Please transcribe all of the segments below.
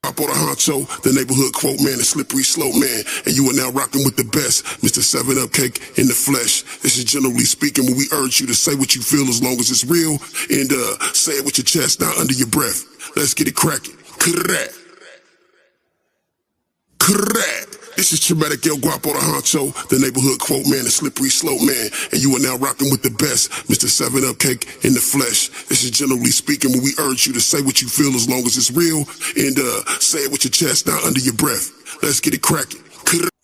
Pop on the honcho, the neighborhood quote man, the slippery slope man, and you are now rocking with the best, Mr. 7-Up Cake in the flesh. This is generally speaking when we urge you to say what you feel as long as it's real, and say it with your chest, not under your breath. Let's get it cracking. Correct. Correct. This is Traumatic El Guapo the Honcho, the neighborhood quote man, the slippery slope man, and you are now rocking with the best, Mr. 7-Up Cake in the flesh. This is generally speaking when we urge you to say what you feel as long as it's real, and say it with your chest, not under your breath. Let's get it cracking.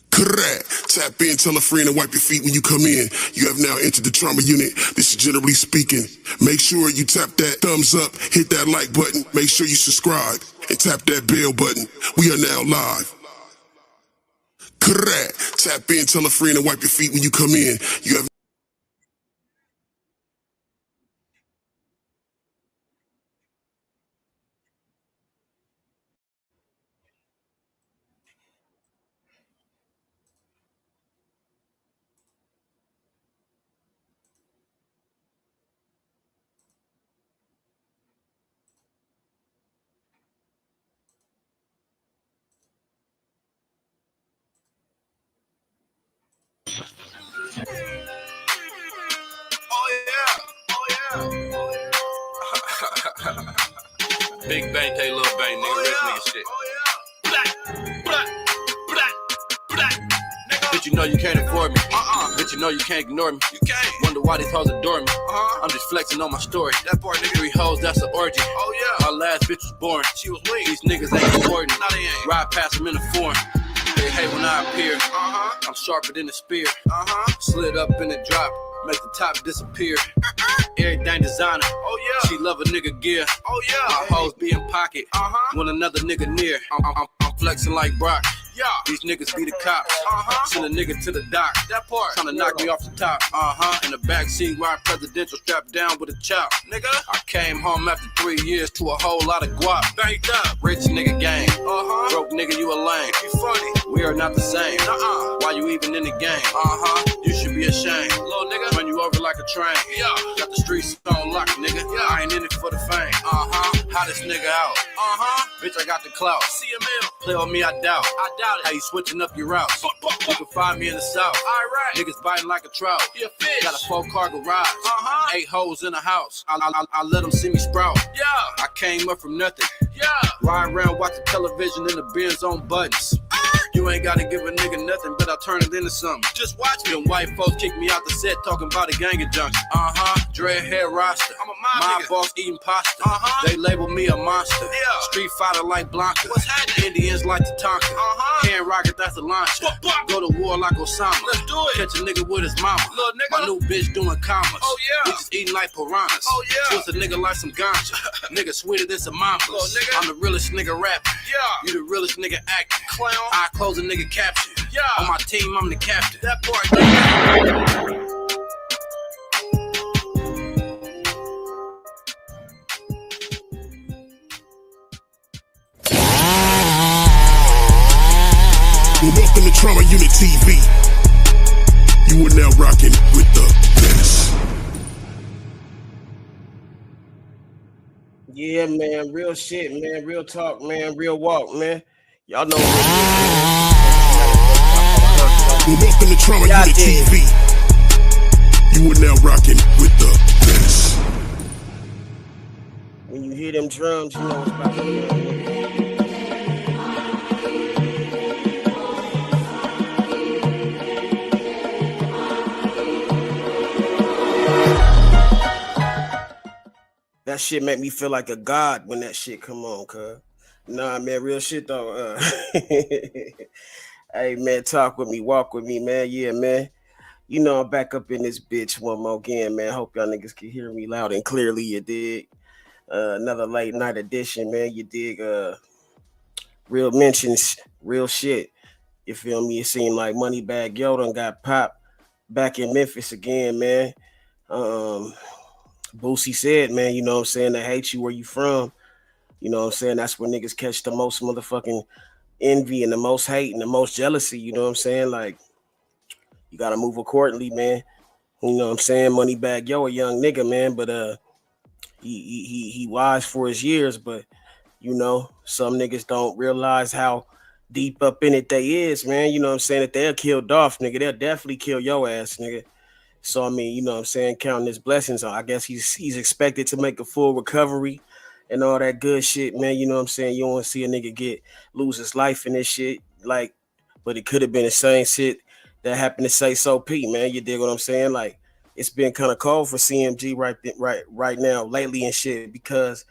Correct. Tap in, tell a friend, and wipe your feet when you come in. You have now entered the trauma unit. This is generally speaking. Make sure you tap that thumbs up, hit that like button, make sure you subscribe, and tap that bell button. We are now live. Correct. Tap in, tell a friend, and wipe your feet when you come in. You have Big bang, take little bang, nigga. Rich nigga shit. Bitch, you know you can't afford me. Bitch, you know you can't ignore me. You can't. Wonder why these hoes adore me. I'm just flexing on my story. That part, nigga. 3 hoes, that's an orgy. Oh yeah. My last bitch was born. She was weak. These niggas ain't important. No, they ain't. Ride past them in the foreign. They hate when I appear. I'm sharper than a spear. Slid up in the drop. Make the top disappear. Everything designer. Oh yeah. She love a nigga gear. Oh yeah. My hoes be in pocket. When another nigga near. I'm flexing like Brock. Yeah. These niggas be the cops. Send a nigga to the dock. That part. Tryna knock me off the top. In the backseat ride presidential strapped down with a chop. Nigga. I came home after 3 years to a whole lot of guap. Banked up. Rich nigga gang. Broke nigga, you a lame. You funny. We are not the same. Why you even in the game? You should be ashamed. Little nigga. Run you over like a train. Yeah. Got the streets on lock, nigga. Yeah. I ain't in it for the fame. Hottest nigga out. Bitch, I got the clout. CML. Play on me, I doubt. I doubt it. How you switching up your routes? You can find me in the south. Alright. Niggas biting like a trout. He a fish. Got a 4-car garage. 8 hoes in a house. I let them see me sprout. Yeah. I came up from nothing. Yeah. Ride around watching television in the Benz on buttons. You ain't gotta give a nigga nothing, but I turn it into something. Just watch me. Them white folks kick me out the set talking about a gang injunction. Dread hair roster. I'm a my boss eating pasta. They label me a monster. Yeah. Street fighter like Blanca. What's happening? Indians like Tatanka. Hand rocket, that's a launcher. Go to war like Osama. Let's do it. Catch a nigga with his mama. Little nigga. My new bitch doing commas. Oh yeah. Bitches eating like piranhas. Oh yeah. Twist a nigga like some ganja. Nigga sweeter than some mambas. I'm the realest nigga rapping. Yeah. You the realest nigga acting. Clown. I close a nigga caption. Yeah. On my team, I'm the captain. That part, nigga. Well, welcome to Trauma Unit TV. You are now rocking with the best. Yeah, man, real shit, man, real talk, man, real walk, man. Y'all know what it is. Well, welcome to Trauma Unit TV. You are now rocking with the best. When you hear them drums, you know what's about to happen. That shit make me feel like a god when that shit come on, cuz. Nah, man, real shit though. Hey, man, talk with me, walk with me, man. Yeah, man. You know I'm back up in this bitch one more again, man. Hope y'all niggas can hear me loud and clearly, you dig? Another late night edition, man. You dig? Real mentions, real shit. You feel me? It seemed like Moneybag Yo done got popped back in Memphis again, man. Boosie said, man, you know what I'm saying, they hate you where you from. You know what I'm saying? That's where niggas catch the most motherfucking envy and the most hate and the most jealousy. You know what I'm saying? Like, you got to move accordingly, man. You know what I'm saying? Moneybag Yo, a young nigga, man, but he wise for his years, but You know, some niggas don't realize how deep up in it they is, man. You know what I'm saying? That they'll kill Dolph, nigga. They'll definitely kill your ass, nigga. So I mean, you know what I'm saying, counting his blessings. I guess he's expected to make a full recovery and all that good shit, man. You know what I'm saying? You don't want to see a nigga lose his life in this shit. Like, but it could have been the same shit that happened to Say So P, man. You dig what I'm saying? Like, it's been kind of cold for CMG right now lately and shit because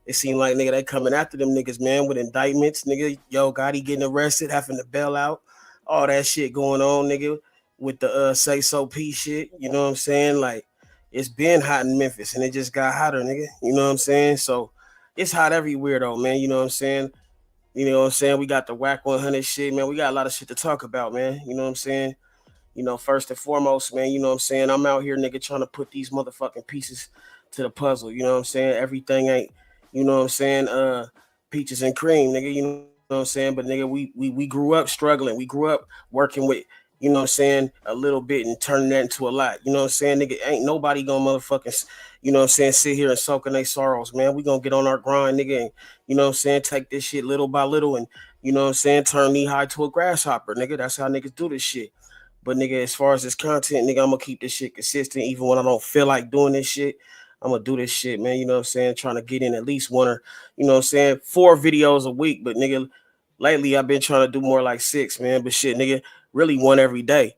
it seemed like nigga they coming after them niggas, man, with indictments, nigga. Yo, Gotti getting arrested, having to bail out, all that shit going on, nigga, with the Say So P shit. You know what I'm saying? Like, it's been hot in Memphis and it just got hotter, nigga. You know what I'm saying? So it's hot everywhere though, man. You know what I'm saying? You know what I'm saying? We got the whack 100 shit, man. We got a lot of shit to talk about, man. You know what I'm saying? You know, first and foremost, man, you know what I'm saying? I'm out here, nigga, trying to put these motherfucking pieces to the puzzle. You know what I'm saying? Everything ain't, you know what I'm saying, peaches and cream, nigga. You know what I'm saying? But nigga, we grew up struggling. We grew up working with, you know what I'm saying, a little bit and turning that into a lot. You know what I'm saying? Nigga, ain't nobody gonna motherfucking, you know what I'm saying, sit here and soak in their sorrows, man. We gonna get on our grind, nigga, and you know what I'm saying, take this shit little by little and you know what I'm saying, turn knee high to a grasshopper, nigga. That's how niggas do this shit. But nigga, as far as this content, nigga, I'm gonna keep this shit consistent, even when I don't feel like doing this shit. I'm gonna do this shit, man. You know what I'm saying? Trying to get in at least one or, you know what I'm saying, 4 videos a week. But nigga, lately I've been trying to do more like 6, man. But shit, nigga, really one every day.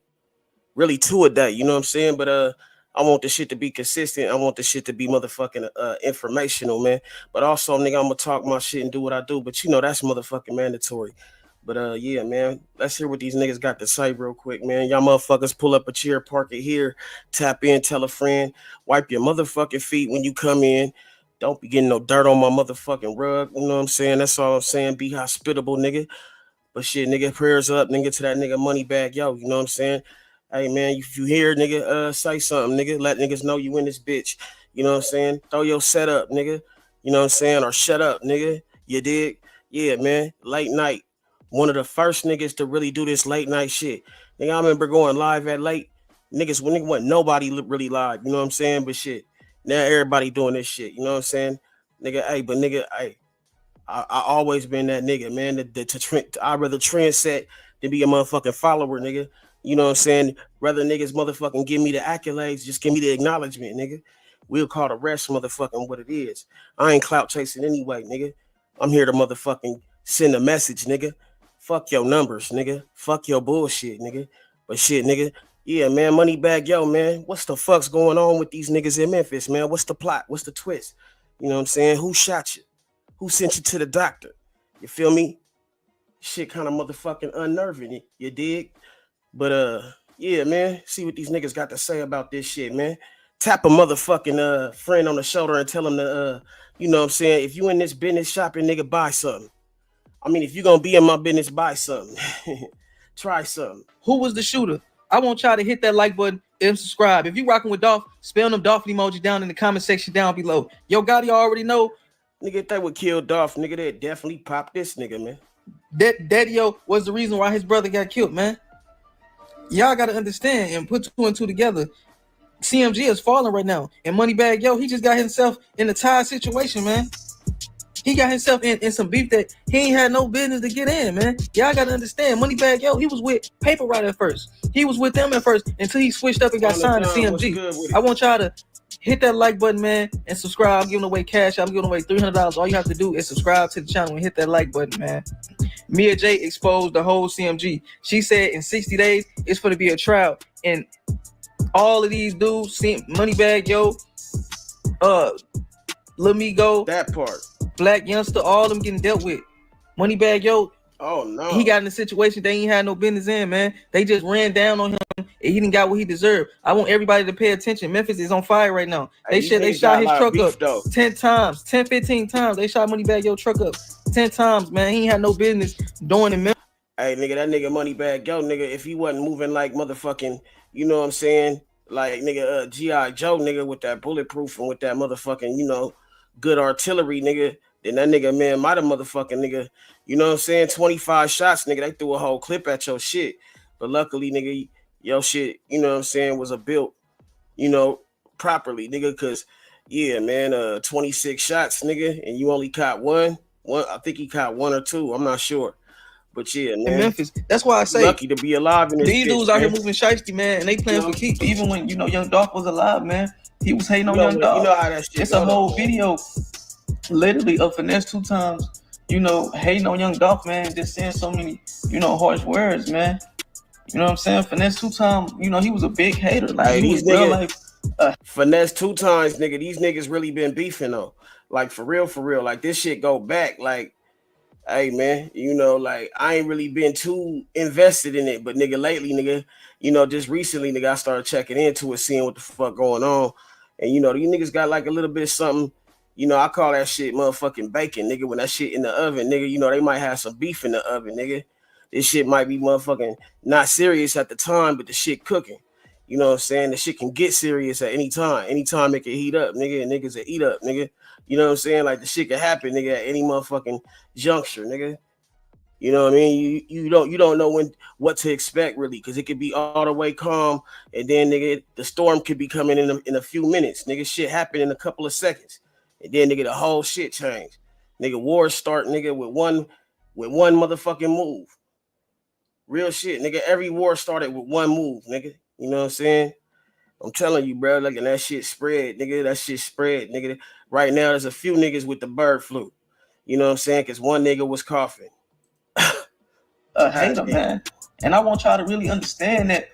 Really 2 a day. You know what I'm saying? But I want the shit to be consistent. I want the shit to be motherfucking informational, man. But also, nigga, I'm gonna talk my shit and do what I do. But you know that's motherfucking mandatory. But yeah, man, let's hear what these niggas got to say real quick, man. Y'all motherfuckers pull up a chair, park it here, tap in, tell a friend, wipe your motherfucking feet when you come in. Don't be getting no dirt on my motherfucking rug. You know what I'm saying? That's all I'm saying. Be hospitable, nigga. But shit, nigga, prayers up, nigga, to that nigga money bag, yo. You know what I'm saying? Hey man, if you hear nigga, say something, nigga. Let niggas know you in this bitch. You know what I'm saying? Throw your set up, nigga. You know what I'm saying? Or shut up, nigga. You dig? Yeah, man. Late night. One of the first niggas to really do this late night shit. Nigga, I remember going live at late. Niggas when nigga wasn't nobody really live. You know what I'm saying? But shit, now everybody doing this shit. You know what I'm saying? Nigga, hey, but nigga, hey, I always been that nigga, man. I'd rather trend set than be a motherfucking follower, nigga. You know what I'm saying? Rather niggas motherfucking give me the accolades, just give me the acknowledgement, nigga. We'll call the rest motherfucking what it is. I ain't clout chasing anyway, nigga. I'm here to motherfucking send a message, nigga. Fuck your numbers, nigga. Fuck your bullshit, nigga. But shit, nigga. Yeah, man, money bag, yo, man. What's the fuck's going on with these niggas in Memphis, man? What's the plot? What's the twist? You know what I'm saying? Who shot you? Who sent you to the doctor? You feel me? Shit kind of motherfucking unnerving, you dig? But yeah, man. See what these niggas got to say about this shit, man. Tap a motherfucking friend on the shoulder and tell him to you know what I'm saying, if you in this business shopping, nigga, buy something. I mean, if you gonna be in my business, buy something. Try something. Who was the shooter? I want y'all to hit that like button and subscribe. If you rocking with Dolph, spell them Dolph emoji down in the comment section down below. Yo, Gotti already know. Nigga, if they would kill Dolph, nigga, they'd definitely pop this nigga, man. Daddy-O was the reason why his brother got killed, man. Y'all got to understand and put 2 and 2 together. CMG is falling right now. And Moneybag Yo, he just got himself in a tied situation, man. He got himself in some beef that he ain't had no business to get in, man. Y'all got to understand. Moneybag Yo, he was with Paper Route at first. He was with them at first until he switched up and got signed to CMG. I want y'all to hit that like button, man, and subscribe. I'm giving away cash. I'm giving away $300. All you have to do is subscribe to the channel and hit that like button, man. Mia J exposed the whole CMG. She said in 60 days, it's going to be a trial. And all of these dudes, Moneybag Yo, Lil Migo, that part, Black Youngster, all of them getting dealt with. Moneybag Yo, oh no, he got in a situation they ain't had no business in, man. They just ran down on him and he didn't got what he deserved. I want everybody to pay attention. Memphis is on fire right now. They shot his truck up though. 10 times, 10, 15 times. They shot Moneybag Yo truck up 10 times, man. He ain't had no business doing it, man. Hey, nigga, that nigga Moneybag Yo, nigga, if he wasn't moving like motherfucking, you know what I'm saying, like nigga, G.I. Joe, nigga, with that bulletproof and with that motherfucking, you know, good artillery, nigga, then that nigga, man, might have motherfucking, nigga, you know what I'm saying, 25 shots, nigga, they threw a whole clip at your shit. But luckily, nigga, your shit, you know what I'm saying, was a built, you know, properly, nigga, because, yeah, man, 26 shots, nigga, and you only caught one. I think he caught 1 or 2. I'm not sure. But yeah, man. In Memphis. That's why I say lucky to be alive in this these bitch, dudes out man. here moving shiesty, man, and they playing for keeps. Even when Young Dolph was alive, man, he was hating on Young Dolph. You know how that shit It's a whole video, literally, of Finesse 2 times, hating on Young Dolph, man, just saying so many, harsh words, man. You know what I'm saying? Finesse 2 times, he was a big hater. Like, hey, he was real life. Finesse 2 times, nigga. These niggas really been beefing though. Like for real. Like this shit go back. Like, hey man, like I ain't really been too invested in it, but nigga, lately, nigga, just recently, nigga, I started checking into it, seeing what the fuck going on, and these niggas got like a little bit of something. I call that shit motherfucking bacon, nigga. When that shit in the oven, nigga, they might have some beef in the oven, nigga. This shit might be motherfucking not serious at the time, but the shit cooking. You know what I'm saying? The shit can get serious at any time. Anytime it can heat up, nigga, and niggas will eat up, nigga. You know what I'm saying? Like the shit can happen, nigga, at any motherfucking juncture, nigga. You know what I mean? You don't know what to expect really, because it could be all the way calm, and then nigga, the storm could be coming in a few minutes. Nigga, shit happen in a couple of seconds, and then nigga, the whole shit change. Nigga, wars start, nigga, with one motherfucking move. Real shit, nigga. Every war started with one move, nigga. You know what I'm saying? I'm telling you, bro. Like, and that shit spread, nigga. That shit spread, nigga. Right now, there's a few niggas with the bird flu. You know what I'm saying? Because one nigga was coughing. Hater, man. And I want y'all to really understand that,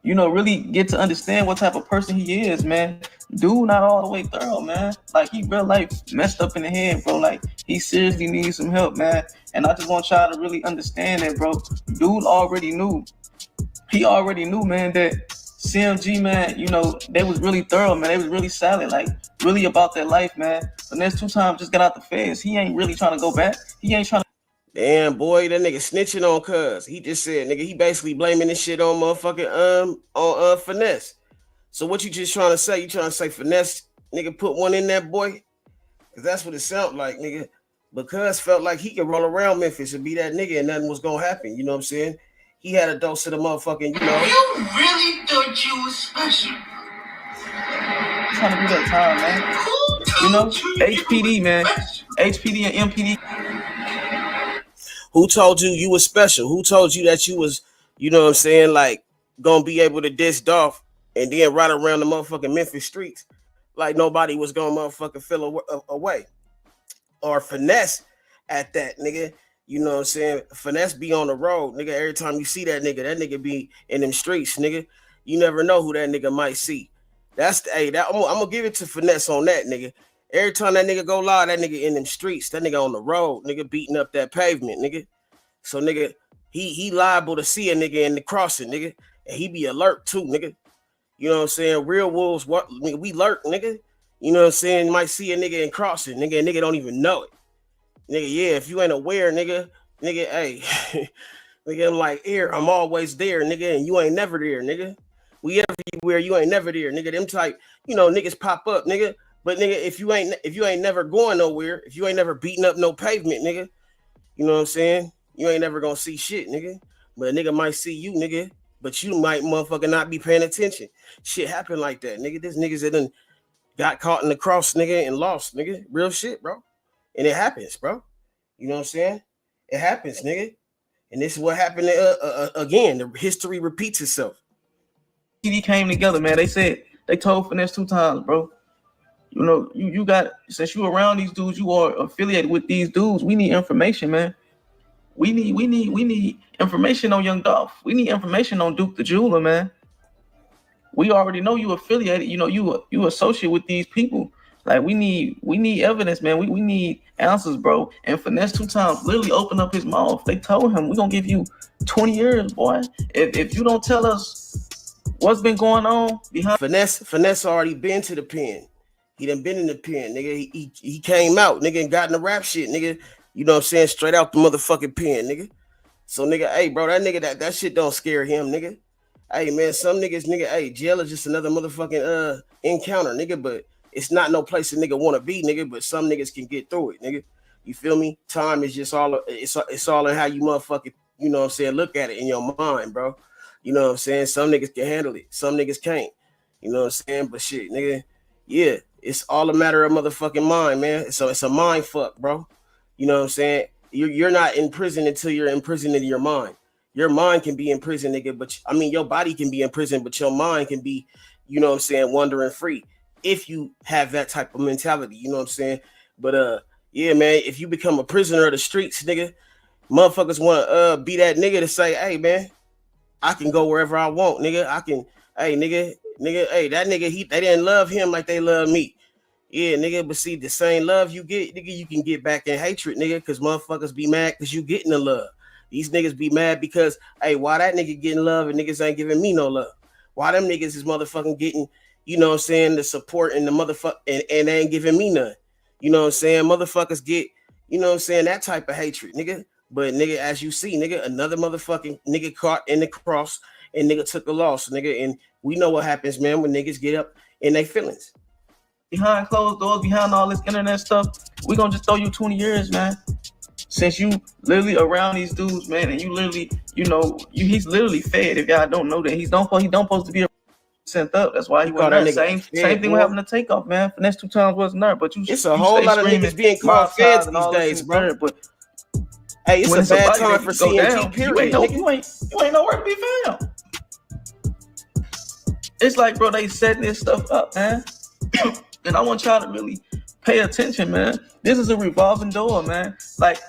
really get to understand what type of person he is, man. Dude, not all the way thorough, man. Like, he real life messed up in the head, bro. Like, he seriously needs some help, man. And I just want y'all to really understand that, bro. Dude already knew. He already knew, man, that CMG, man, they was really thorough, man. They was really solid, like, really about their life, man. The next 2 times just got out the feds. He ain't really trying to go back. He ain't trying to. Damn, boy, that nigga snitching on cuz. He just said, nigga, he basically blaming this shit on motherfucking, on Finesse. So what you just trying to say? You trying to say Finesse, nigga, put one in that boy? Because that's what it sounded like, nigga. Because felt like he could roll around Memphis and be that nigga and nothing was going to happen. You know what I'm saying? He had a dose of the motherfucking, You really thought you was special. Trying to do that time, man. HPD, man. HPD and MPD. Who told you was special? Who told you that you was, you know what I'm saying, like, gonna be able to diss Dolph and then ride around the motherfucking Memphis streets like nobody was gonna motherfucking feel away? Or Finesse at that, nigga. You know what I'm saying? Finesse be on the road, nigga. Every time you see that nigga be in them streets, nigga. You never know who that nigga might see. I'm gonna give it to Finesse on that, nigga. Every time that nigga go live, that nigga in them streets, that nigga on the road, nigga beating up that pavement, nigga. So nigga, he liable to see a nigga in the crossing, nigga, and he be alert too, nigga. You know what I'm saying? Real wolves, we alert, nigga. You know what I'm saying? Might see a nigga in crossing, nigga, and nigga don't even know it. Nigga, yeah, if you ain't aware, nigga, hey, nigga, I'm like, I'm always there, nigga, and you ain't never there, nigga. We everywhere, you ain't never there, nigga. Them type, niggas pop up, nigga. But nigga, if you ain't never going nowhere, if you ain't never beating up no pavement, nigga, you know what I'm saying? You ain't never gonna see shit, nigga. But a nigga might see you, nigga, but you might motherfucker not be paying attention. Shit happen like that, nigga. This niggas that done got caught in the cross, nigga, and lost, nigga. Real shit, bro. And it happens, bro. You know what I'm saying? It happens, nigga. And this is what happened again. The history repeats itself. TD came together, man. They told Finesse 2 times, bro. You got, since you around these dudes, you are affiliated with these dudes. We need information, man. We need information on Young Dolph. We need information on Duke the Jeweler, man. We already know you affiliated. You associate with these people. Like, we need evidence, man. We need answers, bro. And Finesse 2 times literally opened up his mouth. They told him, we're gonna give you 20 years, boy. If you don't tell us what's been going on behind. Finesse already been to the pen. He done been in the pen, nigga. He came out, nigga, and got in the rap shit, nigga. You know what I'm saying? Straight out the motherfucking pen, nigga. So, nigga, hey, bro, that nigga, that shit don't scare him, nigga. Hey, man, some niggas, nigga, hey, jail is just another motherfucking encounter, nigga, but it's not no place a nigga want to be, nigga, but some niggas can get through it, nigga. You feel me? Time is just all, it's all in how you motherfucking, you know what I'm saying, look at it in your mind, bro. You know what I'm saying? Some niggas can handle it. Some niggas can't. You know what I'm saying? But shit, nigga, yeah, it's all a matter of motherfucking mind, man. So it's a mind fuck, bro. You know what I'm saying? You're not in prison until you're in prison in your mind. Your mind can be in prison, nigga, but I mean your body can be in prison, but your mind can be, you know what I'm saying, wandering free if you have that type of mentality. You know what I'm saying? But yeah, man, if you become a prisoner of the streets, nigga, motherfuckers want to be that nigga to say, hey, man, I can go wherever I want, nigga. I can, hey, nigga, hey, that nigga, they didn't love him like they love me. Yeah, nigga, but see, the same love you get, nigga, you can get back in hatred, nigga, because motherfuckers be mad because you getting the love. These niggas be mad because, hey, why that nigga getting love and niggas ain't giving me no love? Why them niggas is motherfucking getting, you know what I'm saying, the support and the motherfucker, and they ain't giving me none. You know what I'm saying? Motherfuckers get, you know what I'm saying, that type of hatred, nigga. But nigga, as you see, nigga, another motherfucking nigga caught in the cross and nigga took a loss, nigga. And we know what happens, man, when niggas get up in their feelings. Behind closed doors, behind all this internet stuff, we gonna just throw you 20 years, man. Since you literally around these dudes, man, and you literally, you know, he's literally fed. If y'all don't know that, he don't supposed to be sent up. That's why he wasn't there. Same thing with having to take off, man. Finesse 2 times wasn't there, but it's a whole lot of niggas being called feds these days, bro. But hey, it's a bad time for CMG, period. You ain't nowhere to be found. It's like, bro, they setting this stuff up, man. And I want y'all to really pay attention, man. This is a revolving door, man. Like,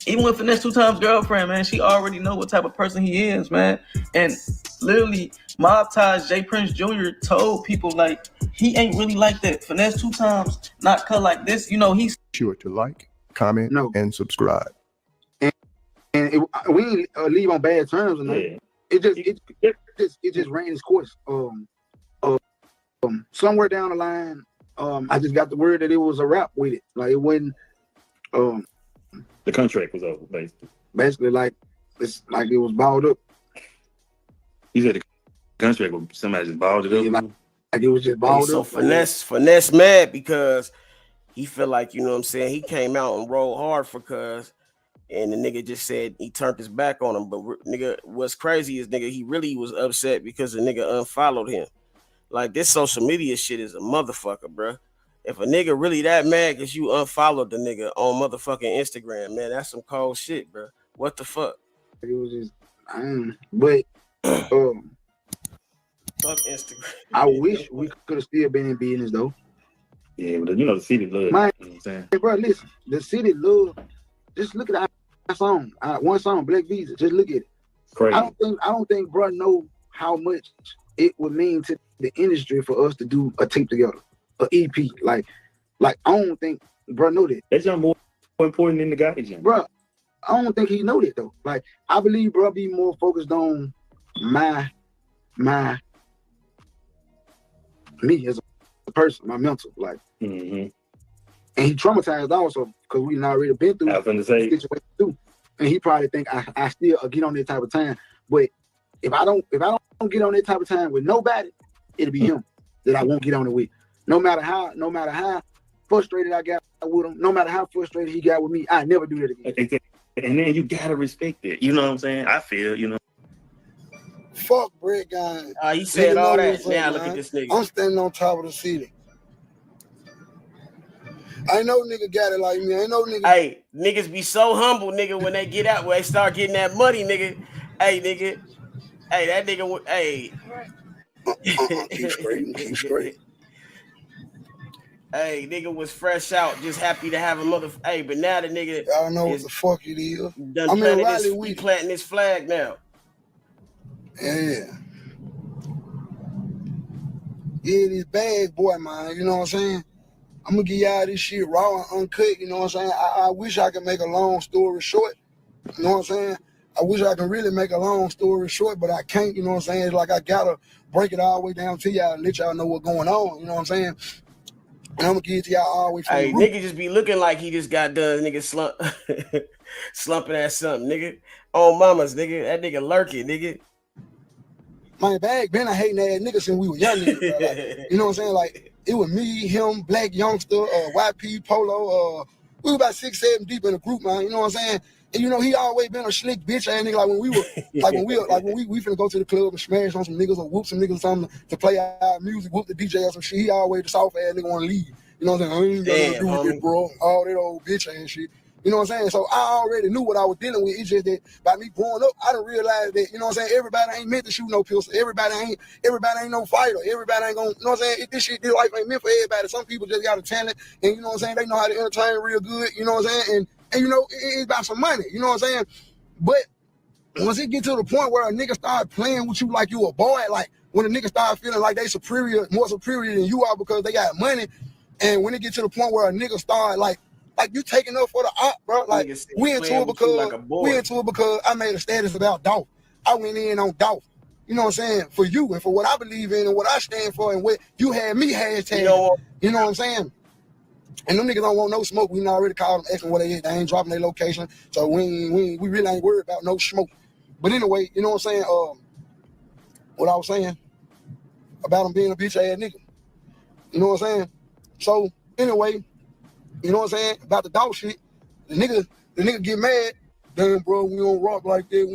even with Finesse 2 times girlfriend, man, she already know what type of person he is, man. And literally, Mob Ties J Prince Jr. told people, like, he ain't really like that. Finesse 2 times not cut like this. You know, he's sure to like, comment, and subscribe. And we ain't leave on bad terms or nothing. Yeah. It just ran its course. Somewhere down the line, I just got the word that it was a wrap with it. Like it wasn't. The contract was over, basically. Basically, like it was balled up. You said the contract was somebody just balled it up. Like it was just balled up. So finesse mad because he felt like, you know what I'm saying, he came out and rolled hard for Cuz, and the nigga just said he turned his back on him. But nigga, what's crazy is nigga, he really was upset because the nigga unfollowed him. Like, this social media shit is a motherfucker, bro. If a nigga really that mad because you unfollowed the nigga on motherfucking Instagram, man, that's some cold shit, bro. What the fuck? It was just, but fuck Instagram. I wish we could have still been in business though. Yeah, but you know the city love. You know what I'm saying? Hey, bro, listen, the city love. Just look at our song, one song, Black Visa. Just look at it. Crazy. I don't think, bro, know how much it would mean to the industry for us to do a tape together, a EP. Like I don't think bro know that. That's more important than the guy, Jim. Bro, I don't think he know that though. Like, I believe bro be more focused on me as a person, my mental, like. Mm-hmm. And he traumatized also because we already been through the situation too. And he probably think I still get on that type of time. But if I don't get on that type of time with nobody, it'll be him that I won't get on it with. No matter how frustrated I got with him, no matter how frustrated he got with me, I never do that again. And then you gotta respect it. You know what I'm saying? I feel, you know. Fuck Brett guy. He said all that. Now look at this nigga. I'm standing on top of the city. I know nigga got it like me. I know nigga. Hey, niggas be so humble, nigga, when they get out, when they start getting that money, nigga. Hey, nigga. Hey, that nigga. Hey. Keep straight. Hey, nigga was fresh out, just happy to have a mother. Hey, but now the nigga. Y'all know what the fuck it is. I'm in Raleigh. Planting this flag now. Yeah. Yeah, this bag boy, man. You know what I'm saying? I'm gonna give y'all this shit raw and uncut, you know what I'm saying? I wish I could make a long story short, you know what I'm saying? I wish I could really make a long story short, but I can't, you know what I'm saying? It's like I gotta break it all the way down to y'all and let y'all know what's going on, you know what I'm saying? And I'm gonna give it to y'all all the way from the root. Nigga just be looking like he just got done, nigga slumping at something, nigga. On mamas, nigga. That nigga lurking, nigga. My bag been a hating ass nigga since we were young niggas, bro. Like, you know what I'm saying? Like, it was me, him, Black Youngster, YP, Polo. We were about 6, 7 deep in the group, man. You know what I'm saying? And you know, he always been a slick bitch ass nigga. Like when we were, we finna go to the club and smash on some niggas or whoop some niggas or something to play our music, whoop the DJ or some shit. He always the soft ass nigga wanna leave. You know what I'm saying? I ain't got nothing to do with it, bro. All that old bitch ass shit. You know what I'm saying? So I already knew what I was dealing with. It's just that by me growing up, I didn't realize that, you know what I'm saying, everybody ain't meant to shoot no pistol. Everybody ain't no fighter. Everybody ain't gonna, you know what I'm saying? This life ain't meant for everybody. Some people just got a talent and, you know what I'm saying, they know how to entertain real good, you know what I'm saying? And you know, it's about some money, you know what I'm saying? But once it get to the point where a nigga start playing with you like you a boy, like when a nigga start feeling like they more superior than you are because they got money, and when it get to the point where a nigga start like you taking up for the op, bro. Like we into it because I made a status about Dolph. I went in on Dolph. You know what I'm saying? For you and for what I believe in and what I stand for and what you had me hashtag. You know what I'm saying? And them niggas don't want no smoke. We already called them, asking what they is. They ain't dropping their location. So we really ain't worried about no smoke. But anyway, you know what I'm saying? What I was saying about him being a bitch ass nigga. You know what I'm saying? So anyway, you know what I'm saying? About the dog shit, the nigga get mad. Damn, bro, we don't rock like that.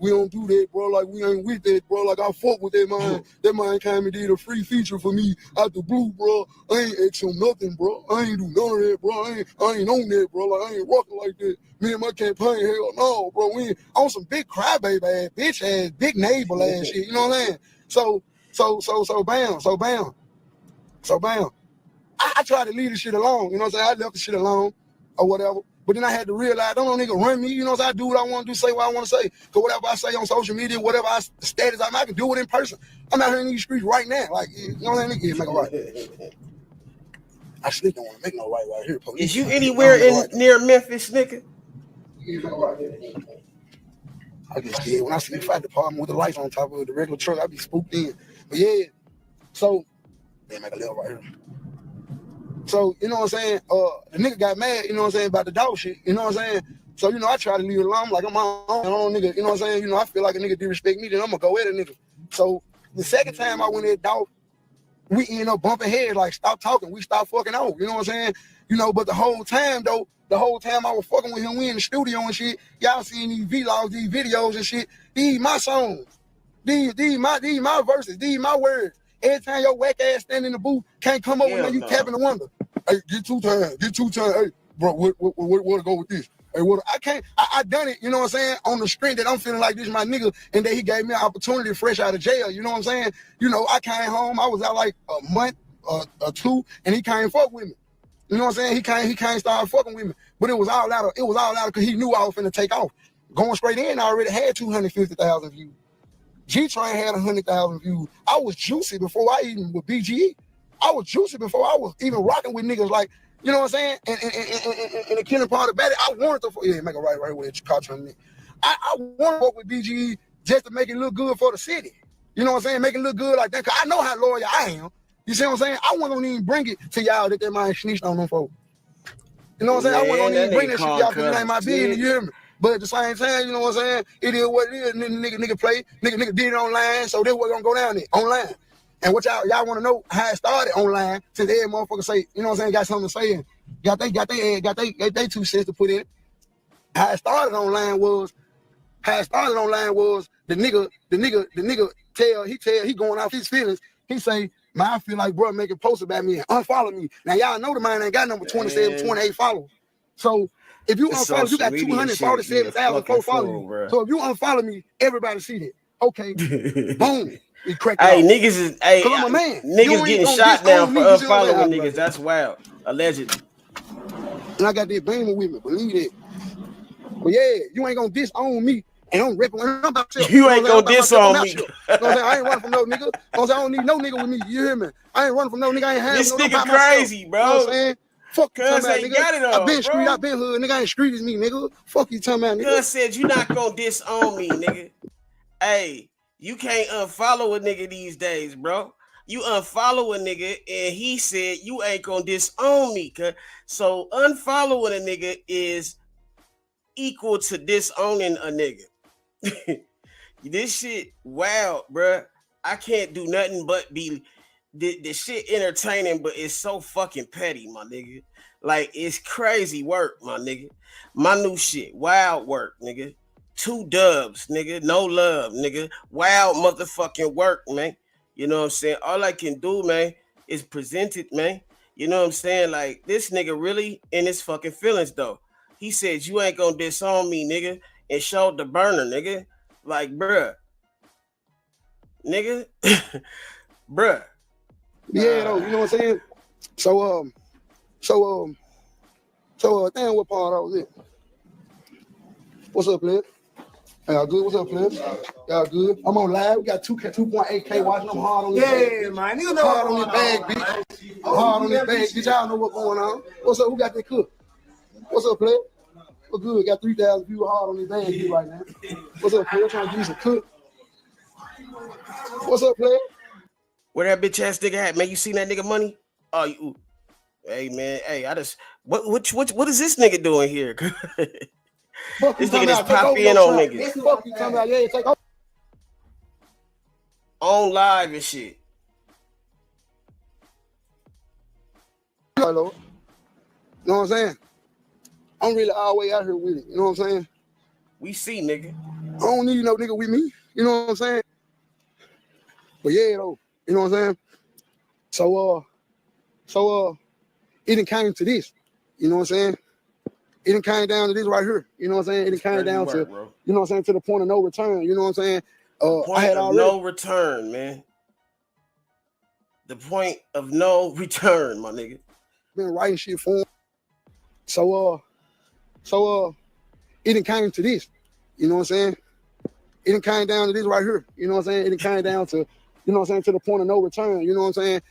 We don't do that, bro. Like we ain't with that, bro. Like I fuck with that man. That man came and did a free feature for me out the blue, bro. I ain't ask him nothing, bro. I ain't do none of that, bro. I ain't on that, bro. Like I ain't rocking like that. Me and my campaign, hell no, bro. We ain't on some big crybaby ass, bitch ass, big neighbor ass shit. You know what I'm saying? So bam. I tried to leave this shit alone. You know what I'm saying? I left the shit alone or whatever. But then I had to realize, don't no nigga run me. You know what I'm saying? I do what I want to do, say what I want to say. Because whatever I say on social media, whatever status I can do it in person. I'm out here in these streets right now. Like, you know what I'm saying? Nigga, make a right. I still don't want to make no right here. Police. Is you anywhere near Memphis, nigga? I get scared. When I see the fire department with the lights on top of the regular truck, I be spooked in. But yeah, so, they make a little right here. So, you know what I'm saying? The nigga got mad, you know what I'm saying, about the dog shit, you know what I'm saying? So, you know, I try to leave it alone. Like, I'm my own nigga, you know what I'm saying? You know, I feel like a nigga disrespect me, then I'm gonna go at a nigga. So, the second time I went at dog, we end up bumping heads, like, stop talking, we stop fucking off, you know what I'm saying? You know, but the whole time I was fucking with him, we in the studio and shit, y'all seeing these vlogs, these videos and shit, these my songs, these my verses, these my words. Every time your whack ass stand in the booth, can't come over and you tapping the window. Hey, get two times. Hey, bro, what to go with this? Hey, I done it, you know what I'm saying, on the strength that I'm feeling like this my nigga, and that he gave me an opportunity fresh out of jail, you know what I'm saying? You know, I came home, I was out like a month or two, and he can't fuck with me. You know what I'm saying? He can't start fucking with me. But it was all out because he knew I was finna take off. Going straight in, I already had 250,000 views. G-Train had 100,000 views. I was juicy before I even with BGE. I was juicy before I was even rocking with niggas like, you know what I'm saying? And the killing part about it, I wanted to make a right with it. I wanted to work with BGE just to make it look good for the city. You know what I'm saying? Make it look good like that. Cause I know how loyal I am. You see what I'm saying? I wasn't gonna even bring it to y'all that man snitched on them folks. You know what I'm saying? I wasn't gonna even bring that shit to y'all because it ain't my business, you hear me? But at the same time, you know what I'm saying? It is what it is. Nigga play. Nigga did it online, so this was gonna go down there online. And what y'all want to know how it started online? Since every motherfucker say, you know what I'm saying, got something to say, and got they 2 cents to put in. How it started online was the nigga he going off his feelings. He say, man, I feel like bro making posts about me and unfollow me. Now y'all know the man ain't got number 27, 28 followers. So if you unfollow, you got 247,000 folks following you. Bro. So if you unfollow me, everybody see that. Okay, boom. Hey, niggas is I'm a man. Niggas getting shot now for unfollowing niggas. Like that's wild. Allegedly. And I got that beamer with me, believe it. But yeah, you ain't gonna disown me. And I'm ripping when I'm about to. You ain't gonna disown me. You know what I'm saying? I ain't running from no nigga. You know what I'm saying? I don't need no nigga with me. You hear me? I ain't running from no nigga. I ain't having this no nigga crazy, bro. You know what I'm saying? Fuck you talking about, nigga. Got it all, I been street, I been hood, nigga. I ain't street as me, nigga. Fuck you talking about, nigga. Cuz said you not gonna disown me, nigga. Hey, you can't unfollow a nigga these days, bro. You unfollow a nigga and he said you ain't gonna disown me, cuz. So unfollowing a nigga is equal to disowning a nigga. This shit wild, bro. I can't do nothing but be the shit entertaining, but it's so fucking petty, my nigga. Like, it's crazy work, my nigga. My new shit, wild work, nigga. 2 dubs, nigga. No love, nigga. Wild motherfucking work, man. You know what I'm saying? All I can do, man, is present it, man. You know what I'm saying? Like, this nigga really in his fucking feelings, though. He said, you ain't gonna disown me, nigga, and showed the burner, nigga. Like, bruh. Nigga. Bruh. Yeah, though, you know what I'm saying? So damn, what part I was in? What's up, man? Y'all good? What's up, man? Y'all good? I'm on live. We got 2.8K watching. I'm hard on this bag. Man. You know Hard on this bag, bitch. I'm hard on this bag, bitch. Y'all know what's going on. What's up? Who got that cook? What's up, player? We're good. Got 3,000 people hard on this bag right now. What's up, player? Trying to give you some cook. What's up, player? Where that bitch ass nigga at, man? You seen that nigga money? Oh, you. Hey, man. Hey, I just. What is this nigga doing here? This nigga just pop in on niggas. Fuck you talking about? Yeah, take off. On live and shit. Hello. You know what I'm saying? I'm really all the way out here with it. You know what I'm saying? We see, nigga. I don't need no nigga with me. You know what I'm saying? But yeah, though. You know what I'm saying? So it done came to this. You know what I'm saying? It done came down to this right here. You know what I'm saying? It done came down to, you know what I'm saying, to the point of no return. You know what I'm saying? I had already no return, man. The point of no return, my nigga. Been writing shit for him. So it done came to this. You know what I'm saying? It done came down to this right here. You know what I'm saying? It done came down to, you know what I'm saying, to the point of no return. You know what I'm saying?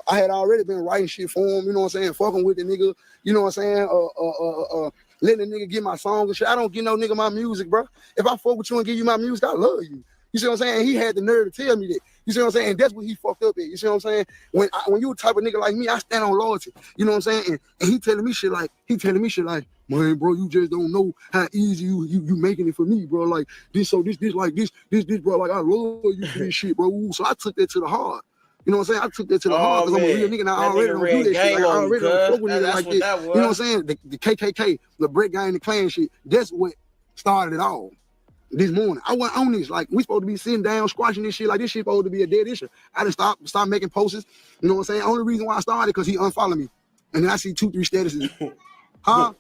I had already been writing shit for him, you know what I'm saying, fucking with the nigga, you know what I'm saying, letting the nigga get my songs and shit. I don't give no nigga my music, bro. If I fuck with you and give you my music, I love you. You see what I'm saying? He had the nerve to tell me that. You see what I'm saying? And that's what he fucked up at. You see what I'm saying? When you a type of nigga like me, I stand on loyalty. You know what I'm saying? And he telling me shit like, man, bro, you just don't know how easy you making it for me, bro. Like this, bro. Like I love you for this shit, bro. So I took that to the heart. You know what I'm saying? I took that to the heart because I'm a real nigga and I already don't do that shit. Like, I already don't fuck with niggas like that. You know what I'm saying? The KKK, the Brick Gang, the Klan shit, that's what started it all. This morning, I went on this. Like, we supposed to be sitting down, squashing this shit. Like, this shit supposed to be a dead issue. I just stop making posts. You know what I'm saying? Only reason why I started because he unfollowed me. And then I see 2-3 statuses. Huh?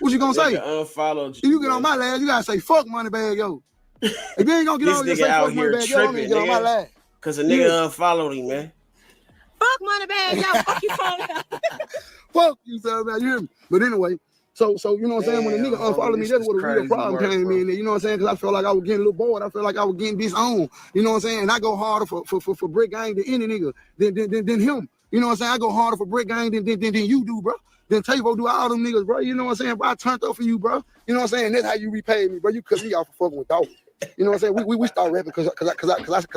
What you gonna say? Unfollowed you get on my last, you gotta say, fuck Moneybag, yo. If you ain't gonna get on here, say fuck Moneybag, yo, don't even get on my last. Cause a nigga unfollowed him, man. Fuck Moneybag, yo. Fuck you, phone. Fuck you, son, man. You hear me? But anyway, so you know what I'm saying? When a nigga unfollowed me, that's where the real problem came in. You know what I'm saying? Because I felt like I was getting a little bored. I felt like I was getting disowned. You know what I'm saying? And I go harder for Brick Gang than any nigga than him. You know what I'm saying? I go harder for Brick Gang than you do, bro. Then Tavo do all them niggas, bro. You know what I'm saying? Bro, I turned up for you, bro. You know what I'm saying? That's how you repay me, bro. You cut me off for fucking with dog. You know what I'm saying? We start rapping because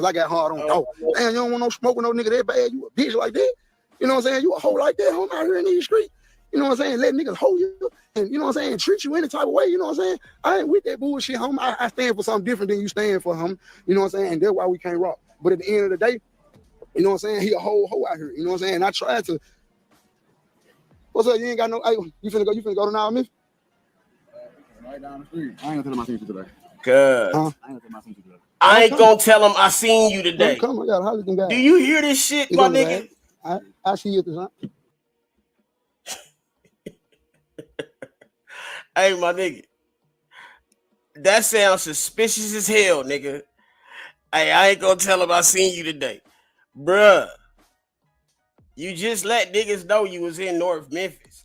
I got hard on dog. Damn, you don't want no smoke with no nigga that bad. You a bitch like that. You know what I'm saying? You a hoe like that, home out here in these streets. You know what I'm saying? Let niggas hold you and, you know what I'm saying, treat you any type of way. You know what I'm saying? I ain't with that bullshit, home. I stand for something different than you stand for, home. You know what I'm saying? And that's why we can't rock. But at the end of the day, you know what I'm saying? He a whole hoe out here. You know what I'm saying? And I tried to. What's up? You ain't got no. Hey, you finna go to now, Memphis? Right down the street. I ain't gonna tell him I seen you today. Good. I ain't gonna tell him I seen you today. I ain't gonna tell him I seen you today. Come on, I got a holler them guys. Do you hear this shit, my nigga? I see you at the time. Hey, my nigga. That sounds suspicious as hell, nigga. Hey, I ain't gonna tell him I seen you today. Bruh. You just let niggas know you was in North Memphis.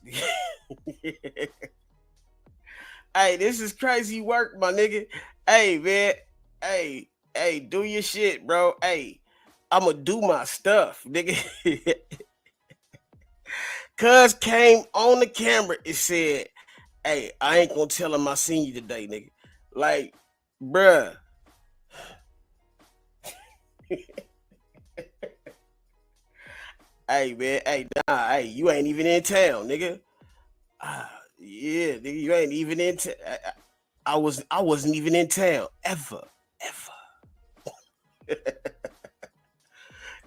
Hey, this is crazy work, my nigga. Hey, man. Hey, do your shit, bro. Hey, I'ma do my stuff, nigga. Cuz came on the camera and said, hey, I ain't gonna tell him I seen you today, nigga. Like, bruh. Hey, man. Hey, nah. Hey, you ain't even in town, nigga. Yeah, nigga, you ain't even in town. I wasn't even in town. Ever.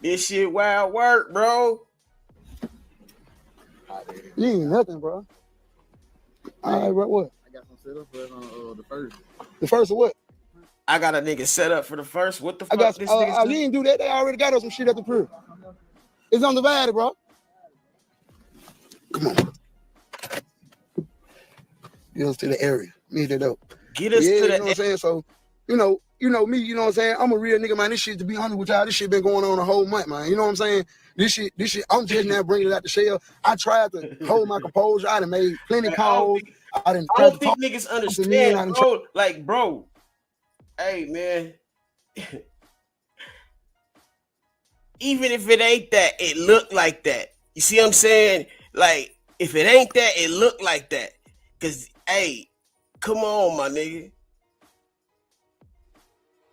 This shit wild work, bro. You ain't nothing, bro. All right, bro, what? I got some set up for the first. The first of what? I got a nigga set up for the first. What the fuck? I got this nigga's you didn't do that. They already got us some shit at the crib. It's on the body, bro. Come on, bro. Get us to the area. Meet it up. Get us to the. You know what I'm saying? So, you know me. You know what I'm saying? I'm a real nigga, man. This shit, to be honest with y'all, this shit been going on a whole month, man. You know what I'm saying? This shit. I'm just now bringing it out the shell. I tried to hold my composure. I done made plenty calls. I don't think niggas understand, bro. Like, bro. Hey, man. Even if it ain't that, it look like that. You see what I'm saying? Like, if it ain't that, it look like that. Cause, hey, come on, my nigga.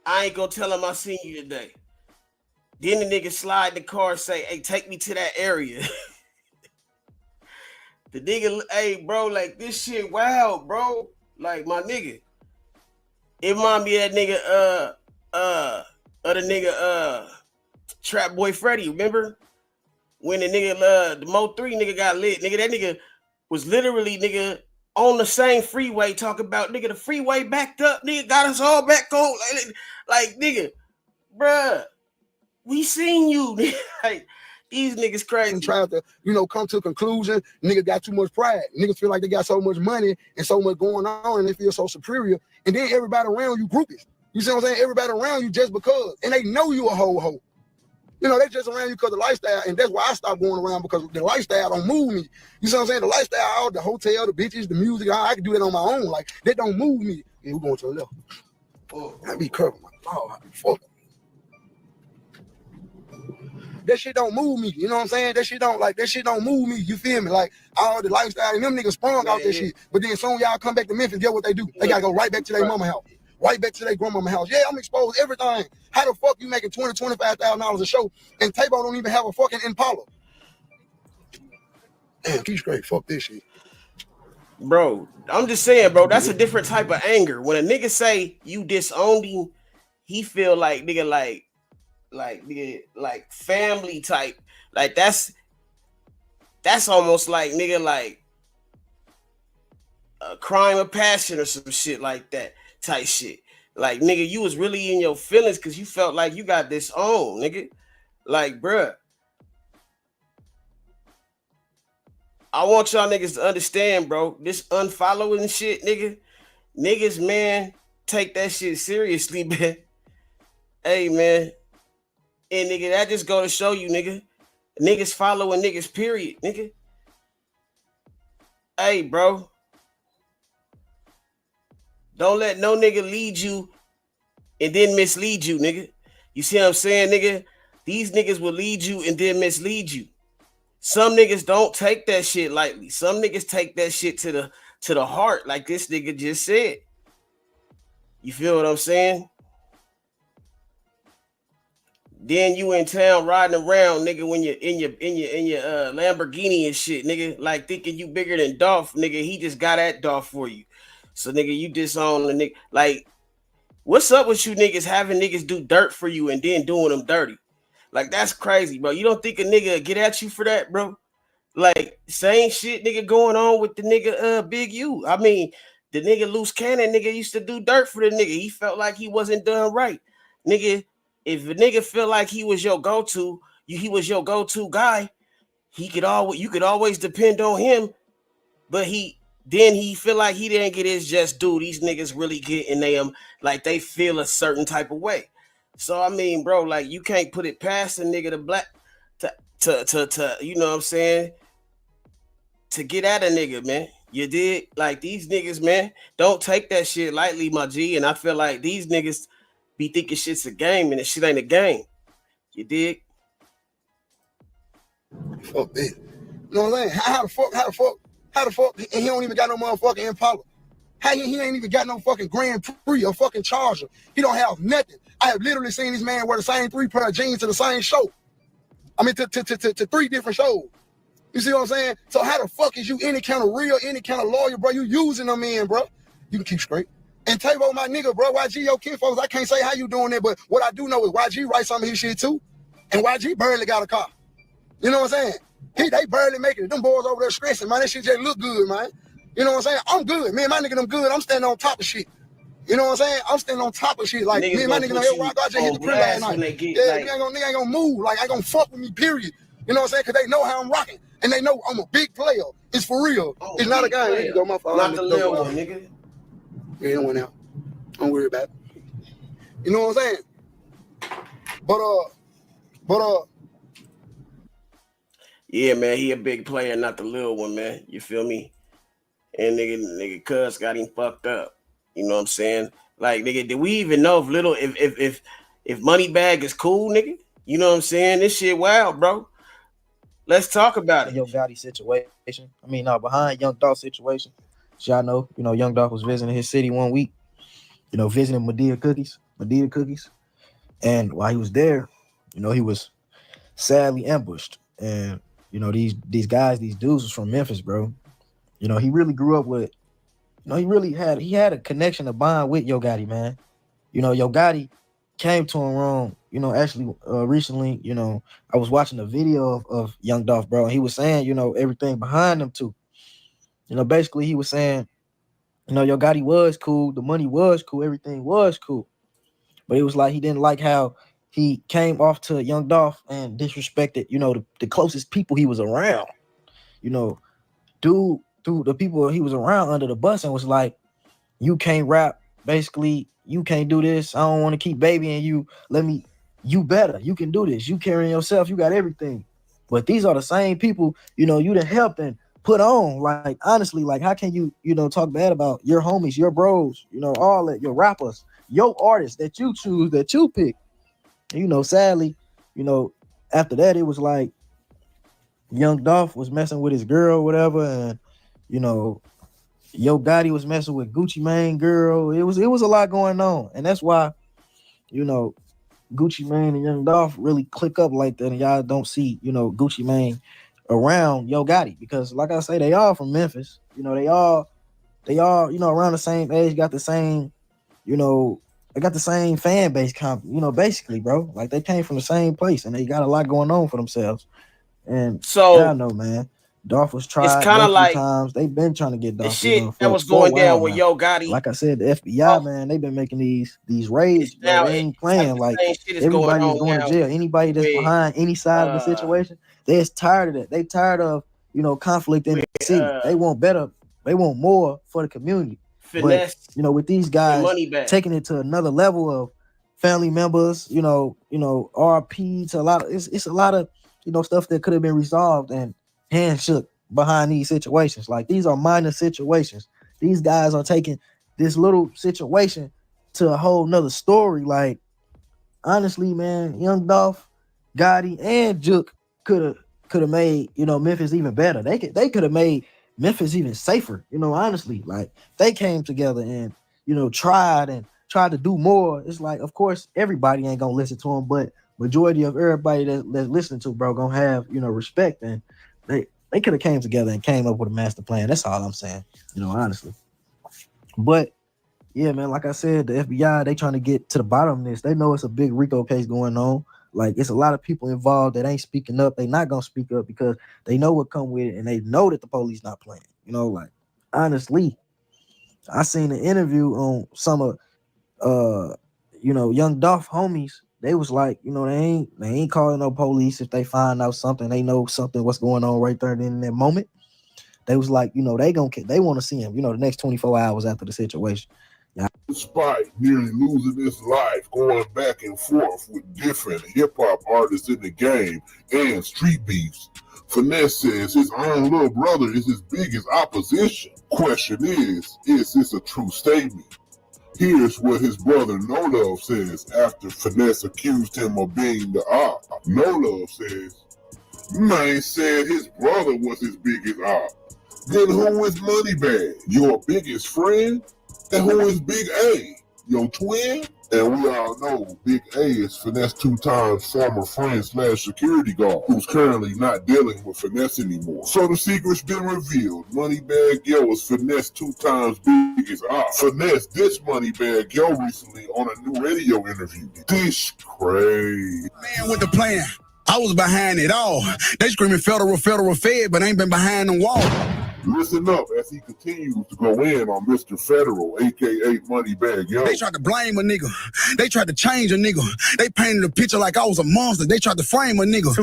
I ain't gonna tell him I seen you today. Then the nigga slide in the car and say, hey, take me to that area. The nigga, hey, bro, like, this shit wild, bro. Like, my nigga. It remind me of that nigga, Trap Boy Freddy, remember? When the nigga, the Mo 3 nigga got lit. Nigga, that nigga was literally, nigga, on the same freeway talking about, nigga, the freeway backed up, nigga, got us all back on. Like nigga, bruh, we seen you. Like, these niggas crazy. Trying to, come to a conclusion. Niggas got too much pride. Niggas feel like they got so much money and so much going on and they feel so superior. And then everybody around you groupies. You see what I'm saying? Everybody around you just because. And they know you a hoe. They just around you because of the lifestyle. And that's why I stopped going around, because the lifestyle don't move me. You see what I'm saying? The lifestyle, the hotel, the bitches, the music, I can do that on my own. Like, that don't move me. Yeah, we're going to the left. I be careful, my Lord. I be fucking. That shit don't move me. You know what I'm saying? That shit don't move me. You feel me? Like, all the lifestyle, and them niggas sprung out that shit. But then soon y'all come back to Memphis, get what they do. They got to go right back to their mama house. Right back to their grandmama house. Yeah, I'm exposed everything. How the fuck you making $20,000-$25,000 a show and Tabo don't even have a fucking Impala? Damn, keep straight. Fuck this shit. Bro, I'm just saying, bro, that's a different type of anger. When a nigga say you disowned him, he feel like nigga like family type. Like that's almost like nigga like a crime of passion or some shit like that type shit. Like, nigga, you was really in your feelings because you felt like you got disowned, nigga. Like, bruh. I want y'all niggas to understand, bro. This unfollowing shit, nigga. Niggas, man, take that shit seriously, man. Hey, man. And, nigga, that just go to show you, nigga. Niggas following niggas, period, nigga. Hey, bro. Don't let no nigga lead you and then mislead you, nigga. You see what I'm saying, nigga? These niggas will lead you and then mislead you. Some niggas don't take that shit lightly. Some niggas take that shit to the heart, like this nigga just said. You feel what I'm saying? Then you in town riding around, nigga, when you're in your Lamborghini and shit, nigga, like thinking you bigger than Dolph, nigga. He just got at Dolph for you. So, nigga, you disown the nigga. Like, what's up with you niggas having niggas do dirt for you and then doing them dirty? Like, that's crazy, bro. You don't think a nigga get at you for that, bro? Like, same shit, nigga, going on with the nigga Big U. I mean, the nigga Loose Cannon, nigga, used to do dirt for the nigga. He felt like he wasn't done right. Nigga, if a nigga feel like he was your go-to, he was your go-to guy, you could always depend on him, but he feel like he didn't get his just due. These niggas really get in them, like they feel a certain type of way. So I mean, bro, like you can't put it past a nigga to you know what I'm saying, to get at a nigga, man. You did, like these niggas, man, don't take that shit lightly, my G. And I feel like these niggas be thinking shit's a game and this shit ain't a game. You dig? Fuck this. You know what I'm saying? How the fuck, and he don't even got no motherfucking Impala. How he ain't even got no fucking Grand Prix or fucking Charger. He don't have nothing. I have literally seen this man wear the same 3 pair of jeans to the same show. I mean, to 3 different shows. You see what I'm saying? So how the fuck is you any kind of real, any kind of lawyer, bro? You using them in, bro. You can keep straight. And Tabo, my nigga, bro, YG, your kinfolks, I can't say how you doing that, but what I do know is YG writes some of his shit too. And YG barely got a car. You know what I'm saying? They barely making it. Them boys over there stressing, man. That shit just look good, man. You know what I'm saying? I'm good. Me and my nigga, them good. I'm standing on top of shit. You know what I'm saying? I'm standing on top of shit. Like, me and my nigga, I just hit the crib last night. Yeah, nigga ain't gonna move. Like, ain't gonna fuck with me, period. You know what I'm saying? Because they know how I'm rocking. and they know I'm a big player. It's for real. Oh, it's not a guy. Here you go, my fault. Not the little one, nigga. Yeah, it went out. Don't worry about it. You know what I'm saying? But yeah, man, he a big player, not the little one, man. You feel me? And nigga, cuz got him fucked up. You know what I'm saying? Like, nigga, did we even know if Moneybag is cool, nigga? You know what I'm saying? This shit wild, bro. Let's talk about it. Yo Gotti situation. I mean, behind Young Dolph situation. Y'all know, Young Dolph was visiting his city one week. Visiting Medea Cookies. And while he was there, he was sadly ambushed. And these guys, these dudes was from Memphis, bro. He really grew up with, he had a connection, a bond with Yo Gotti, man. Yo Gotti came to him wrong. Actually, recently, I was watching a video of Young Dolph, bro, and he was saying, everything behind him too. Basically he was saying, Yo Gotti was cool, the money was cool, everything was cool. But it was like he didn't like how he came off to Young Dolph and disrespected, the closest people he was around. Dude threw the people he was around under the bus and was like, you can't rap. Basically, you can't do this. I don't want to keep babying you. You better. You can do this. You carrying yourself. You got everything. But these are the same people, you done helped and put on. Like, honestly, like, how can you, talk bad about your homies, your bros, all that, your rappers, your artists that you choose, that you pick. And, sadly, after that, it was like Young Dolph was messing with his girl, whatever, and, Yo Gotti was messing with Gucci Mane girl. It was a lot going on. And that's why, Gucci Mane and Young Dolph really click up like that, and y'all don't see, Gucci Mane around Yo Gotti, because like I say, they all from Memphis. They all, around the same age, got the same, they got the same fan base basically, bro. Like, they came from the same place and they got a lot going on for themselves. And so y'all know, man, Dolph was tried. It's kind of like times. They've been trying to get Dolph. The shit that was going down with Yo Gotti. Like I said, the FBI, man, they've been making these raids. They ain't playing. Like, everybody is going to jail. Anybody that's behind any side of the situation, they're tired of that. They tired of conflict in the city. They want better. They want more for the community. Finesse, but with these guys taking it to another level of family members, RP to a lot of it's a lot of stuff that could have been resolved and hand shook behind these situations. Like, these are minor situations. These guys are taking this little situation to a whole nother story. Like, honestly, man, Young Dolph, Gotti, and Juke could have made Memphis even better. They could have made Memphis even safer. Honestly, like, they came together and tried to do more. It's like, of course, everybody ain't gonna listen to them, but majority of everybody that's listening to, bro, gonna have respect, and they could have came together and came up with a master plan. That's all I'm saying, honestly. But yeah, man, like I said, the FBI, they trying to get to the bottom of this. They know it's a big RICO case going on. Like, it's a lot of people involved that ain't speaking up. They not gonna speak up because they know what come with it, and they know that the police not playing. Like, honestly, I seen an interview on some of Young Dolph homies. They was like, they ain't calling no police if they find out something. They know something what's going on right there in that moment. They was like, they want to see him, the next 24 hours after the situation. Despite nearly losing his life going back and forth with different hip-hop artists in the game and street beefs, Finesse says his own little brother is his biggest opposition. Question is this a true statement? Here's what his brother No Love says after Finesse accused him of being the op. No Love says, man said his brother was his biggest op. Then who is Moneybag? Your biggest friend? And who is Big A? Your twin? And we all know Big A is Finesse 2 times former friend / security guard, who's currently not dealing with Finesse anymore. So the secret's been revealed. Moneybag Yo is Finesse 2 times biggest op. Finesse this Moneybag Yo recently on a new radio interview. This crazy. Man with the plan. I was behind it all. They screaming federal fed, but ain't been behind the wall. Listen up as he continues to go in on Mr. Federal, a.k.a. Moneybag Yo. They tried to blame a nigga. They tried to change a nigga. They painted a picture like I was a monster. They tried to frame a nigga.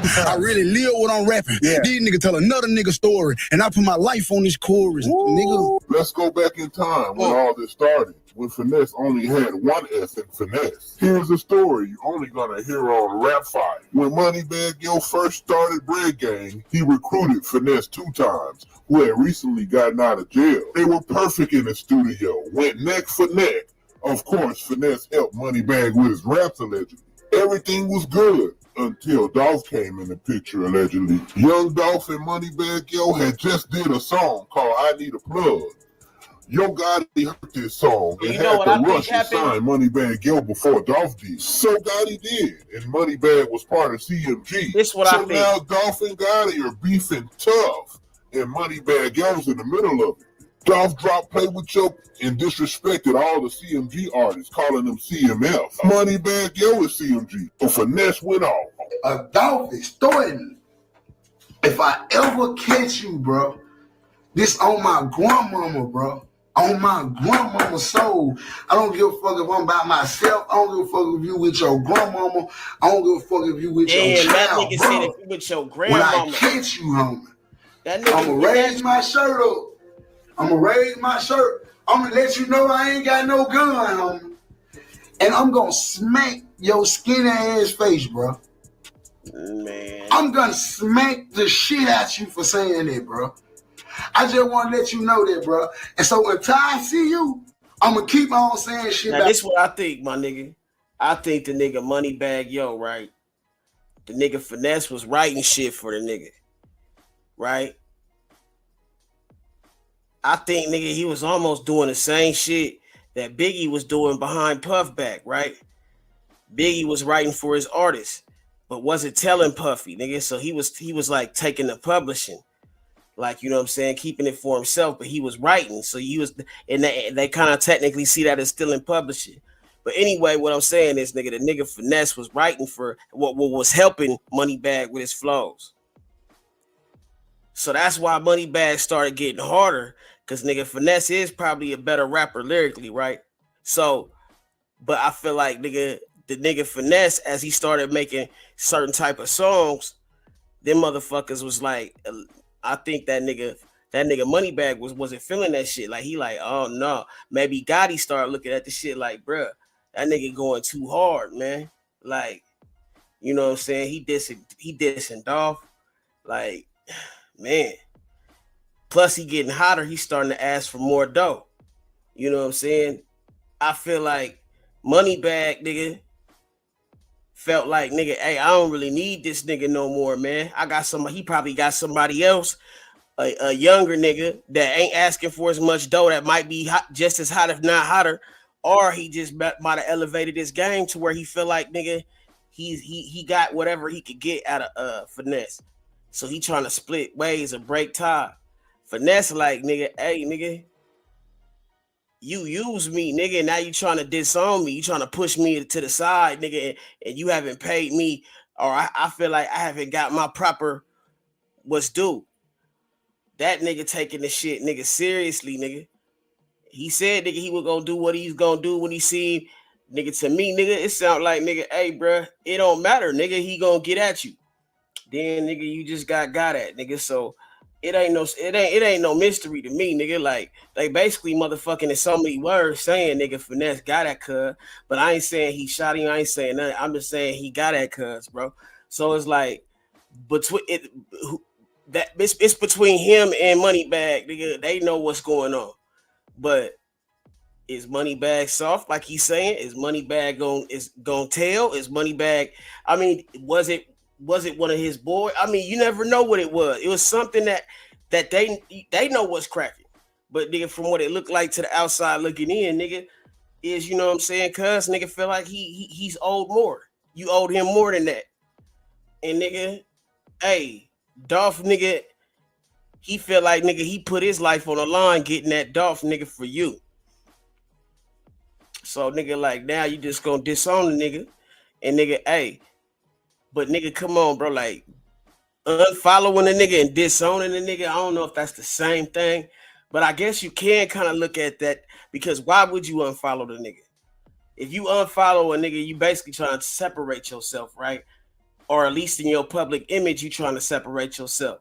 I really live what I'm rapping. These niggas tell another nigga story, and I put my life on this chorus, nigga. Let's go back in time when all this started, when Finesse only had one S in Finesse. Here's the story you only gonna hear on Rap Fight. When Moneybagg Yo first started Bread Gang, he recruited Finesse 2 times, who had recently gotten out of jail. They were perfect in the studio, went neck for neck. Of course, Finesse helped Moneybagg with his raps allegedly. Everything was good until Dolph came in the picture allegedly. Young Dolph and Moneybagg Yo had just did a song called I Need a Plug. Yo Gotti heard this song and had to rush to sign Moneybagg Yo before Dolph did. So Gotti did, and Moneybagg was part of CMG. So now Dolph and Gotti are beefing tough, and Moneybagg Yo's in the middle of it. Dolph dropped Play With Yo and disrespected all the CMG artists, calling them CMF. Moneybagg Yo is CMG, so Finesse went off. Dolph is threatening. If I ever catch you, bro, this on my grandmama, bro. On my grandmama's soul. I don't give a fuck if I'm by myself. I don't give a fuck if you with your grandmama. I don't give a fuck if you with your child, that nigga bro. said if you with your grandmama. When I catch you, homie, that I'ma raise my shirt up. I'ma raise my shirt. I'ma let you know I ain't got no gun, homie. And I'm gonna smack your skinny ass face, bro. Man. I'm gonna smack the shit out you for saying that, bro. I just want to let you know that, bro. And so until I see you, I'm going to keep on saying shit. Now, this is what I think, my nigga. I think the nigga Moneybagg Yo, right? The nigga Finesse was writing shit for the nigga, right? I think, nigga, he was almost doing the same shit that Biggie was doing behind Puffback, right? Biggie was writing for his artists, but wasn't telling Puffy, nigga. So he was like taking the publishing. Like, you know what I'm saying, keeping it for himself, but he was writing. So he was, and they kind of technically see that as still in publishing. But anyway, what I'm saying is, nigga, the nigga Finesse was writing for what was helping Moneybagg with his flows. So that's why Moneybagg started getting harder, because nigga Finesse is probably a better rapper lyrically, right? So, but I feel like the nigga Finesse, as he started making certain type of songs, them motherfuckers was like, I think that nigga Moneybagg wasn't feeling that shit. Like, he like, oh no. Maybe Gotti started looking at the shit like, bruh, that nigga going too hard, man. Like, you know what I'm saying? He dissing Dolph. Like, man. Plus he getting hotter. He's starting to ask for more dough. You know what I'm saying? I feel like Moneybagg, nigga, felt like, nigga, hey, I don't really need this nigga no more, man. I got somebody, he probably got somebody else, a younger nigga that ain't asking for as much dough, that might be hot, just as hot, if not hotter, or he just might have elevated his game to where he feel like, nigga, he got whatever he could get out of Finesse. So he trying to split ways and break tie. Finesse like, nigga, hey, nigga, you use me, nigga, and now you trying to disown me. You trying to push me to the side, nigga, and you haven't paid me, or I feel like I haven't got my proper what's due. That nigga taking the shit, nigga, seriously, nigga. He said, nigga, he was gonna do what he's gonna do when he seen, nigga, to me, nigga, it sound like, nigga, hey, bruh, it don't matter, nigga, he gonna get at you. Then, nigga, you just got at, nigga, so it ain't no mystery to me, nigga. Like, they basically motherfucking in so many words saying, nigga, Finesse got that cuz, but I ain't saying he shot him. I ain't saying nothing. I'm just saying he got that cuz, bro. So it's like, it's between him and Moneybagg, nigga. They know what's going on. But is Moneybagg soft, like he's saying? Is Moneybagg gonna tell? Is Moneybagg? I mean, was it one of his boys? I mean, you never know what it was. It was something that they know what's cracking. But nigga, from what it looked like to the outside looking in, nigga, is, you know what I'm saying? Cuz nigga feel like he's owed more. You owed him more than that. And nigga, hey, Dolph, nigga, he feel like, nigga, he put his life on the line getting that Dolph, nigga, for you. So nigga, like, now you just gonna disown the nigga. And nigga, hey, but nigga, come on, bro, like, unfollowing the nigga and disowning the nigga, I don't know if that's the same thing, but I guess you can kind of look at that, because why would you unfollow the nigga? If you unfollow a nigga, you basically trying to separate yourself, right? or at least in your public image, you trying to separate yourself.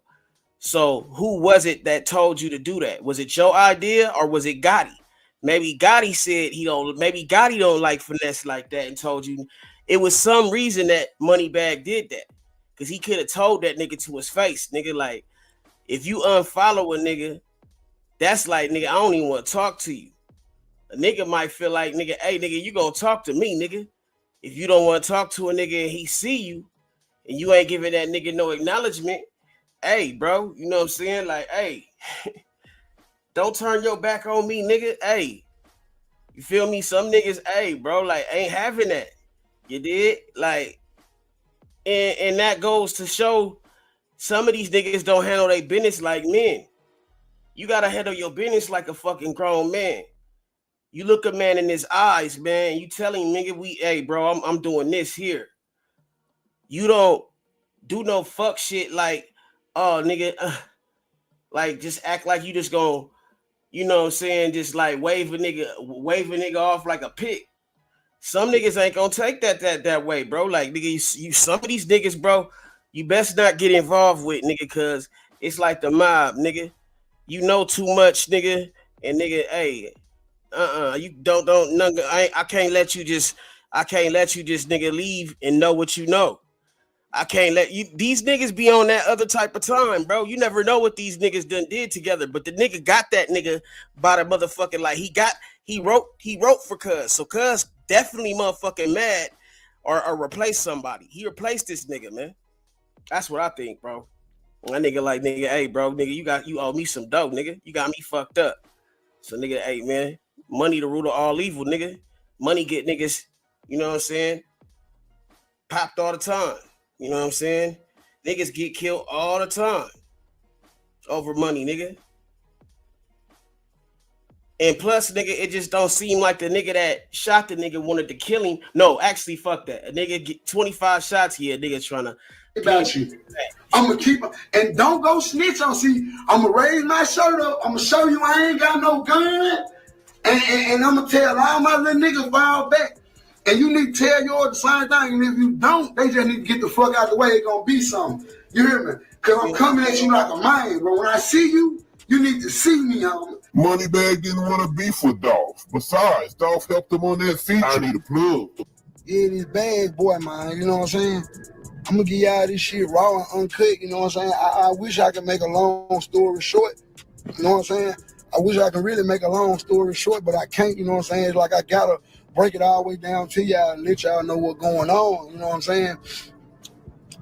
So who was it that told you to do that? Was it your idea or was it Gotti? Maybe Gotti said maybe Gotti don't like finesse like that and told you. It was some reason that Moneybagg did that. Because he could have told that nigga to his face, nigga, like, if you unfollow a nigga, that's like, nigga, I don't even want to talk to you. A nigga might feel like, nigga, hey, nigga, you gonna talk to me, nigga. If you don't want to talk to a nigga and he see you and you ain't giving that nigga no acknowledgement, hey, bro, you know what I'm saying? Like, hey, don't turn your back on me, nigga. Hey, you feel me? Some niggas, hey, bro, like, ain't having that. You did? Like, and that goes to show some of these niggas don't handle their business like men. You gotta handle your business like a fucking grown man. You look a man in his eyes, man. You tell him, nigga, hey, bro, I'm doing this here. You don't do no fuck shit like, oh, nigga, like just act like you just gonna, you know what I'm saying, just like wave a nigga off like a pig. Some niggas ain't gonna take that way, bro. Like, nigga, you some of these niggas, bro, you best not get involved with, nigga, cause it's like the mob, nigga. You know too much, nigga, and nigga, hey, you don't I can't let you just nigga leave and know what you know. I can't let you, these niggas be on that other type of time, bro. You never know what these niggas done did together, but the nigga got that nigga by the motherfucking, like, he wrote for Cuz, so Cuz definitely motherfucking mad or replace somebody. He replaced this nigga, man. That's what I think, bro. That nigga like, nigga, hey, bro, nigga, you owe me some dough, nigga. You got me fucked up. So, nigga, hey, man, money the root of all evil, nigga. Money get niggas, you know what I'm saying, popped all the time. You know what I'm saying? Niggas get killed all the time over money, nigga. And plus, nigga, it just don't seem like the nigga that shot the nigga wanted to kill him. No, actually, fuck that. A nigga get 25 shots here. Nigga trying to about you. I'm gonna keep and don't go snitch on. See, I'm gonna raise my shirt up. I'm gonna show you I ain't got no gun, and I'm gonna tell all my little niggas fall back. And you need to tell yours the same thing. And if you don't, they just need to get the fuck out the way. It's gonna be something. You hear me? Cause I'm coming at you like a man, but when I see you, you need to see me, homie. Moneybagg didn't want to beef with Dolph. Besides, Dolph helped him on that feature. I need a plug. Yeah, this bag boy, man. You know what I'm saying? I'm gonna give y'all this shit raw and uncut. You know what I'm saying? I wish I could make a long story short. You know what I'm saying? I wish I could really make a long story short, but I can't. You know what I'm saying? It's like I gotta break it all the way down to y'all and let y'all know what's going on. You know what I'm saying?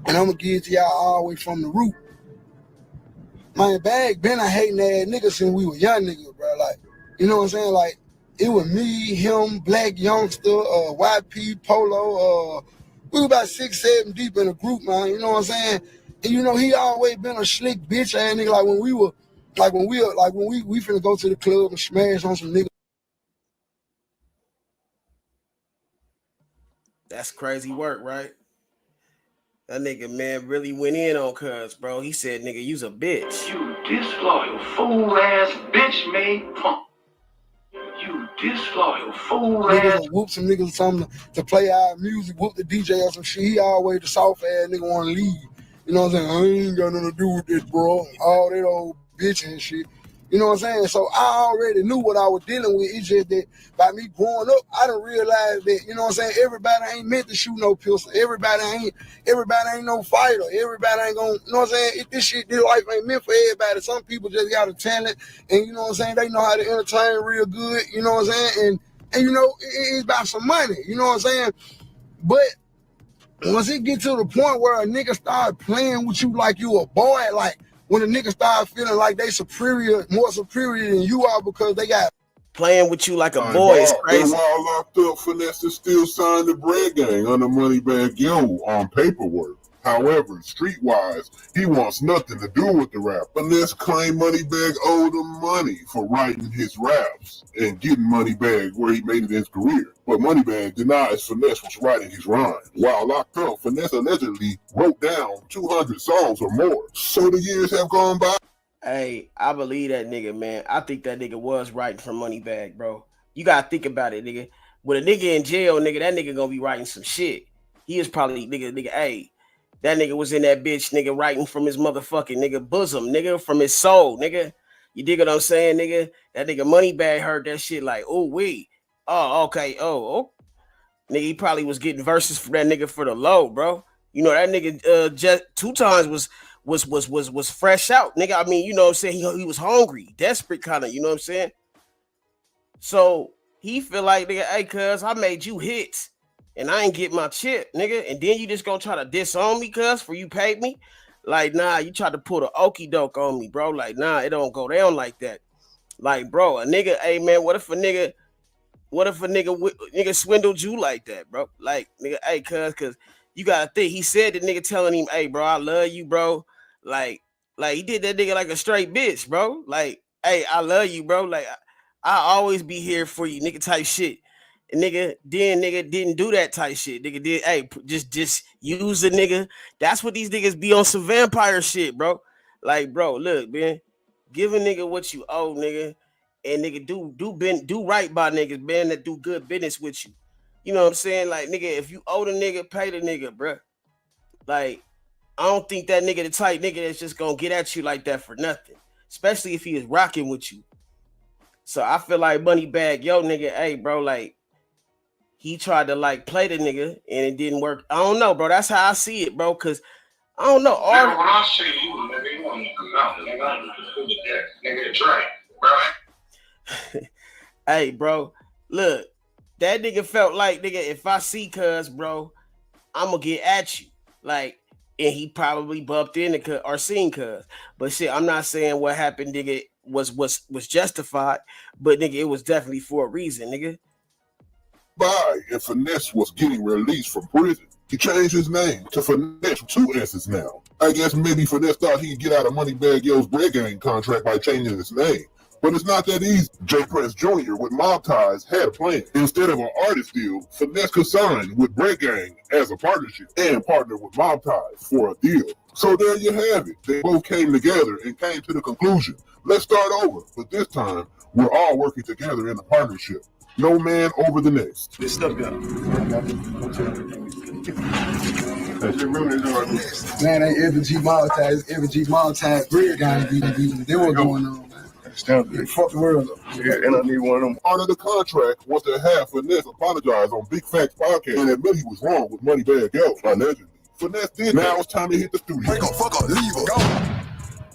And I'm gonna give it to y'all all the way from the root. My bag been a hating ass nigga since we were young niggas, bro. Like, you know what I'm saying? Like, it was me, him, Black Youngster, YP, Polo, we were about 6, 7 deep in a group, man. You know what I'm saying? And you know, he always been a slick bitch ass nigga. Like when we finna go to the club and smash on some niggas. That's crazy work, right? That nigga, man, really went in on Cuz, bro. He said, nigga, you's a bitch. You disloyal fool ass bitch, man. You disloyal fool ass. Niggas whoop some niggas something to play our music, whoop the DJ or some shit. He always the soft ass nigga wanna leave. You know what I'm saying? I ain't got nothing to do with this, bro. All that old bitch and shit. You know what I'm saying? So I already knew what I was dealing with. It's just that by me growing up, I done realized that, you know what I'm saying, everybody ain't meant to shoot no pistol. Everybody ain't no fighter. Everybody ain't gonna, you know what I'm saying? This life ain't meant for everybody. Some people just got a talent and, you know what I'm saying, they know how to entertain real good, you know what I'm saying? And you know, it's about some money, you know what I'm saying? But once it get to the point where a nigga start playing with you like you a boy, like, when a nigga start feeling like they more superior than you are because they got playing with you like a boy is crazy. While locked up, Finesse is still signed the Bread Gang under Moneybagg Yo on paperwork. However, streetwise, he wants nothing to do with the rap. Finesse claimed Moneybagg owed him money for writing his raps and getting Moneybagg where he made it in his career. But Moneybagg denies Finesse was writing his rhymes. While locked up, Finesse allegedly wrote down 200 songs or more. So the years have gone by. Hey, I believe that nigga, man. I think that nigga was writing for Moneybagg, bro. You gotta think about it, nigga. With a nigga in jail, nigga, that nigga gonna be writing some shit. He is probably, nigga, hey, That nigga was in that bitch, nigga, writing from his motherfucking nigga bosom, nigga, from his soul, nigga. You dig what I'm saying, nigga? That nigga Moneybag heard that shit like, oh, wee. Oh, okay. Oh. Nigga, he probably was getting verses from that nigga for the low, bro. You know, that nigga just 2 times was fresh out. Nigga, I mean, you know what I'm saying? He was hungry, desperate kind of, you know what I'm saying? So he feel like, nigga, hey, cuz, I made you hits and I ain't get my chip, nigga. And then you just gonna try to disown me, cuz, for you paid me? Like, nah, you tried to pull the okie doke on me, bro. Like, nah, it don't go down like that. Like, bro, a nigga, hey, man, what if a nigga swindled you like that, bro? Like, nigga, hey, cuz you gotta think. He said the nigga telling him, hey, bro, I love you, bro. Like he did that nigga like a straight bitch, bro. Like, hey, I love you, bro. Like, I always be here for you, nigga, type shit. And nigga didn't do that type shit. Nigga did, hey, just use the nigga. That's what these niggas be on some vampire shit, bro. Like, bro, look, man, give a nigga what you owe, nigga. And nigga, do right by niggas, man, that do good business with you. You know what I'm saying? Like, nigga, if you owe the nigga, pay the nigga, bro. Like, I don't think that nigga the type nigga that's just gonna get at you like that for nothing. Especially if he is rocking with you. So I feel like Moneybag, yo, nigga, hey, bro, like, he tried to like play the nigga and it didn't work. I don't know, bro. That's how I see it, bro. Cause I don't know. Nigga, when I see you, nigga, you want to come out, nigga, drink, bro. Hey, bro, look, that nigga felt like, nigga, if I see cuz, bro, I'm gonna get at you. Like, and he probably bumped into cuz or seen cuz. But shit, I'm not saying what happened, nigga, was justified, but nigga, it was definitely for a reason, nigga. By and Finesse was getting released from prison. He changed his name to Finesse 2 S's now. I guess maybe Finesse thought he'd get out of Moneybag Yo's Bread Gang contract by changing his name. But it's not that easy. J. Prince Jr. with Mob Ties had a plan. Instead of an artist deal, Finesse could sign with Bread Gang as a partnership and partner with Mob Ties for a deal. So there you have it. They both came together and came to the conclusion. Let's start over, but this time we're all working together in a partnership. No man over the next. This stuff got Man, ain't every G Maltese, every G Maltese Bread Gang DVD. They were going on, man. Fuck the world up. Yeah, and I need one of them. Part of the contract was to have Finesse apologize on Big Facts podcast and admit he was wrong with Moneybag Yo, allegedly. Finesse did. Now it's time to hit the studio. Wake up, fuck up, leave her, go.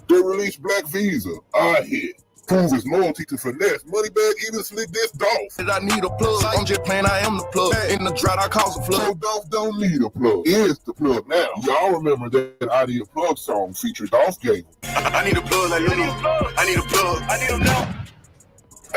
They released Black Visa, I hit. Prove his loyalty to Finesse. Moneybag even slick this Dolph. I need a plug. I'm just playing, I am the plug. In the drought, I cause a flood. So Dolph don't need a plug. Is the plug now. Y'all remember that I Need a Plug song featured Dolph Gable. I need a plug like you need. I need a plug. I need him now.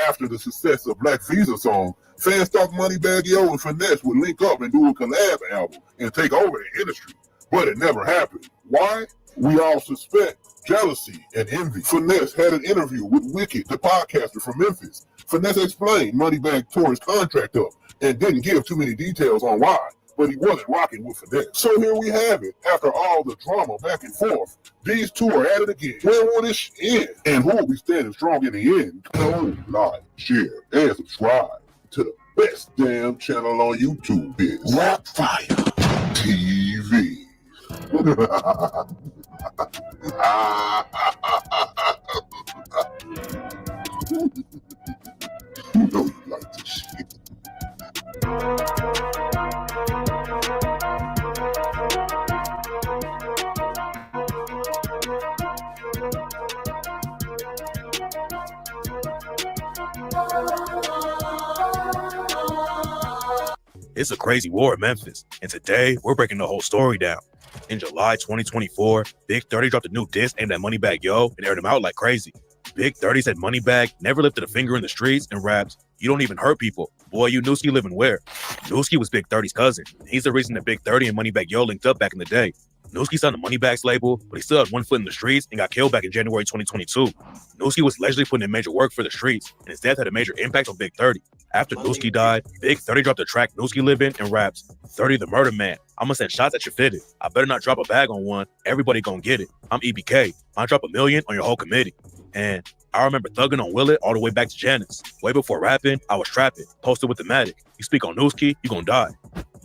After the success of Black Visa song, fans thought Moneybag Yo and Finesse would link up and do a collab album and take over the industry. But it never happened. Why? We all suspect jealousy and envy. Finesse had an interview with Wicked, the podcaster from Memphis. Finesse explained Moneybag tore his contract up and didn't give too many details on why, but he wasn't rocking with Finesse. So here we have it. After all the drama back and forth, these two are at it again. Where will this end? And who will be standing strong in the end? Don't like, share, and subscribe to the best damn channel on YouTube is Rap Fire TV. You know you like this shit. It's a crazy war in Memphis, and today we're breaking the whole story down. In July 2024, Big 30 dropped a new diss aimed at Moneybag Yo and aired him out like crazy. Big 30 said Moneybag never lifted a finger in the streets and raps, "You don't even hurt people. Boy, you Nooski living where?" Nooski was Big 30's cousin. He's the reason that Big 30 and Moneybag Yo linked up back in the day. Nooski signed the Moneybag's label, but he still had one foot in the streets and got killed back in January 2022. Nooski was allegedly putting in major work for the streets, and his death had a major impact on Big 30. After Nooski died, Big 30 dropped the track Nooski Livin' and raps, "30 the murder man. I'ma send shots at your fitted. I better not drop a bag on one. Everybody gonna get it. I'm EBK. I'll drop $1 million on your whole committee." And I remember thugging on Willet all the way back to Janice. Way before rapping, I was trapping, posted with the Matic. You speak on Nooski, you gonna die.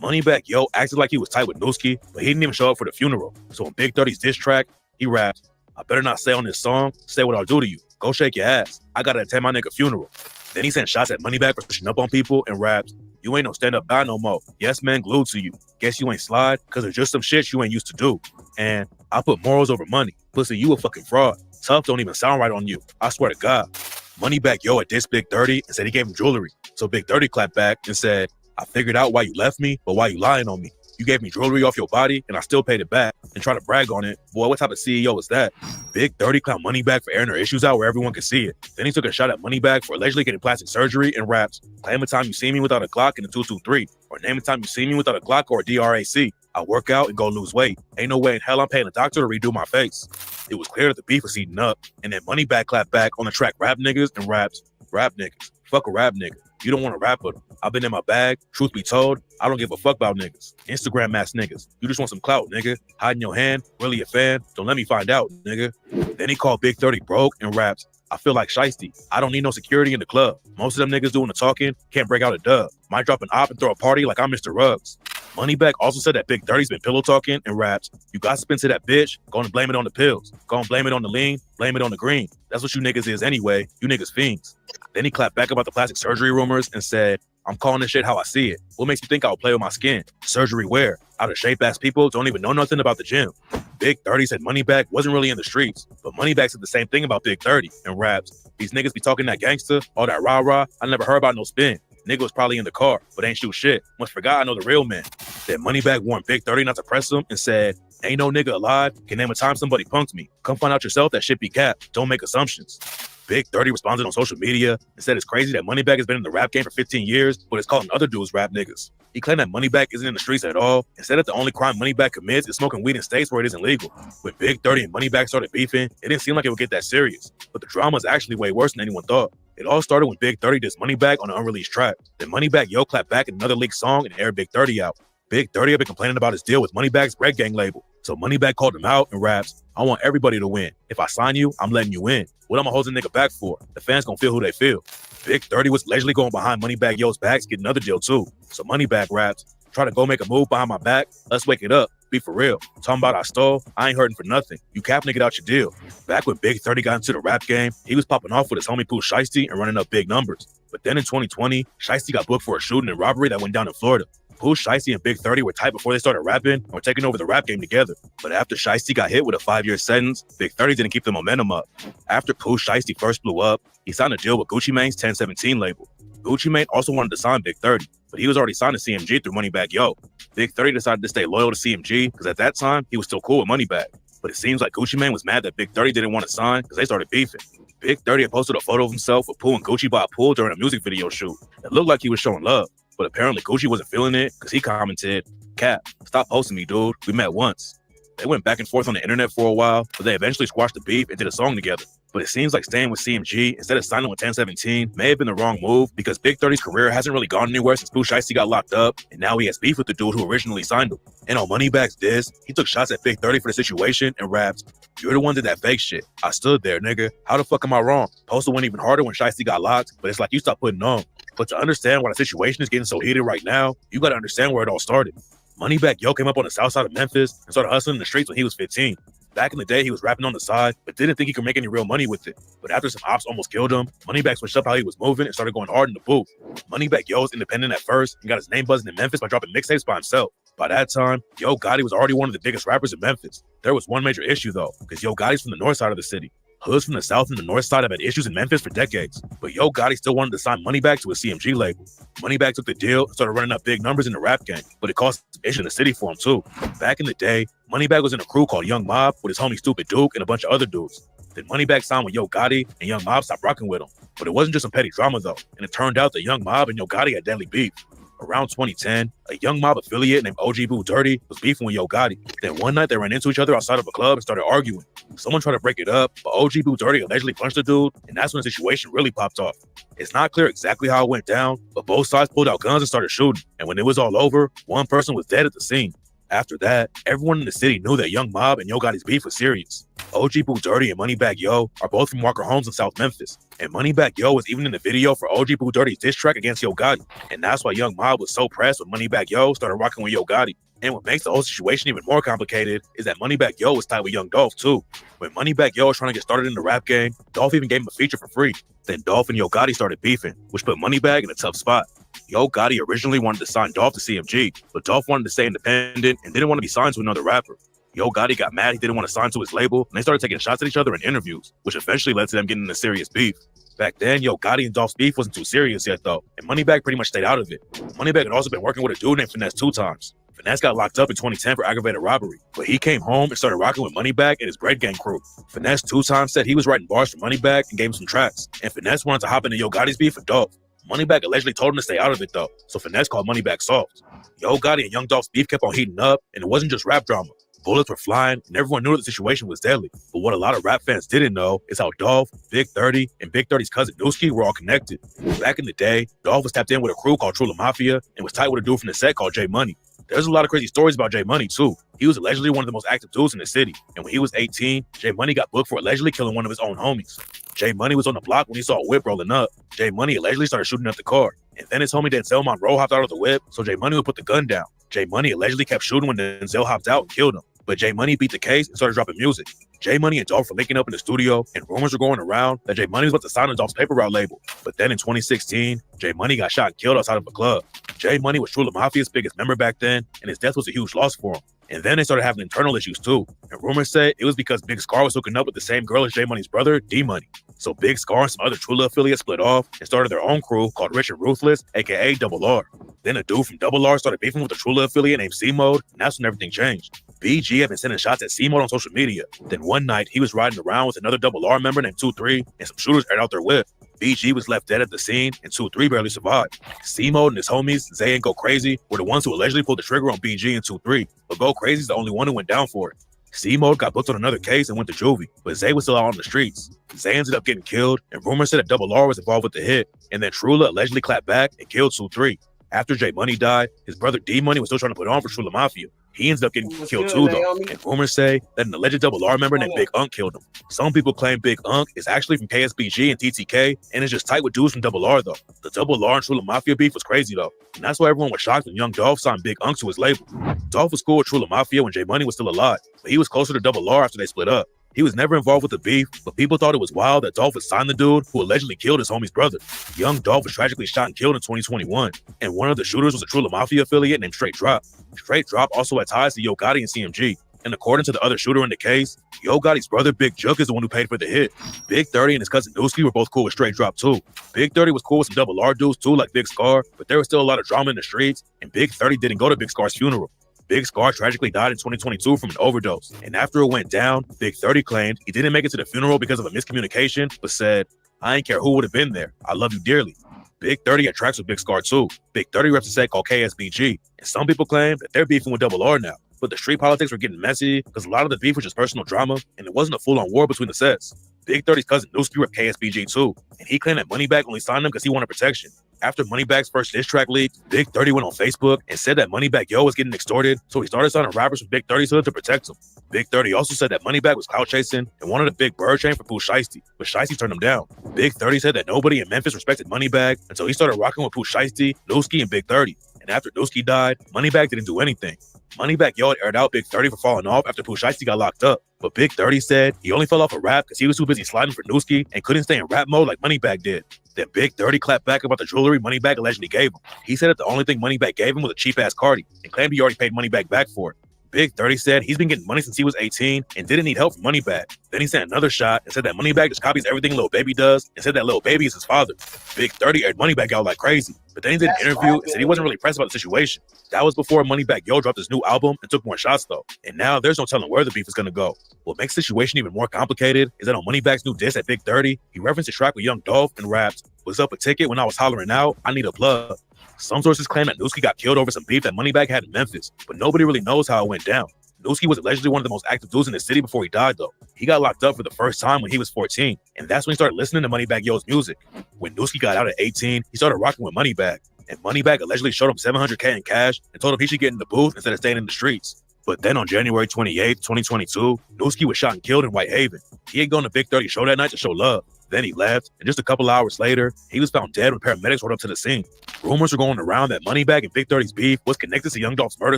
Moneybagg Yo acted like he was tight with Nooski, but he didn't even show up for the funeral. So on Big 30's diss track, he raps, I better not say on this song, say what I'll do to you. Go shake your ass. I gotta attend my nigga funeral. Then he sent shots at Moneybagg for pushing up on people and raps, you ain't no stand-up guy no more. Yes, man, glued to you. Guess you ain't slide, cause there's just some shit you ain't used to do. And I put morals over money. Pussy, you a fucking fraud. Tough don't even sound right on you. I swear to God. Moneybagg Yo had dissed Big 30 and said he gave him jewelry. So Big 30 clapped back and said, I figured out why you left me, but why you lying on me? You gave me jewelry off your body, and I still paid it back. And try to brag on it. Boy, what type of CEO is that? Big 30 clowned Moneybagg for airing her issues out where everyone could see it. Then he took a shot at Moneybagg for allegedly getting plastic surgery and raps, claim a time you see me without a Glock in a 223, or name a time you see me without a Glock or a DRAC. I work out and go lose weight. Ain't no way in hell I'm paying a doctor to redo my face. It was clear that the beef was heating up, and then Moneybagg clapped back on the track Rap Niggas and raps, Rap Niggas. Fuck a rap nigga. You don't want to rap with them. I've been in my bag. Truth be told, I don't give a fuck about niggas. Instagram ass niggas. You just want some clout, nigga. Hiding your hand. Really a fan? Don't let me find out, nigga. Then he called Big 30 broke and raps, I feel like Shiesty. I don't need no security in the club. Most of them niggas doing the talking can't break out a dub. Might drop an op and throw a party like I'm Mr. Ruggs. Moneybagg also said that Big 30's been pillow talking and raps, you gossiping to that bitch, go and blame it on the pills. Go and blame it on the lean, blame it on the green. That's what you niggas is anyway. You niggas fiends. Then he clapped back about the plastic surgery rumors and said, I'm calling this shit how I see it. What makes you think I'll play with my skin? Surgery where? Out of shape ass people don't even know nothing about the gym. Big 30 said Moneybagg wasn't really in the streets, but Moneybagg said the same thing about Big 30 and raps, these niggas be talking that gangster, all that rah-rah, I never heard about no spin. Nigga was probably in the car, but ain't shoot shit. Must forgot I know the real man. Then Moneybagg warned Big 30 not to press him and said, ain't no nigga alive can name a time somebody punked me. Come find out yourself, that shit be capped. Don't make assumptions. Big 30 responded on social media and said it's crazy that Moneybagg has been in the rap game for 15 years, but is calling other dudes rap niggas. He claimed that Moneybagg isn't in the streets at all and said that the only crime Moneybagg commits is smoking weed in states where it isn't legal. When Big 30 and Moneybagg started beefing, it didn't seem like it would get that serious, but the drama is actually way worse than anyone thought. It all started when Big 30 dissed Moneybagg on an unreleased track. Then Moneybagg Yo clapped back in another leaked song and aired Big 30 out. Big 30 had been complaining about his deal with Moneybagg's Bread Gang label. So Moneybagg called him out and raps, I want everybody to win. If I sign you, I'm letting you in. What am I holding nigga back for? The fans gonna feel who they feel. Big 30 was allegedly going behind Moneybagg Yo's back to get another deal too. So Moneybagg raps, try to go make a move behind my back. Let's wake it up. Be for real. Talking about I stole, I ain't hurting for nothing. You cap nigga out your deal. Back when Big 30 got into the rap game, he was popping off with his homie Pooh Shiesty and running up big numbers. But then in 2020, Shiesty got booked for a shooting and robbery that went down in Florida. Pooh Shiesty and Big 30 were tight before they started rapping and were taking over the rap game together. But after Shiesty got hit with a 5-year sentence, Big 30 didn't keep the momentum up. After Pooh Shiesty first blew up, he signed a deal with Gucci Mane's 1017 label. Gucci Mane also wanted to sign Big 30, but he was already signed to CMG through Moneybagg Yo. Big 30 decided to stay loyal to CMG because at that time, he was still cool with Moneybagg. But it seems like Gucci Mane was mad that Big 30 didn't want to sign because they started beefing. Big 30 had posted a photo of himself with Pooh and Gucci by a pool during a music video shoot. It looked like he was showing love, but apparently Gucci wasn't feeling it because he commented, Cap, stop posting me, dude. We met once. They went back and forth on the internet for a while, but they eventually squashed the beef and did a song together. But it seems like staying with CMG instead of signing with 1017 may have been the wrong move because Big 30's career hasn't really gone anywhere since Pooh Shiesty got locked up, and now he has beef with the dude who originally signed him. And on Moneybagg's diss, he took shots at Big 30 for the situation and raps, you're the one that did that fake shit. I stood there, nigga. How the fuck am I wrong? Postal went even harder when Shiesty got locked, but it's like you stopped putting on. But to understand why the situation is getting so heated right now, you gotta understand where it all started. Moneybagg Yo came up on the south side of Memphis and started hustling in the streets when he was 15. Back in the day, he was rapping on the side, but didn't think he could make any real money with it. But after some ops almost killed him, Moneybagg switched up how he was moving and started going hard in the booth. Moneybagg Yo was independent at first and got his name buzzing in Memphis by dropping mixtapes by himself. By that time, Yo Gotti was already one of the biggest rappers in Memphis. There was one major issue though, because Yo Gotti's from the north side of the city. Hoods from the south and the north side have had issues in Memphis for decades, but Yo Gotti still wanted to sign Moneybagg to a CMG label. Moneybagg took the deal and started running up big numbers in the rap game, but it caused some issues in the city for him too. Back in the day, Moneybagg was in a crew called Young Mob with his homie Stupid Duke and a bunch of other dudes. Then Moneybagg signed with Yo Gotti and Young Mob stopped rocking with him. But it wasn't just some petty drama though, and it turned out that Young Mob and Yo Gotti had deadly beef. Around 2010, a Young Mob affiliate named OG Boo Dirty was beefing with Yo Gotti. Then one night they ran into each other outside of a club and started arguing. Someone tried to break it up, but OG Boo Dirty allegedly punched the dude, and that's when the situation really popped off. It's not clear exactly how it went down, but both sides pulled out guns and started shooting. And when it was all over, one person was dead at the scene. After that, everyone in the city knew that Young Mob and Yo Gotti's beef was serious. OG Boo Dirty and Moneybagg Yo are both from Walker Homes in South Memphis, and Moneybagg Yo was even in the video for OG Boo Dirty's diss track against Yo Gotti, and that's why Young Mob was so pressed when Moneybagg Yo started rocking with Yo Gotti. And what makes the whole situation even more complicated is that Moneybagg Yo was tied with Young Dolph too. When Moneybagg Yo was trying to get started in the rap game, Dolph even gave him a feature for free. Then Dolph and Yo Gotti started beefing, which put Moneybagg in a tough spot. Yo Gotti originally wanted to sign Dolph to CMG, but Dolph wanted to stay independent and didn't want to be signed to another rapper. Yo Gotti got mad he didn't want to sign to his label, and they started taking shots at each other in interviews, which eventually led to them getting into serious beef. Back then, Yo Gotti and Dolph's beef wasn't too serious yet though, and Moneybagg pretty much stayed out of it. Moneybagg had also been working with a dude named Finesse 2 times. Finesse got locked up in 2010 for aggravated robbery, but he came home and started rocking with Moneybagg and his Bread Gang crew. Finesse 2 times said he was writing bars for Moneybagg and gave him some tracks, and Finesse wanted to hop into Yo Gotti's beef with Dolph. Moneybagg allegedly told him to stay out of it though, so Finesse called Moneybagg soft. Yo Gotti and Young Dolph's beef kept on heating up, and it wasn't just rap drama. Bullets were flying, and everyone knew the situation was deadly. But what a lot of rap fans didn't know is how Dolph, Big 30, and Big 30's cousin Newski were all connected. Back in the day, Dolph was tapped in with a crew called Trula Mafia and was tight with a dude from the set called J Money. There's a lot of crazy stories about J Money too. He was allegedly one of the most active dudes in the city, and when he was 18, J Money got booked for allegedly killing one of his own homies. J Money was on the block when he saw a whip rolling up. J Money allegedly started shooting at the car, and then his homie Denzel Monroe hopped out of the whip, so J Money would put the gun down. J Money allegedly kept shooting when Denzel hopped out and killed him, but J Money beat the case and started dropping music. J Money and Dolph were linking up in the studio, and rumors were going around that J Money was about to sign on Dolph's paper route label. But then in 2016, J Money got shot and killed outside of a club. J Money was Trula Mafia's biggest member back then, and his death was a huge loss for him. And then they started having internal issues too, and rumors said it was because Big Scar was hooking up with the same girl as J Money's brother, D Money. So Big Scar and some other Trula affiliates split off and started their own crew called Rich and Ruthless, aka Double R. Then a dude from Double R started beefing with a Trula affiliate named C-Mode, and that's when everything changed. BG had been sending shots at C-Mode on social media. Then one night, he was riding around with another Double R member named 2-3, and some shooters aired out their whip. BG was left dead at the scene, and 2-3 barely survived. C-Mode and his homies, Zay and Go Crazy, were the ones who allegedly pulled the trigger on BG and 2-3, but Go Crazy's the only one who went down for it. C-Mode got booked on another case and went to juvie, but Zay was still out on the streets. Zay ended up getting killed, and rumors said that Double R was involved with the hit, and then Trula allegedly clapped back and killed 2-3. After J Money died, his brother D Money was still trying to put on for Trula Mafia. He ends up getting killed too, though, and rumors say that an alleged Double R member named Big Unk killed him. Some people claim Big Unk is actually from KSBG and TTK, and is just tight with dudes from Double R, though. The Double R and Trula Mafia beef was crazy, though, and that's why everyone was shocked when Young Dolph signed Big Unk to his label. Dolph was cool with Trula Mafia when J Money was still alive, but he was closer to Double R after they split up. He was never involved with the beef, but people thought it was wild that Dolph would sign the dude who allegedly killed his homie's brother. Young Dolph was tragically shot and killed in 2021, and one of the shooters was a Trula Mafia affiliate named Straight Drop. Straight Drop also had ties to Yo Gotti and CMG, and according to the other shooter in the case, Yo Gotti's brother Big Jook is the one who paid for the hit. Big 30 and his cousin Newski were both cool with Straight Drop too. Big 30 was cool with some Double R dudes too, like Big Scar, but there was still a lot of drama in the streets, and Big 30 didn't go to Big Scar's funeral. Big Scar tragically died in 2022 from an overdose, and after it went down, Big 30 claimed he didn't make it to the funeral because of a miscommunication, but said, "I ain't care who would have been there. I love you dearly." Big 30 had tracks with Big Scar too. Big 30 reps a set called KSBG, and some people claim that they're beefing with Double R now. But the street politics were getting messy because a lot of the beef was just personal drama, and it wasn't a full-on war between the sets. Big 30's cousin Newski repped KSBG too, and he claimed that Moneybagg only signed him because he wanted protection. After Moneybagg's first diss track leaked, Big 30 went on Facebook and said that Moneybagg Yo was getting extorted, so he started signing rappers from Big 30's hood to protect him. Big 30 also said that Moneybagg was clout chasing and wanted a big bird chain for Pooh Shiesty, but Shiesty turned him down. Big 30 said that nobody in Memphis respected Moneybagg until he started rocking with Pooh Shiesty, Newski, and Big 30. And after Newski died, Moneybagg didn't do anything. Moneybagg Yo had aired out Big 30 for falling off after Pooh Shiesty got locked up, but Big 30 said he only fell off of rap because he was too busy sliding for Newski and couldn't stay in rap mode like Moneybagg did. Then Big 30 clapped back about the jewelry Moneybagg allegedly gave him. He said that the only thing Moneybagg gave him was a cheap-ass Cardi, and claimed he already paid Moneybagg back for it. Big 30 said he's been getting money since he was 18 and didn't need help from Moneybagg. Then he sent another shot and said that Moneybagg just copies everything Lil Baby does and said that Lil Baby is his father. Big 30 aired Moneybagg out like crazy, but then he did an interview and said he wasn't really pressed about the situation. That was before Moneybagg Yo dropped his new album and took more shots though. And now there's no telling where the beef is gonna go. What makes the situation even more complicated is that on Moneybagg's new diss at Big 30, he referenced a track with Young Dolph and raps, "Was up a ticket when I was hollering out, I need a plug." Some sources claim that Newski got killed over some beef that Moneybagg had in Memphis, but nobody really knows how it went down. Newski was allegedly one of the most active dudes in the city before he died, though. He got locked up for the first time when he was 14, and that's when he started listening to Moneybagg Yo's music. When Newski got out at 18, he started rocking with Moneybagg, and Moneybagg allegedly showed him $700K in cash and told him he should get in the booth instead of staying in the streets. But then on January 28th, 2022, Newski was shot and killed in Whitehaven. He had gone to Big 30 show that night to show love. Then he left, and just a couple hours later, he was found dead when paramedics rode up to the scene. Rumors were going around that Moneybagg and Big 30's beef was connected to Young Dolph's murder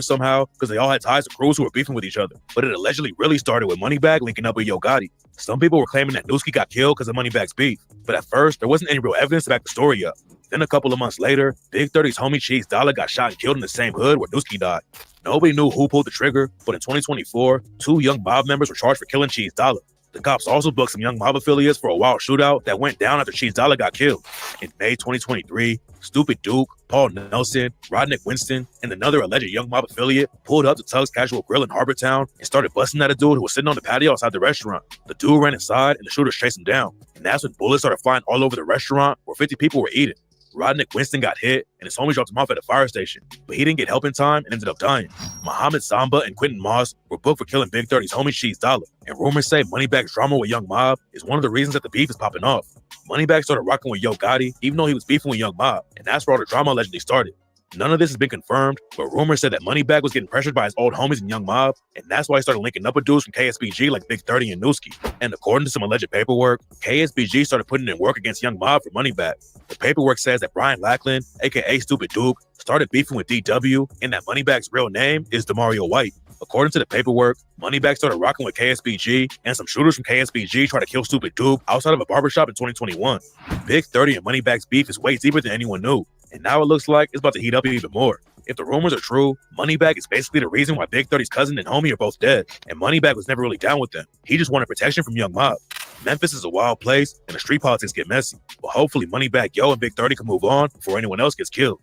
somehow, because they all had ties to crews who were beefing with each other. But it allegedly really started with Moneybagg linking up with Yo Gotti. Some people were claiming that Newski got killed because of Moneybagg's beef, but at first, there wasn't any real evidence to back the story up. Then a couple of months later, Big 30's homie Cheese Dollar got shot and killed in the same hood where Newski died. Nobody knew who pulled the trigger, but in 2024, 2 young mob members were charged for killing Cheese Dollar. The cops also booked some young mob affiliates for a wild shootout that went down after Cheese Dollar got killed. In May 2023, Stupid Duke, Paul Nelson, Rodnick Winston, and another alleged young mob affiliate pulled up to Tug's Casual Grill in Harbortown and started busting at a dude who was sitting on the patio outside the restaurant. The dude ran inside and the shooters chased him down. And that's when bullets started flying all over the restaurant where 50 people were eating. Rodnick Winston got hit, and his homies dropped him off at a fire station, but he didn't get help in time and ended up dying. Muhammad Samba and Quentin Moss were booked for killing Big 30's homie Cheese Dollar, and rumors say Moneybagg's drama with Young Mob is one of the reasons that the beef is popping off. Moneybagg started rocking with Yo Gotti, even though he was beefing with Young Mob, and that's where all the drama allegedly started. None of this has been confirmed, but rumors said that Moneybagg was getting pressured by his old homies in Young Mob, and that's why he started linking up with dudes from KSBG like Big 30 and Newski. And according to some alleged paperwork, KSBG started putting in work against Young Mob for Moneybagg. The paperwork says that Brian Lackland, aka Stupid Duke, started beefing with DW, and that Moneybagg's real name is Demario White. According to the paperwork, Moneybagg started rocking with KSBG, and some shooters from KSBG tried to kill Stupid Duke outside of a barbershop in 2021. Big 30 and Moneybagg's beef is way deeper than anyone knew, and now it looks like it's about to heat up even more. If the rumors are true, Moneybagg is basically the reason why Big 30's cousin and homie are both dead, and Moneybagg was never really down with them. He just wanted protection from Young Mob. Memphis is a wild place, and the street politics get messy, but hopefully Moneybagg Yo and Big 30 can move on before anyone else gets killed.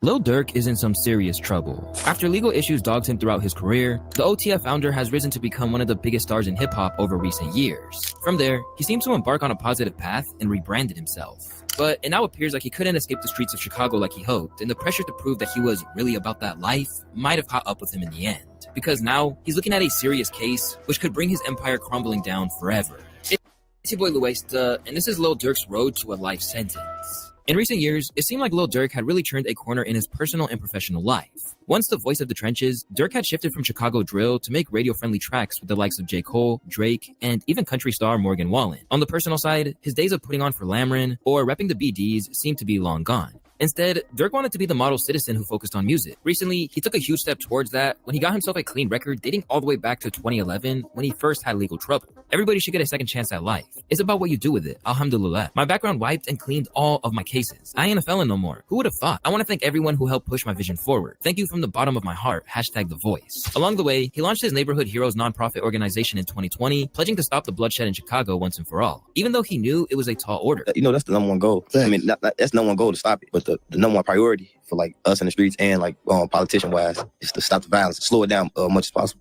Lil Durk is in some serious trouble. After legal issues dogged him throughout his career, the OTF founder has risen to become one of the biggest stars in hip-hop over recent years. From there, he seemed to embark on a positive path and rebranded himself. But it now appears like he couldn't escape the streets of Chicago like he hoped, and the pressure to prove that he was really about that life might have caught up with him in the end. Because now, he's looking at a serious case, which could bring his empire crumbling down forever. It's your boy Luesta, and this is Lil Durk's road to a life sentence. In recent years, it seemed like Lil Durk had really turned a corner in his personal and professional life. Once the voice of the trenches, Durk had shifted from Chicago drill to make radio-friendly tracks with the likes of J. Cole, Drake, and even country star Morgan Wallen. On the personal side, his days of putting on for Lamron or repping the BDs seemed to be long gone. Instead, Durk wanted to be the model citizen who focused on music. Recently, he took a huge step towards that when he got himself a clean record dating all the way back to 2011 when he first had legal trouble. Everybody should get a second chance at life. It's about what you do with it, alhamdulillah. My background wiped and cleaned all of my cases. I ain't a felon no more. Who would have thought? I want to thank everyone who helped push my vision forward. Thank you from the bottom of my heart, #The Voice. Along the way, he launched his Neighborhood Heroes nonprofit organization in 2020, pledging to stop the bloodshed in Chicago once and for all, even though he knew it was a tall order. You know, that's the number one goal. I mean, that's number one goal to stop it, but the number one priority for like us in the streets and like politician wise is to stop the violence, slow it down as much as possible.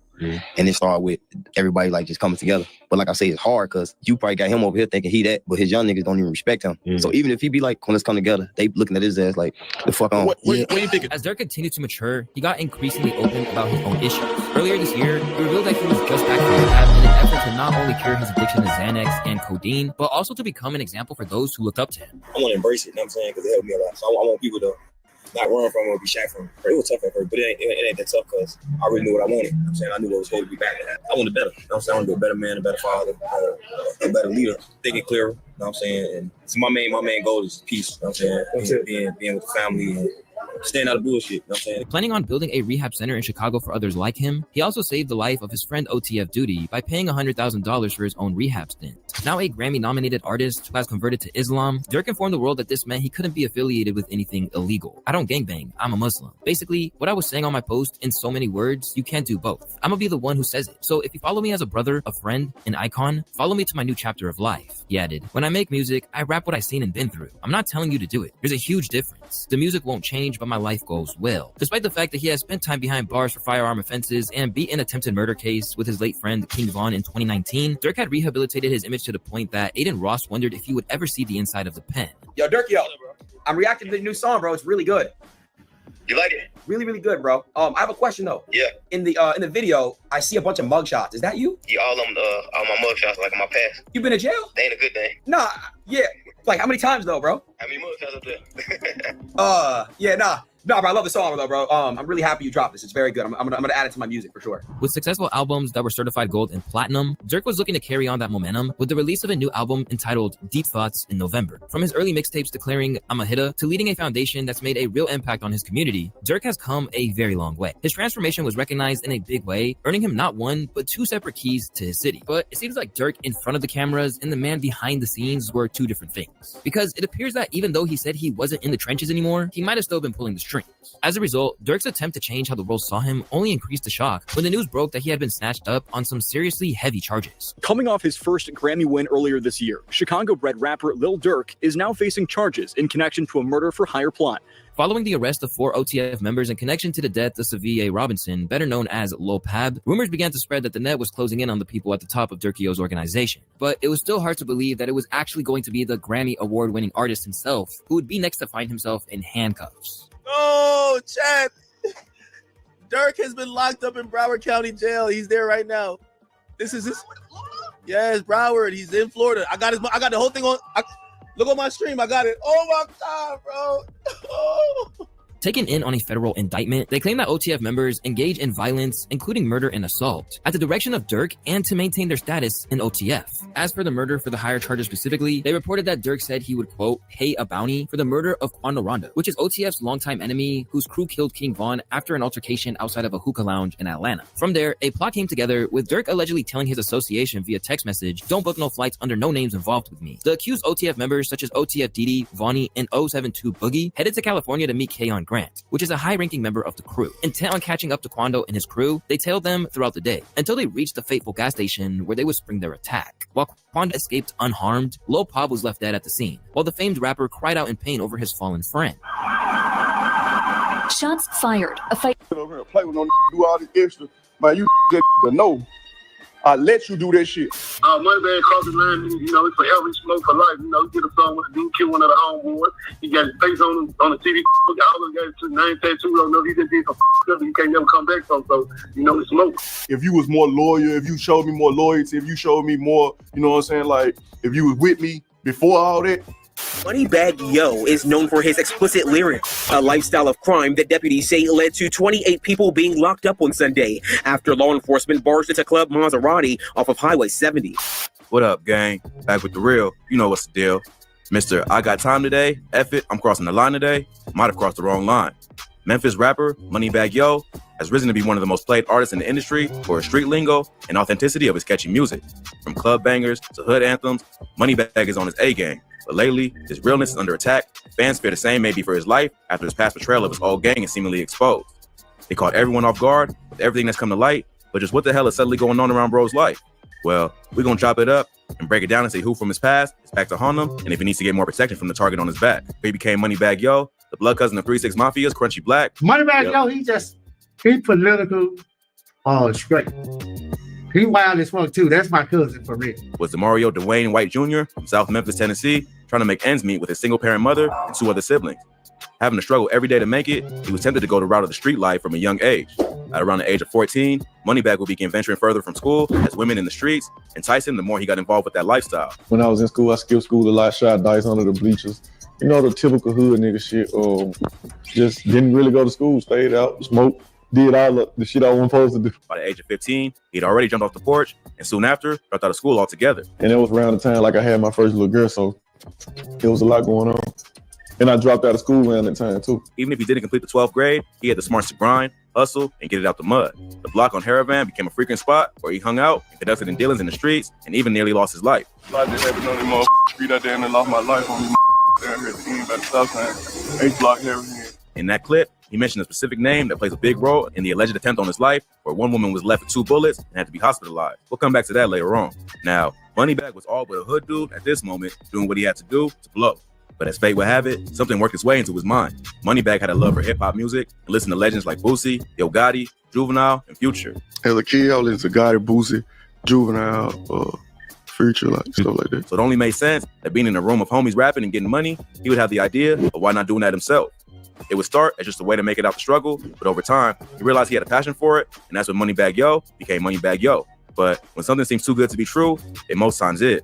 And it started with everybody like just coming together. But like I say, it's hard because you probably got him over here thinking he that, but his young niggas don't even respect him. So even if he be like, let's come together, they looking at his ass like, the fuck on. What do you think? As Durk continued to mature, he got increasingly open about his own issues. Earlier this year, he revealed that he was just back from rehab in an effort to not only cure his addiction to Xanax and codeine, but also to become an example for those who looked up to him. I want to embrace it, you know what I'm saying? Because it helped me a lot. So I want people to not run from it or be shy from it. It was tough at first, but it ain't that tough because I already knew what I wanted. You know what I'm saying? I knew what was supposed to be back. I wanted better. You know what I'm saying? I want to be a better man, a better father, a better leader, thinking clearer. You know what I'm saying? And so my main goal is peace. You know what I'm saying? Being with the family and staying out of bullshit. You know what I'm saying? Planning on building a rehab center in Chicago for others like him, he also saved the life of his friend OTF Duty by paying $100,000 for his own rehab stint. Now a Grammy-nominated artist who has converted to Islam, Durk informed the world that this meant he couldn't be affiliated with anything illegal. I don't gangbang, I'm a Muslim. Basically, what I was saying on my post in so many words, you can't do both. I'm gonna be the one who says it. So if you follow me as a brother, a friend, an icon, follow me to my new chapter of life. He added, when I make music, I rap what I've seen and been through. I'm not telling you to do it. There's a huge difference. The music won't change, but my life goals will. Despite the fact that he has spent time behind bars for firearm offenses and beat an attempted murder case with his late friend King Von in 2019, Durk had rehabilitated his image to the point that Aiden Ross wondered if he would ever see the inside of the pen. Yo, Durk, I'm reacting to the new song, bro. It's really good. You like it? Really, really good, bro. I have a question though. Yeah. In the video, I see a bunch of mugshots. Is that you? Yeah, all my mugshots like in my past. You been in jail? They ain't a good thing. Nah, yeah. Like how many times though, bro? How many mugshots up there? Yeah, nah. No, bro, I love the song though, bro. I'm really happy you dropped this. It's very good. I'm gonna add it to my music for sure. With successful albums that were certified gold and platinum, Durk was looking to carry on that momentum with the release of a new album entitled Deep Thoughts in November. From his early mixtapes declaring "I'm a hitter" to leading a foundation that's made a real impact on his community, Durk has come a very long way. His transformation was recognized in a big way, earning him not one, but 2 separate keys to his city. But it seems like Durk in front of the cameras and the man behind the scenes were 2 different things. Because it appears that even though he said he wasn't in the trenches anymore, he might have still been pulling the strings. As a result, Durk's attempt to change how the world saw him only increased the shock when the news broke that he had been snatched up on some seriously heavy charges. Coming off his first Grammy win earlier this year, Chicago-bred rapper Lil Durk is now facing charges in connection to a murder-for-hire plot. Following the arrest of 4 OTF members in connection to the death of Savie Robinson, better known as Lil Pab, rumors began to spread that the net was closing in on the people at the top of Durkio's organization. But it was still hard to believe that it was actually going to be the Grammy award-winning artist himself who would be next to find himself in handcuffs. Oh, chat. Durk has been locked up in Broward County Jail. He's there right now. This is his. Yes, Broward. He's in Florida. I got the whole thing on. Look on my stream. I got it. Oh my God, bro. Oh. Taken in on a federal indictment, they claim that OTF members engage in violence, including murder and assault, at the direction of Durk and to maintain their status in OTF. As for the murder for the hire charges specifically, they reported that Durk said he would, quote, pay a bounty for the murder of Quando Ronda, which is OTF's longtime enemy whose crew killed King Von after an altercation outside of a hookah lounge in Atlanta. From there, a plot came together with Durk allegedly telling his association via text message, don't book no flights under no names involved with me. The accused OTF members such as OTF Didi, Vonnie, and 072 Boogie headed to California to meet Keon Grant, which is a high-ranking member of the crew. Intent on catching up to Quando and his crew, they tailed them throughout the day until they reached the fateful gas station where they would spring their attack. While Quando escaped unharmed, Lil Pab was left dead at the scene, while the famed rapper cried out in pain over his fallen friend. Shots fired. A fight. Over here, play with no do all this extra, man. You just know. I let you do that shit. Moneybag crossed the line, you know, it's forever, he smoke for life. You know, get a song with a dude, kill one of the homeboys. He got his face on the TV, got all those guys, 9 tattoos, don't know, he just did some stuff you can't never come back from, so, you know, it's smoke. If you was more loyal, if you showed me more loyalty, if you showed me more, you know what I'm saying, like, if you was with me before all that. Moneybag Yo is known for his explicit lyrics, a lifestyle of crime that deputies say led to 28 people being locked up on Sunday after law enforcement barged into Club Maserati off of Highway 70. What up, gang? Back with the real. You know what's the deal. Mr. I got time today. F it, I'm crossing the line today. Might have crossed the wrong line. Memphis rapper Moneybag Yo has risen to be one of the most played artists in the industry for his street lingo and authenticity of his catchy music. From club bangers to hood anthems, Moneybag is on his A game. But lately, his realness is under attack. Fans fear the same may be for his life after his past betrayal of his old gang is seemingly exposed. They caught everyone off guard with everything that's come to light, but just what the hell is suddenly going on around bro's life? Well, we're going to chop it up and break it down and see who from his past is back to haunt him and if he needs to get more protection from the target on his back. He became Moneybag Yo, the blood cousin of 3-6 Mafia's Crunchy Black. Moneybag Yo, he political, straight. He wild as fuck too. That's my cousin for real. Was DeMario Dwayne White Jr. from South Memphis, Tennessee, trying to make ends meet with his single-parent mother and 2 other siblings. Having to struggle every day to make it, he was tempted to go the route of the street life from a young age. At around the age of 14, Moneybag would begin venturing further from school as women in the streets enticed him the more he got involved with that lifestyle. When I was in school, I skipped school a lot, shot dice under the bleachers. You know, the typical hood nigga shit. Just didn't really go to school, stayed out, smoked. Did all the shit I wasn't supposed to do. By the age of 15, he'd already jumped off the porch and soon after dropped out of school altogether. And it was around the time like I had my first little girl, so there was a lot going on. And I dropped out of school around that time too. Even if he didn't complete the 12th grade, he had the smarts to grind, hustle, and get it out the mud. The block on Haravan became a frequent spot where he hung out and conducted in dealings in the streets and even nearly lost his life. I just happened on the street out there and I lost my life on the down here at the end by the stop sign. H-block Haravan. In that clip, he mentioned a specific name that plays a big role in the alleged attempt on his life, where one woman was left with 2 bullets and had to be hospitalized. We'll come back to that later on. Now, Moneybag was all but a hood dude at this moment, doing what he had to do to blow. But as fate would have it, something worked its way into his mind. Moneybag had a love for hip-hop music and listened to legends like Boosie, Yo Gotti, Juvenile, and Future. As a kid, I listened to Gotti, Boosie, Juvenile, Future, like stuff like that. So it only made sense that being in a room of homies rapping and getting money, he would have the idea of why not doing that himself. It would start as just a way to make it out the struggle, but over time, he realized he had a passion for it, and that's when Moneybag Yo became Moneybag Yo. But when something seems too good to be true, it most times is.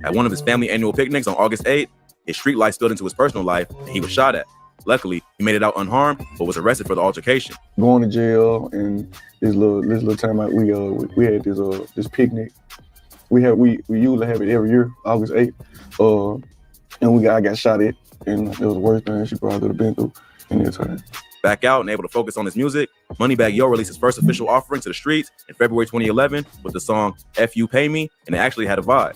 At one of his family annual picnics on August 8th, his street life spilled into his personal life, and he was shot at. Luckily, he made it out unharmed, but was arrested for the altercation. Going to jail and this little time out, we had this picnic. We usually have it every year, August 8th. And I got shot at, and it was the worst thing she probably could have been through in that time. Back out and able to focus on his music, Moneybagg Yo released his first official offering to the streets in February 2011 with the song F You Pay Me, and it actually had a vibe.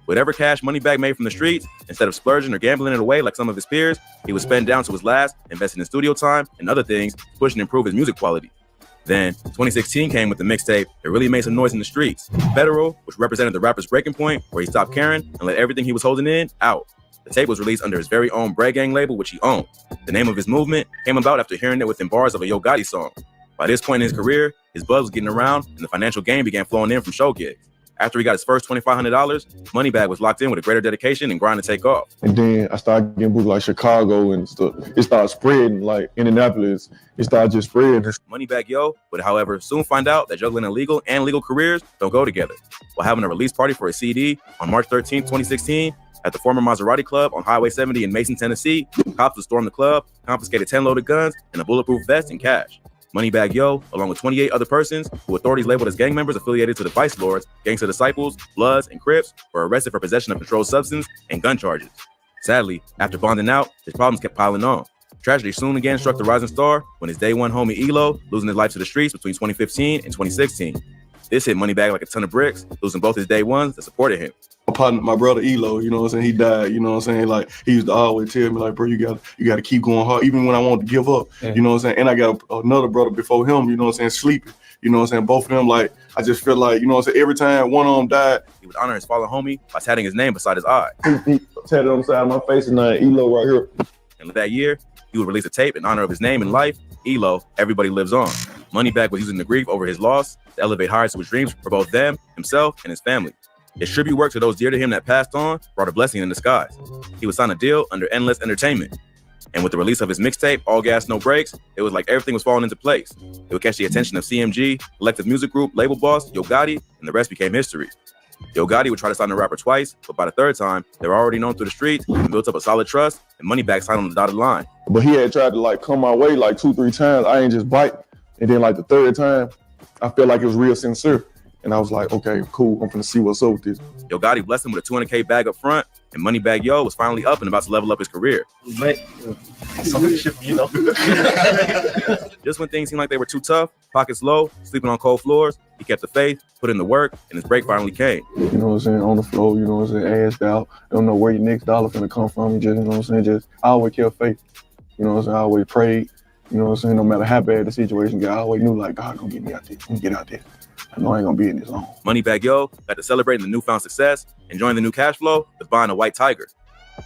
Whatever cash Moneybagg made from the streets, instead of splurging or gambling it away like some of his peers, he would spend down to his last, investing in studio time and other things, pushing to improve his music quality. Then, 2016 came with the mixtape that really made some noise in the streets, Federal, which represented the rapper's breaking point, where he stopped caring and let everything he was holding in out. The tape was released under his very own Bread Gang label, which he owned. The name of his movement came about after hearing it within bars of a Yo Gotti song. By this point in his career, his buzz was getting around and the financial gain began flowing in from show gigs. After he got his first $2,500, Moneybagg was locked in with a greater dedication and grind to take off. And then I started getting booked like Chicago and stuff. It started spreading, like Indianapolis. It started just spreading. Moneybagg Yo would, however, soon find out that juggling illegal and legal careers don't go together. While having a release party for his CD on March 13, 2016, at the former Maserati Club on Highway 70 in Mason, Tennessee, cops would storm the club, confiscated 10 loaded guns and a bulletproof vest and cash. Moneybagg Yo, along with 28 other persons who authorities labeled as gang members affiliated to the Vice Lords, Gangsta Disciples, Bloods, and Crips, were arrested for possession of controlled substance and gun charges. Sadly, after bonding out, his problems kept piling on. Tragedy soon again struck the rising star when his day one homie Elo losing his life to the streets between 2015 and 2016. This hit Moneybagg like a ton of bricks, losing both his day ones that supported him. My partner, my brother Elo, you know what I'm saying? He died, you know what I'm saying? Like, he used to always tell me, like, bro, you gotta keep going hard, even when I wanted to give up, you know what I'm saying? And I got another brother before him, you know what I'm saying, sleeping. You know what I'm saying? Both of them, like, I just feel like, you know what I'm saying, every time one of them died, he would honor his fallen homie by tatting his name beside his eye. He tatted on the side of my face and Elo right here. And that year, he would release a tape in honor of his name and life, Elo, Everybody Lives On. Moneybagg was using the grief over his loss to elevate higher to his dreams for both them, himself, and his family. His tribute work to those dear to him that passed on brought a blessing in disguise. He would sign a deal under Endless Entertainment. And with the release of his mixtape, All Gas, No Brakes, it was like everything was falling into place. It would catch the attention of CMG, Collective Music Group, label boss, Yo Gotti, and the rest became history. Yo Gotti would try to sign the rapper twice, but by the third time, they were already known through the streets and built up a solid trust, and Moneybagg signed on the dotted line. But he had tried to like come my way like 2-3 times. I ain't just bite. And then like the third time, I felt like it was real sincere. And I was like, okay, cool. I'm gonna see what's up with this. Yo Gotti blessed him with a $200K bag up front, and Moneybagg Yo was finally up and about to level up his career. But you know. Just when things seemed like they were too tough, pockets low, sleeping on cold floors, he kept the faith, put in the work, and his break finally came. You know what I'm saying? On the floor, you know what I'm saying? Assed out. Don't know where your next dollar finna come from. You just, you know what I'm saying? Just, I always kept faith. You know what I'm saying? I always prayed. You know what I'm saying? No matter how bad the situation got, I always knew like, God gonna get me out there. I'm gonna get out there. I know I ain't gonna be in this long. Moneybagg Yo got to celebrating the newfound success, enjoying the new cash flow with buying a white Tiger.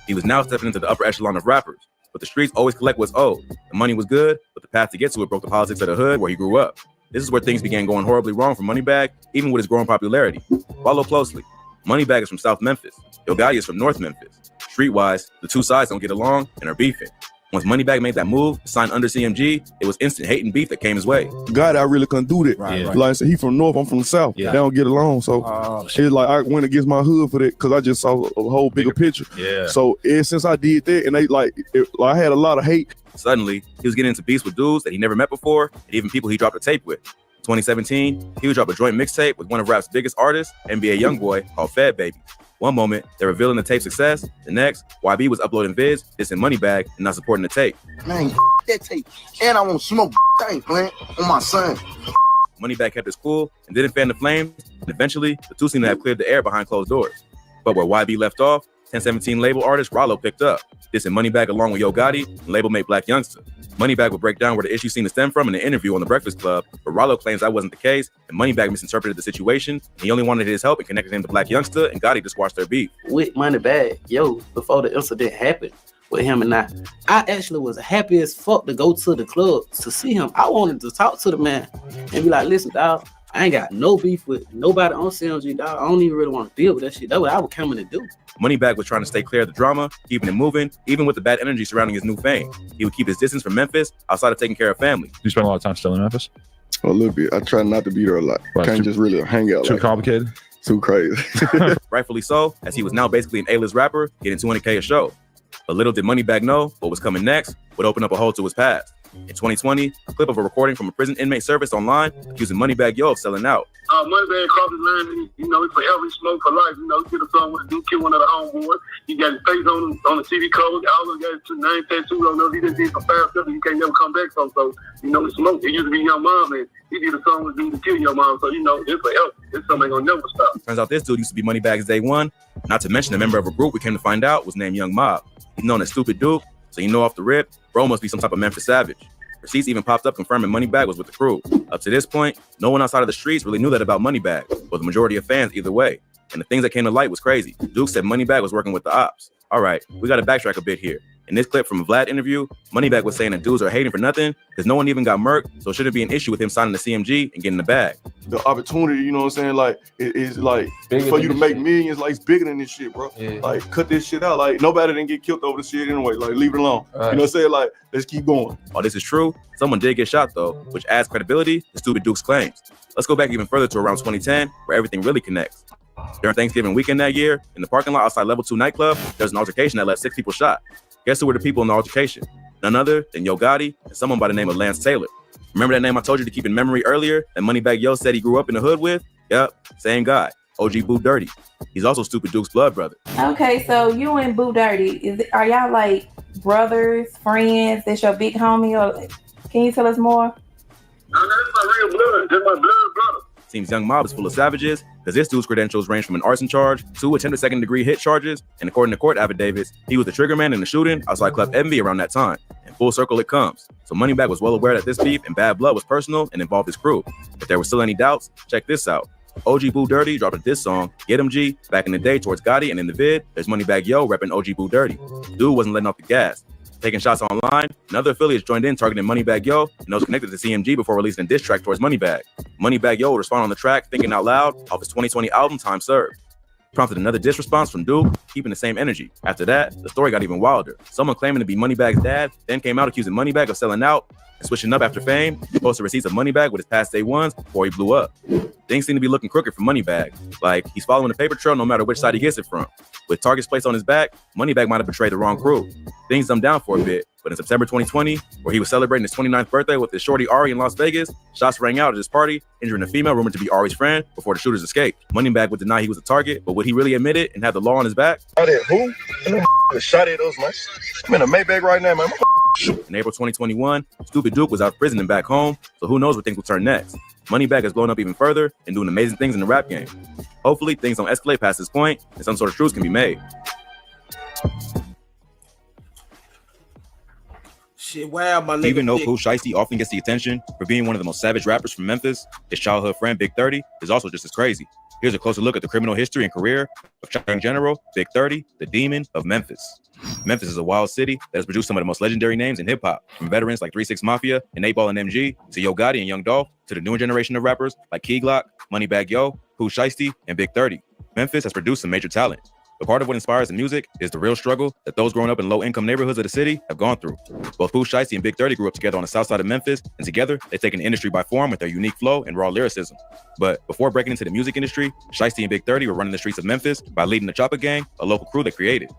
He was now stepping into the upper echelon of rappers, but the streets always collect what's owed. The money was good, but the path to get to it broke the politics of the hood where he grew up. This is where things began going horribly wrong for Moneybagg, even with his growing popularity. Follow closely. Moneybagg is from South Memphis. Yo Gotti is from North Memphis. Streetwise, the two sides don't get along and are beefing. Once Moneybagg made that move to sign under CMG, it was instant hate and beef that came his way. God, I really couldn't do that. Right. Like I said, he from North, I'm from the South. Yeah. They don't get along. So it's like I went against my hood for that because I just saw a whole bigger picture. Yeah. So ever since I did that, and they I had a lot of hate. Suddenly, he was getting into beefs with dudes that he never met before, and even people he dropped a tape with. In 2017, he would drop a joint mixtape with one of rap's biggest artists, NBA Youngboy, called Fed Baby. One moment, they're revealing the tape's success. The next, YB was uploading vids, dissing Moneybagg, and not supporting the tape. Man, that tape. And I want to smoke. I ain't playing on my son. Moneybagg kept his cool and didn't fan the flames, and eventually, the two seemed to have cleared the air behind closed doors. But where YB left off, 1017 label artist Rollo picked up, dissing Moneybagg along with Yo Gotti and label mate Black Youngster. Moneybagg would break down where the issue seemed to stem from in an interview on The Breakfast Club, but Rollo claims that wasn't the case, and Moneybagg misinterpreted the situation, and he only wanted his help and connected him to Black Youngster and Gotti to squash their beef. With Moneybagg Yo, before the incident happened with him and I actually was happy as fuck to go to the club to see him. I wanted to talk to the man and be like, listen, dog, I ain't got no beef with nobody on CMG, dog. I don't even really want to deal with that shit. That's what I was coming to do. Moneybagg was trying to stay clear of the drama, keeping it moving, even with the bad energy surrounding his new fame. He would keep his distance from Memphis outside of taking care of family. You spend a lot of time still in Memphis? A little bit. I try not to be there a lot. Right. Can't just really hang out. Too complicated? Too crazy. Rightfully so, as he was now basically an A-list rapper, getting $200K a show. But little did Moneybagg know what was coming next would open up a hole to his past. In 2020, a clip of a recording from a prison inmate surfaced online accusing Moneybagg Yo of selling out. Moneybagg crossed the line, you know, it's forever smoke for life. You know, he did a song with Duke, kill one of the homeboys. He got his face on the TV code. All of got his name tattooed on those. He just did some fast stuff and you can't never come back from. So, you know, it's smoke. It used to be Young Mom, and he did a song with Duke to kill your mom. So, you know, it's forever. It's something ain't gonna never stop. Turns out this dude used to be Moneybagg's day one. Not to mention a member of a group we came to find out was named Young Mob. He's known as Stupid Duke, so you know off the rip, bro must be some type of Memphis savage. Receipts even popped up confirming Moneybagg was with the crew. Up to this point, no one outside of the streets really knew that about Moneybagg, but the majority of fans either way. And the things that came to light was crazy. Duke said Moneybagg was working with the ops. All right, we got to backtrack a bit here. In this clip from a Vlad interview, Moneybagg was saying that dudes are hating for nothing because no one even got murked, so it shouldn't be an issue with him signing the CMG and getting the bag. The opportunity, you know what I'm saying, like, it is like, bigger for you to make millions, like, it's bigger than this shit, bro. Yeah. Like, cut this shit out. Like, nobody didn't get killed over the shit anyway. Like, leave it alone. Right. You know what I'm saying? Like, let's keep going. While this is true, someone did get shot, though, which adds credibility to Stupid Duke's claims. Let's go back even further to around 2010, where everything really connects. During Thanksgiving weekend that year, in the parking lot outside Level 2 nightclub, there was an altercation that left 6 people shot. Guess who were the people in the altercation? None other than Yo Gotti and someone by the name of Lance Taylor. Remember that name I told you to keep in memory earlier that Moneybagg Yo said he grew up in the hood with? Yep, same guy, OG Boo Dirty. He's also Stupid Duke's blood brother. Okay, so you and Boo Dirty, are y'all like brothers, friends? That's your big homie? Or can you tell us more? That's my real blood. That's my blood brother. Seems Young Mob is full of savages because this dude's credentials range from an arson charge, 2 attempted second-degree hit charges, and according to court affidavits, he was the trigger man in the shooting outside Club Envy around that time. And full circle it comes. So Moneybagg was well aware that this beef and bad blood was personal and involved his crew. If there were still any doubts, check this out. OG Boo Dirty dropped a diss song, Get 'em G, back in the day towards Gotti, and in the vid, there's Moneybagg Yo repping OG Boo Dirty. Dude wasn't letting off the gas. Taking shots online, another affiliates joined in targeting Moneybagg Yo and those connected to CMG before releasing a diss track towards Moneybagg. Moneybagg Yo would respond on the track, Thinking Out Loud, off his 2020 album, Time Served. Prompted another diss response from Duke, keeping the same energy. After that, the story got even wilder. Someone claiming to be Moneybagg's dad then came out accusing Moneybagg of selling out and switching up after fame. He posted receipts of Moneybagg with his past day ones before he blew up. Things seem to be looking crooked for Moneybagg. Like, he's following the paper trail no matter which side he gets it from. With targets placed on his back, Moneybagg might have betrayed the wrong crew. Things dumbed down for a bit, but in September 2020, where he was celebrating his 29th birthday with his shorty Ari in Las Vegas, shots rang out at his party, injuring a female rumored to be Ari's friend before the shooters escaped. Moneybagg would deny he was a target, but would he really admit it and have the law on his back? Shot at who? Shot at those, man. I'm in a Maybach right now, man. In April 2021, Stupid Duke was out of prison and back home, so who knows where things will turn next. Moneybagg has blown up even further and doing amazing things in the rap game. Hopefully, things don't escalate past this point and some sort of truce can be made. Shit, wow, my nigga. Even though Pooh Shiesty often gets the attention for being one of the most savage rappers from Memphis, his childhood friend Big 30 is also just as crazy. Here's a closer look at the criminal history and career of Young General, Big 30, the Demon of Memphis. Memphis is a wild city that has produced some of the most legendary names in hip-hop, from veterans like 3 6 Mafia and 8 Ball and MG, to Yo Gotti and Young Dolph, to the newer generation of rappers like Key Glock, Moneybagg Yo, Pooh Shiesty, and Big 30. Memphis has produced some major talent. But part of what inspires the music is the real struggle that those growing up in low-income neighborhoods of the city have gone through. Both Pooh Shiesty and Big 30 grew up together on the south side of Memphis, and together, they've taken the industry by storm with their unique flow and raw lyricism. But before breaking into the music industry, Shiesty and Big 30 were running the streets of Memphis by leading the Chopper Gang, a local crew they created.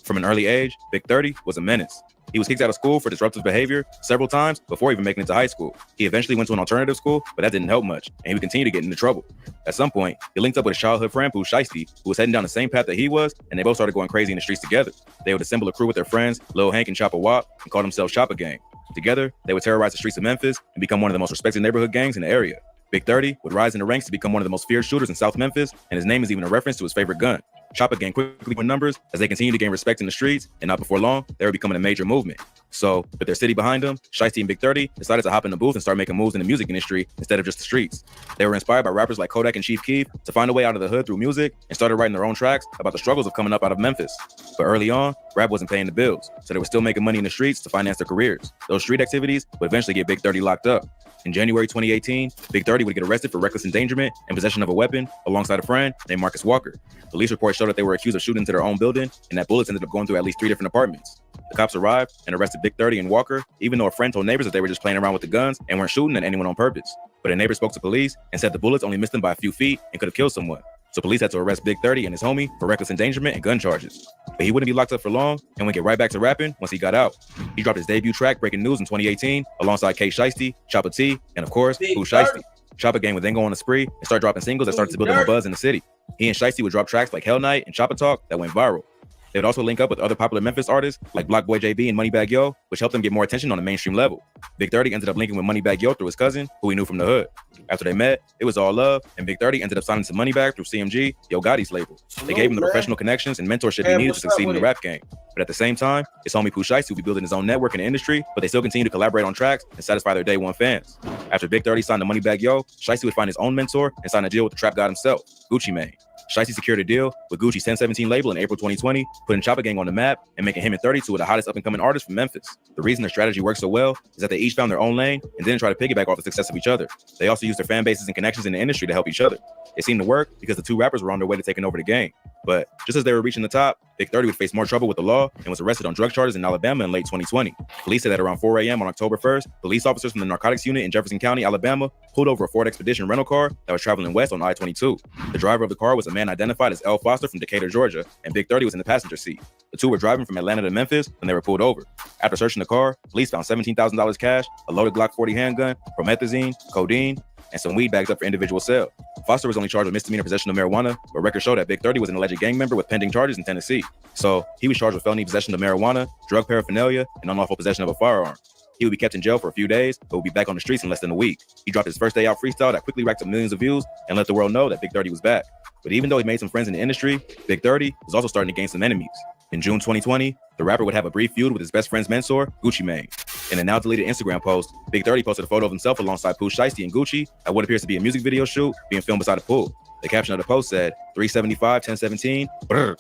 From an early age, Big 30 was a menace. He was kicked out of school for disruptive behavior several times before even making it to high school. He eventually went to an alternative school, but that didn't help much, and he would continue to get into trouble. At some point, he linked up with his childhood friend, Pooh Shiesty, who was heading down the same path that he was, and they both started going crazy in the streets together. They would assemble a crew with their friends, Lil Hank and Chopper Wop, and call themselves Chopper Gang. Together, they would terrorize the streets of Memphis and become one of the most respected neighborhood gangs in the area. Big 30 would rise in the ranks to become one of the most feared shooters in South Memphis, and his name is even a reference to his favorite gun. Chopper Gang quickly won numbers as they continued to gain respect in the streets, and not before long, they were becoming a major movement. So, with their city behind them, Shiesty and Big 30 decided to hop in the booth and start making moves in the music industry instead of just the streets. They were inspired by rappers like Kodak and Chief Keef to find a way out of the hood through music and started writing their own tracks about the struggles of coming up out of Memphis. But early on, rap wasn't paying the bills, so they were still making money in the streets to finance their careers. Those street activities would eventually get Big 30 locked up. In January 2018, Big 30 would get arrested for reckless endangerment and possession of a weapon alongside a friend named Marcus Walker. Police reports showed that they were accused of shooting into their own building and that bullets ended up going through at least 3 different apartments. The cops arrived and arrested Big 30 and Walker, even though a friend told neighbors that they were just playing around with the guns and weren't shooting at anyone on purpose. But a neighbor spoke to police and said the bullets only missed them by a few feet and could have killed someone. So police had to arrest Big 30 and his homie for reckless endangerment and gun charges. But he wouldn't be locked up for long and would get right back to rapping once he got out. He dropped his debut track, Breaking News, in 2018, alongside K Shiesty, Choppa T, and of course, Pooh Shiesty. Choppa Gang would then go on a spree and start dropping singles that started to build him a buzz in the city. He and Shiesty would drop tracks like Hell Night and Choppa Talk that went viral. They would also link up with other popular Memphis artists like Block Boy JB and Moneybagg Yo, which helped them get more attention on the mainstream level. Big 30 ended up linking with Moneybagg Yo through his cousin, who he knew from the hood. After they met, it was all love, and Big 30 ended up signing to Moneybagg through CMG, Yo Gotti's label. They gave him the professional connections and mentorship he needed to succeed in the rap game. But at the same time, his homie Pooh Shiesty would be building his own network in the industry, but they still continue to collaborate on tracks and satisfy their day one fans. After Big 30 signed to Moneybagg Yo, Shiesty would find his own mentor and sign a deal with the trap god himself, Gucci Mane. Shiesty secured a deal with Gucci's 1017 label in April 2020, putting Choppa Gang on the map and making him and 32 of the hottest up-and-coming artists from Memphis. The reason their strategy worked so well is that they each found their own lane and didn't try to piggyback off the success of each other. They also used their fan bases and connections in the industry to help each other. It seemed to work because the two rappers were on their way to taking over the game. But just as they were reaching the top, Big 30 would face more trouble with the law and was arrested on drug charges in Alabama in late 2020. Police said that around 4 a.m. on October 1st, police officers from the narcotics unit in Jefferson County, Alabama, pulled over a Ford Expedition rental car that was traveling west on I-22. The driver of the car was a man identified as L. Foster from Decatur, Georgia, and Big 30 was in the passenger seat. The two were driving from Atlanta to Memphis when they were pulled over. After searching the car, police found $17,000 cash, a loaded Glock 40 handgun, promethazine, codeine, and some weed bags up for individual sale. Foster was only charged with misdemeanor possession of marijuana, but records show that Big 30 was an alleged gang member with pending charges in Tennessee. So he was charged with felony possession of marijuana, drug paraphernalia, and unlawful possession of a firearm. He would be kept in jail for a few days, but would be back on the streets in less than a week. He dropped his first day out freestyle that quickly racked up millions of views and let the world know that Big 30 was back. But even though he made some friends in the industry, Big 30 was also starting to gain some enemies. In June 2020, the rapper would have a brief feud with his best friend's mentor, Gucci Mane. In a now deleted Instagram post, Big 30 posted a photo of himself alongside Pooh Shiesty and Gucci at what appears to be a music video shoot being filmed beside a pool. The caption of the post said, 375, 1017, brr.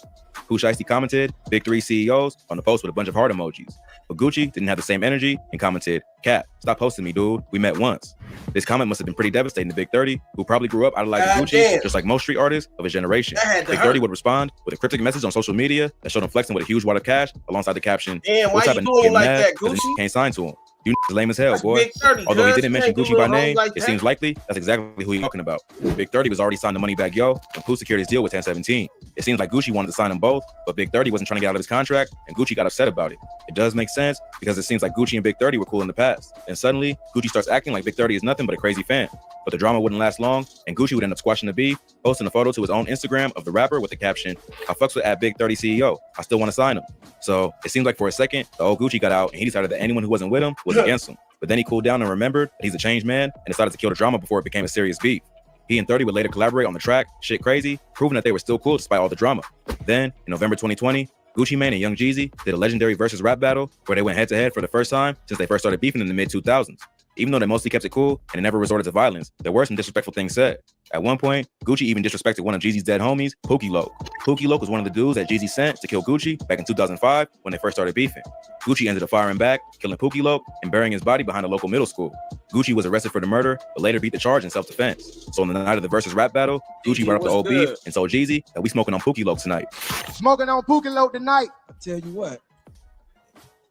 Pooh Shiesty commented, Big 3 CEOs, on the post with a bunch of heart emojis. But Gucci didn't have the same energy and commented, Cap, stop posting me, dude. We met once. This comment must have been pretty devastating to Big 30, who probably grew up idolizing Gucci, just like most street artists of his generation. Big 30 would respond with a cryptic message on social media that showed him flexing with a huge wad of cash alongside the caption, Damn, what why type you of doing like mad that, 'cause the Gucci? can't sign to him? You lame as hell, That's boy. Big 30, Although he cuz. didn't You mention can't Gucci do by it name, like it that. seems likely that's exactly who he's talking about. Big 30 was already signed to Moneybagg Yo, and Pooh secured his deal with 1017. It seems like Gucci wanted to sign them both, but Big 30 wasn't trying to get out of his contract, and Gucci got upset about it. It does make sense because it seems like Gucci and Big 30 were cool in the past. And suddenly, Gucci starts acting like Big 30 is nothing but a crazy fan. But the drama wouldn't last long, and Gucci would end up squashing the beef, posting a photo to his own Instagram of the rapper with the caption, I fucks with at Big 30 CEO. I still want to sign him. So it seems like for a second, the old Gucci got out, and he decided that anyone who wasn't with him was against him. But then he cooled down and remembered that he's a changed man and decided to kill the drama before it became a serious beef. He and 30 would later collaborate on the track Shit Crazy, proving that they were still cool despite all the drama. Then, in November 2020, Gucci Mane and Young Jeezy did a legendary versus rap battle where they went head-to-head for the first time since they first started beefing in the mid-2000s. Even though they mostly kept it cool and never resorted to violence, there were some disrespectful things said. At one point, Gucci even disrespected one of Jeezy's dead homies, Pookie Loc. Pookie Loc was one of the dudes that Jeezy sent to kill Gucci back in 2005 when they first started beefing. Gucci ended up firing back, killing Pookie Loc, and burying his body behind a local middle school. Gucci was arrested for the murder, but later beat the charge in self-defense. So on the night of the versus rap battle, Gucci brought up the old beef and told Jeezy that we smoking on Pookie Loc tonight. Smoking on Pookie Loc tonight. I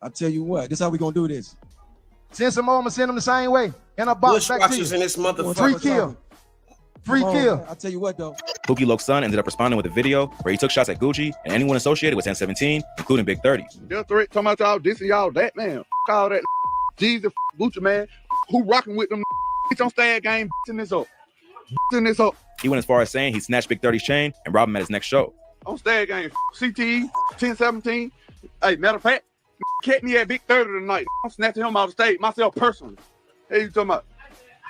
tell you what, this how we gonna do this. Send some more, I'ma send them the same way. In a box back to you. in this motherfucker. Free kill. Free kill. I tell you what though. Pookie Loc's son ended up responding with a video where he took shots at Gucci and anyone associated with 1017, including Big 30. They're threat talking about y'all dissing y'all that man. All that Jesus Gucci man. Who rocking with them bitch on Stag game in this up. In this up. He went as far as saying he snatched Big 30's chain and robbed him at his next show. On Stag game, CTE, 1017. Hey, matter of fact, catch me at Big 30 tonight. I'm snatching him out of stage myself personally. Hey, you talking about?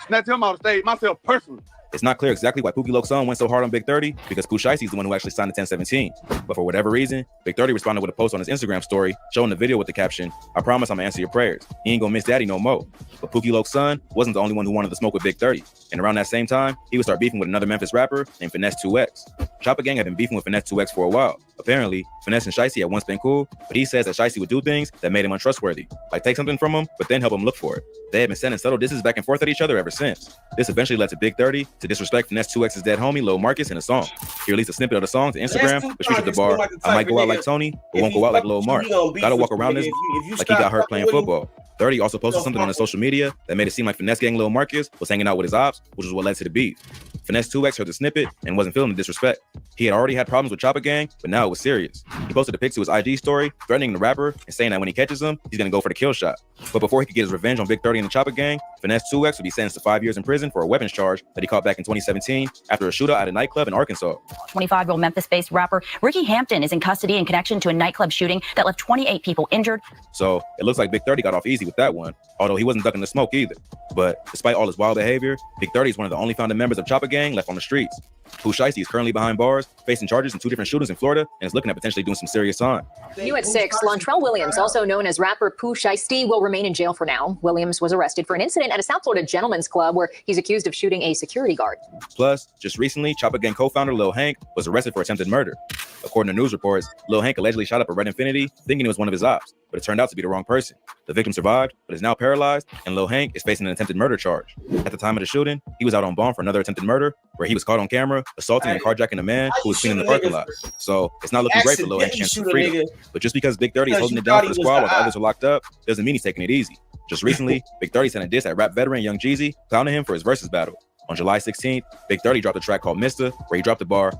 Snatching him out of stage myself personally. It's not clear exactly why Pookie Loc's son went so hard on Big 30 because Pooh Shiesty is the one who actually signed the 1017. But for whatever reason, Big 30 responded with a post on his Instagram story showing the video with the caption, I promise I'm gonna answer your prayers. He ain't gonna miss daddy no more. But Pookie Loc's son wasn't the only one who wanted to smoke with Big 30. And around that same time, he would start beefing with another Memphis rapper named Finesse 2X. Choppa Gang had been beefing with Finesse 2X for a while. Apparently, Finesse and Shiesty had once been cool, but he says that Shiesty would do things that made him untrustworthy, like take something from him, but then help him look for it. They had been sending subtle disses back and forth at each other ever since. This eventually led to Big 30 to disrespect Finesse 2X's dead homie, Lil Marcus, in a song. He released a snippet of the song to Instagram, which featured the bar, I might go out like Tony, but won't go out like Lil Mark. Gotta walk around this like he got hurt playing football. 30 also posted something on his social media that made it seem like Finesse Gang Lil Marcus was hanging out with his ops, which is what led to the beef. Finesse 2X heard the snippet and wasn't feeling the disrespect. He had already had problems with Chopper Gang, but now it was serious. He posted a pic to his IG story, threatening the rapper and saying that when he catches him, he's gonna go for the kill shot. But before he could get his revenge on Big 30 and the Chopper Gang, Finesse 2X would be sentenced to 5 years in prison for a weapons charge that he caught back in 2017 after a shootout at a nightclub in Arkansas. 25-year-old Memphis-based rapper Ricky Hampton is in custody in connection to a nightclub shooting that left 28 people injured. So it looks like Big 30 got off easy with that one, although he wasn't ducking the smoke either. But despite all his wild behavior, Big 30 is one of the only founding members of Chopper Gang left on the streets. Pooh Shiesty is currently behind bars, facing charges in 2 different shootings in Florida, and is looking at potentially doing some serious time. New at 6, Lontrell Williams, also known as rapper Pooh Shiesty, will remain in jail for now. Williams was arrested for an incident at a South Florida gentleman's club where he's accused of shooting a security guard. Plus, just recently, Chopper Gang co-founder Lil Hank was arrested for attempted murder. According to news reports, Lil Hank allegedly shot up a red Infiniti, thinking it was one of his ops, but it turned out to be the wrong person. The victim survived, but is now paralyzed, and Lil Hank is facing an attempted murder charge. At the time of the shooting, he was out on bond for another attempted murder, where he was caught on camera assaulting and carjacking a man who was cleaning the parking lot. So it's not looking great for Lil Hank's chance for freedom. But just because Big 30 is holding it down for the squad while the others are locked up, doesn't mean he's taking it easy. Just recently, Big 30 sent a diss at rap veteran Young Jeezy, clowning him for his versus battle. On July 16th, Big 30 dropped a track called Mr., where he dropped the bar,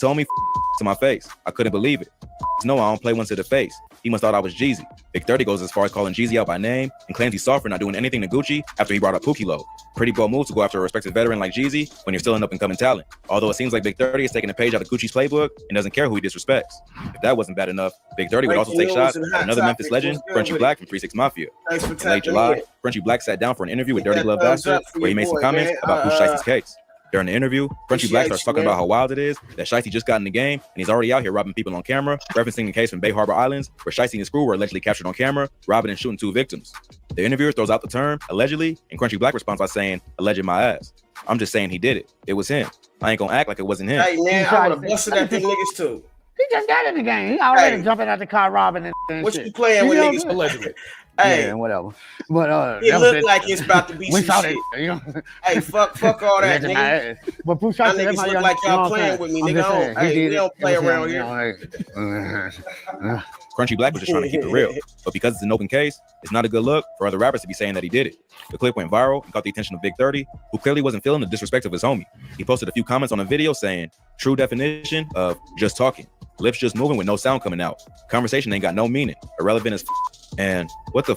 "Told me to my face. I couldn't believe it. No, I don't play one to the face. He must thought I was Jeezy." Big 30 goes as far as calling Jeezy out by name and claims he's soft for not doing anything to Gucci after he brought up Pookie Low. Pretty bold move to go after a respected veteran like Jeezy when you're still an up-and-coming talent. Although it seems like Big 30 is taking a page out of Gucci's playbook and doesn't care who he disrespects. If that wasn't bad enough, Big 30 would also take shots at another Memphis legend, Frenchie Black from 3-6 Mafia. In late July, Frenchie Black sat down for an interview with Dirty Glove Bastard where he made some comments about Pooh Shiesty's case. During the interview, Frenchie Black starts talking about how wild it is that Shiesty just got in the game and he's already out here robbing people on camera, referencing the case from Bay Harbor Islands where Shiesty and his crew were allegedly captured on camera, robbing and shooting 2 victims. The interviewer throws out the term allegedly, and Frenchie Black responds by saying, "Alleged my ass. I'm just saying he did it. It was him. I ain't gonna act like it wasn't him." Hey man, I would have busted at them niggas too. He just got in the game. He already jumping out the car, robbing and What shit. you playing with know niggas what I'm allegedly? saying? Hey, Yeah, whatever. But it looked like it's about to be we some saw shit. that, you know. Hey, fuck all that, Legend my nigga. ass. But Pooh Y'all Shiesty, that's niggas my look young- like you know y'all what I'm playing saying? with me, I'm nigga. just I saying, don't- he Hey, did we it. don't play You know what around I'm here. saying? Crunchy Black was just trying to keep it real, but because it's an open case, it's not a good look for other rappers to be saying that he did it. The clip went viral and caught the attention of Big 30, who clearly wasn't feeling the disrespect of his homie. He posted a few comments on a video saying, "True definition of just talking. Lips just moving with no sound coming out. Conversation ain't got no meaning. Irrelevant as and what the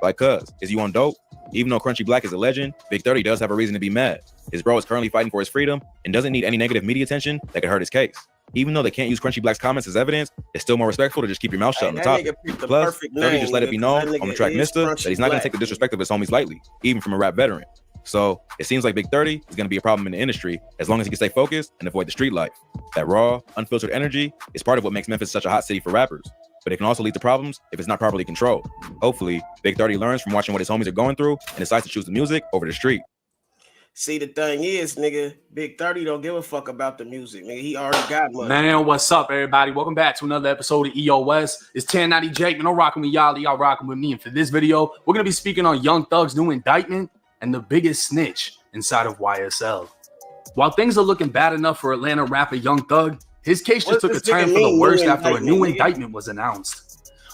like, cuz, is you on dope?" Even though Crunchy Black is a legend, Big 30 does have a reason to be mad. His bro is currently fighting for his freedom and doesn't need any negative media attention that could hurt his case. Even though they can't use Crunchy Black's comments as evidence, it's still more respectful to just keep your mouth shut on the that topic. nigga picked the Plus, perfect 30 name, just let it be nigga, known 'cause that on the nigga track is Mister Crunchy that he's not going Black. to take the disrespect of his homies lightly, even from a rap veteran. So it seems like Big 30 is going to be a problem in the industry as long as he can stay focused and avoid the street life. That raw, unfiltered energy is part of what makes Memphis such a hot city for rappers, but it can also lead to problems if it's not properly controlled. Hopefully, Big 30 learns from watching what his homies are going through and decides to choose the music over the street. See, the thing is, nigga, Big 30 don't give a fuck about the music, nigga. He already got money. Man, what's up, everybody? Welcome back to another episode of EOS. It's 1090 Jake, and I'm rocking with y'all. Y'all rocking with me. And for this video, we're going to be speaking on Young Thug's new indictment and the biggest snitch inside of YSL. While things are looking bad enough for Atlanta rapper Young Thug, his case just took a turn for the worst after a new indictment was announced.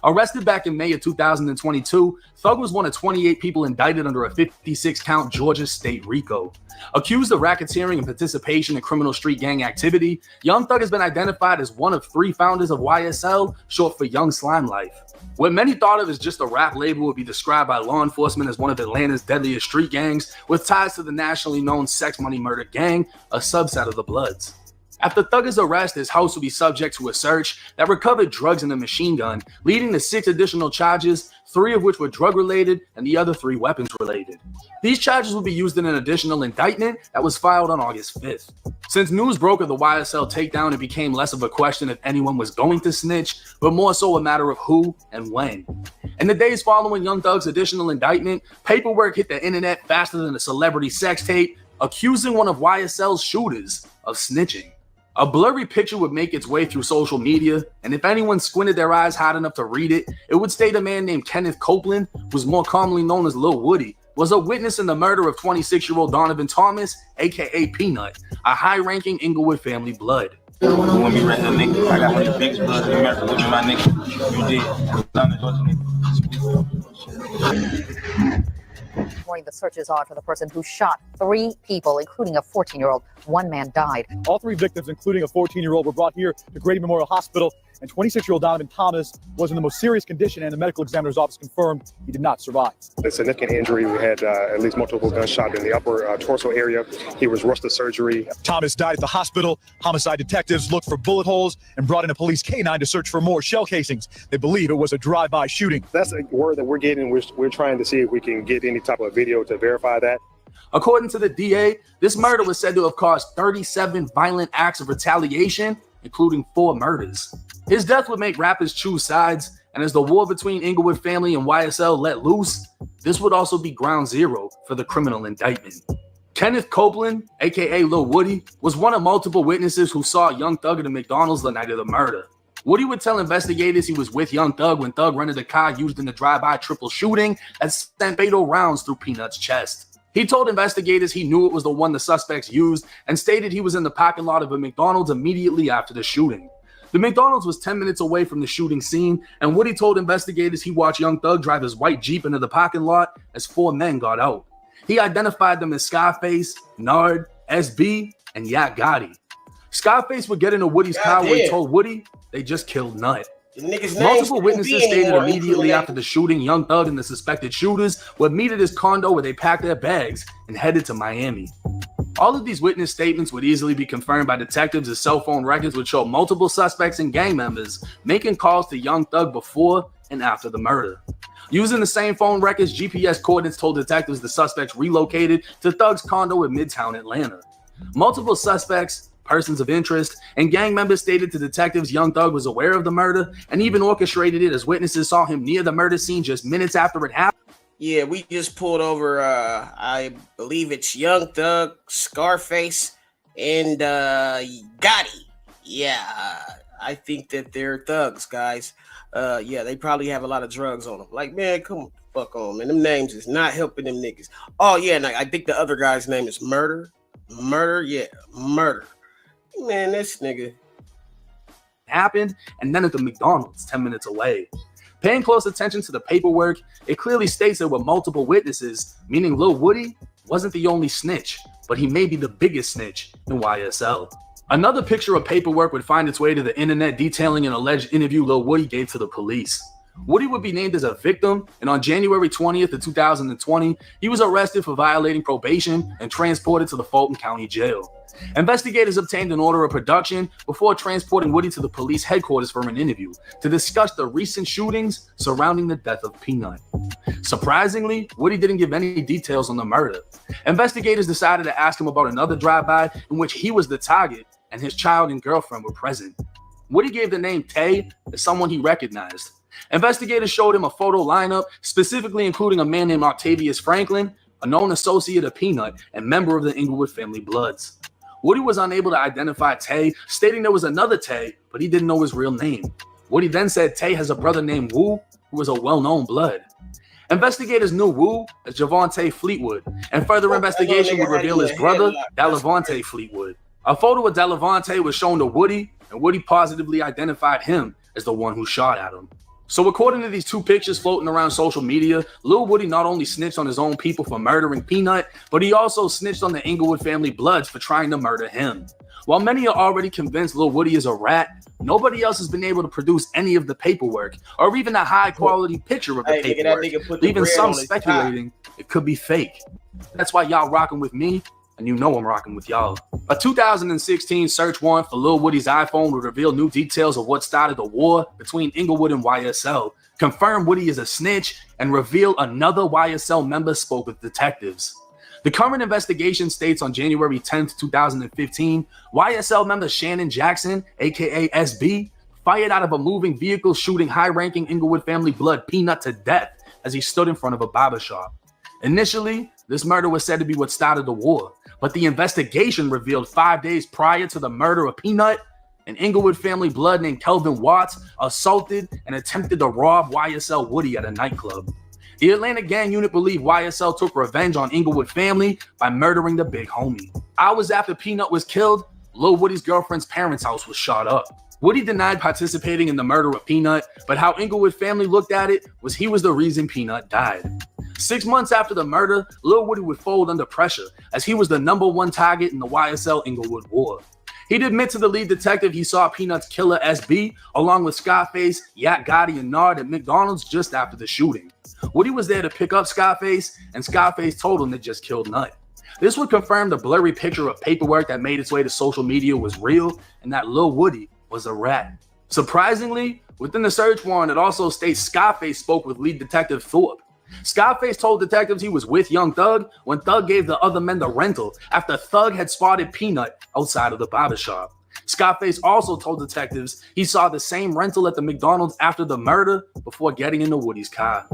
Arrested back in May of 2022, Thug was one of 28 people indicted under a 56-count Georgia state RICO. Accused of racketeering and participation in criminal street gang activity, Young Thug has been identified as one of 3 founders of YSL, short for Young Slime Life. What many thought of as just a rap label would be described by law enforcement as one of Atlanta's deadliest street gangs, with ties to the nationally known Sex Money Murder Gang, a subset of the Bloods. After Thug's arrest, his house will be subject to a search that recovered drugs and a machine gun, leading to 6 additional charges, 3 of which were drug-related and the other 3 weapons-related. These charges will be used in an additional indictment that was filed on August 5th. Since news broke of the YSL takedown, it became less of a question if anyone was going to snitch, but more so a matter of who and when. In the days following Young Thug's additional indictment, paperwork hit the internet faster than a celebrity sex tape, accusing one of YSL's shooters of snitching. A blurry picture would make its way through social media, and if anyone squinted their eyes hard enough to read it, it would state a man named Kenneth Copeland, who's more commonly known as Lil Woody, was a witness in the murder of 26-year-old Donovan Thomas, aka Peanut, a high-ranking Inglewood family blood. You want me right here, nigga? I got one of the biggest bloods in America with me, my nigga. You did. I'm the Georgia nigga. Morning, the search is on for the person who shot 3 people, including a 14-year-old. 1 man died. All 3 victims, including a 14-year-old, were brought here to Grady Memorial Hospital, and 26-year-old Donovan Thomas was in the most serious condition, and the medical examiner's office confirmed he did not survive. A significant injury. We had at least multiple gunshots in the upper torso area. He was rushed to surgery. Thomas died at the hospital. Homicide detectives looked for bullet holes and brought in a police canine to search for more shell casings. They believe it was a drive-by shooting. That's a word that we're getting. We're trying to see if we can get any type of video to verify that. According to the DA, this murder was said to have caused 37 violent acts of retaliation, including 4 murders. His death would make rappers choose sides, and as the war between Inglewood family and YSL let loose, this would also be ground zero for the criminal indictment. Kenneth Copeland, aka Lil Woody, was one of multiple witnesses who saw Young Thug at a McDonald's the night of the murder. Woody would tell investigators he was with Young Thug when Thug rented a car used in the drive-by triple shooting that sent fatal rounds through Peanut's chest. He told investigators he knew it was the one the suspects used and stated he was in the parking lot of a McDonald's immediately after the shooting. The McDonald's was 10 minutes away from the shooting scene, and Woody told investigators he watched Young Thug drive his white Jeep into the parking lot as 4 men got out. He identified them as Scarface, Nard, SB, and Yak Gotti. Scarface would get into Woody's car where he told Woody they just killed Nut. Multiple witnesses stated immediately after the shooting, Young Thug and the suspected shooters would meet at his condo where they packed their bags and headed to Miami. All of these witness statements would easily be confirmed by detectives as cell phone records would show multiple suspects and gang members making calls to Young Thug before and after the murder. Using the same phone records, GPS coordinates told detectives the suspects relocated to Thug's condo in Midtown Atlanta. Multiple suspects, persons of interest, and gang members stated to detectives Young Thug was aware of the murder and even orchestrated it as witnesses saw him near the murder scene just minutes after it happened. Yeah, we just pulled over, I believe it's Young Thug, Scarface, and Gotti. Yeah, I think that they're thugs, guys. Yeah, they probably have a lot of drugs on them. Like, man, come on, fuck on, man. Them names is not helping them niggas. Oh, yeah, and I think the other guy's name is Murder. Yeah, Murder. Man, this nigga happened, and then at the McDonald's 10 minutes away. Paying close attention to the paperwork, it clearly states there were multiple witnesses, meaning Lil Woody wasn't the only snitch, but he may be the biggest snitch in YSL. Another picture of paperwork would find its way to the internet detailing an alleged interview Lil Woody gave to the police. Woody would be named as a victim, and on January 20th of 2020, he was arrested for violating probation and transported to the Fulton County Jail. Investigators obtained an order of production before transporting Woody to the police headquarters for an interview to discuss the recent shootings surrounding the death of Peanut. Surprisingly, Woody didn't give any details on the murder. Investigators decided to ask him about another drive-by in which he was the target and his child and girlfriend were present. Woody gave the name Tay as someone he recognized. Investigators showed him a photo lineup, specifically including a man named Octavius Franklin, a known associate of Peanut and member of the Inglewood family Bloods. Woody was unable to identify Tay, stating there was another Tay, but he didn't know his real name. Woody then said Tay has a brother named Wu, who was a well-known Blood. Investigators knew Wu as Javante Fleetwood, and further investigation would reveal his brother, Delavante Fleetwood. A photo of Delavante was shown to Woody, and Woody positively identified him as the one who shot at him. So according to these 2 pictures floating around social media, Lil Woody not only snitched on his own people for murdering Peanut, but he also snitched on the Inglewood family Bloods for trying to murder him. While many are already convinced Lil Woody is a rat, nobody else has been able to produce any of the paperwork or even a high-quality picture of the paperwork, leaving some speculating it could be fake. That's why y'all rocking with me, and you know I'm rocking with y'all. A 2016 search warrant for Lil Woody's iPhone would reveal new details of what started the war between Inglewood and YSL, confirm Woody is a snitch, and reveal another YSL member spoke with detectives. The current investigation states on January 10th, 2015, YSL member Shannon Jackson, aka SB, fired out of a moving vehicle shooting high-ranking Inglewood family Blood Peanut to death as he stood in front of a barbershop. Initially, this murder was said to be what started the war, but the investigation revealed 5 days prior to the murder of Peanut, an Inglewood family Blood named Kelvin Watts assaulted and attempted to rob YSL Woody at a nightclub. The Atlanta gang unit believed YSL took revenge on Inglewood family by murdering the big homie. Hours after Peanut was killed, Lil Woody's girlfriend's parents' house was shot up. Woody denied participating in the murder of Peanut, but how Inglewood family looked at it was he was the reason Peanut died. 6 months after the murder, Lil Woody would fold under pressure as he was the #1 target in the YSL Inglewood war. He'd admit to the lead detective he saw Peanut's killer SB along with Scarface, Yak Gotti, and Nard at McDonald's just after the shooting. Woody was there to pick up Scarface, and Scarface told him they just killed Nut. This would confirm the blurry picture of paperwork that made its way to social media was real and that Lil Woody was a rat. Surprisingly, within the search warrant, it also states Scarface spoke with lead detective Thorpe. Scarface told detectives he was with Young Thug when Thug gave the other men the rental after Thug had spotted Peanut outside of the barbershop. Scarface also told detectives he saw the same rental at the McDonald's after the murder before getting into Woody's car.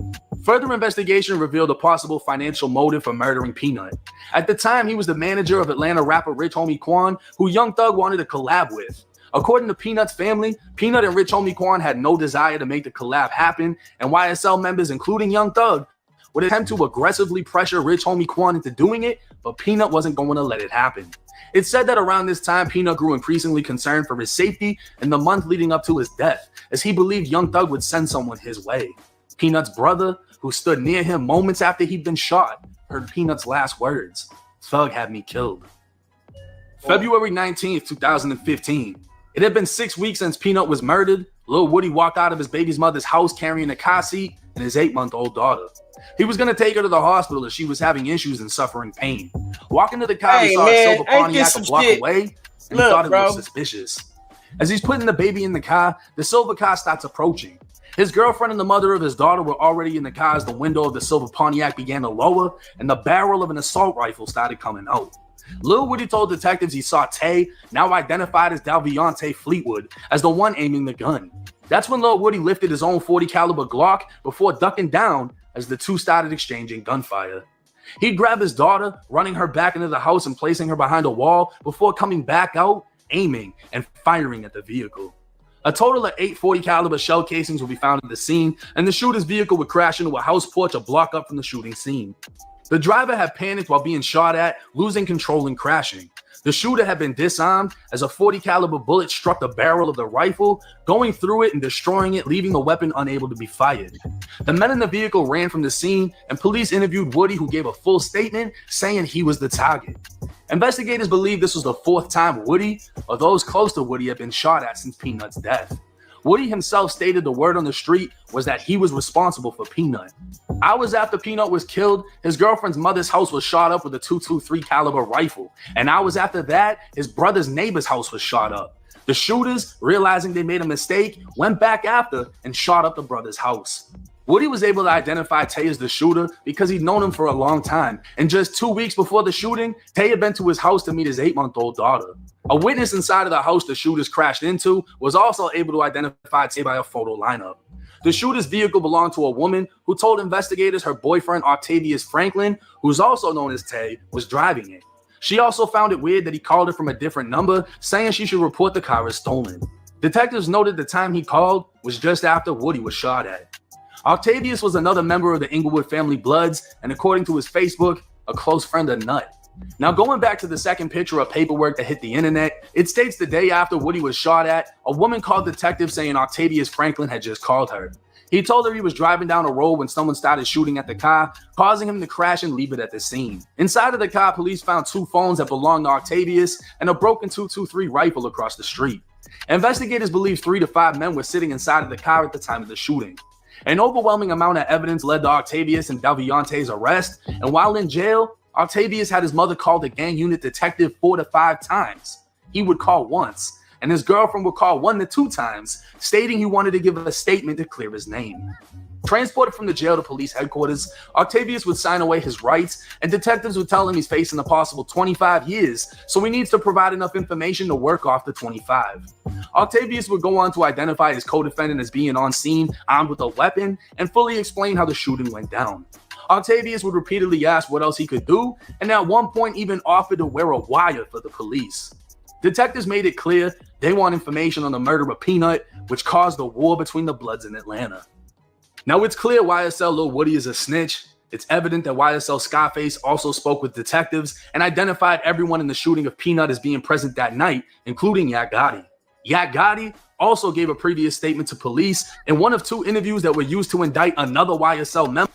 Further investigation revealed a possible financial motive for murdering Peanut. At the time, he was the manager of Atlanta rapper Rich Homie Quan, who Young Thug wanted to collab with. According to Peanut's family, Peanut and Rich Homie Quan had no desire to make the collab happen, and YSL members, including Young Thug, would attempt to aggressively pressure Rich Homie Quan into doing it, but Peanut wasn't going to let it happen. It's said that around this time, Peanut grew increasingly concerned for his safety in the month leading up to his death, as he believed Young Thug would send someone his way. Peanut's brother, who stood near him moments after he'd been shot, heard Peanut's last words: "Thug had me killed." February 19th, 2015. It had been 6 weeks since Peanut was murdered. Lil Woody walked out of his baby's mother's house carrying a car seat and his 8-month-old daughter. He was going to take her to the hospital as she was having issues and suffering pain. Walking to the car, he saw a silver Pontiac a block away and he thought it looked suspicious. As he's putting the baby in the car, the silver car starts approaching. His girlfriend and the mother of his daughter were already in the car as the window of the silver Pontiac began to lower and the barrel of an assault rifle started coming out. Lil Woody told detectives he saw Tay, now identified as Dalviante Fleetwood, as the one aiming the gun. That's when Lil Woody lifted his own .40 caliber Glock before ducking down as the two started exchanging gunfire. He'd grab his daughter, running her back into the house and placing her behind a wall before coming back out, aiming and firing at the vehicle. A total of 8 .40 caliber shell casings would be found at the scene, and the shooter's vehicle would crash into a house porch a block up from the shooting scene. The driver had panicked while being shot at, losing control and crashing. The shooter had been disarmed as a .40 caliber bullet struck the barrel of the rifle, going through it and destroying it, leaving the weapon unable to be fired. The men in the vehicle ran from the scene, and police interviewed Woody, who gave a full statement saying he was the target. Investigators believe this was the 4th time Woody, or those close to Woody, had been shot at since Peanut's death. Woody himself stated the word on the street was that he was responsible for Peanut. Hours after Peanut was killed, his girlfriend's mother's house was shot up with a .223 caliber rifle. And hours after that, his brother's neighbor's house was shot up. The shooters, realizing they made a mistake, went back after and shot up the brother's house. Woody was able to identify Tay as the shooter because he'd known him for a long time. And just 2 weeks before the shooting, Tay had been to his house to meet his 8-month-old daughter. A witness inside of the house the shooters crashed into was also able to identify Tay by a photo lineup. The shooter's vehicle belonged to a woman who told investigators her boyfriend Octavius Franklin, who's also known as Tay, was driving it. She also found it weird that he called her from a different number, saying she should report the car as stolen. Detectives noted the time he called was just after Woody was shot at. Octavius was another member of the Inglewood family Bloods, and according to his Facebook, a close friend of Nut. Now, going back to the second picture of paperwork that hit the internet, it states the day after Woody was shot at, a woman called detectives saying Octavius Franklin had just called her. He told her he was driving down a road when someone started shooting at the car, causing him to crash and leave it at the scene. Inside of the car, police found 2 phones that belonged to Octavius and a broken .223 rifle across the street. Investigators believe 3 to 5 men were sitting inside of the car at the time of the shooting. An overwhelming amount of evidence led to Octavius and Dalviante's arrest, and while in jail, Octavius had his mother call the gang unit detective 4 to 5 times. He would call once, and his girlfriend would call 1 to 2 times, stating he wanted to give a statement to clear his name. Transported from the jail to police headquarters, Octavius would sign away his rights, and detectives would tell him he's facing a possible 25 years, so he needs to provide enough information to work off the 25. Octavius would go on to identify his co-defendant as being on scene, armed with a weapon, and fully explain how the shooting went down. Octavius would repeatedly ask what else he could do, and at one point even offered to wear a wire for the police. Detectives made it clear they want information on the murder of Peanut, which caused the war between the Bloods in Atlanta. Now, it's clear YSL Lil Woody is a snitch. It's evident that YSL Scarface also spoke with detectives and identified everyone in the shooting of Peanut as being present that night, including Yak Gotti. Yak Gotti also gave a previous statement to police in one of 2 interviews that were used to indict another YSL member.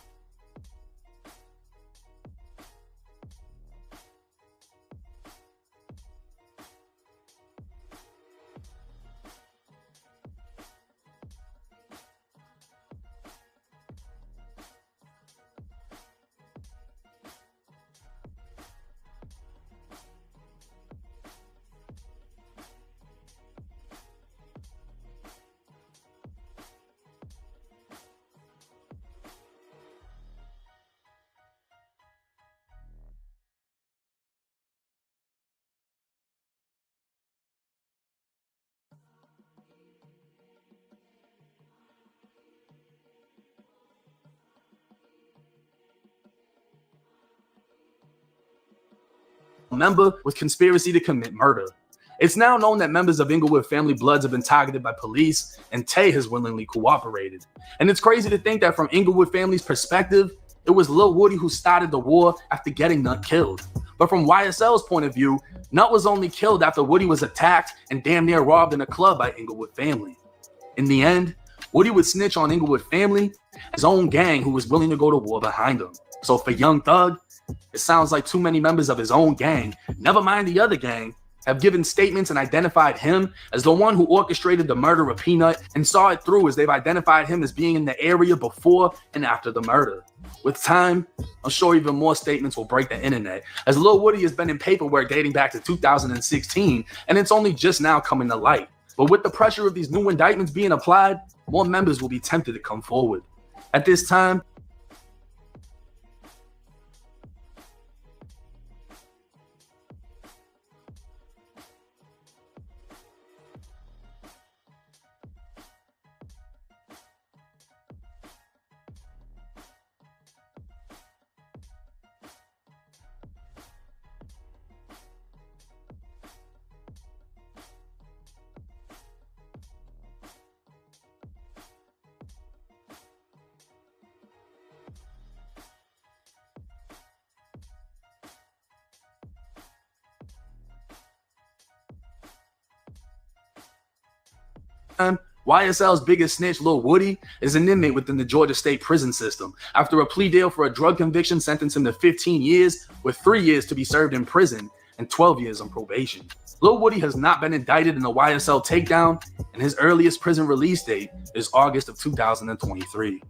member with conspiracy to commit murder. It's now known that members of Inglewood family Bloods have been targeted by police, and Tay has willingly cooperated. And it's crazy to think that from Inglewood family's perspective, it was Lil Woody who started the war after getting Nut killed. But from YSL's point of view, Nut was only killed after Woody was attacked and damn near robbed in a club by Inglewood family. In the end, Woody would snitch on Inglewood family, his own gang who was willing to go to war behind him. So for Young Thug, it sounds like too many members of his own gang, never mind the other gang, have given statements and identified him as the one who orchestrated the murder of Peanut and saw it through, as they've identified him as being in the area before and after the murder. With time, I'm sure even more statements will break the internet, as Lil Woody has been in paperwork dating back to 2016, and it's only just now coming to light. But with the pressure of these new indictments being applied, more members will be tempted to come forward. At this time, YSL's biggest snitch, Lil Woody, is an inmate within the Georgia State prison system. After a plea deal for a drug conviction sentenced him to 15 years, with 3 years to be served in prison and 12 years on probation. Lil Woody has not been indicted in the YSL takedown, and his earliest prison release date is August of 2023.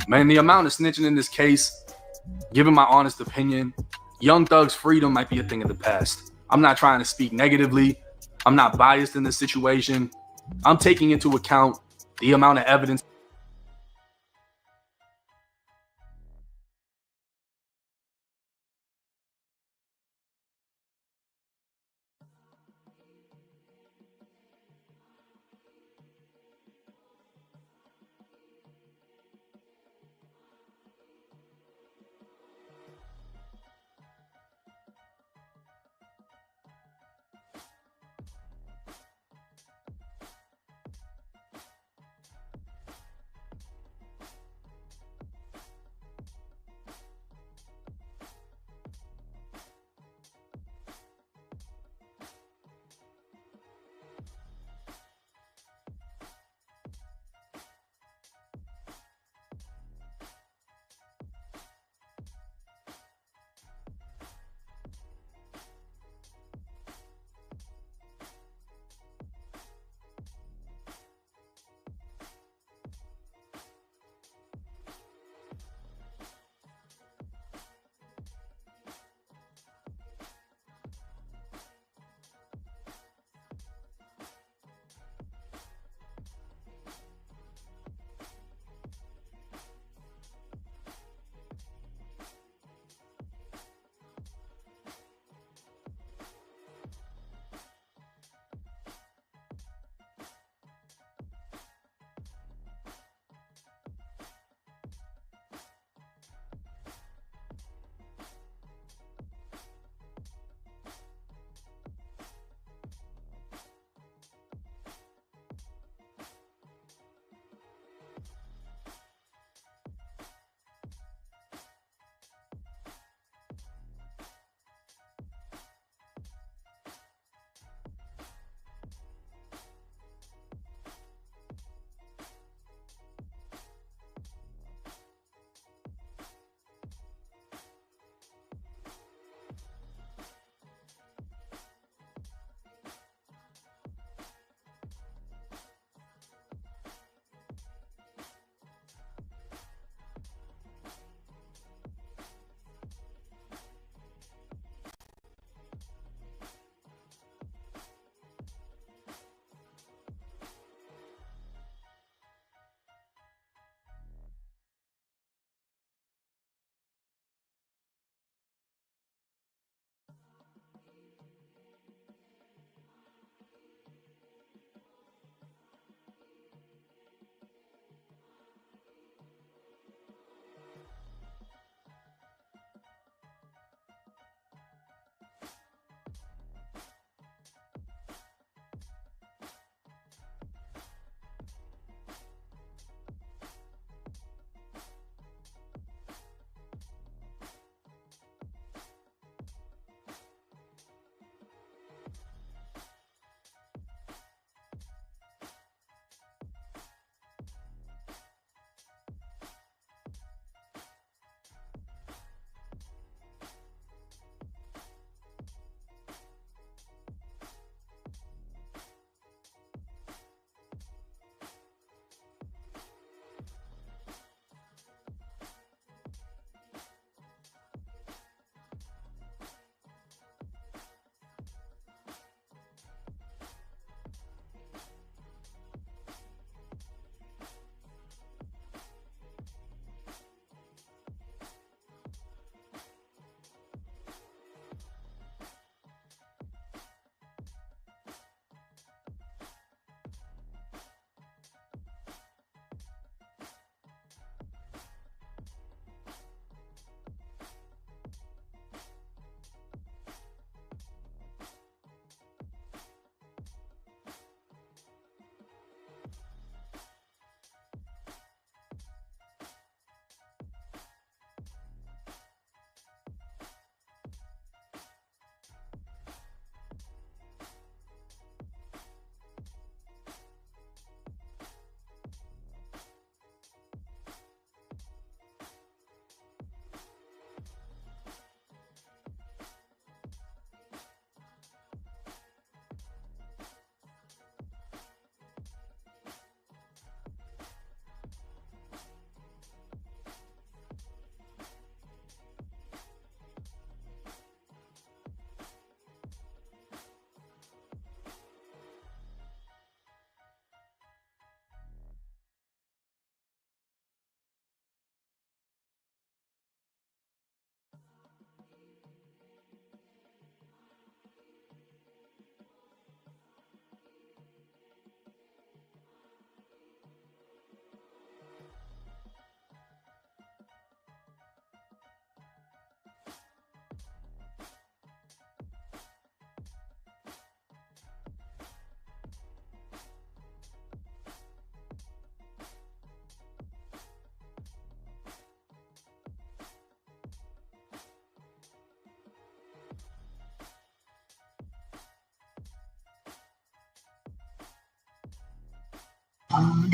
Man, the amount of snitching in this case, given my honest opinion, Young Thug's freedom might be a thing of the past. I'm not trying to speak negatively. I'm not biased in this situation. I'm taking into account the amount of evidence.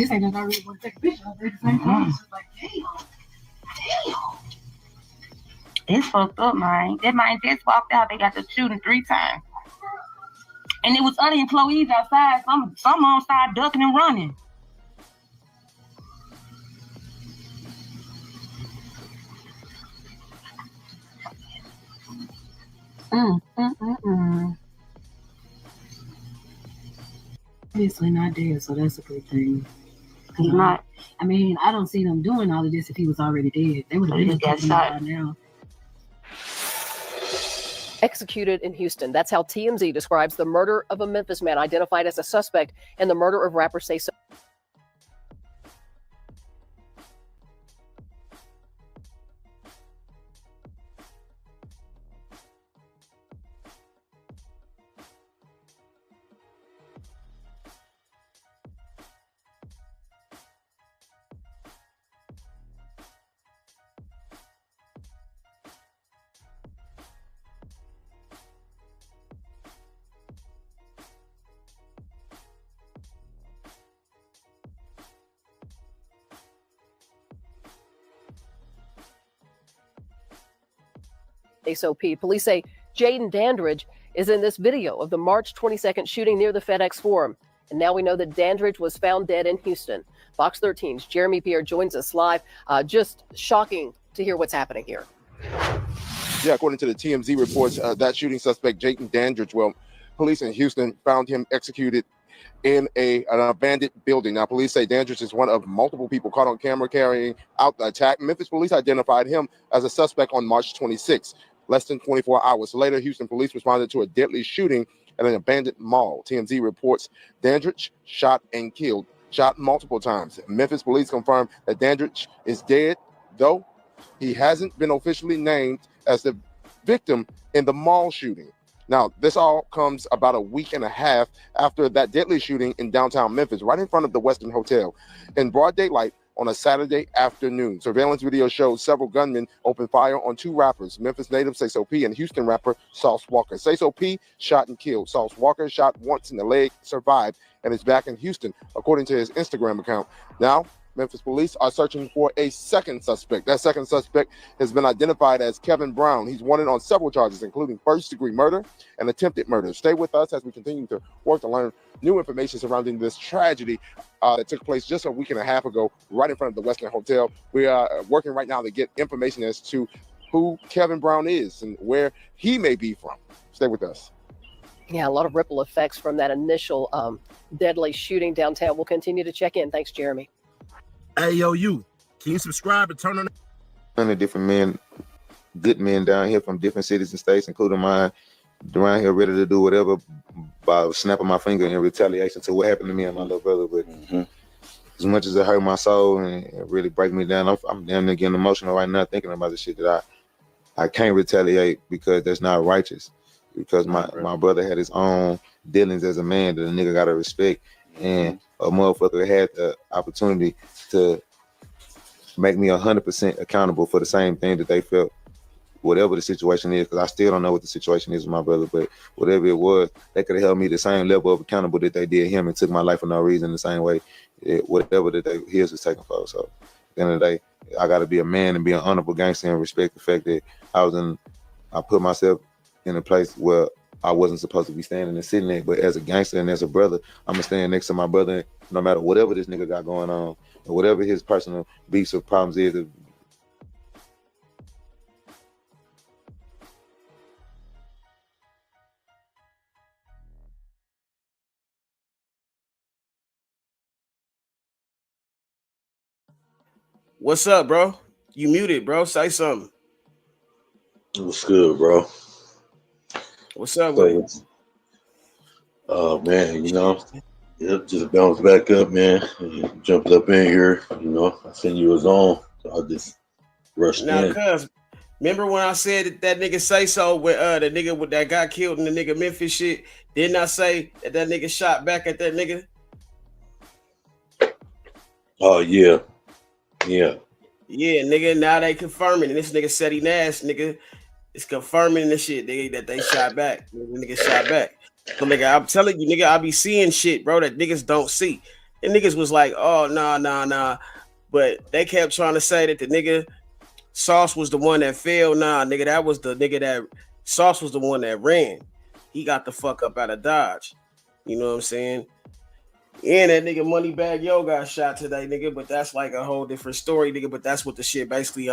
this ain't I really want to take a picture of it at the same time. It's just like, damn. It's fucked up, man. That man just walked out. They got the shooting 3 times. And it was other employees outside. Some of them started ducking and running. Obviously not dead, so that's a good thing. He's not. I mean, I don't see them doing all of this if he was already dead. They would have got shot by now. Executed in Houston. That's how TMZ describes the murder of a Memphis man identified as a suspect in the murder of rapper Say So. SOP. Police say Jaden Dandridge is in this video of the March 22nd shooting near the FedEx Forum. And now we know that Dandridge was found dead in Houston. Fox 13's Jeremy Pierre joins us live. Just shocking to hear what's happening here. Yeah, according to the TMZ reports, that shooting suspect, Jaden Dandridge, well, police in Houston found him executed in an abandoned building. Now, police say Dandridge is one of multiple people caught on camera carrying out the attack. Memphis police identified him as a suspect on March 26th. Less than 24 hours later, Houston police responded to a deadly shooting at an abandoned mall. TMZ reports Dandridge shot multiple times. Memphis police confirmed that Dandridge is dead, though he hasn't been officially named as the victim in the mall shooting. Now, this all comes about a week and a half after that deadly shooting in downtown Memphis, right in front of the Westin Hotel, in broad daylight on a Saturday afternoon. Surveillance video shows several gunmen open fire on 2 rappers, Memphis native Say So P and Houston rapper Sauce Walker. Say So P shot and killed. Sauce Walker shot once in the leg, survived, and is back in Houston, according to his Instagram account. Now, Memphis police are searching for a second suspect. That second suspect has been identified as Kevin Brown. He's wanted on several charges, including first-degree murder and attempted murder. Stay with us as we continue to work to learn new information surrounding this tragedy that took place just a week and a half ago, right in front of the Westin Hotel. We are working right now to get information as to who Kevin Brown is and where he may be from. Stay with us. Yeah, a lot of ripple effects from that initial deadly shooting downtown. We'll continue to check in. Thanks, Jeremy. Hey, yo, you. Can you subscribe and turn on? 100 different men, good men down here from different cities and states, including mine, around here ready to do whatever by snapping my finger in retaliation to what happened to me and my little brother. But as much as it hurt my soul and it really break me down, I'm damn near getting emotional right now thinking about the shit that I can't retaliate because that's not righteous. Because my brother had his own dealings as a man that a nigga gotta respect. And a motherfucker had the opportunity to make me 100% accountable for the same thing that they felt, whatever the situation is, because I still don't know what the situation is with my brother, but whatever it was, they could have held me the same level of accountable that they did him and took my life for no reason the same way, whatever that his was taken for. So at the end of the day, I got to be a man and be an honorable gangster and respect the fact that I put myself in a place where I wasn't supposed to be standing and sitting there, but as a gangster and as a brother, I'm gonna stand next to my brother no matter whatever this nigga got going on or whatever his personal beefs or problems is. What's up, bro? You muted, bro. Say something. What's good, bro? What's up with you? Oh man, just bounced back up, man. Jumped up in here, I seen you was on, so I just rushed in. Cuz, remember when I said that nigga Say So with the nigga that got killed in the nigga Memphis shit? Didn't I say that nigga shot back at that nigga? Oh yeah. Yeah, nigga. Now they confirming, and this nigga said he Nash, nigga. It's confirming the shit that they shot back. Nigga shot back. So nigga, I'm telling you, nigga, I be seeing shit, bro, that niggas don't see. And niggas was like, oh, nah. But they kept trying to say that the nigga Sauce was the one that failed. Nah, nigga, that was the nigga that Sauce was the one that ran. He got the fuck up out of Dodge. You know what I'm saying? And that nigga Moneybag Yo got shot today, nigga. But that's like a whole different story, nigga. But that's what the shit basically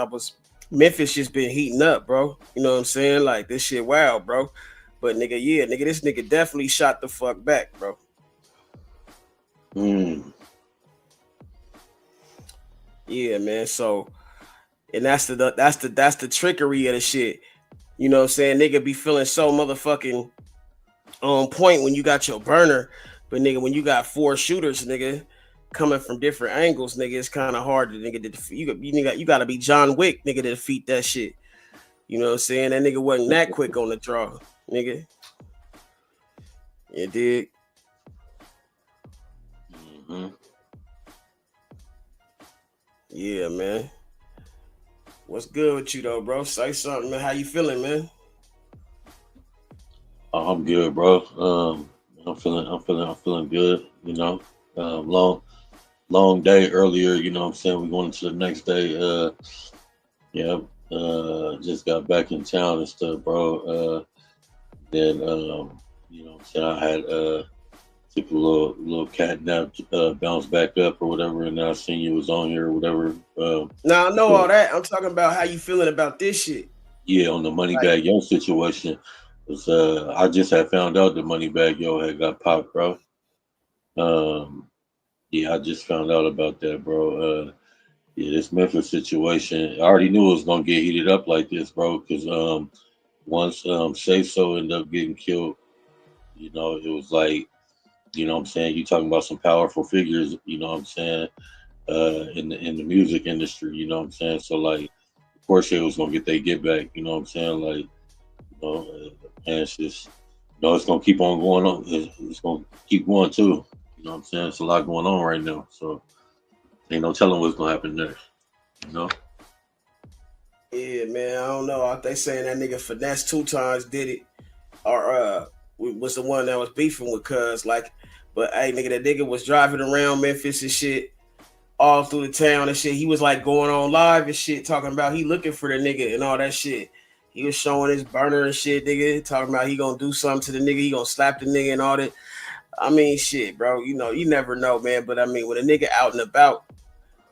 Memphis just been heating up, bro. You know what I'm saying? Like this shit wild, bro. But nigga, yeah, nigga, this nigga definitely shot the fuck back, bro. Yeah, man. So, and that's the trickery of the shit. You know what I'm saying? Nigga be feeling so motherfucking on point when you got your burner, but nigga, when you got 4 shooters, nigga, coming from different angles, nigga, it's kind of hard to nigga to defeat. You got to be John Wick, nigga, to defeat that shit. You know what I'm saying? That nigga wasn't that quick on the draw, nigga. You dig? Yeah, man. What's good with you though, bro? Say something, man. How you feeling, man? I'm good, bro. I'm feeling good. You know, long day earlier. You know what I'm saying? We're going into the next day. Just got back in town and stuff, bro. Then, you know what I'm saying? I had took a little cat nap, bounce back up or whatever, and now I seen you was on here or whatever. Nah, I know all that. I'm talking about how you feeling about this shit. Yeah, on the Moneybag Yo situation. I just had found out that Moneybag Yo had got popped, bro. Yeah, I just found out about that, bro. Yeah, this Memphis situation, I already knew it was gonna get heated up like this, bro. Because once Say So ended up getting killed, you know, it was like, you know what I'm saying, you talking about some powerful figures, you know what I'm saying, in the music industry, you know what I'm saying. So like, of course, they was gonna get their get back, you know what I'm saying, like, you know, and it's just, you know, it's gonna keep on going on. It's gonna keep going too. You know what I'm saying? It's a lot going on right now, so ain't no telling what's gonna happen next. You know? Yeah, man. I don't know. They saying that nigga Finesse 2 times did it, or was the one that was beefing with Cuz. Like, but hey, nigga, that nigga was driving around Memphis and shit, all through the town and shit. He was like going on live and shit, talking about he looking for the nigga and all that shit. He was showing his burner and shit, nigga, talking about he gonna do something to the nigga, he gonna slap the nigga and all that. I mean, shit, bro. You know, you never know, man. But I mean, when a nigga out and about,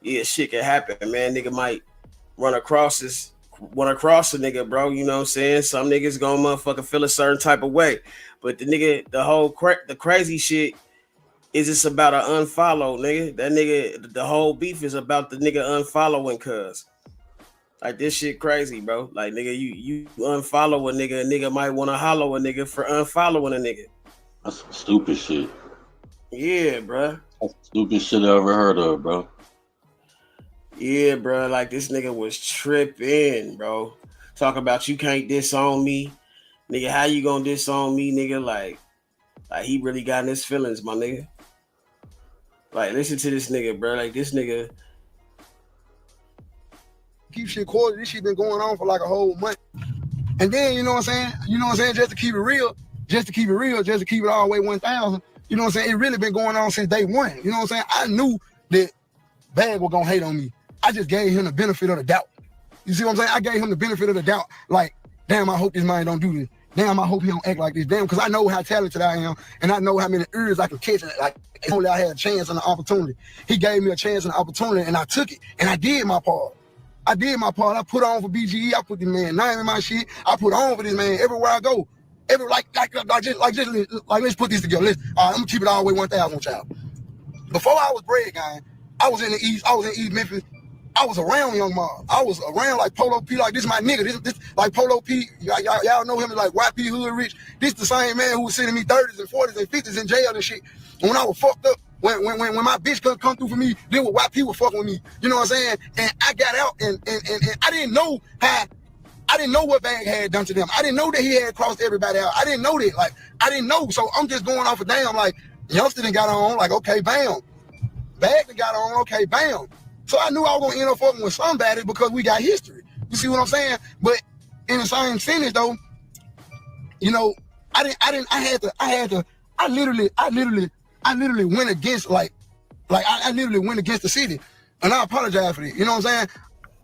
yeah, shit can happen, man. Nigga might run across a nigga, bro. You know what I'm saying? Some niggas gonna motherfucking feel a certain type of way. But the nigga, the crazy shit is it's about an unfollow, nigga. That nigga, the whole beef is about the nigga unfollowing Cuz. Like, this shit crazy, bro. Like, nigga, you unfollow a nigga might want to hollow a nigga for unfollowing a nigga. That's some stupid shit. Yeah, bro. That's the stupidest shit I ever heard of, bro. Yeah, bro. Like, this nigga was tripping, bro. Talk about you can't disown me. Nigga, how you gonna disown me, nigga? Like he really got in his feelings, my nigga. Like, listen to this nigga, bro. Like, this nigga. Keep shit quarter. This shit been going on for like a whole month. And then, you know what I'm saying? Just to keep it real, just to keep it all the way 1,000. You know what I'm saying? It really been going on since day one. You know what I'm saying? I knew that Bag was gonna hate on me. I just gave him the benefit of the doubt. You see what I'm saying? I gave him the benefit of the doubt. Like, damn, I hope this man don't do this. Damn, I hope he don't act like this. Damn, because I know how talented I am, and I know how many ears I can catch. Like, only I had a chance and an opportunity. He gave me a chance and an opportunity, and I took it, and I did my part. I put on for BGE. I put the man name in my shit. I put on for this man everywhere I go. Let's put this together. I'm gonna keep it all the way 1,000, child. Before I was Bread Gang, I was in the East. I was in East Memphis. I was around Young Mob. I was around like Polo P. Like, this my nigga. This like Polo P. Y'all know him as like YP Hood Rich. This the same man who was sending me 30s and 40s and 50s in jail and shit. And when I was fucked up, when my bitch couldn't come through for me, then what YP was fucking with me. You know what I'm saying? And I got out and I didn't know what Bag had done to them. I didn't know that he had crossed everybody out. I didn't know that. Like, I didn't know. So I'm just going off of damn, like, Youngster done got on, like, okay, bam. Bag done got on, okay, bam. So I knew I was gonna end up fucking with somebody because we got history. You see what I'm saying? But in the same sentence though, you know, I literally went against like Like I literally went against the city, and I apologize for that. You know what I'm saying?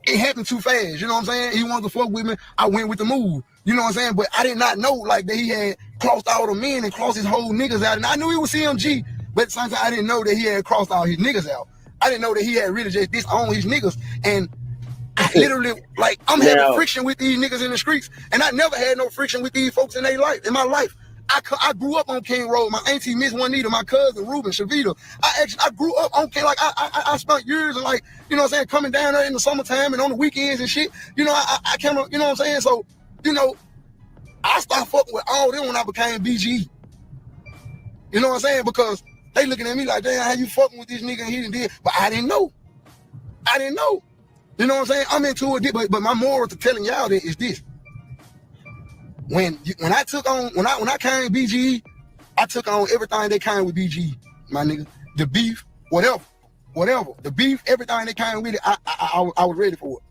It happened too fast. You know what I'm saying? He wanted to fuck with me. I went with the move. You know what I'm saying? But I did not know like that he had crossed all the men and crossed his whole niggas out. And I knew he was CMG, but sometimes I didn't know that he had crossed all his niggas out. I didn't know that he had really just disowned his niggas. And I literally, like, I'm having friction with these niggas in the streets, and I never had no friction with these folks in their life, in my life. I grew up on King Road. My auntie Miss Juanita, my cousin Ruben, Shavita. I grew up on King. Like I spent years and like, you know what I'm saying, coming down there in the summertime and on the weekends and shit. You know, I came up, you know what I'm saying? So, you know, I started fucking with all them when I became BG. You know what I'm saying? Because they looking at me like, damn, how you fucking with this nigga and he didn't did. But I didn't know. I didn't know. You know what I'm saying? I'm into it, but my moral to telling y'all that is this. When I took on, when I came BG, I took on everything they came with BG, my nigga. The beef, whatever. The beef, everything they came with it, I was ready for it.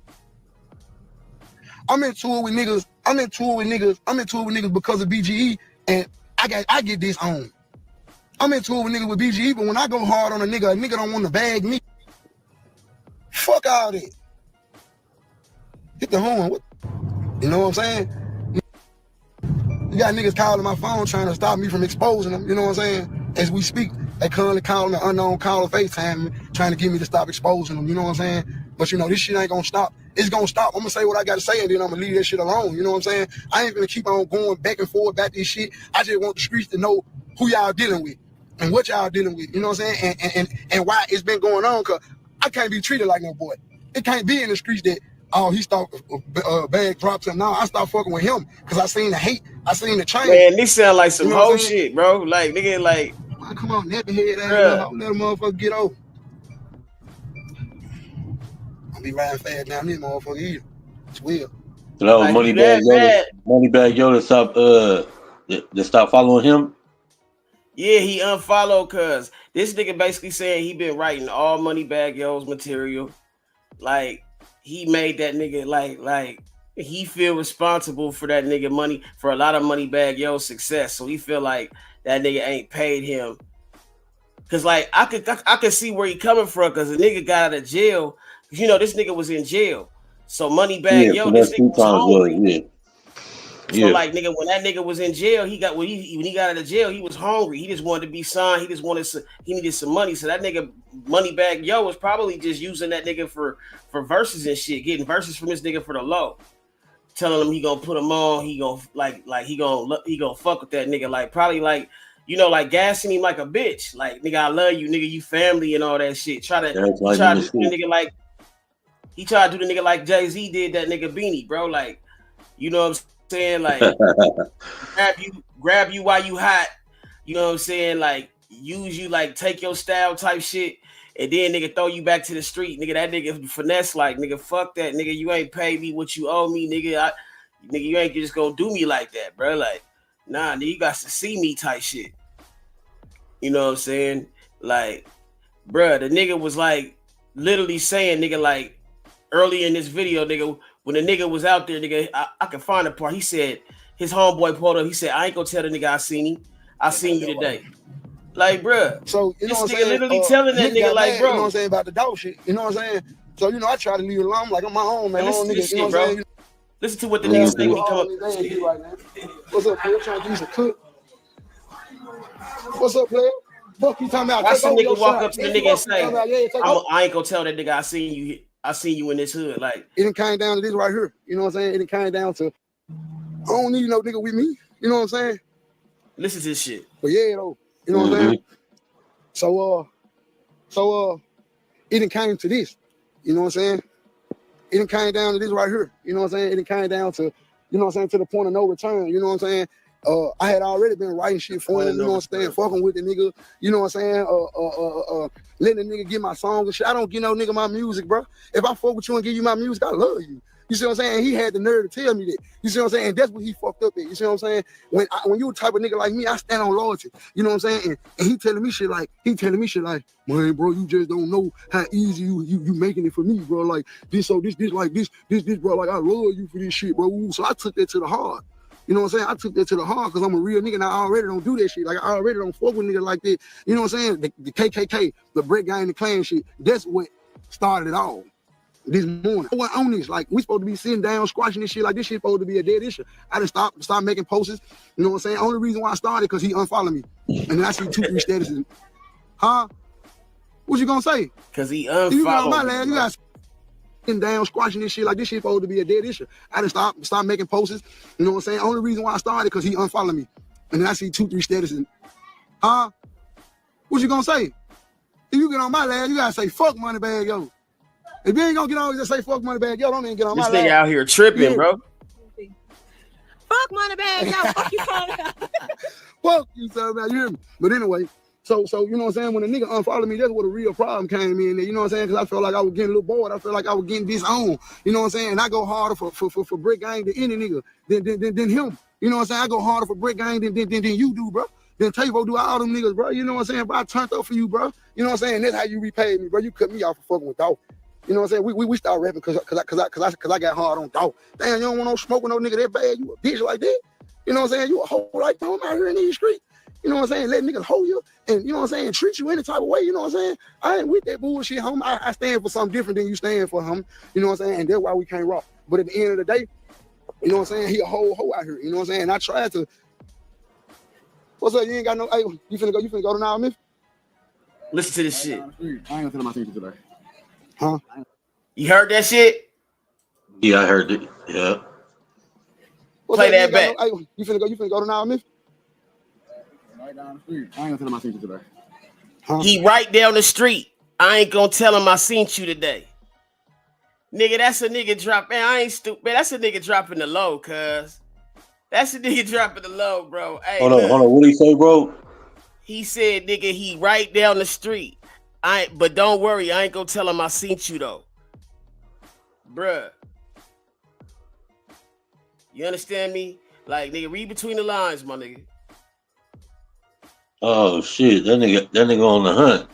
I'm into it with niggas. I'm into it with niggas because of BGE, and I get this on. I'm into it with niggas with BGE, but when I go hard on a nigga don't want to bag me. Fuck all that. Hit the horn. What? You know what I'm saying? You got niggas calling my phone trying to stop me from exposing them. You know what I'm saying? As we speak, they currently calling an unknown caller, FaceTime me, trying to get me to stop exposing them. You know what I'm saying? But you know, this shit ain't gonna stop. It's gonna stop. I'm gonna say what I gotta say, and then I'm gonna leave that shit alone. You know what I'm saying? I ain't gonna keep on going back and forth about this shit. I just want the streets to know who y'all dealing with and what y'all dealing with. You know what I'm saying? And why it's been going on. Cause I can't be treated like no boy. It can't be in the streets that, oh, he stopped bag drops him. Now I stopped fucking with him because I seen the hate. I seen the change. Man, this sound like some You know whole shit, bro. Like, nigga, like, man, come on, nappy head ass. Let a motherfucker get over. I'll be riding fast down this motherfucker either. It's weird. So that was Moneybag Yoda stop following him. Yeah, he unfollowed cause this nigga basically saying he been writing all Moneybag Yo's material. Like, he made that nigga like he feel responsible for that nigga money, for a lot of Moneybag Yo's success. So he feel like that nigga ain't paid him. Cause like I could see where he coming from, cause the nigga got out of jail. You know, this nigga was in jail. So Moneybag Yo, this nigga was hungry. So like nigga, when that nigga was in jail, when he got out of jail, he was hungry. He just wanted to be signed. He needed some money. So that nigga Moneybag Yo was probably just using that nigga for verses and shit, getting verses from this nigga for the low, telling him he gonna put him on. He gonna he gonna fuck with that nigga. Like probably like, you know, like gassing him like a bitch. Like, nigga, I love you, nigga, you family and all that shit. Try to do the nigga like he tried to do the nigga like Jay-Z did that nigga Beanie, bro. Like, you know what I'm saying? Like grab you while you hot. You know what I'm saying? Like use you, like take your style type shit, and then nigga throw you back to the street. Nigga, that nigga finesse like, nigga, fuck that, nigga. You ain't paid me what you owe me, nigga. Nigga, you ain't just gonna do me like that, bro. Like, nah, nigga, you got to see me type shit. You know what I'm saying? Like, bro, the nigga was like literally saying, nigga, like early in this video, nigga, when the nigga was out there, nigga, I can find a part. He said, his homeboy pulled up. He said, I ain't gonna tell the nigga I seen him. I seen you today. Like, bro. So, you know what I'm nigga saying? Literally telling that nigga, like, bro. You know what I'm saying about the dog shit? You know what I'm saying? So, you know, I try to leave it alone. Like, I'm my own, man. Listen to this shit, bro. Listen to what the nigga say when he come up. What's up, player? Trying to use a cook. What's up, player? Fuck you talking about? Watch the nigga walk up to the nigga and say, I ain't gonna tell that nigga I seen you in this hood. Like, it done came down to this right here. You know what I'm saying? It done came down to, I don't need no nigga with me. You know what I'm saying? Listen to this shit. But yeah, though. You know what I'm saying? So it done came to this. You know what I'm saying? It done came down to this right here. You know what I'm saying? It done came down to, you know what I'm saying, to the point of no return. You know what I'm saying? I had already been writing shit for him, you know what I'm saying, fucking with the nigga, you know what I'm saying, letting the nigga get my songs and shit. I don't give no nigga my music, bro. If I fuck with you and give you my music, I love you. You see what I'm saying? And he had the nerve to tell me that. You see what I'm saying? And that's what he fucked up at. You see what I'm saying? When you a type of nigga like me, I stand on loyalty. You know what I'm saying? And he telling me shit like, man, bro, you just don't know how easy you making it for me, bro. Like this, bro. Like I love you for this shit, bro. So I took that to the heart. You know what I'm saying? I took that to the heart because I'm a real nigga and I already don't do that shit. Like, I already don't fuck with niggas like that. You know what I'm saying? The KKK, the Brick Gang, the Klan shit, that's what started it all. This morning, I went on this. Like, we supposed to be sitting down, squashing this shit like this shit supposed to be a dead issue. I just stopped making posts. You know what I'm saying? Only reason why I started because he unfollowed me. And then I see 2-3 statuses. Huh? What you gonna say? Because he unfollowed you got on my me, land, bro. you got sitting down, squashing this shit like this shit supposed to be a dead issue. I just stopped making posts. You know what I'm saying? Only reason why I started because he unfollowed me. And then I see 2-3 statuses. Huh? What you gonna say? If you get on my land, you gotta say fuck Moneybag Yo. If you ain't gonna get on, just say fuck Moneybag Yo. Don't even get on This my nigga land. out here tripping, bro. Fuck Moneybag Yo. Fuck you, Fuck you, son. You hear me? But anyway, so you know what I'm saying? When a nigga unfollowed me, that's where the real problem came in there. You know what I'm saying? Because I felt like I was getting a little bored. I felt like I was getting disowned. You know what I'm saying? And I go harder for Brick Gang than any nigga than him. You know what I'm saying? I go harder for Brick Gang than you do, bro. Then Tavo do all them niggas, bro. You know what I'm saying? Bro, I turned up for you, bro. You know what I'm saying? That's how you repaid me, bro. You cut me off for fucking with dog. You know what I'm saying? We started rapping because I got hard on dog. Damn, you don't want no smoke with no nigga that bad. You a bitch like that. You know what I'm saying? You a hoe like that. I'm out here in these streets. You know what I'm saying? Let niggas hold you and, you know what I'm saying, treat you any type of way. You know what I'm saying? I ain't with that bullshit, homie. I stand for something different than you stand for, homie. You know what I'm saying? And that's why we can't rock. But at the end of the day, you know what I'm saying? He a whole hoe out here. You know what I'm saying? And I tried to. What's up? You ain't got no. Hey, you finna go to now, Memphis? Listen to this shit. I ain't gonna tell my teacher today. Huh? You heard that shit? Yeah, I heard it. Yeah. What's Play up? that back. Hey, you finna go to now, Memphis? Right down the street. I ain't gonna tell my teacher today. Huh? He right down the street. I ain't gonna tell him I seen you today. Nigga, that's a nigga drop. Man, I ain't stupid. Man, that's a nigga dropping the low, cuz. That's a nigga dropping the low, bro. Hey, Hold on. What do you say, bro? He said, nigga, he right down the street. But don't worry, I ain't gonna tell him I seen you though. Bruh. You understand me? Like, nigga, read between the lines, my nigga. Oh shit, that nigga on the hunt.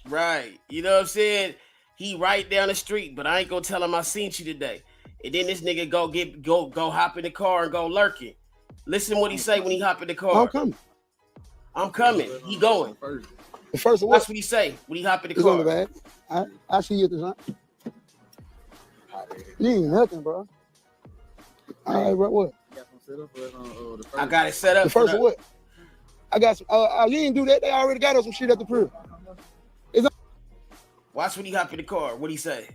Right. You know what I'm saying? He right down the street, but I ain't gonna tell him I seen you today. And then this nigga go hop in the car and go lurking. Listen what he say when he hop in the car. I'm coming. He going. The first of what? That's what he say when he hop in the It's car. on the bag. I see you at the time. You ain't nothing, bro. All right, bro. What? I got it set up. The first of what? I got some. You didn't do that. They already got us some shit at the crib. Watch when he hop in the car. What he say?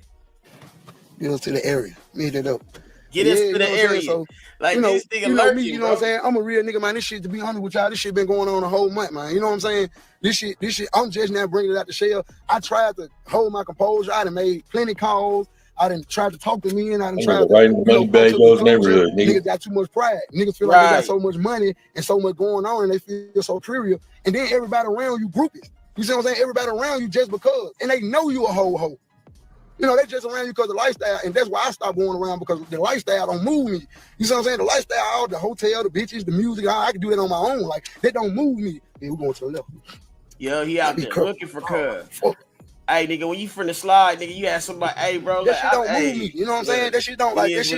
Get us to the area. Meet it up. Get us to the area. So, like you know, this nigga you know lurking, me. You know bro. what I'm saying? I'm a real nigga, man. This shit, to be honest with y'all, this shit been going on a whole month, man. You know what I'm saying? This shit. I'm just now bringing it out the shell. I tried to hold my composure. I done made plenty calls. I done tried to talk to me, and I done tried to, right in the Moneybag Yo's neighborhood, nigga. Niggas got too much pride. Niggas feel like they got so much money and so much going on, and they feel so trivial. And then everybody around you groupies. You see what I'm saying? Everybody around you just because, and they know you a hoe. You know, they just around you because of the lifestyle, and that's why I stopped going around, because the lifestyle don't move me. You see what I'm saying? The lifestyle, the hotel, the bitches, the music, I can do that on my own. Like, that don't move me. Yeah, we're going to the left. Yo, he out there looking for cuz. Hey, nigga, when you from the slide, nigga, you had somebody, hey, bro. That shit don't move me. You know what I'm saying? That shit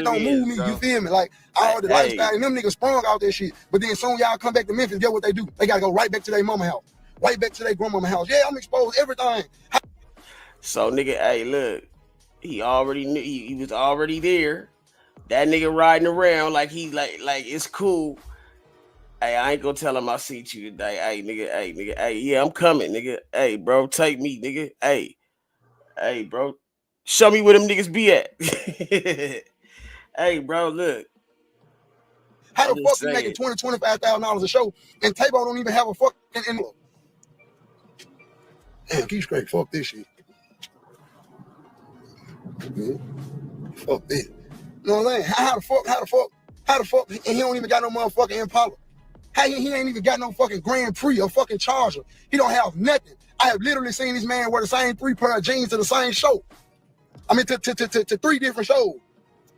don't move me. You feel me? Like, all the lifestyle, and them niggas sprung out that shit. But then soon y'all come back to Memphis, get what they do? They got to go right back to their mama house. Right back to their grandmama house. Yeah, I'm exposed everything. So, nigga, hey, look. He already knew he was already there. That nigga riding around like he like it's cool. Hey, I ain't gonna tell him I seen you today. Hey, nigga, hey, yeah, I'm coming, nigga. Hey, bro, take me, nigga. Hey, bro. Show me where them niggas be at. Hey, bro, look. How the fuck you making $20,000-$25,000 a show and Tabo don't even have a fucking envelope? Damn, keep straight. Fuck this shit. Yeah. Fuck this. You know what I'm saying? How the fuck, and he don't even got no motherfucking Impala. How he ain't even got no fucking Grand Prix or fucking Charger. He don't have nothing. I have literally seen this man wear the same 3 pair of jeans to the same show. I mean, to 3 different shows.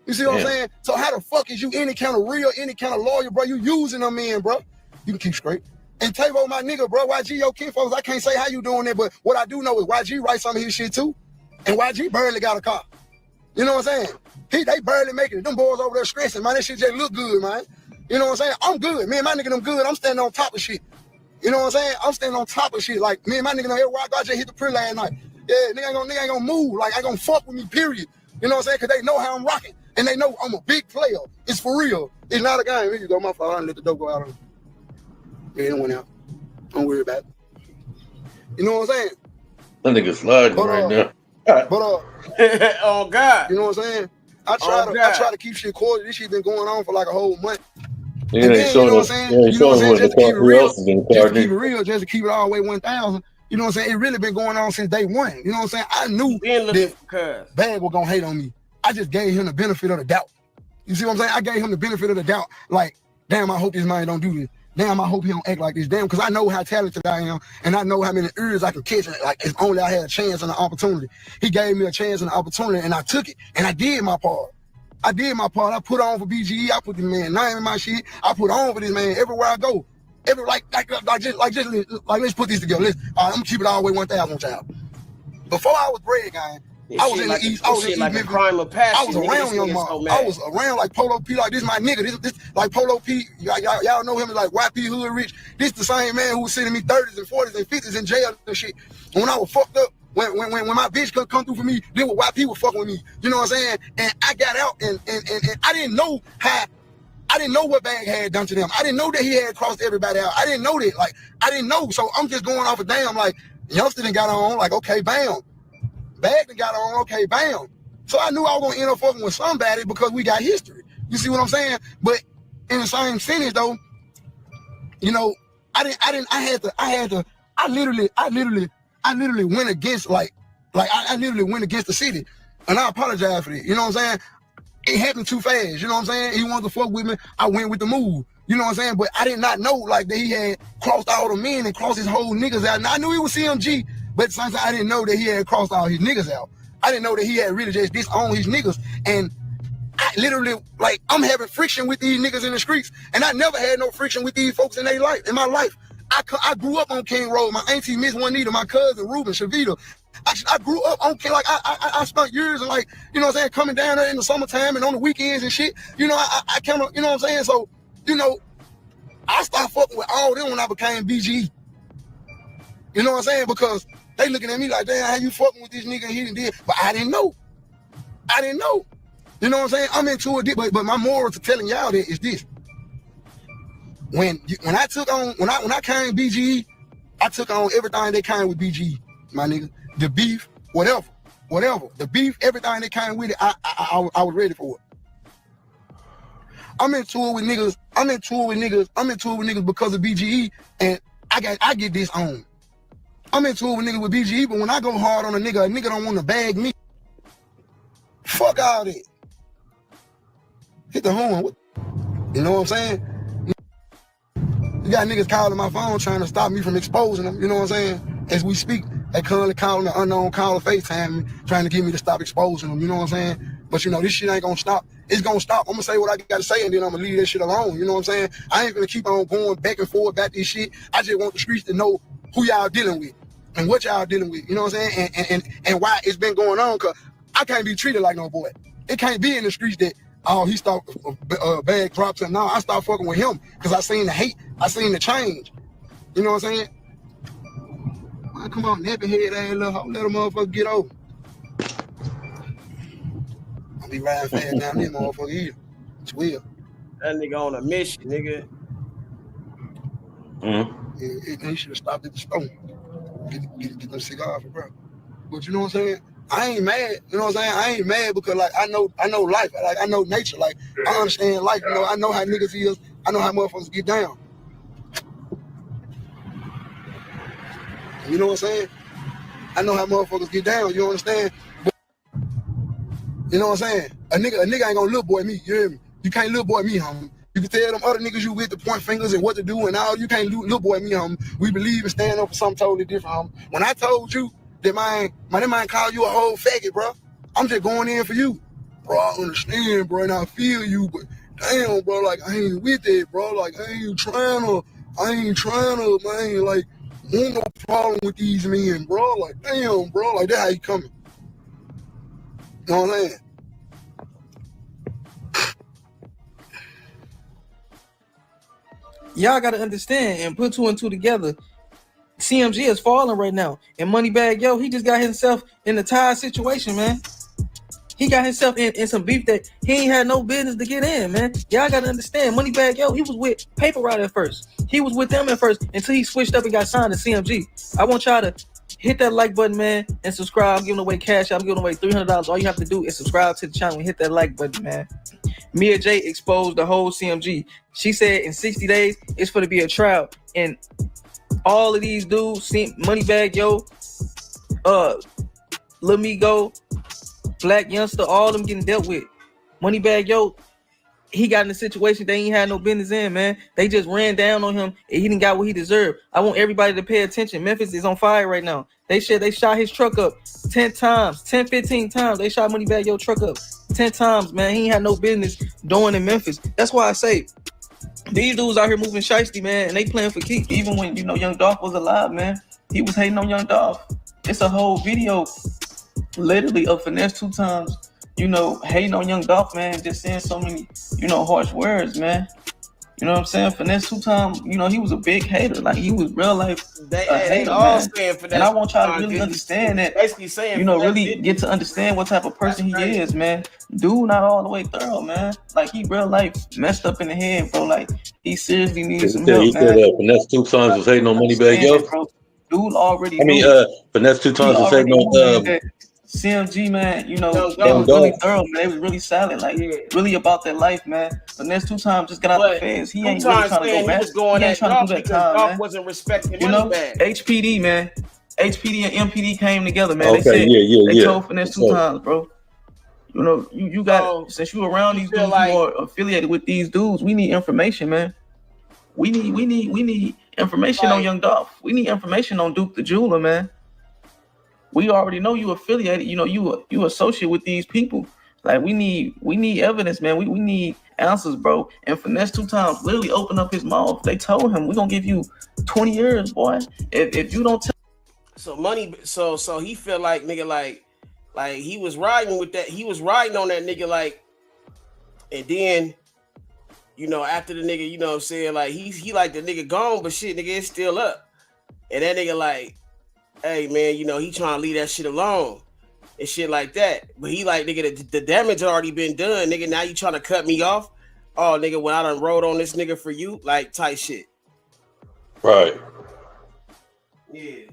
You see what I'm saying? So how the fuck is you any kind of real, any kind of lawyer, bro? You using them in, bro. You can keep straight. And Tavo, my nigga, bro, YG, yo, kinfolks, I can't say how you doing that, but what I do know is YG writes some of his shit too. And YG barely got a car. You know what I'm saying? They barely making it. Them boys over there stressing, man. That shit just look good, man. You know what I'm saying? I'm good. Me and my nigga, them good. I'm standing on top of shit. You know what I'm saying? I'm standing on top of shit. Like, me and my nigga, them everywhere I go, I just hit the print last night. Yeah, nigga ain't gonna move. Like, ain't gonna fuck with me, period. You know what I'm saying? Because they know how I'm rocking. And they know I'm a big player. It's for real. It's not a game. Here you go, my fault. I done let the dope go out on him. Yeah, it went out. Don't worry about it. You know what I'm saying? That nigga sliding right now. Oh God. You know what I'm saying? I try to keep shit cordial. This shit been going on for like a whole month. Yeah, And they then, you know what I'm saying? You know what I'm saying? Just to keep it real, just to keep it all the way 1,000. You know what I'm saying? It really been going on since day one. You know what I'm saying? I knew that Bag was gonna hate on me. I just gave him the benefit of the doubt. You see what I'm saying? I gave him the benefit of the doubt. Like, damn, I hope this man don't do this. Damn, I hope he don't act like this. Damn, because I know how talented I am, and I know how many ears I can catch. Like, if only I had a chance and an opportunity. He gave me a chance and an opportunity, and I took it, and I did my part. I put on for BGE. I put the man name in my shit. I put on for this man everywhere I go. Let's put this together. I'm gonna keep it all the way 1,000, child. Before I was bred, guy, I was in the East. I was in East Memphis. Crime of passion. I was around Young Mom. I was around like Polo P. Like, this my nigga. This like Polo P. Y'all know him as like YP Hood Rich. This the same man who was sending me 30s and 40s and 50s in jail and shit. And when I was fucked up, when my bitch could come through for me, then what YP was fucking with me. You know what I'm saying? And I got out and I didn't know what Bag had done to them. I didn't know that he had crossed everybody out. I didn't know that. Like, I didn't know. So I'm just going off of damn, like, youngster done got on, like, okay, bam. Bag done got on, okay, bam. So I knew I was gonna end up fucking with somebody because we got history. You see what I'm saying? But in the same sentence though, you know, I literally went against I literally went against the city. And I apologize for that. You know what I'm saying? It happened too fast. You know what I'm saying? He wanted to fuck with me. I went with the move. You know what I'm saying? But I did not know like that he had crossed all the men and crossed his whole niggas out. And I knew he was CMG, but sometimes I didn't know that he had crossed all his niggas out. I didn't know that he had really just disowned his niggas. And I literally, like, I'm having friction with these niggas in the streets. And I never had no friction with these folks in their life, in my life. I grew up on King Road. My auntie Miss Juanita, my cousin Ruben, Shavita. I grew up on King, like, I spent years and, like, you know what I'm saying, coming down there in the summertime and on the weekends and shit. You know, I kind of, you know what I'm saying? So, you know, I started fucking with all them when I became BG. You know what I'm saying? Because they looking at me like, damn, how you fucking with this nigga and he did? But I didn't know. You know what I'm saying? I'm into it, but my moral to telling y'all that is this. When I came BG, I took on everything that came with BG, my nigga. The beef, whatever. The beef, everything that came with it, I was ready for it. I'm into it with niggas because of BGE, and I get this on. I'm into it with niggas with BGE, but when I go hard on a nigga don't want to bag me. Fuck all that. Hit the horn. You know what I'm saying? You got niggas calling my phone trying to stop me from exposing them. You know what I'm saying? As we speak, they currently calling the unknown caller, FaceTime me, trying to get me to stop exposing them. You know what I'm saying? But, you know, this shit ain't gonna stop. It's gonna stop. I'm gonna say what I gotta say, and then I'm gonna leave that shit alone. You know what I'm saying? I ain't gonna keep on going back and forth about this shit. I just want the streets to know who y'all dealing with and what y'all dealing with. You know what I'm saying? And why it's been going on, because I can't be treated like no boy. It can't be in the streets that, oh, he stopped Bag drops, and now I start fucking with him because I seen the hate, I seen the change. You know what I'm saying? Man, come on, nappy head ass little hoe, let a motherfucker get over. I'll be riding fast down there, motherfucker here. It's weird. That nigga on a mission, nigga. Yeah, he should have stopped at the store. Get them cigars for bro. But you know what I'm saying? I ain't mad. You know what I'm saying? I ain't mad because, like, I know life. Like, I know nature. Like, I understand life. You know, I know how niggas is. I know how motherfuckers get down. You know what I'm saying? I know how motherfuckers get down. You understand? But, you know what I'm saying? A nigga ain't gonna little boy me. You hear me? You can't little boy me, homie. You can tell them other niggas you with to point fingers and what to do and all. You can't little boy me, homie. We believe in standing up for something totally different, homie. When I told you that that man call you a whole faggot, bro, I'm just going in for you. Bro, I understand, bro, and I feel you, but damn, bro, like, I ain't with it, bro. Like, I ain't trying to, man, like, want no problem with these men, bro. Like, damn, bro, like, that how you coming. You know what I'm saying? y'all got to understand and put 2 and 2 together. CMG is falling right now, and Moneybagg Yo, he just got himself in a tied situation, man. He got himself in some beef that he ain't had no business to get in, man. Y'all got to understand, Moneybagg Yo, he was with Paper Route at first. He was with them at first until he switched up and got signed to CMG. I want y'all to hit that like button, man, and subscribe. I'm giving away cash. I'm giving away $300. All you have to do is subscribe to the channel and hit that like button, man. Mia J exposed the whole CMG. She said in 60 days, it's going to be a trial. And all of these dudes, Moneybagg Yo, Lil Migo, Black Youngster, all of them getting dealt with. Moneybagg Yo, he got in a situation they ain't had no business in, man. They just ran down on him and he didn't got what he deserved. I want everybody to pay attention. Memphis is on fire right now. They shot his truck up 10 times, 10, 15 times. They shot Moneybagg Yo truck up 10 times, man. He ain't had no business doing in Memphis. That's why I say these dudes out here moving shiesty, man, and they playing for keeps. Even when, Young Dolph was alive, man, he was hating on Young Dolph. It's a whole video literally of Finesse 2 times, hating on Young Dolph, man, just saying so many, harsh words, man. You know what I'm saying? Finesse 2 times, he was a big hater. Like, he was real life a hater, all man. saying Finesse. And I want y'all to really understand that, basically saying, really get to understand what type of person he is, man. Dude, not all the way thorough, man. Like, he real life messed up in the head, bro. Like, he seriously needs some help, You man. said Finesse 2 times was hating on Moneybagg Yo? Dude already Finesse 2 times was hating on CMG, man, they was really thorough, man. They was really solid, like really about their life, man. But next 2 times just got out the feds. He ain't really trying to go back. He was going at Dolph because Dolph wasn't respecting Moneybagg. HPD, man. HPD and MPD came together, man. They said they told Finesse 2 times, bro. You got since you around these dudes who are affiliated with these dudes, we need information, man. We need information on Young Dolph. We need information on Duke the Jeweler, man. We already know you affiliated. You associate with these people. Like, we need evidence, man. We need answers, bro. And Finesse 2 times literally opened up his mouth. They told him, we're gonna give you 20 years, boy. If you don't tell. So he felt like, nigga, like he was riding with that. He was riding on that nigga, like, and then, after the nigga, you know what I'm saying, like, he like the nigga gone, but shit, nigga, it's still up. And that nigga like, hey, man, he trying to leave that shit alone and shit like that. But he like, nigga, the damage already been done, nigga. Now you trying to cut me off? Oh, nigga, when I done rode on this nigga for you, like, type shit. Right. Yeah.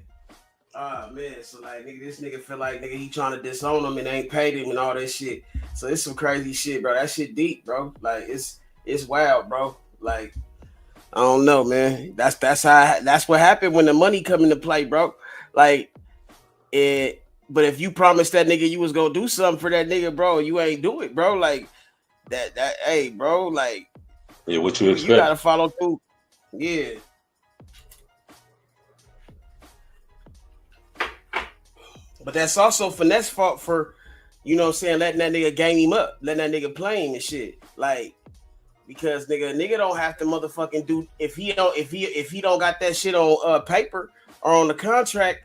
Man. So, like, nigga, this nigga feel like, nigga, he trying to disown him and ain't paid him and all that shit. So it's some crazy shit, bro. That shit deep, bro. Like, it's wild, bro. Like, I don't know, man. That's what happened when the money come into play, bro. Like, but if you promised that nigga you was gonna do something for that nigga, bro, you ain't do it, bro. Like that, hey, bro, like, yeah, what you expect? You gotta follow through. Yeah. But that's also Finesse fault for, letting that nigga game him up, letting that nigga play him and shit. Like, because nigga don't have to motherfucking do if he don't got that shit on paper or on the contract,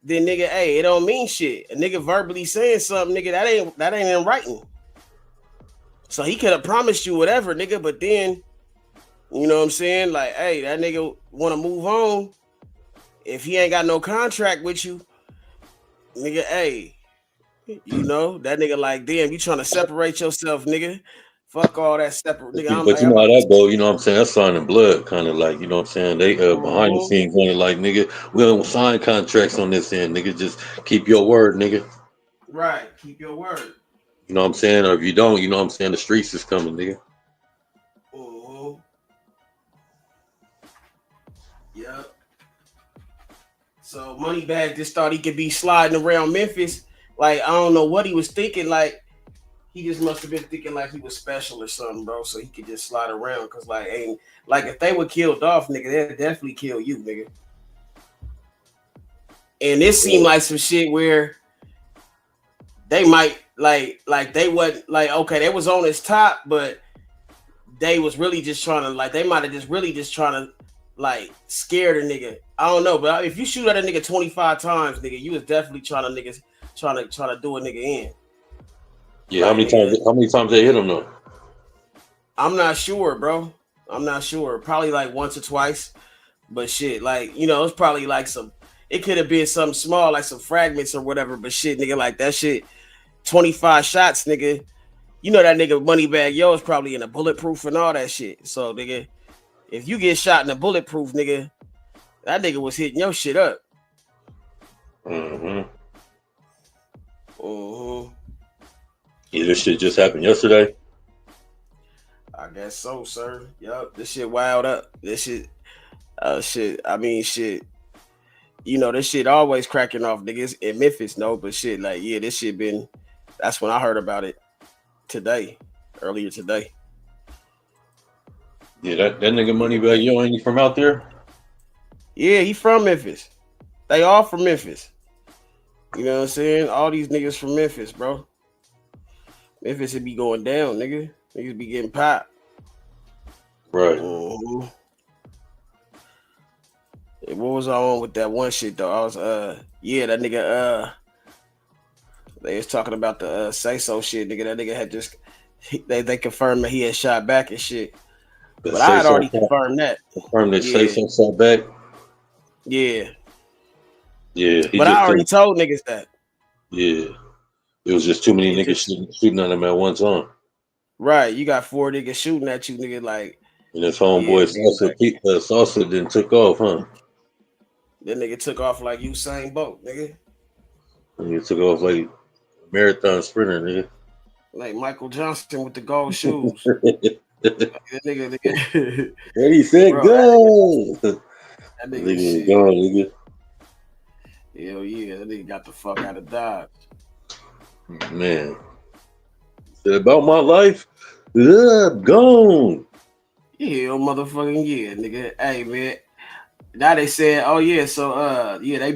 then nigga, hey, it don't mean shit. A nigga verbally saying something, nigga, that ain't in writing. So he could have promised you whatever, nigga, but then, you know what I'm saying? Like, hey, that nigga want to move on. If he ain't got no contract with you, nigga, hey, that nigga like, damn, you trying to separate yourself, nigga. Fuck all that separate, nigga. But you know how that go, you know what I'm saying? That's signing blood, kind of like, you know what I'm saying? They behind the scenes going like, nigga, we don't sign contracts on this end, nigga. Just keep your word, nigga. Right, keep your word. You know what I'm saying? Or if you don't, you know what I'm saying? The streets is coming, nigga. Yep. So Moneybagg just thought he could be sliding around Memphis. Like, I don't know what he was thinking, like. He just must have been thinking like he was special or something, bro. So he could just slide around. Cause like, if they would kill Dolph, nigga, they'd definitely kill you, nigga. And this seemed like some shit where they might like they wasn't like, okay, they was on his top, but they was really just trying to like, they might have just really just trying to like scare the nigga. I don't know, but if you shoot at a nigga 25 times, nigga, you was definitely trying to do a nigga in. Yeah, how many times they hit him though? I'm not sure, bro. I'm not sure. Probably like once or twice. But shit, like, you know, it's probably like it could have been something small, like some fragments or whatever. But shit, nigga, like that shit, 25 shots, nigga. You know that nigga Moneybag Yo is probably in a bulletproof and all that shit. So, nigga, if you get shot in a bulletproof, nigga, that nigga was hitting your shit up. Mm-hmm. Mm-hmm. Yeah, this shit just happened yesterday. I guess so, sir. Yup, this shit wild up. This shit, shit. I mean, shit. You know, this shit always cracking off, niggas in Memphis, no, but shit, like, yeah, this shit been. That's when I heard about it earlier today. Yeah, that nigga Moneybag Yo, ain't he from out there? Yeah, he from Memphis. They all from Memphis. You know what I'm saying? All these niggas from Memphis, bro. Memphis would be going down, nigga. Niggas be getting popped. Right. Mm-hmm. What was I on with that one shit though? I was that nigga they was talking about the say so shit, nigga. That nigga had just they confirmed that he had shot back and shit. But I had already confirmed that. Confirmed that say so shot back. Yeah. Yeah. But I already told niggas that. Yeah. It was just too many niggas shooting at him at one time. Right. You got 4 niggas shooting at you, nigga, like. And his homeboy Salsa then took off, huh? That nigga took off like Usain Bolt, nigga. And he took off like a marathon sprinter, nigga. Like Michael Johnson with the gold shoes. That nigga. Ready, set, go. That nigga gone, nigga. Hell yeah, that nigga got the fuck out of Dodge. Man. Said about my life, gone. Hell motherfucking yeah, nigga. Hey man. Now they said, oh yeah, so they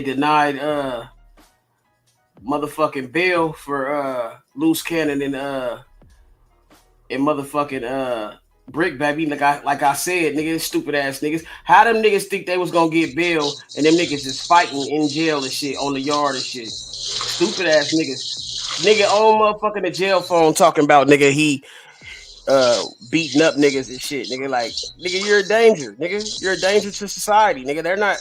denied motherfucking bail for Loose Cannon and motherfucking Brick Baby. Like I said, nigga, stupid ass niggas. How them niggas think they was gonna get bail and them niggas is fighting in jail and shit on the yard and shit. Stupid ass niggas. Nigga on motherfucking the jail phone talking about nigga he beating up niggas and shit, nigga. Like, nigga, you're a danger, nigga. You're a danger to society, nigga. They're not,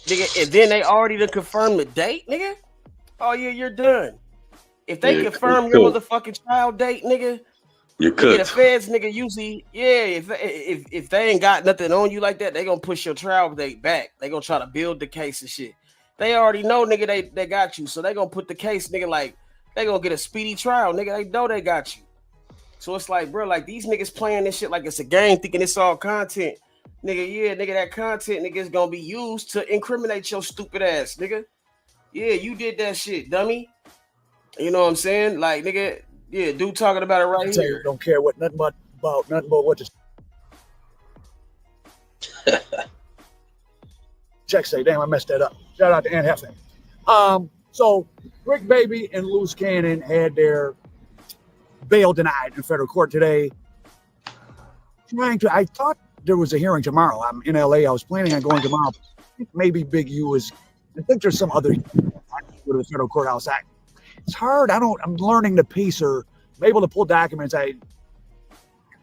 nigga. And then they already done confirmed the date, nigga. Oh yeah, you're done. If they confirm your motherfucking trial date, nigga, you're nigga, the feds, nigga, usually, if they ain't got nothing on you like that, they gonna push your trial date back. They gonna try to build the case and shit. They already know, nigga, they got you, so they gonna put the case, nigga, like they gonna get a speedy trial, nigga. They know they got you. So it's like, bro, like these niggas playing this shit like it's a game, thinking it's all content. Nigga, yeah, nigga, that content, nigga, is gonna be used to incriminate your stupid ass, nigga. Yeah, you did that shit, dummy. You know what I'm saying? Like, nigga, yeah, dude talking about it right here. You don't care nothing but what to check say, damn, I messed that up. Shout out to Aunt Hefton. So Brick Baby and Loose Cannon had their bail denied in federal court today. I thought there was a hearing tomorrow. I'm in LA. I was planning on going tomorrow. Maybe Big U is. I think there's some other. Go to the federal courthouse. It's hard. I'm learning the pacer. I'm able to pull documents. I'm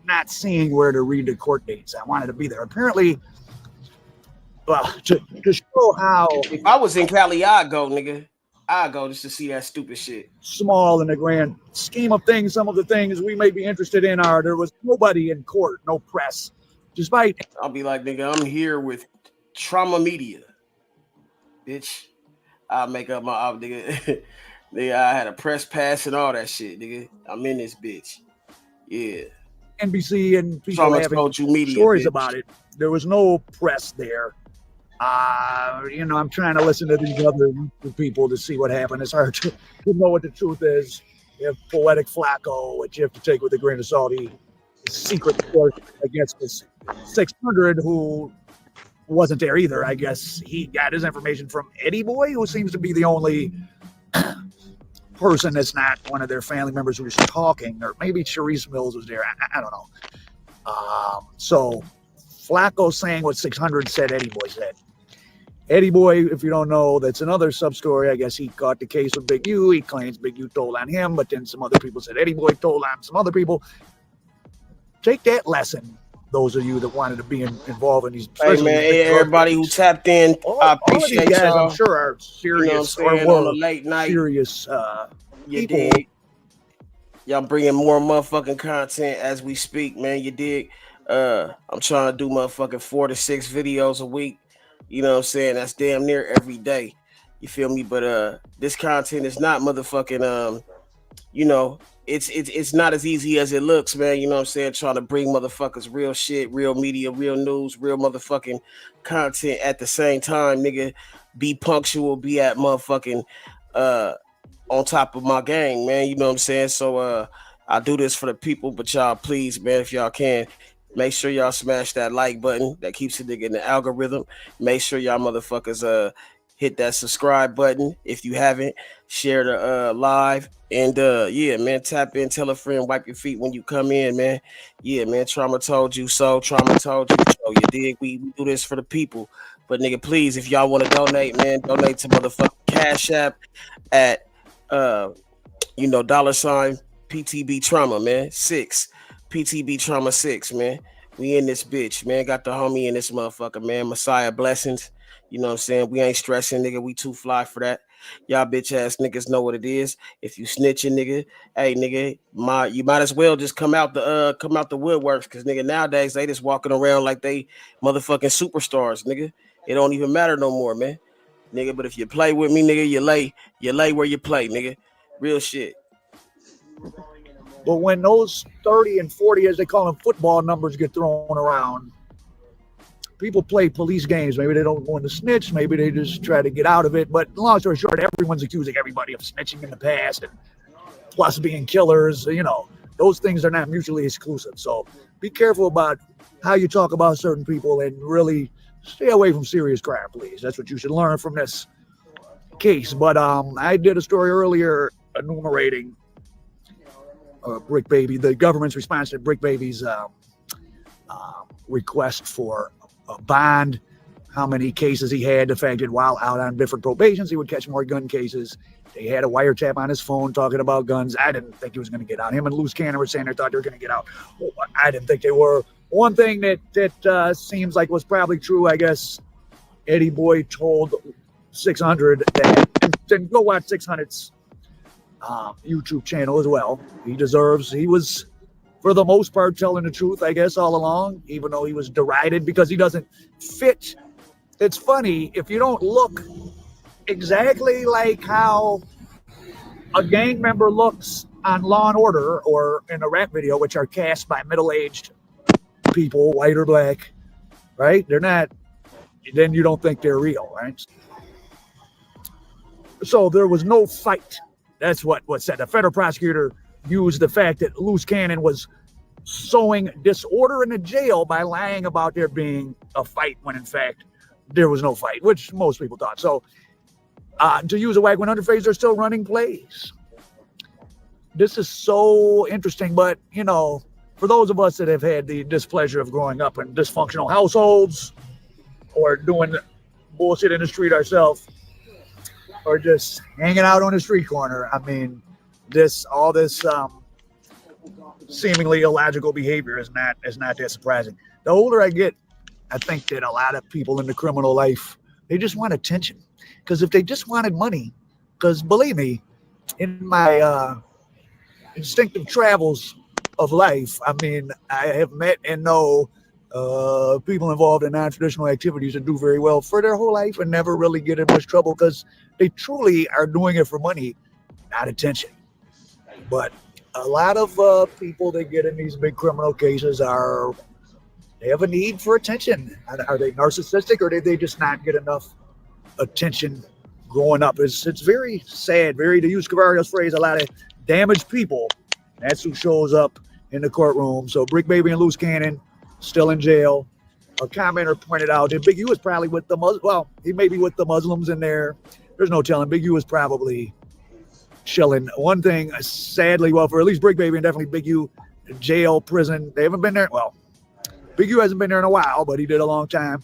not seeing where to read the court dates. I wanted to be there. Apparently, to show how. If I was in Cali, I'd go, nigga. I go just to see that stupid shit. Small in the grand scheme of things, some of the things we may be interested in are there was nobody in court, no press. Despite I'll be like, nigga, I'm here with Trama Media. Bitch. I'll make up my nigga. Nigga, I had a press pass and all that shit, nigga. I'm in this bitch. Yeah. NBC and people having stories about it. There was no press there. I'm trying to listen to these other people to see what happened. It's hard to know what the truth is. You have Poetic Flacco, which you have to take with a grain of salt. He secret court, I guess, was 600, who wasn't there either. I guess he got his information from Eddie Boy, who seems to be the only person that's not one of their family members who was talking, or maybe Charisse Mills was there. I don't know. So Flacco saying what 600 said Eddie Boy said. Eddie Boy, if you don't know, that's another sub-story. I guess he caught the case with Big U. He claims Big U told on him, but then some other people said Eddie Boy told on some other people. Take that lesson those of you that wanted to be involved in these. Hey man, hey, everybody who tapped in, I appreciate all of these guys, y'all. I'm sure, are serious, You know what I'm saying, or on were a late night. serious You people. dig? Y'all bringing more motherfucking content as we speak, man. You dig? I'm trying to do motherfucking 4 to 6 videos a week. You know what I'm saying? That's damn near every day. You feel me? But this content is not motherfucking you know, it's not as easy as it looks, man. You know what I'm saying? Trying to bring motherfuckers real shit, real media, real news, real motherfucking content at the same time, nigga. Be punctual, be at motherfucking on top of my game, man. You know what I'm saying? So I do this for the people, but y'all please, man, if y'all can, make sure y'all smash that like button that keeps the nigga in the algorithm. Make sure y'all motherfuckers hit that subscribe button if you haven't. Share the live. And yeah, man, tap in, tell a friend, wipe your feet when you come in, man. Yeah, man, Trama told you so. Trama told you so. You dig? We do this for the people. But nigga, please, if y'all want to donate, man, donate to motherfucking Cash App at you know, $ PTB Trama, man. 6 PTB Trama 6, man. We in this bitch, man. Got the homie in this motherfucker, man. Messiah blessings. You know what I'm saying? We ain't stressing, nigga. We too fly for that. Y'all bitch ass niggas know what it is. If you snitching, nigga, hey nigga, you might as well just come out the woodworks, cause nigga nowadays they just walking around like they motherfucking superstars, nigga. It don't even matter no more, man. Nigga, but if you play with me, nigga, you lay where you play, nigga. Real shit. But when those 30 and 40, as they call them, football numbers get thrown around, people play police games. Maybe they don't want to snitch. Maybe they just try to get out of it. But long story short, everyone's accusing everybody of snitching in the past, and plus being killers. You know, those things are not mutually exclusive. So be careful about how you talk about certain people, and really stay away from serious crime, please. That's what you should learn from this case. But I did a story earlier enumerating Brick Baby, the government's response to Brick Baby's request for a bond, how many cases he had, the fact that while out on different probations, he would catch more gun cases. They had a wiretap on his phone talking about guns. I didn't think he was going to get out. Him and Loose Cannon were saying they thought they were going to get out. I didn't think they were. One thing that seems like was probably true, I guess, Eddie Boy told 600 that, and go watch 600's YouTube channel as well. He was, for the most part, telling the truth, I guess, all along, even though he was derided because he doesn't fit. It's funny, if you don't look exactly like how a gang member looks on Law and Order or in a rap video, which are cast by middle-aged people, white or black, right? They're not, then you don't think they're real, right? So there was no fight. That's what said. The federal prosecutor used the fact that Loose Cannon was sowing disorder in the jail by lying about there being a fight, when in fact there was no fight, which most people thought. So to use a WAC 100 phrase, they're still running plays. This is so interesting, but you know, for those of us that have had the displeasure of growing up in dysfunctional households or doing bullshit in the street ourselves, or just hanging out on the street corner, I mean, all this seemingly illogical behavior is not that surprising. The older I get, I think that a lot of people in the criminal life, they just want attention. Because if they just wanted money, because believe me, in my instinctive travels of life, I mean, I have met and know people involved in non-traditional activities that do very well for their whole life and never really get in much trouble because they truly are doing it for money, not attention. But a lot of people that get in these big criminal cases they have a need for attention. Are they narcissistic, or did they just not get enough attention growing up? It's very sad, to use Cavario's phrase, a lot of damaged people. That's who shows up in the courtroom. So Brick Baby and Loose Cannon still in jail. A commenter pointed out that Big U is probably with the Muslims. Well, he may be with the Muslims in there. There's no telling. Big U is probably chilling. One thing, sadly, well, for at least Brick Baby and definitely Big U, jail, prison, they haven't been there. Well, Big U hasn't been there in a while, but he did a long time.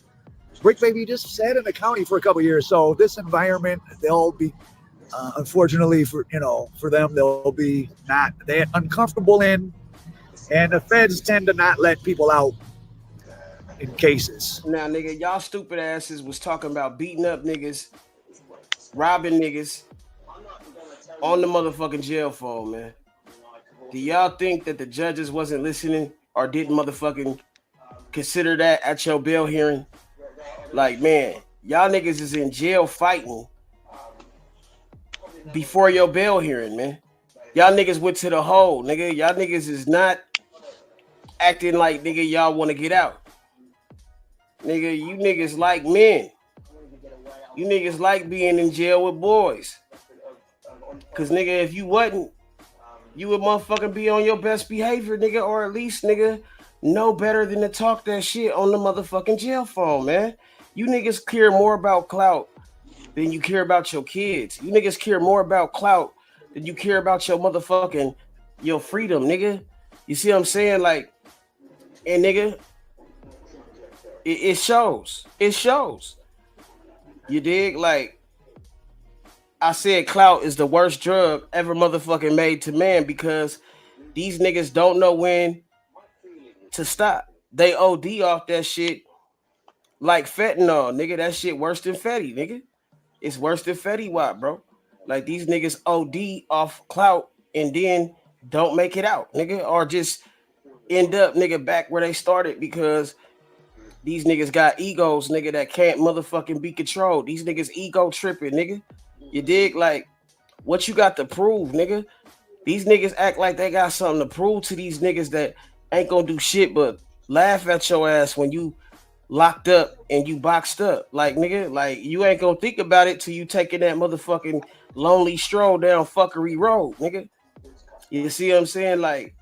Brick Baby just sat in the county for a couple of years. So this environment, they'll be, unfortunately for them, they'll be not that uncomfortable in. And the feds tend to not let people out in cases. Now, nigga, y'all stupid asses was talking about beating up niggas, robbing niggas on the motherfucking jail phone, man. Do y'all think that the judges wasn't listening or didn't motherfucking consider that at your bail hearing? Like, man, y'all niggas is in jail fighting before your bail hearing, man. Y'all niggas went to the hole, nigga. Y'all niggas is not acting like, nigga, y'all want to get out. Nigga, you niggas like men. You niggas like being in jail with boys. Cause, nigga, if you wasn't, you would motherfucking be on your best behavior, nigga, or at least, nigga, know better than to talk that shit on the motherfucking jail phone, man. You niggas care more about clout than you care about your kids. You niggas care more about clout than you care about your motherfucking, your freedom, nigga. You see what I'm saying? Like, and nigga, it shows. It shows. You dig? Like, I said clout is the worst drug ever motherfucking made to man because these niggas don't know when to stop. They OD off that shit like fentanyl, nigga. That shit worse than Fetty, nigga. It's worse than Fetty Wap, bro. Like, these niggas OD off clout and then don't make it out, nigga, or just end up, nigga, back where they started because these niggas got egos, nigga, that can't motherfucking be controlled. These niggas ego tripping, nigga. You dig? Like, what you got to prove, nigga? These niggas act like they got something to prove to these niggas that ain't gonna do shit but laugh at your ass when you locked up and you boxed up. Like, nigga, like, you ain't gonna think about it till you taking that motherfucking lonely stroll down fuckery road, nigga. You see what I'm saying? Like,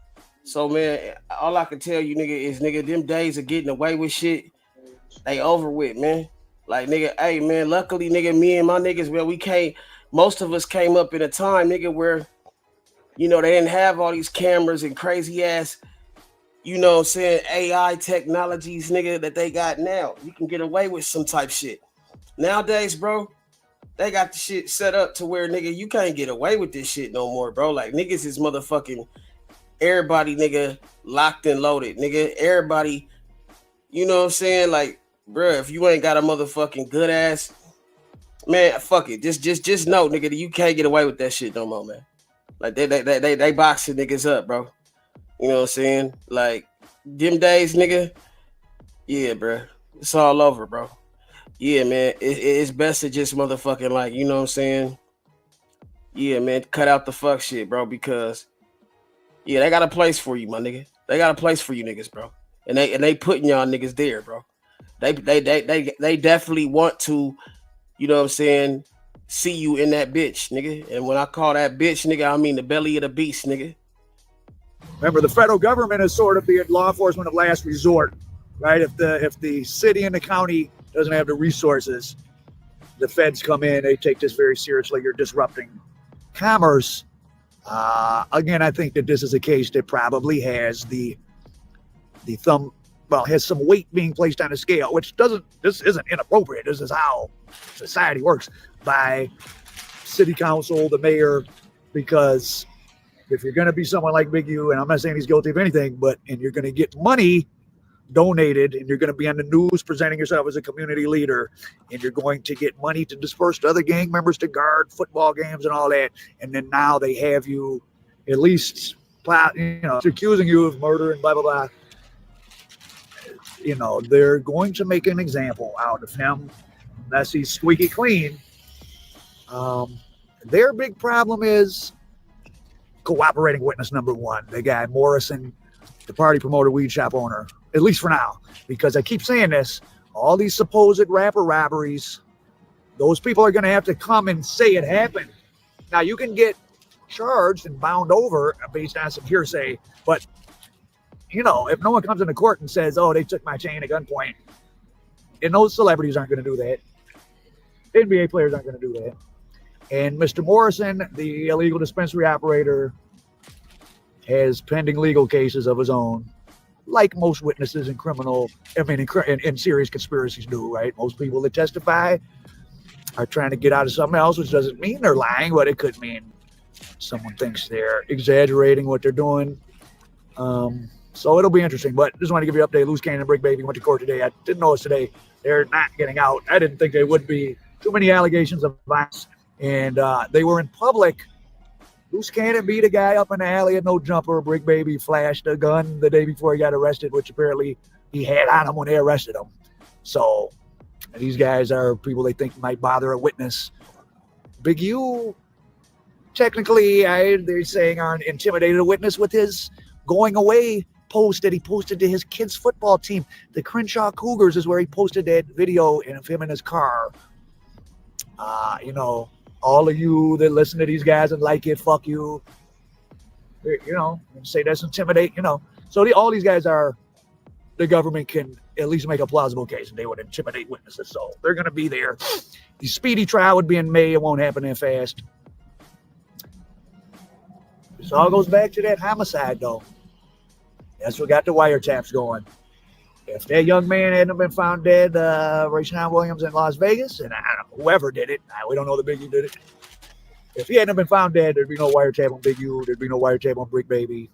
so, man, all I can tell you, nigga, is, nigga, them days of getting away with shit, they over with, man. Like, nigga, hey, man, luckily, nigga, me and my niggas, well, most of us came up in a time, nigga, where, you know, they didn't have all these cameras and crazy ass, you know what I'm saying, AI technologies, nigga, that they got now. You can get away with some type shit. Nowadays, bro, they got the shit set up to where, nigga, you can't get away with this shit no more, bro. Like, niggas is motherfucking everybody, nigga, locked and loaded, nigga. Everybody, you know what I'm saying? Like, bruh, if you ain't got a motherfucking good ass, man, fuck it. Just know, nigga, that you can't get away with that shit no more, man. Like, they boxing niggas up, bro. You know what I'm saying? Like, them days, nigga, yeah, bruh. It's all over, bro. Yeah, man. It's best to just motherfucking, like, you know what I'm saying? Yeah, man, cut out the fuck shit, bro, because, yeah, they got a place for you, my nigga. They got a place for you niggas, bro. And they putting y'all niggas there, bro. They definitely want to, you know what I'm saying, see you in that bitch, nigga. And when I call that bitch, nigga, I mean the belly of the beast, nigga. Remember, the federal government is sort of being law enforcement of last resort, right? If the city and the county doesn't have the resources, the feds come in, they take this very seriously. You're disrupting commerce. Again, I think that this is a case that probably has the thumb, well, has some weight being placed on a scale, which this isn't inappropriate. This is how society works, by city council, the mayor, because if you're going to be someone like Big U, and I'm not saying he's guilty of anything, and you're going to get money donated, and you're going to be on the news presenting yourself as a community leader, and you're going to get money to disperse to other gang members to guard football games and all that, and then now they have you at least, you know, accusing you of murder and blah, blah, blah. You know, they're going to make an example out of him unless he's squeaky clean. Their big problem is cooperating witness number one, the guy Morrison, the party promoter, weed shop owner, at least for now, because I keep saying this, all these supposed rapper robberies, those people are going to have to come and say it happened. Now, you can get charged and bound over based on some hearsay, but, you know, if no one comes into court and says, oh, they took my chain at gunpoint, and those celebrities aren't going to do that. NBA players aren't going to do that. And Mr. Morrison, the illegal dispensary operator, has pending legal cases of his own, like most witnesses in in serious conspiracies do, right? Most people that testify are trying to get out of something else, which doesn't mean they're lying, but it could mean someone thinks they're exaggerating what they're doing. So it'll be interesting. But just want to give you an update. Loose Cannon and Brick Baby went to court today. I didn't know it's today. They're not getting out. I didn't think they would be. Too many allegations of violence. And they were in public. Loose Cannon beat a guy up in the alley at No Jumper. Brick Baby flashed a gun the day before he got arrested, which apparently he had on him when they arrested him. So these guys are people they think might bother a witness. Big U, technically, they're saying aren't intimidated a witness with his going away post that he posted to his kids' football team. The Crenshaw Cougars is where he posted that video of him in his car. All of you that listen to these guys and like it, fuck you. Say that's intimidate, So all these guys are, the government can at least make a plausible case and they would intimidate witnesses. So they're going to be there. The speedy trial would be in May. It won't happen that fast. This all goes back to that homicide, though. That's what got the wiretaps going. If that young man hadn't been found dead, Rayshawn Williams in Las Vegas, and I don't know, whoever did it, we don't know the Big U did it. If he hadn't been found dead, there'd be no wiretap on Big U. There'd be no wiretap on Brick Baby.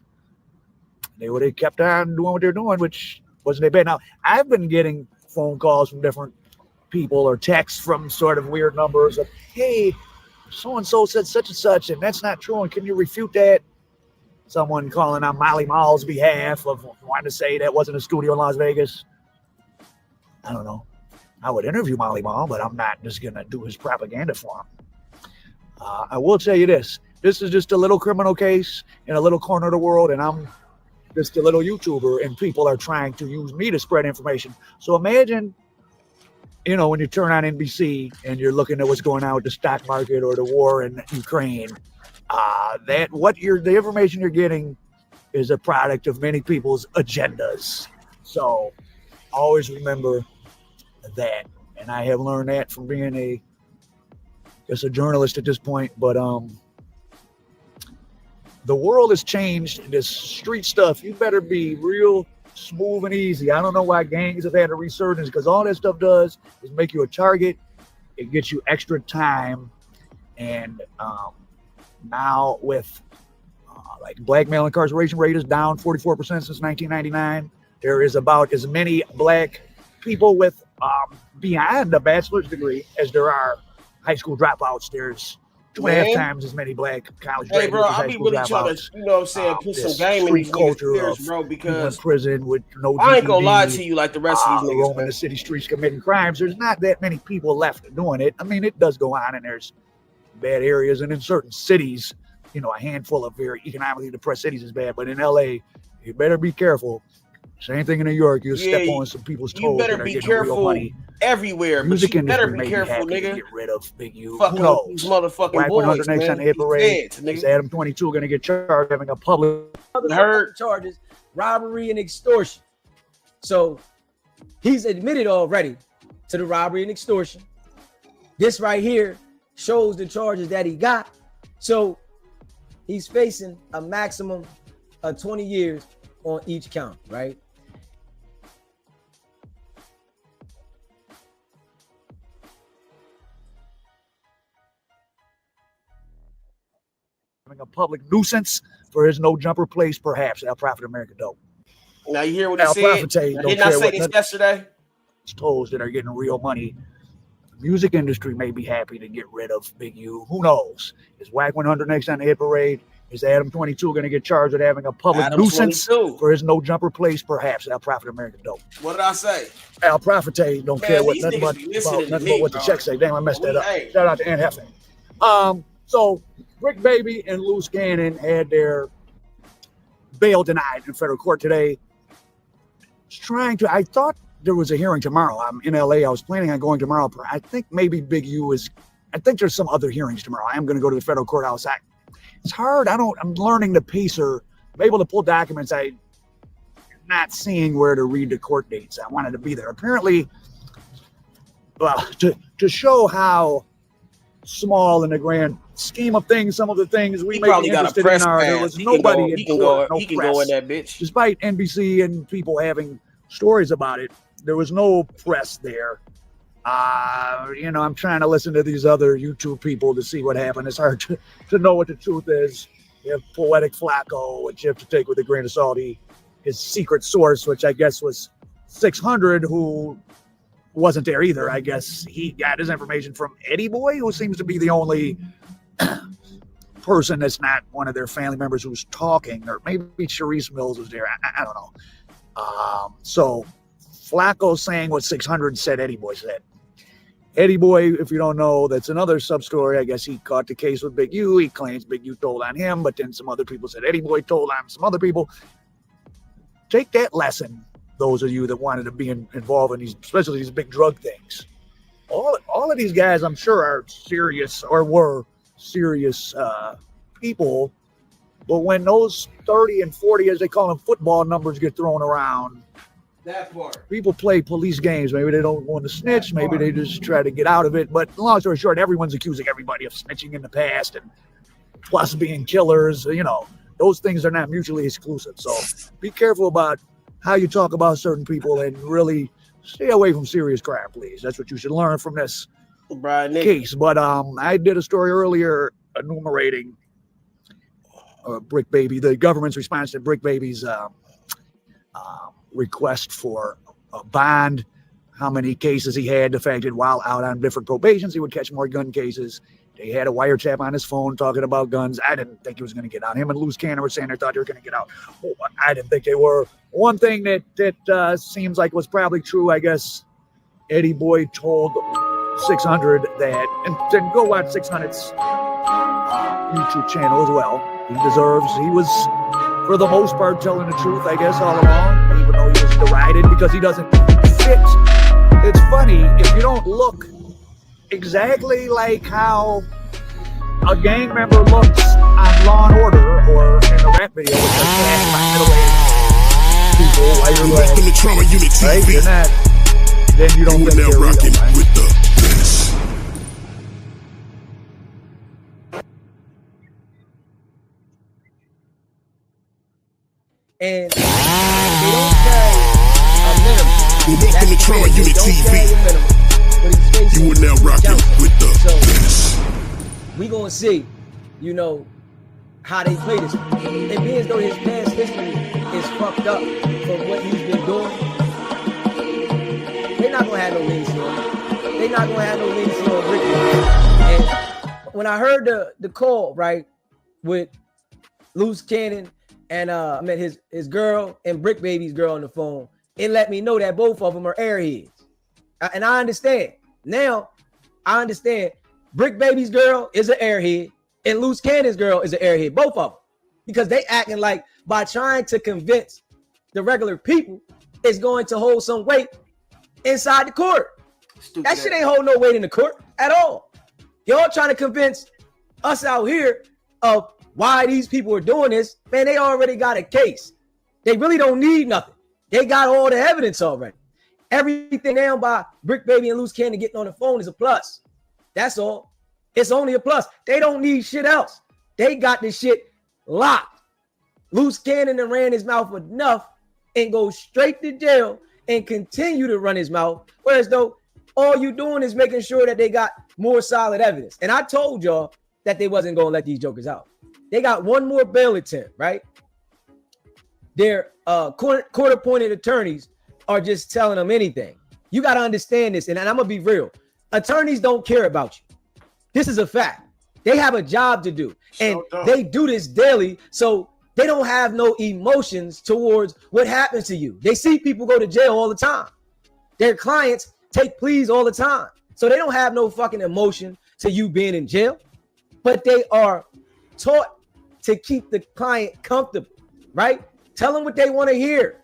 They would have kept on doing what they're doing, which wasn't that bad. Now, I've been getting phone calls from different people or texts from sort of weird numbers of, hey, so-and-so said such and such, and that's not true, and can you refute that? Someone calling on Molly Mall's behalf of wanting to say that wasn't a studio in Las Vegas. I don't know. I would interview Molly Mall, but I'm not just going to do his propaganda for him. I will tell you this. This is just a little criminal case in a little corner of the world, and I'm just a little YouTuber, and people are trying to use me to spread information. So imagine, when you turn on NBC and you're looking at what's going on with the stock market or the war in Ukraine, the information you're getting is a product of many people's agendas. So always remember that. And I have learned that from being a journalist at this point. But the world has changed. This street stuff, you better be real smooth and easy. I don't know why gangs have had a resurgence, because all that stuff does is make you a target. It gets you extra time. And now with like black male incarceration rate is down 44% since 1999. There is about as many black people with beyond a bachelor's degree as there are high school dropouts. There's 2.5 times as many black college graduates. Hey, bro, as high I be school really dropouts. trying to, put some game in these culture niggas' of bro, because in prison with no I ain't gonna GED, lie to you like the rest of these niggas. roaming the city streets committing crimes. There's not that many people left doing it. I mean, it does go on, and there's bad areas, and in certain cities, a handful of very economically depressed cities is bad. But in LA, you better be careful. Same thing in New York. You'll step on some people's toes. You better that are be getting real careful money. everywhere, but Music you better industry be may careful, happy to nigga. get rid of Big U. Fucking Who knows? these motherfucking Whack boys, 100 next man. on the hit These parade. feds, nigga. Is Adam 22 going to get charged having a public other charges, robbery and extortion. So he's admitted already to the robbery and extortion. This right here shows the charges that he got. So he's facing a maximum of 20 years on each count, right? Having a public nuisance for his no jumper place, perhaps. Al Prophet America dope. Now you hear what he Al said? Prophet Didn't I say this yesterday? Toes that are getting real money. The music industry may be happy to get rid of Big U. Who knows? Is Whack 100 next on the hit parade? Is Adam 22 going to get charged with having a public Adam nuisance 22. for his no jumper place? Perhaps. Al Prophet America dope. What did I say? Al Prophet don't care what these nothing niggas but, be listening to nothing me, but what the bro. check say. Damn, I messed that up. Hey. Shout out to Aunt Hefe. So Brick Baby and Loose Cannon had their bail denied in federal court today. I thought there was a hearing tomorrow. I'm in LA. I was planning on going tomorrow. I think maybe Big U I think there's some other hearings tomorrow. I am going to go to the federal courthouse. It's hard. I'm learning the pacer. I'm able to pull documents. I'm not seeing where to read the court dates. I wanted to be there. Apparently, to show how small in the grand scheme of things, some of the things we may be interested in are, there was nobody in court, no he can press. go in that bitch. Despite NBC and people having stories about it, there was no press there. I'm trying to listen to these other YouTube people to see what happened. It's hard to know what the truth is. You have Poetic Flacco, which you have to take with a grain of salt. He his secret source, which I guess was 600, who wasn't there either. I guess he got his information from Eddie Boy, who seems to be the only person that's not one of their family members who's talking, or maybe Sharice Mills was there. I don't know. So Flacco saying what 600 said Eddie Boy said. Eddie Boy, if you don't know, that's another sub-story. I guess he caught the case with Big U. He claims Big U told on him, but then some other people said Eddie Boy told on some other people. Take that lesson, those of you that wanted to be involved in these, especially these big drug things. All of these guys, I'm sure, are serious or were serious people, but when those 30 and 40, as they call them, football numbers get thrown around, that part. People play police games. Maybe they don't want to snitch. Maybe they just try to get out of it. But long story short, everyone's accusing everybody of snitching in the past, and plus being killers. You know, those things are not mutually exclusive. So be careful about how you talk about certain people, and really stay away from serious crime, please. That's what you should learn from this case. But I did a story earlier enumerating Brick Baby, the government's response to Brick Baby's request for a bond, how many cases he had, the fact that while out on different probations, he would catch more gun cases. They had a wiretap on his phone talking about guns. I didn't think he was going to get out. Him and Luz Cannon were saying they thought they were going to get out. Oh, I didn't think they were. One thing that seems like was probably true, I guess, Eddie Boy told 600 that, and then go watch 600's YouTube channel as well. He was, for the most part, telling the truth, I guess, all along, even though he was derided because he doesn't fit. It's funny, if you don't look exactly like how a gang member looks on Law and Order or in a rap video with the fat, middle-aged people, white or black, to Trama Unit TV. Right? You're not, then you don't think they're real, right? With the best. And they don't carry a minimum. Welcome to Trama Unit TV. You are now rocking with the best. We gonna see, you know, how they play this. It being as though his past history is fucked up for what he's been doing. They're not gonna have no leniency on him. They're not gonna have no leniency on Ricky. And when I heard the call, right, with Luz Cannon and I met his girl and Brick Baby's girl on the phone, it let me know that both of them are airheads. And I understand. Now, I understand Brick Baby's girl is an airhead and Luz Cannon's girl is an airhead, both of them. Because they acting like by trying to convince the regular people, it's going to hold some weight inside the court. That shit ain't hold no weight in the court at all. Y'all trying to convince us out here of why these people are doing this. Man, they already got a case. They really don't need nothing. They got all the evidence already. Everything now by Brick Baby and Luz Cannon getting on the phone is a plus. That's all. It's only a plus. They don't need shit else. They got this shit locked. Luz Cannon and ran his mouth enough and go straight to jail and continue to run his mouth. Whereas though all you doing is making sure that they got more solid evidence. And I told y'all that they wasn't going to let these jokers out. They got one more bail attempt, right? Their court-appointed attorneys are just telling them anything. You got to understand this, and I'm going to be real. Attorneys don't care about you. This is a fact. They have a job to do, and they do this daily, so they don't have no emotions towards what happens to you. They see people go to jail all the time. Their clients take pleas all the time, so they don't have no fucking emotion to you being in jail, but they are taught to keep the client comfortable, right? Tell them what they want to hear.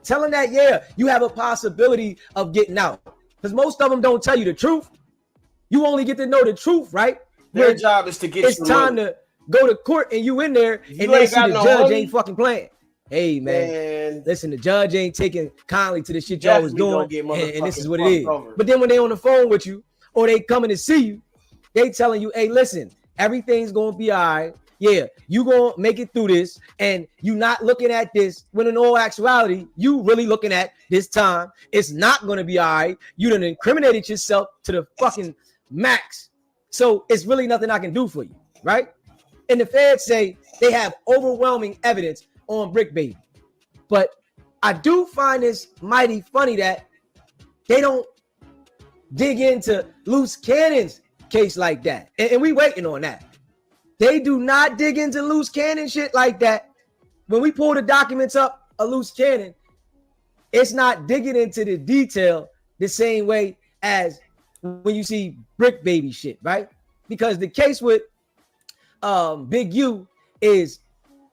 Tell them that, yeah, you have a possibility of getting out. Because most of them don't tell you the truth. You only get to know the truth, right? Their job is to get it's time to go to court and you in there and they see the judge ain't fucking playing. Hey, man, listen, the judge ain't taking kindly to the shit y'all was doing, and this is what it is. But then when they on the phone with you or they coming to see you, they telling you, hey, listen, everything's going to be all right. Yeah, you gonna make it through this, and you not looking at this when in all actuality, you really looking at this time. It's not gonna be all right. You done incriminated yourself to the fucking max. So it's really nothing I can do for you, right? And the feds say they have overwhelming evidence on Brick Baby. But I do find this mighty funny that they don't dig into Loose Cannon's case like that. And we waiting on that. They do not dig into Loose Cannon shit like that. When we pull the documents up of Loose Cannon, it's not digging into the detail the same way as when you see Brick Baby shit, right? Because the case with Big U is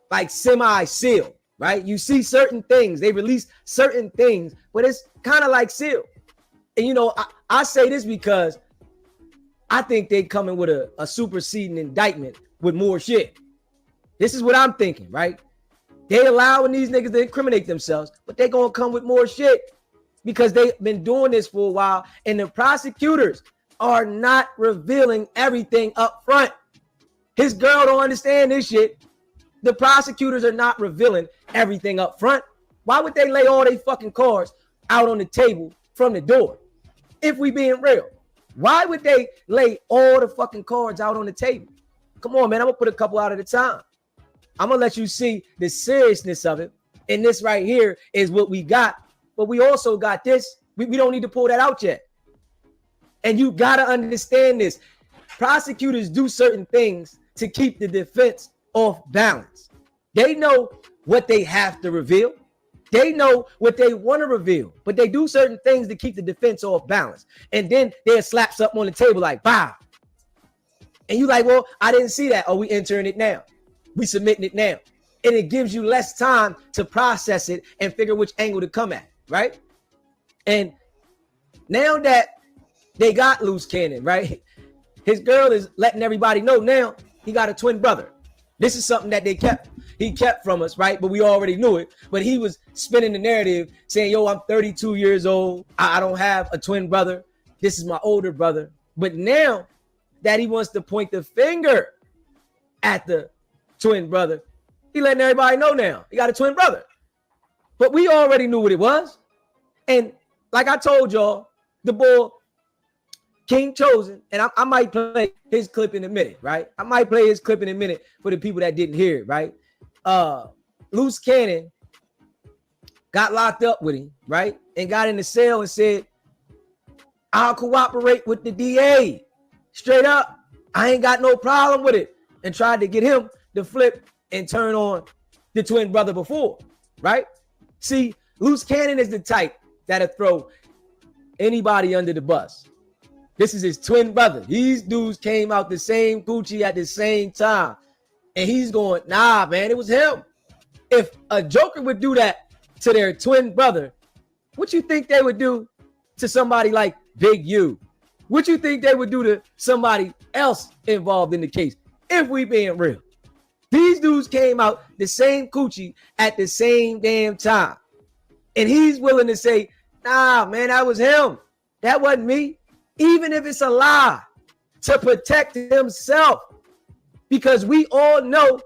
like semi-sealed, right? You see certain things, they release certain things, but it's kind of like sealed. And you know, I say this because I think they coming with a superseding indictment with more shit. This is what I'm thinking, right? They allowing these niggas to incriminate themselves, but they gonna come with more shit because they've been doing this for a while, and the prosecutors are not revealing everything up front. His girl don't understand this shit. The prosecutors are not revealing everything up front. Why would they lay all their fucking cards out on the table from the door? If we being real, why would they lay all the fucking cards out on the table? Come on, man, I'm gonna put a couple out at a time. I'm gonna let you see the seriousness of it. And this right here is what we got. But we also got this. We don't need to pull that out yet. And you gotta understand this. Prosecutors do certain things to keep the defense off balance. They know what they have to reveal. They know what they want to reveal, but they do certain things to keep the defense off balance. And then they'll slap something on the table like, bah. And you like, well, I didn't see that. Oh, we entering it now. We submitting it now. And it gives you less time to process it and figure which angle to come at, right? And now that they got Loose Cannon, right? His girl is letting everybody know now he got a twin brother. This is something that he kept from us, right? But we already knew it. But he was spinning the narrative saying, yo, I'm 32 years old. I don't have a twin brother. This is my older brother. But now that he wants to point the finger at the twin brother, he letting everybody know now he got a twin brother. But we already knew what it was. And like I told y'all, the boy King Chosen, and I might play his clip in a minute, right? I might play his clip in a minute for the people that didn't hear it, right? Loose Cannon got locked up with him, right? And got in the cell and said, I'll cooperate with the DA. Straight up, I ain't got no problem with it. And tried to get him to flip and turn on the twin brother before, right? See, Loose Cannon is the type that'll throw anybody under the bus. This is his twin brother. These dudes came out the same coochie at the same time. And he's going, nah, man, it was him. If a Joker would do that to their twin brother, what you think they would do to somebody like Big U? What you think they would do to somebody else involved in the case? If we being real. These dudes came out the same coochie at the same damn time. And he's willing to say, nah, man, that was him. That wasn't me. Even if it's a lie, to protect himself. Because we all know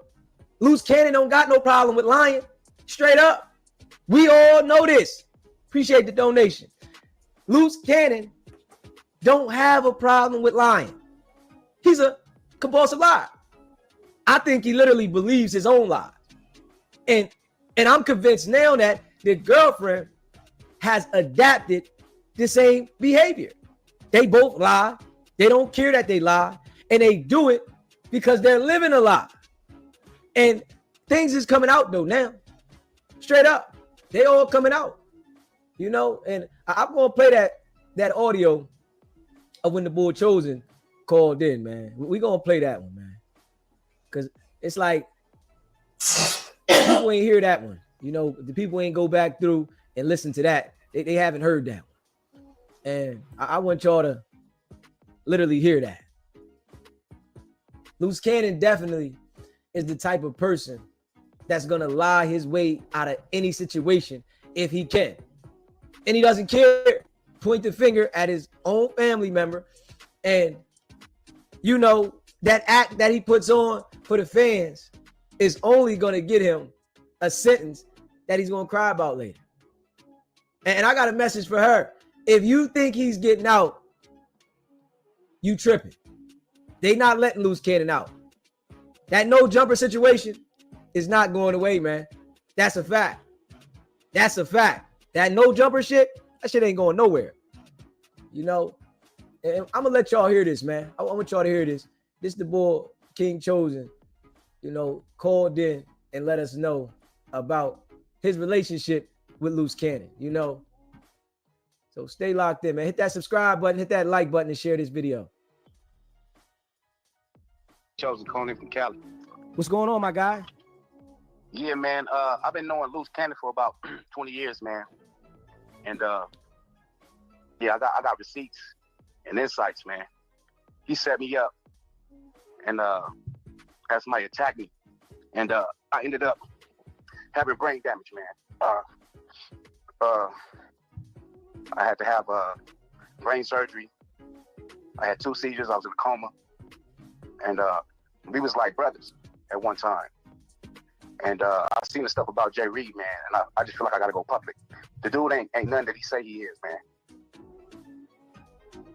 Loose Cannon don't got no problem with lying. Straight up. We all know this. Appreciate the donation. Loose Cannon don't have a problem with lying. He's a compulsive liar. I think he literally believes his own lies. And I'm convinced now that the girlfriend has adapted the same behavior. They both lie. They don't care that they lie. And they do it because they're living a lie. And things is coming out though now. Straight up. They all coming out. You know, and I'm going to play that audio of when the boy Chosen called in, man. We're going to play that one, man. Because it's like, people ain't hear that one. You know, the people ain't go back through and listen to that. They haven't heard that one. And I want y'all to literally hear that. Loose Cannon definitely is the type of person that's going to lie his way out of any situation if he can. And he doesn't care. Point the finger at his own family member. And, you know, that act that he puts on for the fans is only going to get him a sentence that he's going to cry about later. And I got a message for her. If you think he's getting out, you tripping. They not letting Loose Cannon out. That no jumper situation is not going away, man. That's a fact. That's a fact. That no jumper shit, that shit ain't going nowhere. You know, and I'm gonna let y'all hear this, man. I want y'all to hear this. This the boy King Chosen, you know, called in and let us know about his relationship with Loose Cannon, you know. So stay locked in, man. Hit that subscribe button, hit that like button, and share this video. Chosen calling in from Cali. What's going on, my guy? Yeah, man. I've been knowing Loose Cannon for about 20 years, man. And yeah, I got receipts and insights, man. He set me up and had somebody attack me, and I ended up having brain damage, man. I had to have brain surgery. I had 2 seizures. I was in a coma, and we was like brothers at one time. And I seen the stuff about Jay Reed, man, and I just feel like I gotta go public. The dude ain't nothing that he say he is, man.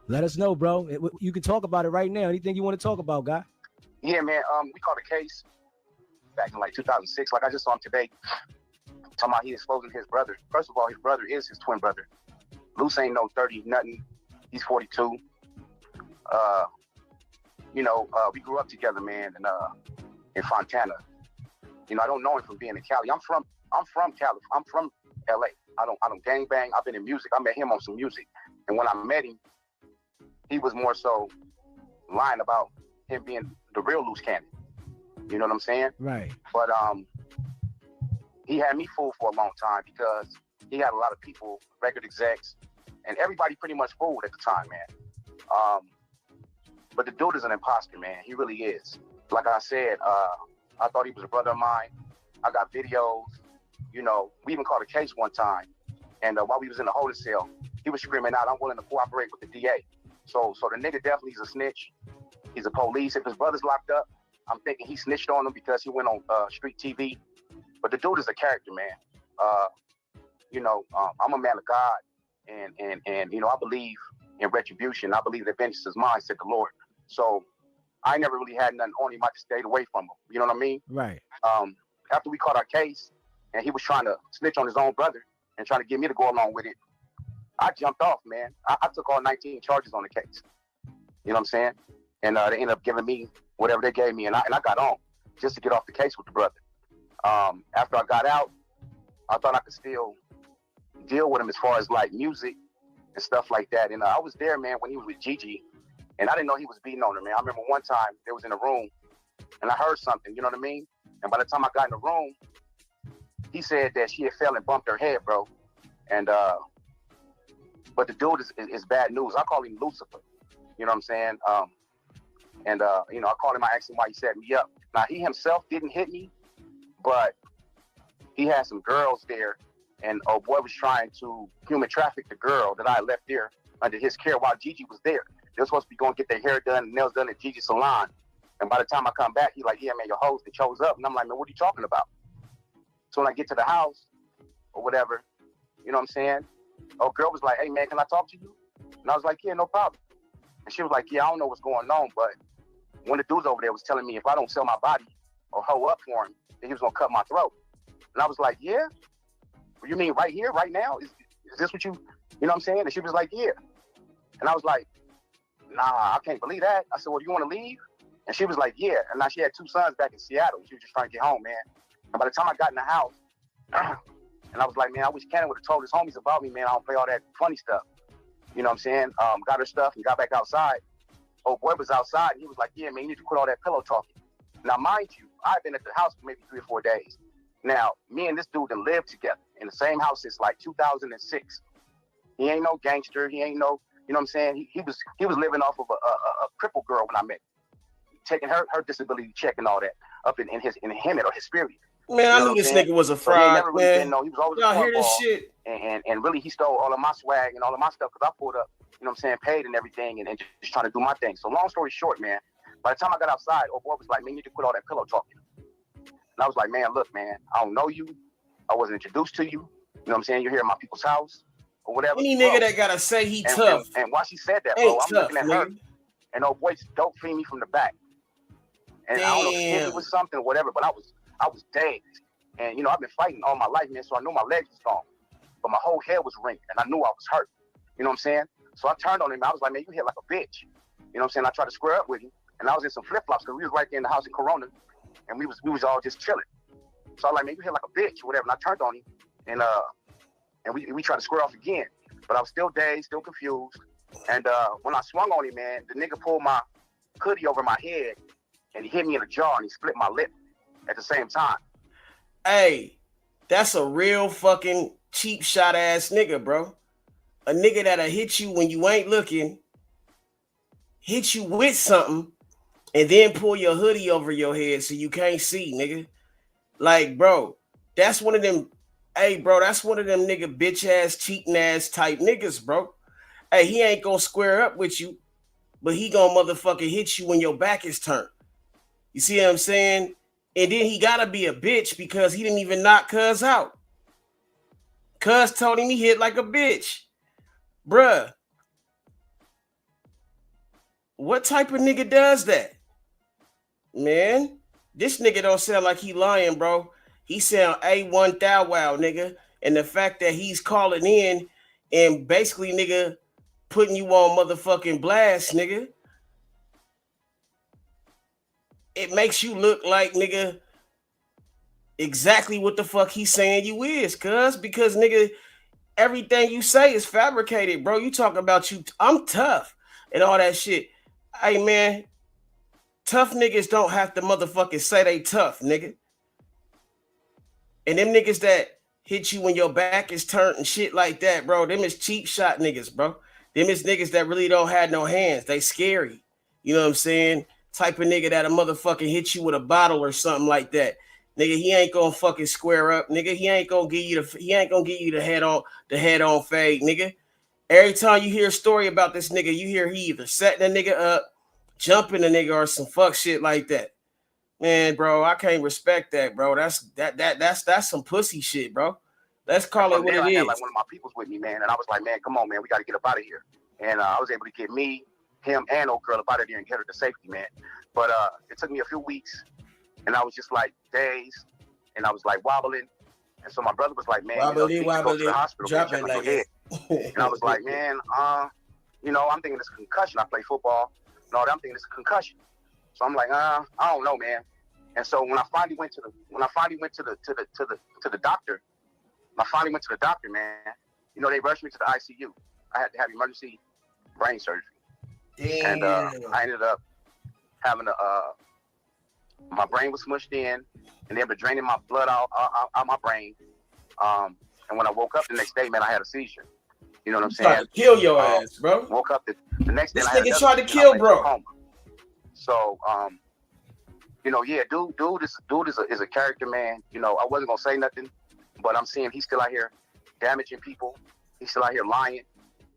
Let us know, bro. You can talk about it right now. Anything you want to talk about, guy? Yeah, man. We caught a case back in like 2006. Like I just saw him today, talking about he exposing his brother. First of all, his brother is his twin brother. Luce ain't no 30 nothing. He's 42. You know, we grew up together, man, and in Fontana. You know, I don't know him from being in Cali. I'm from Cali. I'm from LA. I don't gang bang. I've been in music. I met him on some music, and when I met him, he was more so lying about him being the real Loose Cannon. You know what I'm saying? Right. But he had me fooled for a long time because he had a lot of people, record execs, and everybody pretty much fooled at the time, man. But the dude is an imposter, man. He really is. Like I said, I thought he was a brother of mine. I got videos. You know, we even caught a case one time, and while we was in the holding cell, he was screaming out, "I'm willing to cooperate with the DA." So the nigga definitely is a snitch. He's a police. If his brother's locked up, I'm thinking he snitched on him because he went on street TV. But the dude is a character, man. You know, I'm a man of God, and you know, I believe in retribution. I believe that vengeance is mine, said the Lord. So I never really had nothing on him. I just stayed away from him. You know what I mean? Right. After we caught our case, and he was trying to snitch on his own brother and trying to get me to go along with it, I jumped off, man. I took all 19 charges on the case. You know what I'm saying? And they ended up giving me whatever they gave me, and I got on just to get off the case with the brother. After I got out, I thought I could still deal with him as far as like music and stuff like that. And I was there, man, when he was with Gigi, and I didn't know he was beating on her, man. I remember one time they was in a room, and I heard something, you know what I mean? And by the time I got in the room, he said that she had fell and bumped her head, bro. And but the dude is bad news. I call him Lucifer. You know what I'm saying? You know, I called him. I asked him why he set me up. Now, he himself didn't hit me, but he had some girls there, and oh boy was trying to human traffic the girl that I left there under his care while Gigi was there. They were supposed to be going to get their hair done and nails done at Gigi's salon. And by the time I come back, he's like, "Yeah, man, your hoes that chose up." And I'm like, "Man, what are you talking about?" So when I get to the house or whatever, you know what I'm saying? Oh, girl was like, "Hey, man, can I talk to you?" And I was like, "Yeah, no problem." And she was like, "Yeah, I don't know what's going on, but one of the dudes over there was telling me if I don't sell my body or hoe up for him, then he was going to cut my throat." And I was like, "Yeah? You mean right here, right now? Is this what you know what I'm saying?" And she was like, "Yeah." And I was like, "Nah, I can't believe that." I said, "Well, do you want to leave?" And she was like, "Yeah." And now she had 2 sons back in Seattle. She was just trying to get home, man. And by the time I got in the house, and I was like, "Man, I wish Cannon would have told his homies about me, man. I don't play all that funny stuff." You know what I'm saying? Got her stuff and got back outside. Oh, boy was outside, and he was like, "Yeah, man, you need to quit all that pillow talking." Now, mind you, I've been at the house for maybe 3 or 4 days. Now, me and this dude done lived together in the same house since like 2006. He ain't no gangster. He ain't no, you know what I'm saying? He was living off of a crippled girl when I met him, taking her disability check and all that up in him or his spirit. Man, I knew this nigga was a fraud, so he never really man. been, no, he was always Y'all a hear this cornball. shit? And really, he stole all of my swag and all of my stuff because I pulled up, you know what I'm saying, paid and everything, and just trying to do my thing. So long story short, man, by the time I got outside, old boy was like, "Man, you need to quit all that pillow talking." And I was like, "Man, look, man, I don't know you. I wasn't introduced to you. You know what I'm saying? You're here at my people's house or whatever." Any nigga that gotta say he tough. And while she said that, ain't bro, I'm tough, looking at nigga. her, and old boy dope feed me from the back. And I don't know if it was something or whatever, but I was dead. And, you know, I've been fighting all my life, man, so I know my legs was gone. But my whole head was ringing, and I knew I was hurt. You know what I'm saying? So I turned on him. I was like, man, you hit like a bitch. You know what I'm saying? I tried to square up with him, and I was in some flip-flops because we was right there in the house in Corona, and we was all just chilling. So I was like, man, you hit like a bitch or whatever. And I turned on him, and we tried to square off again. But I was still dazed, still confused. And when I swung on him, man, the nigga pulled my hoodie over my head, and he hit me in the jaw, and he split my lip at the same time. Hey, that's a real fucking cheap shot ass nigga, bro. A nigga that'll hit you when you ain't looking, hit you with something, and then pull your hoodie over your head so you can't see, nigga. Like, bro, that's one of them. Hey, bro, that's one of them nigga bitch ass, cheating ass type niggas, bro. Hey, he ain't gonna square up with you, but he gonna motherfucking hit you when your back is turned. You see what I'm saying? And then he gotta be a bitch because he didn't even knock Cuz out. Cuz told him he hit like a bitch. Bruh. What type of nigga does that? Man, this nigga don't sound like he lying, bro. He sound A1 thou wow, nigga. And the fact that he's calling in and basically, nigga, putting you on motherfucking blast, nigga. It makes you look like, nigga, exactly what the fuck he's saying you is, cuz. Because, nigga, everything you say is fabricated, bro. You talk about you, I'm tough and all that shit. Hey, man, tough niggas don't have to motherfucking say they tough, nigga. And them niggas that hit you when your back is turned and shit like that, bro, them is cheap shot niggas, bro. Them is niggas that really don't have no hands. They scary. You know what I'm saying? Type of nigga that a motherfucking hit you with a bottle or something like that. Nigga, he ain't gonna fucking square up. Nigga, he ain't gonna give you the head on fade, nigga. Every time you hear a story about this nigga, you hear he either setting a nigga up, jumping a nigga, or some fuck shit like that. Man, bro, I can't respect that, bro. That's some pussy shit, bro. Let's call it what it is. I had like one of my peoples with me, man, and I was like, man, come on, man, we got to get up out of here. And I was able to get me, him, and old girl up out of there and get her to safety, man. But it took me a few weeks, and I was just like dazed, and I was like wobbling. And so my brother was like, man, wobbly, you know, go to the hospital, drop it like head. And I was like, man, you know, I'm thinking it's a concussion. I play football. No, I'm thinking it's a concussion. So I'm like, I don't know, man. And so when I finally went to the doctor, man, you know, they rushed me to the ICU. I had to have emergency brain surgery. Damn. And I ended up having my brain was smushed in, and they were draining my blood out my brain. And when I woke up the next day, man, I had a seizure. You know what I'm saying? Tried to kill your ass, bro. Woke up the next day. This nigga tried to kill, bro. So, you know, yeah, dude is a character, man. You know, I wasn't gonna say nothing, but I'm seeing he's still out here damaging people. He's still out here lying.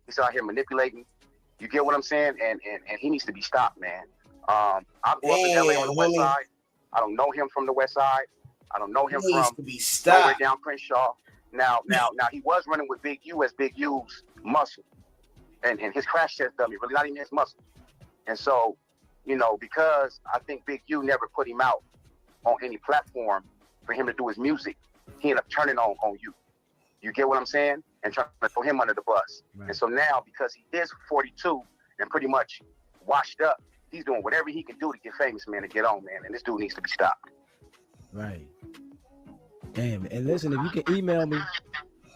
He's still out here manipulating. You get what I'm saying? And he needs to be stopped, man. I grew up in LA on the west side. I don't know him from the west side. I don't know him from nowhere down Crenshaw. Now he was running with Big U as Big U's muscle, and his crash test dummy, really not even his muscle. And so, you know, because I think Big U never put him out on any platform for him to do his music, he ended up turning on you. You get what I'm saying? And trying to throw him under the bus. Right. And so now, because he is 42 and pretty much washed up, he's doing whatever he can do to get famous, man, to get on, man. And this dude needs to be stopped. Right. Damn. And listen, if you can email me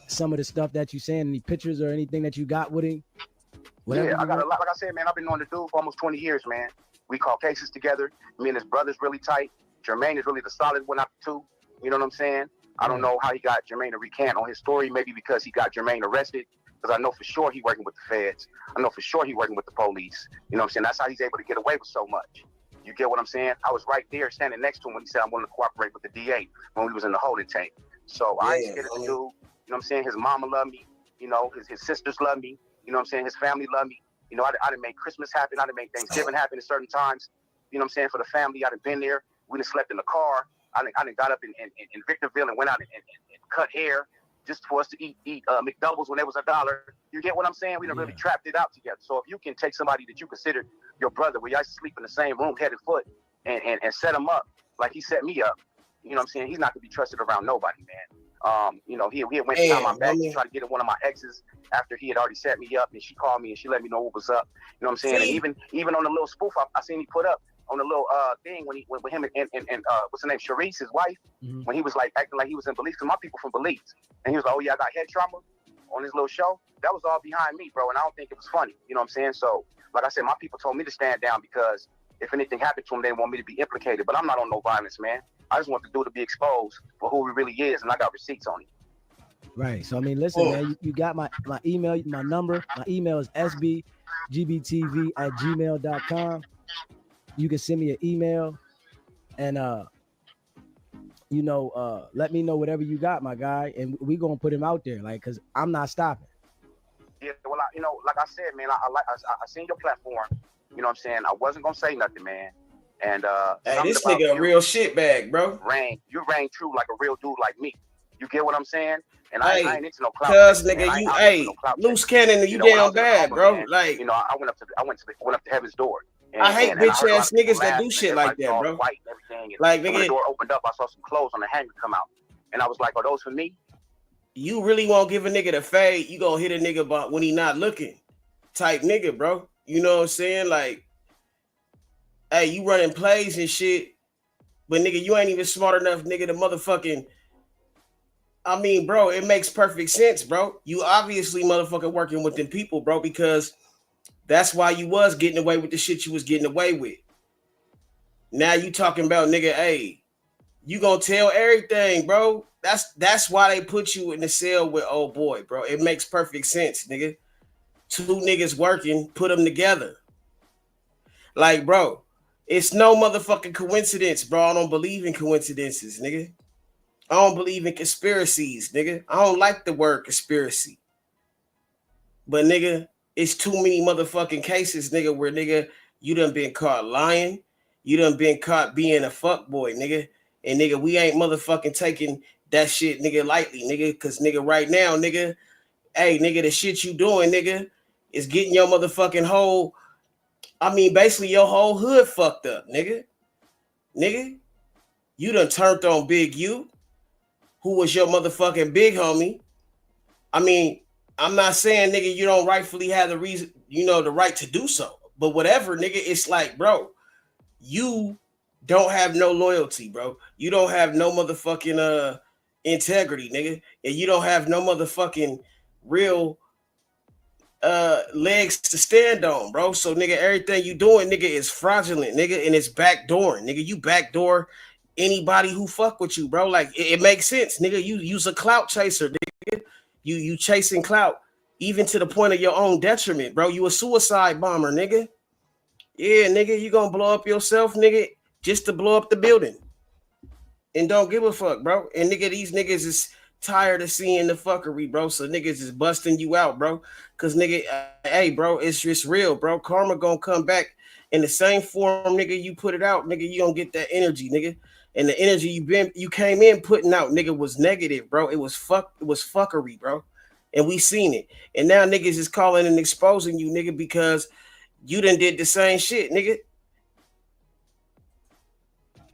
some of the stuff that you saying, any pictures or anything that you got with him. Yeah, I got a lot. Like I said, man, I've been knowing the dude for almost 20 years, man. We call cases together. Me and his brother's really tight. Jermaine is really the solid one out of the two. You know what I'm saying? I don't know how he got Jermaine to recant on his story, maybe because he got Jermaine arrested, because I know for sure he working with the feds. I know for sure he working with the police. You know what I'm saying? That's how he's able to get away with so much. You get what I'm saying? I was right there standing next to him when he said I'm willing to cooperate with the DA when we was in the holding tank. So I ain't scared of the dude. You know what I'm saying? His mama love me. You know, his sisters love me. You know what I'm saying? His family love me. You know, I done made Christmas happen. I done made Thanksgiving happen at certain times. You know what I'm saying? For the family, I done been there. We done slept in the car. I done got up in Victorville and went out and cut hair just for us to eat McDoubles when it was $1. You get what I'm saying? We done really trapped it out together. So if you can take somebody that you consider your brother, where y'all sleep in the same room, head and foot, and set him up like he set me up, You know what I'm saying? He's not gonna be trusted around nobody, man. You know, he had went behind my back to try to get at one of my exes after he had already set me up, and she called me and she let me know what was up. You know what I'm saying? And even on the little spoof I seen he put up on the little thing when with him and what's her name, Sharice, his wife, when he was like acting like he was in Belize, because my people from Belize, and he was like, oh yeah, I got head trauma on his little show. That was all behind me, bro, and I don't think it was funny. You know what I'm saying? So, like I said, my people told me to stand down because if anything happened to him, they want me to be implicated. But I'm not on no violence, man. I just want the dude to be exposed for who he really is, and I got receipts on him. Right. So I mean, listen, man, you got my email, my number. My email is sbgbtv@gmail.com. You can send me an email and let me know whatever you got, my guy, and we gonna put him out there, like, cause I'm not stopping. Yeah, well, like I said, man, I seen your platform. You know what I'm saying? I wasn't gonna say nothing, man. And hey, this nigga a real shitbag, bro. You rang true like a real dude like me. You get what I'm saying? And hey, I ain't into no clout. Cause nigga, you loose cannon, you damn bad, bro. Man, like, I went up to heaven's door. And, I hate bitch ass niggas that do shit like that, bro. White and everything. And like, when the door opened up, I saw some clothes on the hanger come out, and I was like, "Are those for me?" You really won't give a nigga the fade? You gonna hit a nigga but when he not looking, type nigga, bro. You know what I'm saying? Like, hey, you running plays and shit, but nigga, you ain't even smart enough, nigga, to motherfucking. I mean, bro, it makes perfect sense, bro. You obviously motherfucking working with them people, bro, because that's why you was getting away with the shit you was getting away with. Now you talking about, nigga, hey, you gonna tell everything, bro. That's why they put you in the cell with old boy, bro. It makes perfect sense, nigga. Two niggas working, put them together. Like, bro, it's no motherfucking coincidence, bro. I don't believe in coincidences, nigga. I don't believe in conspiracies, nigga. I don't like the word conspiracy. But, nigga, it's too many motherfucking cases, nigga, where, nigga, you done been caught lying. You done been caught being a fuckboy, nigga. And, nigga, we ain't motherfucking taking that shit, nigga, lightly, nigga. Because, nigga, right now, nigga, hey, nigga, the shit you doing, nigga, is getting your motherfucking whole, I mean, basically your whole hood fucked up, nigga. Nigga, you done turned on Big U, who was your motherfucking big homie. I mean, I'm not saying, nigga, you don't rightfully have the reason, the right to do so. But whatever, nigga, it's like, bro, you don't have no loyalty, bro. You don't have no motherfucking integrity, nigga. And you don't have no motherfucking real legs to stand on, bro. So, nigga, everything you doing, nigga, is fraudulent, nigga, and it's backdooring, nigga. You backdoor anybody who fuck with you, bro. Like, it makes sense, nigga. You use a clout chaser, nigga. You chasing clout, even to the point of your own detriment, bro. You a suicide bomber, nigga. Yeah, nigga, you gonna blow up yourself, nigga, just to blow up the building. And don't give a fuck, bro. And nigga, these niggas is tired of seeing the fuckery, bro. So niggas is busting you out, bro. Cause nigga, hey, bro, it's just real, bro. Karma gonna come back in the same form, nigga. You put it out, nigga. You gonna get that energy, nigga. And the energy you came in putting out, nigga, was negative, bro. It was fuckery, bro. And we seen it. And now niggas is calling and exposing you, nigga, because you done did the same shit, nigga.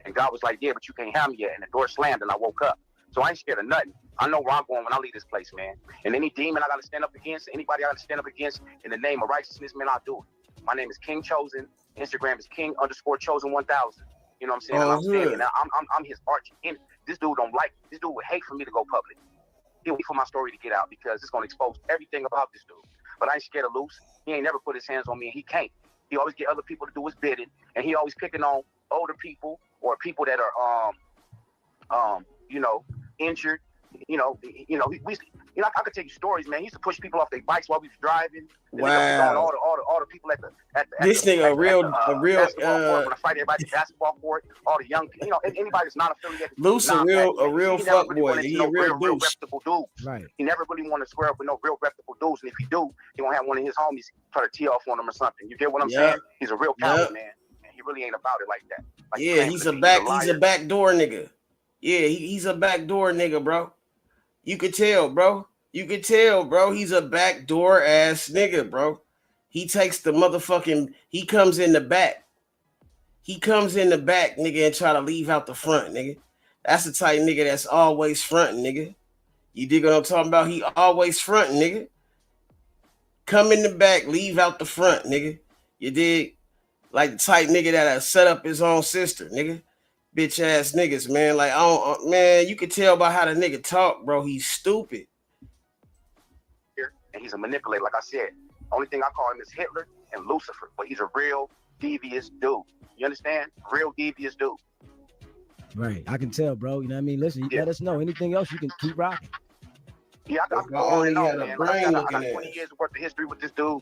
And God was like, yeah, but you can't have me yet. And the door slammed and I woke up. So I ain't scared of nothing. I know where I'm going when I leave this place, man. And any demon I got to stand up against, anybody I got to stand up against in the name of righteousness, man, I'll do it. My name is King Chosen. Instagram is King_Chosen1000. You know what I'm saying? And I'm saying, I'm his arch enemy. This dude would hate for me to go public. He'll wait for my story to get out because it's going to expose everything about this dude. But I ain't scared of loose. He ain't never put his hands on me, and he can't. He always get other people to do his bidding, and he always picking on older people or people that are injured. I could tell you stories, man. He used to push people off their bikes while we was driving. Wow. All the people at this nigga a real when I fight everybody at the basketball court, all the young, anybody that's not affiliated. Loose a real fuck boy. He a real reputable dude. Right. He never really want to square up with no real reputable dudes, and if he do, he won't have one of his homies try to tee off on him or something. You get what I'm saying? He's a real coward, man. And he really ain't about it like that. Like he's a backdoor nigga. Yeah, he's a backdoor nigga, bro. You could tell, bro. He's a backdoor ass nigga, bro. He takes the motherfucking, he comes in the back, nigga, and try to leave out the front, nigga. That's the type nigga that's always fronting, nigga. You dig what I'm talking about? He always fronting, nigga. Come in the back, leave out the front, nigga. You dig? Like the type nigga that set up his own sister, nigga. Bitch ass niggas, man. Like, I don't, man, you can tell by how the nigga talk, bro. He's stupid. And he's a manipulator, like I said. Only thing I call him is Hitler and Lucifer, but he's a real devious dude. You understand? Real devious dude. Right, I can tell, bro. You know what I mean? Listen, you let us know. Anything else, you can keep rocking. Yeah, I can go on and on, man. Like I got 20 years worth of history with this dude.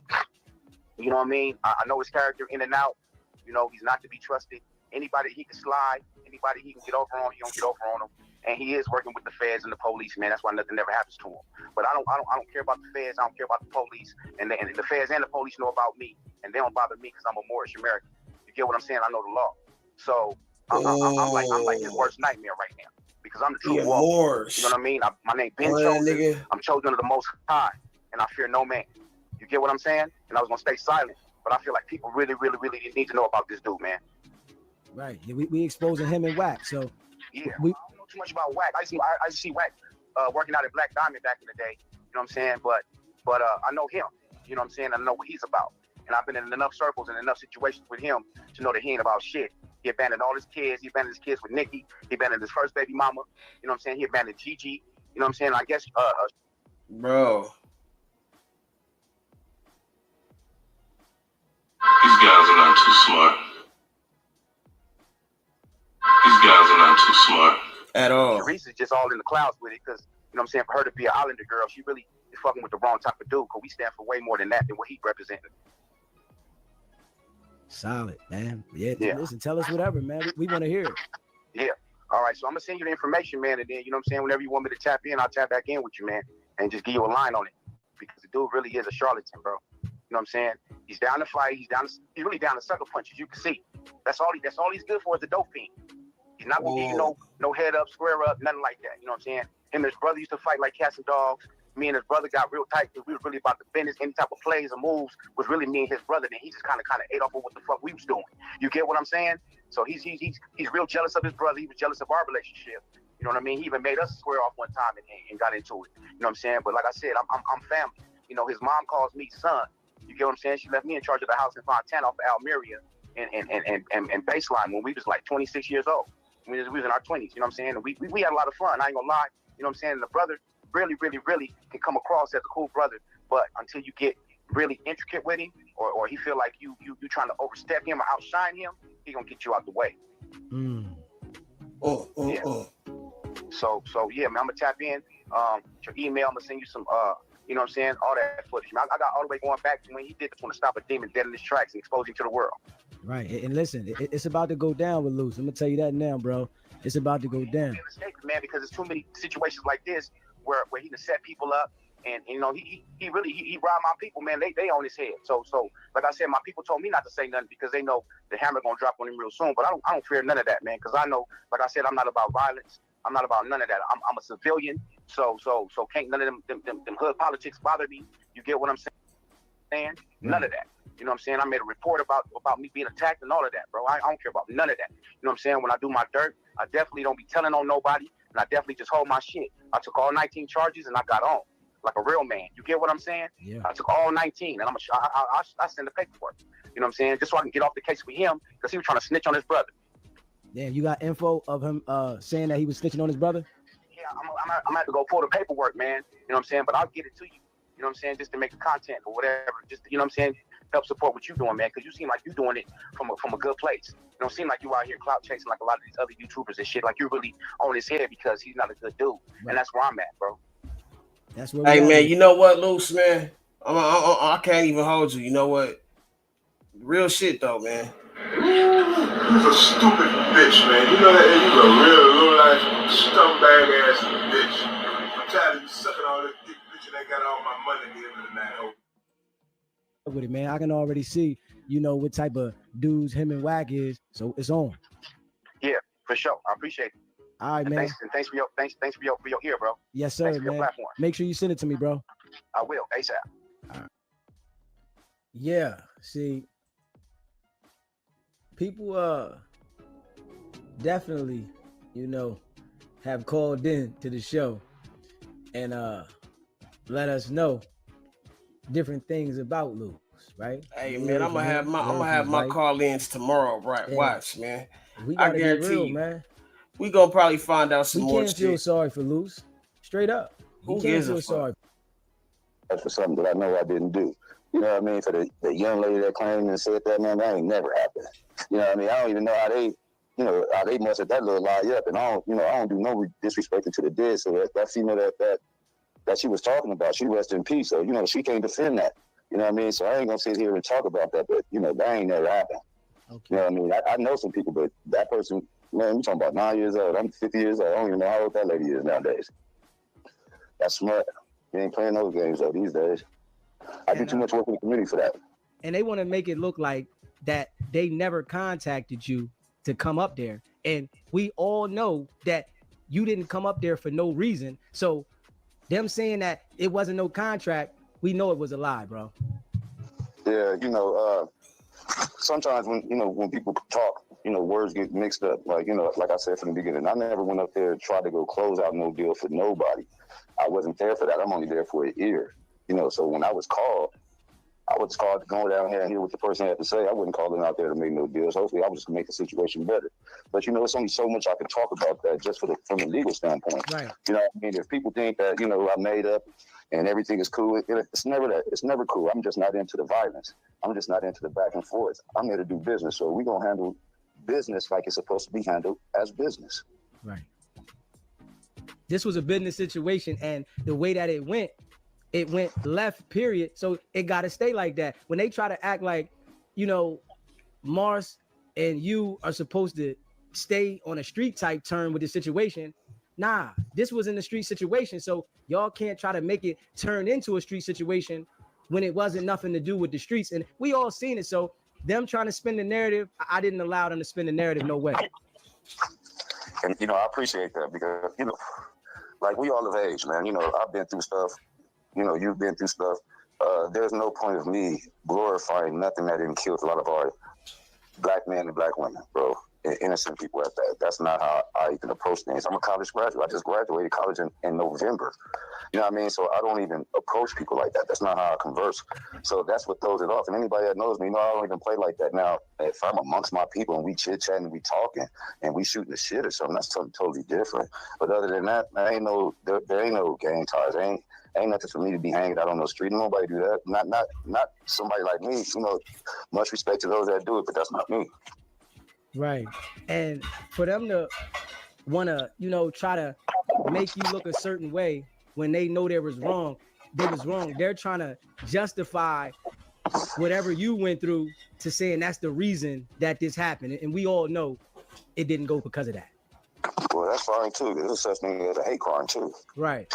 You know what I mean? I know his character in and out. You know, he's not to be trusted. Anybody he can slide, anybody he can get over on, he don't get over on him. And he is working with the feds and the police, man. That's why nothing ever happens to him. But I don't care about the feds. I don't care about the police. And the feds and the police know about me, and they don't bother me because I'm a Moorish American. You get what I'm saying? I know the law. So I'm like his worst nightmare right now because I'm the true warrior. You know what I mean? My name Ben chosen. Nigga. I'm chosen of the Most High, and I fear no man. You get what I'm saying? And I was gonna stay silent, but I feel like people really, really, really need to know about this dude, man. Right. Yeah, we exposing him and Wack. So yeah, I don't know too much about Wack. I see Wack working out at Black Diamond back in the day. You know what I'm saying? But I know him. You know what I'm saying? I know what he's about. And I've been in enough circles and enough situations with him to know that he ain't about shit. He abandoned all his kids. He abandoned his kids with Nikki. He abandoned his first baby mama. You know what I'm saying? He abandoned Gigi. You know what I'm saying? I guess bro. These guys are not too smart. These guys are not too smart. At all. Sharice is just all in the clouds with it because, you know what I'm saying, for her to be an Islander girl, she really is fucking with the wrong type of dude because we stand for way more than that, than what he represented. Solid, man. Yeah. Listen, tell us whatever, man. We want to hear it. Yeah. All right, so I'm going to send you the information, man, and then, you know what I'm saying, whenever you want me to tap in, I'll tap back in with you, man, and just give you a line on it because the dude really is a charlatan, bro. You know what I'm saying? He's down to fight. He's really down to sucker punches. You can see. That's all he's good for is the dope fiend. He's not gonna give you no head up, square up, nothing like that. You know what I'm saying? Him and his brother used to fight like cats and dogs. Me and his brother got real tight because we were really about the business. Any type of plays or moves was really me and his brother. Then he just kind of ate off of what the fuck we was doing. You get what I'm saying? So he's real jealous of his brother. He was jealous of our relationship. You know what I mean? He even made us square off one time and got into it. You know what I'm saying? But like I said, I'm family. You know, his mom calls me son. You get what I'm saying? She left me in charge of the house in Fontana off of Almeria and Baseline when we was like 26 years old. We was in our 20s, you know what I'm saying? And we had a lot of fun, I ain't gonna lie. You know what I'm saying? And the brother really, really, really can come across as a cool brother, but until you get really intricate with him or he feel like you trying to overstep him or outshine him, he gonna get you out the way. So yeah, man, I'm gonna tap in. Your email, I'm gonna send you some you know what I'm saying, all that footage. Man, I got all the way going back to when he did this one to stop a demon dead in his tracks and expose him to the world. Right, and listen, it's about to go down with Luce. I'm gonna tell you that now, bro. It's about to go down. Man, because there's too many situations like this where he can set people up, and you know he really robbed my people, man. They on his head. So like I said, my people told me not to say nothing because they know the hammer gonna drop on him real soon. But I don't fear none of that, man, because I know, like I said, I'm not about violence. I'm not about none of that. I'm a civilian, so can't none of them hood politics bother me. You get what I'm saying? None of that. You know what I'm saying? I made a report about me being attacked and all of that, bro. I don't care about none of that. You know what I'm saying? When I do my dirt, I definitely don't be telling on nobody, and I definitely just hold my shit. I took all 19 charges and I got on like a real man. You get what I'm saying? Yeah. I took all 19, and I send the paperwork. You know what I'm saying? Just so I can get off the case with him because he was trying to snitch on his brother. Damn, you got info of him saying that he was snitching on his brother? Yeah, I'm gonna have to go pull the paperwork, man. You know what I'm saying? But I'll get it to you. You know what I'm saying? Just to make the content or whatever. Just, you know what I'm saying? Help support what you're doing, man, because you seem like you're doing it from a good place. You don't seem like you out here clout chasing like a lot of these other YouTubers and shit. Like you're really on his head because he's not a good dude, and that's where I'm at, bro. That's where. Hey, man, you know what, Luce, man? I can't even hold you. You know what? Real shit though, man. You're a stupid bitch, man. You know that you a real low-life scumbag ass bitch. I'm tired of you sucking all this dick, bitch, and I got all my money at the end of the night. With it, man, I can already see, you know, what type of dudes him and Wack is, so it's on. Yeah, for sure. I appreciate it. All right, man. Thanks for your ear, bro. Yes, sir, thanks for man. your platform. Make sure you send it to me, bro. I will, ASAP. All right. Yeah, see, people definitely, you know, have called in to the show and let us know different things about Luz, right? Hey We man, heard I'm from gonna him, have we heard from his my wife. call-ins tomorrow, right? And Watch, man. we I gotta be guarantee real, you, man. we gonna probably find out some We more can't feel shit. sorry for Luz. Straight up. We Who can't gives a feel fuck? sorry. That's for something that I know I didn't do. You know what I mean? For the young lady that claimed and said that, man, that ain't never happened. You know what I mean? I don't even know how they, you know, how they must have that little lie up. And I don't do no disrespect to the dead. So that female that she was talking about, she rested in peace. So, you know, she can't defend that. You know what I mean? So I ain't gonna sit here and talk about that, but you know, that ain't never happened. Okay. You know what I mean? I know some people, but that person, man, we talking about 9 years old. I'm 50 years old. I don't even know how old that lady is nowadays. That's smart. You ain't playing those games though these days. I do too much work in the community for that. And they want to make it look like that they never contacted you to come up there. And we all know that you didn't come up there for no reason. So them saying that it wasn't no contract, we know it was a lie, bro. Yeah, you know, sometimes when people talk, you know, words get mixed up. Like, you know, like I said from the beginning, I never went up there and tried to go close out no deal for nobody. I wasn't there for that. I'm only there for a year. You know, so when I was called to go down here and hear what the person had to say. I wasn't calling out there to make no deals. Hopefully, I was just to make the situation better. But, you know, it's only so much I can talk about that just from the legal standpoint. Right. You know what I mean? If people think that, you know, I made up and everything is cool, it's never that. It's never cool. I'm just not into the violence. I'm just not into the back and forth. I'm here to do business. So we're going to handle business like it's supposed to be handled as business. Right. This was a business situation, and the way that it went left, period. So it got to stay like that. When they try to act like, you know, Mars and you are supposed to stay on a street type term with the situation, nah, this was in the street situation. So y'all can't try to make it turn into a street situation when it wasn't nothing to do with the streets. And we all seen it. So them trying to spin the narrative, I didn't allow them to spin the narrative, no way. And, you know, I appreciate that because, you know, like we all of age, man. You know, I've been through stuff. You know, you've been through stuff. There's no point of me glorifying nothing that didn't kill a lot of our black men and black women, bro. And innocent people at that. That's not how I even approach things. I'm a college graduate. I just graduated college in November. You know what I mean? So I don't even approach people like that. That's not how I converse. So that's what throws it off. And anybody that knows me, know I don't even play like that. Now, if I'm amongst my people and we chit-chatting, we talking, and we shooting the shit or something, that's something totally different. But other than that, there ain't no gang ties. Ain't nothing for me to be hanging out on the street. Nobody do that. Not somebody like me. You know, much respect to those that do it, but that's not me. Right. And for them to want to, you know, try to make you look a certain way when they know they was wrong. They're trying to justify whatever you went through to saying that's the reason that this happened. And we all know it didn't go because of that. Well, that's fine too. There's such thing as a hate crime too. Right.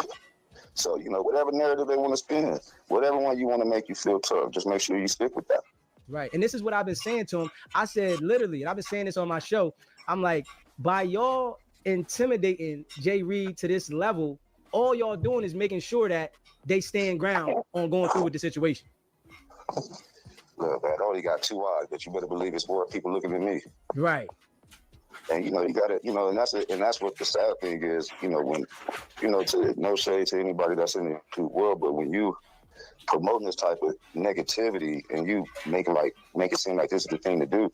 So, you know, whatever narrative they want to spin, whatever one you want to make you feel tough, just make sure you stick with that. Right. And this is what I've been saying to him. I said, literally, and I've been saying this on my show. I'm like, by y'all intimidating Jay Reed to this level, all y'all doing is making sure that they stand ground on going through with the situation. Look, man, I only got 2 eyes, but you better believe it's more people looking at me. Right. And, you know, you got to, you know, and that's what the sad thing is, you know, when, you know, no shade to anybody that's in the world, but when you promoting this type of negativity and you make it seem like this is the thing to do,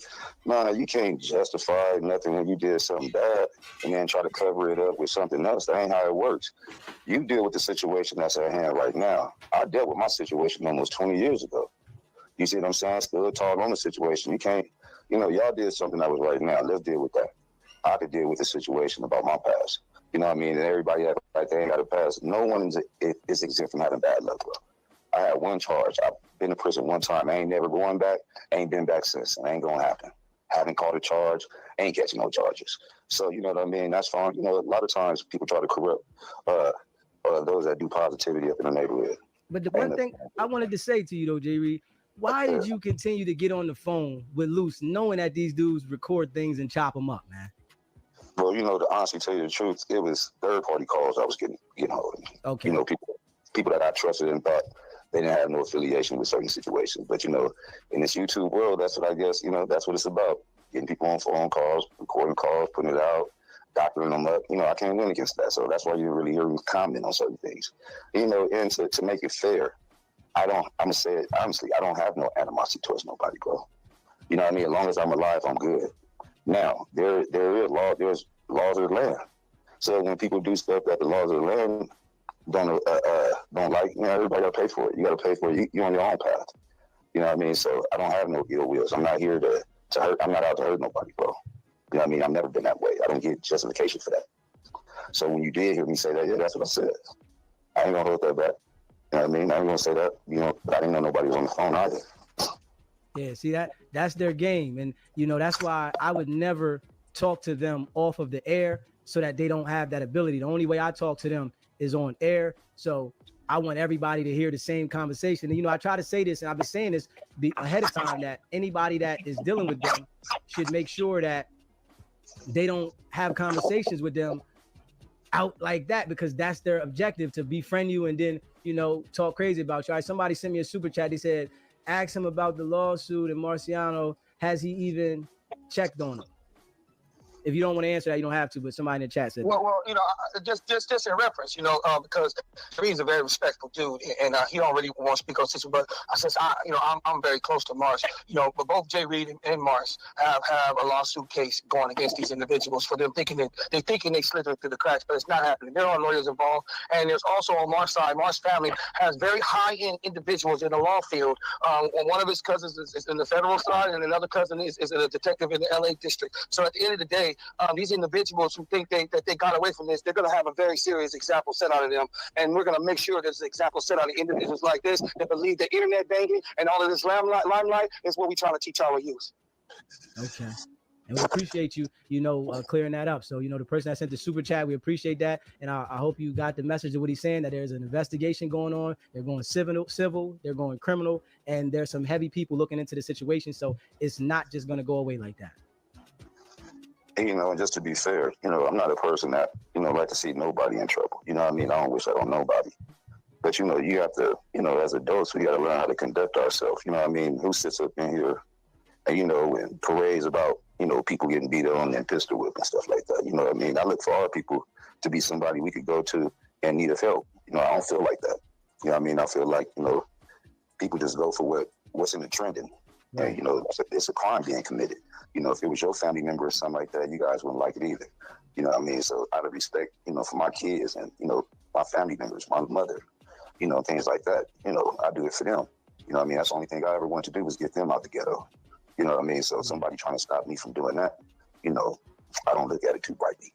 man, you can't justify nothing when you did something bad and then try to cover it up with something else. That ain't how it works. You deal with the situation that's at hand right now. I dealt with my situation almost 20 years ago. You see what I'm saying? Still talking on the situation. You can't, you know, y'all did something that was right now. Let's deal with that. I could deal with the situation about my past. You know what I mean? And everybody act like they ain't got a past. No one is exempt from having bad luck, bro. I had one charge. I've been to prison one time. I ain't never going back. Ain't been back since. It ain't gonna happen. Haven't caught a charge. Ain't catching no charges. So, you know what I mean? That's fine. You know, a lot of times people try to corrupt those that do positivity up in the neighborhood. But the one thing I wanted to say to you, though, Jay Reed, why did you continue to get on the phone with Luce, knowing that these dudes record things and chop them up, man? Well, you know, to honestly tell you the truth, it was third-party calls I was getting hold of me. Okay. You know, people that I trusted and thought they didn't have no affiliation with certain situations. But, you know, in this YouTube world, that's what I guess, you know, that's what it's about. Getting people on phone calls, recording calls, putting it out. doctoring them up. I can't win against that. So that's why you really hear me comment on certain things. And to make it fair, I'm gonna say it honestly, I don't have no animosity towards nobody, bro. You know what I mean? As long as I'm alive, I'm good. Now, there's laws of the land. So when people do stuff that the laws of the land don't like, everybody gotta pay for it. You gotta pay for it. You're on your own path. You know what I mean? So I don't have no ill wills. I'm not here to hurt. I'm not out to hurt nobody, bro. You know what I mean? I've never been that way. I don't get justification for that. So when you did hear me say that, yeah, that's what I said. I ain't gonna hold that back. You know what I mean? I ain't gonna say that. But I didn't know nobody was on the phone either. Yeah, see that's their game. And that's why I would never talk to them off of the air so that they don't have that ability. The only way I talk to them is on air. So I want everybody to hear the same conversation. And I try to say this, and I've been saying this ahead of time, that anybody that is dealing with them should make sure that they don't have conversations with them out like that, because that's their objective, to befriend you and then talk crazy about you. All right, somebody sent me a super chat. They said, ask him about the lawsuit and Marciano, has he even checked on him? If you don't want to answer that, you don't have to, but somebody in the chat said Well, just in reference, because he's a very respectful dude, and he don't really want to speak on this, but since I'm very close to Mars, but both Jay Reed and Mars have a lawsuit case going against these individuals for them thinking they slithered through the cracks, but it's not happening. There are lawyers involved, and there's also on Mars' side, Mars' family has very high-end individuals in the law field. One of his cousins is in the federal side, and another cousin is a detective in the LA district. So at the end of the day, these individuals who think that they got away from this, they're going to have a very serious example set out of them. And we're going to make sure there's an example set out of individuals like this that believe the internet banking and all of this limelight is what we're trying to teach our youth. Okay. And we appreciate you, clearing that up. So, the person that sent the super chat, we appreciate that. And I hope you got the message of what he's saying, that there's an investigation going on. They're going civil, they're going criminal, and there's some heavy people looking into the situation. So it's not just going to go away like that. And just to be fair, I'm not a person that, like to see nobody in trouble. You know what I mean? I don't wish that on nobody. But, you have to, as adults, we got to learn how to conduct ourselves. You know what I mean? Who sits up in here and, and parades about, people getting beat on and pistol whipped and stuff like that. You know what I mean? I look for our people to be somebody we could go to and need of help. I don't feel like that. You know what I mean? I feel like, people just go for what's in the trending. Right. And, it's a crime being committed. If it was your family member or something like that, you guys wouldn't like it either. You know what I mean? So out of respect, for my kids and, my family members, my mother, things like that, I do it for them. You know what I mean? That's the only thing I ever wanted to do was get them out the ghetto. You know what I mean? So somebody trying to stop me from doing that, I don't look at it too brightly.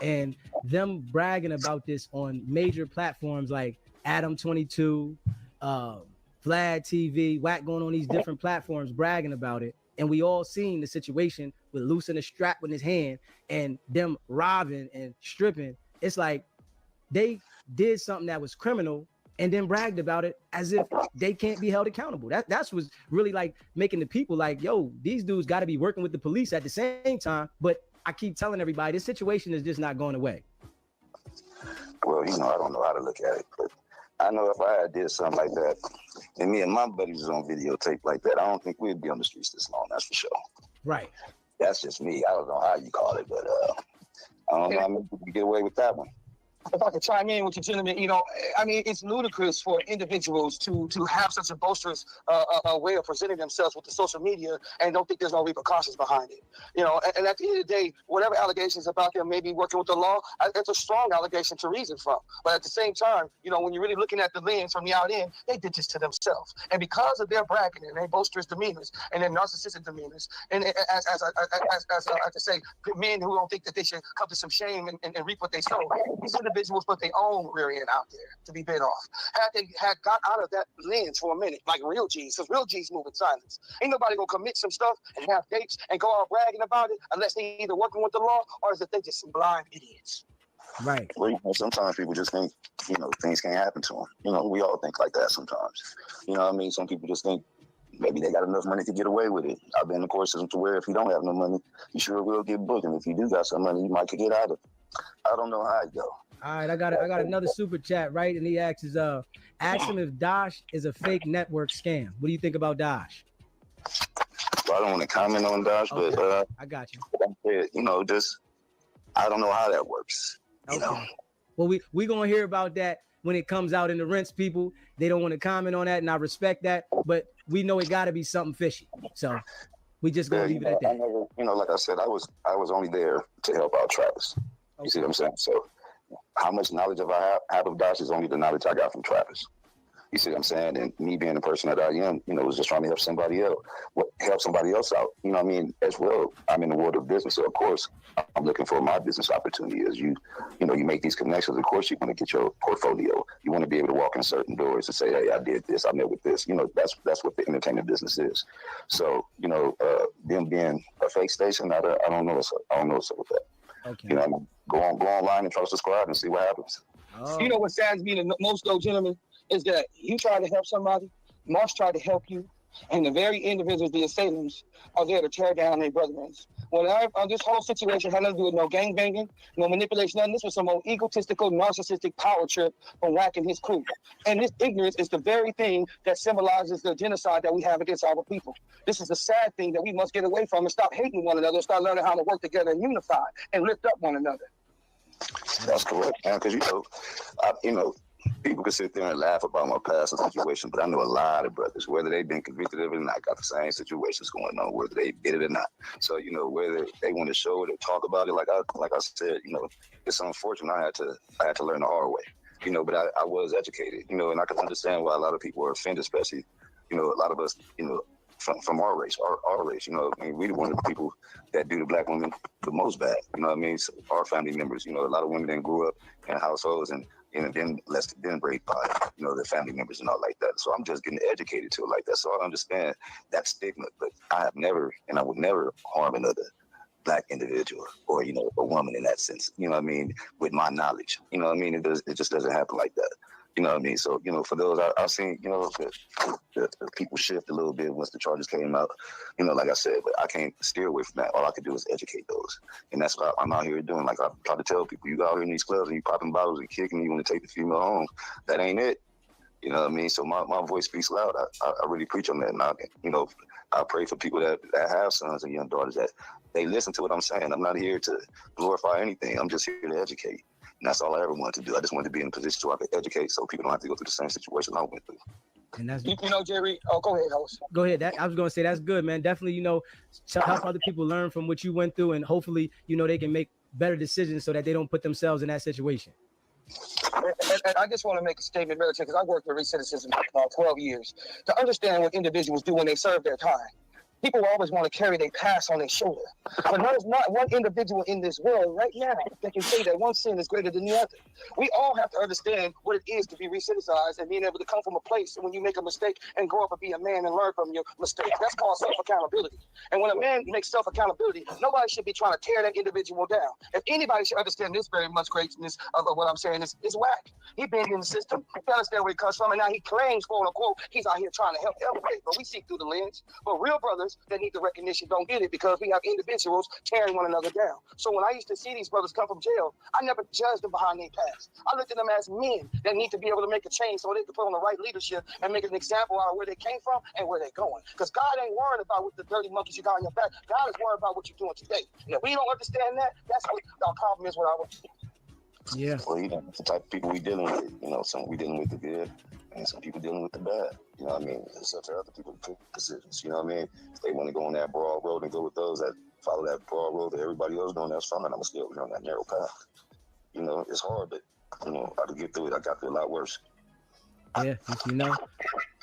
And them bragging about this on major platforms like Adam 22, Vlad TV, Wack going on these different platforms bragging about it. And we all seen the situation with loosening a strap with his hand and them robbing and stripping. It's like they did something that was criminal and then bragged about it as if they can't be held accountable. That's what's really like making the people like, yo, these dudes got to be working with the police at the same time. But I keep telling everybody, this situation is just not going away. Well, I don't know how to look at it, but I know if I had did something like that, and me and my buddies was on videotape like that, I don't think we'd be on the streets this long. That's for sure. Right. That's just me. I don't know how you call it, but I don't know how many people get away with that one. If I could chime in with you gentlemen, it's ludicrous for individuals to have such a boisterous way of presenting themselves with the social media and don't think there's no repercussions behind it. And at the end of the day, whatever allegations about them maybe working with the law, it's a strong allegation to reason from. But at the same time, when you're really looking at the lens from the out in, they did this to themselves. And because of their bragging and their boisterous demeanors and their narcissistic demeanors, and as I could say, men who don't think that they should come to some shame and reap what they sow, these individuals put their own rear end out there to be bit off. Had they got out of that lens for a minute, like real G's, because real G's move in silence. Ain't nobody gonna commit some stuff and have dates and go out bragging about it unless they either working with the law or is that they just some blind idiots. Right. Well, sometimes people just think, things can't happen to them. We all think like that sometimes. You know what I mean? Some people just think maybe they got enough money to get away with it. I've been in the court system to where if you don't have no money, you sure will get booked. And if you do got some money, you might could get out of it. I don't know how it go. All right, I got another super chat, right? And he asks ask him if Dash is a fake network scam. What do you think about Dash? Well, I don't want to comment on Dash, okay. but I got you. I don't know how that works. You know. Well, we gonna hear about that when it comes out in the rents, people. They don't want to comment on that, and I respect that, but we know it got to be something fishy. So we just gonna leave it at that. I never, like I said, I was only there to help out Travis. You see what I'm saying? So how much knowledge I have of Dosh is only the knowledge I got from Travis. You see what I'm saying? And me being the person that I am, was just trying to help somebody else. Help somebody else out. You know what I mean? As well, I'm in the world of business, so of course I'm looking for my business opportunity. As you make these connections, of course you want to get your portfolio. You want to be able to walk in certain doors and say, hey, I did this, I met with this. That's what the entertainment business is. So, them being a fake station, I don't know what's up with that. Okay. Go online and try to subscribe and see what happens. Oh. You know what saddens me the most, though, gentlemen, is that you try to help somebody, Marsh tried to help you, and the very individuals, the assailants, are there to tear down their brethren. This whole situation had nothing to do with no gangbanging, no manipulation, nothing. This was some old egotistical, narcissistic power trip from Wack and his crew. And this ignorance is the very thing that symbolizes the genocide that we have against our people. This is a sad thing that we must get away from and stop hating one another, start learning how to work together and unify and lift up one another. That's correct, man. Because people can sit there and laugh about my past and situation, but I know a lot of brothers, whether they've been convicted of it or not, got the same situations going on, whether they did it or not. So, whether they want to show it or talk about it, like I said, it's unfortunate. I had to learn the hard way, but I was educated, and I can understand why a lot of people are offended, especially, a lot of us, from our race, our race, we one of the people that do the black women the most bad, So our family members, a lot of women that grew up in households and then raised by, their family members and all like that. So I'm just getting educated to it like that. So I understand that stigma, but I have never, and I would never harm another black individual or, a woman in that sense, with my knowledge, it just doesn't happen like that. So, for those, I've seen, the people shift a little bit once the charges came out, like I said, but I can't steer away from that. All I can do is educate those. And that's what I'm out here doing. Like I try to tell people, you go out here in these clubs and you popping bottles and kicking, you want to take the female home. That ain't it. So my voice speaks loud. I really preach on that. And I pray for people that have sons and young daughters that they listen to what I'm saying. I'm not here to glorify anything. I'm just here to educate. And that's all I ever wanted to do. I just wanted to be in a position so I could educate so people don't have to go through the same situation I went through. And that's Jerry. Oh, go ahead, host. Go ahead. I was gonna say that's good, man. Definitely, help other people learn from what you went through, and hopefully, they can make better decisions so that they don't put themselves in that situation. And I just want to make a statement, military, because I worked with recidivism for about 12 years, to understand what individuals do when they serve their time. People always want to carry their past on their shoulder. But there's not one individual in this world right now that can say that one sin is greater than the other. We all have to understand what it is to be recidivized and being able to come from a place when you make a mistake and grow up and be a man and learn from your mistakes. That's called self-accountability. And when a man makes self-accountability, nobody should be trying to tear that individual down. If anybody should understand this very much greatness of what I'm saying is Wack. He been in the system. He understand where he comes from, and now he claims, quote unquote, he's out here trying to help elevate. But we see through the lens. But real brothers that need the recognition don't get it because we have individuals tearing one another down. So when I used to see these brothers come from jail, I never judged them behind their past. I looked at them as men that need to be able to make a change so they can put on the right leadership and make an example out of where they came from and where they're going. Because God ain't worried about what the dirty monkeys you got on your back. God is worried about what you're doing today. And if we don't understand that, that's what our problem is with our. Yeah. Well, it's the type of people we dealing with. Some we dealing with the good and some people dealing with the bad. It's up to other people to make decisions. If they want to go on that broad road and go with those that follow that broad road that everybody else doing, that's fine. I'm still on that narrow path. It's hard, but I could get through it. I got through a lot worse. Yeah,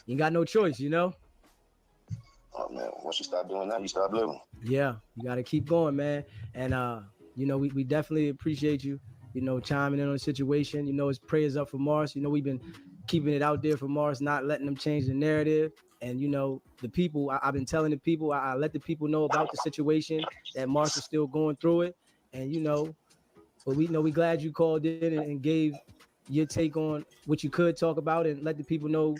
you got no choice, Oh man, once you stop doing that, you stop living. Yeah, you got to keep going, man. And we definitely appreciate you. Chiming in on the situation. His prayers up for Mars. We've been keeping it out there for Mars, not letting them change the narrative. And, the people, I've been telling the people, I let the people know about the situation, that Mars is still going through it. And, but we glad you called in and gave your take on what you could talk about and let the people know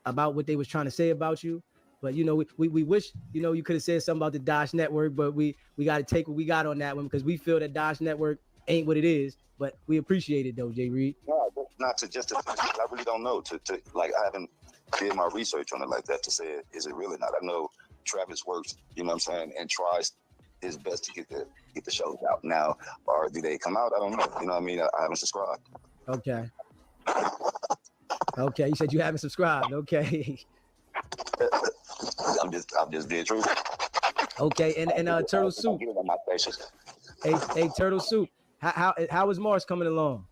about what they was trying to say about you. But, we wish, you could have said something about the Dosh Network, but we got to take what we got on that one because we feel that Dosh Network ain't what it is. But we appreciate it though, Jay Reed. No, not to just I really don't know. I haven't did my research on it like that to say is it really not. I know Travis works, and tries it's best to get the shows out now. Or do they come out? I don't know. You know what I mean? I haven't subscribed. Okay. Okay, you said you haven't subscribed. Okay. I'm just being true. Okay, and Turtle Soup. Hey, Turtle Soup. How is Mars coming along?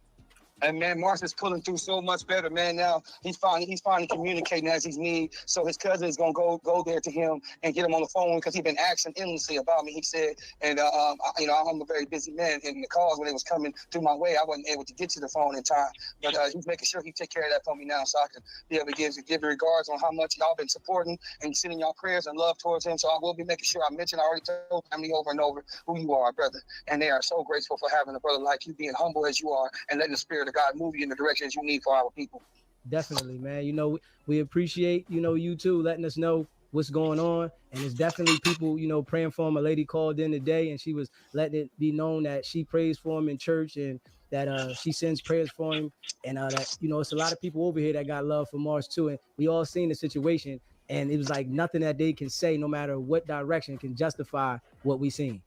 And man, Mars is pulling through so much better, man. Now he's finally communicating as he's need. So his cousin is gonna go there to him and get him on the phone because he's been asking endlessly about me. He said, and I'm a very busy man, and the calls when it was coming through my way, I wasn't able to get to the phone in time. But he's making sure he take care of that for me now, so I can be able to give you regards on how much y'all been supporting and sending y'all prayers and love towards him. So I will be making sure I mention. I already told family over and over who you are, brother, and they are so grateful for having a brother like you, being humble as you are, and letting the Spirit of God move you in the directions you need for our people. Definitely, man. You know, we appreciate, you too, letting us know what's going on. And it's definitely people, praying for him. A lady called in today and she was letting it be known that she prays for him in church and that she sends prayers for him. And that, it's a lot of people over here that got love for Mars too. And we all seen the situation. And it was like nothing that they can say, no matter what direction, can justify what we seen.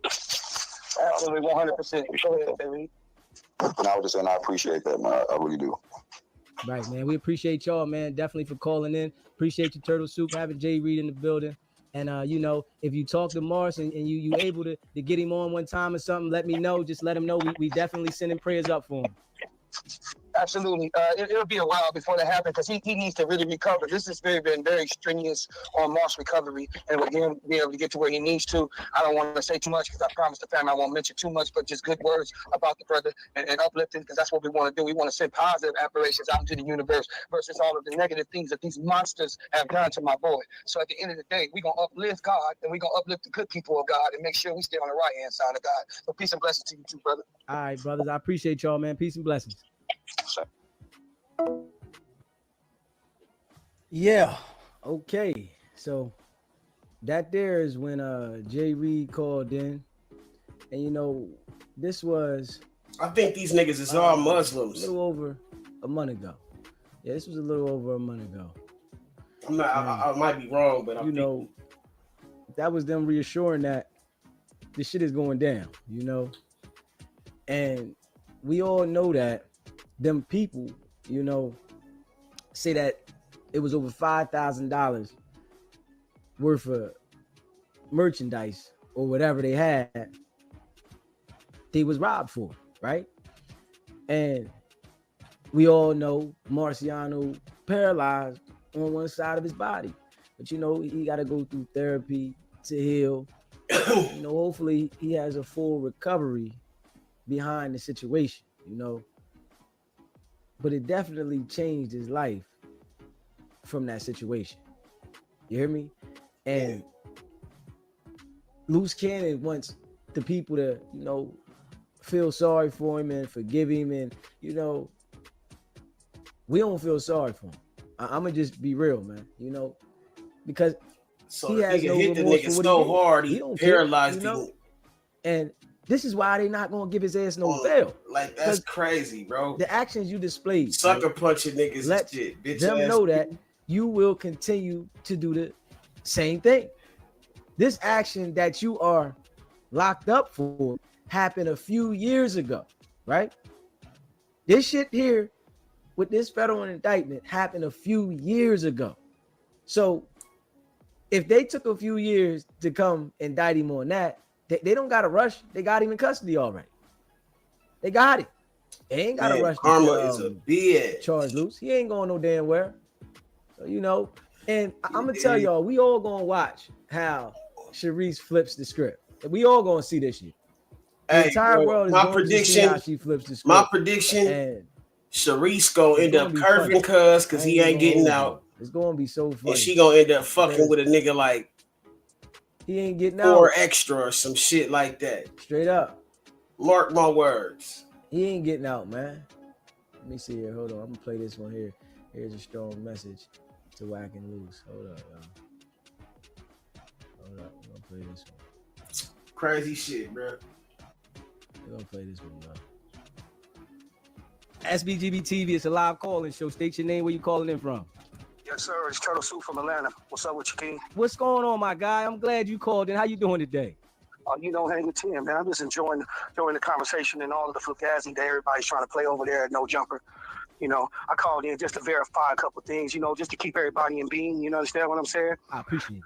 Absolutely, 100%. Go ahead, baby. And I was just saying, I appreciate that, man. I really do. Right, man. We appreciate y'all, man. Definitely for calling in. Appreciate you, Turtle Soup, having Jay Reed in the building. And, if you talk to Mars and you able to get him on one time or something, let me know. Just let him know. We definitely sending prayers up for him. Absolutely. It'll be a while before that happens because he needs to really recover. This has been very strenuous on Mars' recovery, and with him being able to get to where he needs to, I don't want to say too much because I promised the family I won't mention too much, but just good words about the brother and uplifting, because that's what we want to do. We want to send positive affirmations out into the universe versus all of the negative things that these monsters have done to my boy. So at the end of the day, we're going to uplift God and we're going to uplift the good people of God and make sure we stay on the right hand side of God. So peace and blessings to you too, brother. All right, brothers. I appreciate y'all, man. Peace and blessings. Yeah. Okay. So that there is when Jay Reed called in, and this was, I think these niggas is all Muslims. A little over a month ago. Yeah, this was a little over a month ago. I might be wrong, but that was them reassuring that this shit is going down, and we all know that them people, say that it was over $5,000 worth of merchandise or whatever they had, they was robbed for, right? And we all know Marciano paralyzed on one side of his body, but he got to go through therapy to heal. Hopefully he has a full recovery behind the situation, but it definitely changed his life from that situation. You hear me? And Loose Cannon wants the people to, feel sorry for him and forgive him. And, we don't feel sorry for him. I'm going to just be real, man, because he has no hit the remorse nigga for what so he hard, he he paralyzed him. And this is why they not going to give his ass no bail. Like, that's crazy, bro. The actions you displayed. Sucker punching niggas Let and shit. Bitch them ass know that you will continue to do the same thing. This action that you are locked up for happened a few years ago, right? This shit here with this federal indictment happened a few years ago. So if they took a few years to come indict him on that, they don't got to rush. They got him in custody already. They got it. They ain't got to rush. Karma is a bitch. Charge Loose. He ain't going no damn where. So, and I'm going to tell y'all, we all going to watch how Sharice flips the script. We all going to see this shit. The entire world is going to see how she flips the script. My prediction, Sharice going to end up curving cuz because he ain't getting out. It's going to be so funny. And she going to end up fucking with a nigga like he ain't getting out. Or extra or some shit like that. Straight up. Mark my words. He ain't getting out, man. Let me see here. Hold on. I'm going to play this one here. Here's a strong message to Whack and Loose. Hold up, y'all. Hold up. I'm going to play this one. Crazy shit, bro. We're going to play this one, bro. SBGB TV, it's a live call-in show. State your name, where you calling in from. Yes, sir. It's Turtle Soup from Atlanta. What's up with you, King? What's going on, my guy? I'm glad you called in. How you doing today? Hang with Tim, man. I'm just enjoying the conversation and all of the fugazi that everybody's trying to play over there at No Jumper. I called in just to verify a couple things, just to keep everybody in being. You understand what I'm saying? I appreciate it.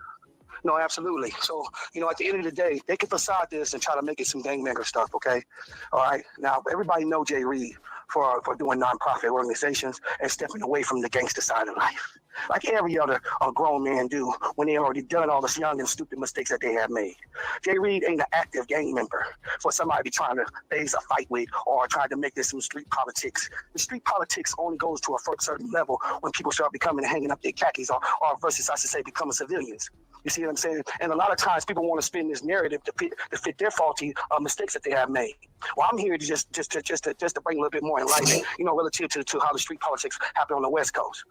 No, absolutely. So, at the end of the day, they can facade this and try to make it some gangbanger stuff, okay? All right. Now, everybody know Jay Reed for doing nonprofit organizations and stepping away from the gangster side of life, like every other grown man do when they already done all the young and stupid mistakes that they have made. Jay Reed ain't an active gang member for somebody trying to base a fight with or trying to make this some street politics. The street politics only goes to a certain level when people start becoming hanging up their khakis or versus, I should say, becoming civilians. You see what I'm saying? And a lot of times people want to spin this narrative to fit their faulty mistakes that they have made. Well, I'm here to just to bring a little bit more enlightenment, relative to how the street politics happen on the West Coast.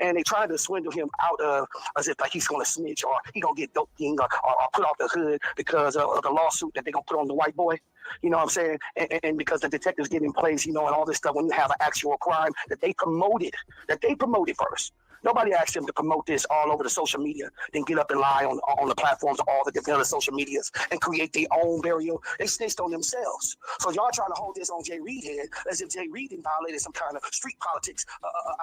And they trying to swindle him out of as if like he's going to snitch or he going to get dope king or put off the hood because of the lawsuit that they're going to put on the white boy. You know what I'm saying? And because the detectives get in place, and all this stuff when you have an actual crime that they promoted first. Nobody asked them to promote this all over the social media, then get up and lie on the platforms of all the different other social medias and create their own burial. They snitched on themselves. So y'all trying to hold this on Jay Reed head as if Jay Reed violated some kind of street politics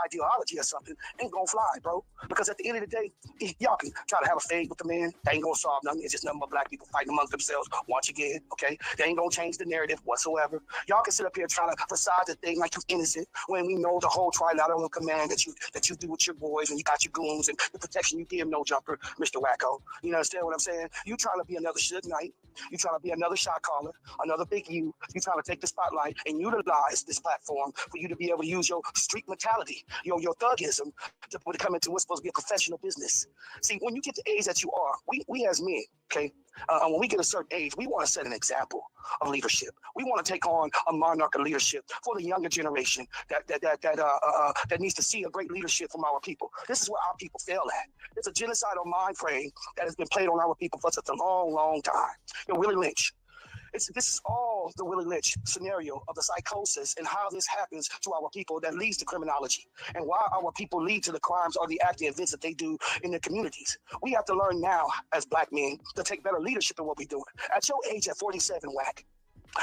ideology or something. Ain't gonna fly, bro. Because at the end of the day, y'all can try to have a fade with the man. They ain't gonna solve nothing. It's just nothing but black people fighting amongst themselves once again, okay? They ain't gonna change the narrative whatsoever. Y'all can sit up here trying to facade the thing like you innocent when we know the whole trilateral command that you do with your boys and you got your goons and the protection you give No Jumper, Mr. Wacko. You understand what I'm saying? You trying to be another Suge Knight. You trying to be another shot caller, another big you. You trying to take the spotlight and utilize this platform for you to be able to use your street mentality, your thugism to come into what's supposed to be a professional business. See, when you get the age that you are, we as men, okay, when we get a certain age, we want to set an example of leadership. We want to take on a monarch of leadership for the younger generation that needs to see a great leadership from our people. This is where our people fail at. It's a genocidal mind frame that has been played on our people for such a long, long time. Willie Lynch. This is all the Willie Lynch scenario of the psychosis and how this happens to our people that leads to criminology and why our people lead to the crimes or the active events that they do in their communities. We have to learn now as black men to take better leadership in what we're doing. At your age, at 47, Whack,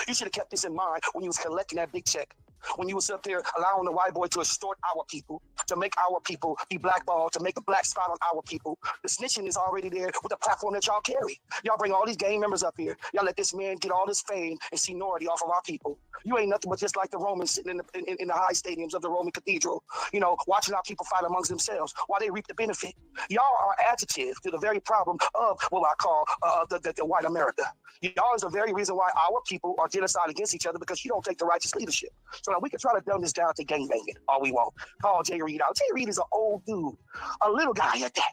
you should have kept this in mind when you was collecting that big check. When you was up there allowing the white boy to extort our people, to make our people be blackballed, to make a black spot on our people. The snitching is already there with the platform that y'all carry. Y'all bring all these gang members up here. Y'all let this man get all this fame and seniority off of our people. You ain't nothing but just like the Romans sitting in the high stadiums of the Roman cathedral, watching our people fight amongst themselves while they reap the benefit. Y'all are adjective to the very problem of what I call the white America. Y'all is the very reason why our people are genocide against each other because you don't take the righteous leadership. So now we can try to dumb this down to gangbanging all we want. Call Jay Reed out. Jay Reed is an old dude, a little guy at that.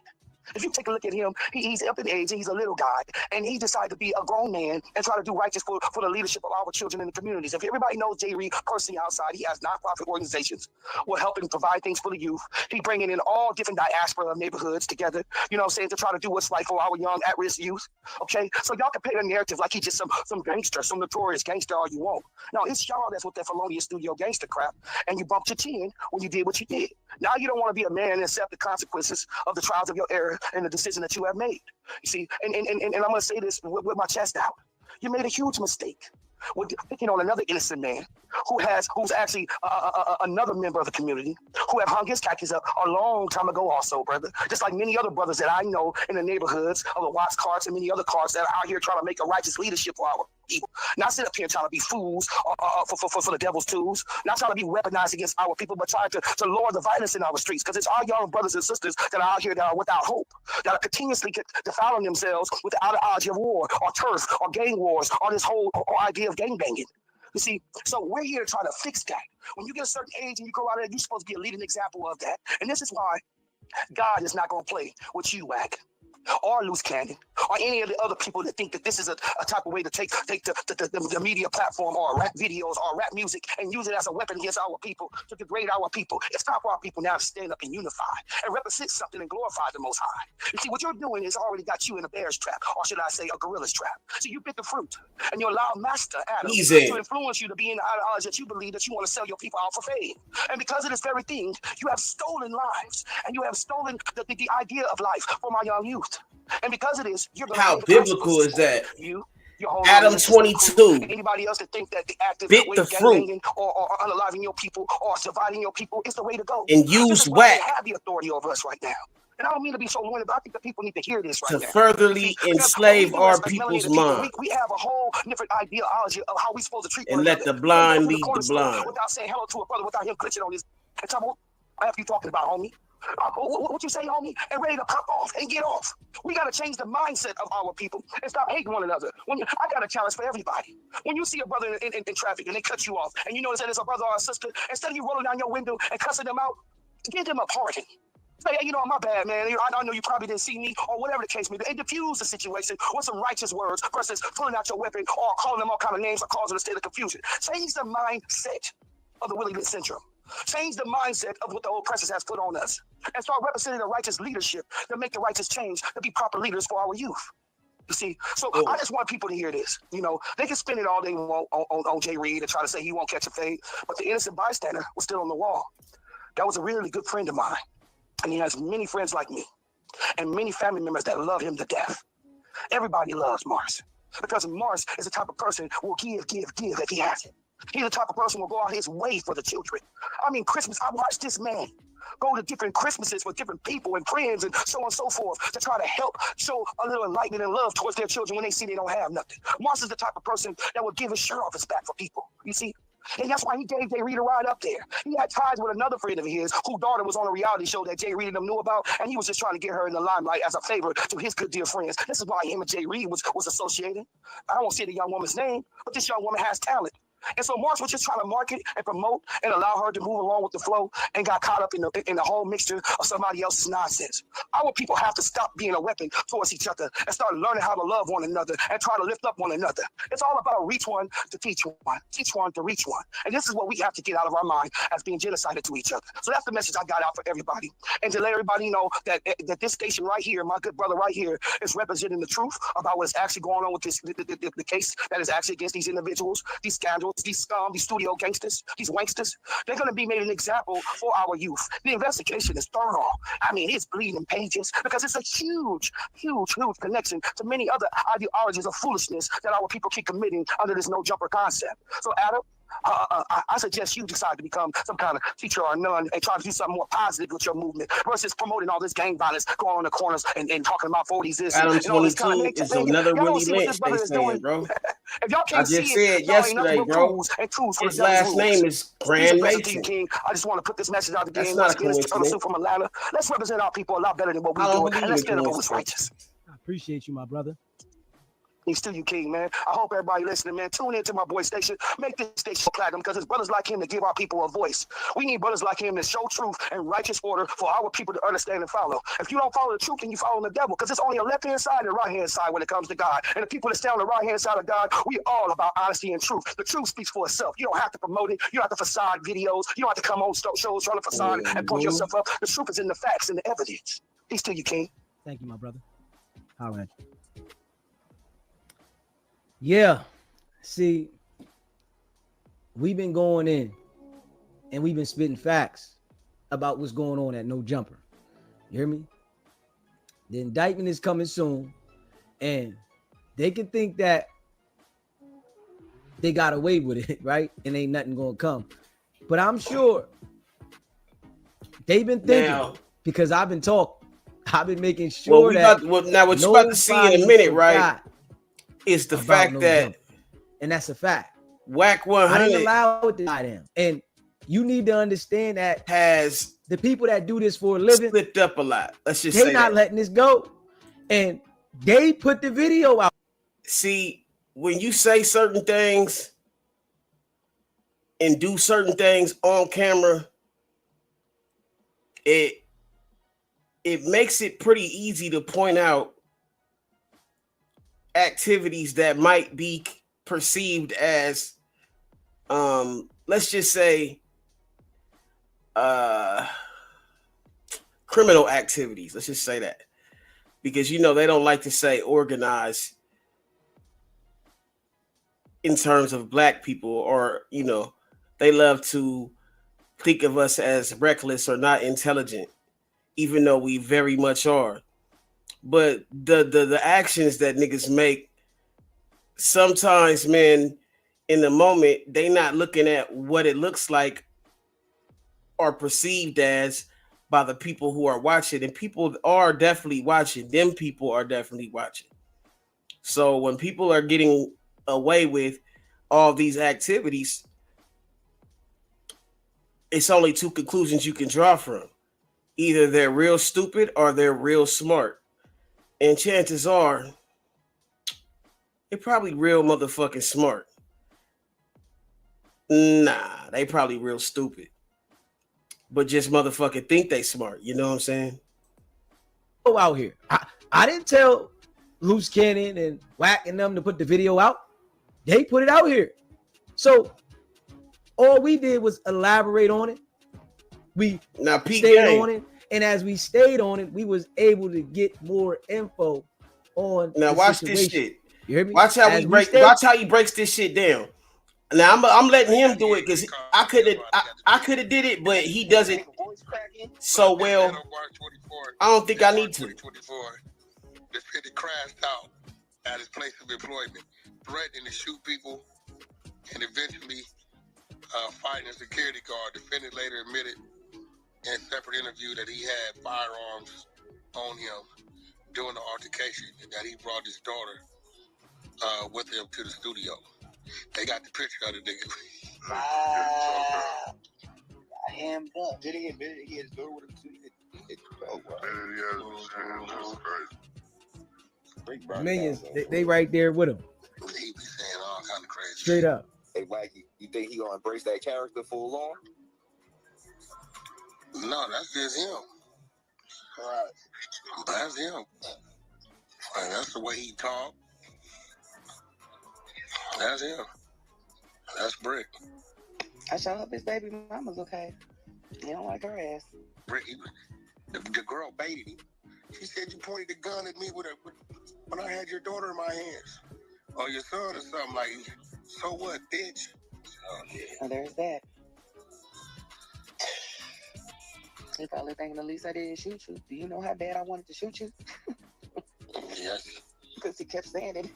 If you take a look at him, he's up in age, he's a little guy, and he decided to be a grown man and try to do righteous for the leadership of our children in the communities. If everybody knows Jay Reed personally outside, he has nonprofit organizations will help him provide things for the youth. He bringing in all different diaspora neighborhoods together, to try to do what's right for our young at-risk youth, okay? So y'all can paint a narrative like he's just some gangster, some notorious gangster all you want. No, it's y'all that's with that felonious studio gangster crap, and you bumped your chin when you did what you did. Now you don't want to be a man and accept the consequences of the trials of your error and the decision that you have made. You see, and I'm going to say this with my chest out. You made a huge mistake with picking on another innocent man who's actually another member of the community who have hung his khakis up a long time ago also, brother. Just like many other brothers that I know in the neighborhoods of the Watts carts and many other carts that are out here trying to make a righteous leadership for our people. Not sit up here trying to be fools for the devil's tools. Not trying to be weaponized against our people, but trying to lower the violence in our streets. Because it's our young brothers and sisters that are out here that are without hope, that are continuously defiling themselves with the ideology of war or turf or gang wars or this whole idea of gangbanging. You see, so we're here to try to fix that. When you get a certain age and you go out there, you're supposed to be a leading example of that. And this is why God is not going to play with you, Whack, or Loose Cannon, or any of the other people that think that this is a type of way to take the media platform or rap videos or rap music and use it as a weapon against our people to degrade our people. It's time for our people now to stand up and unify and represent something and glorify the Most High. You see, what you're doing is already got you in a bear's trap, or should I say a gorilla's trap. So you bit the fruit and you allow Master Adam to influence you to be in the ideology that you believe that you want to sell your people out for fame. And because of this very thing, you have stolen lives and you have stolen the idea of life from our young youth. And because of this, you're going how biblical is that? You your whole Adam system 22. and anybody else that think that the active Bit way the of fruit. gangbanging or unaliving your people or dividing your people is the way to go. And This use is why they whack have the authority over us right now. And I don't mean to be so anointed, but I think the people need to hear this to right now. furtherly Because what we enslave do our as people's melanated people, mind we have a whole different ideology of how we're supposed to treat one and let another. the You can't go blind to the lead the corner store blind. without saying hello to a brother without him glitching on his trouble. What you talking about, homie? What you say, homie? And ready to pop off and get off. We got to change the mindset of our people and stop hating one another. I got a challenge for everybody. When you see a brother in traffic and they cut you off and you notice that it's a brother or a sister, instead of you rolling down your window and cussing them out, give them a pardon. Say, hey, my bad, man. I know you probably didn't see me or whatever the case may be. And diffuse the situation with some righteous words versus pulling out your weapon or calling them all kind of names or causing a state of confusion. Change the mindset of the Willie Lynch syndrome. Change the mindset of what the oppressors has put on us and start representing the righteous leadership to make the righteous change to be proper leaders for our youth. You see, so I just want people to hear this. They can spin it all they want on Jay Reed and try to say he won't catch a fade, but the innocent bystander was still on the wall. That was a really good friend of mine, and he has many friends like me and many family members that love him to death. Everybody loves Mars because Mars is the type of person who will give if he has it. He's the type of person who will go out his way for the children. I mean, Christmas, I watched this man go to different Christmases with different people and friends and so on and so forth to try to help show a little enlightenment and love towards their children when they see they don't have nothing. Mars is the type of person that will give his shirt off his back for people, you see? And that's why he gave Jay Reed a ride up there. He had ties with another friend of his whose daughter was on a reality show that Jay Reed and them knew about, and he was just trying to get her in the limelight as a favor to his good dear friends. This is why him and Jay Reed was associated. I don't say the young woman's name, but this young woman has talent. And so Mars was just trying to market and promote and allow her to move along with the flow and got caught up in the whole mixture of somebody else's nonsense. Our people have to stop being a weapon towards each other and start learning how to love one another and try to lift up one another. It's all about reach one to teach one to reach one. And this is what we have to get out of our mind as being genocided to each other. So that's the message I got out for everybody. And to let everybody know that this station right here, my good brother right here, is representing the truth about what's actually going on with the case that is actually against these individuals, these scandals, these scum, these studio gangsters, these wanksters. They're going to be made an example for our youth. The investigation is thorough. I mean, it's bleeding pages because it's a huge connection to many other ideologies of foolishness that our people keep committing under this no jumper concept. So, Adam, I suggest you decide to become some kind of teacher or nun and try to do something more positive with your movement versus promoting all this gang violence, going on the corners and talking about 40s this Adam and all this kind of 22 is another Willie Lynch, they saying, bro. If y'all I can't just see said it, y'all ain't nothing yesterday, but bro. tools and tools for His the devil's last rules. name is Grand Mason. King. I just want to put this message out again. That's not a Once again, it's Turtle coincidence. Soup from Atlanta. Let's represent our people a lot better than what we I don't do, believe and let's in get up what's coincidence. righteous. I appreciate you, my brother. He's still you, King, man. I hope everybody listening, man. Tune into my boy station. Make this station platinum because it's brothers like him that give our people a voice. We need brothers like him that show truth and righteous order for our people to understand and follow. If you don't follow the truth, then you follow the devil because it's only a left-hand side and a right-hand side when it comes to God. And the people that stay on the right-hand side of God, we all about honesty and truth. The truth speaks for itself. You don't have to promote it. You don't have to facade videos. You don't have to come on shows trying to facade and pump yourself up. The truth is in the facts and the evidence. He's still you, King. Thank you, my brother. All right. Yeah, see, we've been going in and we've been spitting facts about what's going on at No Jumper. You hear me? The indictment is coming soon, and they can think that they got away with it, right? And ain't nothing gonna come. But I'm sure they've been thinking because I've been talking. I've been making sure what you about to see in a minute, right? Is the fact that, and that's a fact. Whack 100 I didn't allow it to die down, and you need to understand that has the people that do this for a living slipped up a lot. Let's just they say not letting this go, and they put the video out. See, when you say certain things and do certain things on camera, it makes it pretty easy to point out activities that might be perceived as let's just say criminal activities. Let's just say that, because they don't like to say organized in terms of black people, or they love to think of us as reckless or not intelligent, even though we very much are. But the actions that niggas make sometimes, man, in the moment, they not looking at what it looks like or perceived as by the people who are watching, and people are definitely watching. Them people are definitely watching. So when people are getting away with all these activities, it's only two conclusions you can draw from. Either they're real stupid or they're real smart. And chances are, they're probably real motherfucking smart. Nah, they probably real stupid. But just motherfucking think they smart. You know what I'm saying? Go out here. I didn't tell Loose Cannon and Wack and them to put the video out. They put it out here. So all we did was elaborate on it. We stayed on it. And as we stayed on it, we was able to get more info on now the watch situation. this shit. You hear me? Watch how watch how he breaks this shit down. Now I'm letting him do it because I could have did it, but he does it so well. I don't think I need to. This pitty crashed out at his place of employment, threatening to shoot people, and eventually fighting a security guard. Defendant later admitted in a separate interview that he had firearms on him during the altercation, and that he brought his daughter with him to the studio. They got the picture of the nigga. I am done. Did he admit he had his daughter with him too? Oh, wow. Millions, they right there with him. He be saying all kind of crazy. Straight up. Hey, Wacky, you think he gonna embrace that character full on? No, that's just him. Right. That's him. And that's the way he talk. That's him. That's Brick. I sure hope his baby mama's okay. He don't like her ass. Brick, the girl baited him. She said you pointed the gun at me when I had your daughter in my hands. Or your son or something like that. So what, bitch? Oh, yeah. Well, there's that. He probably thinking the least I did is shoot you. Do you know how bad I wanted to shoot you? Yes. Because he kept saying it.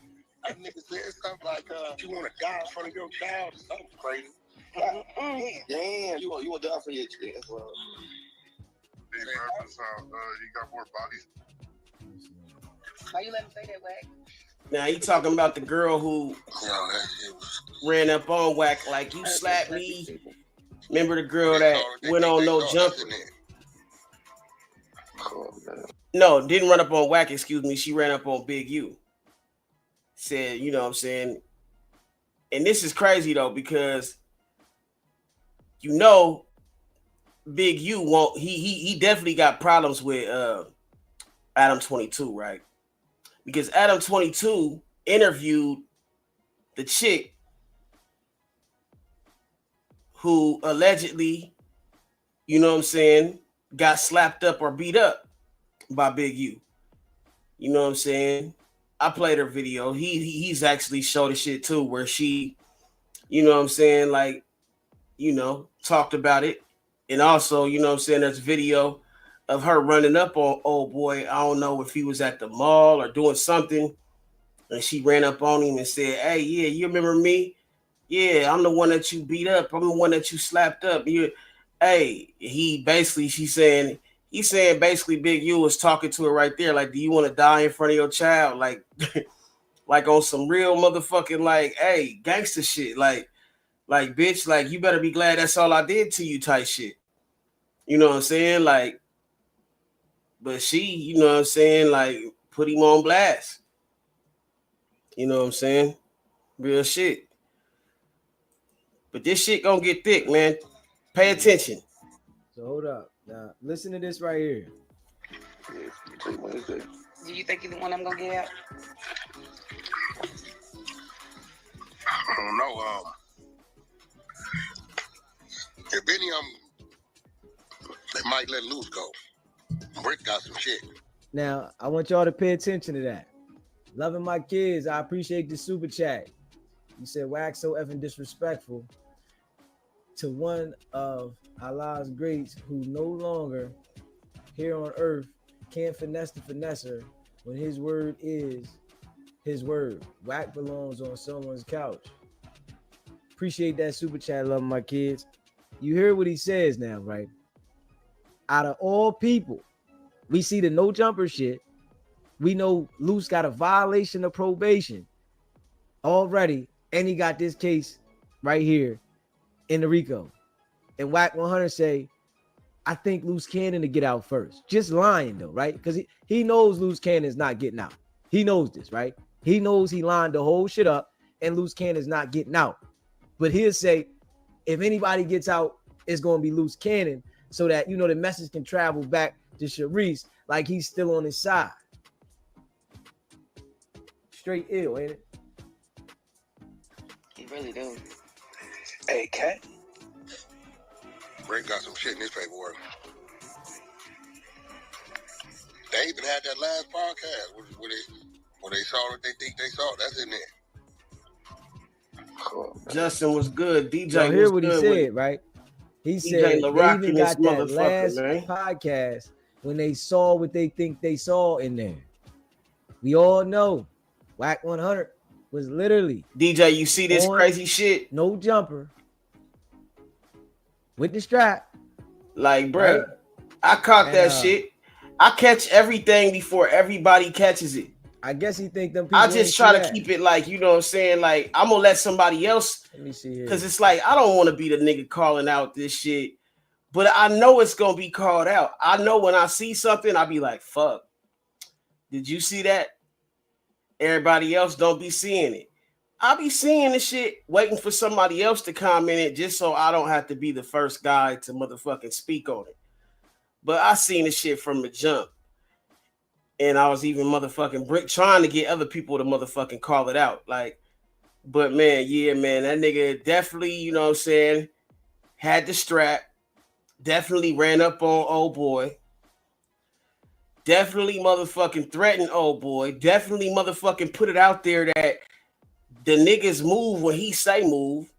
That nigga said something like, you want to die in front of your child or something crazy. Damn, you want to die for your child as well. He got more bodies. Why you let him say that, Wack? Now he talking about the girl who ran up on Wack like you slapped me. Remember the girl that went on No Jumper? No, didn't run up on Wack, excuse me. She ran up on Big U. Said, you know what I'm saying? And this is crazy though, because you know Big U won't he definitely got problems with Adam 22, right? Because Adam 22 interviewed the chick who allegedly, you know what I'm saying, got slapped up or beat up by Big U. You know what I'm saying? I played her video. He's actually showed the shit too, where she, you know what I'm saying, like, you know, talked about it. And also, you know what I'm saying, there's a video of her running up on old boy. I don't know if he was at the mall or doing something. And she ran up on him and said, hey, yeah, you remember me? Yeah, I'm the one that you beat up. I'm the one that you slapped up. Hey, he's saying basically Big U was talking to her right there. Like, do you want to die in front of your child? Like, like on some real motherfucking, like, hey, gangster shit. Like, bitch, like, you better be glad that's all I did to you type shit. You know what I'm saying? Like, but she, you know what I'm saying? Like, put him on blast. You know what I'm saying? Real shit. But this shit gonna get thick, man. Pay attention. So hold up. Now, listen to this right here. Do you think either one of them gonna get out? I don't know. If any of them, they might let loose go. Brick got some shit. Now, I want y'all to pay attention to that. Loving my kids. I appreciate the super chat. You said wax so effing disrespectful to one of Allah's greats who no longer here on earth can't finesse the finesser when his word is his word. Whack belongs on someone's couch. Appreciate that super chat, love my kids. You hear what he says now, right? Out of all people, we see the no jumper shit. We know Luce got a violation of probation already, and he got this case right here in the RICO. And Whack 100 say, I think Luce Cannon to get out first. Just lying though, right? Because he knows Luce Cannon's not getting out. He knows this, right? He knows he lined the whole shit up, and Luce Cannon's not getting out. But he'll say, if anybody gets out, it's going to be Luce Cannon, so that, you know, the message can travel back to Sharice like he's still on his side. Straight ill, ain't it? He really do. Hey, Cat. Rick got some shit in his paperwork. They even had that last podcast where they saw what they think they saw. That's in there. Cool. Justin was good. DJ Y'all hear was what he good said, right? He DJ said LaRock they even in this got that last man. podcast when they saw what they think they saw in there. We all know Whack 100 was literally DJ. You see this crazy shit? No jumper with the strap. Like, bro, right? I caught that shit. I catch everything before everybody catches it. I guess he think them people. I just try to keep it like, you know what I'm saying? Like, I'm gonna let somebody else. Let me see here. Because it's like, I don't want to be the nigga calling out this shit. But I know it's gonna be called out. I know when I see something, I'll be like, fuck. Did you see that? Everybody else don't be seeing it. I'll be seeing the shit, waiting for somebody else to comment it just so I don't have to be the first guy to motherfucking speak on it. But I seen the shit from the jump. And I was even motherfucking trying to get other people to motherfucking call it out. Like, but man, yeah, man, that nigga definitely, you know what I'm saying, had the strap, definitely ran up on old boy, definitely motherfucking threatened old boy, definitely motherfucking put it out there that the niggas move when he say move.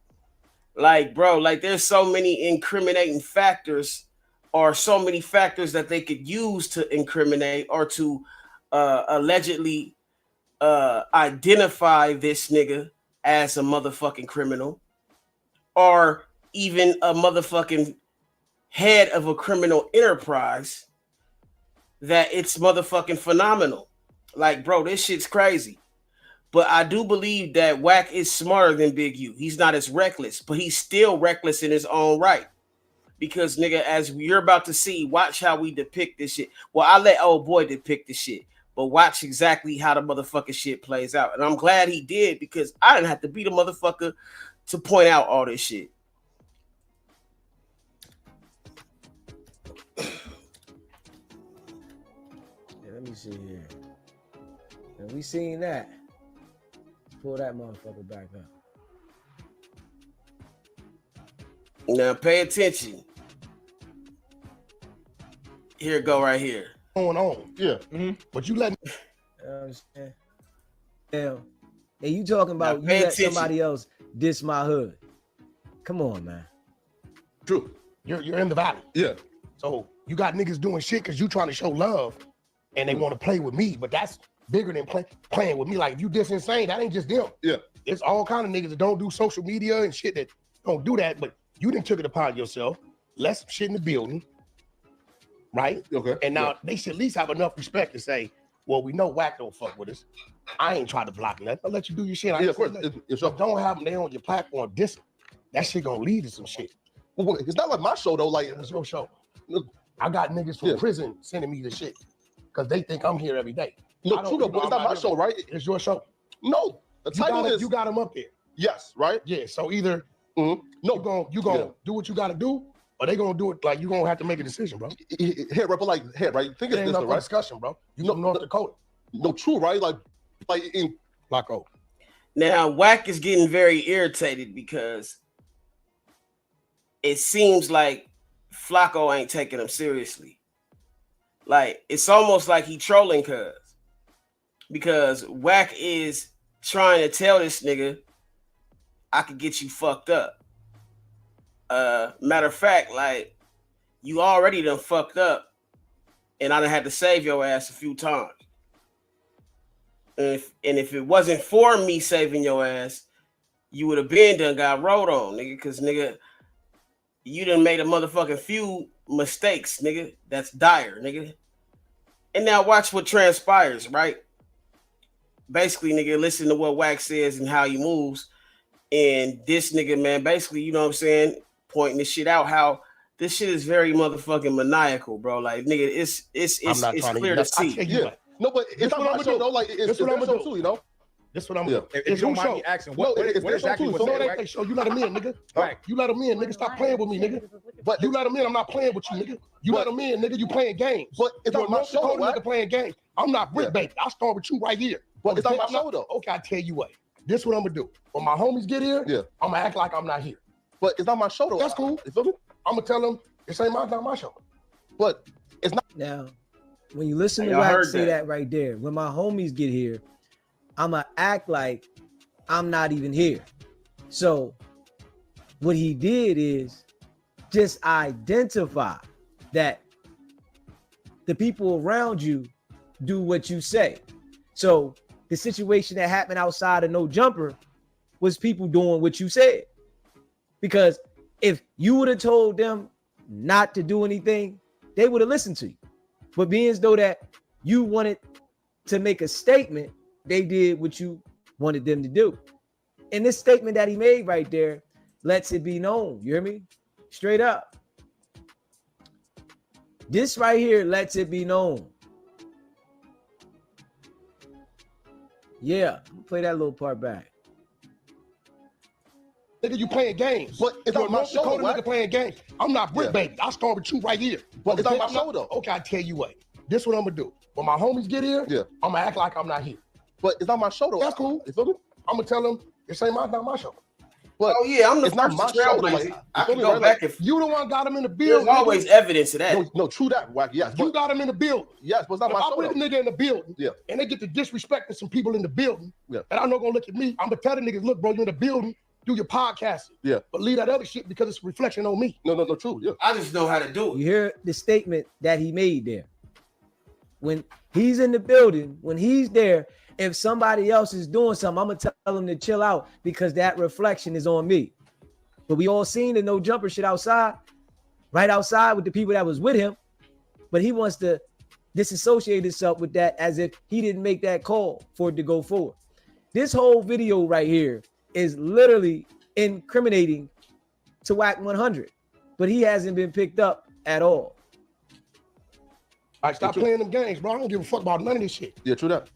Like, bro, like there's so many incriminating factors or so many factors that they could use to incriminate or to allegedly identify this nigga as a motherfucking criminal or even a motherfucking head of a criminal enterprise, that it's motherfucking phenomenal. Like, bro, this shit's crazy. But I do believe that Whack is smarter than Big U. He's not as reckless, but he's still reckless in his own right. Because, nigga, as you're about to see, watch how we depict this shit. Well, I let old boy depict the shit, but watch exactly how the motherfucking shit plays out. And I'm glad he did, because I didn't have to be the motherfucker to point out all this shit. Yeah, let me see here. And we seen that. Pull that motherfucker back up. Now pay attention. Here it go right here. Going on. Yeah. But you let me. Understand? Damn. And you talking about you pay let attention. somebody else diss my hood. Come on, man. True. You're in the valley. Yeah. So you got niggas doing shit because you trying to show love and they want to play with me, but that's bigger than playing with me. Like, if you diss Insane, that ain't just them. Yeah. It's all kind of niggas that don't do social media and shit that don't do that, but you done took it upon yourself, let some shit in the building, right? Okay. And now they should at least have enough respect to say, well, we know Whack don't fuck with us. I ain't trying to block nothing. I'll let you do your shit. Yeah, of course. Don't have them there on your platform dissing. That shit gonna lead to some shit. Well, it's not like my show though. Like, it's your show. I got niggas from prison sending me the shit because they think I'm here every day. No, true though, but it's not my show, right? It's your show. No, the title is you got them up there. Yes, right? Yeah. So either no, you gonna do what you gotta do, or they gonna do it like you gonna have to make a decision, bro. Head right, but like head right. Think it's Ain't this, no right? discussion, bro. You from North Dakota. No, true, right? Like in Flacco. Now Whack is getting very irritated because it seems like Flacco ain't taking him seriously. Like, it's almost like he trolling because Whack is trying to tell this nigga, I could get you fucked up. Matter of fact, like, you already done fucked up and I done had to save your ass a few times. And if it wasn't for me saving your ass, you would have been done got rolled on, nigga. Cause nigga, you done made a motherfucking few mistakes, nigga. That's dire, nigga. And now watch what transpires, right? Basically, nigga, listen to what Wax says and how he moves. And this nigga, man, basically, you know what I'm saying, pointing this shit out, how this shit is very motherfucking maniacal, bro. Like, nigga, it's clear to see. Yeah. No, but it's not my show, though. Like, it's what I'm gonna do, too, you know? That's what I'm gonna do. If you don't mind me asking, what exactly was that? Right? You let him in, nigga. Right. You let him in, nigga. Stop playing with me, nigga. But you let him in, I'm not playing with you, nigga. You let him in, nigga. You playing games. But it's not my show, nigga, playing games. I'm not Brick Baby. I'll start with you right here. But it's not my show, though. Okay, I tell you what. This what I'm gonna do. When my homies get here, I'm gonna act like I'm not here. But it's not my show, though. That's cool. You feel me? I'm gonna tell them this ain't not my show. But it's not. Now, when you listen to Wax say that right there, when my homies get here, I'm gonna act like I'm not even here. So what he did is just identify that the people around you do what you say. So the situation that happened outside of No Jumper was people doing what you said. Because if you would have told them not to do anything, they would have listened to you. But being as though that you wanted to make a statement, they did what you wanted them to do. And this statement that he made right there lets it be known. You hear me? Straight up. This right here lets it be known. Yeah, play that little part back. Nigga, you playing games. But it's not my show, though. Nigga playing games. I'm not Brick Baby. I'll start with you right here. But it's not my show, though. Okay, I tell you what. This what I'm gonna do. When my homies get here, I'm gonna act like I'm not here. But it's not my show, though. That's cool. You feel me? I'm gonna tell them this ain't not my show. But I'm not my show. Like, I can go back if you the one got him in the building. There's always evidence of that. No, true that, Wack. Yes, you got him in the building. Yes, but it's not my show. If I put a nigga in the building, and they get to disrespecting some people in the building, and I'm not gonna look at me. I'm gonna tell the niggas, look, bro, you in the building, do your podcasting. Yeah. But leave that other shit because it's a reflection on me. No, true. Yeah. I just know how to do it. You hear the statement that he made there. When he's in the building, when he's there, if somebody else is doing something, I'm gonna tell him to chill out because that reflection is on me. But we all seen the No Jumper shit outside, right outside with the people that was with him. But he wants to disassociate himself with that as if he didn't make that call for it to go forward. This whole video right here is literally incriminating to Wack 100, but he hasn't been picked up at all. All right, stop playing them games, bro. I don't give a fuck about none of this shit. Yeah, true that.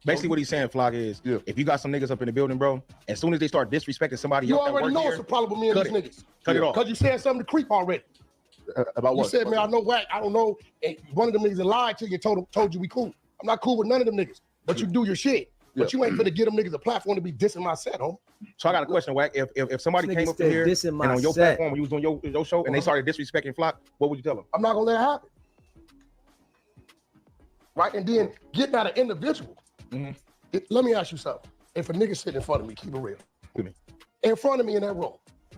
Basically, what he's saying, Flock, is if you got some niggas up in the building, bro, as soon as they start disrespecting somebody you else, already know it's a problem with me and these niggas. Cut it off. Because you said something to creep already. About what? You said, man, I know Wack. I don't know. And one of them niggas lied to you and told you we cool. I'm not cool with none of them niggas. But you do your shit. But you ain't finna give them niggas a platform to be dissing my set, homie. So I got a question, Wack. If somebody came up in here and on your platform, when you was on your show, and they started disrespecting Flock, what would you tell them? I'm not gonna let it happen. Right? And then getting at an individual. Let me ask you something. If a nigga sit in front of me, keep it real. In front of me in that room,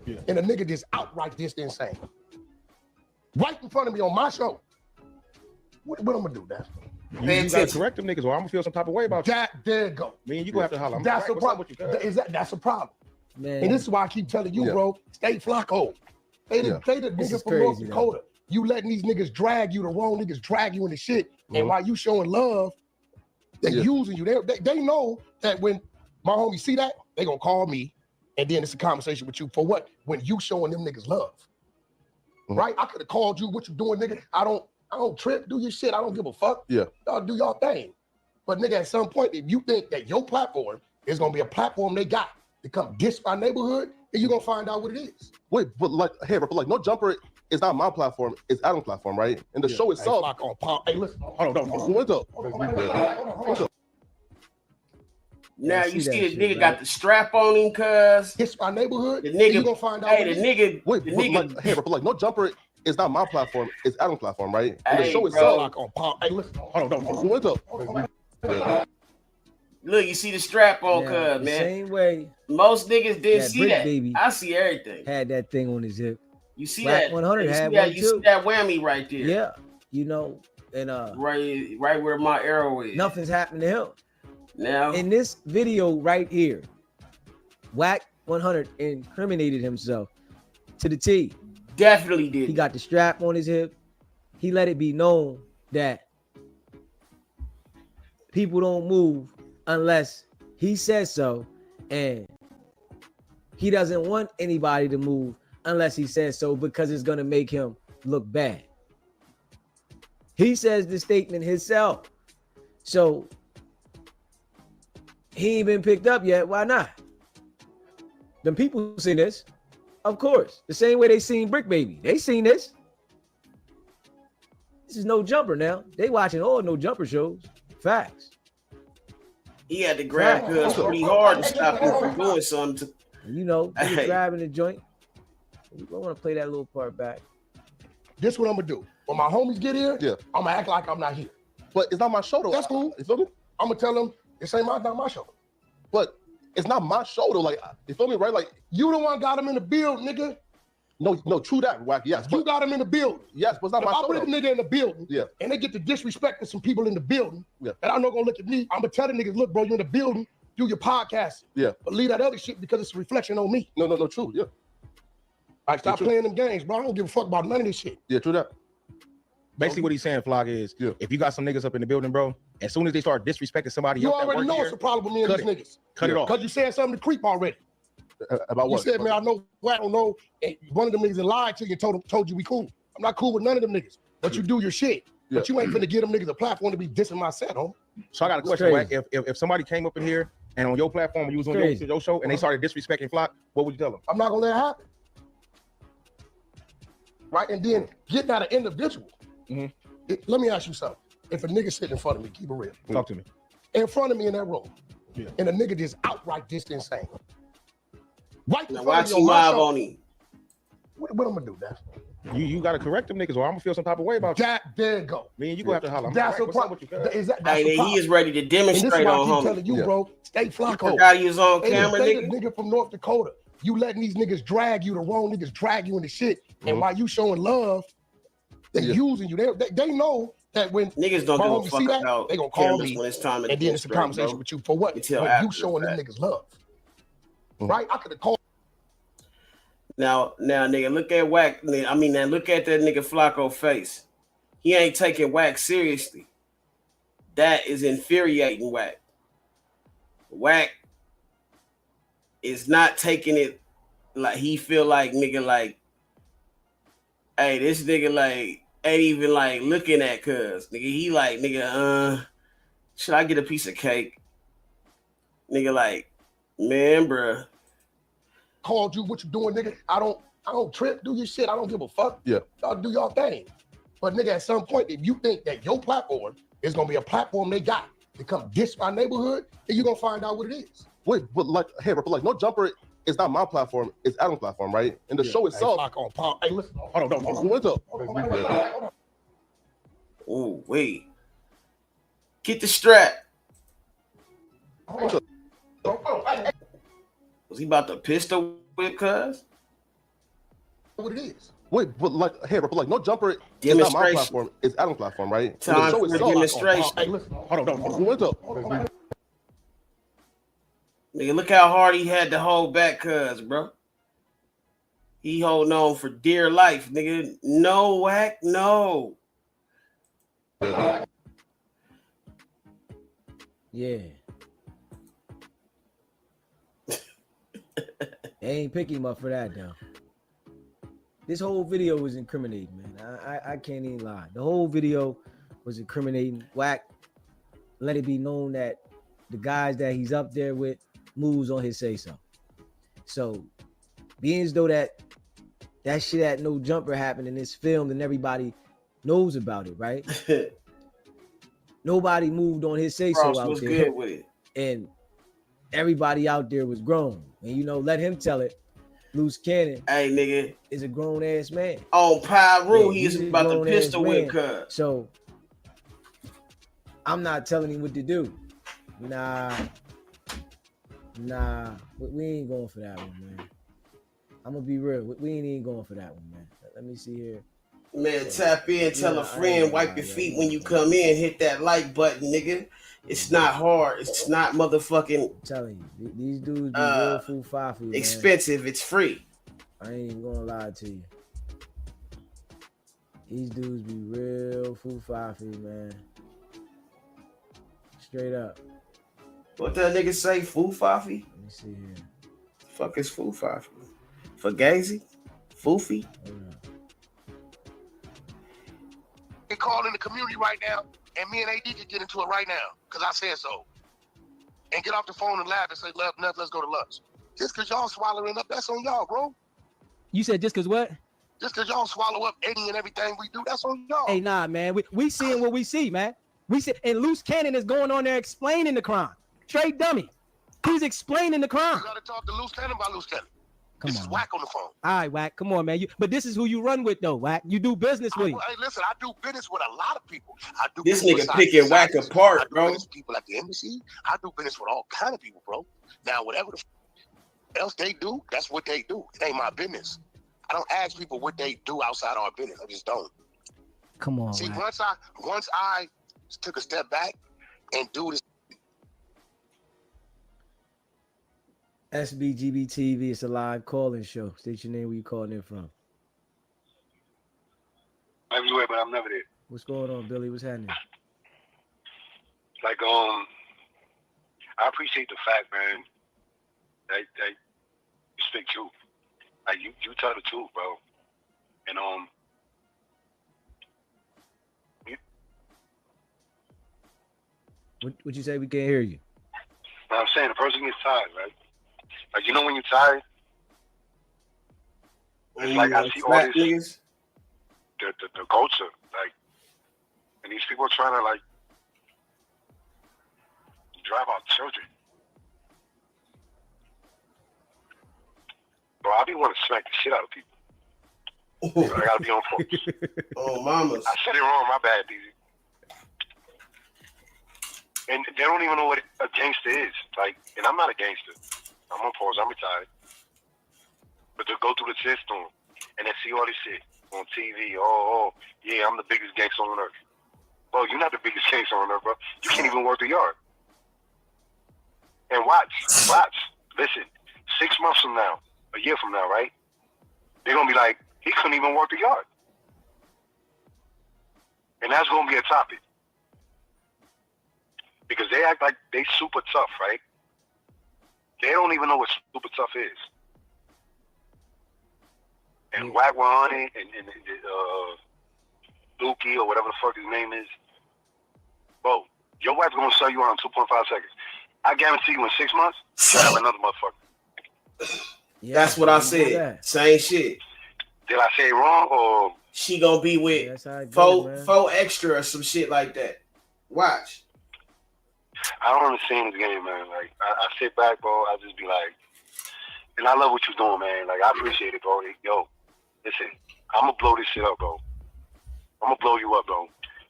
and a nigga just outright this insane. Right in front of me on my show. What I'm gonna do, that? You gotta correct them niggas, or I'm gonna feel some type of way about you. There you go. Man, you gonna have to holler. That's a problem. That's a problem. Man. And this is why I keep telling you, bro, stay Flacco. They the nigga from North Dakota. You letting these niggas drag you, the wrong niggas drag you into shit. And while you showing love, they using you. They know that when my homies see that, they gonna call me, and then it's a conversation with you for what? When you showing them niggas love. Right? I could have called you, what you doing, nigga? I don't trip, do your shit. I don't give a fuck. Yeah. Y'all do y'all thing. But nigga, at some point, if you think that your platform is gonna be a platform they got to come diss my neighborhood, then you're gonna find out what it is. Wait, but like, hey, but like, No Jumper is not my platform, it's Adam's platform, right? And the show itself. Hey, listen. Hold on. Now you see the nigga got the strap on him, cuz. It's my neighborhood. The nigga you gonna find out. Hey, the nigga. Wait, the but nigga. like, hey, but like, No Jumper is not my platform, it's Adam's platform, right? And Hey, the show bro. itself. Hey, listen. Hold on. Look, you see the strap on, cuz, the man. same way Most niggas didn't that see Brick that. Baby I see everything. had that thing on his hip. You see Wack that? 100 you had see that, one you too. see that whammy right there. Yeah, you know, and right where my arrow is. Nothing's happened to him. Now, in this video right here, Whack 100 incriminated himself to the T. Definitely did. He got the strap on his hip. He let it be known that people don't move unless he says so, and he doesn't want anybody to move unless he says so because it's going to make him look bad. He says the statement himself. So he ain't been picked up yet. Why not? Them people seen this. Of course. The same way they seen Brick Baby. They seen this. This is No Jumper now. They watching all No Jumper shows. Facts. He had to grab Cuz pretty hard to stop him from doing something. You know, he was grabbing the joint. I want to play that little part back. This what I'm gonna do. When my homies get here, I'm gonna act like I'm not here. But it's not my show though. That's cool. You feel me? I'm gonna tell them this ain't not my show. But it's not my show though. Like, you feel me, right? Like, you the one got him in the build, nigga. No, true that, Wack. Yes, you got him in the building. Yes, but it's not if my I show. put a nigga in the building, and they get to disrespecting some people in the building, and I'm not gonna look at me. I'm gonna tell the niggas, look, bro, you in the building, do your podcast. Yeah. But leave that other shit because it's a reflection on me. No, true. Yeah. Like, stop playing them games, bro. I don't give a fuck about none of this shit. Yeah, true that. Basically, what he's saying, Flock, is if you got some niggas up in the building, bro, as soon as they start disrespecting somebody you else, already know it's a problem with me and these niggas. Cut it off. Because you said something to creep already. About what? You said, man, I know, I don't know. And one of them niggas that lied to you and told you we cool. I'm not cool with none of them niggas. But you do your shit. But you ain't finna give them niggas a platform to be dissing my set, homie. So I got a question, Wack. If somebody came up in here and on your platform, you was on your show, and they started disrespecting Flock, what would you tell them? I'm not gonna let it happen. Right? And then getting out of individual. Let me ask you something. If a nigga sitting in front of me, keep it real. Talk to me. In front of me in that room, and a nigga just outright dissed insane. Right in front of me on him. What I'm gonna do, Dash? You gotta correct them niggas, or I'm gonna feel some type of way about you. There you go. Me and you gonna have to holler. That's the problem. He is ready to demonstrate on him. I'm telling you, bro. Stay Flacco. Forgot he was on camera, nigga from North Dakota. You letting these niggas drag you, the wrong niggas drag you into shit. And while you showing love, they using you. They know that when niggas don't give a fuck about they gonna call me when it's time to and then it's a conversation with you for what? When you showing them niggas love. Right? I could have called. Now, nigga, look at Wack. I mean, now look at that nigga Flacco face. He ain't taking Wack seriously. That is infuriating Wack. Wack is not taking it like he feel like nigga like, hey, this nigga like ain't even like looking at Cuz. Nigga, he like, nigga, should I get a piece of cake? Nigga like, man, bruh. Called you, what you doing, nigga? I don't trip, do your shit. I don't give a fuck. Yeah. Y'all do y'all thing. But nigga, at some point, if you think that your platform is gonna be a platform they got to come diss my neighborhood, then you're gonna find out what it is. Wait, but like, hey, but like, No Jumper is not my platform, it's Adam's platform, right? And the show itself. Hey, listen. Hold on. What's up? Oh, wait. Get the strap. Was he about to pistol whip Cuz? What it is. Wait, but like, hey, but like, No Jumper is not my platform, it's Adam's platform, right? Time and the show for itself. demonstration. Hey, listen. Hold on. What's up? Nigga, look how hard he had to hold back Cuz, bro. He holding on for dear life, nigga. No, Wack, no. Yeah. They ain't pick him up for that, though. This whole video was incriminating, man. I can't even lie. The whole video was incriminating. Wack let it be known that the guys that he's up there with moves on his say-so. So, being as though that shit at No Jumper happened in this film and everybody knows about it, right? Nobody moved on his say-so out there. Good with it. And everybody out there was grown. And, you know, let him tell it. Loose Cannon, hey nigga, is a grown ass man. On Pyro, he's about to pistol whip Cuz. So I'm not telling him what to do. Nah, we ain't going for that one, man. I'm gonna be real. We ain't even going for that one, man. Let me see here. Man, tap in, tell a friend, wipe your feet when you come in, hit that like button, nigga. It's not hard. It's not motherfucking. I'm telling you, these dudes be real foo-faffy, expensive. It's free. I ain't even gonna lie to you. These dudes be real foo-faffy, man. Straight up. What that nigga say? Foo-faffy? Let me see here. Fuck is foo-faffy? Fugazi? Foofy? They call in the community right now, and me and AD can get into it right now, because I said so. And get off the phone and laugh and say, let's go to lunch. Just because y'all swallowing up, that's on y'all, bro. You said just because what? Just because y'all swallow up Eddie and everything we do, that's on y'all. Hey, nah, man. We seeing what we see, man. We see, and Loose Cannon is going on there explaining the crime. Straight dummy. He's explaining the crime. You got to talk to Loose Cannon about Loose Cannon. Come This on. is Whack on the phone. All right, Whack. Come on, man. But this is who you run with, though, Whack. You do business with him. Hey, listen, I do business with a lot of people. I do This business nigga with picking Whack scientists. apart, I do bro. business with people at the embassy. I do business with all kind of people, bro. Now, whatever else they do, that's what they do. It ain't my business. I don't ask people what they do outside our business. I just don't. Come on, See, Whack. once I took a step back and do this. SBGB TV, it's a live calling show. State your name, where you calling in from. Everywhere, but I'm never there. What's going on, Billy? What's happening? Like, I appreciate the fact, man, that you speak truth. Like, you tell the truth, bro. And, What you say? We can't hear you. I'm saying the person gets tired, right? Like, you know when you're tired? It's like I see all this, the culture, like, and these people are trying to, like, drive out children. Bro, I be wanting to smack the shit out of people. So I gotta be on focus. Oh, mamas. I said it wrong, my bad, DZ. And they don't even know what a gangster is. Like, and I'm not a gangster. I'm on pause, I'm retired. But to go through the system and then see all this shit on TV, yeah, I'm the biggest gangster on earth. Bro, you're not the biggest gangster on earth, bro. You can't even work the yard. And watch. Listen, 6 months from now, a year from now, right? They're gonna be like, he couldn't even work the yard. And that's gonna be a topic. Because they act like they super tough, right? They don't even know what super tough is. And Whack 100 and Lukey or whatever the fuck his name is, bro, your wife's gonna sell you on 2.5 seconds. I guarantee you in 6 months, you'll have another motherfucker. Yeah, that's what I said. Same shit. Did I say it wrong or? She gonna be with four extra or some shit like that. Watch. I don't understand this game, man. Like, I sit back, bro. I just be like, and I love what you're doing, man. Like, I appreciate it, bro. Yo, listen, I'm gonna blow this shit up, bro. I'm gonna blow you up, bro.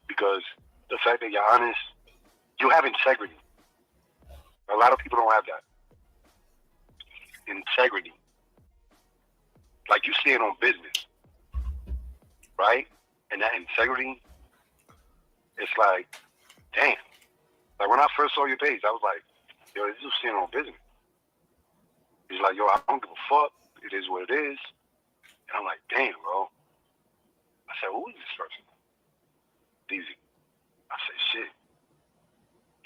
Because the fact that you're honest, you have integrity. A lot of people don't have that. Integrity. Like, you stand on business, right? And that integrity, it's like, damn. Like, when I first saw your page, I was like, yo, this is stand on business. He's like, yo, I don't give a fuck. It is what it is. And I'm like, damn, bro. I said, who is this person? DZ. I said, shit.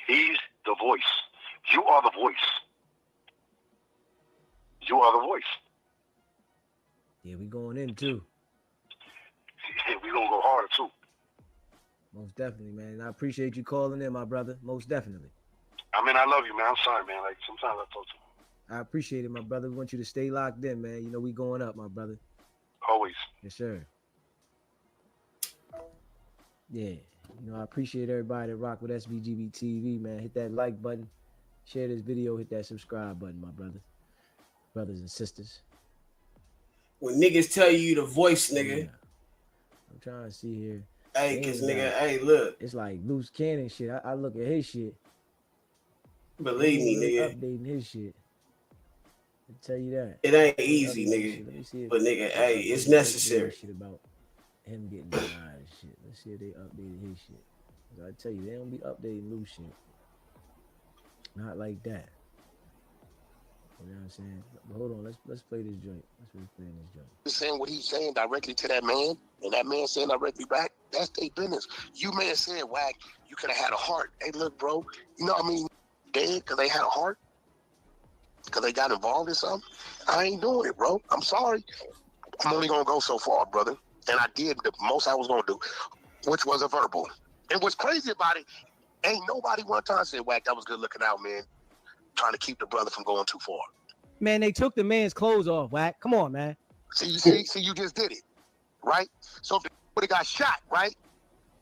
He's the voice. You are the voice. You are the voice. Yeah, we going in too. Yeah, we gonna go harder too. Most definitely, man. I appreciate you calling in, my brother. Most definitely. I mean, I love you, man. I'm sorry, man. Like, sometimes I talk to you. I appreciate it, my brother. We want you to stay locked in, man. You know we going up, my brother. Always. Yes, sir. Yeah. You know, I appreciate everybody that rock with SBGB TV, man. Hit that like button. Share this video. Hit that subscribe button, my brothers and sisters. When niggas tell you the voice, nigga. Yeah. I'm trying to see here. Hey, cause nigga, hey, look. It's like Loose Cannon shit. I look at his shit. Believe me, nigga. Updating his shit. I tell you that. It ain't easy, nigga. Let me see but nigga, hey, it's necessary. Shit about him getting denied and shit. Let's see if they updated his shit. I tell you, they don't be updating Loose shit. Not like that. You know what I'm saying? But hold on, let's play this joint. Let's really play this joint. He's saying what he's saying directly to that man, and that man saying directly back. That's their business. You may have said, "Whack, you could have had a heart." Hey, look, bro. You know what I mean? Dead because they had a heart. Because they got involved in something. I ain't doing it, bro. I'm sorry. I'm only gonna go so far, brother. And I did the most I was gonna do, which was a verbal. And what's crazy about it, ain't nobody one time said, "Whack, that was good looking out, man." Trying to keep the brother from going too far. Man, they took the man's clothes off, Whack. Come on, man. See, you just did it, right? So if the would have got shot, right?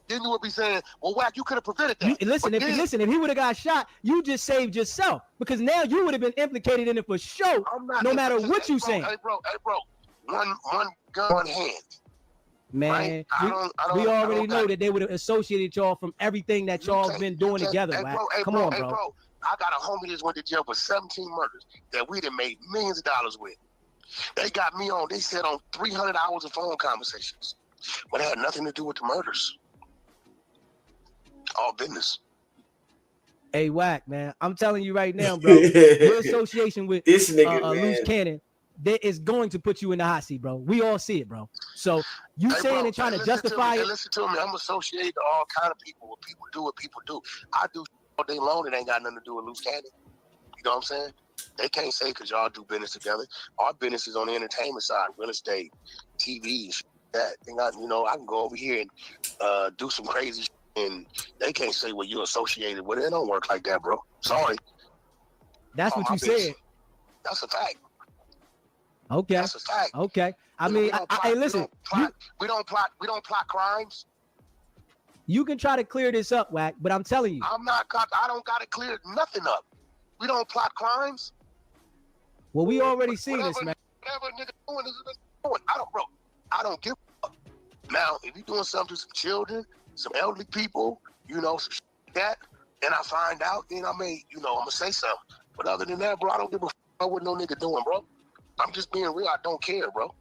Then you would be saying, "Well, Whack, you could have prevented that." Listen, if he would have got shot, you just saved yourself because now you would have been implicated in it for sure. No matter what you saying. Hey, bro. One gun, one hand. Man, right? we already know that they would have associated y'all from everything that y'all been doing together. Hey, Come on, bro. I got a homie that went to jail for 17 murders that we done made millions of dollars with. They got me on, they said on 300 hours of phone conversations. But it had nothing to do with the murders. All business. Hey, Whack, man. I'm telling you right now, bro. Your association with this nigga, Loose Cannon, that is going to put you in the hot seat, bro. We all see it, bro. So you saying and trying to justify it. Listen to me. I'm associated to all kind of people. What people do, what people do. I do all day long. It ain't got nothing to do with Loose Cannon. You know what I'm saying? They can't say because y'all do business together. Our business is on the entertainment side, real estate, TV, and shit like that. And I can go over here and do some crazy shit, and they can't say, "Well, you're associated with it." It don't work like that, bro. Sorry. That's what you said. That's a fact. Okay. That's a fact. Okay. I mean, hey, listen. We don't plot crimes. You can try to clear this up, Whack, but I'm telling you. I don't gotta clear nothing up. We don't plot crimes. Well, we already seen this, man. Whatever nigga doing is doing. I don't give a fuck. Now, if you're doing something to some children, some elderly people, some shit like that, and I find out, then I'm gonna say something. But other than that, bro, I don't give a fuck what no nigga doing, bro. I'm just being real. I don't care, bro.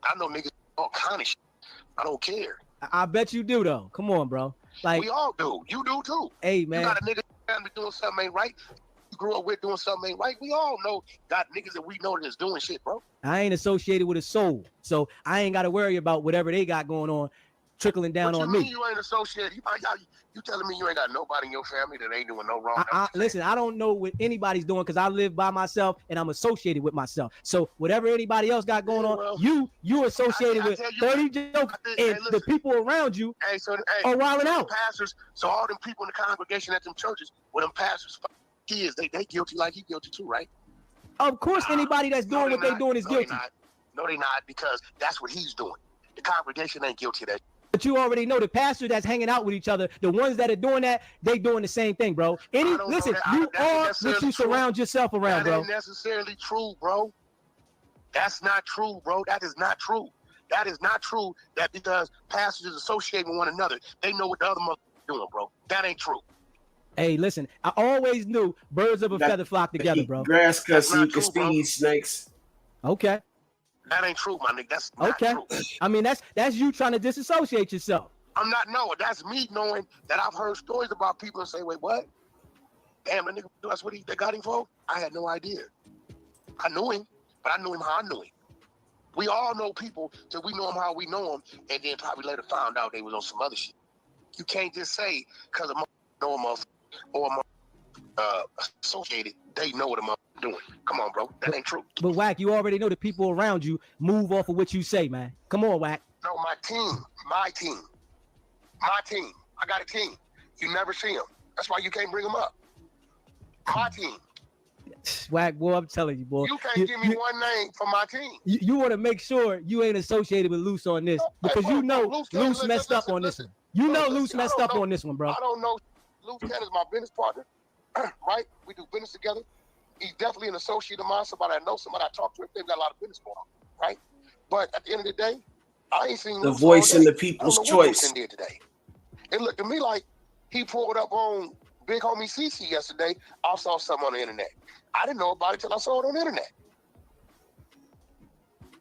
I know niggas all kind of shit. I don't care. I bet you do, though. Come on, bro. Like we all do. You do too. Hey, man. You got a nigga family doing something ain't right. You grew up with doing something ain't right. We all know got niggas that we know that's doing shit, bro. I ain't associated with a soul, so I ain't got to worry about whatever they got going on trickling down on me. What you mean you ain't associated? You telling me you ain't got nobody in your family that ain't doing no wrong? Listen, I don't know what anybody's doing because I live by myself and I'm associated with myself. So whatever anybody else got going on, you associated with 30 jokes and the people around you are wilding out. Pastors, so all them people in the congregation at them churches, with them pastors, kids, they guilty like he guilty too, right? Of course, anybody that's doing what they're doing is guilty. No, they not, because that's what he's doing. The congregation ain't guilty of that. But you already know the pastor that's hanging out with each other, the ones that are doing that, they doing the same thing, bro. Listen, you are what you surround yourself around, bro. That ain't necessarily true, bro. That's not true, bro. That is not true. That is not true that because pastors associate with one another, they know what the other mother doing, bro. That ain't true. Hey, listen, I always knew birds of a feather flock together, bro. Grass cuts, you can speed snakes. Okay. That ain't true, my nigga. That's not true. I mean, that's you trying to disassociate yourself. I'm not knowing. That's me knowing that I've heard stories about people and say, "Wait, what? Damn, the nigga, that's what they got him for?" I had no idea. I knew him, but I knew him how I knew him. We all know people till we know them how we know them, and then probably later found out they was on some other shit. You can't just say because a know a motherfucker or associated, they know what a motherfucker doing. Come on, bro. That ain't true. But Whack, you already know the people around you move off of what you say, man. Come on, Whack. No, my team. I got a team. You never see them. That's why you can't bring them up. My team. Whack, boy, I'm telling you, boy. You can't give me one name for my team. You want to make sure you ain't associated with Loose on this because you know Loose messed up on this one. You know Loose messed up on this one, bro. I don't know. Loose Cannon is my business partner, right? We do business together. He's definitely an associate of mine, somebody I know, somebody I talk to. They've got a lot of business going on, right? But at the end of the day, I ain't seen the voice and the people's choice. Did today. It looked to me like he pulled up on Big Homie CC yesterday. I saw something on the internet. I didn't know about it till I saw it on the internet.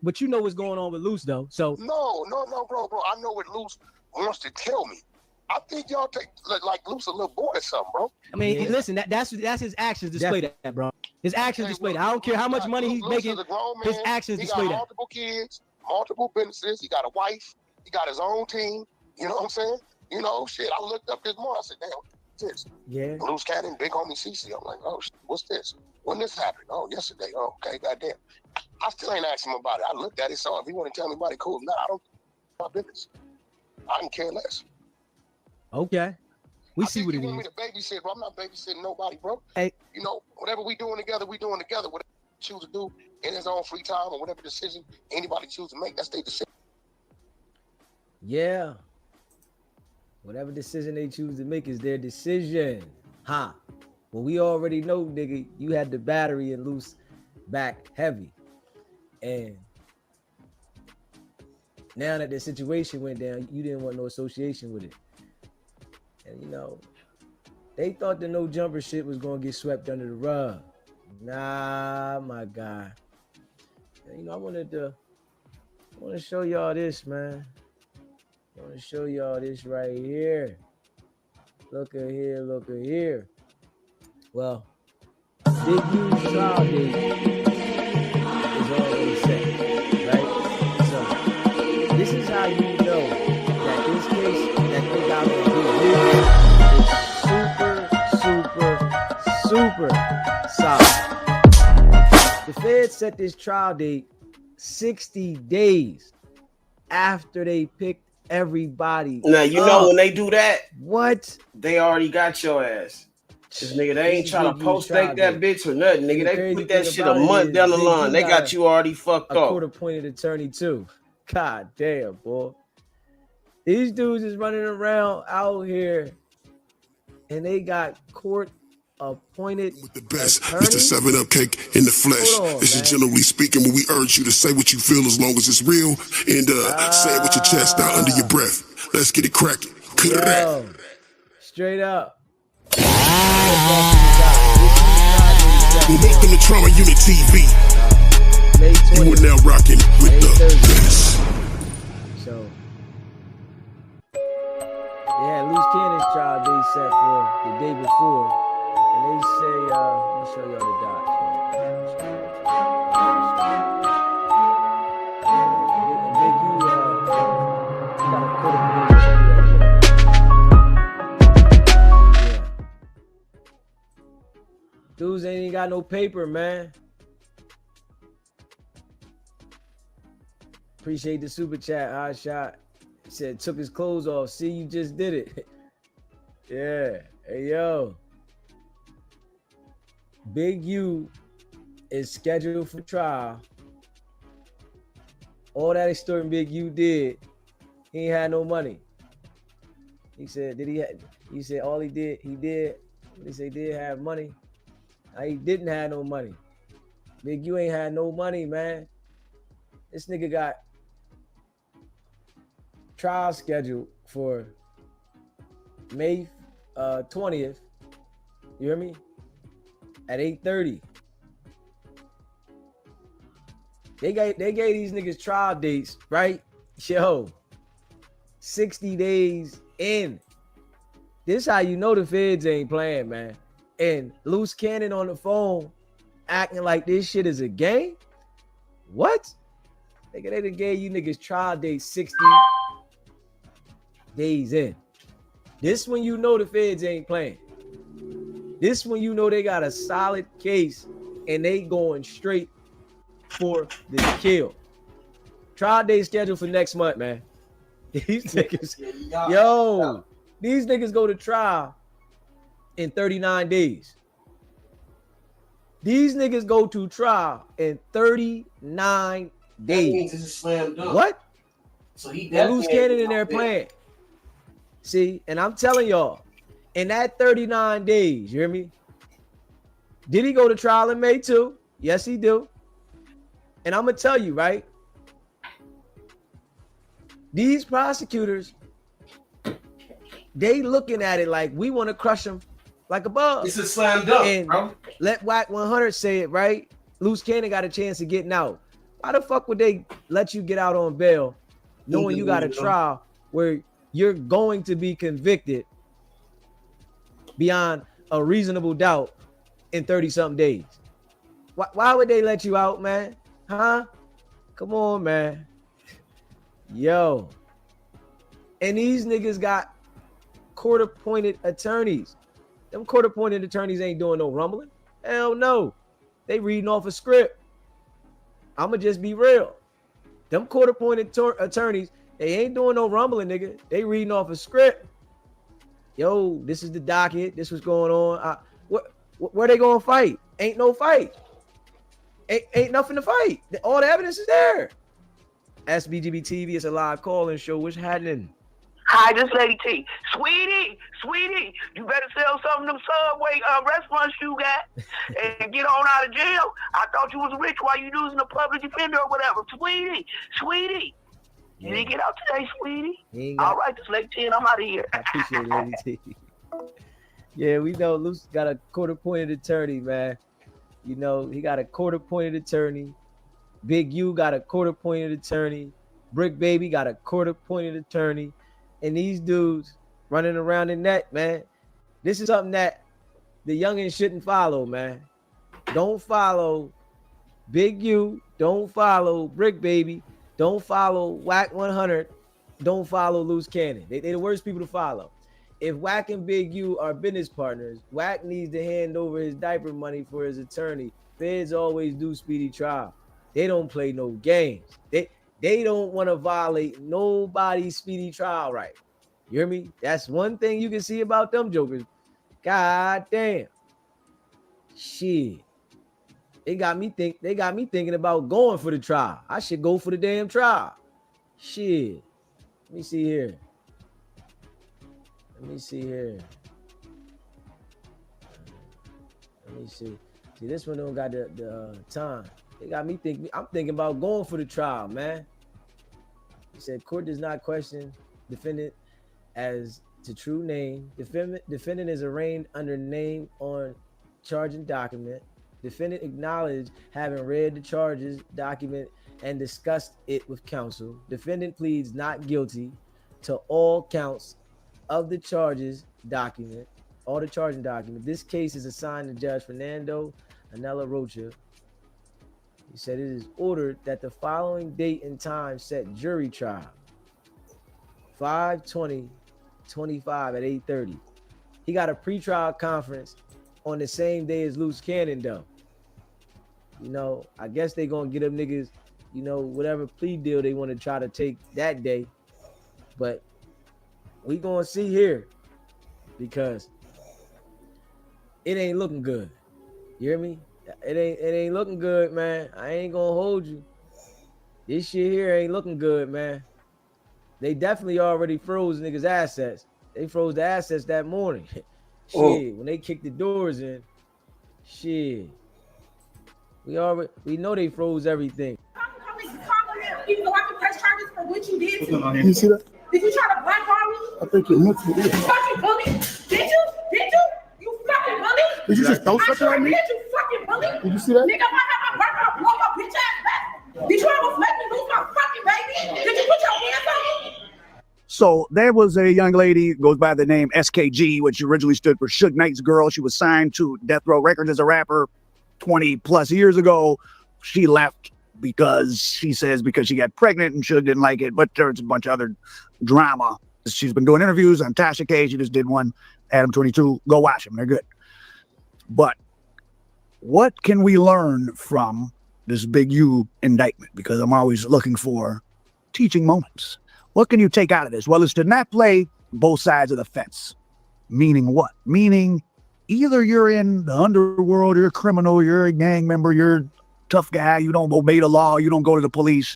But you know what's going on with Loose, though. So no, bro. I know what Loose wants to tell me. I think y'all take like Loose a little boy or something, bro. I mean, listen, that's his actions display that, bro. His actions display that. I don't care how much money he's making. His actions display that. He got multiple kids, multiple businesses. He got a wife. He got his own team. You know what I'm saying? You know, shit. I looked up this morning. I said, damn, what's this? Yeah. Loose Cannon, big homie CC. I'm like, oh, what's this? When this happened? Oh, yesterday. Oh, okay, goddamn. I still ain't asked him about it. I looked at it, so if he want to tell me about it, cool. If not, I don't my business. I can care less. Okay. We see what it is. You want me to babysit, bro? I'm not babysitting nobody, bro. Hey. You know, whatever we doing together, we doing together. Whatever he choose to do in his own free time or whatever decision anybody choose to make, that's their decision. Yeah. Whatever decision they choose to make is their decision. Huh. Well, we already know, nigga, you had the battery and Loose back heavy. And now that the situation went down, you didn't want no association with it. And, you know, they thought the no jumper shit was going to get swept under the rug. Nah, my guy. And, you know, I want to show y'all this, man. I want to show y'all this right here. Look at here, look at here. Well, Big U's trial date is already set, right? So this is how you know that this case that they got on super solid. The Feds set this trial date 60 days after they picked everybody. Now you know when they do that, what? They already got your ass. This nigga, they ain't trying to post date that bitch or nothing, nigga. They put that shit a month down the line. They got you already fucked up. A court-appointed attorney too. God damn, boy. These dudes is running around out here, and they got court-appointed with the best. It's the 7-Up cake in the flesh. This is generally speaking when we urge you to say what you feel as long as it's real, and say it with your chest out under your breath. Let's get it cracking. Straight up. Well, welcome to Trama Unit TV. You are now rocking with the best. So, yeah, Loose Cannon's trial they set for the day before, and they say, let me show y'all the docs. Big U got a court dudes ain't got no paper, man. Appreciate the super chat, Hot Shot. Said took his clothes off. See, you just did it. Yeah. Hey, yo. Big U is scheduled for trial. All that extorting Big U did, he ain't had no money. He said, he said all he did. They say did have money. He didn't have no money. Big U ain't had no money, man. This nigga got trial scheduled for May 20th. You hear me? At 8:30. They gave these niggas trial dates, right? Yo, 60 days in. This how you know the Feds ain't playing, man. And Loose Cannon on the phone acting like this shit is a game? What? Nigga, they done gave you niggas trial date 60 days in. This when you know the Feds ain't playing. This when you know they got a solid case and they going straight for the kill. Trial date scheduled for next month, man. These niggas, these niggas go to trial in 39 days. These niggas go to trial in 39 days. That means it's a slam dunk. What? So he Loose Cannon in there playing. See, and I'm telling y'all, in that 39 days, you hear me? Did he go to trial in May too? Yes, he do. And I'm gonna tell you, right? These prosecutors, they looking at it like we want to crush them like a bug. It's a slam dunk, and bro. Let Whack 100 say it, right? Loose Cannon got a chance of getting out. Why the fuck would they let you get out on bail knowing you got a trial where you're going to be convicted beyond a reasonable doubt in 30-something days. Why would they let you out, man? Huh? Come on, man. Yo. And these niggas got court-appointed attorneys. Them court-appointed attorneys ain't doing no rumbling. Hell no. They reading off a script. I'ma just be real. Them court-appointed attorneys, they ain't doing no rumbling, nigga. They reading off a script. Yo, this is the docket. This what's going on. Where they gonna fight? Ain't no fight. Ain't nothing to fight. All the evidence is there. SBGB TV is a live call-in show. What's happening? Hi, this Lady T. Sweetie, you better sell some of them Subway restaurants you got and get on out of jail. I thought you was rich while you using a public defender or whatever. Sweetie. You didn't get out today, sweetie? All right, this Lady T, and I'm out of here. I appreciate it, Lady T. Yeah, we know Luce got a court-appointed attorney, man. You know, he got a court-appointed attorney. Big U got a court-appointed attorney. Brick Baby got a court-appointed attorney. And these dudes running around the net, man. This is something that the youngins shouldn't follow, man. Don't follow Big U. Don't follow Brick Baby. Don't follow Whack 100. Don't follow Loose Cannon. They're the worst people to follow. If Whack and Big U are business partners, Whack needs to hand over his diaper money for his attorney. Feds always do speedy trial. They don't play no games. They don't want to violate nobody's speedy trial right. You hear me? That's one thing you can see about them jokers. God damn. Shit. They got me thinking about going for the trial. I should go for the damn trial. Shit. Let me see here. Let me see. See, this one don't got the time. They got me thinking. I'm thinking about going for the trial, man. He said, court does not question defendant as to true name. Defendant is arraigned under name on charging document. Defendant acknowledged having read the charges document and discussed it with counsel. Defendant pleads not guilty to all counts of the charges document, all the charging document. This case is assigned to Judge Fernando Anela Rocha. He said it is ordered that the following date and time set jury trial, 5/20/25 at 8:30. He got a pretrial conference on the same day as Loose Cannon, though. You know, I guess they gonna get them niggas, you know, whatever plea deal they want to try to take that day. But we gonna see here because it ain't looking good. You hear me? It ain't looking good, man. I ain't gonna hold you. This shit here ain't looking good, man. They definitely already froze niggas' assets. They froze the assets that morning. Shit, when they kicked the doors in. Shit. We know they froze everything. Even though I can press charges for what you did to me. You see that? Did you try to blackball me? I think you're mentally ill. You fucking bully? Did you? You fucking bully? Did you just throw something at me? Did you fucking bully? Did you see that? Nigga, if I have my burger, I'll blow your bitch ass back. Did you almost make me lose my fucking baby? Did you put your hands on me? So there was a young lady, goes by the name SKG, which originally stood for Suge Knight's Girl. She was signed to Death Row Records as a rapper 20 plus years ago. She left because she got pregnant and Suge didn't like it, but there's a bunch of other drama. She's been doing interviews on Tasha K. She just did one, Adam 22. Go watch them. They're good. But what can we learn from this Big U indictment? Because I'm always looking for teaching moments. What can you take out of this? Well, it's to not play both sides of the fence. Meaning what? Meaning either you're in the underworld, you're a criminal, you're a gang member, you're a tough guy, you don't obey the law, you don't go to the police,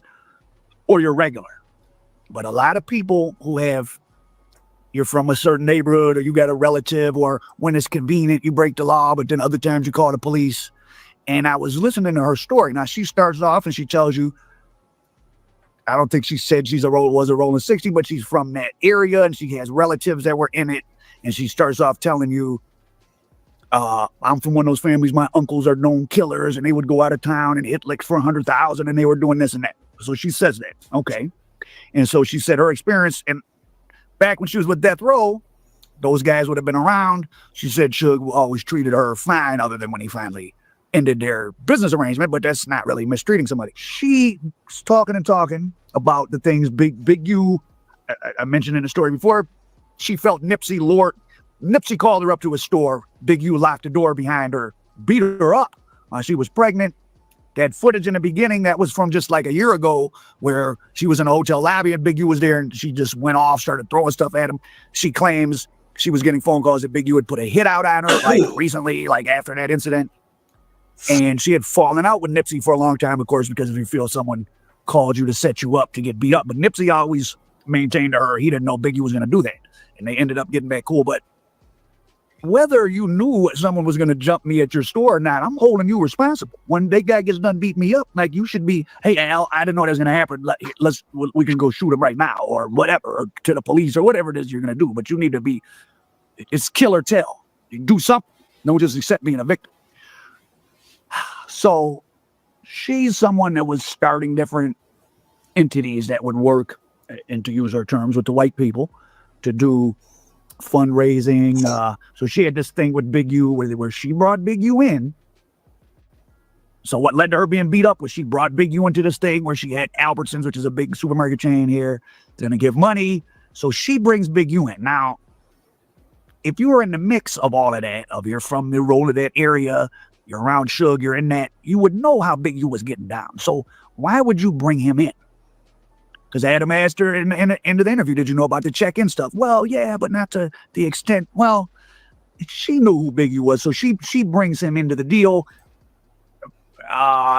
or you're regular. But a lot of people who you're from a certain neighborhood, or you got a relative, or when it's convenient, you break the law, but then other times you call the police. And I was listening to her story. Now, she starts off and she tells you, I don't think she said was a rolling 60, but she's from that area and she has relatives that were in it. And she starts off telling you, I'm from one of those families. My uncles are known killers and they would go out of town and hit licks for 100,000 and they were doing this and that. So she says that. Okay. And so she said her experience, and back when she was with Death Row, those guys would have been around. She said Suge always treated her fine, other than when he finally ended their business arrangement, but that's not really mistreating somebody. She's talking about the things Big U, I mentioned in the story before. She felt Nipsey called her up to his store. Big U locked the door behind her, beat her up. She was pregnant. They had footage in the beginning that was from just like a year ago where she was in a hotel lobby and Big U was there and she just went off, started throwing stuff at him. She claims she was getting phone calls that Big U had put a hit out on her, like recently, like after that incident. And she had fallen out with Nipsey for a long time, of course, because if you feel someone called you to set you up to get beat up. But Nipsey always maintained to her he didn't know Big U was going to do that. And they ended up getting back cool. But whether you knew someone was going to jump me at your store or not, I'm holding you responsible. When that guy gets done beating me up, like you should be, hey, Al, I didn't know that was going to happen. We can go shoot him right now or whatever, or to the police or whatever it is you're going to do. But you need to be, it's kill or tell. You do something. Don't just accept being a victim. So she's someone that was starting different entities that would work, and to use her terms, with the white people to do fundraising. So she had this thing with Big U where she brought Big U in. So what led to her being beat up was she brought Big U into this thing where she had Albertsons, which is a big supermarket chain here, going to give money. So she brings Big U in. Now, if you were in the mix of all of that, you're from the role of that area, you're around Suge, you're in that, you would know how Big U was getting down. So why would you bring him in? Because Adam asked her in the end of the interview, did you know about the check-in stuff? Well, yeah, but not to the extent. Well, she knew who Big U was, so she brings him into the deal.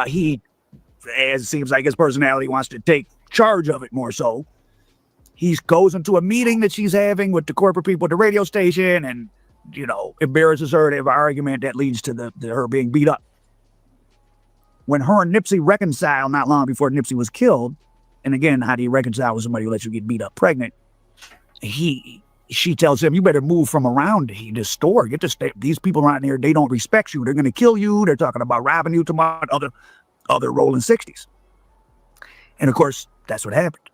He, as it seems like his personality, wants to take charge of it more so. He goes into a meeting that she's having with the corporate people at the radio station and, embarrasses her. They have an argument that leads to her being beat up. When her and Nipsey reconcile not long before Nipsey was killed, and again, how do you reconcile with somebody who lets you get beat up pregnant? She tells him, you better move from around this store. Get to stay. These people around here, they don't respect you. They're going to kill you. They're talking about robbing you tomorrow, other rolling 60s. And of course, that's what happened.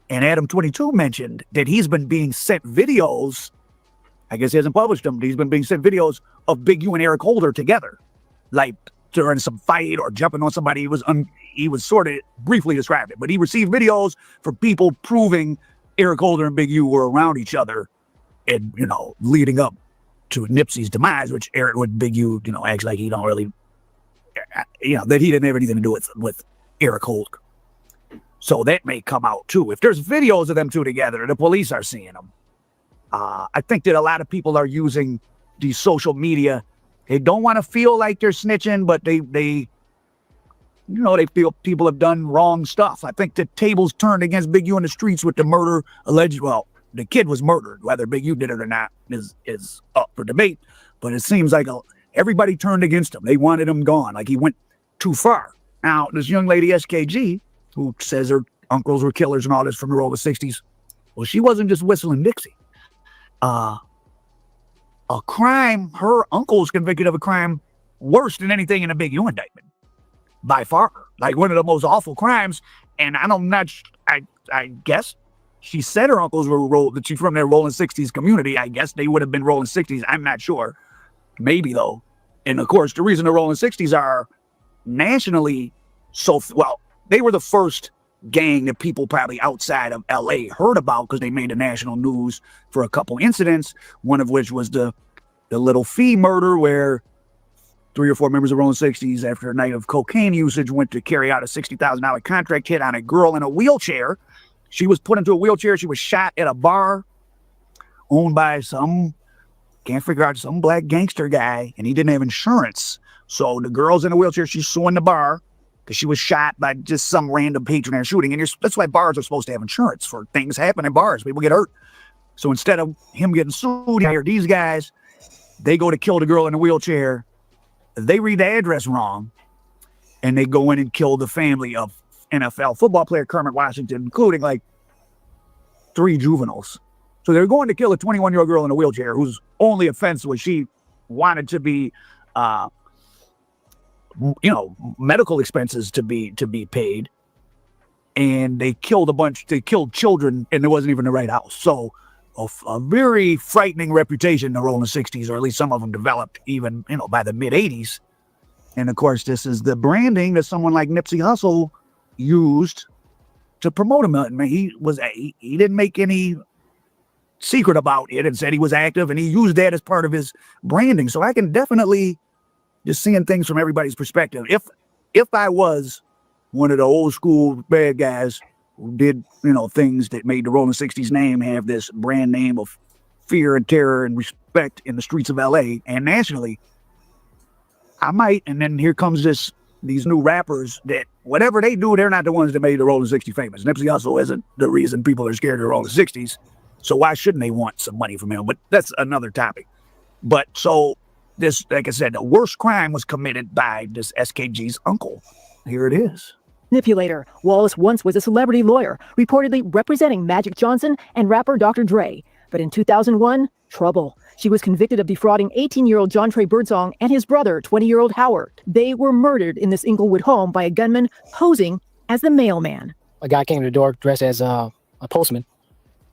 And Adam 22 mentioned that he's been being sent videos. I guess he hasn't published them, but he's been being sent videos of Big U and Eric Holder together, like during some fight or jumping on somebody. He was sort of briefly described it, but he received videos from people proving Eric Holder and Big U were around each other and, leading up to Nipsey's demise, which Eric with Big U, acts like he don't really, that he didn't have anything to do with Eric Holder. So that may come out too. If there's videos of them two together, the police are seeing them. I think that a lot of people are using these social media. They don't want to feel like they're snitching, but they feel people have done wrong stuff. I think the tables turned against Big U in the streets with the murder alleged. Well, the kid was murdered. Whether Big U did it or not is up for debate. But it seems like everybody turned against him. They wanted him gone. Like he went too far. Now, this young lady, SKG, who says her uncles were killers and all this from the early 60s, well, she wasn't just whistling Dixie. A crime, her uncle was convicted of a crime worse than anything in a Big U indictment. By far. Like one of the most awful crimes. And I guess she said her uncles were that she's from their rolling 60s community. I guess they would have been rolling 60s. I'm not sure. Maybe though. And of course, the reason the rolling 60s are nationally they were the first gang that people probably outside of LA heard about because they made the national news for a couple incidents, one of which was the Little Fee murder where 3 or 4 members of Rolling 60s, after a night of cocaine usage, went to carry out a $60,000 contract hit on a girl in a wheelchair. She was put into a wheelchair. She was shot at a bar owned by some black gangster guy, and he didn't have insurance. So the girl's in a wheelchair. She's suing the bar because she was shot by just some random patron at a shooting. And that's why bars are supposed to have insurance for things happen in bars. People get hurt. So instead of him getting sued, he hired these guys. They go to kill the girl in the wheelchair. They read the address wrong, and they go in and kill the family of NFL football player Kermit Washington, including like 3 juveniles. So they're going to kill a 21-year-old girl in a wheelchair whose only offense was she wanted to be, medical expenses to be paid. And they killed They killed children, and there wasn't even the right house. So a very frightening reputation, the Rolling 60s, or at least some of them developed even, by the mid 80s. And of course, this is the branding that someone like Nipsey Hussle used to promote him. I mean, he didn't make any secret about it and said he was active, and he used that as part of his branding. So I can definitely just seeing things from everybody's perspective. If I was one of the old school bad guys who did, things that made the Rolling 60s name have this brand name of fear and terror and respect in the streets of LA and nationally, I might. And then here comes these new rappers that whatever they do, they're not the ones that made the Rolling 60s famous. Nipsey Hussle isn't the reason people are scared of the Rolling 60s. So why shouldn't they want some money from him? But that's another topic. But so this, like I said, the worst crime was committed by this SKG's uncle. Here it is. Manipulator. Wallace once was a celebrity lawyer, reportedly representing Magic Johnson and rapper Dr. Dre. But in 2001, trouble. She was convicted of defrauding 18-year-old John Trey Birdsong and his brother, 20-year-old Howard. They were murdered in this Inglewood home by a gunman posing as the mailman. A guy came to the door dressed as a postman.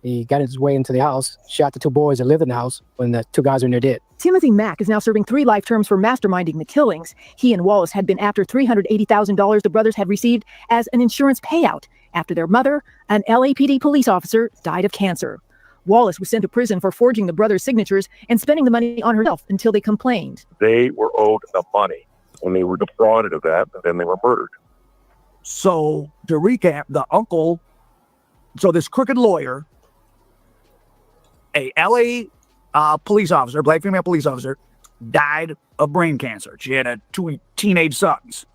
He got his way into the house, shot the two boys that lived in the house when the two guys were in there dead. Timothy Mack is now serving 3 life terms for masterminding the killings. He and Wallace had been after $380,000 the brothers had received as an insurance payout after their mother, an LAPD police officer, died of cancer. Wallace was sent to prison for forging the brothers' signatures and spending the money on herself until they complained. They were owed the money when they were defrauded of that, and then they were murdered. So to recap, the uncle, so this crooked lawyer, a LA police officer, black female police officer, died of brain cancer. She had 2 teenage sons.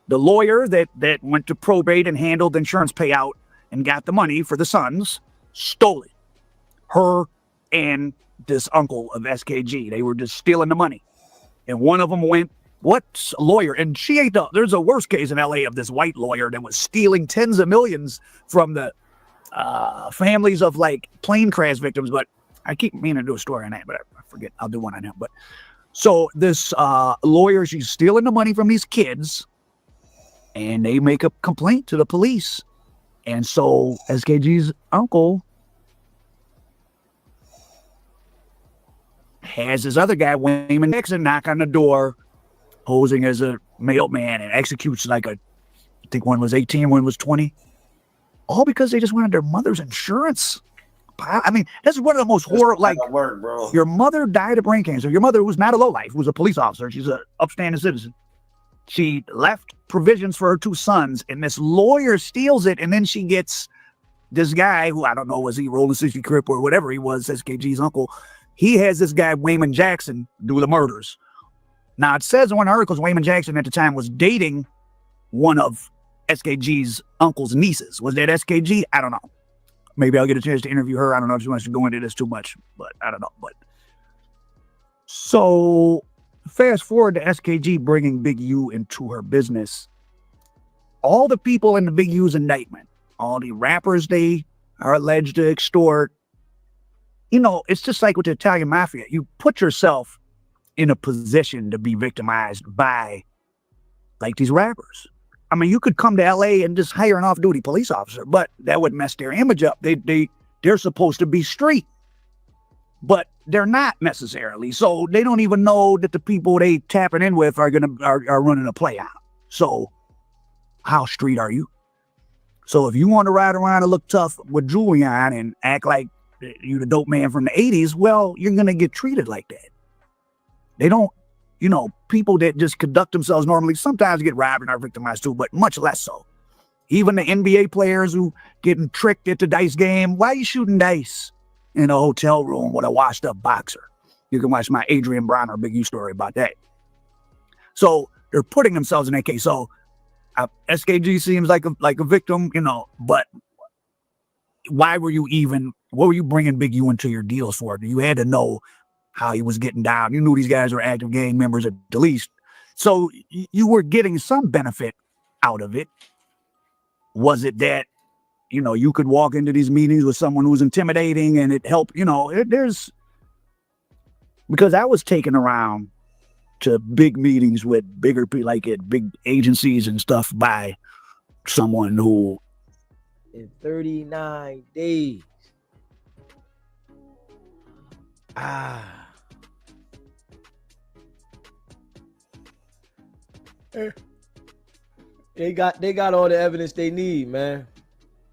The lawyer that went to probate and handled the insurance payout and got the money for the sons stole it. Her and this uncle of SKG, they were just stealing the money. And one of them went, what's a lawyer? And she ain't there's a worse case in LA of this white lawyer that was stealing tens of millions from the families of like plane crash victims. But I keep meaning to do a story on that, but I forget. I'll do one on him. But so this lawyer, she's stealing the money from these kids, and they make a complaint to the police. And so SKG's uncle has this other guy, Wayman Jackson, knock on the door, posing as a mailman, and executes I think one was 18, one was 20. All because they just wanted their mother's insurance. I mean, that's one of the most horrible, bro. Your mother died of brain cancer. Your mother was not a lowlife, who was a police officer. She's an upstanding citizen. She left provisions for her 2 sons, and this lawyer steals it, and then she gets this guy, who I don't know, was he Rolling 60 Crip or whatever he was, SKG's uncle. He has this guy, Wayman Jackson, do the murders. Now, it says in one of the articles, Wayman Jackson at the time was dating one of SKG's uncle's nieces. Was that SKG? I don't know. Maybe I'll get a chance to interview her. I don't know if she wants to go into this too much, but I don't know. But so fast forward to SKG bringing Big U into her business. All the people in the Big U's indictment, all the rappers they are alleged to extort, it's just like with the Italian mafia. You put yourself in a position to be victimized by like these rappers. I mean, you could come to LA and just hire an off-duty police officer, but that would mess their image up. They're supposed to be street, but they're not necessarily. So they don't even know that the people they tapping in with are running a play out. So how street are you? So if you want to ride around and look tough with jewelry on and act like you the dope man from the 80s, well, you're gonna get treated like that. They don't. People that just conduct themselves normally sometimes get robbed and are victimized too, but much less so. Even the NBA players who getting tricked at the dice game. Why are you shooting dice in a hotel room with a washed up boxer? You can watch my Adrian Bronner Big U story about that. So they're putting themselves in that case. So SKG seems like a victim, but what were you bringing Big U into your deals for? You had to know how he was getting down. You knew these guys were active gang members at the least. So you were getting some benefit out of it. Was it that, you could walk into these meetings with someone who was intimidating and it helped, because I was taken around to big meetings with bigger people, like at big agencies and stuff, by someone who in 39 days They got all the evidence they need, man.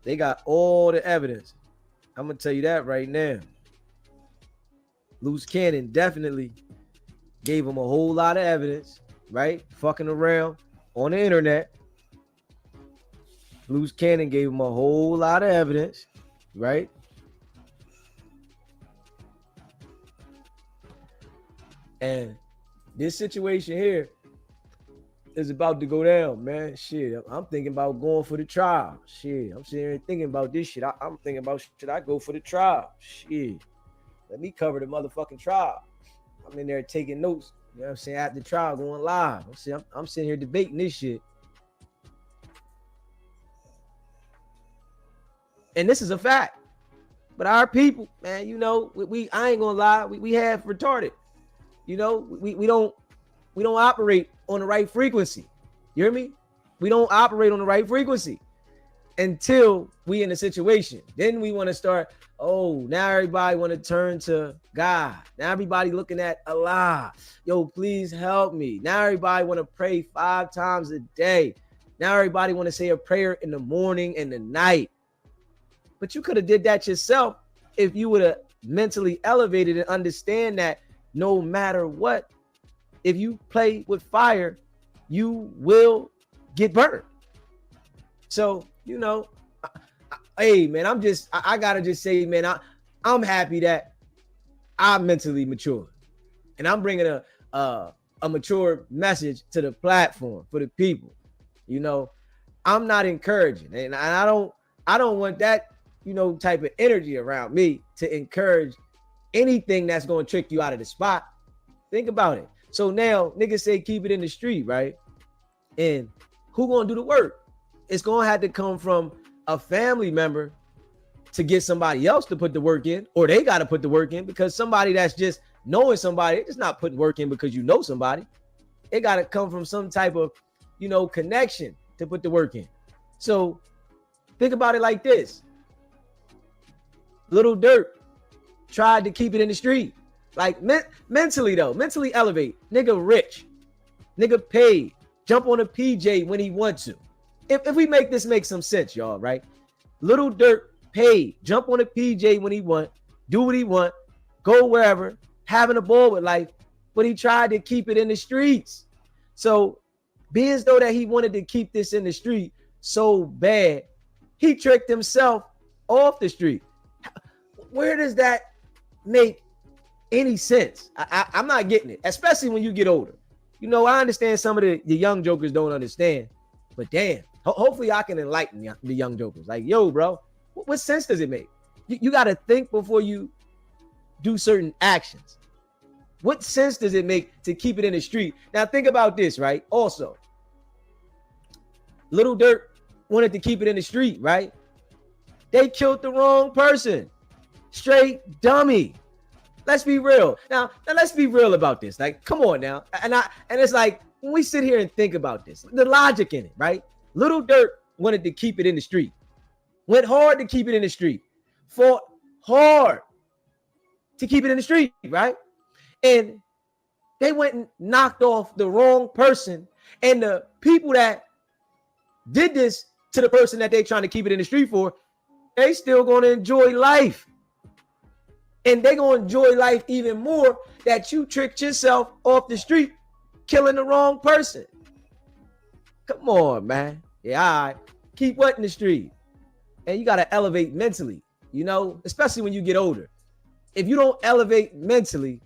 They got all the evidence. I'm gonna tell you that right now. Loose Cannon definitely gave him a whole lot of evidence, right? Fucking around on the internet. Loose Cannon gave him a whole lot of evidence, right? And this situation here is about to go down, man. Shit, I'm thinking about going for the trial. Shit, I'm sitting here thinking about this shit. I'm thinking about, should I go for the trial? Shit, let me cover the motherfucking trial. I'm in there taking notes. You know what I'm saying? After the trial, going live. I'm sitting here debating this shit. And this is a fact. But our people, man, you know, I ain't gonna lie, we have retarded. You know, we don't operate on the right frequency. You hear me? We don't operate on the right frequency until we in a situation. Then we want to start, oh, now everybody want to turn to God. Now everybody looking at Allah. Yo, please help me. Now everybody want to pray 5 times a day. Now everybody want to say a prayer in the morning and the night. But you could have did that yourself if you would have mentally elevated and understand that no matter what, if you play with fire, you will get burned. So, you know, hey, man, I gotta just say, man, I'm happy that I'm mentally mature. And I'm bringing a mature message to the platform for the people. You know, I'm not encouraging. And I don't want that, you know, type of energy around me to encourage anything that's going to trick you out of the spot. Think about it. So now niggas say keep it in the street, right? And who going to do the work? It's going to have to come from a family member to get somebody else to put the work in, or they got to put the work in, because somebody that's just knowing somebody, it's not putting work in because you know somebody. It got to come from some type of, you know, connection to put the work in. So think about it like this. Lil Durk tried to keep it in the street. Like mentally elevate. Nigga rich. Nigga paid. Jump on a PJ when he wants to. If we make this make some sense, y'all, right? Lil Durk paid. Jump on a PJ when he want. Do what he want. Go wherever. Having a ball with life. But he tried to keep it in the streets. So being as though that he wanted to keep this in the street so bad, he tricked himself off the street. Where does that make any sense? I'm not getting it, especially when you get older. You know, I understand some of the young jokers don't understand, but damn, hopefully I can enlighten the young jokers. Like, yo, bro, what sense does it make? You got to think before you do certain actions. What sense does it make to keep it in the street? Now think about this, right? Also, Lil Durk wanted to keep it in the street, right? They killed the wrong person. Straight dummy. Let's be real. Now let's be real about this. Like, come on now. And it's like, when we sit here and think about this, the logic in it, right? Lil Durk wanted to keep it in the street. Went hard to keep it in the street. Fought hard to keep it in the street, right? And they went and knocked off the wrong person. And the people that did this to the person that they trying to keep it in the street for, they still going to enjoy life. And they're going to enjoy life even more that you tricked yourself off the street, killing the wrong person. Come on, man. Yeah, all right. Keep what in the street? And you got to elevate mentally, you know, especially when you get older. If you don't elevate mentally,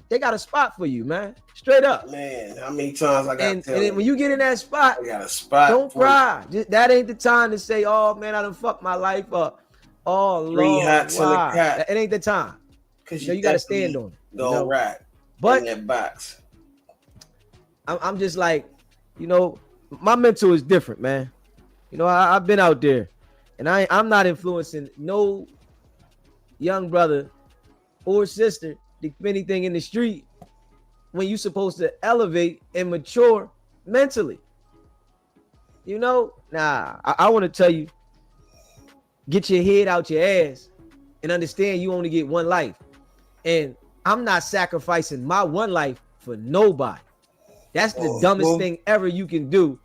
they got a spot for you, man. Straight up. Man, how many times I got to tell you? And when you get in that spot, I got a spot. Don't cry. That ain't the time to say, oh, man, I done fucked my life up. Oh, Lord, 3 hats and a cat. It ain't the time. Because you got to stand on it. Don't rat. But in that box. I'm just like, you know, my mental is different, man. You know, I've been out there, and I'm not influencing no young brother or sister to do anything in the street when you're supposed to elevate and mature mentally. You know, I want to tell you, get your head out your ass and understand you only get one life. And I'm not sacrificing my one life for nobody. That's the dumbest thing ever you can do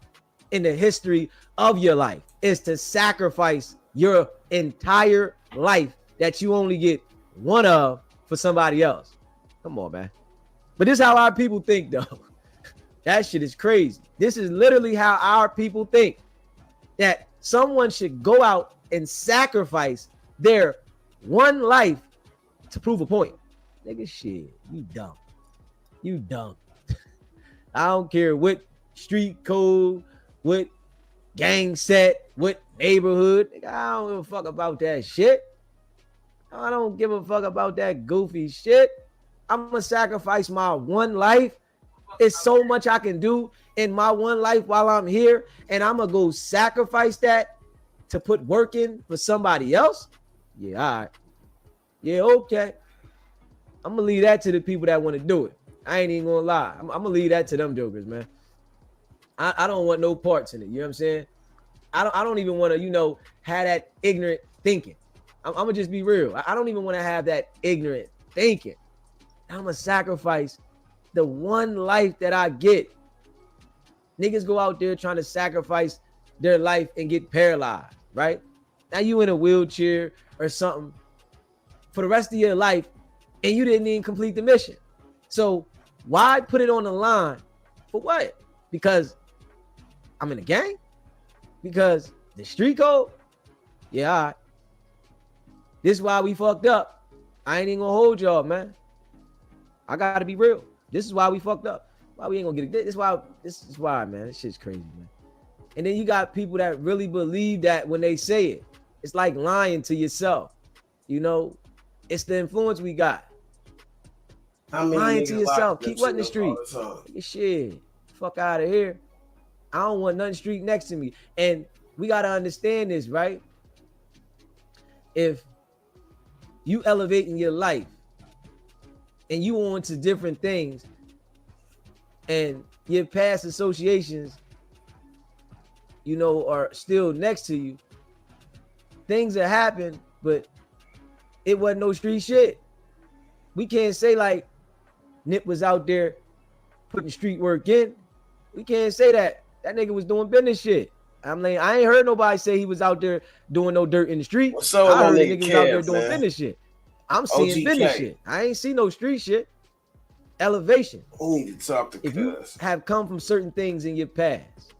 in the history of your life, is to sacrifice your entire life that you only get one of for somebody else. Come on, man. But this is how our people think, though. That shit is crazy. This is literally how our people think, that someone should go out and sacrifice their one life to prove a point. Nigga, shit, you dumb. You dumb. I don't care what street code, what gang set, what neighborhood. Nigga, I don't give a fuck about that shit. I don't give a fuck about that goofy shit. I'm gonna sacrifice my one life. It's so much I can do in my one life while I'm here, and I'm gonna go sacrifice that to put work in for somebody else. Yeah, all right. Yeah, okay. I'm gonna leave that to the people that want to do it. I ain't even gonna lie. I'm gonna leave that to them jokers, man. I don't want no parts in it. You know what I'm saying? I don't even want to, have that ignorant thinking. I'm gonna just be real. I don't even want to have that ignorant thinking. I'm gonna sacrifice the one life that I get. Niggas go out there trying to sacrifice their life and get paralyzed, right? Now you in a wheelchair or something for the rest of your life, and you didn't even complete the mission. So why put it on the line? For what? Because I'm in a gang? Because the street code? Yeah, all right. This is why we fucked up. I ain't even gonna hold y'all, man. I gotta be real. This is why we fucked up. Why we ain't gonna get it? This is why, man. This shit's crazy, man. And then you got people that really believe that when they say it. It's like lying to yourself. It's the influence we got. Lying to yourself. Keep what in the street? Shit. Fuck out of here. I don't want nothing street next to me. And we gotta understand this, right? If you elevating your life and you on to different things and your past associations, are still next to you, things that happen, but it wasn't no street shit. We can't say like Nip was out there putting street work in. We can't say that. That nigga was doing business shit. I'm like, I ain't heard nobody say he was out there doing no dirt in the street. I heard the nigga was out there doing business shit. I'm seeing business shit. I ain't see no street shit. Elevation. We need to talk to if you have come from certain things in your past,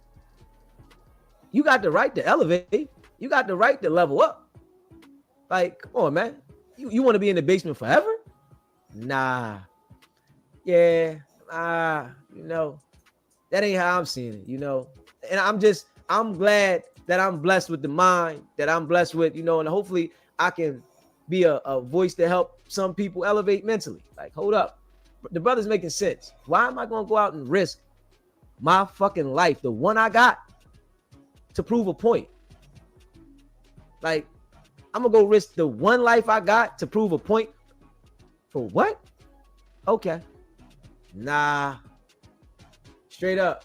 you got the right to elevate. You got the right to level up. Like, come on, man. You want to be in the basement forever? Nah. Yeah. That ain't how I'm seeing it, And I'm glad that I'm blessed with the mind that I'm blessed with, and hopefully I can be a voice to help some people elevate mentally. Like, hold up. The brother's making sense. Why am I going to go out and risk my fucking life, the one I got, to prove a point? Like, I'm going to go risk the one life I got to prove a point? For what? Okay. Nah. Straight up.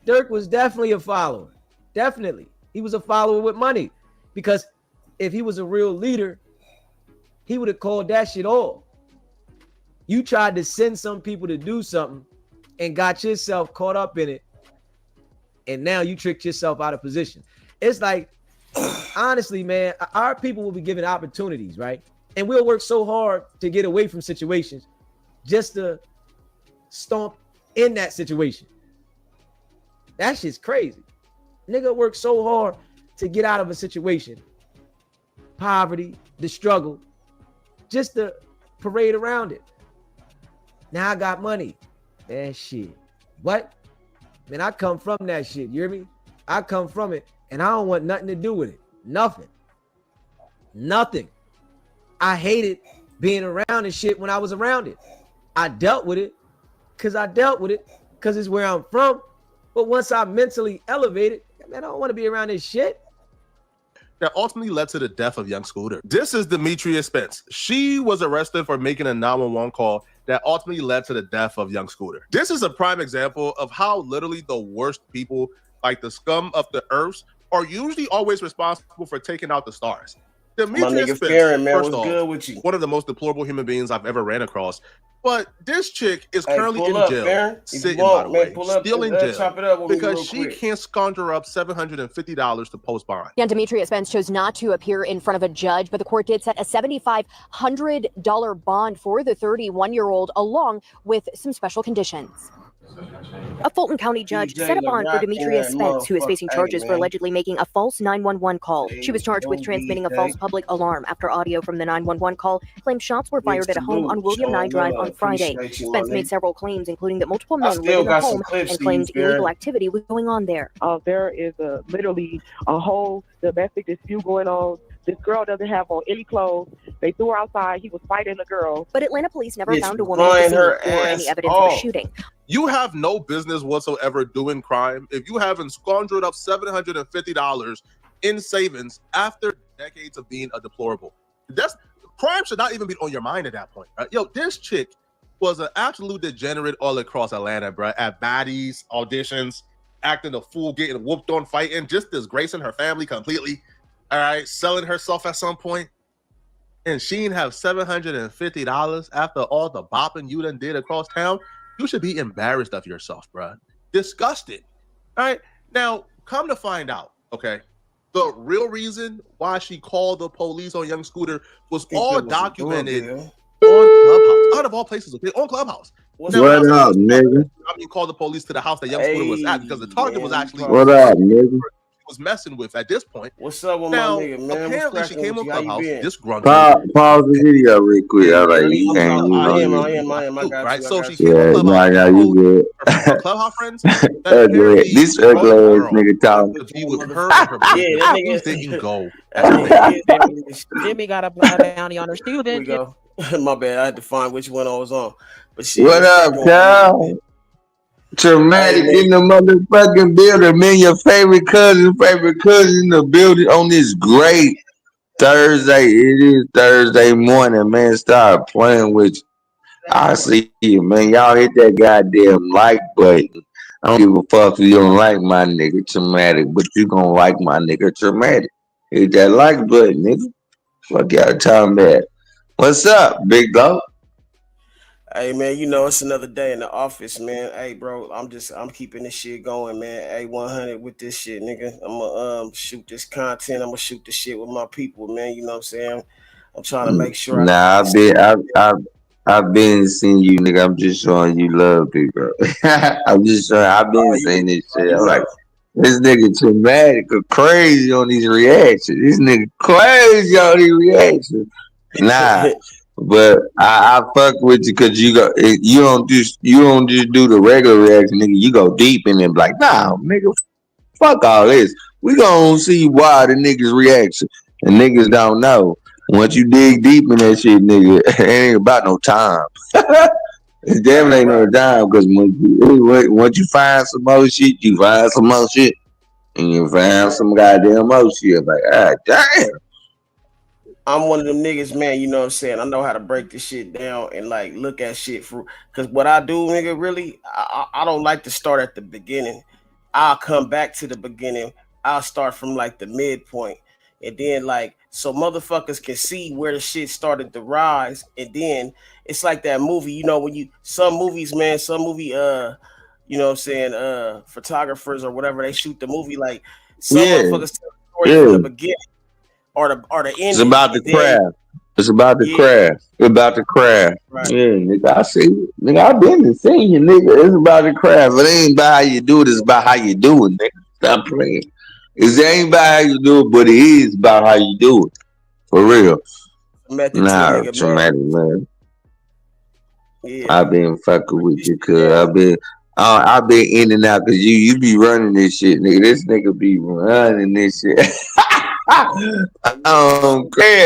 Dirk was definitely a follower. Definitely. He was a follower with money. Because if he was a real leader, he would have called that shit off. You tried to send some people to do something and got yourself caught up in it. And now you tricked yourself out of position. It's like, honestly, man, our people will be given opportunities, right? And we'll work so hard to get away from situations just to stomp in that situation. That shit's crazy. Nigga worked so hard to get out of a situation, poverty, the struggle, just to parade around it. Now I got money. Man, shit. What? Man, I come from that shit. You hear me? I come from it, and I don't want nothing to do with it. Nothing. I hated being around this shit when I was around it. I dealt with it because it's where I'm from. But once I mentally elevated, man, I don't want to be around this shit. That ultimately led to the death of young Scooter. This is Demetria Spence. She was arrested for making a 911 call that ultimately led to the death of young Scooter. This is a prime example of how literally the worst people, like the scum of the earth, are usually always responsible for taking out the stars. Demetrius nigga Spence, Farron, man, first what's off, good with you? one of the most deplorable human beings I've ever ran across. But this chick is currently pull in up, jail, Farron. If you sitting, want, by the man, way, pull up, still in jail, chop it up with me because real she quick. can't conjure up $750 to post bond. And Demetrius Spence chose not to appear in front of a judge, but the court did set a $7,500 bond for the 31-year-old, along with some special conditions. A Fulton County judge set a bond for Demetrius Spence, who is facing charges for allegedly making a false 911 call. She was charged with transmitting a false public alarm after audio from the 911 call claimed shots were fired at a home on William Nye Drive on Friday. Spence made several claims, including that multiple men lived in the home and claimed illegal activity was going on there. There is literally a whole domestic dispute going on. This girl doesn't have on any clothes. They threw her outside. He was fighting the girl. But Atlanta police never found a woman at the scene or any evidence of a shooting. You have no business whatsoever doing crime if you haven't squandered up $750 in savings after decades of being a deplorable. Crime should not even be on your mind at that point, right? Yo, this chick was an absolute degenerate all across Atlanta, bro. At baddies, auditions, acting a fool, getting whooped on, fighting, just disgracing her family completely. All right, selling herself at some point. And she didn't have $750 after all the bopping you done did across town. You should be embarrassed of yourself, bro. Disgusted. All right. Now, come to find out, okay, the real reason why she called the police on young Scooter was all documented on Clubhouse. Out of all places, okay, on Clubhouse. What up, nigga? I mean, called the police to the house that young Scooter was at because the target was actually what up, nigga? Was messing with at this point. What's up with now, my nigga, man? Apparently, she came on Clubhouse disgruntled. Pause the video real quick. I like you can't. I am. I got right. you. So she came on Clubhouse. Yeah, you good. Her Clubhouse friends. This ugly ass nigga talking. Be with her. Her nigga didn't go. Jimmy got a blood bounty on her student. My bad. I had to find which one I was on. But shit, what up, Kyle? Traumatic in the motherfucking building. Man, your favorite cousin in the building on this great Thursday. It is Thursday morning, man. Stop playing with you. I see you, man. Y'all hit that goddamn like button. I don't give a fuck if you don't like my nigga Traumatic, but you gonna like my nigga Traumatic. Hit that like button, nigga. Fuck y'all talking about. What's up, big dog? Hey man, you know it's another day in the office, man. Hey bro, I'm keeping this shit going, man. Hey, 100 with this shit, nigga. I'm gonna shoot this content. I'm gonna shoot the shit with my people, man. You know what I'm saying? I'm trying to make sure. I've been seeing you, nigga. I'm just showing you love, big bro. I'm just showing. I've been saying this shit. I'm like, this nigga Traumatic or crazy on these reactions. This nigga crazy on these reactions. Nah. But I fuck with you because you don't just do the regular reaction, nigga. You go deep in it, like, nah, nigga, fuck all this. We gonna see why the niggas reaction, and niggas don't know. Once you dig deep in that shit, nigga, it ain't about no time. It damn ain't no time because once you find some more shit, you find some more shit, and you find some goddamn more shit. Like, ah, damn. I'm one of them niggas, man, you know what I'm saying? I know how to break this shit down and like look at shit for, because what I do, nigga, really, I don't like to start at the beginning. I'll come back to the beginning. I'll start from like the midpoint. And then like, so motherfuckers can see where the shit started to rise. And then it's like that movie, you know, when some movie, you know what I'm saying, photographers or whatever, they shoot the movie, like some motherfuckers tell the story from the beginning. Or the ending. It's about the craft. It's about the craft. It's about the craft. Right. Yeah, nigga, I see it. Nigga, I've been to see you, nigga. It's about the craft. It ain't about how you do it. It's about how you do it, nigga. Stop playing. It ain't about how you do it, but it is about how you do it. For real. Nah, Traumatic, man. Yeah. I've been fucking with you, cuz. I've been in and out because you be running this shit, nigga. This nigga be running this shit. Crap,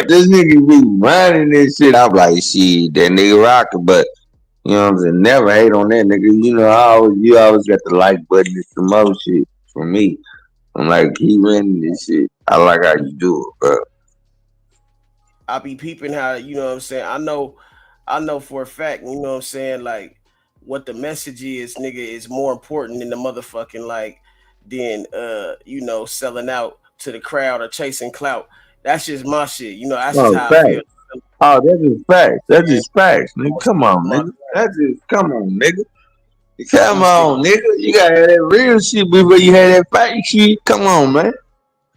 this nigga be running this shit. I'm like, shit, that nigga rocking, but you know what I'm saying? Never hate on that nigga. You know, you always got the like button and some more shit for me. I'm like, keep running this shit. I like how you do it, bro. I be peeping how, you know what I'm saying? I know for a fact, you know what I'm saying, like what the message is, nigga, is more important than the motherfucking like than you know, selling out to the crowd or chasing clout. That's just my shit. You know, that's just Oh, how I facts. feel. Oh, that's just facts. That's just facts, nigga. Come on, nigga. That's just come on, nigga. Come on, nigga. You gotta have that real shit before you have that fake shit. Come on, man.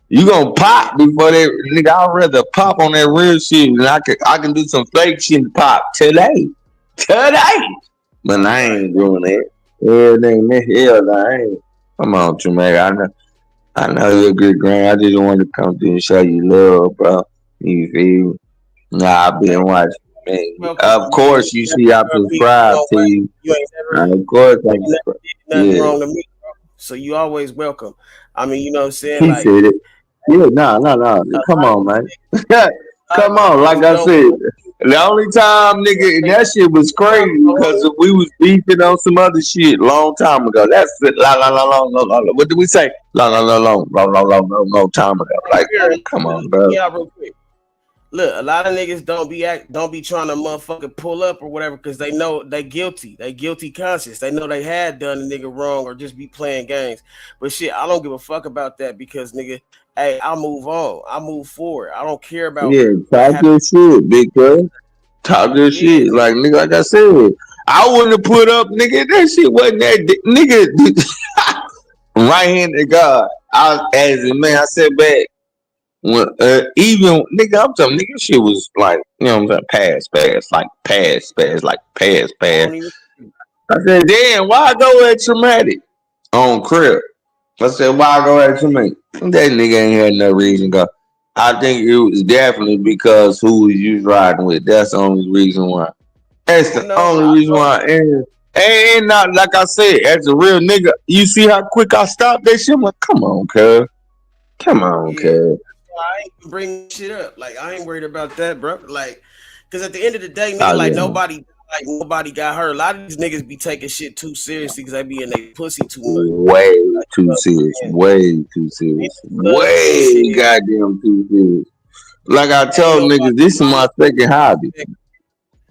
You gonna pop before that, nigga. I'd rather pop on that real shit than I can do some fake shit and pop today. But I ain't doing that. Hell, I ain't. Come on, Trama. I know you're a good grand. I just wanted to come through and show you love, bro. You feel me? Nah, I've been watching. Man. Of course, you see, I subscribe to you. Of course, I subscribe. Nothing wrong to me, bro. So you always welcome. I mean, you know what I'm saying? He Like, said it. Yeah, no. Come on, man. Come on. Like I said, the only time, nigga, that shit was crazy because we was beefing on some other shit long time ago. That's it. Long. What did we say? Long time ago. Like, come on, bro. Yeah, real quick. Look, a lot of niggas don't be trying to motherfucking pull up or whatever because they know they guilty. They guilty conscious. They know they had done a nigga wrong or just be playing games. But shit, I don't give a fuck about that because nigga, hey, I move on. I move forward. I don't care about talk your shit, big girl. Talk your shit. Like, nigga, like I said, I wouldn't have put up, nigga. That shit wasn't that nigga. Right-handed God. As a man, I said back. When, even nigga, I'm telling nigga, shit was like, you know what I'm saying, pass. I said, damn, why I go at traumatic on crib? I said, why I go at traumatic? That nigga ain't had no reason to go. I think it was definitely because who you was riding with. That's the only reason why. That's the only reason why. And not like I said, as a real nigga, you see how quick I stopped that shit? I'm like, come on, cuz. I ain't bring shit up. Like, I ain't worried about that, bro. Like, because at the end of the day, nigga, nobody got hurt. A lot of these niggas be taking shit too seriously because they be in their pussy too much. Way too serious. Way goddamn too serious. Like I told niggas, this is my second hobby.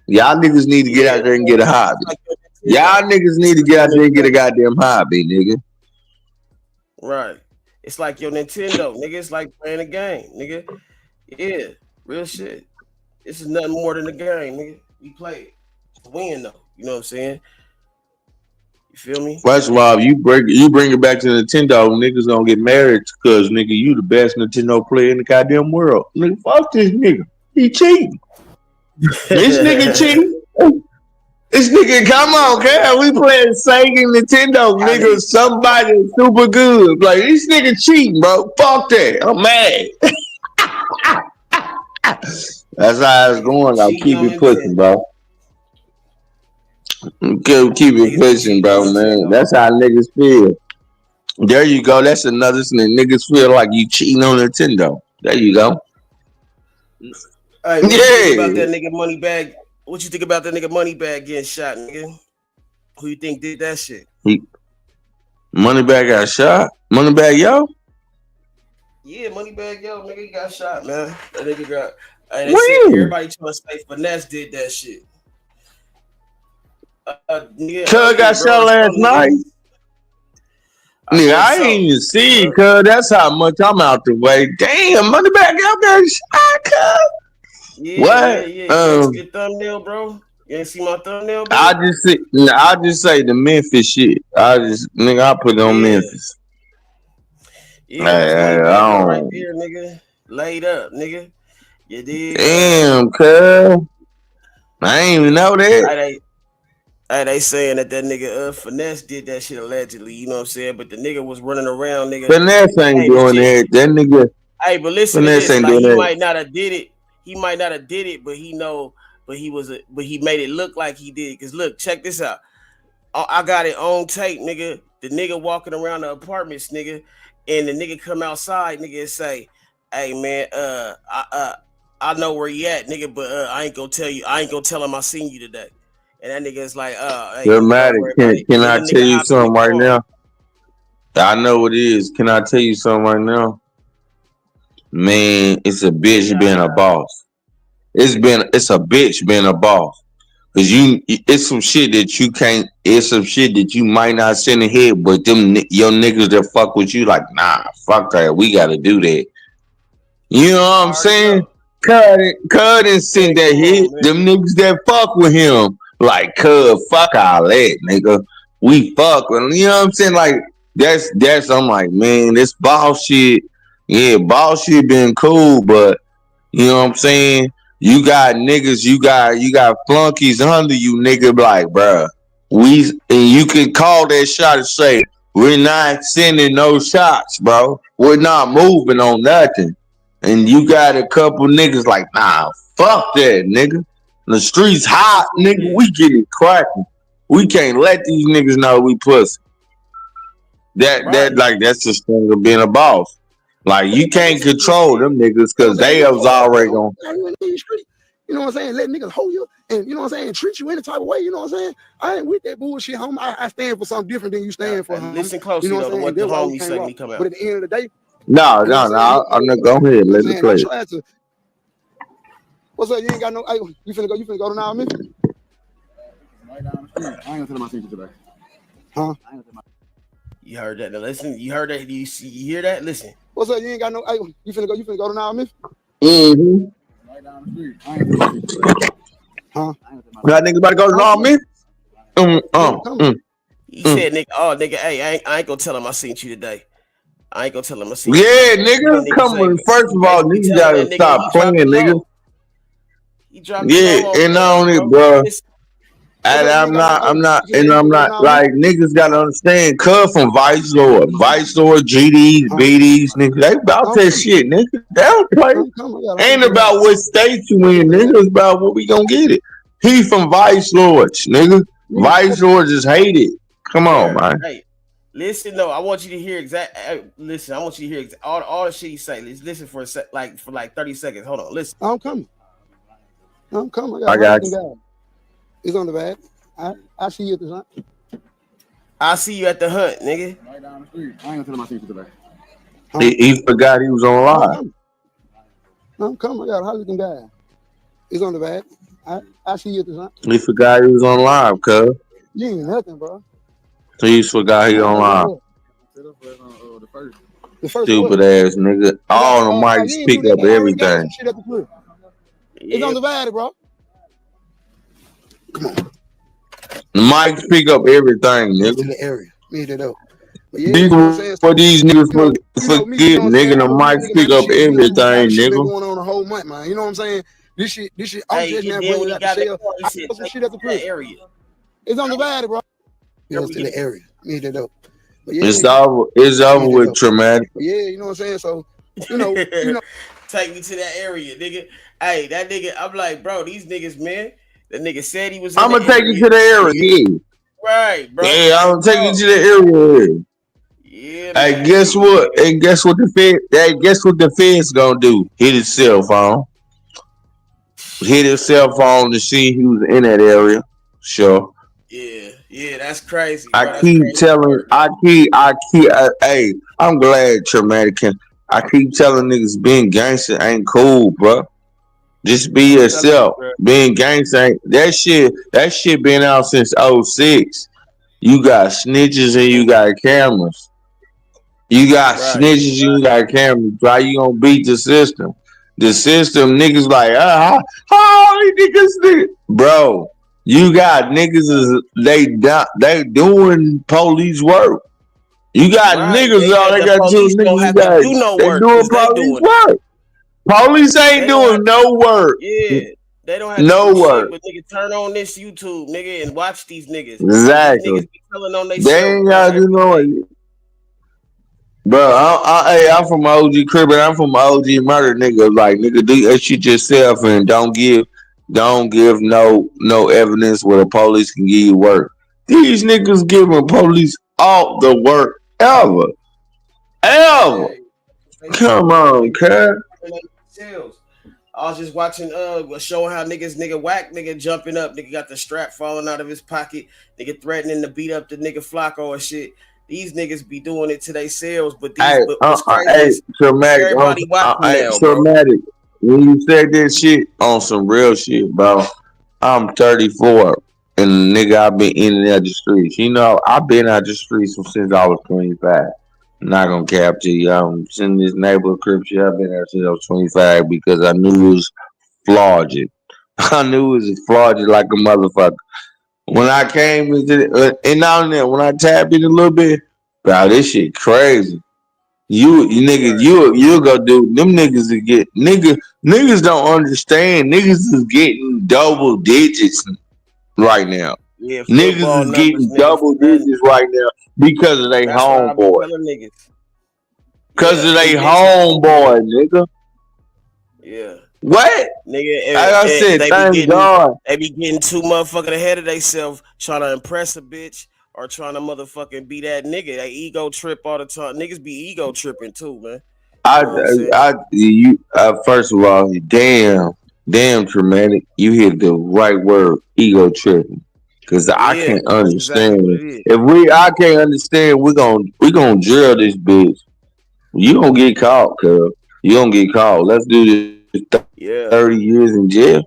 Y'all niggas need to get out there and get a hobby. Y'all niggas need to get out there and get a goddamn hobby, nigga. Right. It's like your Nintendo, nigga. It's like playing a game, nigga. Yeah, real shit. This is nothing more than a game, nigga. You play it to win, though. You know what I'm saying? You feel me? First of all, you bring it back to Nintendo, niggas gonna get married because nigga, you the best Nintendo player in the goddamn world. Nigga, fuck this nigga. He cheating. This nigga cheating. This nigga, come on, man. We playing Sega Nintendo, nigga. Somebody super good. Like, this nigga cheating, bro. Fuck that. I'm mad. That's how it's going. I'll keep it pushing, bro. Keep it pushing, bro, man. That's how niggas feel. There you go. That's another thing. Niggas feel like you cheating on Nintendo. There you go. Hey, what you think about that nigga Moneybag? What you think about that nigga Moneybag getting shot, nigga? Who you think did that shit? Moneybag got shot? Moneybag Yo? Yeah, Moneybag Yo, nigga, he got shot, man. That nigga got. Hey, they said everybody trying to say Finesse did that shit. Cuz got shot last night. Nigga, I ain't even see it, cuz. That's how much I'm out the way. Damn, Moneybag Yo got shot, cuz. Yeah. You ain't see the thumbnail, bro? You ain't see my thumbnail, bro? I just say the Memphis shit. I put it on Memphis. Yeah, that's right there, nigga. Laid up, nigga. You did. Damn, cuz. I ain't even know that. They saying that nigga Finesse did that shit allegedly, you know what I'm saying? But the nigga was running around, nigga. Finesse ain't doing that. That nigga. Hey, but listen to this. Like, he might not have did it. He might not have did it, but he made it look like he did. Cause look, check this out. I got it on tape, nigga. The nigga walking around the apartments, nigga, and the nigga come outside, nigga, and say, "Hey man, I know where you at, nigga, but I ain't gonna tell you. I ain't gonna tell him I seen you today." And that nigga is like, hey, dramatic. Can I tell you something right now? I know what it is. Can I tell you something right now? Man, it's a bitch being a boss. It's a bitch being a boss. Cause it's some shit that you can't. It's some shit that you might not send ahead, but your niggas that fuck with you, like, nah, fuck that. We gotta do that. You know what I'm saying? Cud and send that hit. Them niggas that fuck with him, like Cud, fuck all that, nigga. We fuck with him. You know what I'm saying? Like that's. I'm like, man, this ball shit. Yeah, ball shit been cool, but you know what I'm saying? You got niggas, you got flunkies under you, nigga. Like, bruh, and you can call that shot and say, we're not sending no shots, bro. We're not moving on nothing. And you got a couple niggas like, nah, fuck that, nigga. The streets hot, nigga. We get it cracking. We can't let these niggas know we pussy. That's the thing of being a boss. Like, you can't control them niggas because they was already gonna. You know what I'm saying? Let niggas hold you and, you know what I'm saying, treat you any type of way. You know what I'm saying? I ain't with that bullshit, homie. I stand for something different than you stand for, homie. Listen closely, you know though, what to I'm what saying? the homie say when he come out. But at the end of the day, No, you know no. I'm not go ahead. Let it play. What's up? You ain't got no. Hey, you finna go to now, man? Right down the street. I ain't gonna tell my teacher today. Huh? You heard that? Now listen. You heard that? You hear that? Listen. What's up? You ain't got no. Hey, you finna go to now, man? Mm-hmm. Right down the street. I ain't gonna tell my teacher today. Huh? That nigga about to go to law, man? He said, nigga, nigga, hey, I ain't gonna tell him I seen you today. I ain't gonna tell him I seen Yeah, you. nigga, come on. First of all, niggas gotta stop playing, nigga. Yeah, and not only, bro. I'm not, like, niggas gotta understand, Cub from Vice Lord, GDs, BDs, nigga, they about that shit, nigga. They don't play. Ain't about what state you in, nigga. It's about what we gonna get it. He from Vice Lords, nigga. Vice Lords just hate it. Come on, man. Hey, listen, though. I want you to hear listen, I want you to hear all the shit he say. Let's listen for for 30 seconds. Hold on, listen. I'm coming. I got you. It's on the back. I see you at the hunt. I see you at the hunt, nigga. Right down the street. I ain't gonna tell my teacher today. He forgot he was on live. I'm coming. I got a Hollywood guy. It's on the back. I see you at the hunt. He forgot he was on live, cuz. You ain't nothing, bro. He forgot he on live. The first Stupid ass nigga. All the mics pick up everything. It's on the body, bro. Come on. The mics pick up everything, nigga. In the area. Made it up. For these niggas forget, nigga, the mics pick up everything, This shit been nigga. going on a whole month, man. You know what I'm saying? This shit, I'm just now bringing it out the shell. I put some shit at the crib. It's on the body, bro. It was to the area. Made it up. It's over with traumatic. Yeah, you know what I'm saying? So, you know. Take me to that area, nigga. Hey, that nigga, I'm like, bro, these niggas, man. That nigga said he was. I'm gonna take you to the area. Right, bro. Yeah, I'm gonna take you to the area. Yeah. Hey, guess what? Hey, guess what the Fed's gonna do? Hit his cell phone. Hit his cell phone to see who's in that area. Sure. Yeah, that's crazy. Bro. Hey, I'm glad Traumatic can. I keep telling niggas being gangster ain't cool, bro. Just be yourself. Being gangster ain't that shit been out since 06. You got snitches and you got cameras. You got snitches and you got cameras. Why you gonna beat the system? The system niggas like, niggas. Bro, you got niggas they doing police work. You got niggas all they got to do niggas they doing police work. Police ain't doing no work. Yeah, they don't have no to do work. Shit, but nigga, turn on this YouTube, nigga, and watch these niggas. Exactly. These niggas be telling on they ain't gotta do no work. Bro, I'm from OG crib and I'm from OG murder, nigga. Like, nigga, do that shit yourself and don't give no evidence where the police can give you work. These niggas giving police all the work ever. Come on, cuz. I was just watching showing how nigga whack nigga jumping up, nigga got the strap falling out of his pocket, nigga threatening to beat up the nigga Flacco and shit. These niggas be doing it to their selves, but what's crazy Traumatic. Everybody watching now, Traumatic. When you said that shit on some real shit, bro. I'm 34 and nigga I've been in and out the streets. You know, I've been out the streets since I was 25. Not gonna cap to you. I'm in this neighborhood crib shit. I've been there since I was 25 because I knew it was fraudulent. I knew it was fraudulent like a motherfucker. When I came into and now and then, when I tap in a little bit, bro, this shit crazy. You niggas, you go do them niggas that get niggas don't understand. Niggas is getting double digits right now. Yeah, Niggas football is numbers, getting nigga. double digits right now because of they That's what I be homeboy. telling niggas. Because Yeah, of they convincing homeboy, nigga. Yeah. What? Nigga, Like I said, thank God. they be getting too motherfucking ahead of themselves, trying to impress a bitch or trying to motherfucking be that nigga. They ego trip all the time. Niggas be ego tripping too, man. You know what I'm saying? First of all, damn, traumatic. You hit the right word, ego tripping. Cause I Yeah, can't that's exactly understand what it. it is. I can't understand, we gonna drill this bitch. You gonna get caught, cuz. You gonna get caught. Let's do this Yeah. 30 years in jail.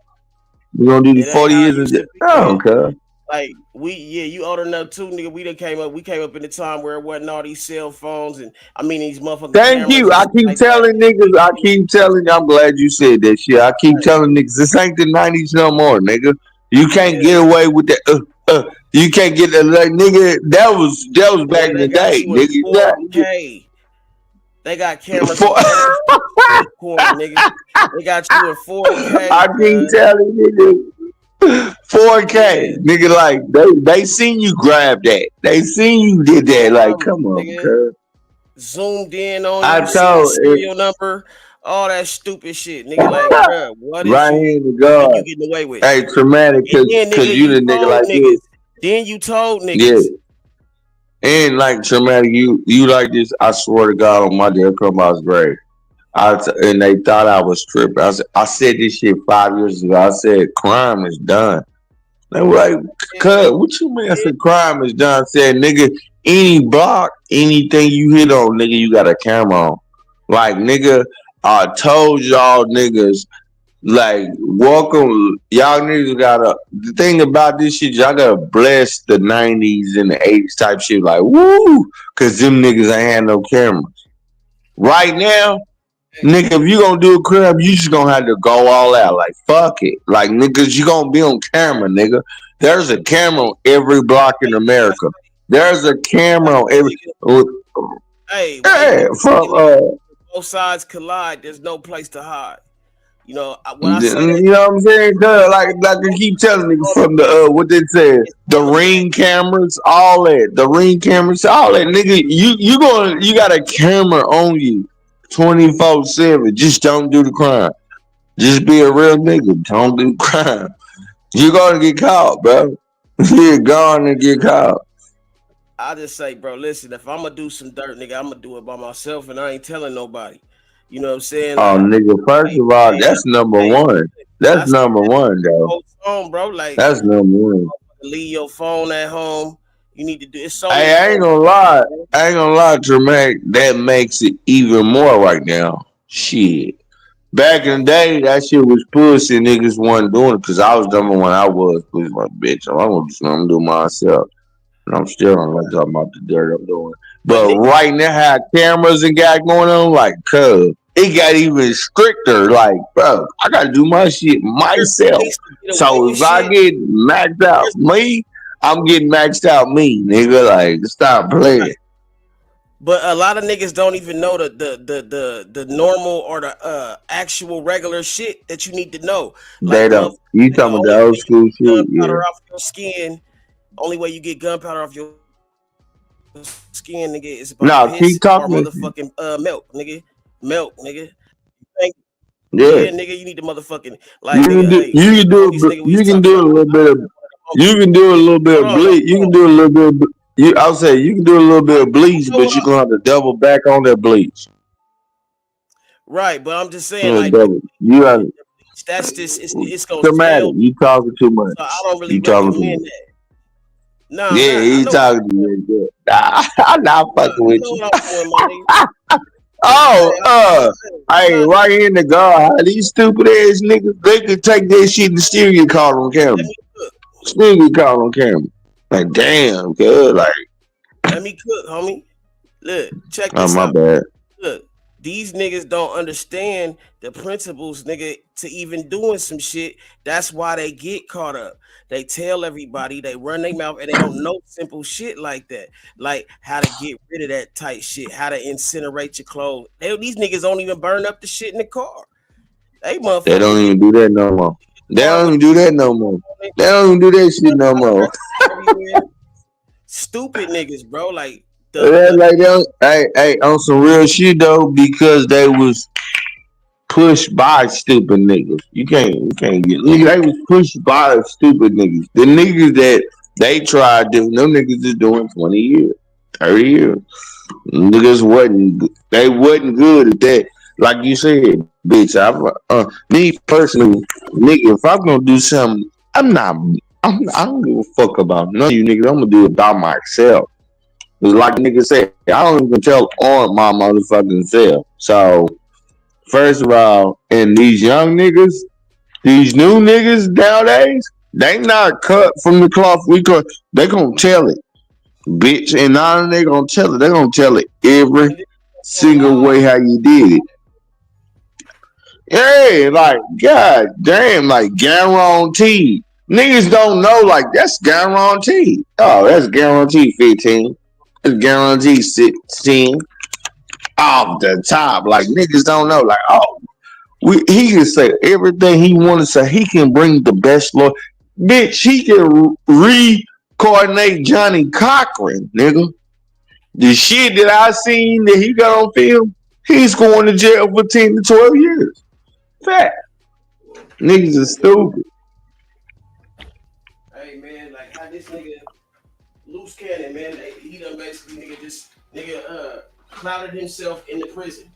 We gonna do the It ain't 40 how it years in used jail. to be, No, man. cuz. Like you old enough too, nigga. We came up in the time where it wasn't all these cell phones and these motherfucking Thank cameras you. and I shit keep like that. telling niggas. I'm glad you said that shit. I keep telling niggas this ain't the 90s no more, nigga. You can't get away with that. You can't get that, like, nigga. That was back Boy, in they the got day, you in nigga. 4K. They got cameras on every street corner, nigga. They got you in 4K. I keep telling niggas 4K, Yeah. nigga. Like they seen you grab that. They seen you did that. Like, come on, Nigga. cuz. Zoomed in on I you, seen the told it serial number, all that stupid shit, nigga. Like, bruh, what is right you hand to think God. you getting away with? Hey, traumatic, And then, cause nigga, you you the nigga told like niggas. this. Then you told Yeah. niggas. And like traumatic, you like this. I swear to God, on my dear clubhouse grave. And they thought I was tripping. I said this shit 5 years ago. I said crime is done. They were like, "Cuz, what you mean?" I said crime is done. I said, nigga, any block, anything you hit on, nigga, you got a camera on. Like, nigga, I told y'all niggas. Like, welcome, y'all niggas gotta. The thing about this shit, y'all gotta bless the 90s and the 80s type shit. Like, woo, cause them niggas ain't had no cameras. Right now, nigga, if you gonna do a crime, you just gonna have to go all out. Like, fuck it. Like, niggas, you gonna be on camera, nigga. There's a camera on every block in America. There's a camera on every. Hey, Yeah, from both sides collide. There's no place to hide. You know what I you say? know what I'm saying? Cause like I keep telling niggas from the what they said, the ring cameras, all that, the ring cameras, all that, nigga. You got a camera on you, 24/7. Just don't do the crime. Just be a real nigga. Don't do crime. You're gonna get caught, bro. You're gonna get caught. I just say, bro, listen, if I'm gonna do some dirt, nigga, I'm gonna do it by myself and I ain't telling nobody. You know what I'm saying? Oh, Like, nigga, first of all, that's number one. That's number one, though. phone, bro. Like, That's number one. leave your phone at home. You need to do it's so Hey, many I ain't gonna lie, Dramatic. That makes it even more right now. Shit. Back in the day, that shit was pussy. Niggas wasn't doing it because I was dumber when I was pussy. Like, bitch, I'm gonna do something, I'm doing myself. And I'm still on like talking about the dirt I'm doing. But right now, how cameras and got going on, like, cuz it got even stricter. Like, bro, I gotta do my shit myself. So if I get maxed out me, I'm getting maxed out me, nigga. Like, stop playing. But a lot of niggas don't even know the normal or the actual regular shit that you need to know. Like, They don't. You talking about the old school shit? Yeah. Gunpowder off your skin. Only way you get gunpowder off your skin, nigga, is by piss keep talking. or motherfucking milk, nigga. Milk, nigga. Yeah, nigga, you need the motherfucking like. You can do. You can do. You can do a little bit of. You can do a little bit of bleach. You can do a little bit. I'll say you can do a little bit of bleach, but you're gonna have to double back on that bleach. Right, but I'm just saying, like, you have that's just it's gonna dramatic. tell. You talking too much. So I don't really You talking too recommend much. that. No, Yeah, he talking to you. I'm not fucking with you. Hey, right here in the guard, these stupid ass niggas, they could take that shit and steal your car on camera. Steal your car on camera. Like, damn, good. Like, let me cook, homie. Look, check Oh, this my out. bad. Look, these niggas don't understand the principles, nigga, to even doing some shit. That's why they get caught up. They tell everybody, they run their mouth, and they don't know simple shit like that. Like how to get rid of that tight shit, how to incinerate your clothes. These niggas don't even burn up the shit in the car. They motherfuckers. They don't even do that no more. They don't even do that no more. They don't even do that shit no more. Stupid niggas, bro. Like Like hey, on some real shit though, because they was pushed by stupid niggas. You can't get niggas. They was pushed by stupid niggas. The niggas that they tried to, them niggas is doing 20 years, 30 years. Niggas wasn't good at that. Like you said, bitch. Me personally, nigga, if I'm gonna do something, I don't give a fuck about none of you niggas. I'm gonna do it by myself. Like niggas say, I don't even tell on my motherfucking self. So, first of all, and these young niggas, these new niggas nowadays, they not cut from the cloth. They gonna tell it, bitch, and now they gonna tell it. They gonna tell it every single way how you did it. Yeah, like god damn, like guaranteed. Niggas don't know, like that's guaranteed. Oh, that's guaranteed 15. That's guaranteed 16. Off the top, like niggas don't know, like he can say everything he want to say. He can bring the best lawyer, bitch. He can reincarnate Johnny Cochran, nigga. The shit that I seen that he got on film, he's going to jail for 10 to 12 years. Fact. Niggas are stupid. Hey man, like how this nigga loose cannon, man. He done basically clouded himself in the prison.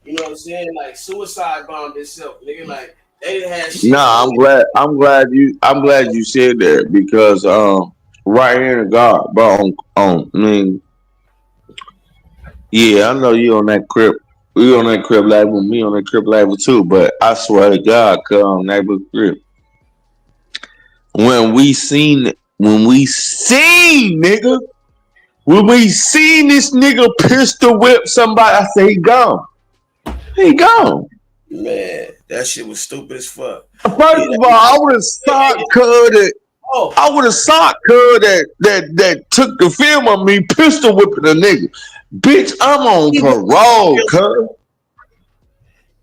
You know what I'm saying? Like suicide bombed himself, nigga. Like they didn't have shit. Nah, I'm glad you said that because right here in God, bro. I mean, yeah, I know you on that crib. We on that crib level, me on that crib level too. But I swear to God, neighbor crib. When we seen this nigga pistol whip somebody, I say he gone. He gone. Man, that shit was stupid as fuck. First of all, I would have socked that took the film of me pistol whipping a nigga. Bitch, I'm on parole, cuz.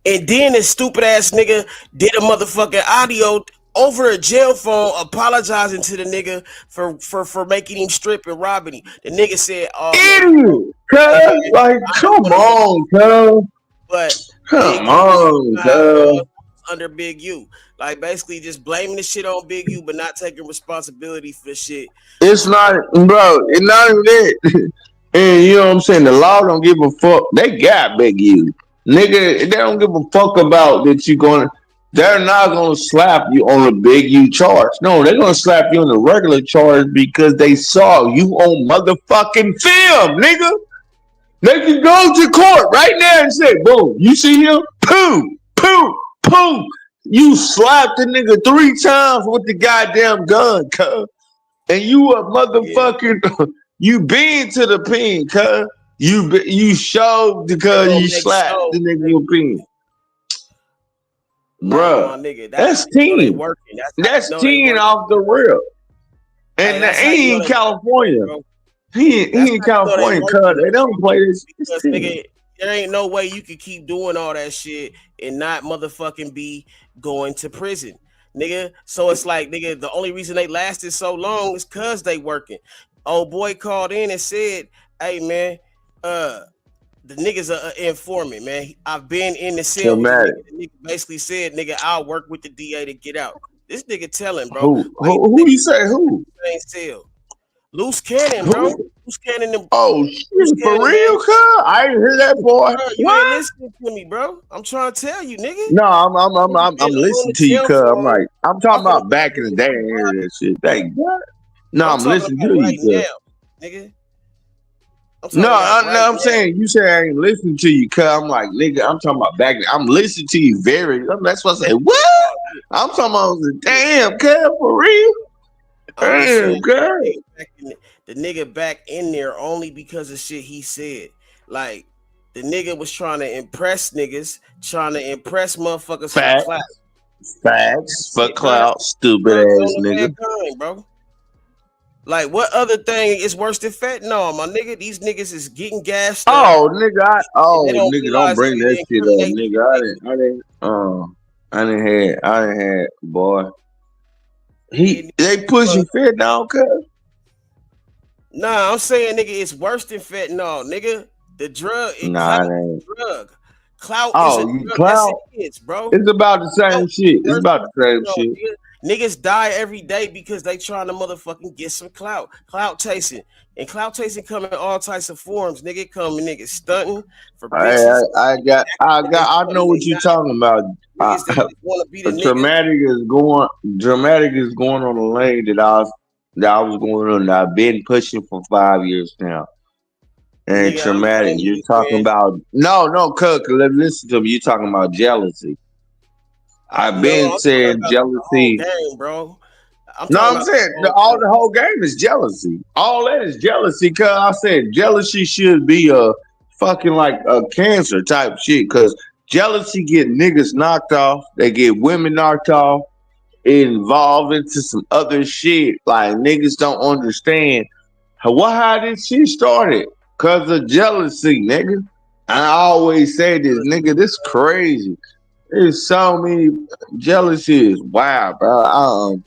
And then this stupid ass nigga did a motherfucking audio over a jail phone apologizing to the nigga for making him strip and robbing him. The nigga said, idiot, cuz. Like, come on, cuz. But come on, cuz. Under Big U. Like basically just blaming the shit on Big U, but not taking responsibility for the shit. It's not, bro, it's not even that. And you know what I'm saying? The law don't give a fuck. They got Big U. Nigga, they don't give a fuck about that they're not gonna slap you on a Big U charge. No, they're gonna slap you on a regular charge because they saw you on motherfucking film, nigga. They can go to court right now and say, boom, you see him? Boom, boom, boom. You slapped the nigga 3 times with the goddamn gun, cuz. And you a motherfucking, you been to the pen, cuz. You showed because you slapped the nigga in the pen. Bruh, that's 10. That's 10 off the rip. And he in California. He in California, cuz. They don't play this. Because, nigga, there ain't no way you could keep doing all that shit and not motherfucking be going to prison, nigga. So it's like, nigga, the only reason they lasted so long is cause they working. Old boy called in and said, hey man, the niggas are informant, man. I've been in the cell. The nigga basically said, nigga, I'll work with the DA to get out. This nigga telling, bro. Who you say who? Ain't cell. Loose cannon, bro. Loose cannon. Oh shit, for real, cuz? I didn't hear that, boy. You ain't listening to me, bro. I'm trying to tell you, nigga. No, I'm listening to you, cuz. I'm talking about back in the day. I didn't hear that shit. Dang, what? No, I'm listening to you, cuz. Nigga. I'm saying you say I ain't listening to you, cuz. I'm like, nigga, I'm talking about back then. I'm listening to you that's what I say. What? I'm talking about damn, cuz, for real. Damn, cuz. The the nigga back in there only because of shit he said. Like the nigga was trying to impress niggas, trying to impress motherfuckers for clout. Facts for clout, stupid ass nigga. Mankind, bro. Like what other thing is worse than fentanyl, my nigga? These niggas is getting gassed up. Oh, nigga, don't bring that shit up, nigga. I didn't have, boy. They pushing fentanyl, cuz. Nah, I'm saying, nigga, it's worse than fentanyl, nigga. The drug, Nah, it ain't. Drug. Clout Oh, is a drug. clout? Yes, it is, bro. It's about the same shit. It's about the same shit. Niggas die every day because they trying to motherfucking get some clout. Clout chasing. And clout chasing come in all types of forms. Nigga come in niggas stunting for bitches. I know what you're talking about. Dramatic is going on a lane that I was going on. That I've been pushing for 5 years now. And Traumatic, you're talking about cuz listen to me. You're talking about jealousy. I've been saying jealousy, game, bro. I'm saying the whole game is jealousy. All that is jealousy. Cause I said jealousy should be a fucking like a cancer type shit. Cause jealousy get niggas knocked off. They get women knocked off. Involved into some other shit. Like niggas don't understand how this shit started. Cause of jealousy, nigga. I always say this, nigga. This crazy. There's so many jealousy is wild, bro.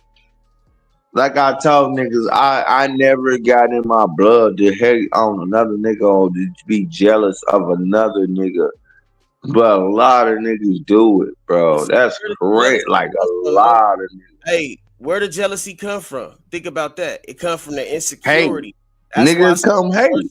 Like I told niggas, I never got in my blood to hate on another nigga or to be jealous of another nigga. But a lot of niggas do it, bro. That's correct. Like a lot of niggas. Hey, where did jealousy come from? Think about that. It come from the insecurity. That's niggas come hate.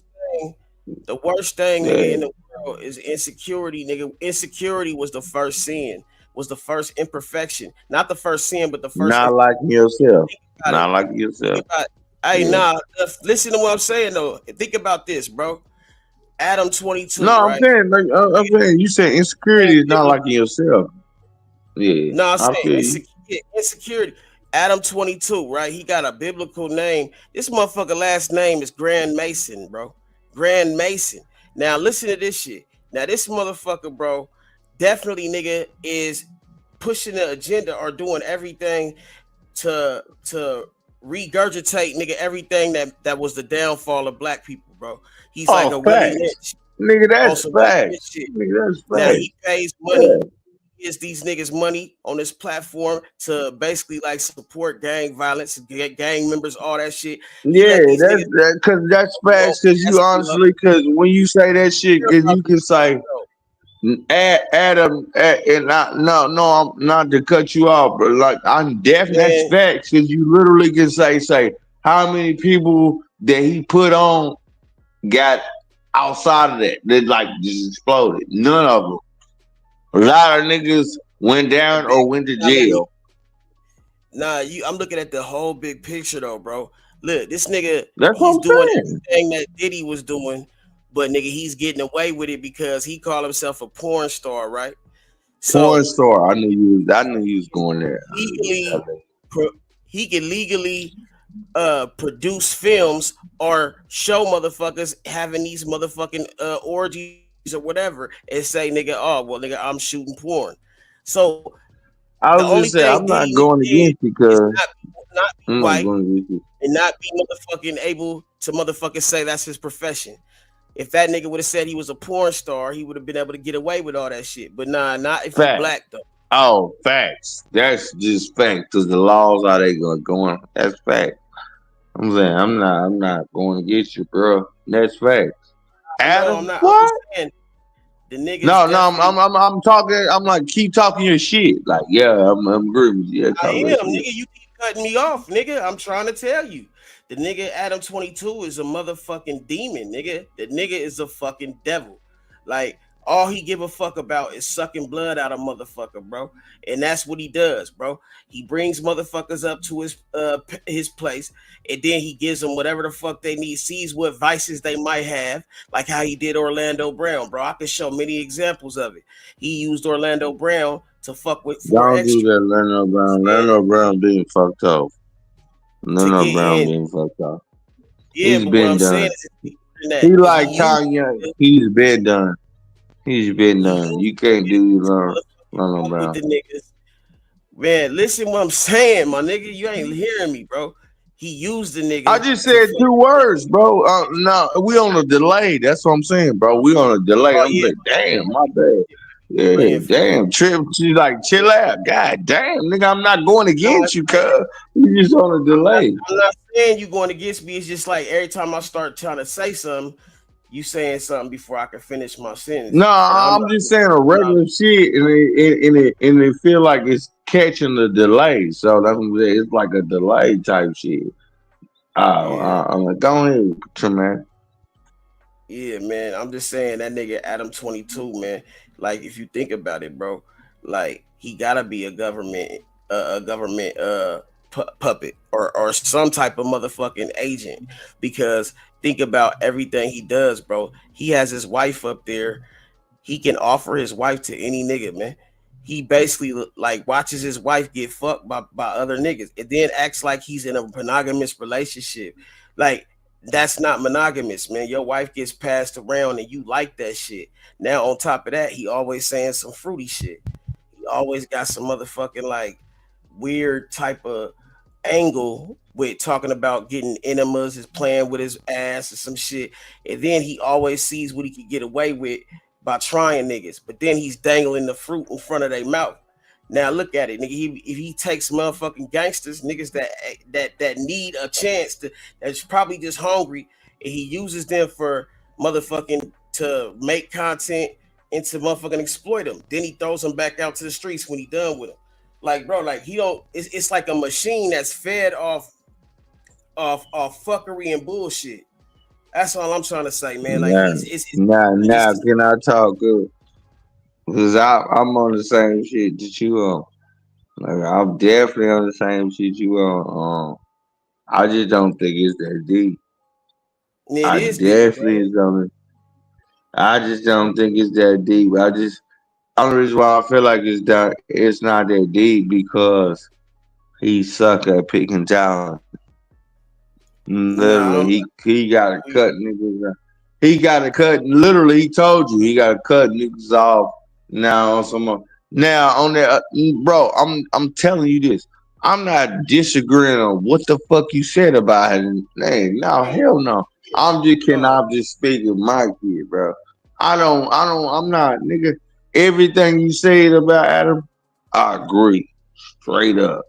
The worst thing nigga, in the world is insecurity, nigga. Insecurity was the first sin, was the first imperfection. Not the first sin, but the first. Not liking yourself. Not liking yourself. Listen to what I'm saying though. Think about this, bro. Adam 22. No, right? I'm saying you said insecurity is not liking yourself. Yeah. No, I'm saying insecurity. Adam 22, right? He got a biblical name. This motherfucker last name is Grand Mason, bro. Grand Mason. Now listen to this shit. Now this motherfucker, bro, definitely nigga is pushing the agenda or doing everything to regurgitate nigga everything that was the downfall of black people, bro. He's like a Willie Lynch. Nigga, that's facts. Now he pays money. Yeah. Gives these niggas money on this platform to basically like support gang violence, get gang members, all that shit. Yeah, that's facts. Because you honestly, because when you say that shit, because you can say, Adam, and I'm not to cut you off, but like I'm definitely that's facts. Because you literally can say how many people that he put on got outside of that like just exploded. None of them. A lot of niggas went down or went to jail. Nah, I'm looking at the whole big picture though, bro. Look, this nigga, he's doing everything that Diddy was doing, but nigga, he's getting away with it because he called himself a porn star, right? Porn star. I knew you was going there. He can legally produce films or show motherfuckers having these motherfucking orgies or whatever and say, nigga, oh well, nigga, I'm shooting porn. So I was just saying, I'm not going against because not be white and not be motherfucking able to motherfucking say that's his profession. If that nigga would have said he was a porn star, he would have been able to get away with all that shit. But nah, not if you're black though. Oh, facts. That's just fact because the laws are they going. That's fact. I'm saying I'm not going to get you, bro. That's facts. Adam, what? The niggas I'm talking. I'm like, keep talking your shit. Like, yeah, I'm agreeing with you. I am, nigga. You keep cutting me off, nigga. I'm trying to tell you, the nigga Adam 22 is a motherfucking demon, nigga. The nigga is a fucking devil. Like, all he give a fuck about is sucking blood out of motherfucker, bro. And that's what he does, bro. He brings motherfuckers up to his place, and then he gives them whatever the fuck they need, sees what vices they might have, like how he did Orlando Brown, bro. I can show many examples of it. He used Orlando Brown to fuck with. Don't do that, Orlando Brown. Orlando Brown being fucked off. Orlando Brown being fucked off. Yeah, He's but what been I'm saying done. is He that like he used Kanye. He's been done. He's been done. You can't do nothing with about the niggas. Man, listen what I'm saying, my nigga. You ain't hearing me, bro. He used the I nigga just to said 2 words, bro. No, we on a delay. That's what I'm saying, bro. We on a delay. oh I'm yeah, like, damn, my bad. Yeah, playing for damn. Trip, she's like, chill out. God damn, nigga, I'm not going no, against it's you, like cuz. You just on a delay. I'm not saying you going against me. It's just like every time I start trying to say something, you saying something before I can finish my sentence. No, And I'm I'm not, just saying a I'm not regular shit, and it feel like it's catching the delay. So that's what I'm saying. It's like a delay type shit. yeah. I'm like, go ahead, Tremaine. Yeah, man. I'm just saying that nigga Adam 22, man. Like, if you think about it, bro, like he gotta be a government puppet or some type of motherfucking agent, because think about everything he does, bro. He has his wife up there. He can offer his wife to any nigga, man. He basically like watches his wife get fucked by other niggas and then acts like he's in a monogamous relationship. Like, that's not monogamous, man. Your wife gets passed around and you like that shit. Now, on top of that, he always saying some fruity shit. He always got some motherfucking like weird type of angle with talking about getting enemas, is playing with his ass or some shit. And then he always sees what he can get away with by trying niggas. But then he's dangling the fruit in front of their mouth. Now look at it, nigga. If he takes motherfucking gangsters, niggas that need a chance to, that's probably just hungry, and he uses them for motherfucking to make content and to motherfucking exploit them. Then he throws them back out to the streets when he done with them. Like, bro, like he don't. It's like a machine that's fed off fuckery and bullshit. That's all I'm trying to say, man. Like Now, it's now, just can I talk good? Because I'm on the same shit that you on. Like, I'm definitely on the same shit you on. I just don't think it's that deep. it I is deep, definitely bro. is on. I just don't think it's that deep. Only reason why I feel like it's not that deep because he suck at picking talent. Nah, Literally, he got to cut niggas. He got to cut. Literally, he told you he got to cut niggas off. Now on some. Now on that, bro. I'm telling you this. I'm not disagreeing on what the fuck you said about him. Hey, no, hell no. I'm just cannot just speak of my kid, bro. I'm not, nigga. Everything you said about Adam, I agree. Straight up.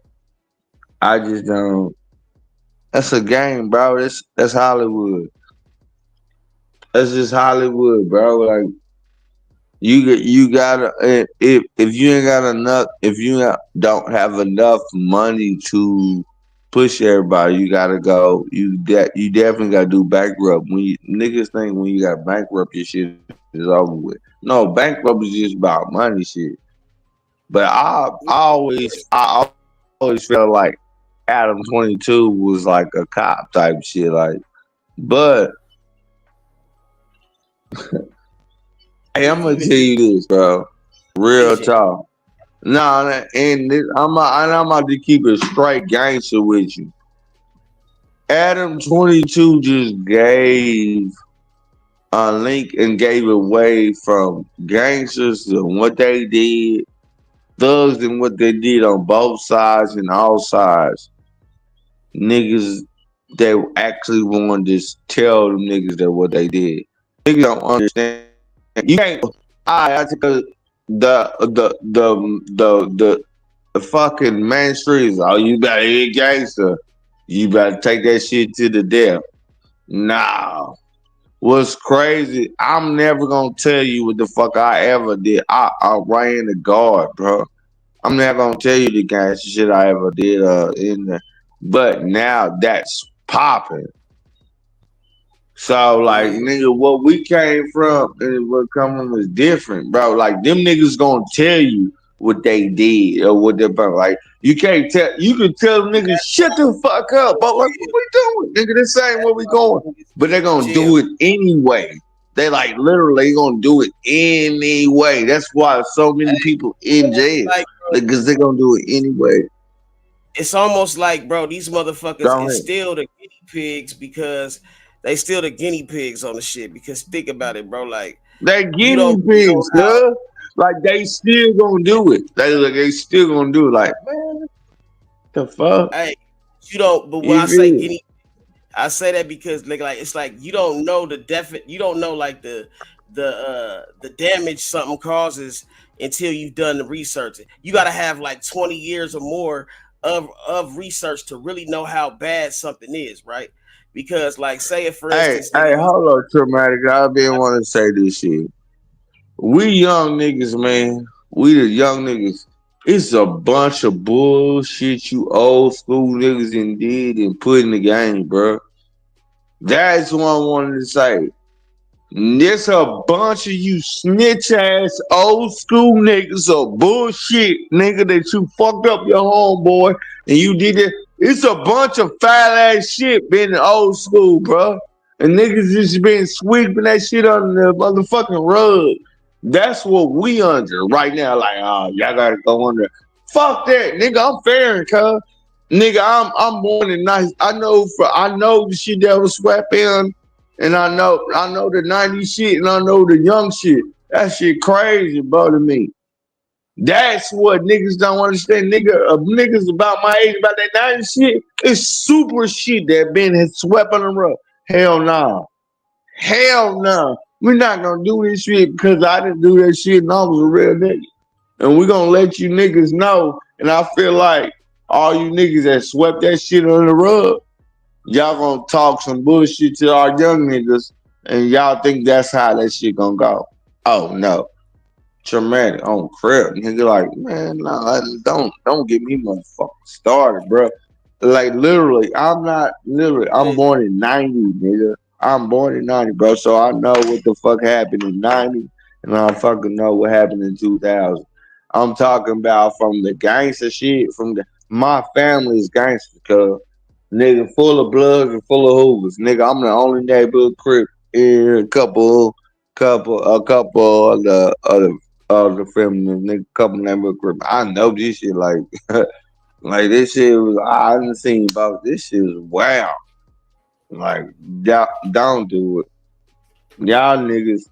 I just don't. That's a game, bro. That's Hollywood. That's just Hollywood, bro. Like you gotta if you ain't got enough, if don't have enough money to push everybody, you gotta go. You definitely gotta do bankrupt. Niggas think when you got bankrupt, your shit is over with. No, bankrupt is just about money shit. But I always felt like Adam 22 was like a cop type shit, like. But hey, I'm gonna tell you this, bro. Real talk. No, I'm about to keep it straight gangster with you. Adam 22 just gave a link and gave away from gangsters and what they did, thugs and what they did on both sides and all sides. Niggas they actually wanted to tell them niggas that what they did. Niggas don't understand. You can't. I think the fucking main streets. Oh, you better be a gangster. You better take that shit to the death. Nah. What's crazy? I'm never gonna tell you what the fuck I ever did. I ran the guard, bro. I'm never gonna tell you the gangster shit I ever did but now that's popping. So like nigga, what we came from and what coming was different, bro. Like them niggas gonna tell you what they did or what they're like. You can't tell. You can tell them niggas shut the fuck up, but like what we doing, nigga? This ain't where we going, but they're gonna do it anyway. They like literally gonna do it anyway. That's why so many people in jail because they're gonna do it anyway. It's almost like, bro, these motherfuckers Go is ahead. still the guinea pigs because they still the guinea pigs on the shit. Because think about it, bro. Like They you guinea don't know pigs, how. cuz. Like they still gonna do it. They still gonna do it. Like, man, the fuck? Hey, you don't. But when I You say feel? guinea, I say that because like it's like you don't know the you don't know like the damage something causes until you've done the research. You got to have like 20 years or more of research to really know how bad something is, right? Because like say if for Hey, instance, hey, nigga, you hold up, traumatic. I been want to say this shit. We young niggas, man. We the young niggas. It's a bunch of bullshit you old school niggas and did and put in the game, bro. That's what I wanted to say. There's a bunch of you snitch ass old school niggas or bullshit nigga that you fucked up your homeboy and you did it. It's a bunch of foul ass shit been in old school, bro. And niggas just been sweeping that shit under the motherfucking rug. That's what we under right now. Like, oh, y'all gotta go under. Fuck that, nigga. I'm fair, cuz. Nigga, I'm born in nice. I know the shit that was swept in. And I know the 90s shit and I know the young shit. That shit crazy, bro, to me. That's what niggas don't understand. Niggas about my age, about that 90s shit, it's super shit that been has swept on the rug. Hell no. Hell no. We're not gonna do this shit because I didn't do that shit and I was a real nigga. And we're gonna let you niggas know. And I feel like all you niggas that swept that shit on the rug, y'all gonna talk some bullshit to our young niggas, and y'all think that's how that shit gonna go. Oh no, traumatic on crib, nigga. Like, man, no, don't get me motherfucking started, bro. Like literally, I'm hey, born in '90, nigga. I'm born in '90, bro. So I know what the fuck happened in '90, and I fucking know what happened in 2000. I'm talking about from the gangster shit, my family's gangster, cuz. Nigga, full of bloods and full of hoovers. Nigga, I'm the only neighborhood crip in a couple of the feminine nigga, couple neighborhood crip. I know this shit like like this shit was I didn't seen about this shit was wow. Like y'all don't do it. Y'all niggas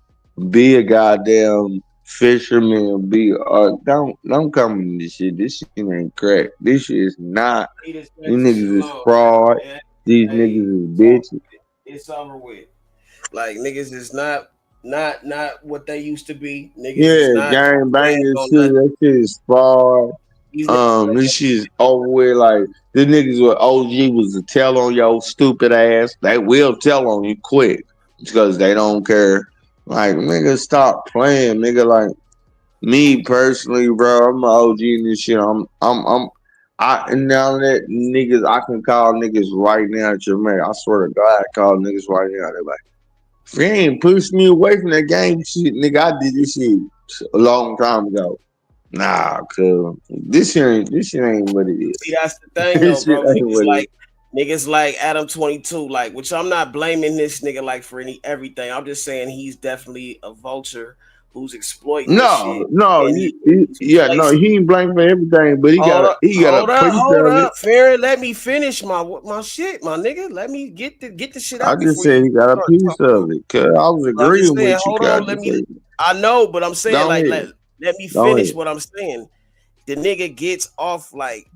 be a goddamn fisherman. Don't come in this shit. This shit ain't crack. This shit is not. need this These back to niggas is Shalom, fraud. man. These Hey, niggas is bitches. it's over with. Like niggas is not what they used to be. Niggas is Yeah, not gang stand banging on shit. nothing. That shit is fraud. These niggas, This shit is over with. Like the niggas with OG was to tell on your stupid ass. They will tell on you quick because they don't care. Like nigga, stop playing, nigga. Like me personally, bro, I'm an OG in this shit. And now that niggas, I can call niggas right now at your man. I swear to God, I call niggas right now. They're like, if you ain't push me away from that game shit, nigga, I did this shit a long time ago. Nah, cuz this shit ain't what it is. see, that's the thing though, This shit bro. ain't what it is. Niggas like Adam 22, like, which I'm not blaming this nigga like for everything. I'm just saying he's definitely a vulture who's exploiting this shit, No, and he's no, placing. he ain't blamed for everything, but he got a piece Hold of it. up, Farron. Let me finish my shit, my nigga. Let me get the shit I out just before said you he got a start piece talking of over. it. Cause I was I'm just agreeing saying, with you, hold cuz I on. just said, I know, but I'm saying, go like, ahead. let me Go finish ahead. what I'm saying. The nigga gets off like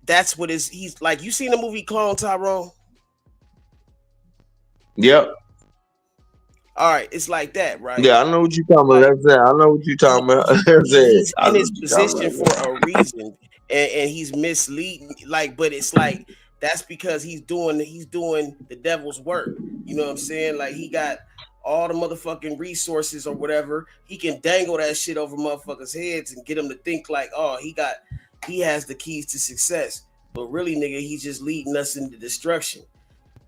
that's what he's like. You seen the movie Clone Tyrone? Yep. All right, it's like that, right? Yeah, I know what you talking about. Like That's it. I know what you talking about. That's it. he's I in know his what you talking position about. for a reason, and he's misleading. Like, but it's like that's because he's doing the devil's work. You know what I'm saying? Like he got all the motherfucking resources or whatever. He can dangle that shit over motherfuckers' heads and get them to think like, oh, he has the keys to success. But really, nigga, he's just leading us into destruction.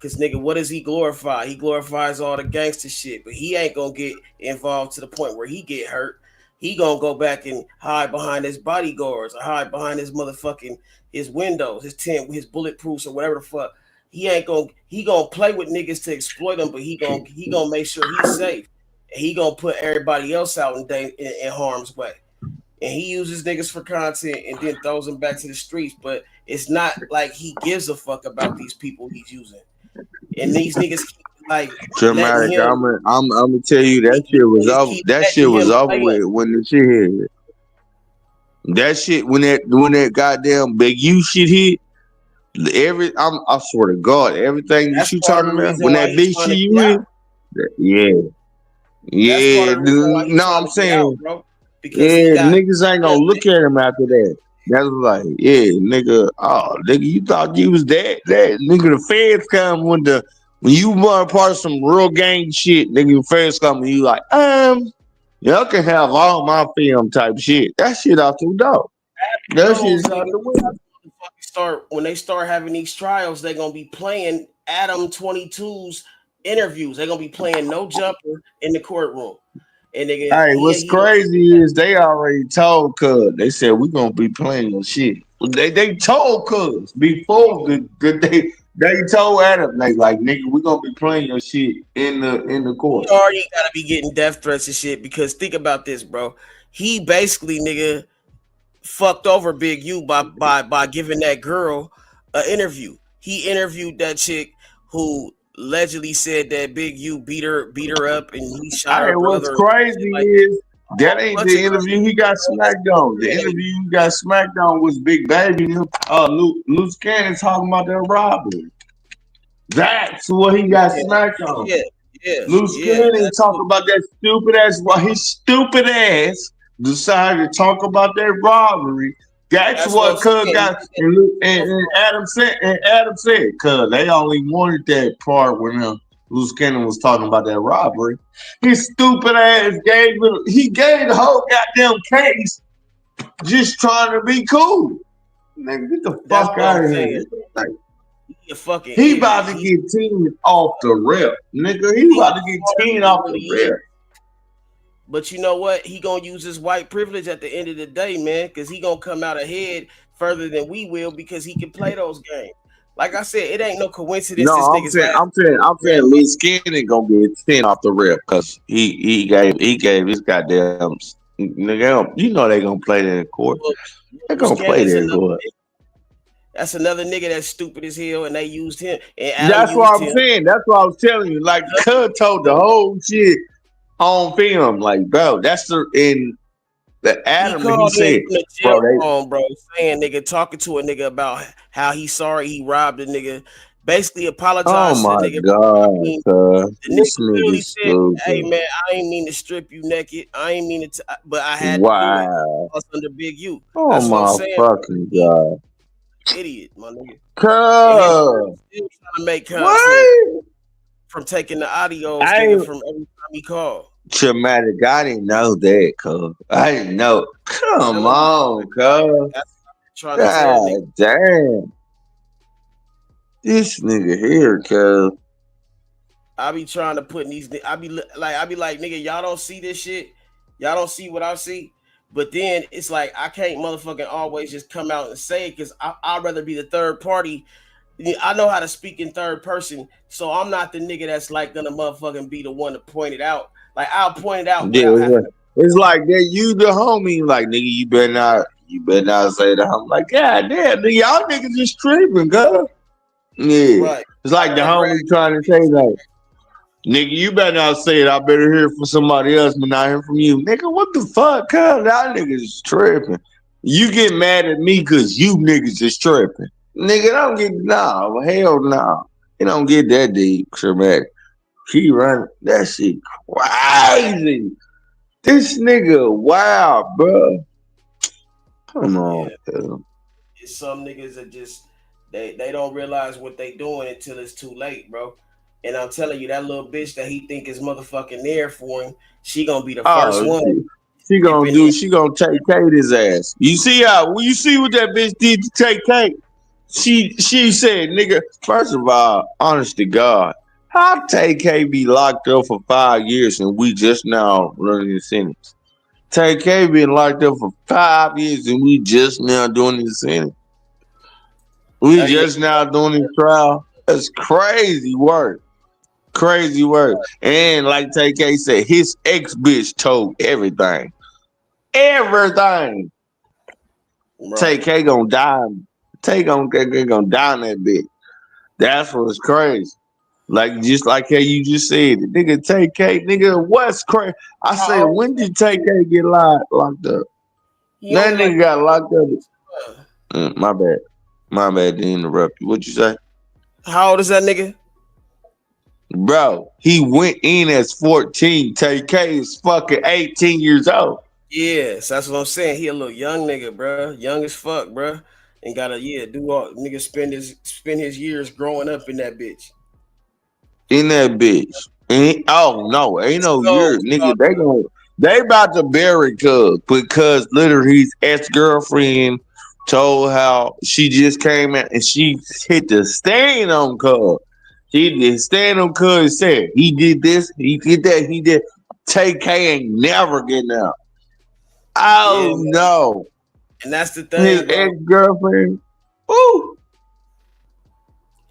Cause nigga, what does he glorify? He glorifies all the gangster shit, but he ain't gonna get involved to the point where he get hurt. He gonna go back and hide behind his bodyguards or hide behind his motherfucking his windows, his tent, his bulletproofs or whatever the fuck. He gonna play with niggas to exploit them, but he gonna make sure he's safe. And he gonna put everybody else out in harm's way. and he uses niggas for content and then throws them back to the streets. But it's not like he gives a fuck about these people he's using, and these niggas keep like letting Dramatic. him. I'm gonna tell you that shit was Niggas over. keep That shit letting was him over play with him. when the shit hit. That shit when that goddamn Big U shit hit. I swear to God, everything that That's you part of talking the about reason when why that he's big trying shit to you get hit. out. Yeah, That's part yeah. of the reason why he's No, trying I'm to get out, saying, bro. Because he yeah, got niggas ain't gonna look at him after that. That's like, yeah, nigga. Oh, nigga, you thought you was that nigga. The feds come when you were part of some real gang shit. Nigga, the feds come and you like, y'all can have all my film type shit. That shit out the door. That those shit's out niggas the window. when they start having these trials, they're gonna be playing Adam 22's interviews. They're gonna be playing No Jumper in the courtroom. And nigga, Hey, what's crazy is they already told Cuz. They said we gonna be playing your shit. They told Cuz before they told Adam like nigga we gonna be playing your shit in the court. he already gotta be getting death threats and shit because think about this, bro. He basically nigga fucked over Big U by giving that girl an interview. He interviewed that chick who allegedly said that Big U beat her up and he shot Hey, her what's brother. crazy Like, is that ain't bunch of the interview he got smacked on. The interview he got smacked on was Big Baby. Luke Cannon talking about that robbery. That's what he got smacked on. Luke Cannon talking about that stupid ass. Why his stupid ass decided to talk about that robbery. That's what Cuz got. And Adam said, Cuz they only wanted that part when Luke Cannon was talking about that robbery. His stupid ass gave the whole goddamn case just trying to be cool. Nigga, get the fuck out of here. Like, he a fucking he idiot. about to get 10 off the rip, nigga. He about to get 10 off the rip. But you know what? He gonna use his white privilege at the end of the day, man, because he gonna come out ahead further than we will because he can play those games. Like I said, it ain't no coincidence. No, This I'm nigga's saying Luke Cannon gonna get 10 off the rip because he gave his goddamn nigga. You know they gonna play that in court. They gonna play that in court. That's another nigga that's stupid as hell, and they used him. And Adam That's used what I'm him. saying. That's what I was telling you. Like Cud told the whole shit on film. Like, bro, that's the Adam. He said, bro, saying nigga talking to a nigga about how he's sorry he robbed a nigga. Basically apologized oh to my the nigga. god, this The nigga literally nigga's said, stupid. "Hey man, I ain't mean to strip you naked. I ain't mean to, but I had to Wow. do it. I was under Big U. Oh That's what I'm my saying. fucking god. Idiot, my nigga. Cuz. Still trying to make content from taking the audios, nigga, from every time he called. Traumatic. I didn't know that, cuz. I didn't know. Come on, cuz. Trying to tell nigga. God damn. This nigga here, cuz. I be trying to put in these. I be like, nigga, y'all don't see this shit. Y'all don't see what I see. But then it's like I can't motherfucking always just come out and say it because I'd rather be the third party. I know how to speak in third person, so I'm not the nigga that's like gonna motherfucking be the one to point it out. Like I'll point it out without having to. It's like that you the homie. Like, nigga, you better not say that. I'm like, God damn, nigga, y'all niggas just tripping, girl. Yeah. Right. It's like the homie trying to say like, nigga, you better not say it. I better hear from somebody else, but not hear from you. Nigga, what the fuck? Cuz y'all niggas is tripping. You get mad at me because you niggas is tripping. Nigga, don't get hell no. It don't get that deep, Traumatic. He run that shit crazy. This nigga, wow, bro. Come on, cuz. It's some niggas that just they don't realize what they doing until it's too late, bro. And I'm telling you, that little bitch that he think is motherfucking there for him, she gonna be the first one. She gonna take Katie's ass. You see what that bitch did to take Kate? She said, nigga, first of all, honest to God, how TK be locked up for 5 years and we just now learning the sentence? TK been locked up for 5 years and we just now doing the sentence. We just now doing his trial. That's crazy work. Crazy work. And like TK said, his ex bitch told everything. everything. Right. TK gonna die. TK gonna die in that bitch. That's what's crazy. Like just like how you just said, nigga TK, nigga, what's crazy? I said, when did TK get locked up? That nigga got locked up. My bad. My bad to interrupt you. What you say? How old is that nigga? Bro, he went in as 14. TK is fucking 18 years old. Yes, that's what I'm saying. He a little young nigga, bro. Young as fuck, bro. And gotta do all nigga spend his years growing up in that bitch. In that bitch. Oh no, ain't no year, nigga. They about to bury Cuz because literally his ex-girlfriend told how she just came out and she hit the stand on Cuz. She did stand on Cuz and said he did this, he did that, he did. TK ain't never getting out. Oh no. And that's the His thing, bro. ex-girlfriend. Ooh.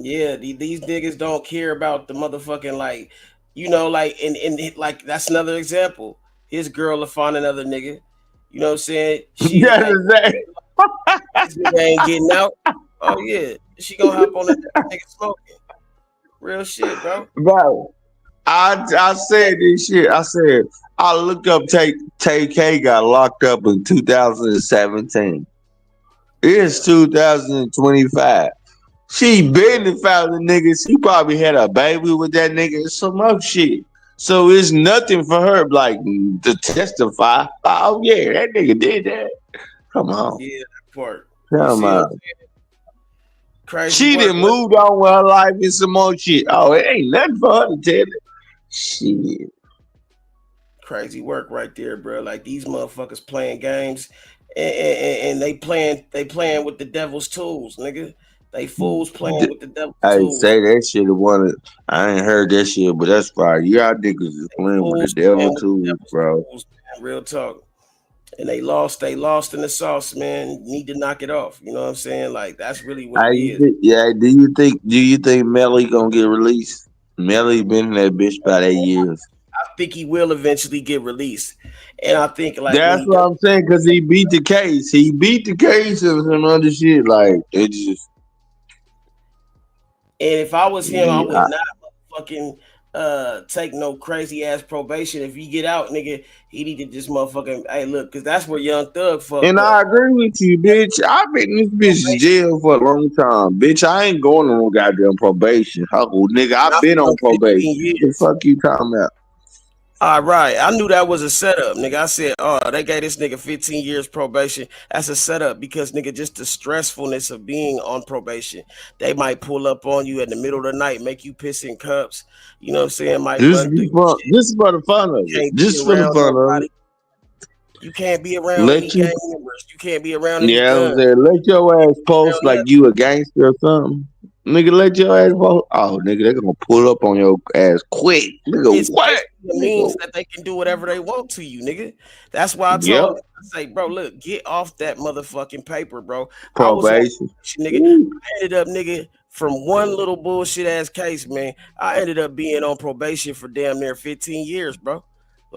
Yeah, these niggas don't care about the motherfucking like, and like that's another example. His girl will find another nigga. You know what I'm saying? She That's like, exactly. this nigga ain't getting out. Oh yeah, she gonna hop on that nigga smoking. Real shit, bro. Bro, I said this shit. I said I looked up TK got locked up in 2017. It's 2025. She been found the nigga. She probably had a baby with that nigga and some other shit. So it's nothing for her like to testify. Oh yeah, that nigga did that. Come on. Yeah, that part. Come on. Crazy She work, done moved on with her life and some more shit. Oh, it ain't nothing for her to tell it. Shit. Crazy work right there, bro. Like these motherfuckers playing games and they playing with the devil's tools, nigga. They fools playing with the devil's I tools. say that shit. I ain't heard that shit, but that's fine. Y'all niggas is playing with the devil too, bro. Tools, man. Real talk. And they lost in the sauce, man. Need to knock it off. You know what I'm saying? Like that's really what it is. Do you think Melly gonna get released? Melly been in that bitch about 8 years. I think he will eventually get released. And I think like that's what I'm saying, because he beat the case. He beat the case and some other shit. Like it just. And if I was him, I would not fucking take no crazy ass probation. If you get out, nigga, he need to just motherfucking look, because that's where Young Thug fucked and up. I agree with you, bitch. I've been in this bitch jail for a long time. Bitch, I ain't going on no goddamn probation. Nigga, I've been on probation. The fuck you talking about? All right, I knew that was a setup, nigga. I said, oh, they gave this nigga 15 years probation. That's a setup because, nigga, just the stressfulness of being on probation. They might pull up on you in the middle of the night, make you piss in cups. You know what I'm saying? Might This run through is for the fun of it. Just for the fun of it. You can't be around any gang members. You can't be around any guns. I'm saying, let your ass post like you a gangster or something. Nigga, let your ass post. Oh, nigga, they gonna pull up on your ass quick. Nigga, it's what? It means that they can do whatever they want to you, nigga. That's why I told him, I say, bro, look, get off that motherfucking paper, bro. Probation. Nigga. I ended up, nigga, from one little bullshit ass case, man. I ended up being on probation for damn near 15 years, bro.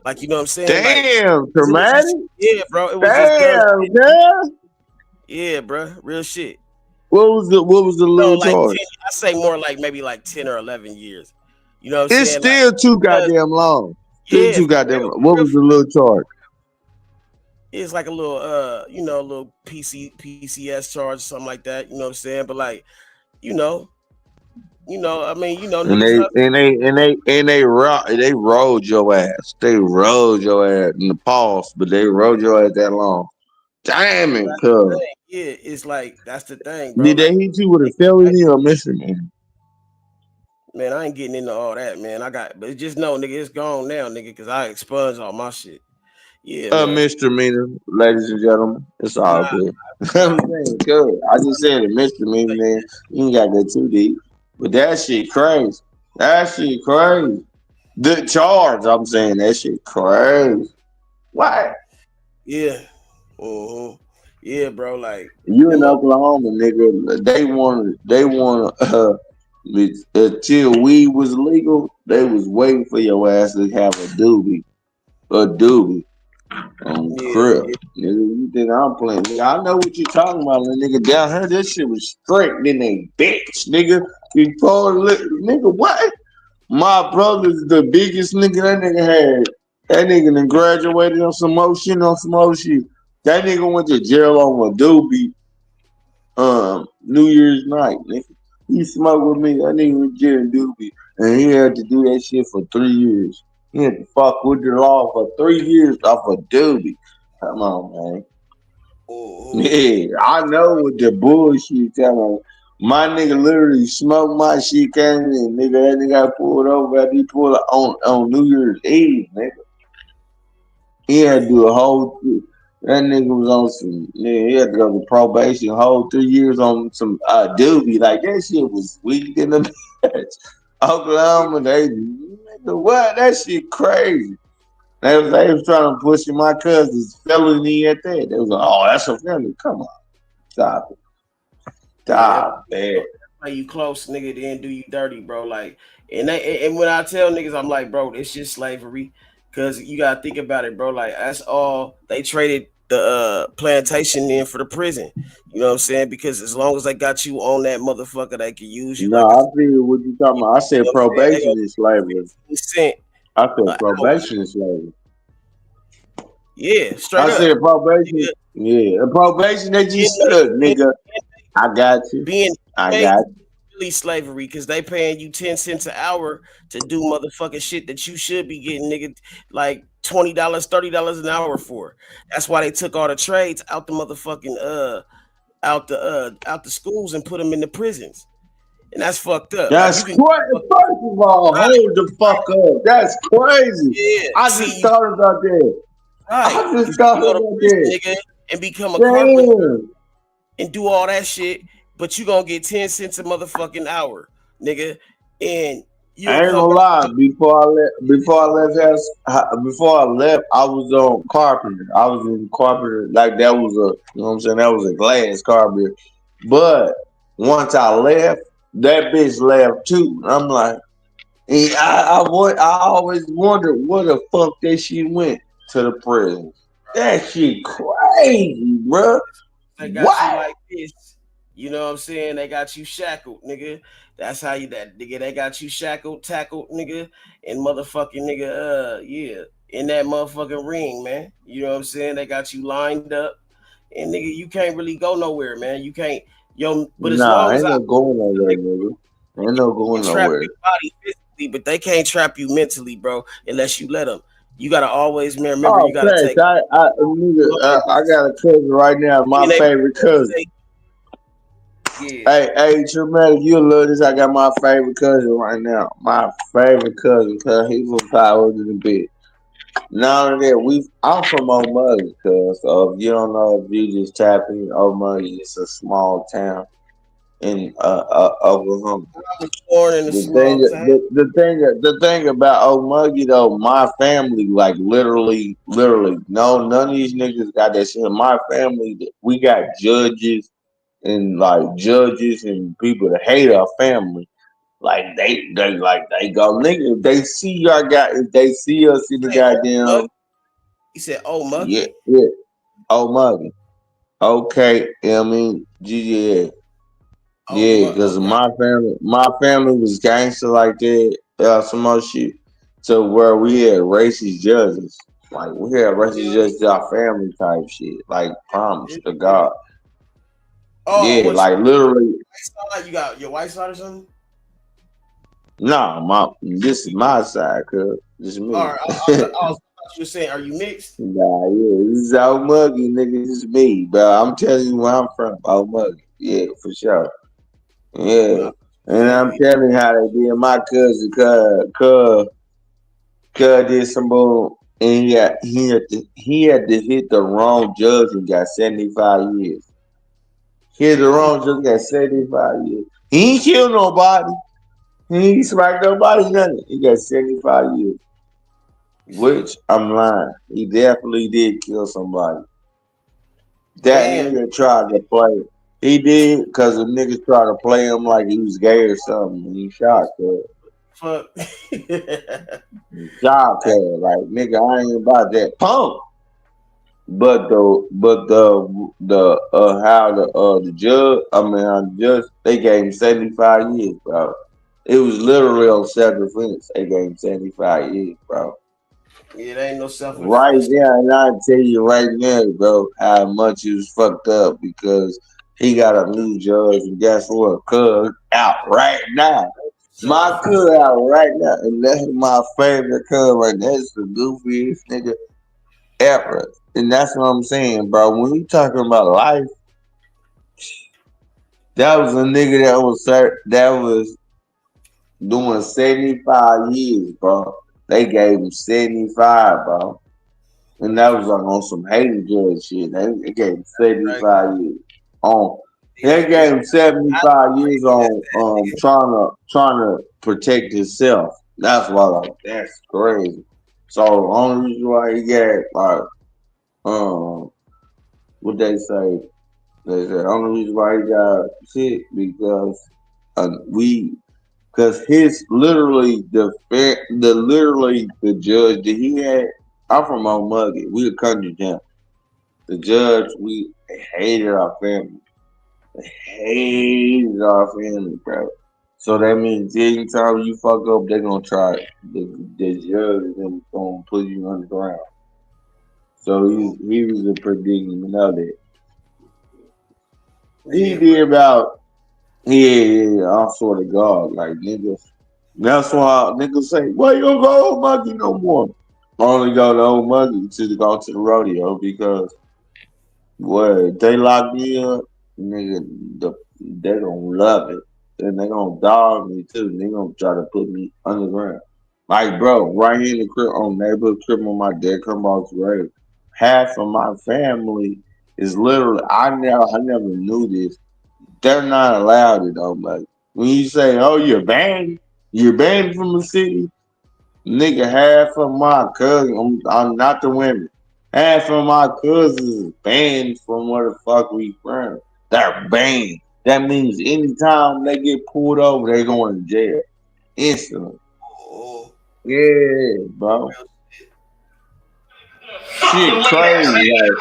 Like, you know what I'm saying? Damn, like, traumatic. Yeah, bro. It was damn, just girl. Yeah, bro. Real shit. What was the little charge? 10, I say more like maybe like 10 or 11 years. You know what I'm it's saying? Still like, too goddamn long. Still too goddamn long. What was the little charge? It's like a little a little PCS charge or something like that. You know what I'm saying? But like, I mean, and they rolled your ass. They rolled your ass in the pause, but they rolled your ass that long. Damn it, cuz. Yeah, it's like that's the thing, bro. Did they hit you with a felony or misdemeanor? Man, I ain't getting into all that, man. But just know, nigga, it's gone now, nigga, because I expunged all my shit. Yeah, misdemeanor, ladies and gentlemen. It's all good. I'm saying, good. I just said a misdemeanor, man. You ain't got to go too deep. But that shit crazy. That shit crazy. The charge, I'm saying, that shit crazy. What? Yeah. Yeah, bro. Like you in Oklahoma, nigga. They want until weed was legal, they was waiting for your ass to have a doobie. Crip. Nigga, you think I'm playing? Nigga, I know what you talking about, little nigga. Down here, this shit was straight. Then they bitch, nigga. Before, nigga, what? My brother's the biggest nigga that nigga had. That nigga done graduated on some more shit, That nigga went to jail on a doobie, New Year's night, nigga. He smoked with me. That nigga was getting doobie. And he had to do that shit for 3 years. He had to fuck with the law for 3 years off a doobie. Come on, man. Yeah, I know what the bullshit talking about. My nigga literally smoked my shit, came in, nigga. That nigga got pulled over after he pulled up on New Year's Eve, nigga. He had to do a whole. That nigga was on some. Yeah, he had to go to probation, whole 3 years on some doobie. Like that shit was weak in the bitch. Oklahoma, they nigga, what? That shit crazy. They was trying to push my cousin's felony at that. They was like, oh, that's a felony. Come on, stop it. Stop it. Like you close, nigga, then do you dirty, bro. Like, and when I tell niggas, I'm like, bro, it's just slavery. Cause you gotta think about it, bro. Like, that's all they traded the plantation in for the prison. You know what I'm saying? Because as long as they got you on that motherfucker, they can use you. No, I feel what you talking about. I said probation is slavery. I said probation is slavery. Yeah, straight up. I said probation. Yeah, probation. They just said, nigga. I got you. I got you. Really slavery because they paying you 10 cents an hour to do motherfucking shit that you should be getting, nigga, like $20, $30 an hour for. That's why they took all the trades out the motherfucking out the schools and put them in the prisons. And that's fucked up. That's crazy. First of all, hold the fuck up. That's crazy. Yeah, I just thought about that. Right. I just thought about that. Nigga, and become a carpenter and do all that shit, but you gonna get 10 cents a motherfucking hour, nigga. And you I ain't gonna lie. Before I left, I was on carpenter. I was in carpenter, like that was you know what I'm saying? That was a glass carpenter. But once I left, that bitch left too. I'm like, I always wondered where the fuck that she went to the prison. That shit crazy, bro. They got you like this. You know what I'm saying? They got you shackled, nigga. That's how you that nigga. They got you shackled, tackled, nigga, and motherfucking nigga. Yeah, in that motherfucking ring, man. You know what I'm saying? They got you lined up, and nigga, you can't really go nowhere, man. You can't, But as long as ain't no going nowhere, nigga. Ain't no going trap nowhere. your body physically, but they can't trap you mentally, bro, unless you let them. You gotta always remember. You gotta take. I got a cousin right now. My favorite cousin. Yeah. Hey, Traumatic, you'll love this. I got my favorite cousin right now. My favorite cousin, cause he was power to the bit. Not only that, I'm from Old Muggy, cause so if you don't know, if you just tap in, Old Muggy, it's a small town in Oklahoma. I was born in a small town. The thing about Old Muggy though, my family, like literally, no, none of these niggas got that shit. My family, we got judges and people that hate our family. Like they go, nigga, if they see if they see us in the goddamn. He said, "Oh Muggy." Yeah, oh Muggy. Okay, I mean, yeah. Yeah, because my family was gangster like that, some more shit. So where we had racist judges, like we had racist judges, our family type shit, like promise to God. Oh, yeah, like literally. You got your white side or something? Nah, this is my side, cuz this is me. All right, I was you were saying, are you mixed? Nah, yeah, this is Old Muggy, nigga. This is me, but I'm telling you where I'm from, Old Muggy. Yeah, for sure. Yeah, and I'm telling you how they did my cousin, cuz did some bull, and he had to hit the wrong judge and got 75 years. Hit the wrong judge, got 75 years. He ain't killed nobody. He ain't smacked nobody, nothing. He got 75 years. Which I'm lying. He definitely did kill somebody. That nigga tried to play. He did because the niggas tried to play him like he was gay or something. He shot her. Fuck. He shot her. Like, nigga, I ain't about that. Punk. But the judge, they gave him 75 years, bro. It was literally on self-defense. They gave him 75 years, bro. Yeah, there ain't no Right self-defense. now, and I tell you right now, bro, how much he was fucked up because he got a new judge, and guess what? Cuz out right now. My cuz out right now, and that's my favorite cuz right now. That's the goofiest nigga ever. And that's what I'm saying, bro. When you talking about life, that was a nigga that was doing 75 years, bro. They gave him 75, bro. And that was like on some hating judge shit. They gave him 75 years. They gave him 75 years on trying to protect himself. That's why that's crazy. So the only reason why he got what they say, the only reason why he got shit because his literally the judge that he had. I'm from Old Muggy. We a country town. The judge, we hated our family. Hated our family, bro. So that means anytime you fuck up, they're gonna try it. The judge is gonna put you on the ground. So he was a predicament of it. He did about I swear to God, like niggas. That's why niggas say, why you don't go to Old Monkey no more? I only go to Old Monkey to go to the rodeo because if they lock me up, nigga, they gonna love it. And they gonna dog me too. They gonna try to put me underground. Like bro, right here in the crib on neighborhood crib on my dad come off grave. Half of my family is literally I never knew this. They're not allowed it though. Like when you say, "Oh, you're banned from the city," nigga. Half of my cousins, I'm not the women. Half of my cousins is banned from where the fuck we from. They're banned. That means anytime they get pulled over, they going to jail instantly. Yeah, bro. Shit crazy. Like,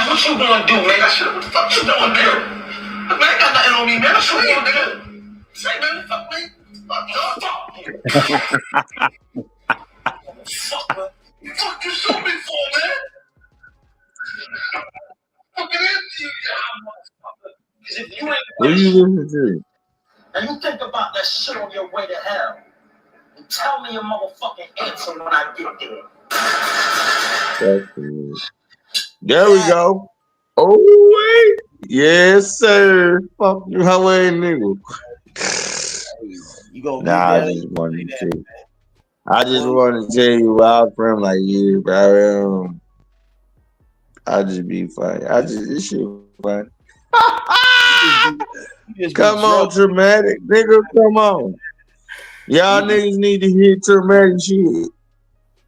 what you gonna do, man? What the fuck you doing, man? Man, I got nothing on me, man. What you gonna do? Say, man, fuck me. Fuck you. Fuck, man. Fuck you shoot me for, man? Fucking empty you, motherfucker. Because if you ain't What you listen to? and you think about that shit on your way to hell, and tell me your motherfucking answer when I get there. There we go. Oh wait. Yes, sir. Fuck you, how ain't nigga. You gonna Nah, I just wanted to tell you. I just wanted to tell you where I'm from, like yeah, bro. I just be funny. This shit funny. Come on, traumatic nigga. Come on. Y'all niggas need to hear traumatic shit.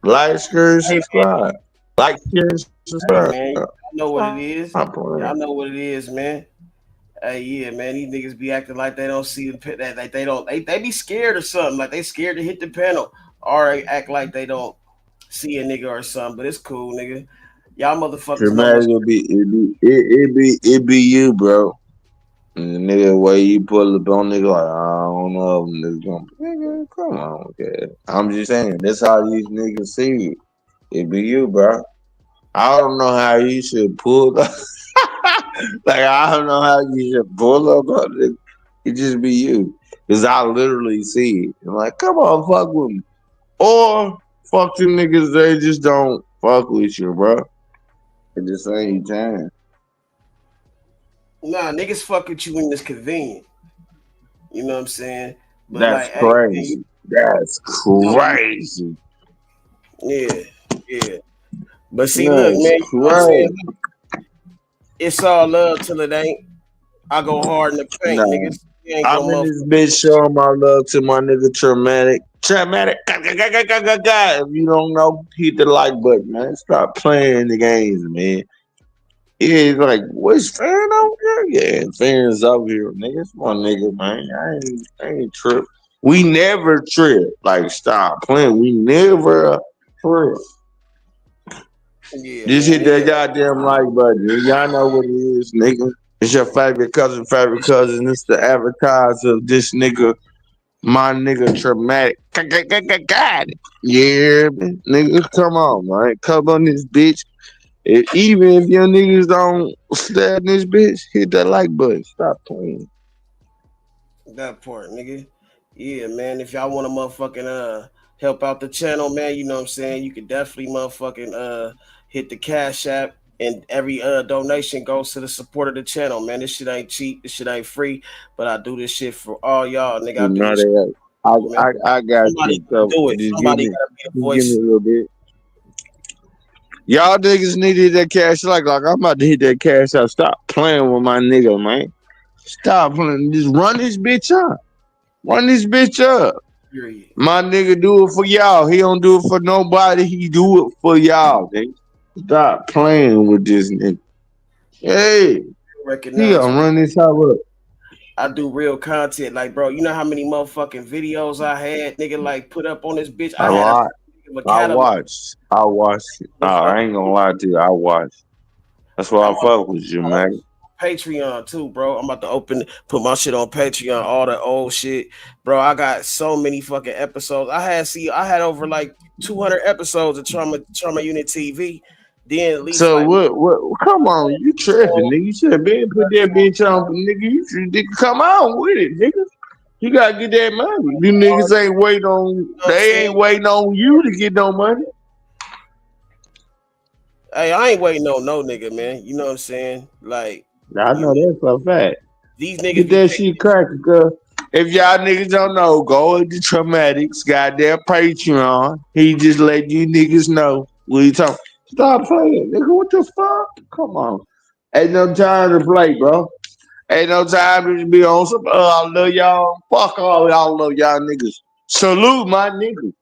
Like, share, subscribe. Like, share, subscribe. Hey, man, y'all know what it is. Y'all know what it is, man. Hey, yeah, man. These niggas be acting like they don't see the pit. Like they be scared or something. Like they scared to hit the panel or act like they don't see a nigga or something. But it's cool, nigga. Y'all motherfuckers know Traumatic it be you, bro. And the nigga way you pull up on nigga like I don't know if niggas gonna nigga, come on, okay. I'm just saying that's how these niggas see it. It be you, bro. I don't know how you should pull up. Like I don't know how you should pull up on it. It just be you. Cause I literally see it. I'm like, come on, fuck with me. Or fuck them niggas, they just don't fuck with you, bro. At the same time. Nah, niggas fuck with you when it's convenient. You know what I'm saying? But That's like, crazy. Hey, that's crazy. Yeah. But see, That's look, man, you know what I'm saying? crazy. It's all love till it ain't. I go hard in the paint, Nah. niggas. I'm in this bitch showing my love to my nigga Traumatic. If you don't know, hit the like button, man. Stop playing the games, man. Yeah, he's like, what's fan over here? Yeah, fans over here, nigga. It's my nigga, man. I ain't trip. We never trip. Like, stop playing. We never trip. Yeah, Just man. hit that Yeah. goddamn like button. Y'all know what it is, nigga. It's your favorite cousin. It's the advertiser of this nigga, my nigga Traumatic. Got it. Yeah, man. Nigga, come on, man. Come on this bitch. Even if your niggas don't stab this bitch, hit that like button. Stop playing. That part, nigga. Yeah, man. If y'all want to motherfucking help out the channel, man, you know what I'm saying? You can definitely motherfucking hit the Cash App, and every donation goes to the support of the channel, man. This shit ain't cheap, this shit ain't free, but I do this shit for all y'all, nigga. I You do know this shit that. for you, man. I got Somebody you. gotta So do it. just Somebody gotta be the give me voice. a little bit. Y'all niggas needed that cash like I'm about to hit that cash out. Stop playing with my nigga, man. Stop playing. Just run this bitch up. Run this bitch up. Period. My nigga do it for y'all. He don't do it for nobody. He do it for y'all, nigga. Stop playing with this nigga. Hey, he Recognize gonna me. run this house up. I do real content, like, bro. You know how many motherfucking videos I had, nigga, like put up on this bitch. A I had lot. a I catalog. watched. Nah, I ain't gonna lie to you. I watched. That's why I fuck with you, man. Patreon too, bro. I'm about to put my shit on Patreon, all the old shit, bro. I got so many fucking episodes. I had over like 200 episodes of Trauma Unit TV. Then at least So like what? Come on, you tripping, nigga? You should have been put that bitch on, nigga. You should come on with it, nigga. You gotta get that money. You niggas ain't waiting on. They ain't waiting on you to get no money. hey, I ain't waiting on no nigga, man. You know what I'm saying? Like, I know that's a fact. these niggas Get be that shit cracking, cuz. If y'all niggas don't know, go to Traumatics, goddamn Patreon. He just let you niggas know what he talking. Stop playing, nigga. What the fuck? Come on. Ain't no time to play, bro. Ain't no time to be on some. I love y'all. Fuck all y'all love y'all niggas. Salute my niggas.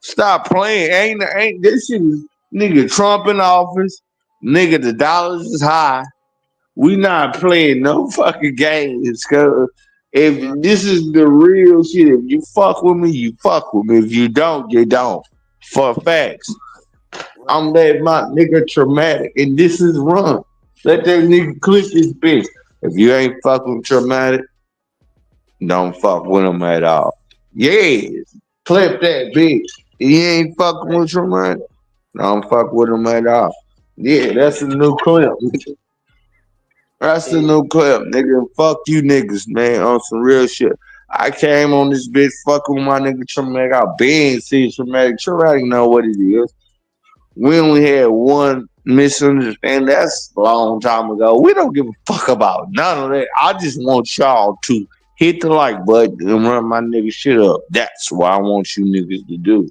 Stop playing. Ain't this shit is nigga Trump in office. Nigga, the dollars is high. We not playing no fucking games, cuz if this is the real shit, if you fuck with me, you fuck with me. If you don't, you don't. For facts. I'm letting my nigga Traumatic, and this is run. Let that nigga click this bitch. If you ain't fuck with Traumatic, don't fuck with him at all. Yes. Clip that bitch. He ain't fucking with Traumatic, don't fuck with him at all. Yeah, that's a new clip. That's the new clip, nigga. Fuck you niggas, man, on some real shit. I came on this bitch fucking with my nigga Traumatic. I been seeing Traumatic. Traumatic know what it is. We only had one misunderstanding. That's a long time ago. We don't give a fuck about none of that. I just want y'all to hit the like button and run my nigga shit up. That's what I want you niggas to do.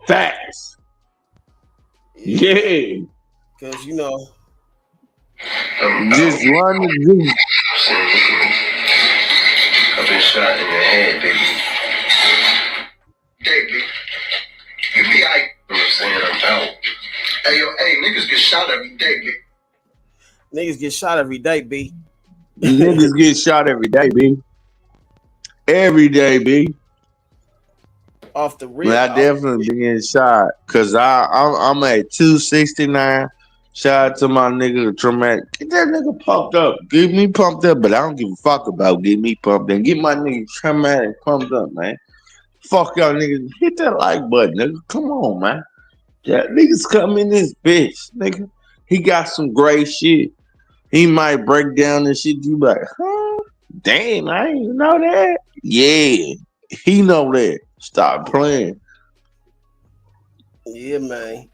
Facts. Yeah. Cause you know, just run the video. I've been shot in the head, baby. Baby, you be like, I'm saying I'm out. Hey, yo, hey, niggas get shot every day, B. Niggas get shot every day, B. Niggas get shot every day, B. Every day, B. Off the Man, rip. I definitely been getting shot because I'm at 269. Shout out to my nigga Traumatic. Get that nigga pumped up. Get me pumped up, but I don't give a fuck about get me pumped up. Get my nigga Traumatic pumped up, man. Fuck y'all niggas. Hit that like button, nigga. Come on, man. Yeah, niggas come in this bitch, nigga. He got some great shit. He might break down and shit. You like, huh? Damn, I didn't know that. Yeah, he know that. Stop playing. Yeah, man.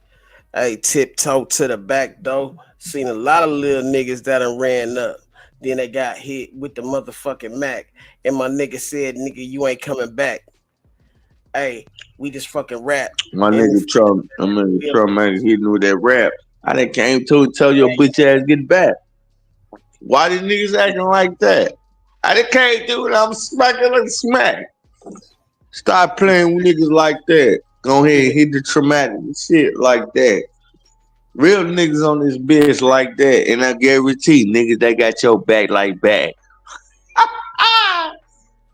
Hey, tiptoe to the back door. Seen a lot of little niggas that done ran up. Then they got hit with the motherfucking Mac. And my nigga said, nigga, you ain't coming back. Hey, we just fucking rap. My nigga Trump, man, he knew that rap. I done came to tell your bitch ass get back. Why these niggas acting like that? I done came through and I'm smacking like smack. Stop playing with niggas like that. Go ahead and hit the Traumatic shit like that. Real niggas on this bitch like that, and I guarantee niggas that got your back like back.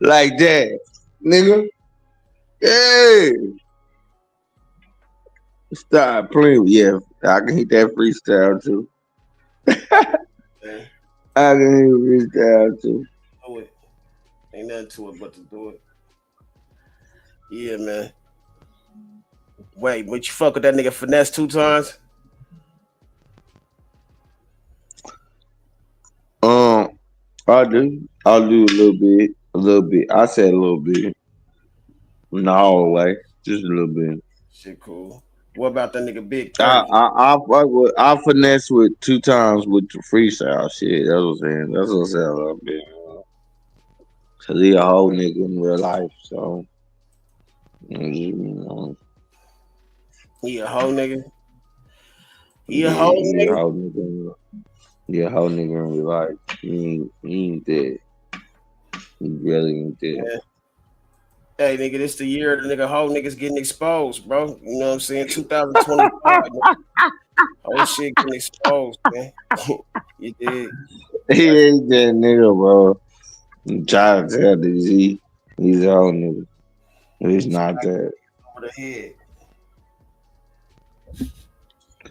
Like that. Nigga. Hey. Stop playing. Yeah, I can hit that freestyle too. I can hit freestyle too. Do it. Ain't nothing to it but to do it. Yeah, man. Wait, but you fuck with that nigga Finesse 2 times? I do a little bit. I said a little bit. Not all the way, just a little bit. Shit, cool. What about that nigga Big 30? I finesse with 2 times with the freestyle shit. That's what I'm saying. That's what I'm saying a little bit. Cause he a whole nigga in real life, so you know. He a whole nigga. He a whole nigga. Yeah, whole nigga in real life. He ain't dead. He really ain't dead. Yeah. Hey, nigga, this the year the nigga whole niggas getting exposed, bro. You know what I'm saying? 2025. Whole shit getting exposed, man. You did. He ain't that nigga, bro. I'm trying to tell this. He's a whole nigga. He's not that. Over the head.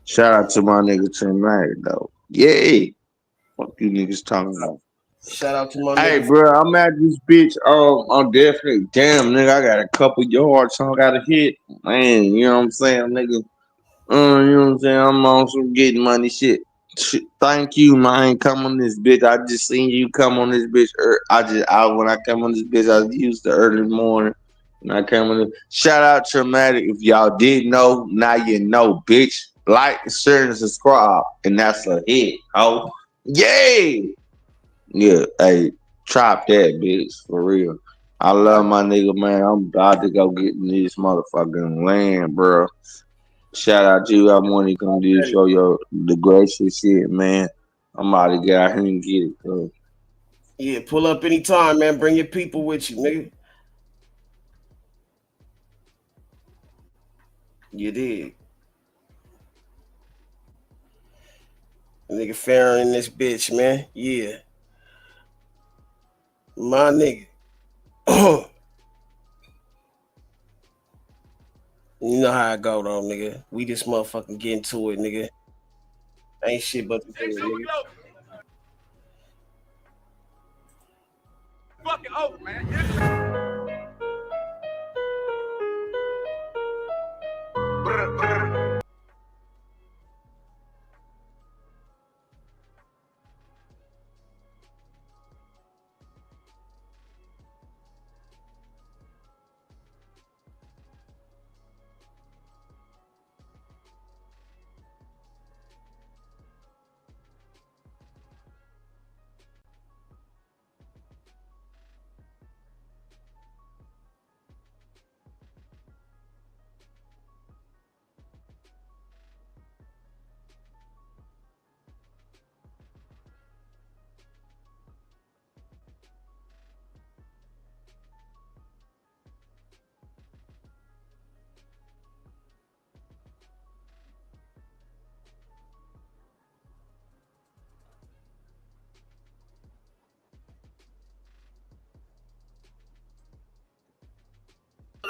Shout out to my nigga Trama though. Yay. Fuck you niggas talking about. Shout out to my Hey, nigga. bro, I'm at this bitch. I'm definitely. Damn, nigga, I got a couple yards. So I got to hit. Man, you know what I'm saying, nigga? You know what I'm saying? I'm on some getting money shit. Thank you, man. Come on this bitch. I just seen you come on this bitch. When I come on this bitch, I used the early morning. And I came on. Shout out Traumatic. If y'all didn't know, now you know, bitch. Like, share, and subscribe, and that's a hit. Oh, yay! Yeah, hey, chop that bitch for real. I love my nigga, man. I'm about to go get in this motherfucking land, bro. Shout out to you. I want to come do show your the gracious shit, man. I'm about to get out here and get it, bro. Yeah, pull up anytime, man. Bring your people with you, nigga. You did. Nigga Farron in this bitch, man. Yeah. My nigga. You know how I go, though, nigga. We just motherfucking get into it, nigga. Ain't shit but to do it, nigga. Fuck it over, man.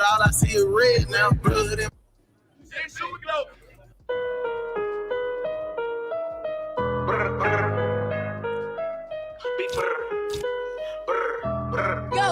All I see is red now, blood and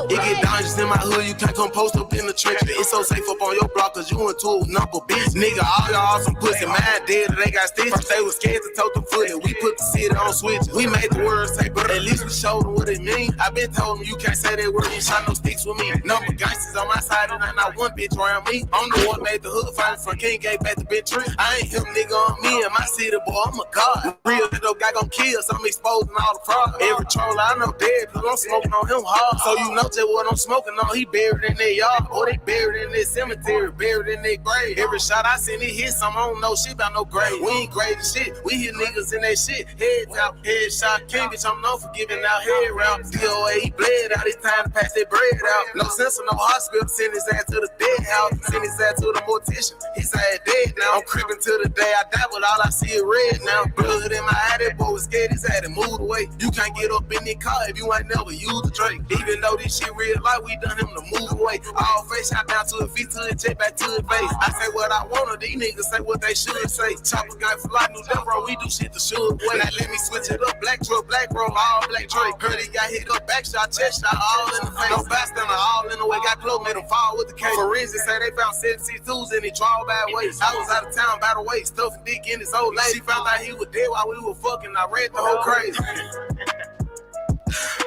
it get dangerous in my hood, you can't come post up in the trench. It's so safe up on your block, cause you into a number bitch. Nigga, all y'all some pussy, mine dead, they got stitches. First they was scared to tote the foot, and we put the city on switches. We made the word say, but at least we showed them what it mean. I been told them you can't say that word, you shot no sticks with me. Number gangsters on my side, and not one bitch around me. I'm the one made the hood fight from King Gate back to Big Tree. I ain't him nigga on me and my city, boy, I'm a god. Real little guy gon' kill, so I'm exposing all the fraud. Every troll I know dead, cause I'm smoking on him hard. So you know just what I'm smoking on, he buried in their yard. Or they buried in their cemetery, buried in their grave. Every shot I send, it hit some, I don't know shit about no grave. We ain't grading shit, we hit niggas in that shit. Head top, head shot, king, bitch, I'm known for giving out head rounds. DOA, he bled out, it's time to pass that bread out. No sense of no hospital, send his ass to the dead house. Send his ass to the mortician, his ass dead now. I'm creeping till the day I die, but all I see is red now. Blood in my eye, that boy was scared, his ass to move away. You can't get up in the car if you ain't never used a drink. Even though this shit real life, we done him to move away. All face shot down to his feet, to his jet back to his face. I say what I wanna, these niggas say what they should say. Chopper guy for life, new death row, we do shit the should way. Now let me switch it up, black truck, black roll, all black Drake. Heard he got hit up, back shot, chest shot, all in the face. No bystander, all in the way, got close, made him fall with the case. Forensics say they found 762s in his draw bad waist. I was out of town by the way, stuffing dick in his old lady. She found out he was dead while we were fucking, I read the whole crazy.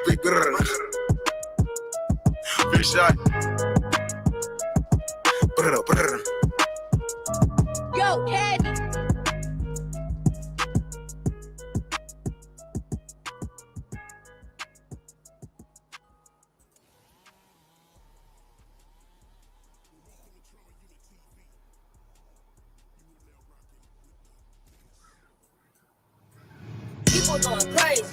Big brother. Big shot. Brother. Yo, Ed. People going crazy.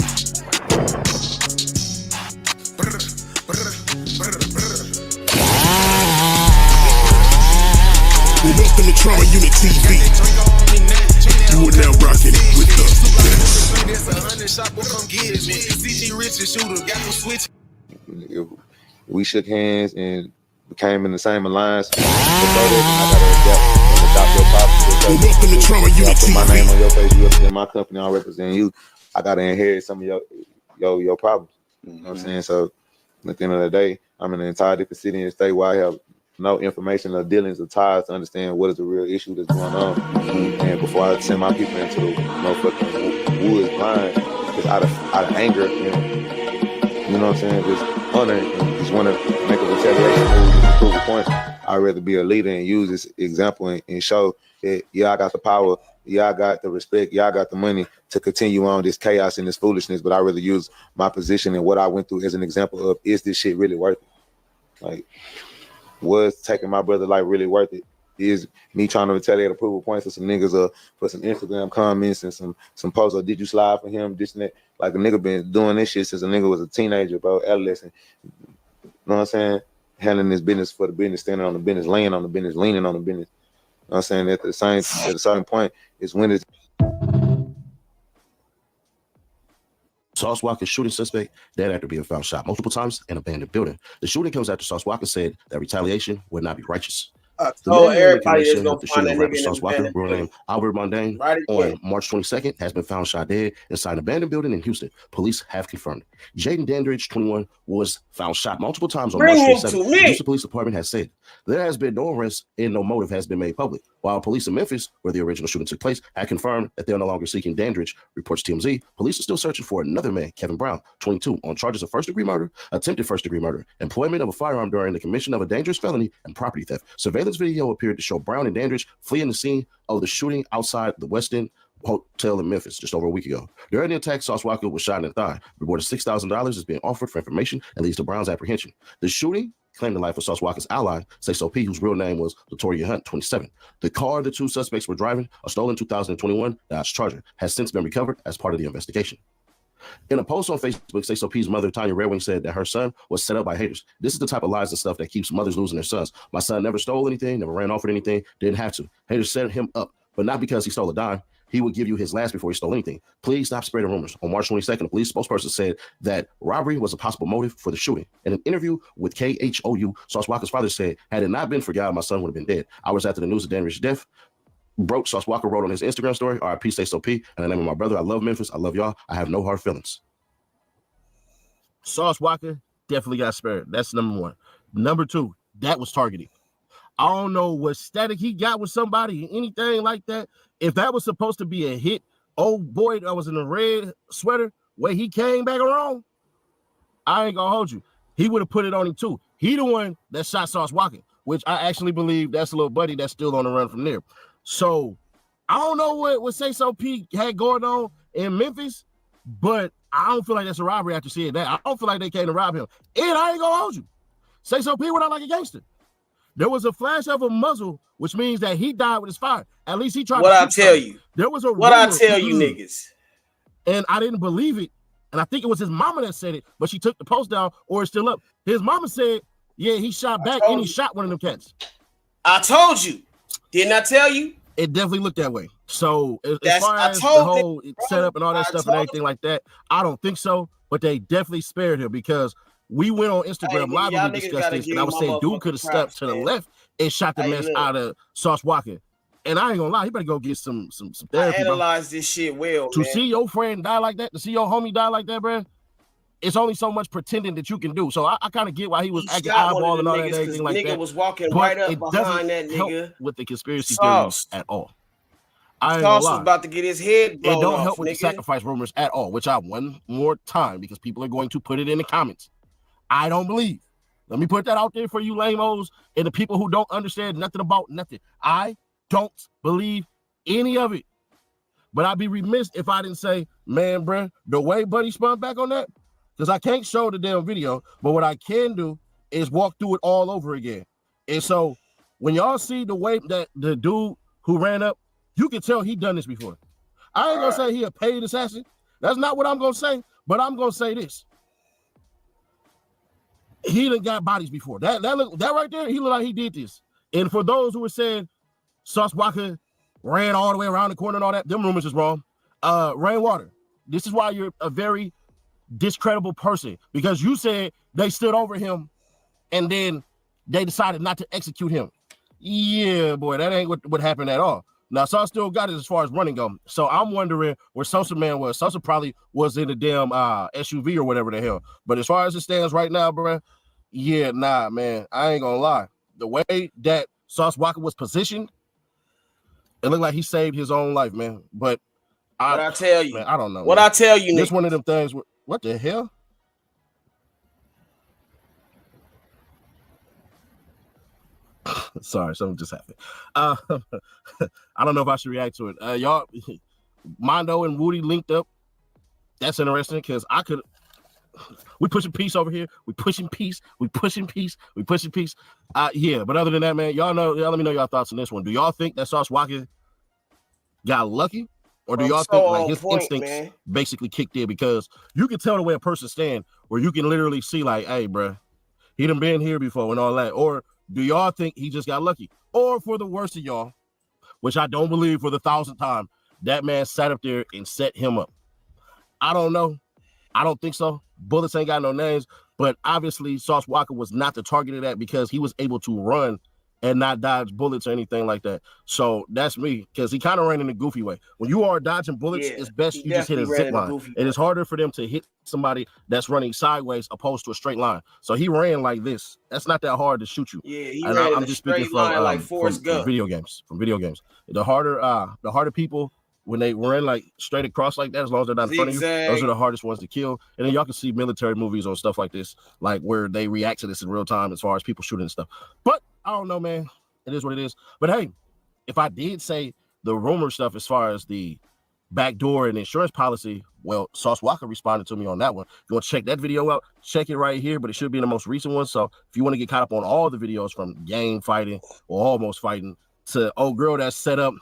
Welcome to Trauma Unit TV. You are now rocking with If we shook hands and became in the same alliance, welcome to Trauma Unit TV. My name on your face, you represent my company, I represent you. I gotta inherit some of your problems. You know what I'm saying? So at the end of the day, I'm in an entire different city and state where I have no information or dealings or ties to understand what is the real issue that's going on. And before I send my people into the motherfucking woods blind, just out of anger and, you know what I'm saying, just honor and just want to make a retaliation move to prove a point. I'd rather be a leader and use this example and show that, yeah, I got the power, yeah, I got the respect, yeah, I got the money to continue on this chaos and this foolishness, but I'd rather use my position and what I went through as an example of, is this shit really worth it? Like, was taking my brother life really worth it? Is me trying to retaliate approval points for some niggas for some Instagram comments and some posts, or did you slide for him, this and that? Like, a nigga been doing this shit since a nigga was a teenager, bro, adolescent. You know what I'm saying? Handling this business for the business, standing on the business, laying on the business, leaning on the business. You know what I'm saying? At a certain point, it's when it's Sauce Walker shooting suspect dead after being found shot multiple times in an abandoned building. The shooting comes after Sauce Walker said that retaliation would not be righteous. Everybody is gonna find that nigga in Sauce Walker, real name Albert Mondane, on March 22nd, has been found shot dead inside an abandoned building in Houston. Police have confirmed. Jaden Dandridge, 21, was found shot multiple times on March 27th. The Houston Police Department has said there has been no arrest and no motive has been made public. While police in Memphis, where the original shooting took place, had confirmed that they are no longer seeking Dandridge, reports TMZ. Police are still searching for another man, Kevin Brown, 22, on charges of first-degree murder, attempted first-degree murder, employment of a firearm during the commission of a dangerous felony, and property theft. Surveillance video appeared to show Brown and Dandridge fleeing the scene of the shooting outside the Westin Hotel in Memphis just over a week ago. During the attack, Sauce Walker was shot in the thigh. Reported $6,000 is being offered for information that leads to Brown's apprehension. The shooting claimed the life of Sauce Walker's ally, Say-So P, whose real name was Latoya Hunt, 27. The car the two suspects were driving, a stolen 2021 Dodge Charger, has since been recovered as part of the investigation. In a post on Facebook, Say-So P's mother, Tanya Redwing, said that her son was set up by haters. This is the type of lies and stuff that keeps mothers losing their sons. My son never stole anything, never ran off with anything, didn't have to. Haters set him up, but not because he stole a dime. He would give you his last before he stole anything. Please stop spreading rumors. On March 22nd, a police spokesperson said that robbery was a possible motive for the shooting. In an interview with KHOU, Sauce Walker's father said, had it not been for God, my son would have been dead. Hours after the news of Dandridge's death broke, Sauce Walker wrote on his Instagram story, RIP Say-So P, and the name of my brother, I love Memphis, I love y'all, I have no hard feelings. Sauce Walker definitely got spared. That's number one. Number two, that was targeted. I don't know what static he got with somebody, anything like that. If that was supposed to be a hit, old boy that was in a red sweater, where he came back around, I ain't gonna hold you. He would have put it on him too. He the one that shot Sauce Walker, which I actually believe that's a little buddy that's still on the run from there. So I don't know what Say-So P had going on in Memphis, but I don't feel like that's a robbery after seeing that. I don't feel like they came to rob him. And I ain't gonna hold you. Say-So P went out like a gangster. There was a flash of a muzzle, which means that he died with his fire. At least he tried what to I tell you. There was a what I rumor, tell you niggas. And I didn't believe it. And I think it was his mama that said it, but she took the post down or it's still up. His mama said, yeah, he shot back and he shot one of them cats. I told you. Didn't I tell you? It definitely looked that way. So as far as the whole setup and all that stuff and everything like that, I don't think so. But they definitely spared him because we went on Instagram Hey, Live y'all and we niggas discussed gotta this, give and I was my saying dude motherfucking could have props, stepped to the man. left and shot the Hey, mess look. out of Sauce Walker. And I ain't gonna lie, he better go get some I therapy, bro. analyze this shit well, To man. see your friend die like that, to see your homie die like that, bro, it's only so much pretending that you can do. So I kind of get why he was acting Shot one of eyeball them and all that niggas and because everything like nigga that. was walking But right up it behind that doesn't help nigga. with the conspiracy Sauce. theories at all. I ain't gonna Sauce was lie. about to get his head It blown don't off, help with the nigga. sacrifice rumors at all, which I one more time because people are going to put it in the comments. I don't believe. Let me put that out there for you lame-os and the people who don't understand nothing about nothing. I don't believe any of it. But I'd be remiss if I didn't say, man, bruh, the way Buddy spun back on that, because I can't show the damn video, but what I can do is walk through it all over again. And so when y'all see the way that the dude who ran up, you can tell he done this before. I ain't gonna say he a paid assassin. That's not what I'm gonna say, but I'm gonna say this. He done got bodies before. That right there, he looked like he did this. And for those who were saying Sauce Walker ran all the way around the corner and all that, them rumors is wrong. Rainwater, this is why you're a very discreditable person, because you said they stood over him and then they decided not to execute him. Yeah, boy, that ain't what happened at all. Now, Sauce still got it as far as running go. So I'm wondering where Sosa man was. Sosa probably was in the damn SUV or whatever the hell. But as far as it stands right now, bro, yeah, nah, man, I ain't gonna lie. The way that Sauce Walker was positioned, it looked like he saved his own life, man. But I tell you, man, I don't know. What man. I tell you, this nigga. one of them things. What the hell? Sorry, something just happened. I don't know if I should react to it. Y'all, Mondo and Woody linked up. That's interesting because I could. We pushing peace over here. We pushing peace. We pushing peace. We pushing peace. Yeah, but other than that, man, y'all let me know y'all thoughts on this one. Do y'all think that Sauce Walker got lucky, or do y'all think like his instincts basically kicked in? Because you can tell the way a person stand, where you can literally see like, hey, bro, he done been here before and all that. Or do y'all think he just got lucky? Or for the worst of y'all, which I don't believe for the 1,000th time, that man sat up there and set him up. I don't know. I don't think so. Bullets ain't got no names, but obviously Sauce Walker was not the target of that because he was able to run and not dodge bullets or anything like that. So that's me, because he kind of ran in a goofy way. When you are dodging bullets, it's best you just hit a zip line. And it's harder for them to hit somebody that's running sideways opposed to a straight line. So he ran like this. That's not that hard to shoot you. Yeah, he and ran I'm in a just speaking straight line like Forrest from Gump. video games. From video games. The harder people, when they run like straight across like that, as long as they're not in front of you, those are the hardest ones to kill. And then y'all can see military movies on stuff like this, like where they react to this in real time as far as people shooting and stuff. But I don't know, man. It is what it is. But hey, if I did say the rumor stuff as far as the backdoor and insurance policy, well, Sauce Walker responded to me on that one. If you want to check that video out, check it right here, but it should be in the most recent one. So if you want to get caught up on all the videos from gang fighting or almost fighting to old girl that set up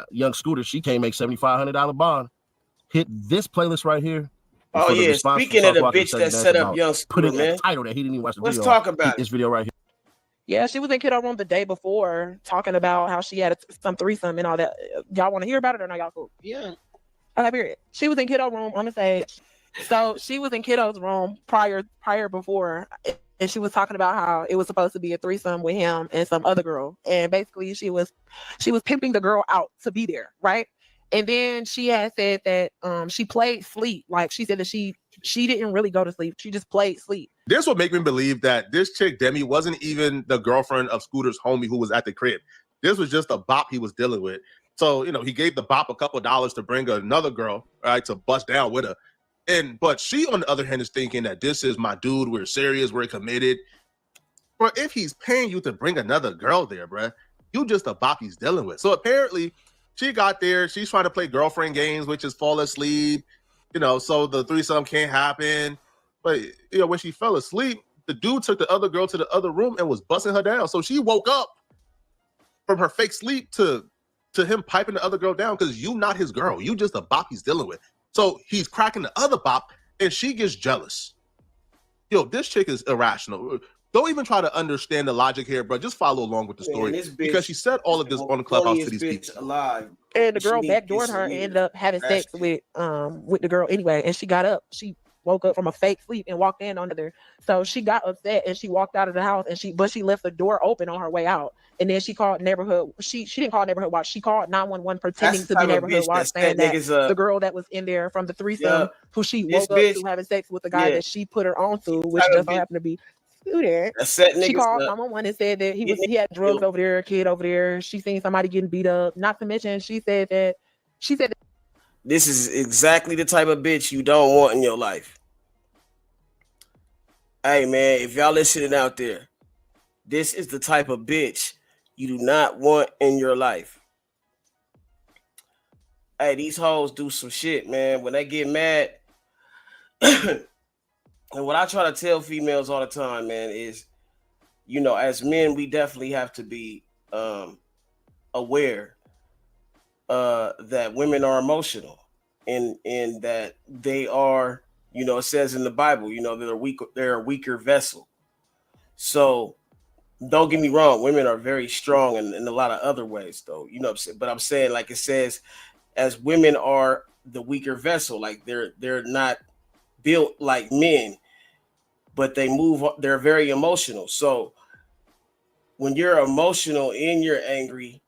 young Scooter, she can't make $7,500 bond, hit this playlist right here. Oh yeah, speaking of the bitch that set up young Scooter, putting man. a title that he didn't even watch the Let's video. talk about hit this video right here. Yeah, she was in kiddo room the day before talking about how she had some threesome and all that. Y'all want to hear about it or not? Y'all cool? Yeah. Okay, period. She was in kiddo room on the stage. So she was in kiddo's room prior before, and she was talking about how it was supposed to be a threesome with him and some other girl. And basically she was pimping the girl out to be there, right? And then she had said that she played sleep. Like she said that she didn't really go to sleep. She just played sleep. This would make me believe that this chick, Demi, wasn't even the girlfriend of Scooter's homie who was at the crib. This was just a bop he was dealing with. So, he gave the bop a couple of dollars to bring another girl, right, to bust down with her. But she, on the other hand, is thinking that this is my dude. We're serious. We're committed. But if he's paying you to bring another girl there, bruh, you just a bop he's dealing with. So apparently she got there. She's trying to play girlfriend games, which is fall asleep, so the threesome can't happen. But, when she fell asleep, the dude took the other girl to the other room and was busting her down. So she woke up from her fake sleep to him piping the other girl down because you not his girl. You just a bop he's dealing with. So he's cracking the other bop and she gets jealous. This chick is irrational. Don't even try to understand the logic here, bro. Just follow along with the story because she said all of this on the Clubhouse to these people. Alive. And the girl backdoored her and ended up having sex with the girl anyway. And she got up. She woke up from a fake sleep and walked in on her. So she got upset and she walked out of the house and she left the door open on her way out. And then she called neighborhood. She didn't call neighborhood watch. She called 911 pretending to be neighborhood watch, saying that the girl that was in there from the threesome, who she woke up to having sex with the guy that she put her on to, which just so happened to be student. She called 911 and said that he had drugs over there, a kid over there. She seen somebody getting beat up. Not to mention, she said that this is exactly the type of bitch you don't want in your life. Hey man, if y'all listening out there, this is the type of bitch you do not want in your life. Hey, these hoes do some shit, man. When they get mad, and what I try to tell females all the time, man, is, you know, as men, we definitely have to be aware that women are emotional and that they are, you know, it says in the Bible, you know, they're a weaker vessel. So don't get me wrong, women are very strong in a lot of other ways, though, you know what I'm saying? But I'm saying, like it says, as women are the weaker vessel, like they're not built like men, but they're very emotional. So when you're emotional and you're angry,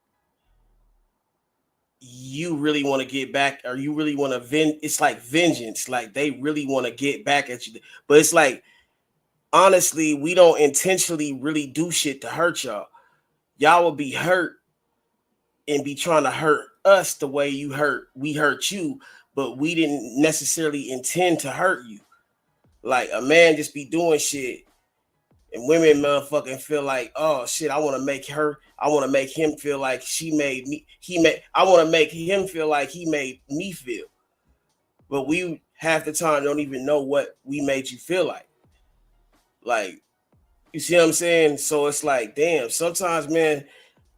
you really want to get back, or you really want to it's like vengeance. Like they really want to get back at you. But it's like, honestly, we don't intentionally really do shit to hurt y'all. Y'all will be hurt and be trying to hurt us the way we hurt you, but we didn't necessarily intend to hurt you. Like a man just be doing shit and women motherfucking feel like, oh shit, I want to make him feel like I want to make him feel like he made me feel. But we half the time don't even know what we made you feel like. Like, you see what I'm saying? So it's like, damn, sometimes, man,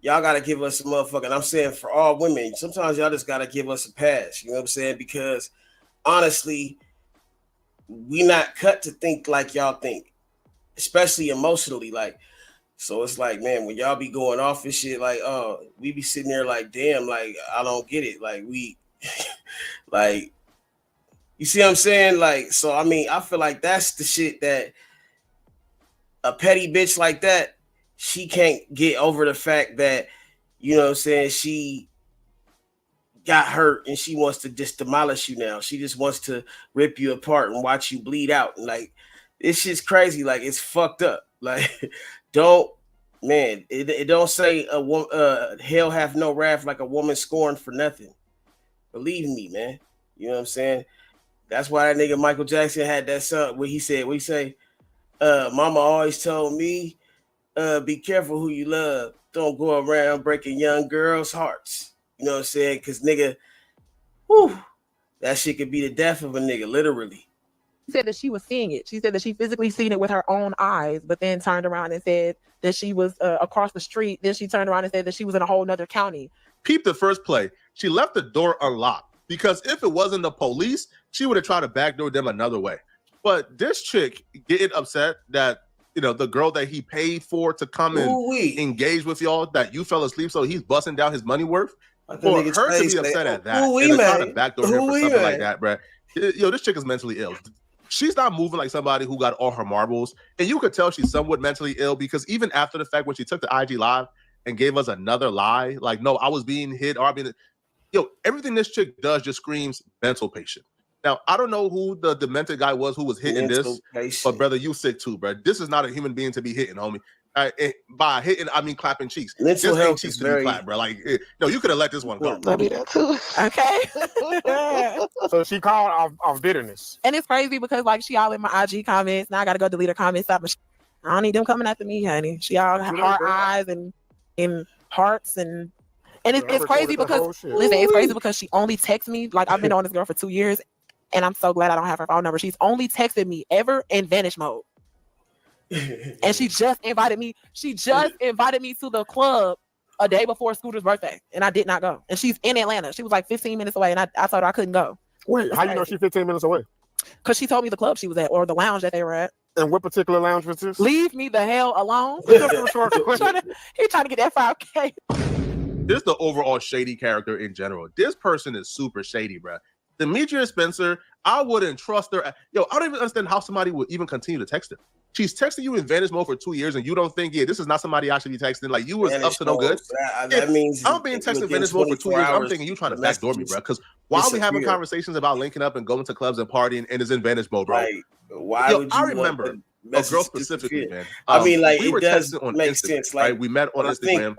y'all got to give us a motherfucking, I'm saying for all women, sometimes y'all just got to give us a pass. You know what I'm saying? Because honestly, we not cut to think like y'all think, especially emotionally. Like, so it's like, man, when y'all be going off and shit, like, oh, we be sitting there like, damn, like, I don't get it. Like, we, like, you see what I'm saying? Like, so, I mean, I feel like that's the shit that a petty bitch like that, she can't get over the fact that, you know what I'm saying, she got hurt and she wants to just demolish you now. She just wants to rip you apart and watch you bleed out. And like, it's just crazy. Like, it's fucked up. Like, it don't say a woman, hell hath no wrath like a woman scorned for nothing. Believe me, man. You know what I'm saying? That's why that nigga Michael Jackson had that song where he say, mama always told me, be careful who you love. Don't go around breaking young girls' hearts. You know what I'm saying? Because nigga, whew, that shit could be the death of a nigga, literally. She said that she was seeing it. She said that she physically seen it with her own eyes, but then turned around and said that she was across the street. Then she turned around and said that she was in a whole nother county. Peep the first play. She left the door unlocked because if it wasn't the police, she would have tried to backdoor them another way. But this chick getting upset that, you know, the girl that he paid for to come and engage with y'all, that you fell asleep, so he's busting down his money worth. For her to be upset at that and to try to backdoor him for something like that, bruh. Yo, this chick is mentally ill. She's not moving like somebody who got all her marbles. And you could tell she's somewhat mentally ill because even after the fact, when she took the IG live and gave us another lie, like, no, I was being hit or everything this chick does just screams mental patient. Now, I don't know who the demented guy was who was hitting this, but brother, you sick too, bro. This is not a human being to be hitting, homie. By hitting, I mean clapping cheeks. Mental health cheeks is to very... be clapped, bro. Like, no, you could have let this one go. Let me that too. Okay. So she called off bitterness. And it's crazy because like she all in my IG comments. Now I gotta go delete her comments. I don't need them coming after me, honey. She all have heart eyes and hearts and it's crazy because listen, it's crazy because she only texts me. Like I've been on this girl for 2 years. And I'm so glad I don't have her phone number. She's only texted me ever in vanish mode. And she just invited me. She just invited me to the club a day before Scooter's birthday. And I did not go. And she's in Atlanta. She was like 15 minutes away. And I told her I couldn't go. Wait, how you know she's 15 minutes away? Because she told me the club she was at or the lounge that they were at. And what particular lounge was this? Leave me the hell alone. He's trying to get that 5K. This is the overall shady character in general. This person is super shady, bro. Demetria Spencer, I wouldn't trust her. Yo, I don't even understand how somebody would even continue to text her. She's texting you in Vanish mode for 2 years, and you don't think, yeah, this is not somebody I should be texting. Like, you was Vanish up to no good. That means I'm being texted in Vanish mode for 2 years. I'm thinking you trying to backdoor me, bro. Because why are we having conversations about linking up and going to clubs and partying, and it's in Vanish mode, bro? Like, why would you I remember a girl specifically, man. I mean, like, we were texting on Instagram, sense. Like, right? We met on Instagram.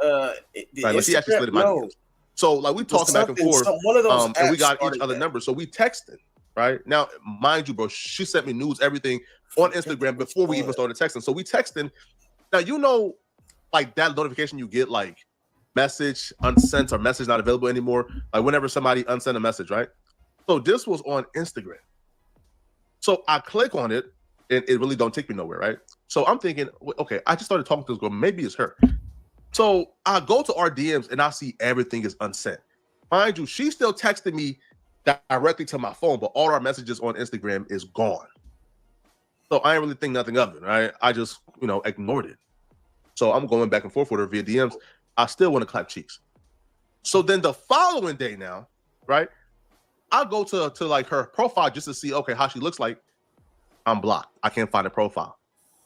Like, she actually slid in my DMs. So, like, we talking back and forth, and we got each other numbers. So we texted, right? Now, mind you, bro, she sent me news, everything on Instagram before we even started texting. So we texting. Now, you know, like that notification you get, like message unsent or message not available anymore. Like whenever somebody unsent a message, right? So this was on Instagram. So I click on it and it really don't take me nowhere, right? So I'm thinking, okay, I just started talking to this girl. Maybe it's her. So I go to our DMs and I see everything is unsent. Mind you, she's still texting me directly to my phone, but all our messages on Instagram is gone. So I didn't really think nothing of it, right? I just, ignored it. So I'm going back and forth with her via DMs. I still want to clap cheeks. So then the following day now, right? I go to like her profile just to see, okay, how she looks like. I'm blocked. I can't find a profile.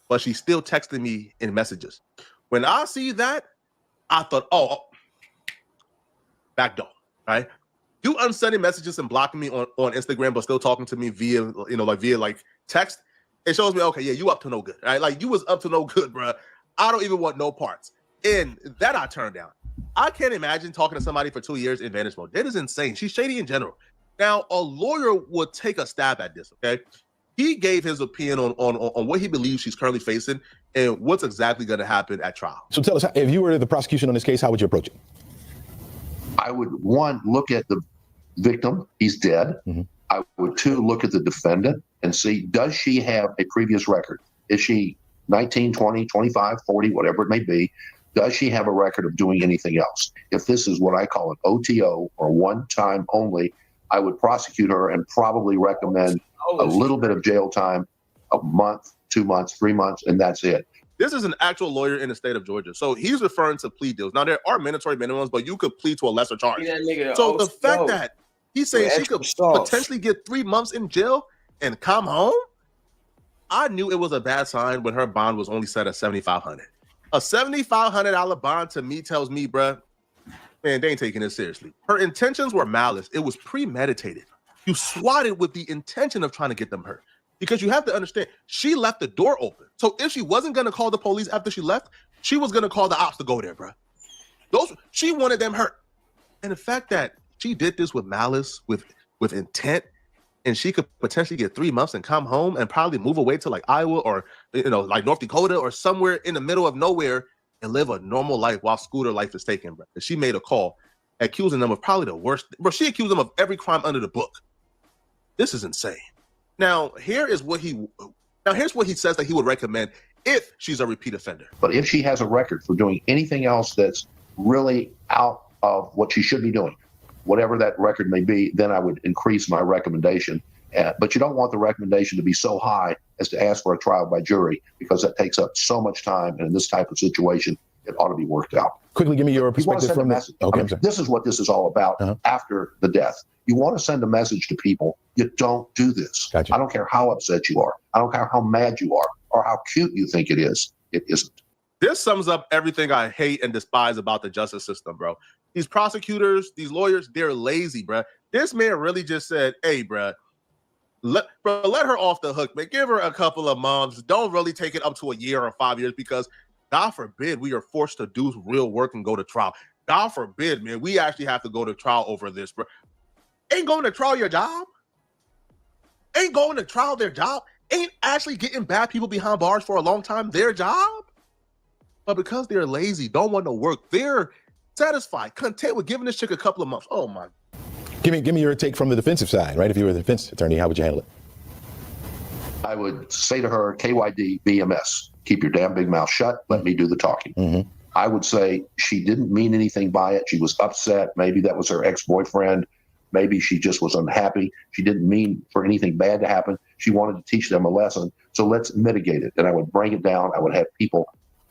But she's still texting me in messages. When I see that, I thought, oh, backdoor, right? You unsending messages and blocking me on Instagram, but still talking to me via text. It shows me, okay, yeah, you up to no good, right? Like, you was up to no good, bro. I don't even want no parts. And that I turned down. I can't imagine talking to somebody for 2 years in Vanish mode. That is insane. She's shady in general. Now, a lawyer would take a stab at this, okay? He gave his opinion on what he believes she's currently facing and what's exactly going to happen at trial. So tell us, if you were the prosecution on this case, how would you approach it? I would, one, look at the victim. He's dead. Mm-hmm. I would, two, look at the defendant and see, does she have a previous record? Is she 19, 20, 25, 40, whatever it may be? Does she have a record of doing anything else? If this is what I call an OTO or one time only, I would prosecute her and probably recommend a little bit of jail time, a month, 2 months, 3 months, and that's it. This is an actual lawyer in the state of Georgia. So he's referring to plea deals. Now, there are mandatory minimums, but you could plead to a lesser charge. So the fact that he's saying she could potentially get 3 months in jail and come home, I knew it was a bad sign when her bond was only set at $7,500. A $7,500 bond to me tells me, bruh, man, they ain't taking this seriously. Her intentions were malice. It was premeditated. You swatted with the intention of trying to get them hurt. Because you have to understand, she left the door open. So if she wasn't going to call the police after she left, she was going to call the ops to go there, bruh. She wanted them hurt. And the fact that she did this with malice, with intent, and she could potentially get 3 months and come home and probably move away to like Iowa or, like North Dakota or somewhere in the middle of nowhere and live a normal life while Scooter life is taken, bro. She made a call accusing them of probably the worst. Bro, she accused them of every crime under the book. This is insane. Now, here's what he says that he would recommend if she's a repeat offender. But if she has a record for doing anything else that's really out of what she should be doing, whatever that record may be, then I would increase my recommendation. But you don't want the recommendation to be so high as to ask for a trial by jury, because that takes up so much time. And in this type of situation, it ought to be worked out. Quickly, give me your perspective from this. Okay, this is what this is all about after the death. You want to send a message to people. You don't do this. Gotcha. I don't care how upset you are. I don't care how mad you are or how cute you think it is. It isn't. This sums up everything I hate and despise about the justice system, bro. These prosecutors, these lawyers, they're lazy, bro. This man really just said, hey, bro, let her off the hook, man. Give her a couple of months. Don't really take it up to a year or 5 years, because God forbid we are forced to do real work and go to trial. God forbid, man, we actually have to go to trial over this, bro. Ain't going to trial your job. Ain't going to trial their job. Ain't actually getting bad people behind bars for a long time their job. But because they're lazy, don't want to work, they're satisfied, content with giving this chick a couple of months. Oh my. Give me your take from the defensive side, right? If you were the defense attorney, how would you handle it? I would say to her, KYD, BMS, keep your damn big mouth shut. Let me do the talking. Mm-hmm. I would say she didn't mean anything by it. She was upset. Maybe that was her ex-boyfriend. Maybe she just was unhappy. She didn't mean for anything bad to happen. She wanted to teach them a lesson. So let's mitigate it. And I would bring it down. I would have people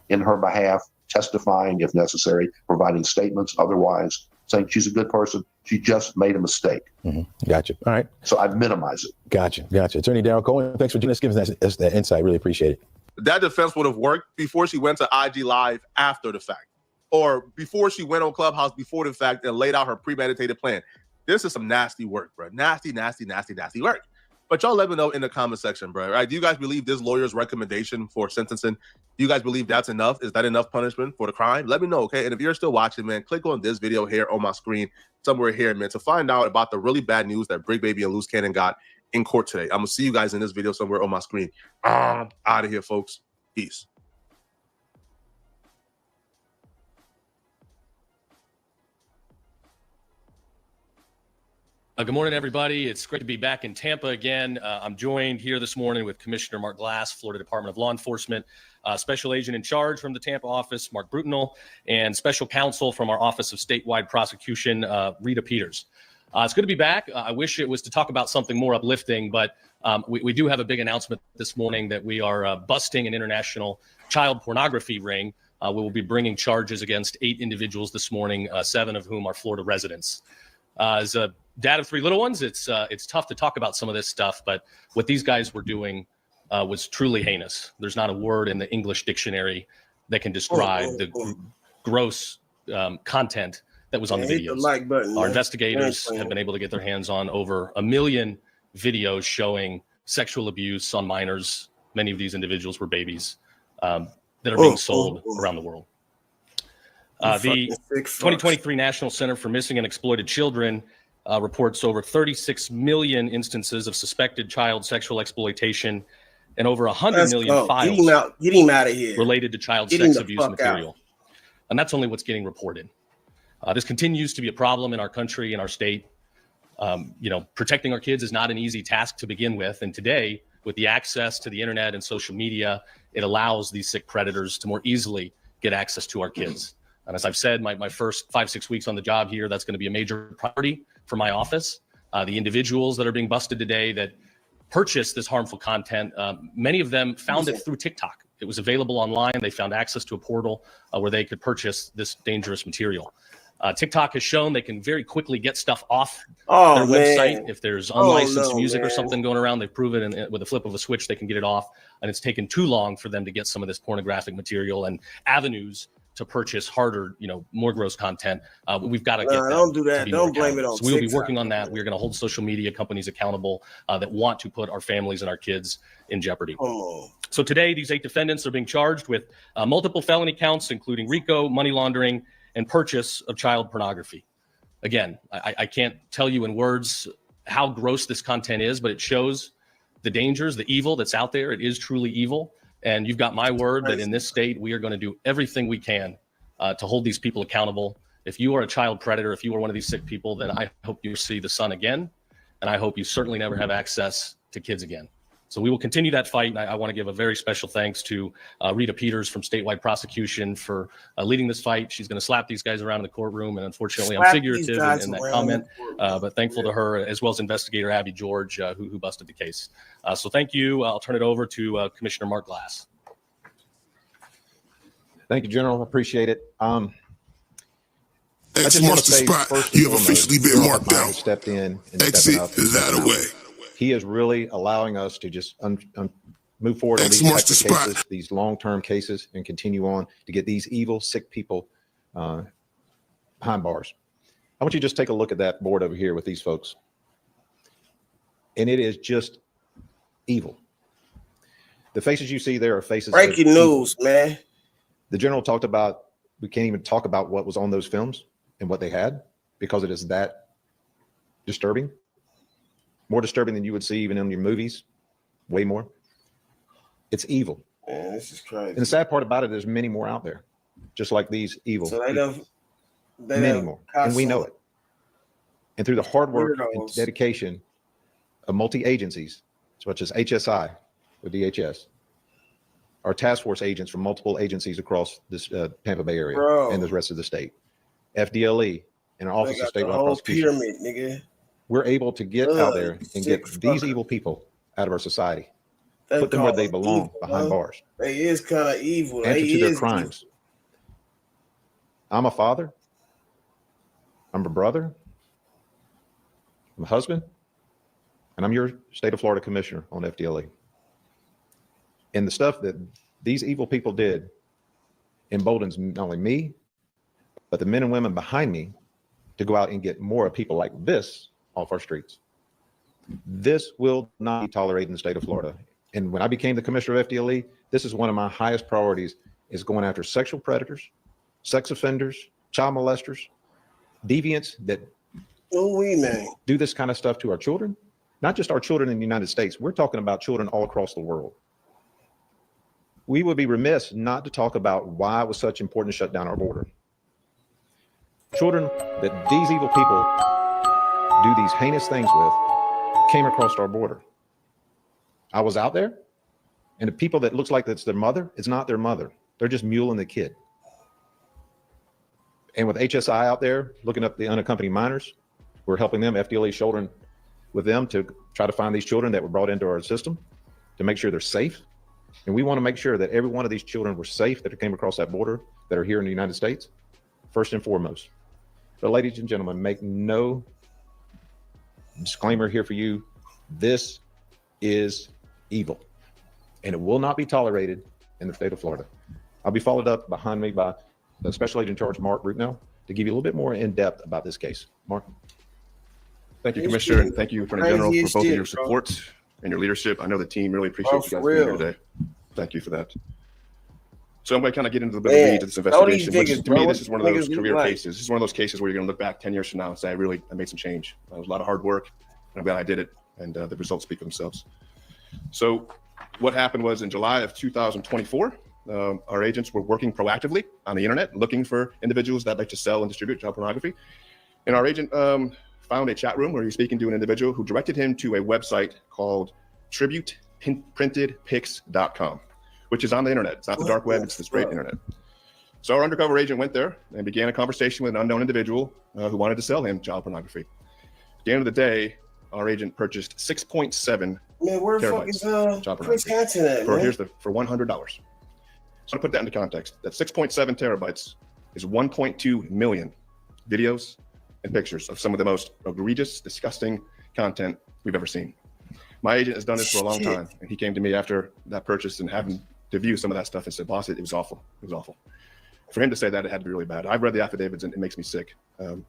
in her behalf testifying if necessary, providing statements otherwise, saying she's a good person. She just made a mistake. Gotcha. All right. So I minimize it. Gotcha. Attorney Darrell Cohen, thanks for giving us that insight. Really appreciate it. That defense would have worked before she went to IG Live after the fact, or before she went on Clubhouse before the fact and laid out her premeditated plan. This is some nasty work, bro. Nasty work. But y'all let me know in the comment section, bro. Right? Do you guys believe this lawyer's recommendation for sentencing? Do you guys believe that's enough? Is that enough punishment for the crime? Let me know, okay? And if you're still watching, man, click on this video here on my screen, somewhere here, man, to find out about the really bad news that Brig Baby and Loose Cannon got in court today. I'm gonna see you guys in this video somewhere on my screen. Out of here, folks. Peace. Good morning, everybody. It's great to be back in Tampa again. I'm joined here this morning with Commissioner Mark Glass, Florida Department of Law Enforcement, Special Agent in Charge from the Tampa office, Mark Brutinel, and Special Counsel from our Office of Statewide Prosecution, Rita Peters. It's good to be back. I wish it was to talk about something more uplifting, but we do have a big announcement this morning that we are busting an international child pornography ring. We will be bringing charges against 8 individuals this morning, 7 of whom are Florida residents. As a dad of 3 little ones, it's tough to talk about some of this stuff, but what these guys were doing was truly heinous. There's not a word in the English dictionary that can describe the gross content that was on the videos. The like button, Our investigators have been able to get their hands on over 1 million videos showing sexual abuse on minors. Many of these individuals were babies that are being sold around the world. The 2023 National Center for Missing and Exploited Children reports over 36 million instances of suspected child sexual exploitation and over 100 million files Get him out of here. related to child Get sex him the abuse fuck material. out. And that's only what's getting reported. This continues to be a problem in our country, in our state. Protecting our kids is not an easy task to begin with. And today, with the access to the internet and social media, it allows these sick predators to more easily get access to our kids. And as I've said, my first 5-6 weeks on the job here, that's going to be a major priority for my office. The individuals that are being busted today that purchased this harmful content, many of them found it through TikTok. It was available online. They found access to a portal where they could purchase this dangerous material. TikTok has shown they can very quickly get stuff off their website. If there's unlicensed music or something going around, they've proven with a flip of a switch, they can get it off. And it's taken too long for them to get some of this pornographic material and avenues to purchase harder, more gross content. We've got to get them. Don't do that. To be Don't more blame it on accountable. So we will be TikTok. working on that. We're going to hold social media companies accountable that want to put our families and our kids in jeopardy. So today, these 8 defendants are being charged with multiple felony counts, including RICO, money laundering, and purchase of child pornography. Again, I can't tell you in words how gross this content is, but it shows the dangers, the evil that's out there. It is truly evil. And you've got my word that in this state, we are going to do everything we can to hold these people accountable. If you are a child predator, if you are one of these sick people, then I hope you see the sun again. And I hope you certainly never have access to kids again. So we will continue that fight. And I want to give a very special thanks to Rita Peters from Statewide Prosecution for leading this fight. She's going to slap these guys around in the courtroom. And unfortunately, I'm figurative in that comment, but thankful to her, as well as Investigator Abby George, who busted the case. So thank you. I'll turn it over to Commissioner Mark Glass. Thank you, General. Appreciate it. I X just want marks to the say, spot. first You and have foremost, officially been General marked Biden out. stepped in and Exit stepping up and that stepping out. away. He is really allowing us to just move forward on X these marks types of the spot. cases, these long-term cases, and continue on to get these evil, sick people behind bars. I want you to just take a look at that board over here with these folks. And it is just evil. The faces you see there are faces. Breaking news, man. The General talked about, we can't even talk about what was on those films and what they had because it is that disturbing. More disturbing than you would see even in your movies. Way more. It's evil. Man, this is crazy. And the sad part about it, there's many more out there, just like these evil. So Many more. And we know it. And through the hard work and Weirdos. dedication of multi-agencies, such as HSI or DHS, our task force agents from multiple agencies across this Tampa Bay area and the rest of the state, FDLE, and our They Office of got the Statewide whole Prosecution, pyramid, nigga. we're able to get out there and get these evil people out of our society, put them where they belong, behind bars, They is kind of evil. answer They to their is crimes. I'm a father. I'm I'm a brother, I'm a husband, and I'm your state of Florida commissioner on FDLE. And the stuff that these evil people did emboldens not only me, but the men and women behind me to go out and get more of people like this off our streets. This will not be tolerated in the state of Florida. And when I became the commissioner of FDLE, this is one of my highest priorities, is going after sexual predators, sex offenders, child molesters, deviants that do this kind of stuff to our children. Not just our children in the United States, we're talking about children all across the world. We would be remiss not to talk about why it was such important to shut down our border. Children that these evil people do these heinous things with came across our border. I was out there, and the people that looks like it's their mother, it's not their mother. They're just muling the kid. And with HSI out there looking up the unaccompanied minors, we're helping them, FDLE shouldering with them to try to find these children that were brought into our system to make sure they're safe. And we want to make sure that every one of these children were safe that came across that border that are here in the United States, first and foremost. But ladies and gentlemen, make no disclaimer here for you. This is evil, and it will not be tolerated in the state of Florida. I'll be followed up behind me by the Special Agent in Charge, Mark Rootnell, to give you a little bit more in depth about this case. Mark. Thank you, Commissioner, and thank you, Attorney General, for both of your support and your leadership. I know the team really appreciates you guys being here today. Thank you for that. So I'm going to kind of get into the bit of the weeds of this investigation, which to me, this is one of those career cases. This is one of those cases where you're going to look back 10 years from now and say, I made some change. It was a lot of hard work, and I'm glad I did it, and the results speak for themselves. So what happened was in July of 2024, our agents were working proactively on the internet, looking for individuals that like to sell and distribute child pornography. And our agent found a chat room where he was speaking to an individual who directed him to a website called tributeprintedpics.com, which is on the internet. It's not the dark web, it's the straight internet. So our undercover agent went there and began a conversation with an unknown individual who wanted to sell him child pornography. At the end of the day, our agent purchased 6.7 where the fuck is Chris Hansen at, man? For $100. So to put that into context, that 6.7 terabytes is 1.2 million videos and pictures of some of the most egregious, disgusting content we've ever seen. My agent has done this for a long time, and he came to me after that purchase and having to view some of that stuff and said, boss, it was awful. It was awful. For him to say that, it had to be really bad. I've read the affidavits and it makes me sick. So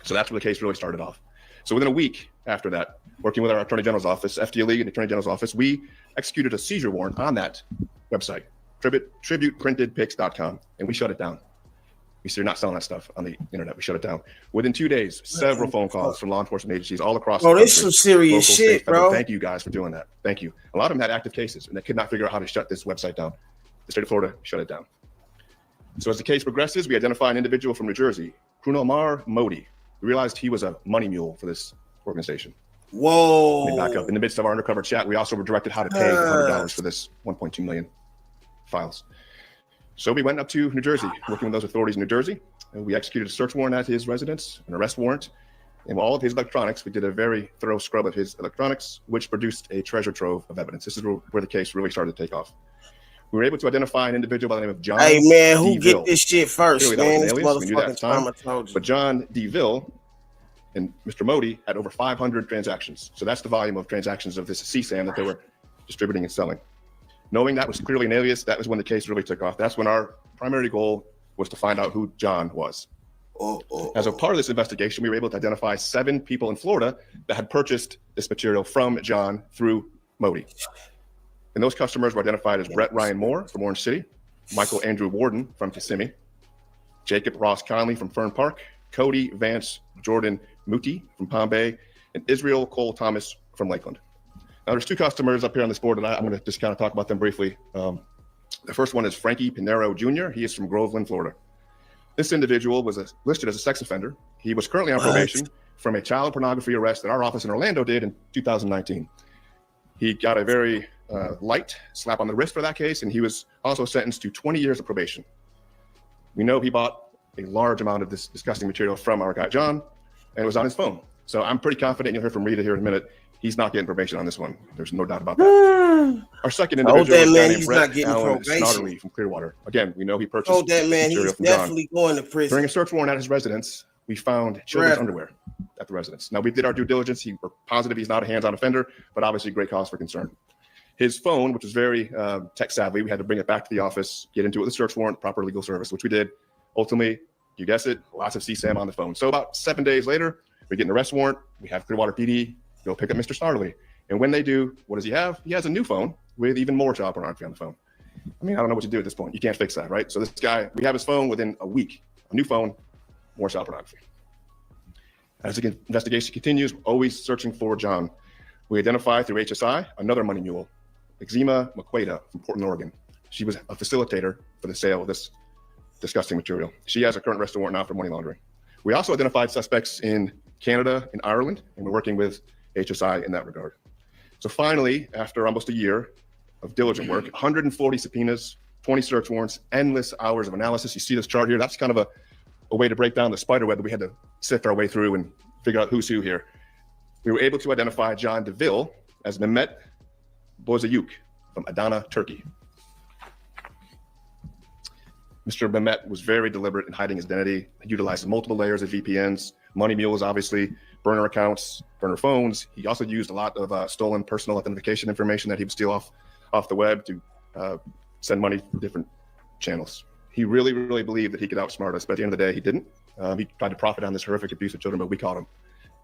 that's where the case really started off. So within a week after that, working with our Attorney General's office, FDLE and the Attorney General's office, we executed a seizure warrant on that website, tributeprintedpics.com, and we shut it down. We said, you're not selling that stuff on the internet. We shut it down. Within 2 days, several phone calls from law enforcement agencies all across the country. This is some serious shit, bro. Thank you guys for doing that. Thank you. A lot of them had active cases, and they could not figure out how to shut this website down. The state of Florida shut it down. So as the case progresses, we identify an individual from New Jersey, Krunamar Modi. We realized he was a money mule for this organization. Whoa. Let me back up. In the midst of our undercover chat, we also were directed how to pay $100 for this 1.2 million files. So we went up to New Jersey, working with those authorities in New Jersey, and we executed a search warrant at his residence, an arrest warrant, and all of his electronics. We did a very thorough scrub of his electronics, which produced a treasure trove of evidence. This is where the case really started to take off. We were able to identify an individual by the name of John. Hey man, who DeVille. get this shit first, Clearly, man? This we knew that at the time. motherfucking Trama told you. But John DeVille and Mr. Modi had over 500 transactions. So that's the volume of transactions of this CSAM that they were distributing and selling. Knowing that was clearly an alias, that was when the case really took off. That's when our primary goal was to find out who John was. As a part of this investigation, we were able to identify 7 people in Florida that had purchased this material from John through Modi. And those customers were identified as Brett Ryan Moore from Orange City, Michael Andrew Warden from Kissimmee, Jacob Ross Conley from Fern Park, Cody Vance Jordan Muti from Palm Bay, and Israel Cole Thomas from Lakeland. Now there's 2 customers up here on this board, and I'm going to just kind of talk about them briefly. The first one is Frankie Pinero Jr. He is from Groveland, Florida. This individual was listed as a sex offender. He was currently on probation from a child pornography arrest that our office in Orlando did in 2019. He got a very light slap on the wrist for that case, and he was also sentenced to 20 years of probation. We know he bought a large amount of this disgusting material from our guy John, and it was on his phone. So I'm pretty confident, you'll hear from Rita here in a minute, he's not getting probation on this one. There's no doubt about that. Our second individual is a guy named Brett Allen Snodderly from Clearwater. Again, we know he purchased that man, material he's from John. definitely going to prison. During a search warrant at his residence, we found children's underwear at the residence. Now, we did our due diligence. We're positive he's not a hands-on offender, but obviously great cause for concern. His phone, which was very tech savvy, we had to bring it back to the office, get into it with a search warrant, proper legal service, which we did. Ultimately, you guessed it, lots of CSAM on the phone. So about 7 days later, we get an arrest warrant. We have Clearwater PD go pick up Mr. Snarley. And when they do, what does he have? He has a new phone with even more child pornography on the phone. I mean, I don't know what to do at this point. You can't fix that, right? So this guy, we have his phone within a week, a new phone, more child pornography. As the investigation continues, always searching for John. We identify through HSI another money mule, Exima Maqueda from Portland, Oregon. She was a facilitator for the sale of this disgusting material. She has a current arrest warrant now for money laundering. We also identified suspects in Canada and Ireland, and we're working with HSI in that regard. So finally, after almost a year of diligent work, 140 subpoenas, 20 search warrants, endless hours of analysis. You see this chart here. That's kind of a way to break down the spider web that we had to sift our way through and figure out who's who here. We were able to identify John DeVille as Mehmet Bozayuk from Adana, Turkey. Mr. Mehmet was very deliberate in hiding his identity. He utilized multiple layers of VPNs, money mules, obviously, burner accounts, burner phones. He also used a lot of stolen personal identification information that he would steal off the web to send money through different channels. He really, really believed that he could outsmart us, but at the end of the day, he didn't. He tried to profit on this horrific abuse of children, but we caught him.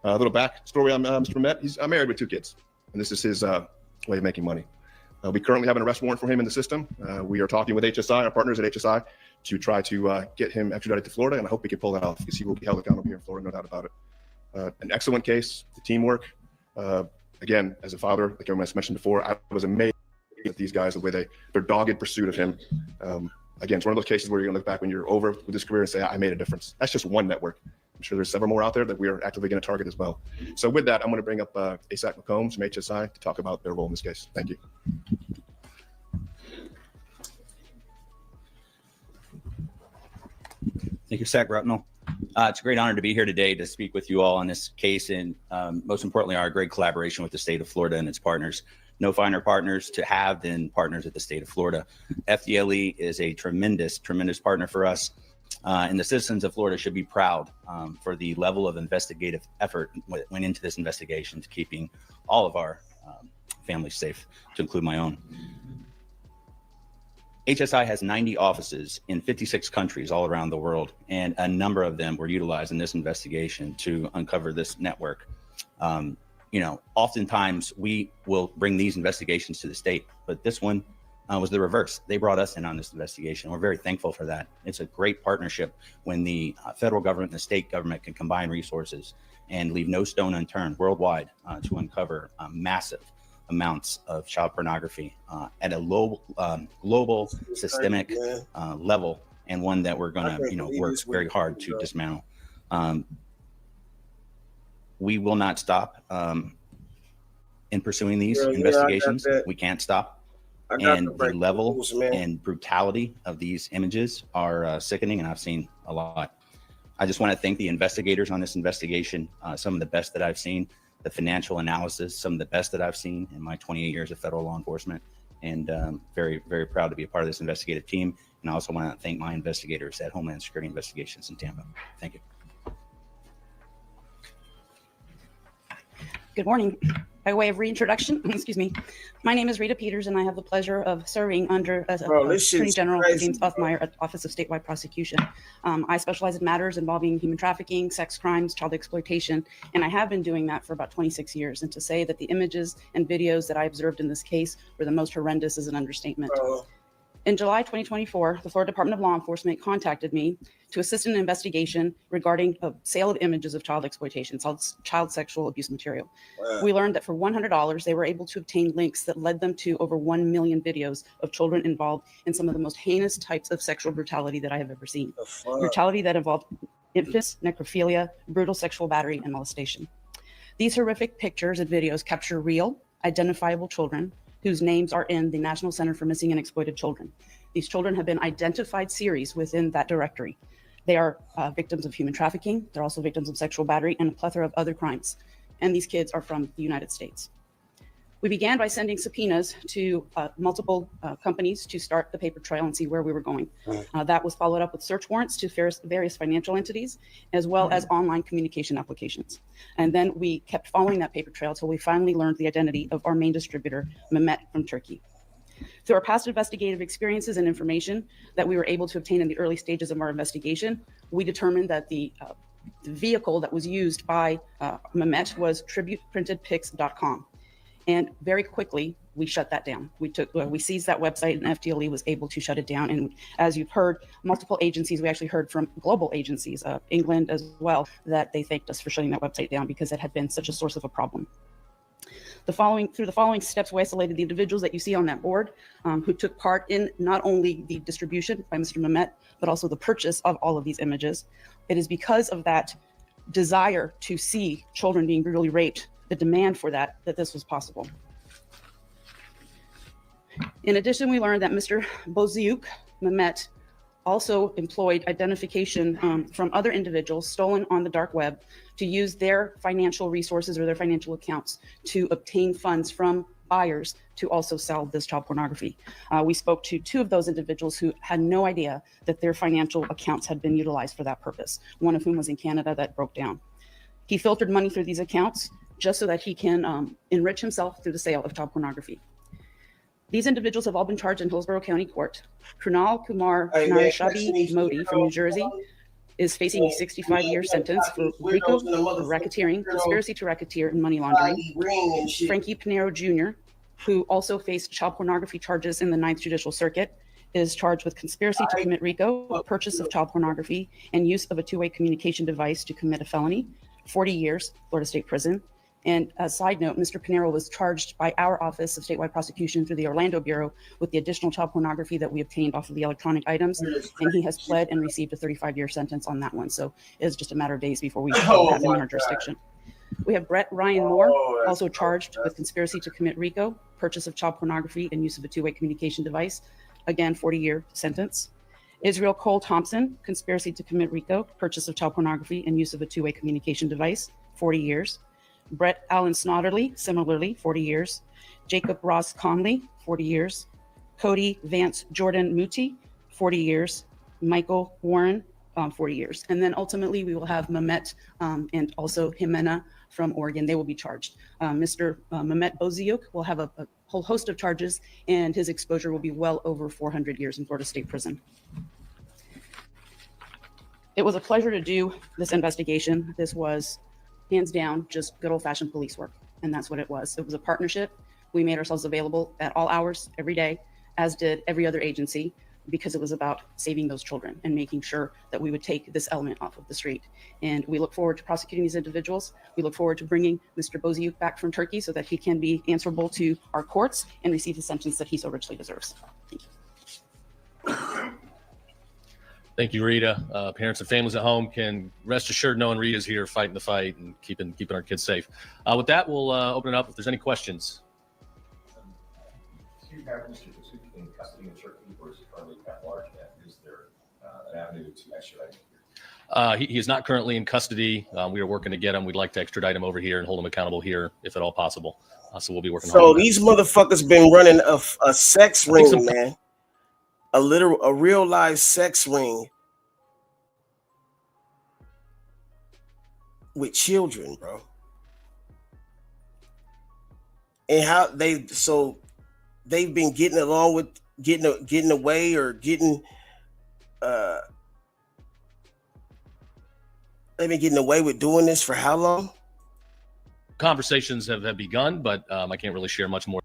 A little backstory on Mr. Mehmet. He's married with 2 kids, and this is his way of making money. We currently have an arrest warrant for him in the system. We are talking with HSI, our partners at HSI, to try to get him extradited to Florida, and I hope we can pull that off because he will be held accountable here in Florida, no doubt about it. An excellent case, the teamwork. Again, as a father, like everyone has mentioned before, I was amazed at these guys, the way their dogged pursuit of him. Again, it's one of those cases where you're gonna look back when you're over with this career and say, I made a difference. That's just one network. I'm sure there's several more out there that we are actively gonna target as well. So with that, I'm gonna bring up ASAC McCombs from HSI to talk about their role in this case. Thank you. Thank you, Zach Rutnell. It's a great honor to be here today to speak with you all on this case, and most importantly, our great collaboration with the state of Florida and its partners. No finer partners to have than partners at the state of Florida. FDLE is a tremendous, tremendous partner for us, and the citizens of Florida should be proud for the level of investigative effort that went into this investigation to keeping all of our families safe, to include my own. HSI has 90 offices in 56 countries all around the world, and a number of them were utilized in this investigation to uncover this network. Oftentimes we will bring these investigations to the state, but this one was the reverse. They brought us in on this investigation. We're very thankful for that. It's a great partnership when the federal government and the state government can combine resources and leave no stone unturned worldwide to uncover massive amounts of child pornography at a low, global, systemic level, and one that we're going to, work very hard to dismantle. We will not stop in pursuing these investigations. We can't stop. And the level and brutality of these images are sickening, and I've seen a lot. I just want to thank the investigators on this investigation, some of the best that I've seen. The financial analysis, some of the best that I've seen in my 28 years of federal law enforcement, and very, very proud to be a part of this investigative team. And I also want to thank my investigators at Homeland Security Investigations in Tampa. Thank you. Good morning. By way of reintroduction, excuse me, my name is Rita Peters, and I have the pleasure of serving under as Attorney General James Huffmeyer at the Office of Statewide Prosecution. I specialize in matters involving human trafficking, sex crimes, child exploitation, and I have been doing that for about 26 years. And to say that the images and videos that I observed in this case were the most horrendous is an understatement. In July 2024, the Florida Department of Law Enforcement contacted me to assist in an investigation regarding a sale of images of child exploitation, child sexual abuse material. Wow. We learned that for $100, they were able to obtain links that led them to over 1 million videos of children involved in some of the most heinous types of sexual brutality that I have ever seen. Brutality that involved infants, necrophilia, brutal sexual battery, and molestation. These horrific pictures and videos capture real, identifiable children whose names are in the National Center for Missing and Exploited Children. These children have been identified series within that directory. They are victims of human trafficking. They're also victims of sexual battery and a plethora of other crimes. And these kids are from the United States. We began by sending subpoenas to multiple companies to start the paper trail and see where we were going. That was followed up with search warrants to various financial entities, as well as online communication applications. And then we kept following that paper trail until we finally learned the identity of our main distributor, Mehmet from Turkey. Through our past investigative experiences and information that we were able to obtain in the early stages of our investigation, we determined that the vehicle that was used by Mehmet was tributeprintedpics.com. And very quickly, we shut that down. We seized that website, and FDLE was able to shut it down. And as you've heard, multiple agencies, we actually heard from global agencies, England as well, that they thanked us for shutting that website down because it had been such a source of a problem. Through the following steps, we isolated the individuals that you see on that board who took part in not only the distribution by Mr. Mehmet, but also the purchase of all of these images. It is because of that desire to see children being brutally raped, the demand for that this was possible. In addition, we learned that Mr. Boziuk Mehmet also employed identification from other individuals stolen on the dark web to use their financial resources or their financial accounts to obtain funds from buyers to also sell this child pornography. We spoke to 2 of those individuals who had no idea that their financial accounts had been utilized for that purpose, one of whom was in Canada that broke down. He filtered money through these accounts just so that he can enrich himself through the sale of child pornography. These individuals have all been charged in Hillsborough County Court. Kunal Kumar Narashabi Modi from New Jersey is facing a 65-year sentence for RICO, racketeering, conspiracy to racketeer, and money laundering. Frankie Pinero Jr., who also faced child pornography charges in the 9th Judicial Circuit, is charged with conspiracy to commit RICO, purchase of child pornography, and use of a two-way communication device to commit a felony, 40 years, Florida State Prison. And as a side note, Mr. Pinero was charged by our Office of Statewide Prosecution through the Orlando Bureau with the additional child pornography that we obtained off of the electronic items, and he has pled and received a 35-year sentence on that one. So it's just a matter of days before we have him in our jurisdiction. We have Brett Ryan Moore, also charged with conspiracy to commit RICO, purchase of child pornography, and use of a two-way communication device. Again, 40-year sentence. Israel Cole Thompson, conspiracy to commit RICO, purchase of child pornography, and use of a two-way communication device, 40 years. Brett Allen Snodderly, similarly, 40 years. Jacob Ross Conley, 40 years. Cody Vance Jordan Muti, 40 years. Michael Warren, 40 years. And then ultimately we will have Mehmet and also Jimena from Oregon. They will be charged. Mr. Mehmet Boziuk will have a whole host of charges, and his exposure will be well over 400 years in Florida State Prison. It was a pleasure to do this investigation. This was hands down, just good old-fashioned police work, and that's what it was. It was a partnership. We made ourselves available at all hours, every day, as did every other agency, because it was about saving those children and making sure that we would take this element off of the street. And we look forward to prosecuting these individuals. We look forward to bringing Mr. Boziuk back from Turkey so that he can be answerable to our courts and receive the sentence that he so richly deserves. Thank you. Thank you, Rita. Parents and families at home can rest assured knowing Rita's here fighting the fight and keeping our kids safe. With that, we'll open it up if there's any questions. Do you have Mr. Boziuk in custody in Turkey, or is he currently at large? Is there an avenue to extradite him? He is not currently in custody. We are working to get him. We'd like to extradite him over here and hold him accountable here, if at all possible. So we'll be working. So these motherfuckers been running a sex ring, man. A real live sex ring with children, bro. And how they've been getting along with getting away or getting they've been getting away with doing this for how long? Conversations have begun, but I can't really share much more.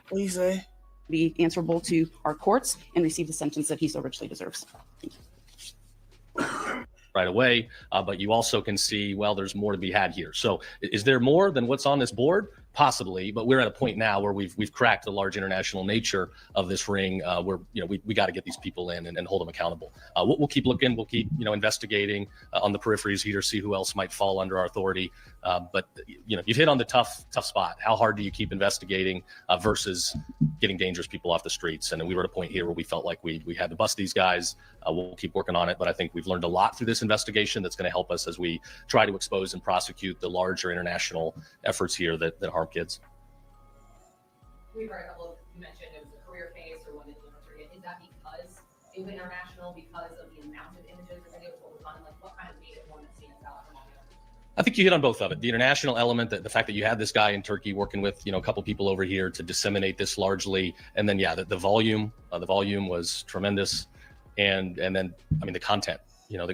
What do you say? Be answerable to our courts and receive the sentence that he so richly deserves. Thank you. Right away, but you also can see, well, there's more to be had here. So is there more than what's on this board? Possibly, but we're at a point now where we've cracked the large international nature of this ring. Where we got to get these people in and hold them accountable. We'll keep looking. We'll keep investigating on the peripheries here to see who else might fall under our authority. But you've hit on the tough spot. How hard do you keep investigating versus getting dangerous people off the streets? And we were at a point here where we felt like we had to bust these guys. We'll keep working on it, but I think we've learned a lot through this investigation that's going to help us as we try to expose and prosecute the larger international efforts here that harm kids. We've heard a couple of, you mentioned it was a career case or one that you want to get. Is that because it was international, because of the amount of images or videos, what was on, like what kind of made it one that stands out from all the others? I think you hit on both of it. The international element, the fact that you had this guy in Turkey working with, a couple people over here to disseminate this largely. And then, the volume was tremendous. And then, the content,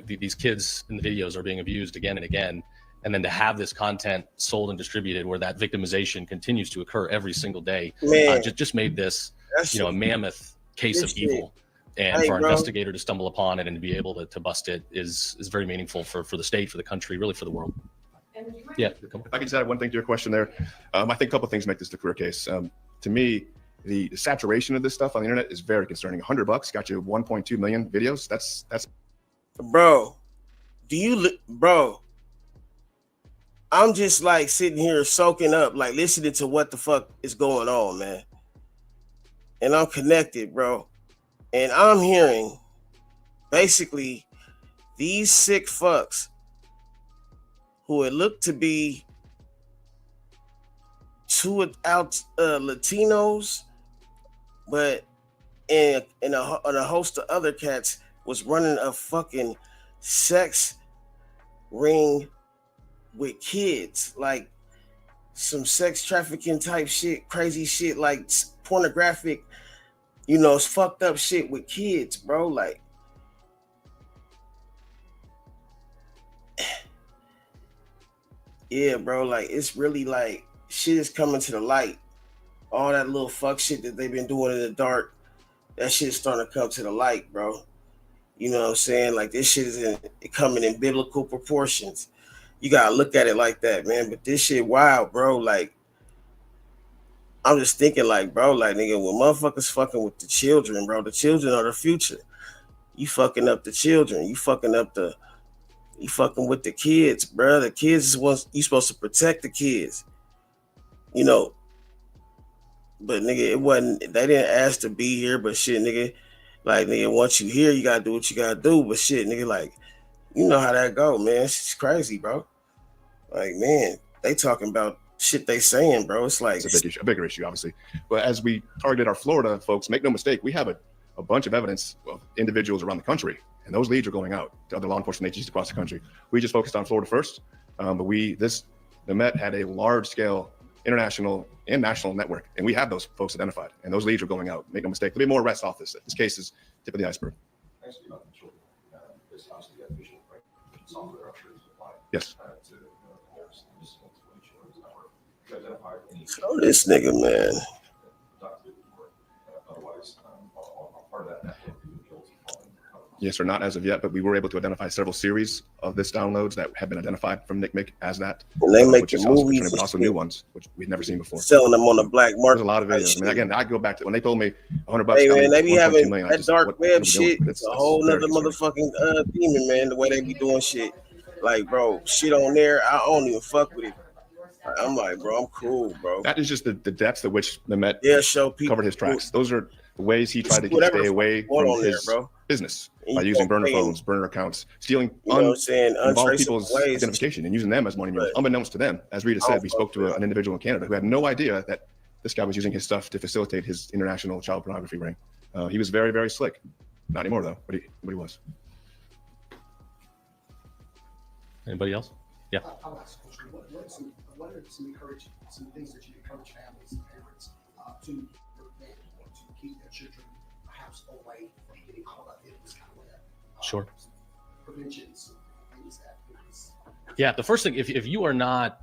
these kids in the videos are being abused again and again. And then to have this content sold and distributed where that victimization continues to occur every single day, just made this, a mammoth case of evil. And for our investigator to stumble upon it and to be able to bust it is very meaningful for the state, for the country, really for the world. Yeah. If I could just add one thing to your question there. I think a couple of things make this a career case. To me, the saturation of this stuff on the internet is very concerning. $100 got you 1.2 million videos. That's bro. I'm just like sitting here soaking up, like listening to what the fuck is going on, man. And I'm connected, bro. And I'm hearing basically these sick fucks who had looked to be two out Latinos, but and a host of other cats was running a fucking sex ring with kids, like some sex trafficking type shit, crazy shit, like pornographic, it's fucked up shit with kids, bro. Like, yeah, bro, like it's really like shit is coming to the light. All that little fuck shit that they've been doing in the dark, that shit is starting to come to the light, bro. You know what I'm saying? Like this shit is coming in biblical proportions. You gotta look at it like that, man. But this shit wild, bro. Like, I'm just thinking, like, bro, like, nigga, when motherfuckers fucking with the children, bro, the children are the future. You fucking up the children. You fucking with the kids, bro. The kids is what you supposed to protect the kids. But nigga, it wasn't. They didn't ask to be here, but shit, nigga, like, nigga, once you here, you gotta do what you gotta do. But shit, nigga, like, you know how that go, man. It's crazy, bro. Like, man, they talking about shit they saying, bro. It's like it's a big issue, a bigger issue, obviously. But as we targeted our Florida folks, make no mistake, we have a bunch of evidence of individuals around the country, and those leads are going out to other law enforcement agencies across the country. We just focused on Florida first, but the Met had a large-scale international and national network, and we have those folks identified, and those leads are going out. Make no mistake, there'll be more arrests off this. This case is tip of the iceberg. Yes. Oh, this nigga, man. Yes, or not as of yet, but we were able to identify several series of this downloads that have been identified from NCMEC as that. And they make the movies, but also new ones, which we've never seen before. Selling them on the black market. There's a lot of videos. I mean, again, I go back to when they told me $100. Hey, man, they be having that dark web shit. It's a whole nother motherfucking demon, man. The way they be doing shit, like, bro, shit on there, I don't even fuck with it. I'm like, bro, I'm cool, bro. That is just the depth at which the Met covered his tracks. Those are the ways he tried to stay away from his business by using burner phones, burner accounts, stealing involved people's identification and using them as money mules. Unbeknownst to them, as Rita said, we spoke to an individual in Canada who had no idea that this guy was using his stuff to facilitate his international child pornography ring. He was very, very slick. Not anymore, though, but he was. Anybody else? Yeah. What are some things that you encourage families and parents to prevent or to keep their children perhaps away from getting caught up in this kind of way? Sure. Preventions, things that. Yeah, the first thing, if you are not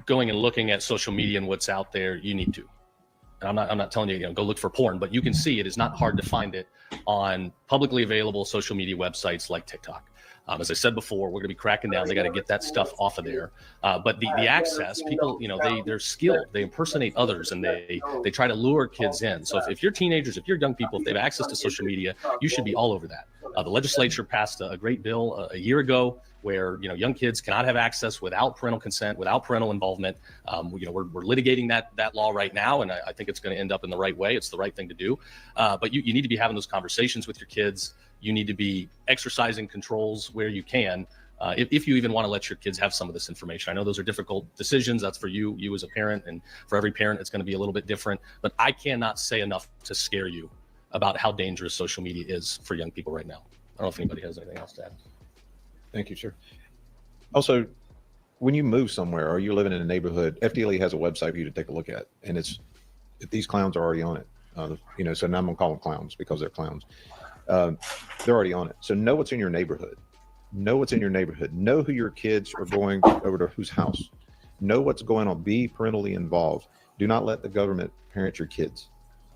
going and looking at social media and what's out there, you need to. And I'm not telling you, go look for porn, but you can see it is not hard to find it on publicly available social media websites like TikTok. As I said before, we're going to be cracking down. They got to get that stuff off of there. But the access, people, they're skilled. They impersonate others, and they try to lure kids in. So if you're teenagers, if you're young people, if they have access to social media, you should be all over that. The legislature passed a great bill a year ago where young kids cannot have access without parental consent, without parental involvement. We're litigating that law right now, and I think it's going to end up in the right way. It's the right thing to do. But you need to be having those conversations with your kids. You need to be exercising controls where you can, if you even want to let your kids have some of this information. I know those are difficult decisions. That's for you as a parent, and for every parent, it's going to be a little bit different. But I cannot say enough to scare you about how dangerous social media is for young people right now. I don't know if anybody has anything else to add. Thank you, sir. Also, when you move somewhere or you're living in a neighborhood, FDLE has a website for you to take a look at, and these clowns are already on it. So now I'm gonna call them clowns because they're clowns. They're already on it. So know what's in your neighborhood. Know what's in your neighborhood. Know who your kids are going over to whose house. Know what's going on. Be parentally involved. Do not let the government parent your kids,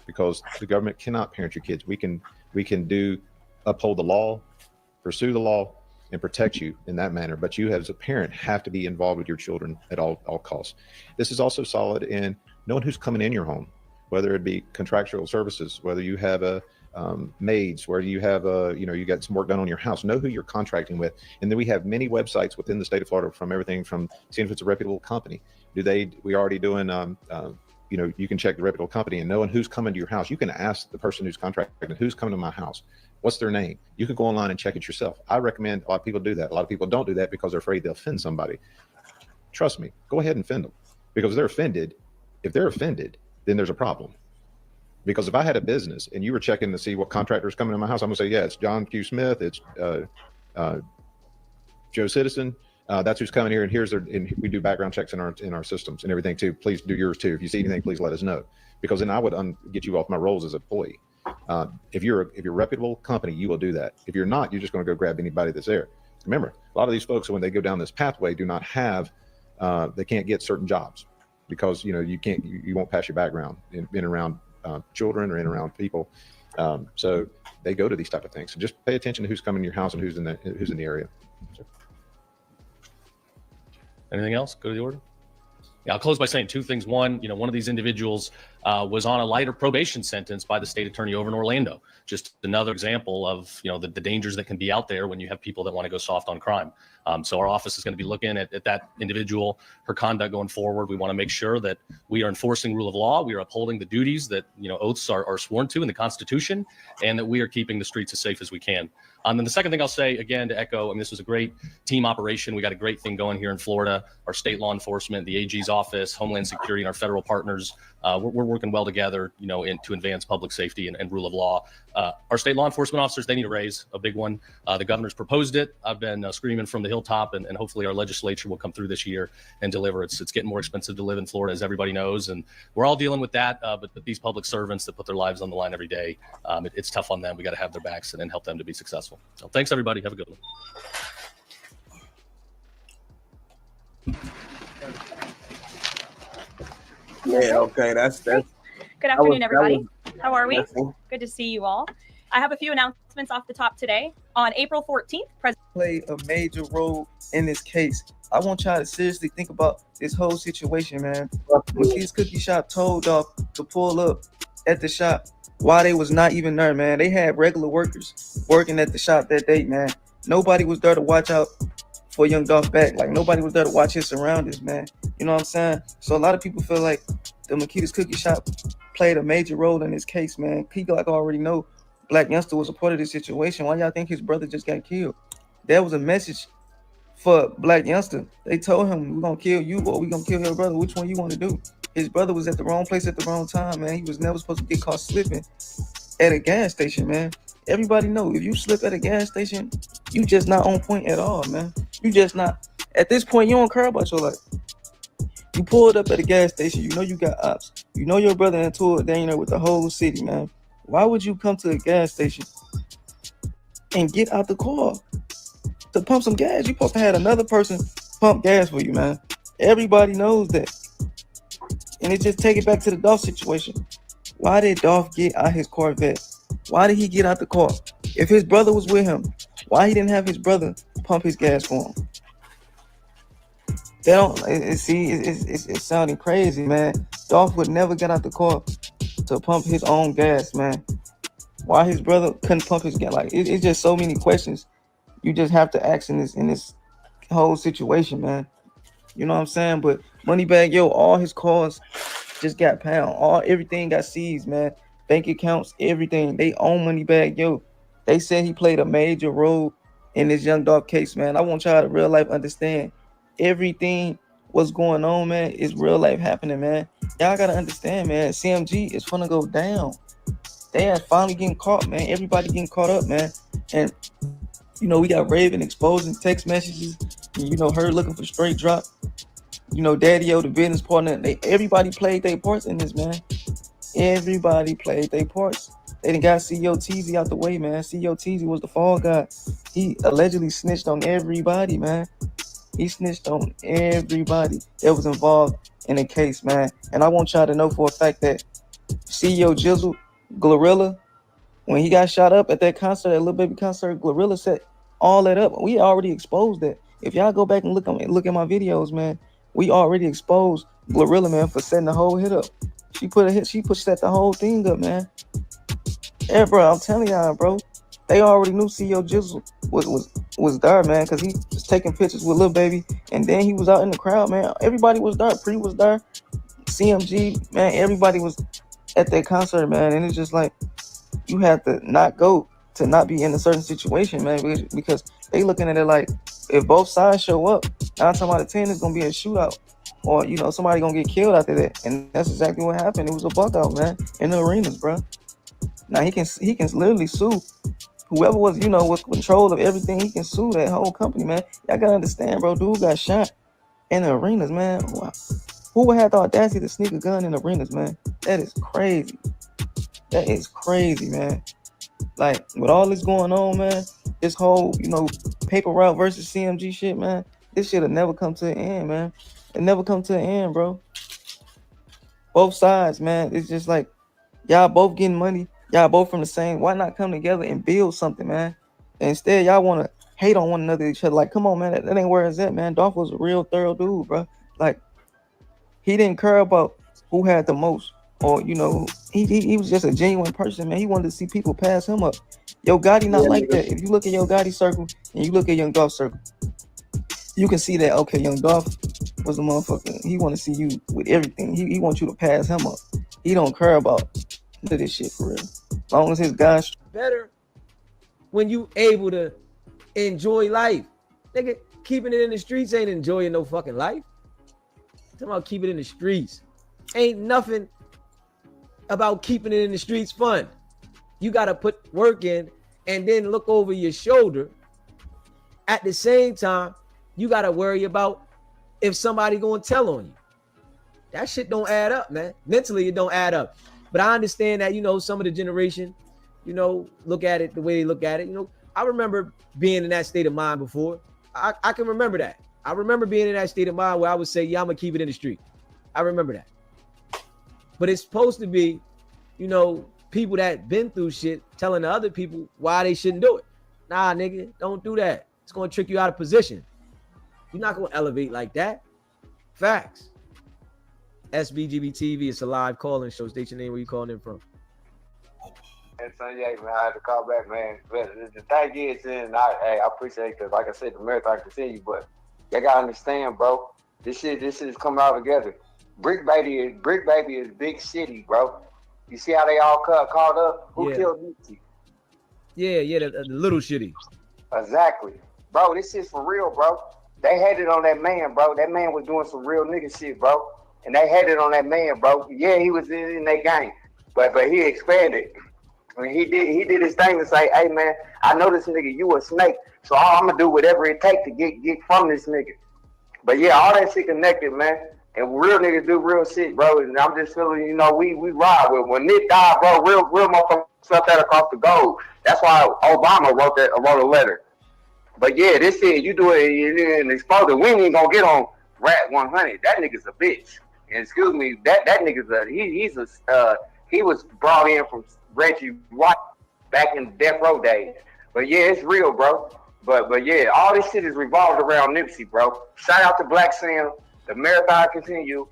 because the government cannot parent your kids. We can uphold the law, pursue the law, and protect you in that manner. But you as a parent have to be involved with your children at all costs. This is also solid in knowing who's coming in your home, whether it be contractual services, whether you have maids, where you have you got some work done on your house. Know who you're contracting with. And then we have many websites within the state of Florida, from everything from seeing if it's a reputable company. We already doing you can check the reputable company and knowing who's coming to your house. You can ask the person who's contracting, who's coming to my house, what's their name. You can go online and check it yourself. I recommend a lot of people do that. A lot of people don't do that because they're afraid they'll offend somebody. Trust me, go ahead and offend them, because if they're offended, then there's a problem. Because if I had a business and you were checking to see what contractors coming to my house, I'm gonna say, yeah, it's John Q. Smith, it's Joe Citizen. That's who's coming here, and we do background checks in our systems and everything too. Please do yours too. If you see anything, please let us know, because then I would get you off my rolls as an employee. If you're a reputable company, you will do that. If you're not, you're just going to go grab anybody that's there. Remember, a lot of these folks, when they go down this pathway, do not have, they can't get certain jobs because you won't pass your background in around children or in around people. So they go to these type of things. So just pay attention to who's coming to your house and who's in the area. So. Anything else? Go to the order. Yeah, I'll close by saying two things. One, one of these individuals was on a lighter probation sentence by the state attorney over in Orlando. Just another example of, the dangers that can be out there when you have people that want to go soft on crime. So our office is going to be looking at that individual, her conduct going forward. We want to make sure that we are enforcing rule of law. We are upholding the duties that, oaths are sworn to in the Constitution, and that we are keeping the streets as safe as we can. And then the second thing I'll say, again, to echo, this was a great team operation. We got a great thing going here in Florida. Our state law enforcement, the AG's office, Homeland Security, and our federal partners, we're working well together, to advance public safety and rule of law. Our state law enforcement officers, they need a raise, a big one. The governor's proposed it. I've been screaming from the hilltop, and hopefully our legislature will come through this year and deliver. It's getting more expensive to live in Florida, as everybody knows, and we're all dealing with that. But these public servants that put their lives on the line every day, it's tough on them. We got to have their backs and help them to be successful. So thanks, everybody. Have a good one. Yeah, okay, that's Good afternoon, everybody. How are we? Good to see you all. I have a few announcements off the top today. On April 14th, President played a major role in this case. I want y'all to seriously think about this whole situation, man. McKee's Cookie Shop told off to pull up at the shop while they was not even there, man. They had regular workers working at the shop that day, man. Nobody was there to watch out for young Dolph back. Like, nobody was there to watch his surroundings, man. You know what I'm saying? So a lot of people feel like the Makita's Cookie Shop played a major role in this case, man. People like already know Black Youngster was a part of this situation. Why y'all think his brother just got killed? There was a message for Black Youngster. They told him, we're going to kill you or we're going to kill your brother. Which one you want to do? His brother was at the wrong place at the wrong time, man. He was never supposed to get caught slipping at a gas station, man. Everybody know if you slip at a gas station, you just not on point at all, man. You just not. At this point, you don't care about your life. You pulled up at a gas station. You know you got ops. You know your brother into a danger with the whole city, man. Why would you come to a gas station and get out the car to pump some gas? You supposed to have another person pump gas for you, man. Everybody knows that. And it just take it back to the Dolph situation. Why did Dolph get out his Corvette? Why did he get out the car? If his brother was with him, Why he didn't have his brother pump his gas for him? They don't see. It's sounding crazy, man. Dolph would never get out the car to pump his own gas, man. Why his brother couldn't pump his gas? Like it's just so many questions you just have to ask in this whole situation, man. You know what I'm saying? But Moneybagg Yo, all his cars just got pound. Everything got seized, man. Bank accounts, everything. They own Moneybagg Yo. They said he played a major role in this Young Dolph case, man. I want y'all to real life understand everything what's going on, man, is real life happening, man. Y'all gotta understand, man. CMG is gonna go down. They are finally getting caught, man. Everybody getting caught up, man. And you know, we got Raven exposing text messages, and, you know, her looking for straight drop. You know, Daddy-O, the business partner, everybody played their parts in this, man. Everybody played their parts. They done got CEO Teasy out the way, man. CEO Teasy was the fall guy. He allegedly snitched on everybody, man. He snitched on everybody that was involved in the case, man. And I want y'all to know for a fact that CEO Jizzle, Glorilla, when he got shot up at that concert, that Lil Baby concert, Glorilla set all that up. We already exposed that. If y'all go back and look at my videos, man, we already exposed Glorilla, man, for setting the whole hit up. She set the whole thing up, man. Yeah, bro, I'm telling y'all, bro. They already knew CEO Jizzle was there, man, because he was taking pictures with Lil Baby, and then he was out in the crowd, man. Everybody was there. Pre was there. CMG, man, everybody was at that concert, man. And it's just like, you have to not go to not be in a certain situation, man, because they looking at it like, if both sides show up, 9 times out of 10 it's gonna be a shootout, or you know, somebody gonna get killed after that. And that's exactly what happened. It was a buck out, man, in the arenas, bro. Now he can literally sue whoever was, you know, was control of everything. He can sue that whole company, man. Y'all gotta understand, bro. Dude got shot in the arenas, man. Who would have the audacity to sneak a gun in arenas, man? That is crazy. That is crazy, man. Like, with all this going on, man, this whole, you know, paper route versus CMG shit, man, this shit will never come to an end, man. It never come to an end, bro. Both sides, man. It's just like, y'all both getting money. Y'all both from the same. Why not come together and build something, man? And instead, y'all want to hate on one another, each other. Like, come on, man. That ain't where it's at, man. Dolph was a real thorough dude, bro. Like, he didn't care about who had the most. Or, you know, he was just a genuine person, man. He wanted to see people pass him up. Yo Gotti not like that. If you look at Yo Gotti circle and you look at Young Dolph circle, you can see that, okay, Young Dolph was the motherfucker. He want to see you with everything. He wants you to pass him up. He don't care about this shit for real. As long as his guys better when you able to enjoy life. Nigga, keeping it in the streets ain't enjoying no fucking life. I'm talking about keeping it in the streets. Ain't nothing about keeping it in the streets fun. You got to put work in and then look over your shoulder. At the same time, you got to worry about if somebody going to tell on you. That shit don't add up, man. Mentally, it don't add up. But I understand that, you know, some of the generation, you know, look at it the way they look at it. You know, I remember being in that state of mind before. I can remember that. I remember being in that state of mind where I would say, yeah, I'm going to keep it in the street. I remember that. But it's supposed to be, you know, people that been through shit telling the other people why they shouldn't do it. Nah, nigga, don't do that. It's going to trick you out of position. You're not going to elevate like that. Facts. SBGB TV, it's a live call-in show. State your name, where you calling in from. And son, yeah, man, I had to call back, man. But the thing is, and I appreciate it, because like I said, the marathon continue, but you gotta understand, bro. This shit is coming all together. Brick Baby is big city, bro. You see how they all caught up? Who killed Nipsey? Yeah, the little shitty. Exactly. Bro, this shit's for real, bro. They hated on that man, bro. That man was doing some real nigga shit, bro. And they hated on that man, bro. Yeah, he was in that game. But he expanded. I mean, he did his thing to say, hey man, I know this nigga, you a snake. So I'm gonna do whatever it takes to get from this nigga. But yeah, all that shit connected, man. And real niggas do real shit, bro. And I'm just feeling, you know, we ride with. When Nick died, bro, real motherfuckers felt that across the gold. That's why Obama wrote a letter. But yeah, this shit, you do it and expose it. We ain't gonna get on Rat 100. That nigga's a bitch. And excuse me, that nigga's he was brought in from Reggie White back in the Death Row days. But yeah, it's real, bro. But yeah, all this shit is revolved around Nipsey, bro. Shout out to Black Sam. The marathon continue,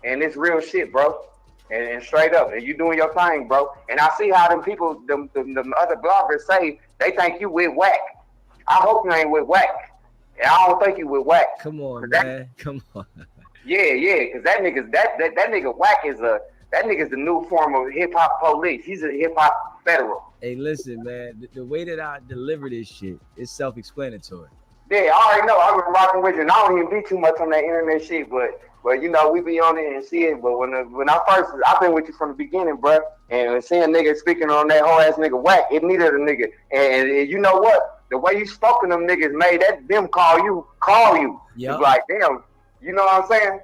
and it's real shit, bro. And straight up, and you doing your thing, bro. And I see how them people, them other bloggers say they think you with whack. I hope you ain't with whack. And I don't think you with whack. Come on, man. Come on. Yeah, because that nigga whack is that nigga's the new form of hip hop police. He's a hip hop federal. Hey, listen, man. The way that I deliver this shit is self-explanatory. Yeah, I already know. I've been rocking with you, and I don't even be too much on that internet shit, but you know, we be on it and see it. But when I've been with you from the beginning, bro, and seeing niggas speaking on that whole ass nigga whack, it needed a nigga. And you know what? The way you spoke to them niggas made that them call you. Yep. It's like, damn, you know what I'm saying?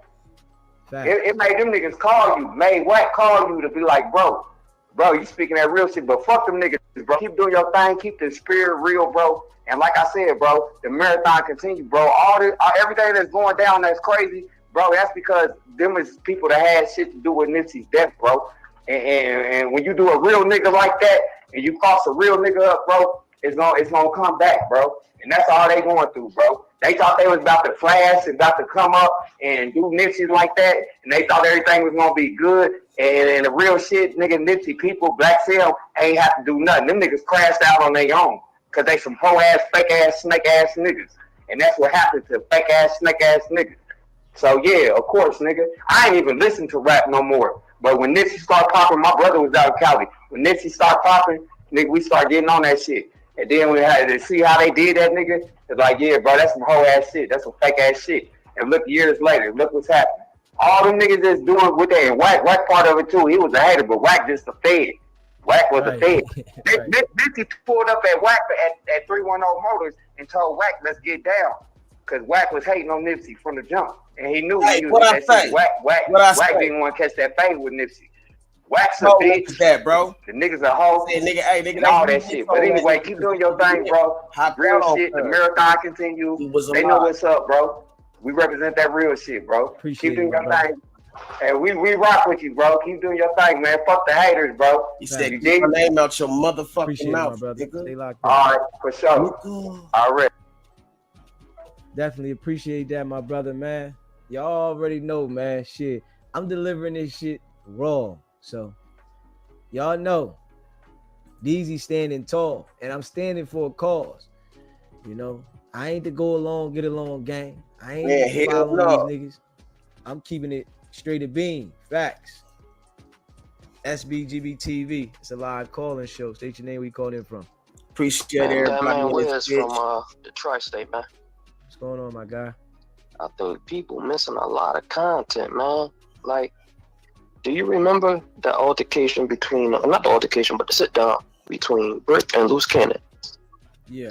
It made them niggas call you, made whack call you to be like, bro, you speaking that real shit, but fuck them niggas, bro. Keep doing your thing, keep the spirit real, bro. And like I said, bro, the marathon continue, bro. Everything that's going down that's crazy, bro, that's because them is people that had shit to do with Nipsey's death, bro. And when you do a real nigga like that, and you cross a real nigga up, bro, it's gonna come back, bro. And that's all they going through, bro. They thought they was about to flash and about to come up and do Nipsey like that, and they thought everything was gonna be good. And the real shit, nigga, Nipsey people, Black Cell, ain't have to do nothing. Them niggas crashed out on their own, cause they some hoe ass, fake ass, snake ass niggas. And that's what happened to fake ass, snake ass niggas. So yeah, of course, nigga. I ain't even listen to rap no more. But when Nipsey started popping, my brother was out in Cali. When Nipsey started popping, nigga, we started getting on that shit. And then we had to see how they did that, nigga. It's like, yeah, bro, that's some whole ass shit. That's some fake ass shit. And look, years later, look what's happening. All them niggas that's doing with that, and Wack part of it too. He was a hater, but Wack just a fed. Wack was a fed. Nipsey pulled up at Wack at 310 Motors and told Wack, let's get down. Because Wack was hating on Nipsey from the jump. And he knew he was that shit. Wack didn't want to catch that fade with Nipsey. Wack's a bitch. That, bro. The niggas a hoe. And all that shit. But anyway, keep doing your thing, bro. Real shit. The marathon continues. They know what's up, bro. We represent that real shit, bro. Keep doing your thing. And we rock with you, bro. Keep doing your thing, man. Fuck the haters, bro. You said, get my name out your motherfucking mouth, brother. Stay locked in. All right, for sure. All right. Definitely appreciate that, my brother, man. Y'all already know, man. Shit, I'm delivering this shit raw. So, y'all know, Deezy standing tall, and I'm standing for a cause. You know, I ain't the go along, get along gang. I ain't following these niggas. I'm keeping it straight to beam. Facts. SBGB TV. It's a live calling show. State your name, where you called in from. Appreciate everybody. Man, Wiz from the Tri-State, man. What's going on, my guy? I think people missing a lot of content, man. Like, do you remember the altercation between, not the altercation, but the sit down between Brick and Loose Cannon? Yeah.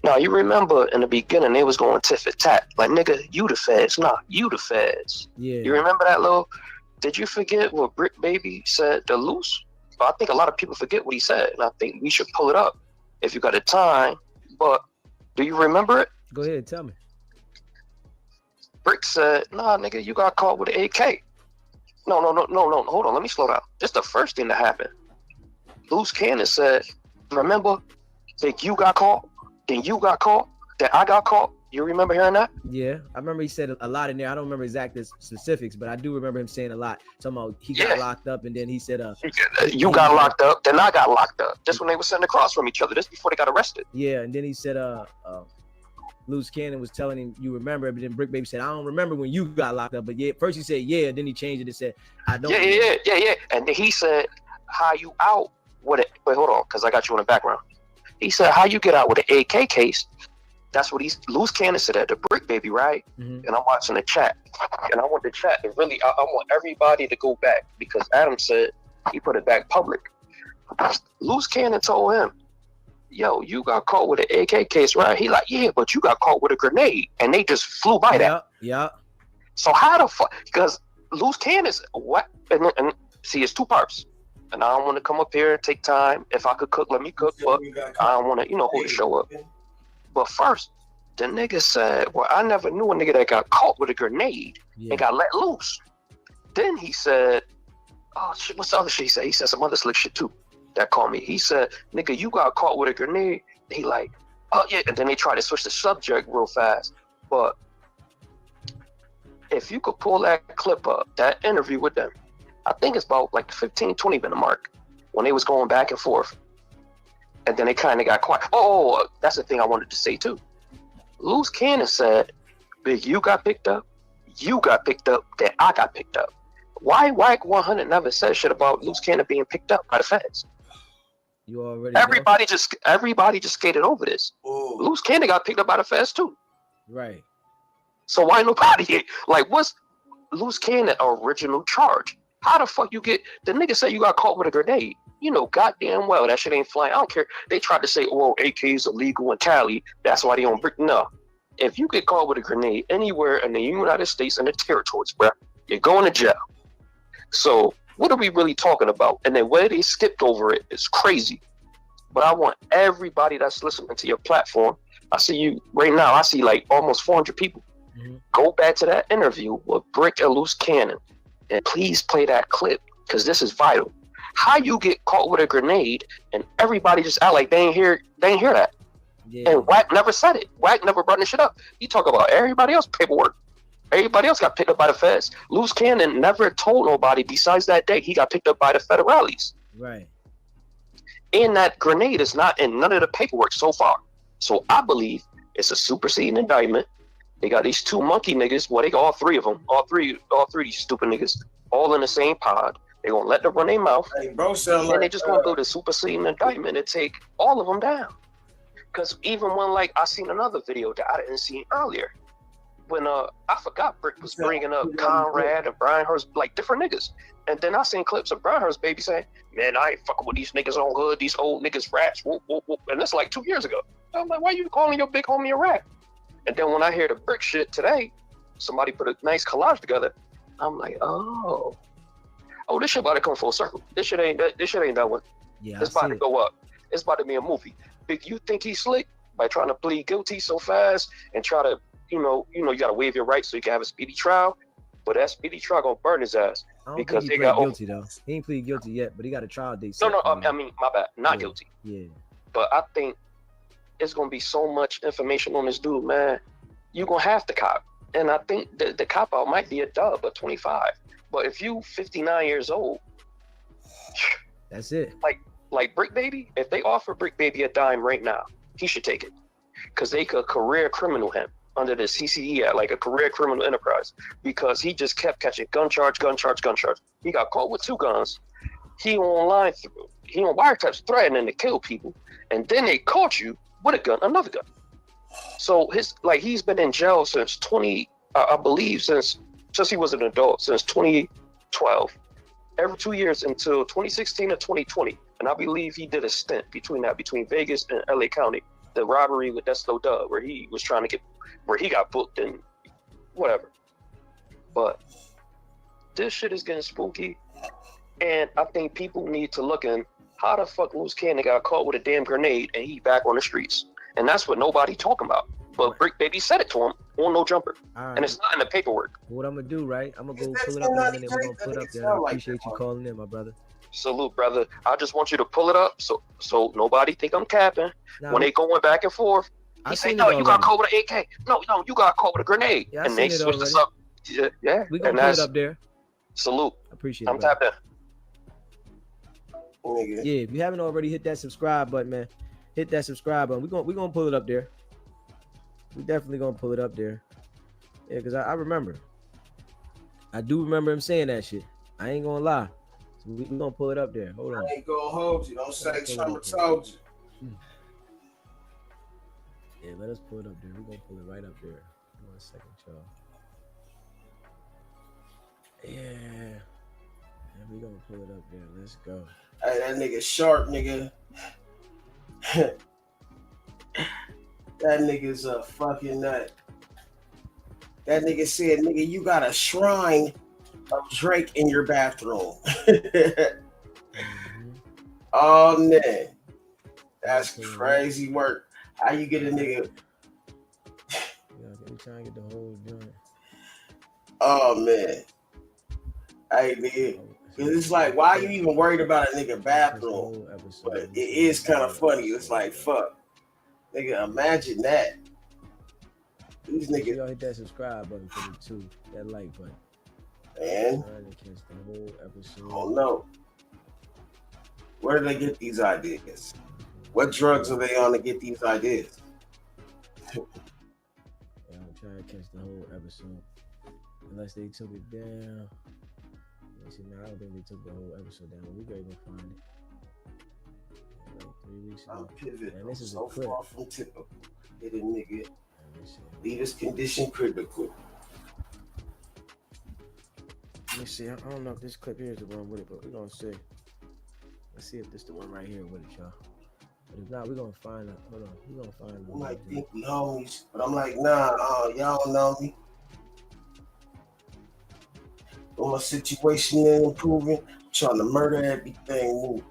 Now, you remember in the beginning, they was going tit for tat. Like, nigga, you the feds. Nah, you the feds. Yeah. You remember that little, did you forget what Brick Baby said to Loose? I think a lot of people forget what he said, and I think we should pull it up if you got the time. But do you remember it? Go ahead, tell me. Brick said, nah, nigga, you got caught with an AK. No, hold on, let me slow down. This the first thing that happened. Loose Cannon said, remember that you got caught, then you got caught, then I got caught? You remember hearing that? Yeah, I remember he said a lot in there. I don't remember exact specifics, but I do remember him saying a lot. Talking about he got locked up, and then he said, you got locked up, then I got locked up. Just when they were sitting across from each other. This before they got arrested. Yeah, and then he said, Loose Cannon was telling him, you remember, but then Brick Baby said, I don't remember when you got locked up, but yeah, first he said, yeah, then he changed it and said, I don't. Yeah. And then he said, how you out with it? Wait, hold on, because I got you in the background. He said, how you get out with an AK case? That's what Loose Cannon said at the Brick Baby, right? Mm-hmm. And I'm watching the chat. And I want the chat to really, I want everybody to go back because Adam said he put it back public. Loose Cannon told him, yo, you got caught with an AK case, right? He like, yeah, but you got caught with a grenade. And they just flew by that. Yeah. So how the fuck? Because Loose Cannon's what? And see, it's two parts. And I don't want to come up here and take time. If I could cook, let me cook. But I don't want to, hold the show up. But first, the nigga said, well, I never knew a nigga that got caught with a grenade and got let loose. Then he said, oh, shit, what's the other shit he said? He said some other slick shit too. That called me. He said, nigga, you got caught with a grenade. He like, oh yeah, and then they try to switch the subject real fast. But if you could pull that clip up, that interview with them, I think it's about like the 15, 20 minute mark when they was going back and forth. And then they kind of got quiet. Oh, that's the thing I wanted to say too. Loose Cannon said, Big, you got picked up, then I got picked up. Why Wack 100 never said shit about Loose Cannon being picked up by the feds? You already everybody just skated over this. Ooh. Loose Cannon got picked up by the feds too. Right. So why nobody like what's Loose Cannon original charge? How the fuck you get the nigga say you got caught with a grenade? You know goddamn well that shit ain't flying. I don't care. They tried to say, oh, AK is illegal in Cali. That's why they don't break. No. If you get caught with a grenade anywhere in the United States and the territories, bro, you're going to jail. So what are we really talking about? And then where they skipped over it is crazy. But I want everybody that's listening to your platform. I see you right now. I see like almost 400 people. Mm-hmm. Go back to that interview with Brick and Loose Cannon, and please play that clip because this is vital. How you get caught with a grenade and everybody just act like they ain't hear that. Yeah. And Wack never said it. Wack never brought this shit up. He talk about everybody else paperwork. Everybody else got picked up by the feds. Loose Cannon never told nobody besides that day he got picked up by the federales. Right. And that grenade is not in none of the paperwork so far. So I believe it's a superseding indictment. They got these two monkey niggas. Well, they got all three of them. All three of these stupid niggas, all in the same pod. They gonna let them run their mouth. Hey, bro, sound and like they just gonna build a superseding indictment and take all of them down. Because even when like I seen another video that I didn't see earlier, when I forgot Brick was bringing up Conrad and Brian Hurst, like different niggas, and then I seen clips of Brian Hurst baby saying, "Man, I ain't fucking with these niggas on hood, these old niggas rats," whoop, whoop, whoop. And that's like 2 years ago. I'm like, why you calling your big homie a rat? And then when I hear the Brick shit today, somebody put a nice collage together. I'm like, oh, this shit about to come full circle. This shit ain't that one. Yeah, it's about to go up. It's about to be a movie. Big, you think he's slick by trying to plead guilty so fast and try to, you gotta waive your rights so you can have a speedy trial. But that speedy trial gonna burn his ass because he got guilty though. He ain't plead guilty yet, but he got a trial date. No, I mean, my bad, not guilty. Yeah. But I think it's gonna be so much information on this dude, man. You gonna have to cop, and I think the cop out might be a dub of 25. But if you 59 years old, that's it. Like Brick Baby, if they offer Brick Baby a dime right now, he should take it, because they could career criminal him under the CCE Act, like a career criminal enterprise, because he just kept catching gun charge. He got caught with 2 guns. He on wiretaps threatening to kill people, and then they caught you with a gun, another gun. So he's been in jail since I believe since he was an adult, since 2012. Every 2 years until 2016 or 2020. And I believe he did a stint between Vegas and LA County, the robbery with Deslo Dub, where he was trying to where he got booked and whatever. But this shit is getting spooky. And I think people need to look in how the fuck Loose Cannon got caught with a damn grenade and he back on the streets. And that's what nobody talking about. But Brick Baby said it to him on No Jumper. Right. And it's not in the paperwork. What I'm gonna do, right? I'm gonna go pull it up in a minute. We're gonna put it up there. I appreciate you calling in, my brother. Salute, brother. I just want you to pull it up so nobody think I'm capping. When they going back and forth, he say, no, you got caught with an AK. No, you got caught with a grenade. Yeah, and they switched this up. Yeah. We gonna put it up there. Salute. Appreciate it. I'm tapped in. Yeah, if you haven't already, hit that subscribe button, man. Hit that subscribe button. We're gonna pull it up there. We definitely gonna pull it up there. Yeah, because I remember. I do remember him saying that shit. I ain't gonna lie. So we gonna pull it up there. Hold on. I ain't gonna hold you. Don't say Trama told you. Yeah, let us pull it up there. We're gonna pull it right up there. 1 second, y'all. Yeah. We're gonna pull it up there. Let's go. Hey, that nigga sharp, nigga. That nigga's a fucking nut. That nigga said, nigga, you got a shrine of Drake in your bathroom. Oh, man. That's crazy work. How you get a nigga? We trying to get the whole joint. Oh, man. Hey, nigga. Because it's like, why are you even worried about a nigga bathroom? But it is kind of funny. It's like, fuck. Nigga, imagine that. These niggas. Y'all hit that subscribe button for me too. That like button. Man. Trying to catch the whole episode. Oh no. Where do they get these ideas? What drugs are they on to get these ideas? Yeah, I'm trying to catch the whole episode. Unless they took it down. See, now I don't think they took the whole episode down. We gotta go find it. Like 3 weeks ago. Pivot. This is so a clip. far from typical. Hit a nigga. Leaders condition critical. Let me see. I don't know if this clip here is the one with it, but we're gonna see. Let's see if this is the one right here with it, y'all. But if not, we're gonna find it. Hold on. We're gonna find it. You might think we homies, but I'm like, nah, y'all don't know me. When my situation ain't improving, I'm trying to murder everything moving.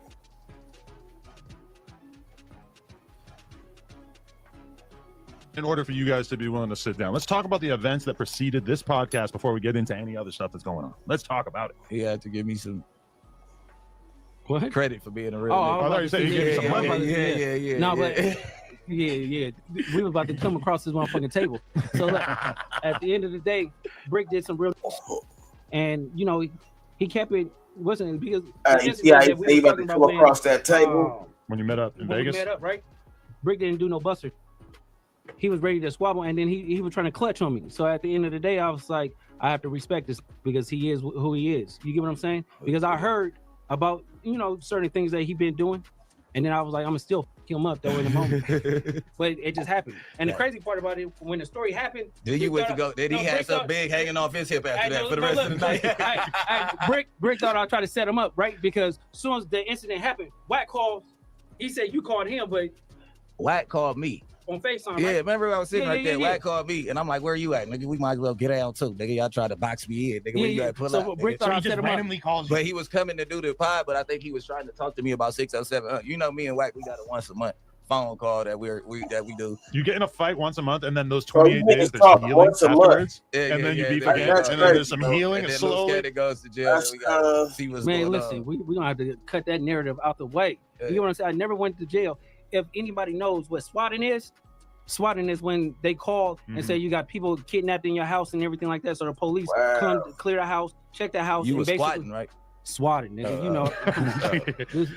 In order for you guys to be willing to sit down, let's talk about the events that preceded this podcast before we get into any other stuff that's going on. Let's talk about it. He had to give me some what? credit for being a real Oh, nigga. I thought you said you gave me some money. Yeah. No, but yeah. We were about to come across this motherfucking table. So look, at the end of the day, Brick did some real, and you know, he kept it. Wasn't because he about to come across that table when you met up in Vegas. We met up, right? Brick didn't do no buster. He was ready to squabble, and then he was trying to clutch on me. So at the end of the day, I was like, I have to respect this because he is who he is. You get what I'm saying? Because I heard about, you know, certain things that he been doing, and then I was like, I'm gonna still kill him up though in the moment. But it just happened. And the crazy part about it, when the story happened, Then you went to go. Then he had something big hanging off his hip after that for the rest of the night. Brick thought I tried to set him up, right? Because as soon as the incident happened, Wack called. He said you called him, but Wack called me. On FaceTime, Yeah, right? remember I was sitting right there. Yeah. Wack called me, and I'm like, "Where you at, nigga? We might as well get out too, nigga. Y'all tried to box me in, nigga. Where you at? Pull So out." Brick thought I set him up. Calls but he was coming to do the pod, but I think he was trying to talk to me about 607. You know, me and Wack, we got a once a month phone call that we do. You get in a fight once a month, and then those 28 days there's healing once a month. afterwards, Yeah, and then you beef that- again, that's and then there's crazy, some healing, and and then Lil slowly. Scatty goes to jail. We gotta see what's Man, going listen, on. we don't have to cut that narrative out the way. You know what I'm saying? I never went to jail. If anybody knows what swatting is when they call and say you got people kidnapped in your house and everything like that. So the police come to clear the house, check the house. You and was basically squatting, right? Swatting, nigga. You know.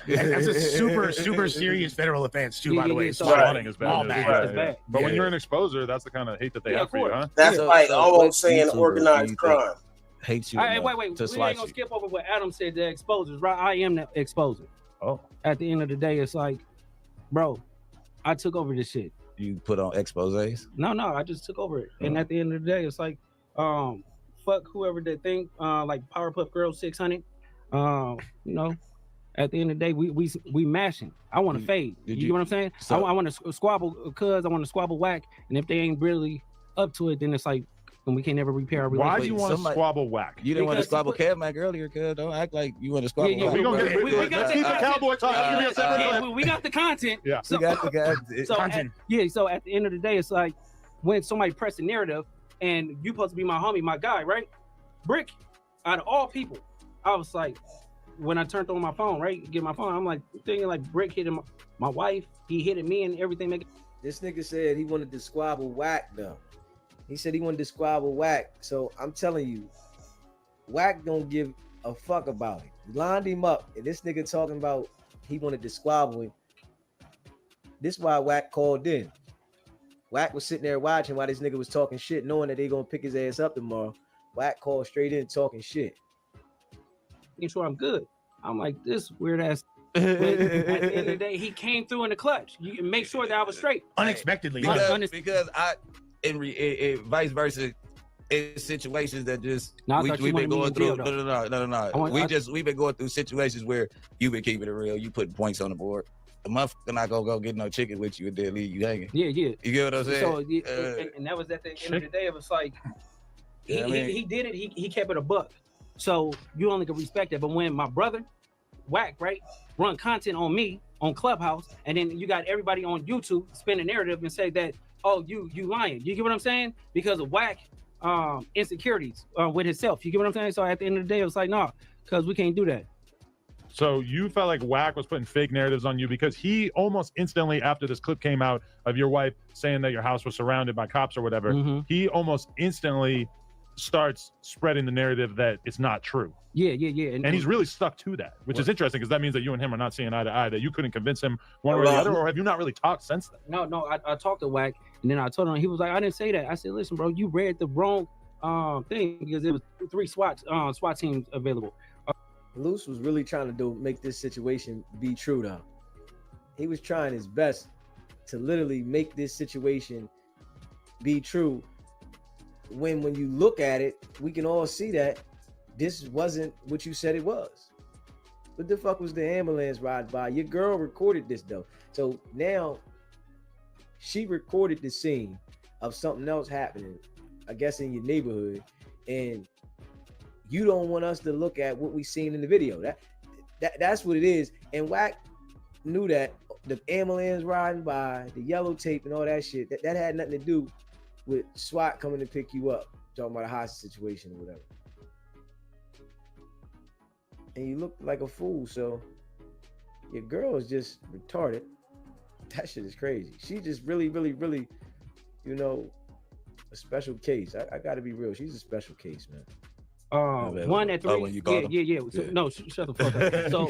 That's a super serious federal offense too, by the way. So Swatting is bad. all Yeah. bad. But when you're an exposer, that's the kind of hate that they have for you, huh? That's like almost saying organized crime. Hates you. All right, wait. enough We to ain't slice gonna you. skip over what Adam said. The exposers, right? I am the exposer. Oh. At the end of the day, it's like, bro, I took over this shit. You put on exposés. No, I just took over it. And at the end of the day, it's like, fuck whoever they think, like Powerpuff Girls 600. You know, at the end of the day, we mashing. I want to fade. You get what I'm saying? So- I want to squabble cuz I want to squabble Wack, and if they ain't really up to it, then it's like, and we can't never repair our relationship. Why do you want to squabble Wack? You didn't want to Because squabble Kev Mac earlier, cuz. Don't act like you want to squabble. Yeah, Wack. we got let's keep the cowboy talk. Give me a separate clip. we got the content. Yeah. So, We got the guys. so at the end of the day, it's like when somebody press a narrative and you supposed to be my homie, my guy, right? Brick, out of all people, I was like, when I turned on my phone, right, get my phone, I'm like thinking like Brick hitting my wife, he hitting me and everything. This nigga said he wanted to squabble Wack though. He said he wanted to squabble Wack. So I'm telling you, Wack don't give a fuck about it. Lined him up, and this nigga talking about he wanted to squabble him. This why Wack called in. Wack was sitting there watching while this nigga was talking shit, knowing that they gonna pick his ass up tomorrow. Wack called straight in talking shit. Making sure I'm good. I'm like, this weird ass. But at the end of the day, he came through in the clutch. You can make sure that I was straight. Unexpectedly. Because vice versa, in situations that just No, I we've thought you been wanted going me in through. jail, No. We've been going through situations where you've been keeping it real. You put points on the board. A motherfucker not gonna go get no chicken with you and then leave you hanging. Yeah. You get what I'm saying? So and that was at the end of the day. It was like he did it. He kept it a buck. So you only can respect it. But when my brother, Wack, right, run content on me on Clubhouse, and then you got everybody on YouTube spin a narrative and say that, oh, you lying. You get what I'm saying? Because of Wack insecurities with himself. You get what I'm saying? So at the end of the day, it was like, nah, because we can't do that. So you felt like Wack was putting fake narratives on you because he almost instantly after this clip came out of your wife saying that your house was surrounded by cops or whatever, he almost instantly starts spreading the narrative that it's not true. Yeah. And he's really stuck to that, which is interesting because that means that you and him are not seeing eye to eye, that you couldn't convince him one way or the other, or have you not really talked since then? No, I talked to Wack, and then I told him, he was like, I didn't say that. I said, listen, bro, you read the wrong thing because it was 3 SWAT teams available. Luce was really trying to make this situation be true though. He was trying his best to literally make this situation be true. When you look at it, we can all see that this wasn't what you said it was. What the fuck was the ambulance ride by? Your girl recorded this though. So now she recorded the scene of something else happening, I guess in your neighborhood, and you don't want us to look at what we seen in the video. That's what it is. And Wack knew that the ambulance riding by, the yellow tape and all that shit, that had nothing to do with SWAT coming to pick you up, talking about a hostage situation or whatever. And you look like a fool, so your girl is just retarded. That shit is crazy. She just really, a special case. I gotta be real. She's a special case, man. One at 3. When you called So, no, shut the fuck up. So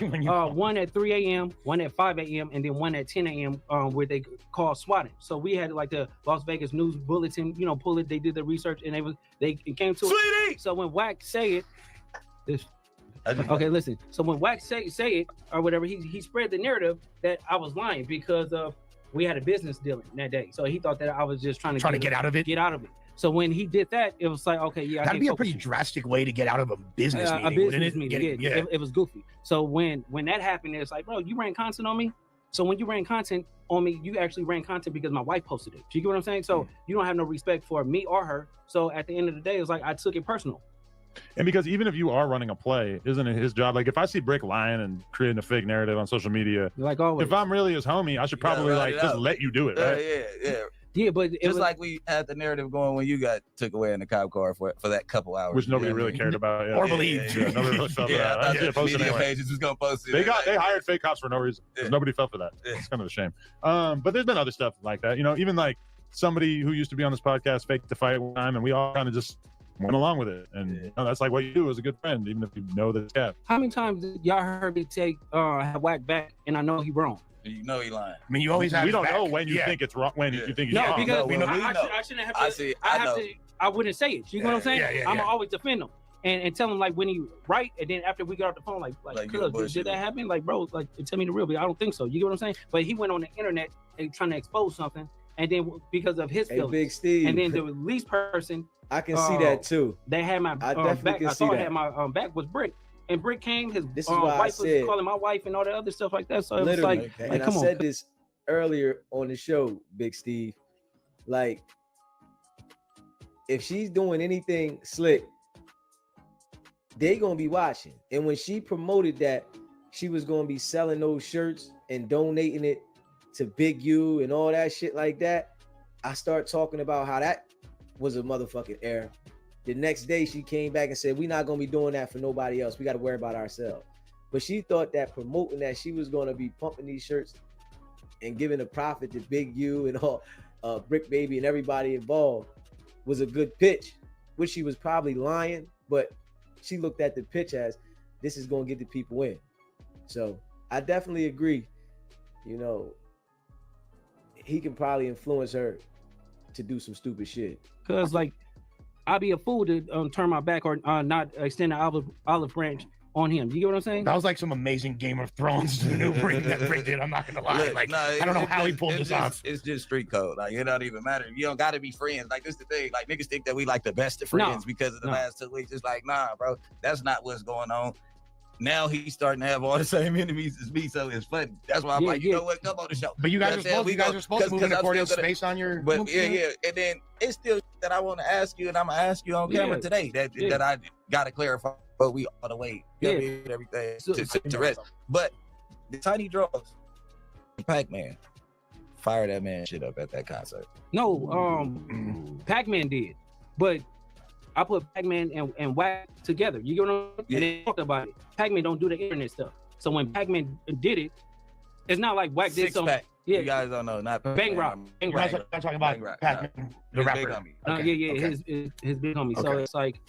one at 3 a.m., one at 5 a.m., and then one at 10 a.m. Where they called swatting. So we had like the Las Vegas News Bulletin, pull it. They did the research and it came to it. So when Wack say it, okay, listen. So when Wack say it or whatever, he spread the narrative that I was lying because we had a business dealing that day. So he thought that I was just trying to get out of it. So when he did that, it was like, okay, yeah. That'd be a pretty drastic way to get out of a business meeting. A business wouldn't it? meeting, yeah. It was goofy. So when that happened, it's like, bro, you ran content on me. So when you ran content on me, you actually ran content because my wife posted it. You get what I'm saying? So you don't have no respect for me or her. So at the end of the day, it's like I took it personal. And because even if you are running a play, isn't it his job? Like if I see Brick lying and creating a fake narrative on social media, like always, if I'm really his homie, I should probably just let you do it, right? Yeah, but it was like we had the narrative going when you got took away in the cop car for that couple hours, which nobody really cared about, or believed. Nobody really felt that. I did post it anyway. Pages was gonna post it. They hired fake cops for no reason. Nobody fell for that. It's kind of a shame. But there's been other stuff like that. Even like somebody who used to be on this podcast faked the fight one time, and we all kind of just went along with it. And that's like what you do as a good friend, even if you know that it's cap. How many times did y'all heard me take Wack back, and I know he wrong? You know he lying. I mean, you always have. We don't know when you think it's wrong. When you think he's wrong. Because I shouldn't have to. I wouldn't say it. You know what I'm saying? I'm always defend him and tell him like when he right, and then after we got off the phone, like did that happen? Like, bro, like tell me the real. But I don't think so. You get what I'm saying? But he went on the internet and trying to expose something, and then because of his feelings, Big Steve, and then the least person. I can see that too. They had my I definitely back. can I see thought that. I had my back was Brick. And Brick came, his this is why wife was calling my wife and all that other stuff like that. So it was like and come I on. said this earlier on the show, Big Steve. Like, if she's doing anything slick, they gonna be watching. And when she promoted that she was gonna be selling those shirts and donating it to Big U and all that shit like that, I start talking about how that was a motherfucking error. The next day she came back and said, we're not going to be doing that for nobody else. We got to worry about ourselves. But she thought that promoting that she was going to be pumping these shirts and giving a profit to Big U and all Brick Baby and everybody involved was a good pitch, which she was probably lying, but she looked at the pitch as this is going to get the people in. So I definitely agree. He can probably influence her to do some stupid shit. Cause like I'd be a fool to turn my back or not extend the olive branch on him. You get what I'm saying? That was like some amazing Game of Thrones maneuvering that Brick did. I'm not gonna lie. I don't know how he pulled this off. It's just street code. Like it don't even matter. You don't gotta be friends. Like this is the thing. Like niggas think that we like the best of friends because of the last 2 weeks. It's like, nah, bro. That's not what's going on. Now he's starting to have all the same enemies as me, so it's funny. That's why I'm like, you know what? Come on the show. But you guys are supposed to move in accordance to space on your. But yeah. And then it's still that I want to ask you, and I'm gonna ask you on camera today that I gotta clarify. But we all the way, everything to rest. But the Tiny Draws, Pac-Man, fire that man shit up at that concert. No, Pac-Man did, but I put Pac-Man and Wack together. You get what I'm saying? And they talked about it. Pac-Man don't do the internet stuff. So when Pac-Man did it, it's not like Wack did some. Yeah, you guys don't know. Not Bang Rock. I'm talking about Pac-Man, the rapper. His big homie. So it's like,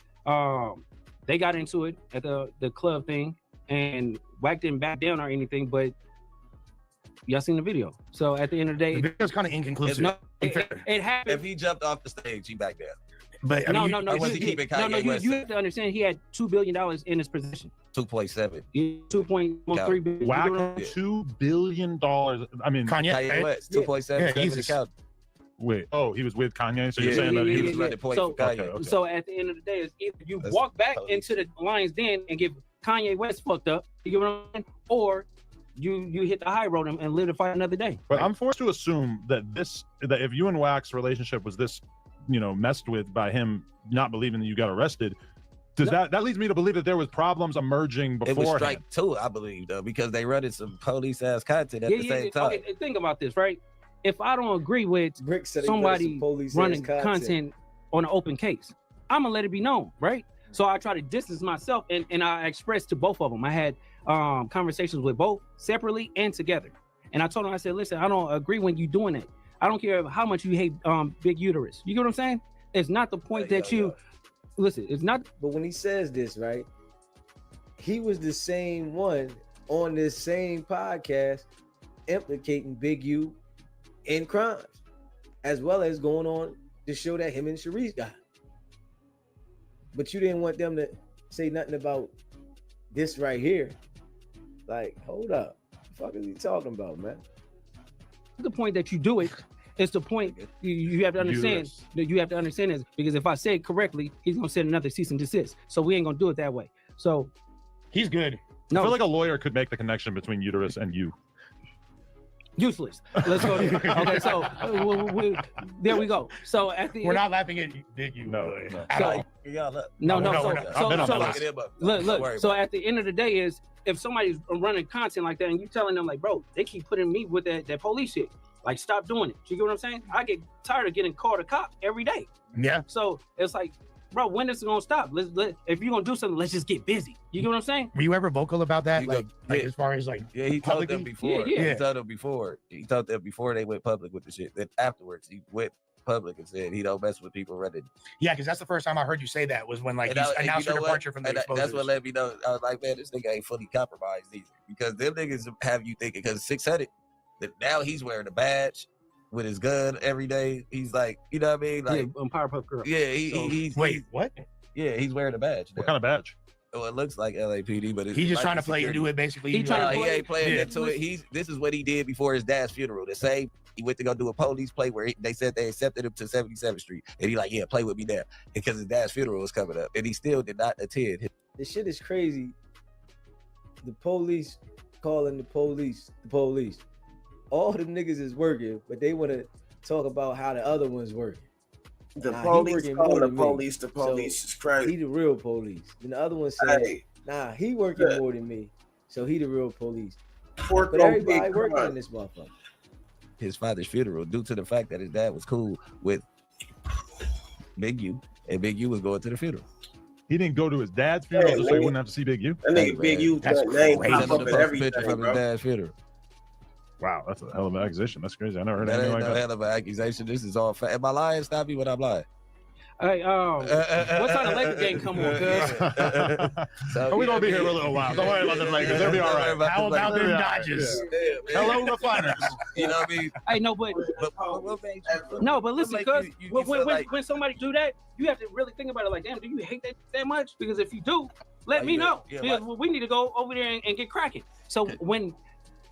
they got into it at the club thing, and Wack didn't back down or anything, but y'all seen the video. So at the end of the day, the video's kind of inconclusive. It happened. If he jumped off the stage, he backed down. But no, you have to understand he had $2 billion in his possession. 2.7. 2.3 billion. Whack $2 billion. I mean, Kanye West, 2.7. Yeah, he's Wait, he was with Kanye, so you're saying that he was running point for Kanye. So at the end of the day, it's either you walk back into the lion's den and get Kanye West fucked up, you get what I'm saying, or you hit the high road and live to fight another day. But I'm forced to assume that if you and Wack's relationship was this, messed with by him not believing that you got arrested, that leads me to believe that there was problems emerging before. It was strike 2, I believe, though, because they running some police ass content at the same time. Okay, think about this, right? If I don't agree with somebody running content on an open case, I'm gonna let it be known, right? So I try to distance myself, and I expressed to both of them. I had conversations with both separately and together, and I told them, I said, listen, I don't agree when you doing it. I don't care how much you hate big uterus. You get what I'm saying? It's not the point that you listen. It's not. But when he says this, right, he was the same one on this same podcast implicating Big U in crimes, as well as going on to show that him and Sharice got. But you didn't want them to say nothing about this right here. Like, hold up, what the fuck is he talking about, man? The point that you do it is the point you have to understand. That you have to understand is because if I say it correctly, he's gonna send another cease and desist. So we ain't gonna do it that way. So he's good. I feel like a lawyer could make the connection between uterus and you. Useless. Let's go. Okay, so there we go. So at the we're not laughing at Big U. No. Look. So at the end of the day, is if somebody's running content like that and you telling them like, bro, they keep putting me with that police shit. Like, stop doing it. You get what I'm saying? I get tired of getting called a cop every day. Yeah. So it's like, bro, when is it gonna stop? If you're gonna do something, let's just get busy. You get what I'm saying? Were you ever vocal about that? Like as far as like, he told them before. He told them before. He told them before they went public with the shit. Then afterwards, he went public and said he don't mess with people running. Yeah, because that's the first time I heard you say that was when like you announced your departure from the exposures. That's what let me know. I was like, man, this nigga ain't fully compromised either. Because them niggas have you thinking, because 600, that now he's wearing a badge with his gun every day. He's like, you know what I mean? Like, on Powerpuff Girl. Yeah, he's what? Yeah, he's wearing a badge. What kind of badge? Well, it looks like LAPD, but he's just trying to play into it. Basically, he ain't playing into it. This is what he did before his dad's funeral. The same, he went to go do a police play where they said they accepted him to 77th Street, and he like, yeah, play with me there, because his dad's funeral was coming up, and he still did not attend. This shit is crazy. The police calling the police. All them niggas is working, but they want to talk about how the other one's working. The police calling the police. The police is crazy. He the real police. And the other one said, nah, he working more than me, so he the real police. But everybody working in this motherfucker. His father's funeral, due to the fact that his dad was cool with Big U, and Big U was going to the funeral. He didn't go to his dad's funeral so he wouldn't have to see Big U. That nigga Big U, that's name crazy. pop up at everything, from his dad's funeral. Wow, that's a hell of an accusation. That's crazy. I never heard that anything ain't like no that. hell of an accusation. This is all fact. Am I lying? Stop me when I'm lying. Hey, what time the Lakers game come on, cuz? We're gonna be here for a little while. Don't worry about the Lakers. They'll be all right. How about them Dodgers? Hello, refiners. You know what I mean? Hey, no, but listen, cuz when somebody do that, you have to really think about it. Like, damn, do you hate that much? Because if you do, let me know. Because we need to go over there and get cracking. So when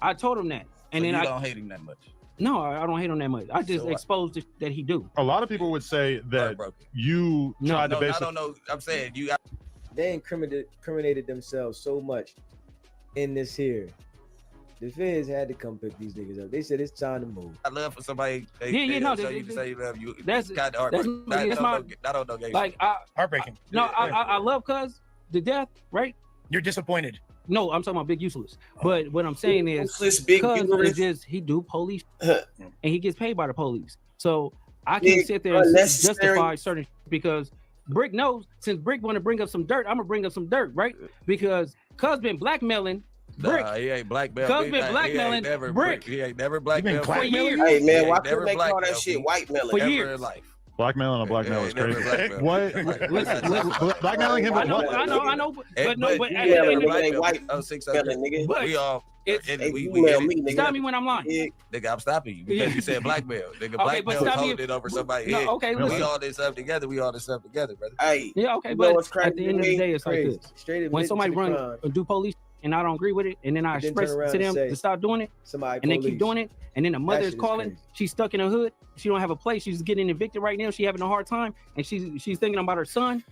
I told him that, and then I don't hate him that much. No, I don't hate him that much. I just exposed it that he do. A lot of people would say that you tried to basically. I don't know. I'm saying you. They incriminated themselves so much in this here. The feds had to come pick these niggas up. They said it's time to move. I love for somebody. No, you to say you love you. That's kind of heartbreaking. I don't know. Like heartbreaking. No, I love cuz to death, right? You're disappointed. No, I'm talking about Big Useless. But what I'm saying is, he do police, and he gets paid by the police. So I can't sit there and justify certain because Brick knows since Brick want to bring up some dirt, I'm gonna bring up some dirt, right? Because cuz been blackmailing Brick. Nah, he ain't blackmailed. Cuz been blackmailing Brick. He ain't never blackmailed. For years. Hey man, why never couldn't they call that blackmailed shit me white melon? For ever years. in life. Blackmailing a blackmail is never crazy. blackmailed. What? Blackmailing him with what? I know, but no, but you at yelling, the end of nigga, they the white Oh, 6 melon, nigga. But we all. it's, We email get it. me, nigga. stop me when I'm lying. Nigga, I'm stopping you because you said blackmail. Nigga, Okay, but blackmail is stop me holding it over somebody's No, head. okay, we listen. all this stuff together. We all this stuff together, brother. Hey, Yeah, okay, you know but what's crazy at the end to of the me? day, it's like Crazy. this. Straight When admitting somebody to the run crime. or do police and I don't agree with it, and then I And then express turn to around them and say, to stop doing it, somebody and they keep police. doing it, and then the mother That is shit is calling. crazy. She's stuck in the hood. She don't have a place. She's getting evicted right now. She having a hard time, and she's thinking about her son.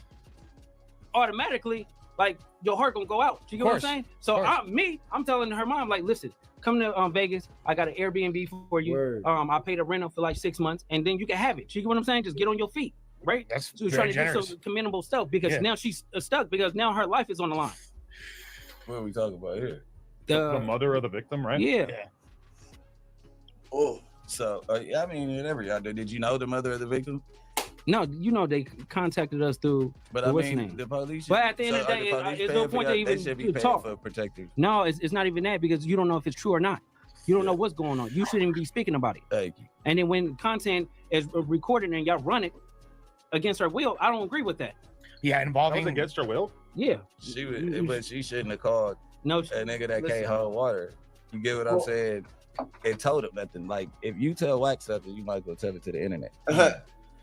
Automatically, like your heart gonna go out. You get what I'm saying? So I'm telling her mom, like, listen, come to Vegas. I got an Airbnb for you. Word. I paid a rental for like 6 months, and then you can have it. You get what I'm saying? Just get on your feet, right? That's so very trying to do generous. some commendable stuff because Yeah. now she's stuck because now her life is on the line. What are we talking about here? The mother of the victim, right? Yeah. Oh, so I mean, whatever y'all did. Did you know the mother of the victim? No, you know they contacted us through. But I what's the mean, name? the police. But at the end of the day, it's no point to They should be even paying talk. for protectors. No, it's not even that because you don't know if it's true or not. You don't know what's going on. You shouldn't even be speaking about it. Thank you. And then when content is recorded and y'all run it against her will, I don't agree with that. Yeah, That involving was against her will. Yeah. She would, but she shouldn't have called No, a nigga that listen. can't hold water. You get what I'm saying? And told him nothing. Like if you tell Wax something, you might as well tell it to the internet.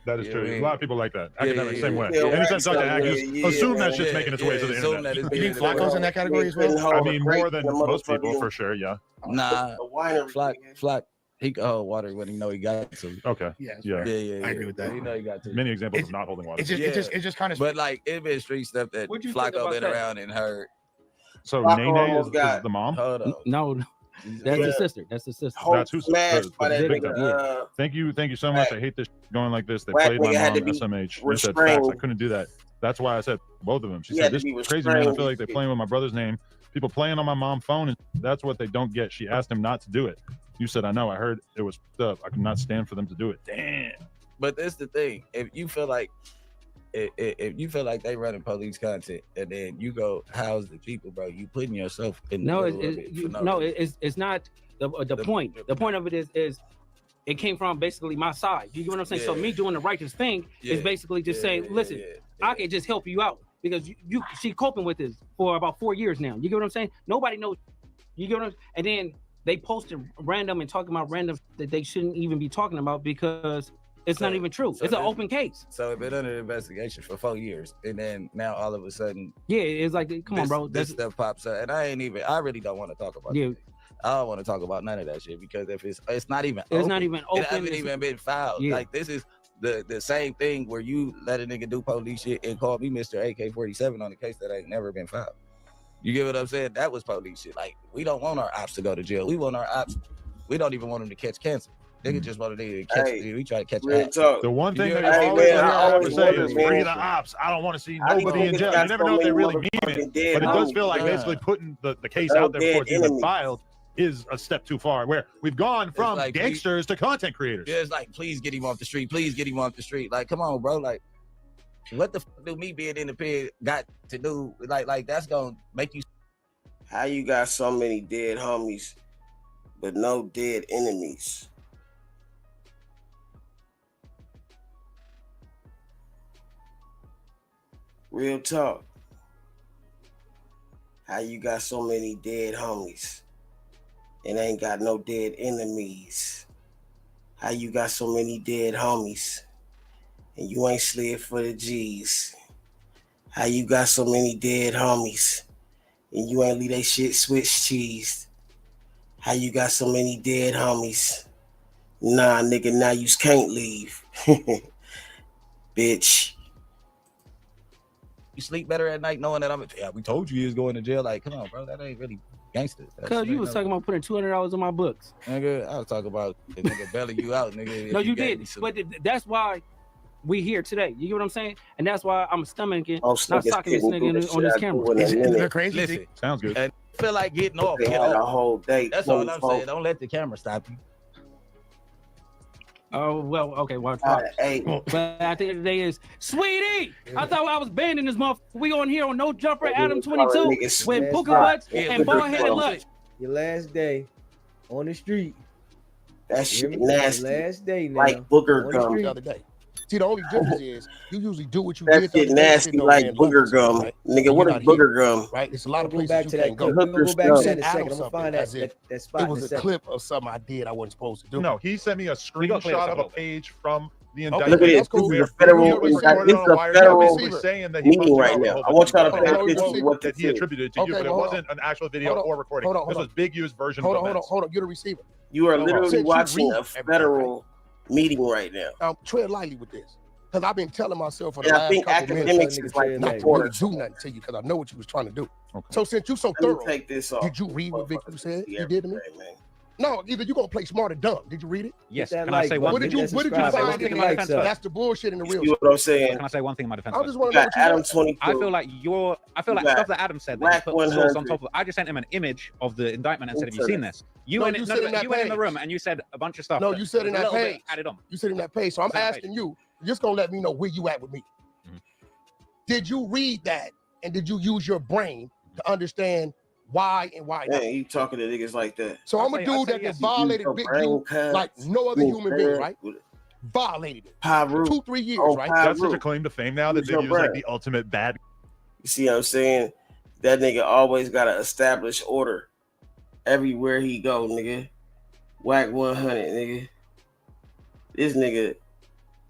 That is Yeah, true. I mean- A lot of people like that. Yeah, Academics, yeah, same yeah. way. Yeah, Anytime wax something something, hackers, yeah, assume yeah, that shit's yeah, making its yeah, way to the assume internet. that it's You think Flacco's in that category as well? I mean, more than most people for sure. Yeah. Nah, Flock, he can hold water when he know he got to. Okay. Yeah, Yeah. I agree with that. He know he got to. Many examples of not holding water. It's just kind of. But like it been street stuff that What'd you think Flacco about been that? around and heard. So Flacco Nene almost is got- the mom. Hold on. No, that's the sister. That's the sister. Whole That's who's smashed by that victim. nigga. Thank you so much. I hate this going like this. They Whack played my nigga had mom to be SMH. They said restrained. facts. I couldn't do that. That's why I said both of them. She He said had to this be crazy man. I restrained. feel like they're playing with my brother's name. People playing on my mom's phone, and that's what they don't get. She asked him not to do it. You said, I know. I heard it was up. I could not stand for them to do it. Damn. But that's the thing. If you feel like if you feel like they running police content and then you go house the people, bro, you putting yourself in the No, middle of it for no no, reason. it's not the point. The point of it is it came from basically my side. You get what I'm saying? So Yeah. me doing the righteous thing is Yeah. basically just saying, Yeah, listen, I can just help you out because she coping with this for about 4 years now. You get what I'm saying? Nobody knows. You get what I'm, and then they posted random and talking about random that they shouldn't even be talking about because it's not even true. so It's an this- open case. So it been under investigation for 4 years, and then now all of a sudden, Yeah, it's like, come on, bro. this stuff pops up, and I really don't want to talk about. Yeah. it. I don't want to talk about none of that shit because if it's not even It's not even open. It haven't even been filed. Yeah. Like this is the same thing where you let a nigga do police shit and call me Mr. AK-47 on a case that ain't never been filed. You get what I'm saying? That was police shit. Like we don't want our ops to go to jail. We want our ops. We don't even want them to catch cancer. Nigga just want to catch. Hey, we try to catch. real rats. talk. The one thing You that get you what I'm always saying? hear I her always say wonder, is man. free the ops. I don't want to see How these nobody in niggas jail. got You never so know if they many really mean motherfucking it, dead but it does homies, feel like man. basically putting the case No out there before dead it's even enemies. filed is a step too far. Where we've gone from like gangsters to content creators. Yeah, it's like, please get him off the street. Please get him off the street. Like, come on, bro. Like, what the fuck do me being in the pit got to do? Like that's gonna make you. How you got so many dead homies, but no dead enemies? Real talk. How you got so many dead homies and ain't got no dead enemies? How you got so many dead homies and you ain't slid for the G's? How you got so many dead homies and you ain't leave that shit switch cheese? How you got so many dead homies? Nah, nigga, now you can't leave. Bitch. You sleep better at night knowing that we told you he was going to jail. Like, come on, bro. That ain't really gangster. Cause you was talking about putting $200 on my books. Nigga, I was talking about the nigga belly you out, nigga. No, if you gave did. me some- But that's why we here today. You get what I'm saying? And that's why I'm stomaching, Oh, not socking this nigga on this camera. Isn't that crazy? Listen, sounds good. And feel like getting off. They Get had a off. whole day. That's all I'm 24. saying. Don't let the camera stop you. Oh well, okay. Well, hey. But at the end of the day, is Sweetie. I thought I was banning this motherfucker. We on here on No Jumper, Adam 22 with Puka Butts and bald headed Lutz. Your last day on the street. That shit nasty. Last day now. Like booger gum. The other day. See, the only difference is you usually do what you that did. That shit nasty like booger gum. Right? Nigga, what is booger gum? Right? It's a lot of We'll places go back you to can't that. go. We're gonna go back to that in a Adam second. I'm gonna find as that if spot. it was a clip of something I did I wasn't supposed to do. No, he sent me a screenshot of a page from the indictment. Look at this. This is a federal saying that he meeting right now. I want y'all to pay attention to what that he attributed to you, but it wasn't an actual video or recording. This was Big U's version of events. Hold on. You're the receiver. You are literally watching a federal meeting right now. Tread lightly with this. Because I've been telling myself for the I last think couple academics minutes is like not to really do nothing to you because I know what you was trying to do. Okay. So since you so thorough, take this off. did you read what Victor said he did to me? No, either you're gonna play smart or dumb. Did you read it? Yes. Can I say one thing? What did you find in my defense? That's the bullshit in the real. You know what I'm saying? Can I say one thing in my defense? I just want to know what you Adam 22. I feel like stuff that Adam said that he put source on top of. I just sent him an image of the indictment and said, "Have you seen this?" You went in the room and you said a bunch of stuff. No, you said in that page. Added on. You said in that page. So I'm asking you. You're just gonna let me know where you at with me. Did you read that and did you use your brain to understand why and why not? Man, you talking to niggas like that. So I'm a dude that violated Big U like no other human being, right? Violated it. 2-3 years, right? That's such a claim to fame now that Big U is like the ultimate bad. You see what I'm saying? That nigga always gotta establish order everywhere he go, nigga. Whack 100, nigga. This nigga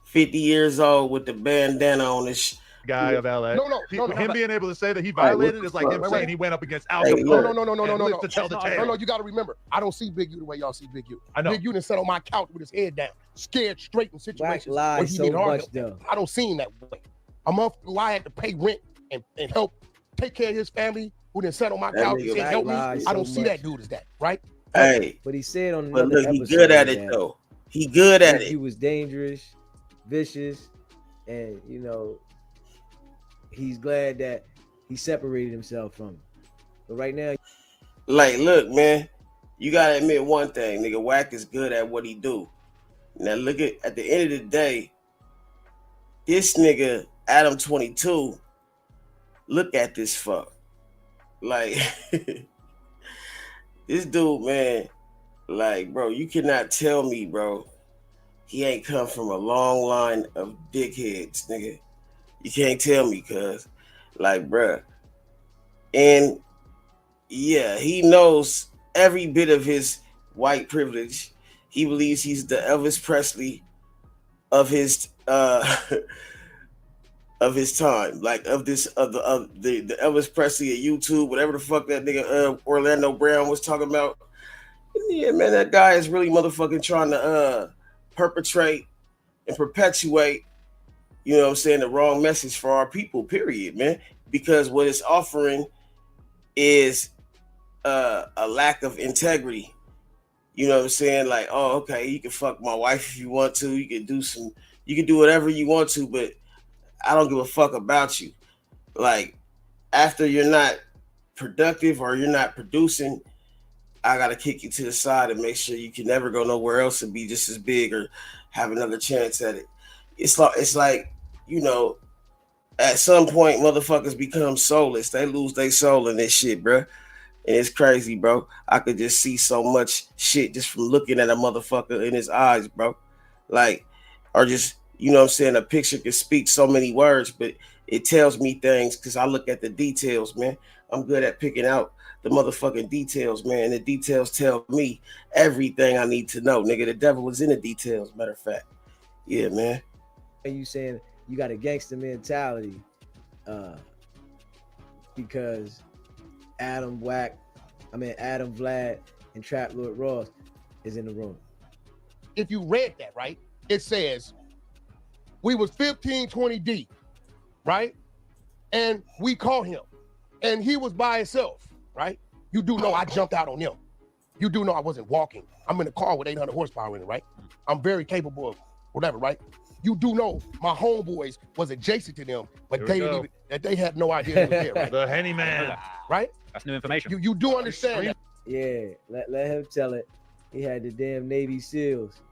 50 years old with the bandana on his guy of LA. Him being able to say that he violated is like him saying he went up against Al No. to tell the tale. No, you got to remember, I don't see Big U the way y'all see Big U. I know. Big U done sat on my couch with his head down, scared straight in situations where he so been much, arguing. I don't see him that way. A month ago, I had to pay rent and help take care of his family who done sat on my couch and help me. I don't see that dude as that, right? Hey, but he said on but another look, he episode good at it though. He good at it. He was dangerous, vicious, and he's glad that he separated himself from it. But right now, like, look, man, you gotta admit one thing, nigga. Wack is good at what he do. Now look at the end of the day, this nigga Adam 22. Look at this fuck. Like this dude, man. Like, bro, you cannot tell me, bro, he ain't come from a long line of dickheads, nigga. You can't tell me, cuz, like, bruh. And yeah, he knows every bit of his white privilege. He believes he's the Elvis Presley of his of his time, like of the Elvis Presley of YouTube, whatever the fuck that nigga Orlando Brown was talking about. Yeah, man, that guy is really motherfucking trying to perpetrate and perpetuate, you know what I'm saying, the wrong message for our people, period, man. Because what it's offering is a lack of integrity. You know what I'm saying? Like, oh, okay, you can fuck my wife if you want to, you can do whatever you want to, but I don't give a fuck about you. Like, after you're not productive or you're not producing, I gotta kick you to the side and make sure you can never go nowhere else and be just as big or have another chance at it. It's like, you know, at some point motherfuckers become soulless. They lose their soul in this shit, bro. And it's crazy, bro. I could just see so much shit just from looking at a motherfucker in his eyes, bro. Like, or just, you know what I'm saying, a picture can speak so many words, but it tells me things because I look at the details, man. I'm good at picking out the motherfucking details, man. The details tell me everything I need to know, nigga. The devil is in the details, matter of fact. Yeah, man. And you saying you got a gangster mentality because Adam Vlad and Trap Lord Ross is in the room. If you read that, right, it says we was 15-20 deep, right? And we caught him. And he was by himself, right? You do know I jumped out on him. You do know I wasn't walking. I'm in a car with 800 horsepower in it, right? I'm very capable of whatever, right? You do know my homeboys was adjacent to them, but they had no idea they were there, right? The Henny Man. Right? That's new information. You do understand that. Yeah, let him tell it. He had the damn Navy SEALs.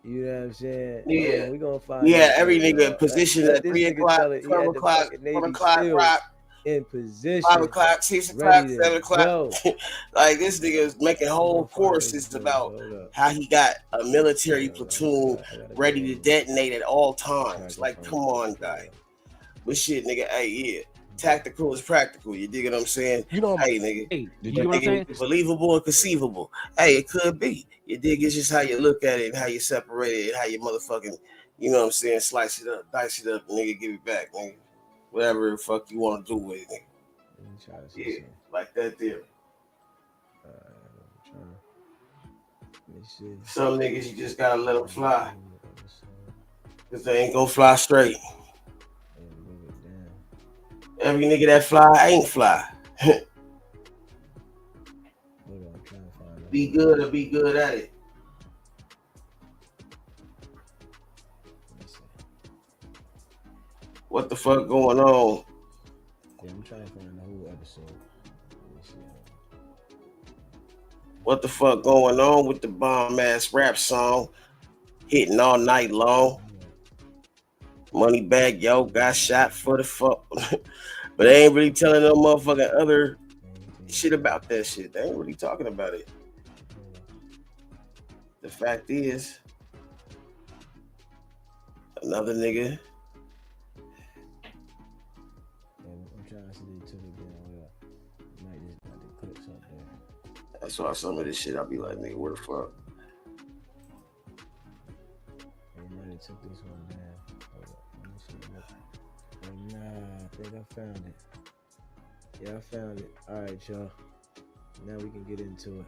You know what I'm saying? Yeah. We gonna find. Yeah, every nigga in position let at this 3 nigga o'clock, tell it. He 12 had the o'clock, fucking 1 Navy o'clock, SEALs rock, in position, 5 o'clock, 6 o'clock, ready to 7 o'clock. go. Like this nigga is making whole courses about how he got a military platoon ready to detonate at all times. Like, come on, guy. But shit, nigga, hey, yeah. Tactical is practical. You dig what I'm saying? You know, hey, nigga. Hey, You get what I'm saying? Believable and conceivable. Hey, it could be. You dig? It's just how you look at it and how you separate it and how you motherfucking, you know what I'm saying, slice it up, dice it up, nigga, give it back, nigga. Whatever the fuck you want to do with it, nigga. Yeah, like that there. Some niggas you just gotta let them fly. Cause they ain't gonna fly straight. Every nigga that fly ain't fly. Be good or be good at it. What the fuck going on? Yeah, I'm trying to find the whole episode. What the fuck going on with the bomb ass rap song hitting all night long? Money bag, yo, got shot for the fuck. But they ain't really telling no motherfucking other shit about that shit. They ain't really talking about it. The fact is, another nigga. I'm trying to see they took it down. Well, might just got the clips up there. That's why some of this shit I'll be like, nigga, where the fuck? They might have took this one down. Hold up. Let me see. Nah, I think I found it. Yeah, I found it. All right, y'all. Now we can get into it.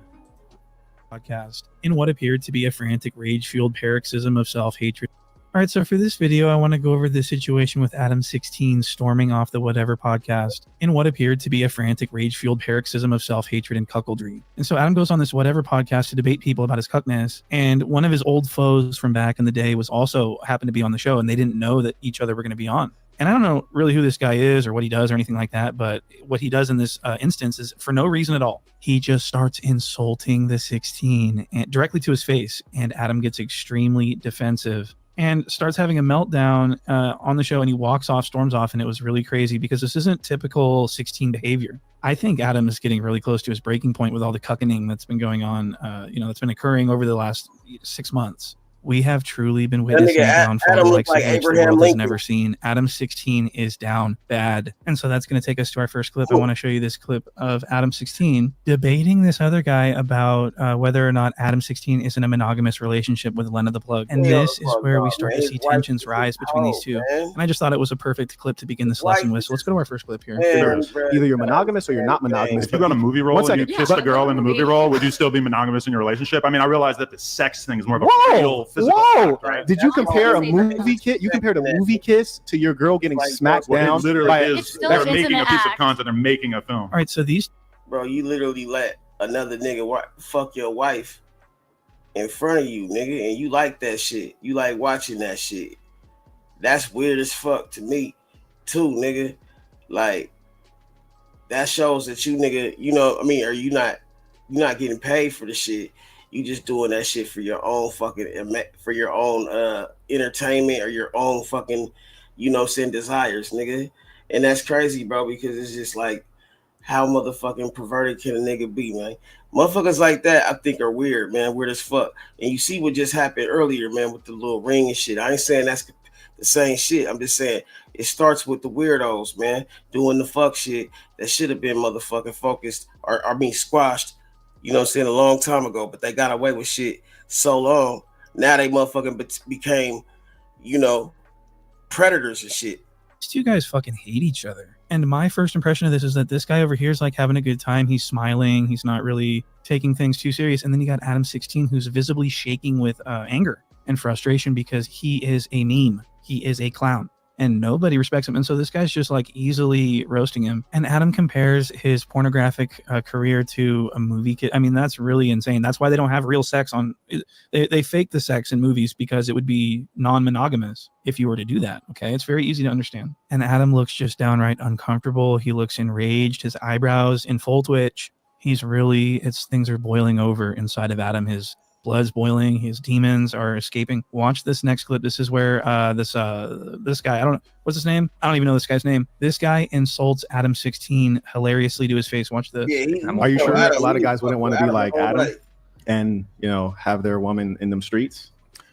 Podcast in what appeared to be a frantic, rage-fueled paroxysm of self-hatred. All right, so for this video, I want to go over the situation with Adam 16 storming off the Whatever podcast in what appeared to be a frantic, rage-fueled paroxysm of self-hatred and cuckoldry. And so Adam goes on this Whatever podcast to debate people about his cuckness, and one of his old foes from back in the day was also happened to be on the show, and they didn't know that each other were going to be on. And I don't know really who this guy is or what he does or anything like that, but what he does in this instance is for no reason at all. He just starts insulting the 16 and directly to his face, and Adam gets extremely defensive and starts having a meltdown on the show, and he walks off, storms off, and it was really crazy because this isn't typical 16 behavior. I think Adam is getting really close to his breaking point with all the cuckening that's been going on, that's been occurring over the last 6 months. We have truly been witnessing a downfall like which the world has never seen. Adam 16 is down bad. And so that's going to take us to our first clip. I want to show you this clip of Adam 16 debating this other guy about whether or not Adam 16 is in a monogamous relationship with Lena the Plug. And this is where we start to see tensions rise between these two. And I just thought it was a perfect clip to begin this lesson with. So let's go to our first clip here. Either you're monogamous or you're not monogamous. If you go on a movie role and you kiss a girl in the movie role, would you still be monogamous in your relationship? I mean, I realize that the sex thing is more of a real physical fact, right? Did you compare a movie kiss? You compared a movie kiss to your girl getting smacked down? It literally is. They're making a piece of content. They're making a film. All right, so these... Bro, you literally let another nigga fuck your wife in front of you, nigga, and you like that shit. You like watching that shit. That's weird as fuck to me, too, nigga. Like, that shows that you, nigga, are you not getting paid for the shit. You just doing that shit for your own entertainment or your own fucking, desires, nigga. And that's crazy, bro, because it's just like, how motherfucking perverted can a nigga be, man? Motherfuckers like that, I think, are weird, man. Weird as fuck. And you see what just happened earlier, man, with the little ring and shit. I ain't saying that's the same shit. I'm just saying it starts with the weirdos, man, doing the fuck shit that should have been motherfucking focused or squashed, a long time ago, but they got away with shit so long. Now they motherfucking became, predators and shit. These two guys fucking hate each other. And my first impression of this is that this guy over here is like having a good time. He's smiling. He's not really taking things too serious. And then you got Adam 16, who's visibly shaking with anger and frustration because he is a meme. He is a clown. And nobody respects him. And so this guy's just like easily roasting him. And Adam compares his pornographic career to a movie kid. I mean, that's really insane. That's why they don't have real sex on. They fake the sex in movies because it would be non-monogamous if you were to do that. Okay. It's very easy to understand. And Adam looks just downright uncomfortable. He looks enraged, his eyebrows in full twitch. He's really, things are boiling over inside of Adam. His blood's boiling, his demons are escaping. Watch this next clip. This is where this guy, I don't know what's his name, I don't even know this guy's name. This guy insults Adam 16 hilariously to his face. Watch this. Are you sure a lot of guys wouldn't want to be like Adam and have their woman in them streets?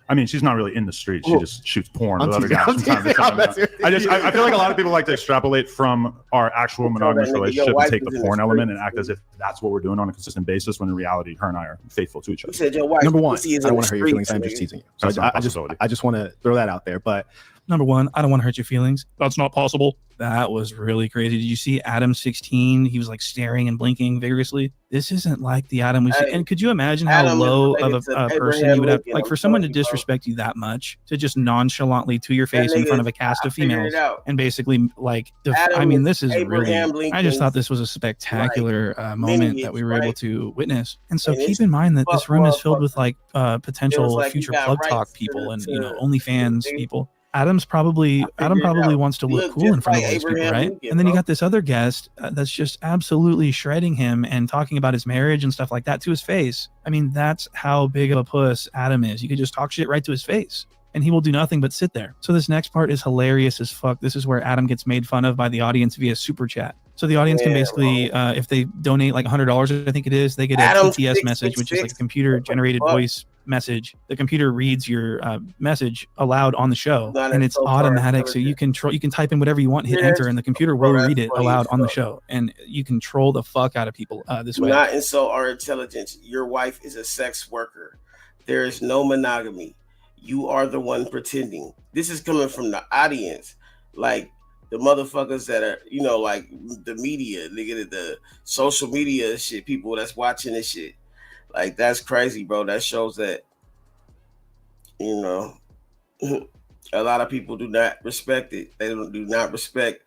I mean, she's not really in the street. She just shoots porn with other guys from time to time. I feel like a lot of people like to extrapolate from our actual monogamous relationship and take the porn element and act as if that's what we're doing on a consistent basis, when in reality, her and I are faithful to each other. Number one, I don't want to hurt your feelings. I'm just teasing you. So I just want to throw that out there. But number one, I don't want to hurt your feelings. That's not possible. That was really crazy. Did you see Adam 16? He was like staring and blinking vigorously. This isn't like the Adam we see. And could you imagine how low of a person you would have, like, for someone to disrespect you that much, to just nonchalantly to your face in front of a cast of females and basically like, I mean, this is really, I just thought this was a spectacular moment that we were able to witness. And so keep in mind that this room is filled with like potential future plug talk people and, OnlyFans people. Adam probably wants to look cool in front of all these people, right? And then you got this other guest that's just absolutely shredding him and talking about his marriage and stuff like that to his face. I mean, that's how big of a puss Adam is. You could just talk shit right to his face and he will do nothing but sit there. So this next part is hilarious as fuck. This is where Adam gets made fun of by the audience via super chat. So the audience can basically, if they donate like $100, I think it is, they get a TTS message, which is like a computer generated voice message. The computer reads your message aloud on the show, and it's automatic. So you can type in whatever you want, hit enter, and the computer will read it aloud on the show, and you can troll the fuck out of people this way. Not insult our intelligence. Your wife is a sex worker. There is no monogamy. You are the one pretending. This is coming from the audience, like the motherfuckers that are, like the media, nigga, the social media shit, people that's watching this shit. Like, that's crazy, bro. That shows that, a lot of people do not respect it. They do not respect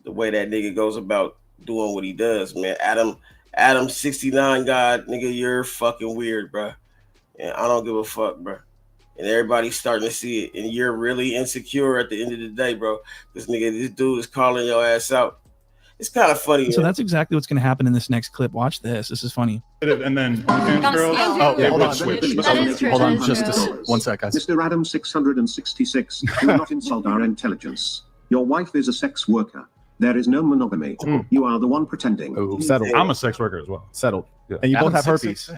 the way that nigga goes about doing what he does, man. Adam 69 God, nigga, you're fucking weird, bro. And I don't give a fuck, bro. And everybody's starting to see it. And you're really insecure at the end of the day, bro. This dude is calling your ass out. It's kind of funny. So that's exactly what's going to happen in this next clip. Watch this. This is funny. And then hold on, just 1 sec, guys. Mr. Adam 666, do not insult our intelligence. Your wife is a sex worker. There is no monogamy. You are the one pretending. Settled. I'm a sex worker as well. Settled. Yeah. And you both have herpes.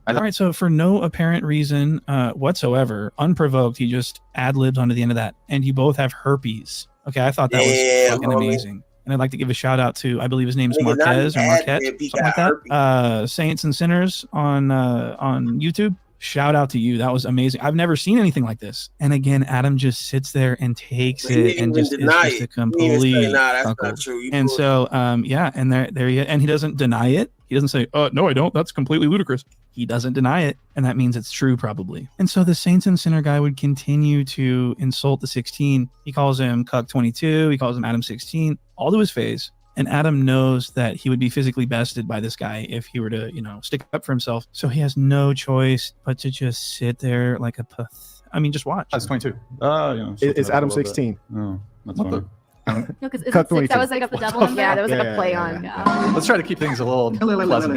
All right, so for no apparent reason whatsoever, unprovoked, he just ad-libbed onto the end of that. And you both have herpes. Okay, I thought that was fucking amazing. And I'd like to give a shout out to, I believe his name is Marquez or Marquette, something like that. Saints and Sinners on YouTube. Shout out to you. That was amazing. I've never seen anything like this. And again, Adam just sits there and takes it and just is just a complete uncle. And so, and there he, and he doesn't deny it. He doesn't say, no, I don't. That's completely ludicrous. He doesn't deny it. And that means it's true, probably. And so the Saints and Sinner guy would continue to insult the 16. He calls him Cuck 22. He calls him Adam 16, all to his face. And Adam knows that he would be physically bested by this guy if he were to, stick up for himself. So he has no choice but to just sit there like a just watch. That's 22. It's Adam 16. Oh, that's funny. No, because that was like the double. Yeah, that was like a play on. Let's try to keep things a little pleasant.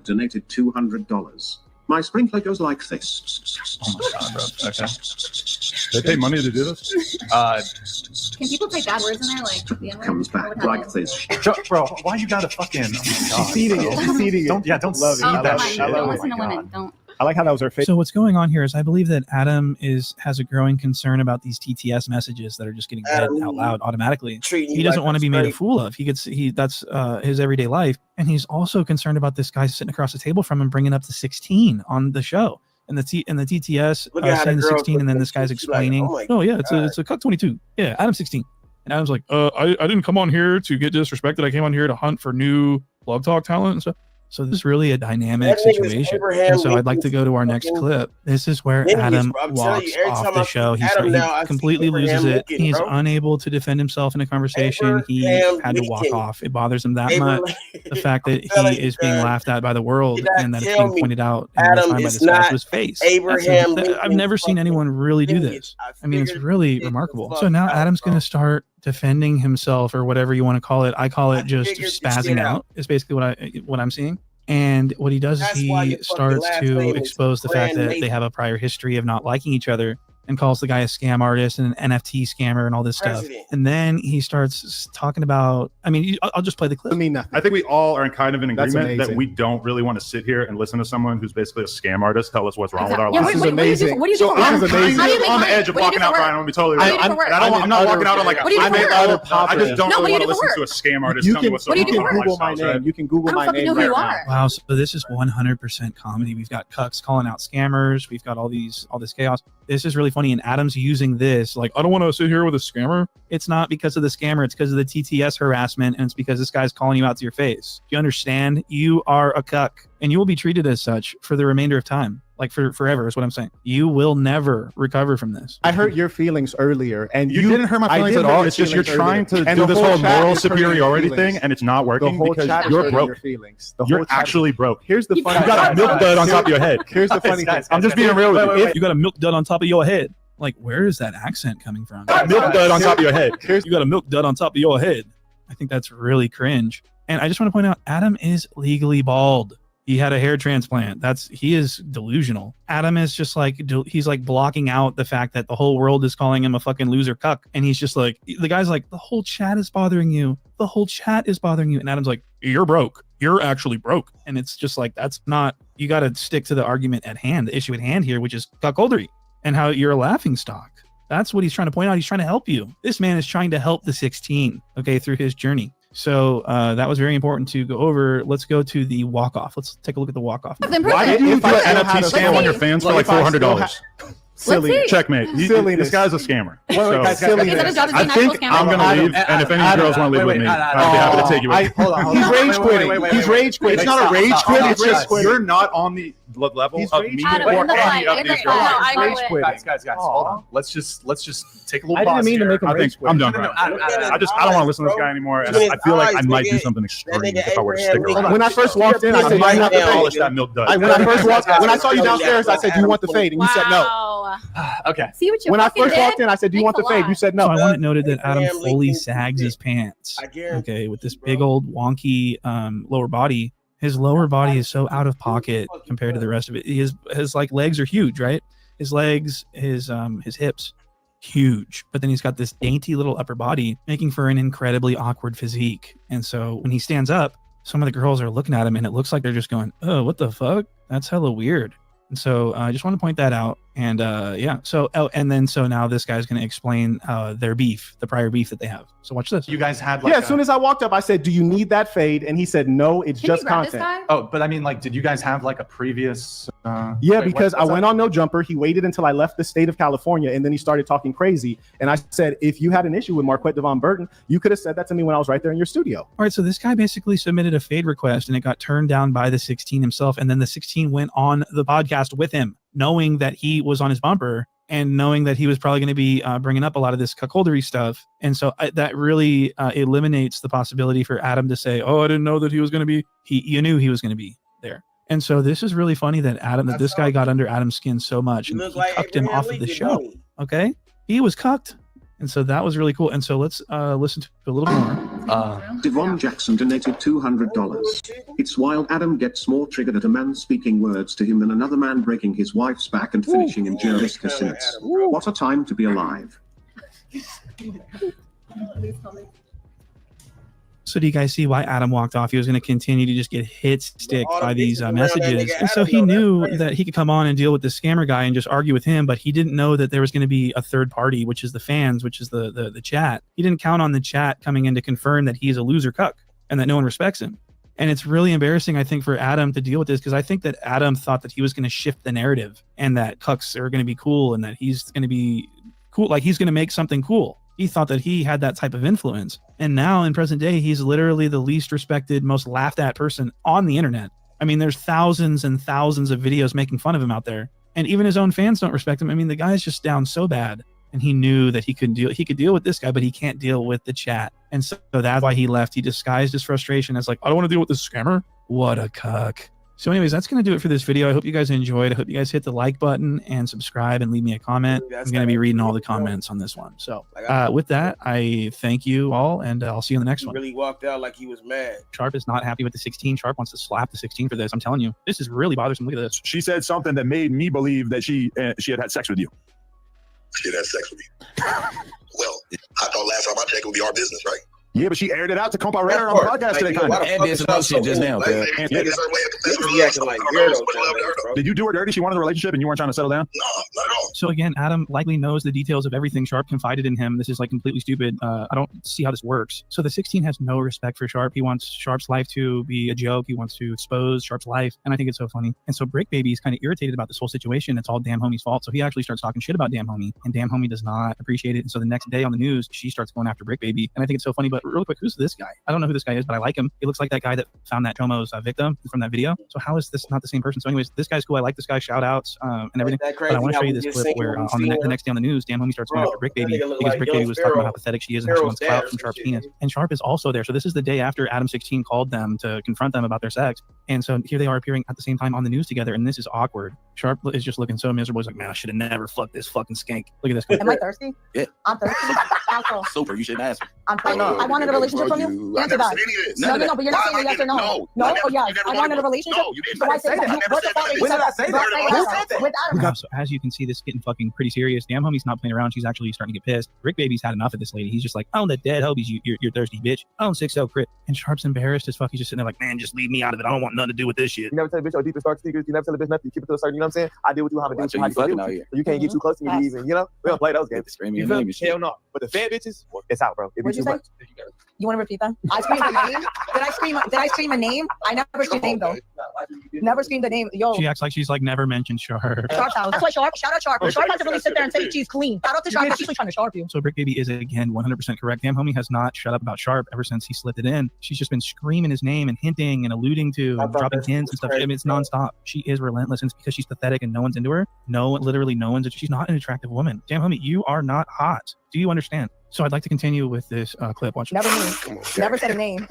Donated $200. My sprinkler goes like this. Oh my god, bro. Okay. They pay money to do this? Can people say bad words in there? Like the N-word? Comes back like this. Bro, why you gotta fucking? Oh my god, she's feeding it. She's feeding it. Don't love it. That shit. Don't listen to women. Don't. I like how that was her face. So what's going on here is I believe that Adam has a growing concern about these TTS messages that are just getting read out loud automatically. He doesn't want to be made a fool of. That's his everyday life. And he's also concerned about this guy sitting across the table from him bringing up the 16 on the show. And the TTS saying the 16, and then this guy's explaining, it's a Cuck 22. Yeah, Adam 16. And Adam's like, I didn't come on here to get disrespected. I came on here to hunt for new Love Talk talent and stuff. So this is really a dynamic situation. And so I'd like to go to our next clip. This is where Adam walks off the show. He completely loses it. He's unable to defend himself in a conversation. He had to walk off. It bothers him that much. The fact that he is being laughed at by the world and that it's being pointed out in real time by this guy to his face. I've never seen anyone really do this. I mean, it's really remarkable. So now Adam's going to start defending himself or whatever you want to call it. I call it just spazzing out. Is basically what I'm seeing. And what he does is That's why he your fucking starts last to name is expose the fact that Grand they have a prior history of not liking each other, and calls the guy a scam artist and an NFT scammer and all this stuff. And then he starts talking about, I mean, I'll just play the clip. I think we all are in kind of in That's agreement that amazing. we don't really want to sit here and listen to someone who's basically a scam artist tell us what's wrong with our Yeah, lives. this is amazing. What do you do So for I'm work? kind How do you of make on the money? edge of What do you walking do out for right. I'm work? gonna be totally What do real. you do for work? I'm not walking out on like What do you do for work? I just don't No, what do you want to do for listen to a work? scam artist You tell me can, what's you wrong can with our Google my lifestyles, name. right? You can Google I don't my fucking name know who you right are. now. Wow, so this is 100% comedy. We've got cucks calling out scammers. We've got all this chaos. This is really funny. And Adam's using this like, I don't want to sit here with a scammer. It's not because of the scammer. It's because of the TTS harassment. And it's because this guy's calling you out to your face. Do you understand? You are a cuck and you will be treated as such for the remainder of time. Like for forever is what I'm saying. You will never recover from this. I hurt your feelings earlier, and You didn't hurt my feelings at all. It's just you're trying to do this whole moral superiority thing, and it's not working because you're broke. You're actually broke. Here's the funny. You got a milk dud on top of your head. Here's the funny thing. I'm just being real with you. If you got a milk dud on top of your head, like where is that accent coming from? Milk dud on top of your head. You got a milk dud on top of your head. I think that's really cringe. And I just want to point out, Adam is legally bald. He had a hair transplant. He is delusional. Adam is just like, he's like blocking out the fact that the whole world is calling him a fucking loser cuck. And he's just like, the guy's like, the whole chat is bothering you. The whole chat is bothering you. And Adam's like, you're broke. You're actually broke. And it's just like, that's not, you got to stick to the argument at hand, the issue at hand here, which is cuckoldry and how you're a laughing stock. That's what he's trying to point out. He's trying to help you. This man is trying to help the 16, okay, through his journey. So that was very important to go over. Let's go to the walk-off. Let's take a look at the walk-off. Why did you do an NFT scam on your fans for like $400? Silly. Checkmate. This guy's a scammer. So Is that his job to be I an actual think scammer? I'm going to leave, and if any girls want to leave with me, I'd be happy to take you with me. Hold on. He's rage quitting. He's rage quitting. It's not a rage quit. It's just you're not on the level of me or any of these girls. Guys, hold on. Let's just take a little I pause didn't mean to here. make him rage quit. I'm done. I don't want to listen to this guy anymore, and I feel like I might do something extreme if I were to stick around. When I first walked in, I said, "Do you want the polish fade?" that milk dud. When I saw you downstairs, I said, "Do you want the fade?" And you said no. Okay. See what you When I fucking first did? walked in, I said, "Do you want the fade?" You said no. So I want it noted that Adam fully sags his pants. Okay, with this big old wonky lower body. His lower body is so out of pocket compared to the rest of it. His like legs are huge, right? His legs, his hips, huge. But then he's got this dainty little upper body, making for an incredibly awkward physique. And so when he stands up, some of the girls are looking at him, and it looks like they're just going, "Oh, what the fuck? That's hella weird." And so I just want to point that out. And yeah, so so now this guy's going to explain their beef, the prior beef that they have. So watch this. You guys had As soon as I walked up, I said, "Do you need that fade?" And he said, "No, it's just content." Oh, but I mean, like, did you guys have like a previous? Yeah, because I went on No Jumper. He waited until I left the state of California, and then he started talking crazy. And I said, if you had an issue with Marquette Devon Burton, you could have said that to me when I was right there in your studio. All right, so this guy basically submitted a fade request, and it got turned down by the 16 himself. And then the 16 went on the podcast with him, knowing that he was on his bumper and knowing that he was probably going to be bringing up a lot of this cuckoldery stuff. And so that really eliminates the possibility for Adam to say, "Oh, I didn't know that he was going to be," you knew he was going to be there. And so this is really funny that this guy got under Adam's skin so much and he cucked him off of the show. Okay. He was cucked. And so that was really cool. And so let's listen to a little bit more. Devon Jackson donated $200. It's wild Adam gets more triggered at a man speaking words to him than another man breaking his wife's back and finishing in Jervis Casinos. What a time to be alive. So do you guys see why Adam walked off? He was going to continue to just get hit stick by these messages. And so he knew that he could come on and deal with the scammer guy and just argue with him, but he didn't know that there was going to be a third party, which is the fans, which is the chat. He didn't count on the chat coming in to confirm that he's a loser cuck and that no one respects him. And it's really embarrassing, I think, for Adam to deal with this, because I think that Adam thought that he was going to shift the narrative and that cucks are going to be cool and that he's going to be cool, like he's going to make something cool. He thought that he had that type of influence. And now in present day, he's literally the least respected, most laughed at person on the internet. I mean, there's thousands and thousands of videos making fun of him out there. And even his own fans don't respect him. I mean, the guy's just down so bad. And he knew that he could deal with this guy, but he can't deal with the chat. And so that's why he left. He disguised his frustration as like, "I don't want to deal with this scammer." What a cuck. So anyways, that's going to do it for this video. I hope you guys enjoyed. I hope you guys hit the like button and subscribe and leave me a comment. I'm going to be reading all the comments on this one. So with that, I thank you all, and I'll see you in the next one. Really walked out like he was mad. Sharp is not happy with the 16. Sharp wants to slap the 16 for this. I'm telling you, this is really bothersome. Look at this. She said something that made me believe that she had sex with you. She had sex with me. Well, I thought last time I checked it would be our business, right? Yeah, but she aired it out to Comparer on the podcast today. And did some other shit just now, bro. Did you do her dirty? She wanted a relationship and you weren't trying to settle down? No, not at all. So again, Adam likely knows the details of everything. Sharp confided in him. This is like completely stupid. I don't see how this works. So the 16 has no respect for Sharp. He wants Sharp's life to be a joke. He wants to expose Sharp's life. And I think it's so funny. And so Brick Baby is kind of irritated about this whole situation. It's all Damn Homie's fault. So he actually starts talking shit about Damn Homie, and Damn Homie does not appreciate it. And so the next day on the news, she starts going after Brick Baby. And I think it's so funny. But real quick, who's this guy? I don't know who this guy is, but I like him. He looks like that guy that found that Tomo's victim from that video. So how is this not the same person? So anyways, this guy's cool. I like this guy. Shout outs and everything. But I want to show you this clip where on the next day on the news, Damn Homie starts going after Brick Baby because Brick Baby was talking about how pathetic she is and how she wants clout from Sharp's penis. And Sharp is also there. So this is the day after Adam 16 called them to confront them about their sex. And so here they are appearing at the same time on the news together. And this is awkward. Sharp is just looking so miserable. He's like, man, I should have never fucked this fucking skank. Look at this. Am I thirsty? Yeah. I'm thirsty. How so? Super. You shouldn't ask me. I'm thirsty. I wanted a relationship from you. Answer that. No, but you're not saying yes or no. No or yes. I wanted a relationship. No, you didn't. So I said that. What the fuck? When did I say that? With Adam. So as you can see, this is getting fucking pretty serious. Damn Homie's not playing around. She's actually starting to get pissed. Brick Baby's had enough of this lady. He's just like, oh, the dead hobies, you're thirsty, bitch. Oh, 6-0 crit. And Sharp's embarrassed as fuck. He's just sitting there like, man, just leave me out of it. I don't want nothing to do with this shit. You never tell a bitch your deepest dark secrets. You never tell a bitch nothing. You keep it to a certain, you know what I'm saying? I deal with you how I'm you fucking out here. So you can't get too close to me to even, you know? We don't play those games. Screaming your name and shit. Hell no. But the fat bitches, it's out, bro. What'd you say? You want to repeat that? I screamed a name. Did I scream a name? I never screamed a name though. Never screamed a name. Yo. She acts like she's like never mentioned Sharp. Sharp's house. That's why Sharp. Shout out Sharp. Sharp has to really sit there and say she's clean. Shout out to Sharp. She's trying to Sharp you. So Brick Baby is again 100% correct. Damn Homie has not shut up about Sharp ever since he slipped it in. She's just been screaming his name and hinting and alluding to, dropping hints and stuff. I mean, it's nonstop. She is relentless, and it's because she's pathetic and no one's into her. Literally no one's. She's not an attractive woman. Damn Homie, you are not hot. Do you understand? So I'd like to continue with this clip. Watch. Never knew. Never said a name.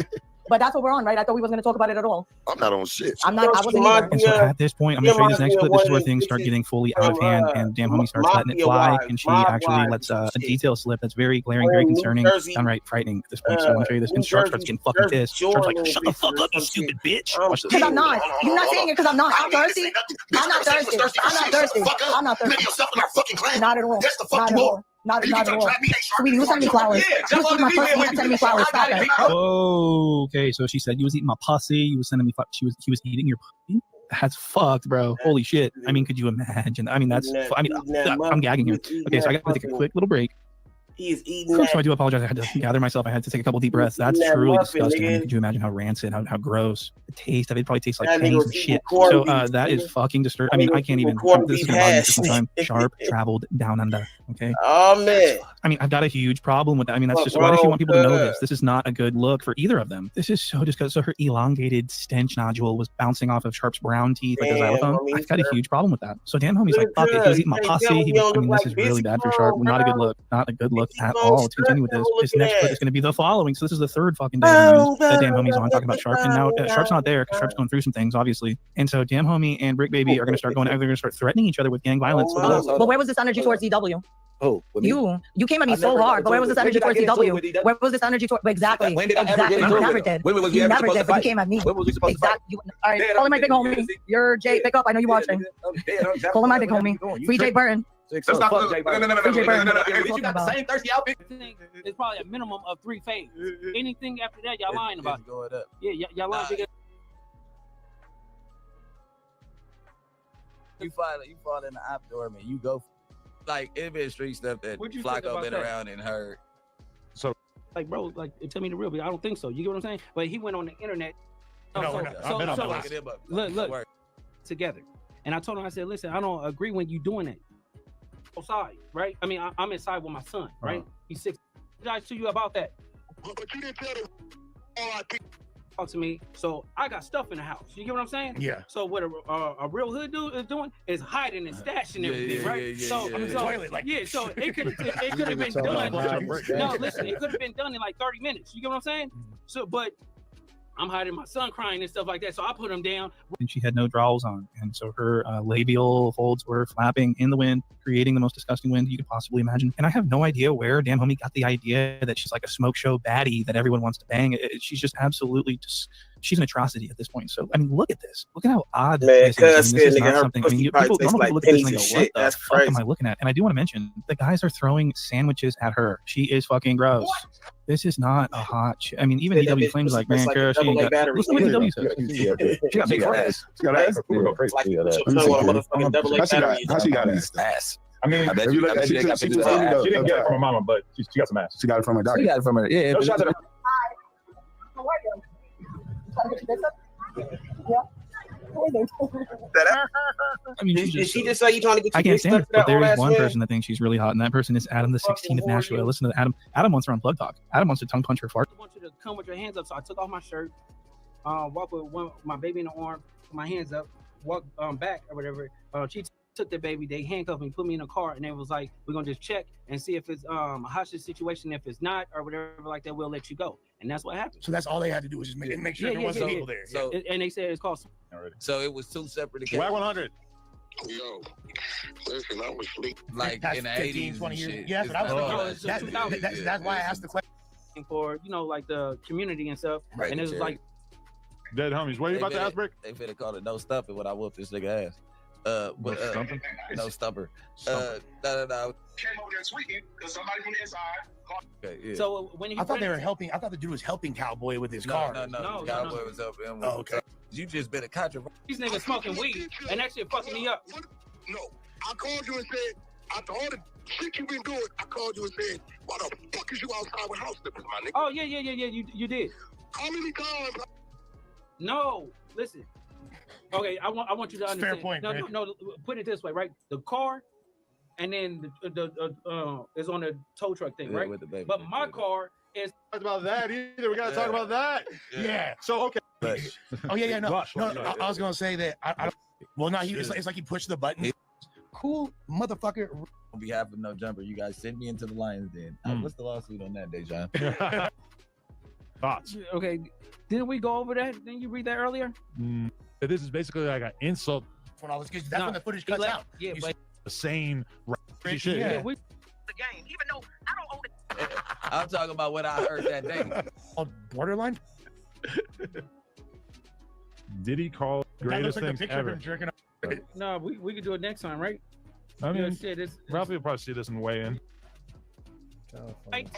But that's what we're on, right? I thought we wasn't going to talk about it at all. I'm not on shit. I wasn't either. And so at this point, I'm going to show you this next clip. This is where things start getting fully out of hand, and Damn Homie starts letting it fly, and she actually lets a detail slip that's very glaring, very concerning, downright frightening at this point. So I want to show you this. And Sharp starts getting fucking pissed. Sharp's like, shut the fuck up, you stupid bitch. Watch this. Because I'm not. You're not saying it because I'm not. I'm thirsty. I'm not thirsty. I'm not thirsty. I'm not thirsty. Not at all. Not at all. Not at all. Sweetie, you send me flowers. You was my first man sending me flowers. Stop that. Oh, okay. So she said you was eating my pussy. You was sending me. He was eating your pussy. That's fucked, bro. Holy shit. I mean, could you imagine? I mean, I'm gagging here. Okay, so I got to take a quick little break. He is eating. So I do apologize. I had to gather myself. I had to take a couple deep breaths. That's truly disgusting. I mean, could you imagine how rancid, how gross the taste of it? Probably tastes like pennies and shit. So that is fucking disturbing. I mean, I can't even. This is gonna bother me for some time. Sharp traveled down under. Okay. Oh man. I mean, I've got a huge problem with that. I mean, that's just why does she want people to know this? This is not a good look for either of them. This is so disgusting. So her elongated stench nodule was bouncing off of Sharp's brown teeth like a xylophone. I've got a huge problem with that. So Damn Homie's like, fuck it. He was eating my pussy. I mean, this is really bad for Sharp. Not a good look. Not a good look at all. Let's continue with this. This next clip is going to be the following. So this is the third fucking day that Damn Homie's on talking about Sharp. And now Sharp's not there because Sharp's going through some things, obviously. And so Damn Homie and Brick Baby are going to start going. They're going to start threatening each other with gang violence. But where was this energy towards DW? Oh, you came at me so hard, but where was this energy towards DW? Where was this energy towards? Exactly. When did I ever get You never did. You never did, but you came at me. When was we supposed to fight? All right, calling my big homie. You're Jay. Pick up. I know you're watching. Calling my big homie. Free Jay Burton. That's not no. You got the same thirsty outfit. It's probably a minimum of 3 fades. Anything after that, y'all lying about it. Going up. Yeah, y'all lying. You fall in the outdoor, man. You go. Like, it been street stuff that Flacco been around and heard. So, like, bro, like, tell me the real, but I don't think so. You get what I'm saying? But he went on the internet. Look, together. And I told him, I said, listen, I don't agree when you doing that. Outside, right? I mean, I'm inside with my son, right? He's 6. I to you about that. But you didn't tell them all Talk to me. So I got stuff in the house. You get what I'm saying? Yeah. So what a real hood dude is doing is hiding and stashing everything, right? So it could have been done. No, listen, it could have been done in like 30 minutes. You get what I'm saying? So, but I'm hiding my son crying and stuff like that. So I put him down. And she had no drawers on. And so her labial folds were flapping in the wind, creating the most disgusting wind you could possibly imagine. And I have no idea where Dan Homie got the idea that she's like a smoke show baddie that everyone wants to bang. She's just absolutely just, she's an atrocity at this point. So, I mean, look at this. Look at how odd this is. I mean, this is not something, I mean, people normally look at this and go, what the fuck am I looking at? And I do want to mention, the guys are throwing sandwiches at her. She is fucking gross. What? This is not a hot I mean, even DW Flame's like, man, Kara, she ain't got... Listen to what DW says. She got big ass. She got ass. How she got ass? I mean, she didn't get it from her mama, but she got some ass. She got it from her doctor. She got it from her. Yeah. No shots at her. I mean, did she just say you trying to get? I can't stand it, but there is one person that thinks she's really hot, and that person is Adam the 16th of Nashville. Listen to Adam. Adam wants her on Plug Talk. Adam wants to tongue punch her fart. I want you to come with your hands up. So I took off my shirt, walk with my baby in the arm, put my hands up, walk back or whatever. She took the baby, they handcuffed me, put me in a car, and it was like, we're gonna just check and see if it's a hostage situation. If it's not or whatever like that, we'll let you go. And that's what happened. So that's all they had to do was just make sure there wasn't people there. So and they said it's called. So it was two separate occasions. WAG 100. Yo, listen, I was sleep. Like in the 80s, 20 years. Shit. Yeah, that's what I was that's why I asked the question. For like the community and stuff. Right, and it was like Dead homies. What are you about to ask, Brick? They finna call it no stumping when I whoop this nigga ass. Stumping? No stubber. No. Came over there tweaking because somebody from the inside. Okay, yeah. So when he I thought they were helping. I thought the dude was helping Cowboy with his car. No. Cowboy was helping him. Oh, okay. You just been a controversy. These niggas smoking weed, and that shit fucking me up. No, I called you and said, after all the shit you been doing, I called you and said, why the fuck is you outside with house slippers, my nigga? Oh yeah. You did. How many times? No, listen. Okay, I want you to understand. Fair point. No. Put it this way, right? The car, and then the is on the tow truck thing, right? With the baby. But my car is. Talk about that either. We gotta talk about that. Yeah. So okay. Oh yeah. No. I was gonna say that. I don't. Well, no. It's like he pushed the button. Cool motherfucker. On behalf of No Jumper, you guys send me into the Lions Den. What's the lawsuit on that, Dejan? Thoughts? Okay. Didn't we go over that? Didn't you read that earlier? This is basically like an insult. When I was kids, that's when the footage cuts out. Yeah, but the same shit. Yeah. We, The game, even though I don't own it. I'm talking about what I heard that day. On Borderline. Did he call greatest things ever? No, we could do it next time, right? I mean, shit, Ralphie will probably see this and weigh in. Hold on, and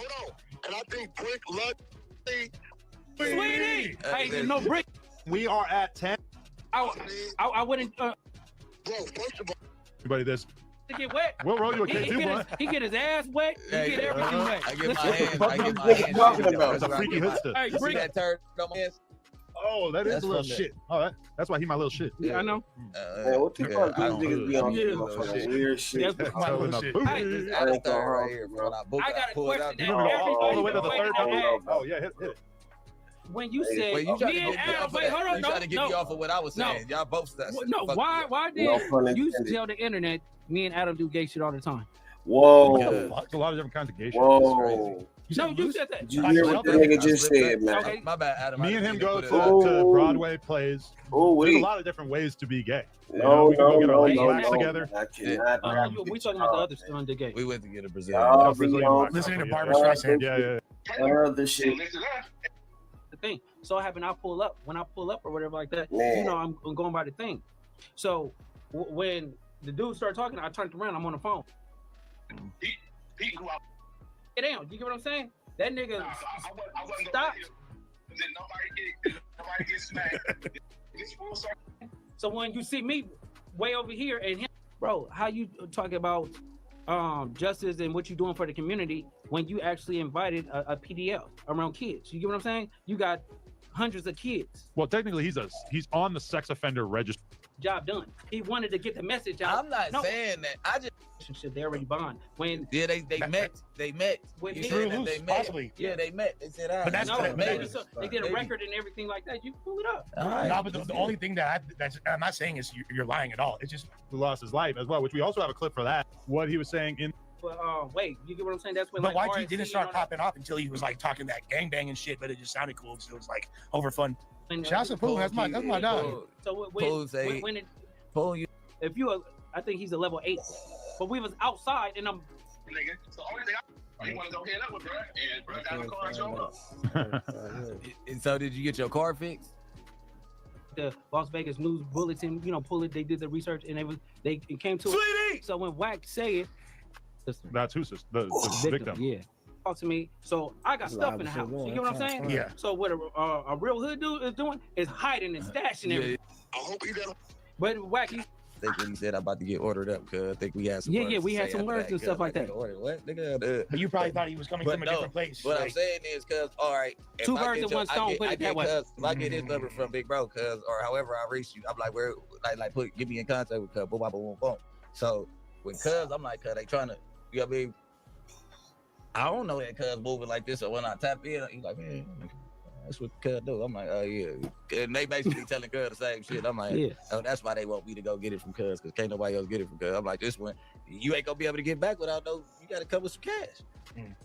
I think Brick Sweetie! Hey, no, Brick. We are at 10. I wouldn't. Bro, first of all, everybody, this. To get wet. We'll roll you a K2 blunt. He get his ass wet. He get everything wet. I get my hands. That's a freaky hoodster. Hey, See that turd on my hands? Oh, that is a little shit. Oh, that's why he my little shit. Yeah, I know. Man, what the fuck these niggas be on some weird shit? That's my little shit. I got a question. You remember all the way to the third time? Oh, yeah, hit it. When you said Wait, you trying me to and get me Adam, off wait, hold on, you trying to get me off of what I was saying. Y'all both said. No, why did you tell the internet me and Adam do gay shit all the time? Whoa. It's a lot of different kinds of gay shit. Whoa. No, you said that. You hear what the nigga just said, man? Okay. My bad, Adam. Me and him go to Broadway plays. There's a lot of different ways to be gay. No. We together. I cannot. We talking about the other stuff the gay. We went to get a Brazilian. Listening to Barbara Streisand. Yeah. Other shit. The thing. So it happened. When I pull up or whatever like that, Man. you know, I'm going by the thing. So when the dude started talking, I turned around. I'm on the phone. Get down. You get what I'm saying? That nigga stop. Nobody gets smacked. So when you see me way over here and him, bro, how you talking about justice and what you doing for the community when you actually invited a PDL around kids? You get what I'm saying? You got hundreds of kids. Well, technically, he's on the sex offender registry. Job done. He wanted to get the message out. I'm not saying that. I just they already bond. When they met. They met. With You him. said that they met. Possibly. Yeah, they met. They said, But that's no, maybe. they did a record and everything like that. You pull it up. No, but the only thing that's I'm not saying is you're lying at all. It's just Who lost his life as well, which we also have a clip for that. What he was saying in Wade. You get what I'm saying? That's when. But like, YG RSC didn't start popping off until he was like talking that gangbang and shit, but it just sounded cool. So it was like over fun. Shout out to Pooh. That's my dog. So Pooh, if you, I think he's a level 8, but we was outside and I'm. So only thing I want to go head up with, bro, and bro got the car showed up. And so did you get your car fixed? The Las Vegas News Bulletin, pull it. They did the research and it came to it. So when Wack said, that's who's the victim. Yeah, talk to me. So I got stuff in the house. You get what I'm saying? Yeah. So what a real hood dude is doing is hiding and stashing everything. I hope he got. But Wacky. I think when he said I'm about to get ordered up, because I think we had some. We had some words and stuff like that. What, nigga? But you probably thought he was coming from a different place. What I'm saying is, cause all right, two birds in one stone. Put it that way. If I get his number from Big Bro, or however I reach you, I'm like, where, get me in contact with Cuz, boom, boom, boom, boom. So with Cuz, I'm like, Cuz, they trying to, you know what I mean? I don't know that Cuz moving like this, so when I tap in, he's like, man, that's what Cuz do. I'm like, oh yeah. And they basically telling Cuz the same shit. I'm like, oh, that's why they want me to go get it from Cuz, because can't nobody else get it from Cuz. I'm like, this one, you ain't gonna be able to get back without you gotta come with some cash.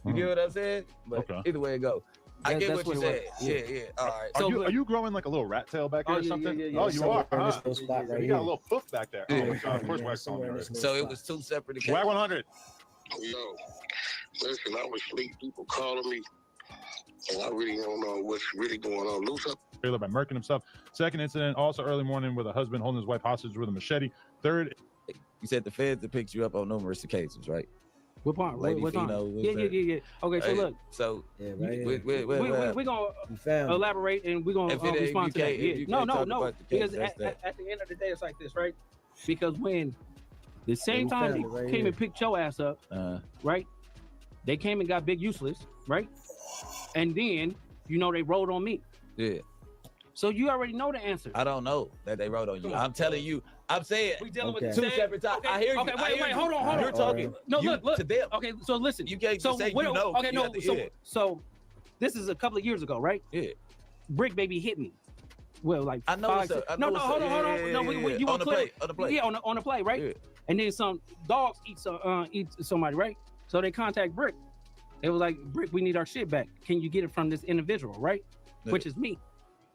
You get what I'm saying? But either way it go. I get what you said. Yeah. All right. Are you growing like a little rat tail back there or something? Yeah. Oh, you are. This little spot right You got a little poof back there. Yeah. Oh, of course, Wax on there. So it was two separate accounts. Wax 100. Yo, listen, I was asleep. People calling me, and I really don't know what's really going on. Loose up. Trailer by murking himself. Second incident, also early morning, with a husband holding his wife hostage with a machete. Third, you said the feds that picked you up on numerous occasions, right? What part? Lady what Fino, part? Yeah. Okay, so look. So we're gonna elaborate and we're gonna respond to that. Yeah. No. Because at the end of the day, it's like this, right? Because when the same time they came and picked your ass up, right? They came and got Big Useless, right? And then they rolled on me. Yeah. So you already know the answer. I don't know that they wrote on you. I'm telling you. I'm saying we dealing with two separate times. I hear you. Okay, wait, hold on. You're talking. No, look to them. Okay, so listen. You can't just say you know. Okay, no. So this is a couple of years ago, right? Yeah. Brick Baby hit me. Well, like I know. No, hold on. No, you on the play. Yeah, on the play, right? Yeah. And then some dogs eat somebody, right? So they contact Brick. It was like, Brick, we need our shit back. Can you get it from this individual, right? Yeah. Which is me.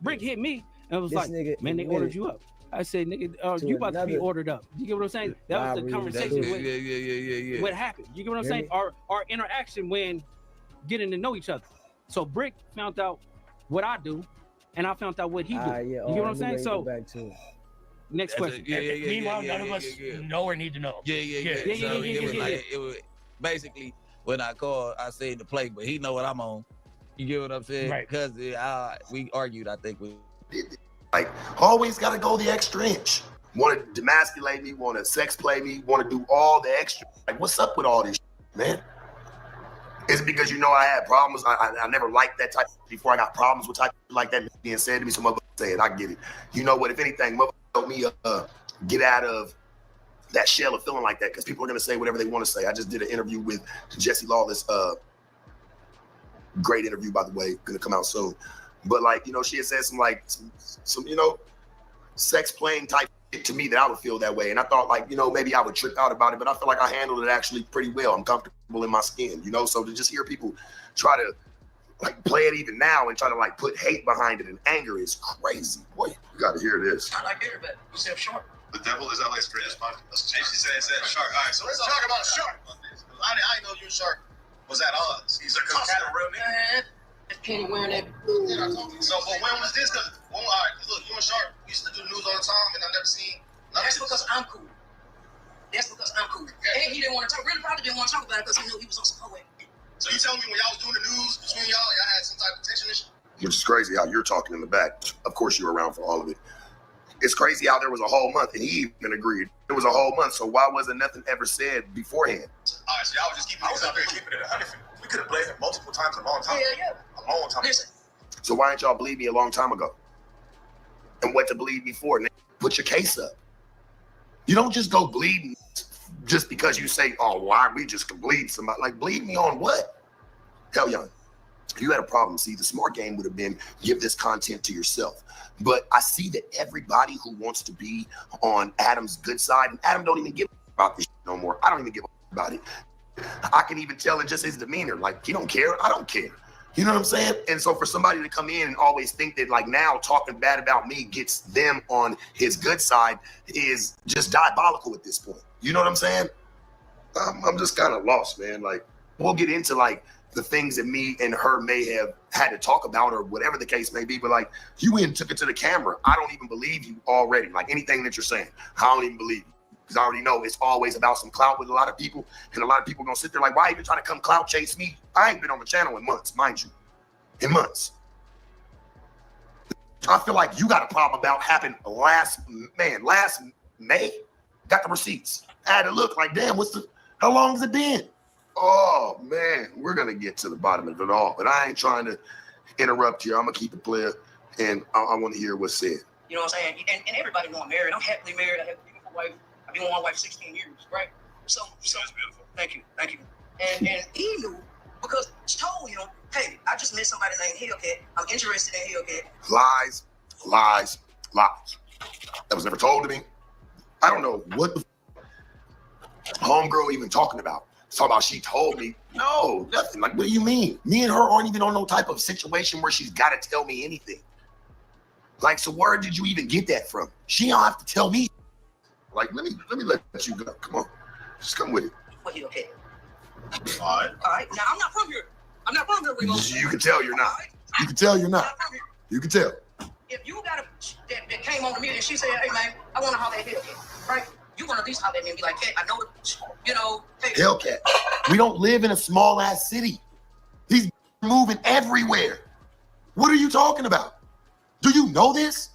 Brick hit me and was like, man, they ordered you up. I said, nigga, you about to be ordered up. You get what I'm saying? That was the conversation. Yeah. What happened? You get what I'm saying? Our interaction when getting to know each other. So Brick found out what I do, and I found out what he do. You get what I'm saying? So next question. Meanwhile, none of us know or need to know. Yeah. It was basically when I called, I said to play, but he know what I'm on. You get what I'm saying? Right. Because we argued, I think. Like, always got to go the extra inch. Want to demasculate me, want to sex play me, want to do all the extra. Like, what's up with all this shit, man? Is it because I had problems? I never liked that type before I got problems with type like that being said to me. So motherfucker said, I get it. You know what? If anything, motherfucker help me get out of that shell of feeling like that, because people are going to say whatever they want to say. I just did an interview with Jesse Lawless. Great interview, by the way, going to come out soon. But she had said some sex playing type shit to me that I would feel that way. And I thought maybe I would trip out about it, but I feel like I handled it actually pretty well. I'm comfortable in my skin, So to just hear people try to play it even now and try to put hate behind it and anger is crazy. Boy, you got to hear this. I like everybody. You said shark. The devil is LA's greatest podcast. She said shark. All right, so let's talk about shark. I didn't know you shark was at odds. He's a customer, real nigga. Penny wearing that. So, but when was this? Because, all right, look, you and Sharp used to do the news all the time, and I never seen. That's because I'm cool. And he didn't want to talk. Really, probably didn't want to talk about it because he knew he was on some poet. So you telling me when y'all was doing the news between y'all had some type of tension issue? Which is crazy how you're talking in the back. Of course, you were around for all of it. It's crazy how there was a whole month, and he even agreed. It was a whole month, so why wasn't nothing ever said beforehand? All right, so y'all was just keeping. I was out there keeping it 100. We could have played it multiple times a long time. Yeah. A long time. Listen. So why didn't y'all believe me a long time ago? And what to believe me for? Put your case up. You don't just go bleeding just because you say, oh, why we just can bleed somebody. Bleed me on what? Hell, young. If you had a problem, see, the smart game would have been give this content to yourself. But I see that everybody who wants to be on Adam's good side, and Adam don't even give about this shit no more. I don't even give about it. I can even tell in just his demeanor, like, he don't care, I don't care. You know what I'm saying? And so for somebody to come in and always think that like now talking bad about me gets them on his good side is just diabolical at this point. You know what I'm saying? I'm just kind of lost, man. Like, we'll get into like the things that me and her may have had to talk about or whatever the case may be, but like, you went and took it to the camera. I don't even believe you already. Like, anything that you're saying, I don't even believe you. Because I already know it's always about some clout with a lot of people, and a lot of people gonna sit there like, why even trying to come clout chase me? I ain't been on the channel in months, mind you. In months. I feel like you got a problem about happened last May. Got the receipts. I had to look like, damn, how long has it been? Oh man, we're gonna get to the bottom of it all, but I ain't trying to interrupt you. I'm gonna keep it clear, and I want to hear what's said. You know what I'm saying? And everybody know I'm married. I'm happily married. I have a beautiful wife. I've been with my wife 16 years, right? So that's beautiful. Thank you. And he knew because she told him, hey, I just met somebody named Hellcat. I'm interested in Hellcat. Lies. That was never told to me. I don't know what the homegirl even talking about. Talking about she told me. No, nothing. Like, what do you mean? Me and her aren't even on no type of situation where she's got to tell me anything. Like, so where did you even get that from? She don't have to tell me. Like, let me let you go. Come on. Just come with it. Well, okay. All right. Now, I'm not from here. Remo. You can tell you're not. You can tell you're not. You can tell. If you got a that came on to me and she said, hey, man, I want to holler at Hellcat, right? You want to at least holler at me and be like, hey, I know it, you know. Hey. Hellcat. We don't live in a small-ass city. He's moving everywhere. What are you talking about? Do you know this?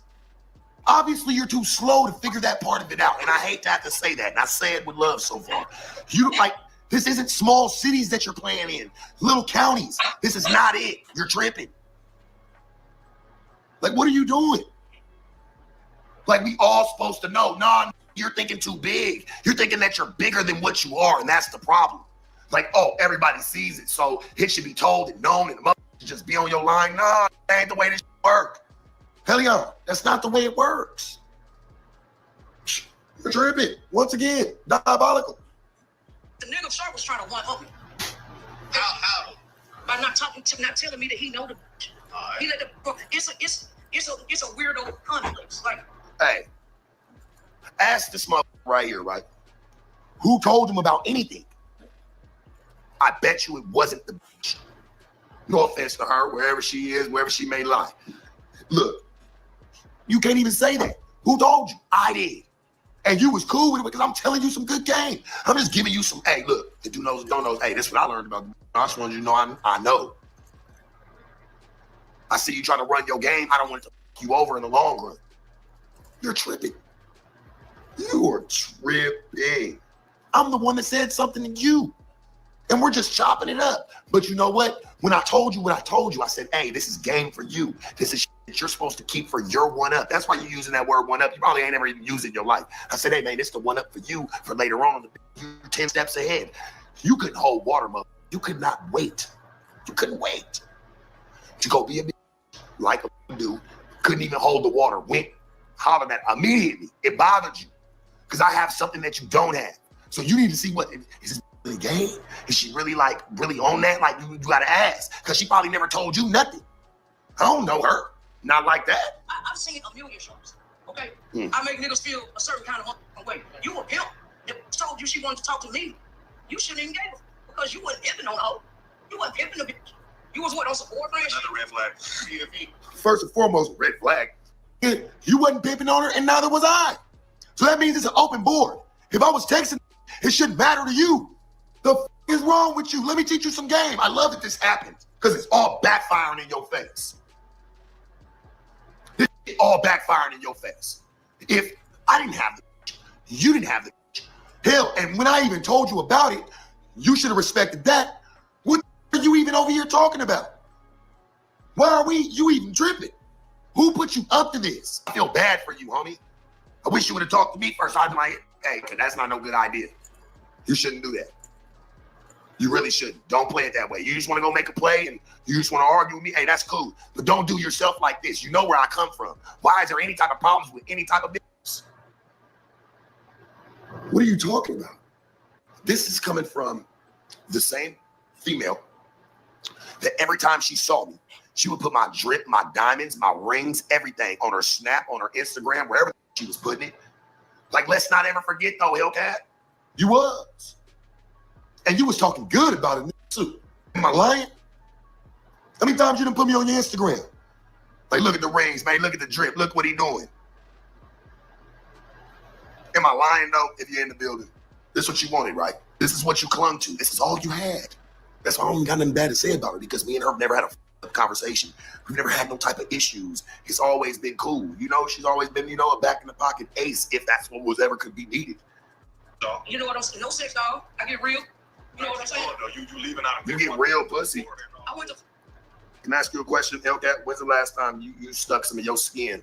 Obviously, you're too slow to figure that part of it out. And I hate to have to say that. And I say it with love so far. This isn't small cities that you're playing in. Little counties. This is not it. You're tripping. Like, what are you doing? Like, we all supposed to know. Nah, you're thinking too big. You're thinking that you're bigger than what you are. And that's the problem. Like, oh, everybody sees it. So it should be told and known. And the mother should just be on your line. Nah, that ain't the way this works. Hell yeah, that's not the way it works. You're tripping. Once again, diabolical. The nigga sure was trying to one-up me. How? By not telling me that he know the. He let the. It's a weirdo complex. Like. Hey, ask this mother right here, right? Who told him about anything? I bet you it wasn't the bitch. No offense to her, wherever she is, wherever she may lie. Look. You can't even say that. Who told you? I did. And you was cool with it because I'm telling you some good game. I'm just giving you some, hey, look, if you know, don't know, hey, this is what I learned about. I just wanted you to know I know. I see you trying to run your game. I don't want it to fuck you over in the long run. You're tripping. You are tripping. I'm the one that said something to you. And we're just chopping it up. But you know what? When I told you what I told you, I said, hey, this is game for you. This is shit that you're supposed to keep for your one-up. That's why you're using that word one-up. You probably ain't ever even used it in your life. I said, hey, man, this is the one-up for you for later on. You're 10 steps ahead. You couldn't hold water, mother. You could not wait. You couldn't wait to go be a bitch like a dude. Couldn't even hold the water. Went hollering at immediately. It bothered you because I have something that you don't have. So you need to see what is this really game? Is she really really on that? Like you gotta ask because she probably never told you nothing. I don't know her. Not like that. I've seen a million shows. Okay, I make niggas feel a certain kind of way. You a pimp. If told you she wanted to talk to me, you shouldn't even gave her because you wasn't pimping on her. You wasn't pimping the bitch. You was what on some boyfriend? Another red flag. First and foremost, red flag. You wasn't pimping on her, and neither was I. So that means it's an open board. If I was texting, it shouldn't matter to you. The f is wrong with you? Let me teach you some game. I love that this happened because it's all backfiring in your face. It's all backfiring in your face. If I didn't have the bitch, you didn't have the bitch. Hell, and when I even told you about it, you should have respected that. What are you even over here talking about? Why are you even tripping? Who put you up to this? I feel bad for you, homie. I wish you would have talked to me first. I'd be like, hey, that's not no good idea. You shouldn't do that. You really shouldn't. Don't play it that way. You just want to go make a play and you just want to argue with me. Hey, that's cool. But don't do yourself like this. You know where I come from. Why is there any type of problems with any type of business? What are you talking about? This is coming from the same female that every time she saw me, she would put my drip, my diamonds, my rings, everything on her Snap, on her Instagram, wherever she was putting it. Like, let's not ever forget though, Hellcat, you was. And you was talking good about it too. Am I lying? How many times you done put me on your Instagram? Like, look at the rings, man. Look at the drip. Look what he doing. Am I lying though if you're in the building? This is what you wanted, right? This is what you clung to. This is all you had. That's why I don't got nothing bad to say about it, because me and her have never had a conversation. We've never had no type of issues. It's always been cool. You know, she's always been, you know, a back in the pocket ace if that's what was ever could be needed. You know what I'm saying? No sex, dog. I get real. You know what I'm saying? You leaving out. You get real pussy. I went to. Can I ask you a question, Hellcat? When's the last time you stuck some of your skin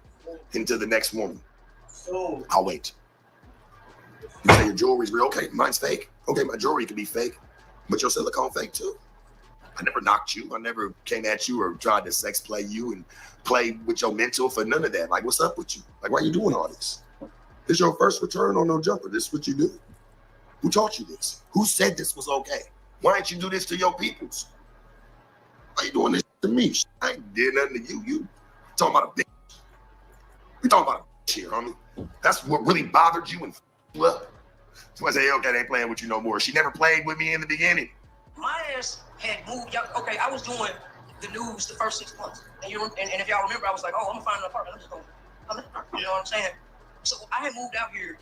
into the next woman? I'll wait. You say your jewelry's real. Okay, mine's fake. Okay, my jewelry could be fake, but your silicone fake too. I never knocked you. I never came at you or tried to sex play you and play with your mental for none of that. Like, what's up with you? Like, why are you doing all this? This is your first return on no jumper. This is what you do. Who taught you this? Who said this was okay? Why didn't you do this to your peoples? Why are you doing this to me? I ain't did nothing to you. You talking about a bitch. We talking about a bitch here, homie. That's what really bothered you and you up. So I say, okay, they ain't playing with you no more. She never played with me in the beginning. My ass had moved. Okay, I was doing the news the first 6 months. And if y'all remember, I was like, oh, I'm gonna find an apartment. I'm just going. You know what I'm saying? So I had moved out here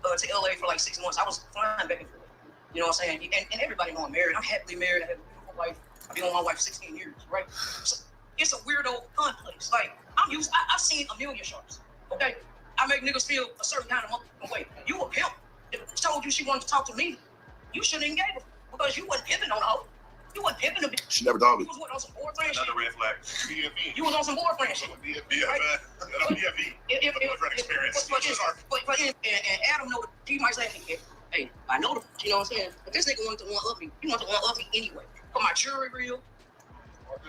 to LA for like 6 months. I was flying back and forth. You know what I'm saying? And everybody know I'm married. I'm happily married. I have a beautiful wife. I've been with my wife 16 years, right? So it's a weirdo fun place. Like, I've seen a million sharks. Okay? I make niggas feel a certain kind of way. You a pimp. If she told you she wanted to talk to me, you shouldn't engage her because you wasn't pimping on her. You wasn't pimping a bitch. She never told me. You was what, on some boyfriend shit? Another red flag. BFE. You was on some boyfriend shit. BFE. Experience. And Adam know, he might say, hey, I know the, you know what I'm saying? But this nigga wanted to one-up me. He wanted to one-up me anyway. But my jewelry real,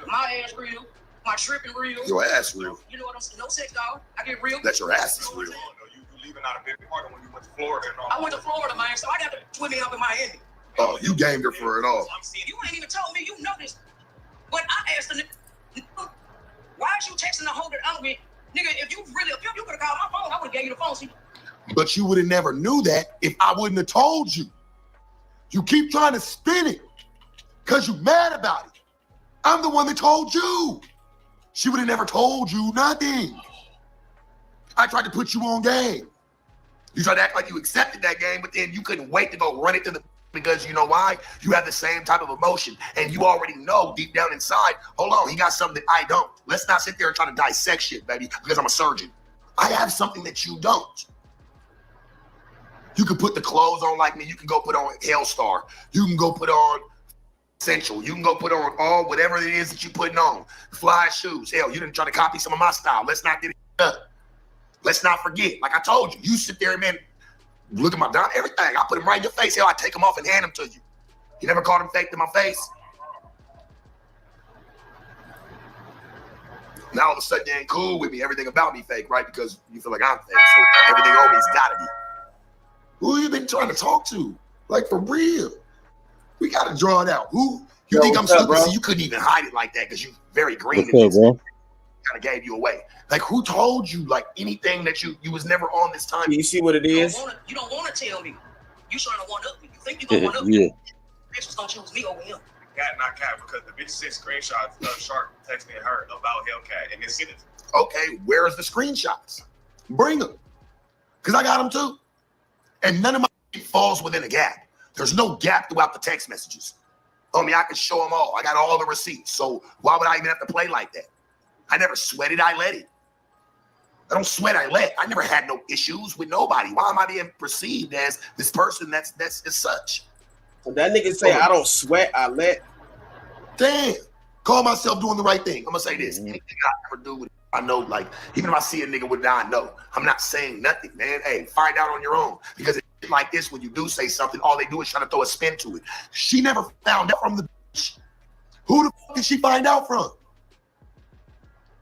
my ass real, my tripping real. Your ass real. You know what I'm saying? No sex, dog. I get real. That your ass is real. You leaving out a big part when you went to Florida. I went to Florida, man, so I got to swimming up in Miami. Oh, you gamed her for it all. You ain't even told me, you know this. But I asked the nigga, why is you texting the whole that I'm with? Nigga, if you really a pimp, you could have called my phone. I would have gave you the phone. See? But you would have never knew that if I wouldn't have told you. You keep trying to spin it because you mad about it. I'm the one that told you. She would have never told you nothing. I tried to put you on game. You tried to act like you accepted that game, but then you couldn't wait to go run it to the, because you know why? You have the same type of emotion and you already know deep down inside, hold on, he got something that I don't. Let's not sit there and try to dissect shit, baby, because I'm a surgeon. I have something that you don't. You can put the clothes on like me. You can go put on Hellstar. You can go put on Essential. You can go put on all whatever it is that you're putting on. Fly shoes. Hell, you didn't try to copy some of my style. Let's not get it up. Let's not forget. Like I told you, you sit there and man, look at my dime, everything. I put them right in your face. Hell, I take them off and hand them to you. You never called them fake to my face? Now all of a sudden you ain't cool with me. Everything about me fake, right? Because you feel like I'm fake. So everything on me's gotta be. Who you been trying to talk to? Like for real. We gotta draw it out. Who you think I'm stupid? See, you couldn't even hide it like that because you very green. Kind of gave you away. Like who told you like anything that you was never on this time? You see what it is? You don't want to tell me. You trying to one up me. You think you gonna one up me? Bitch was gonna choose me over him. Cat not cat because the bitch sent screenshots of Shark texting her about Hellcat and then sent it. Okay, where's the screenshots? Bring them, cause I got them too. And none of my falls within a gap. There's no gap throughout the text messages. I mean, I can show them all. I got all the receipts. So why would I even have to play like that? I never sweated, I let it. I don't sweat, I let. I never had no issues with nobody. Why am I being perceived as this person that's as such? So that nigga say, I don't sweat, I let. Damn. Call myself doing the right thing. I'm going to say this. Anything I ever do with it, I know, like, even if I see a nigga with it, I know. I'm not saying nothing, man. Hey, find out on your own. Because it's like this, when you do say something, all they do is try to throw a spin to it. She never found out from the bitch. Who the fuck did she find out from?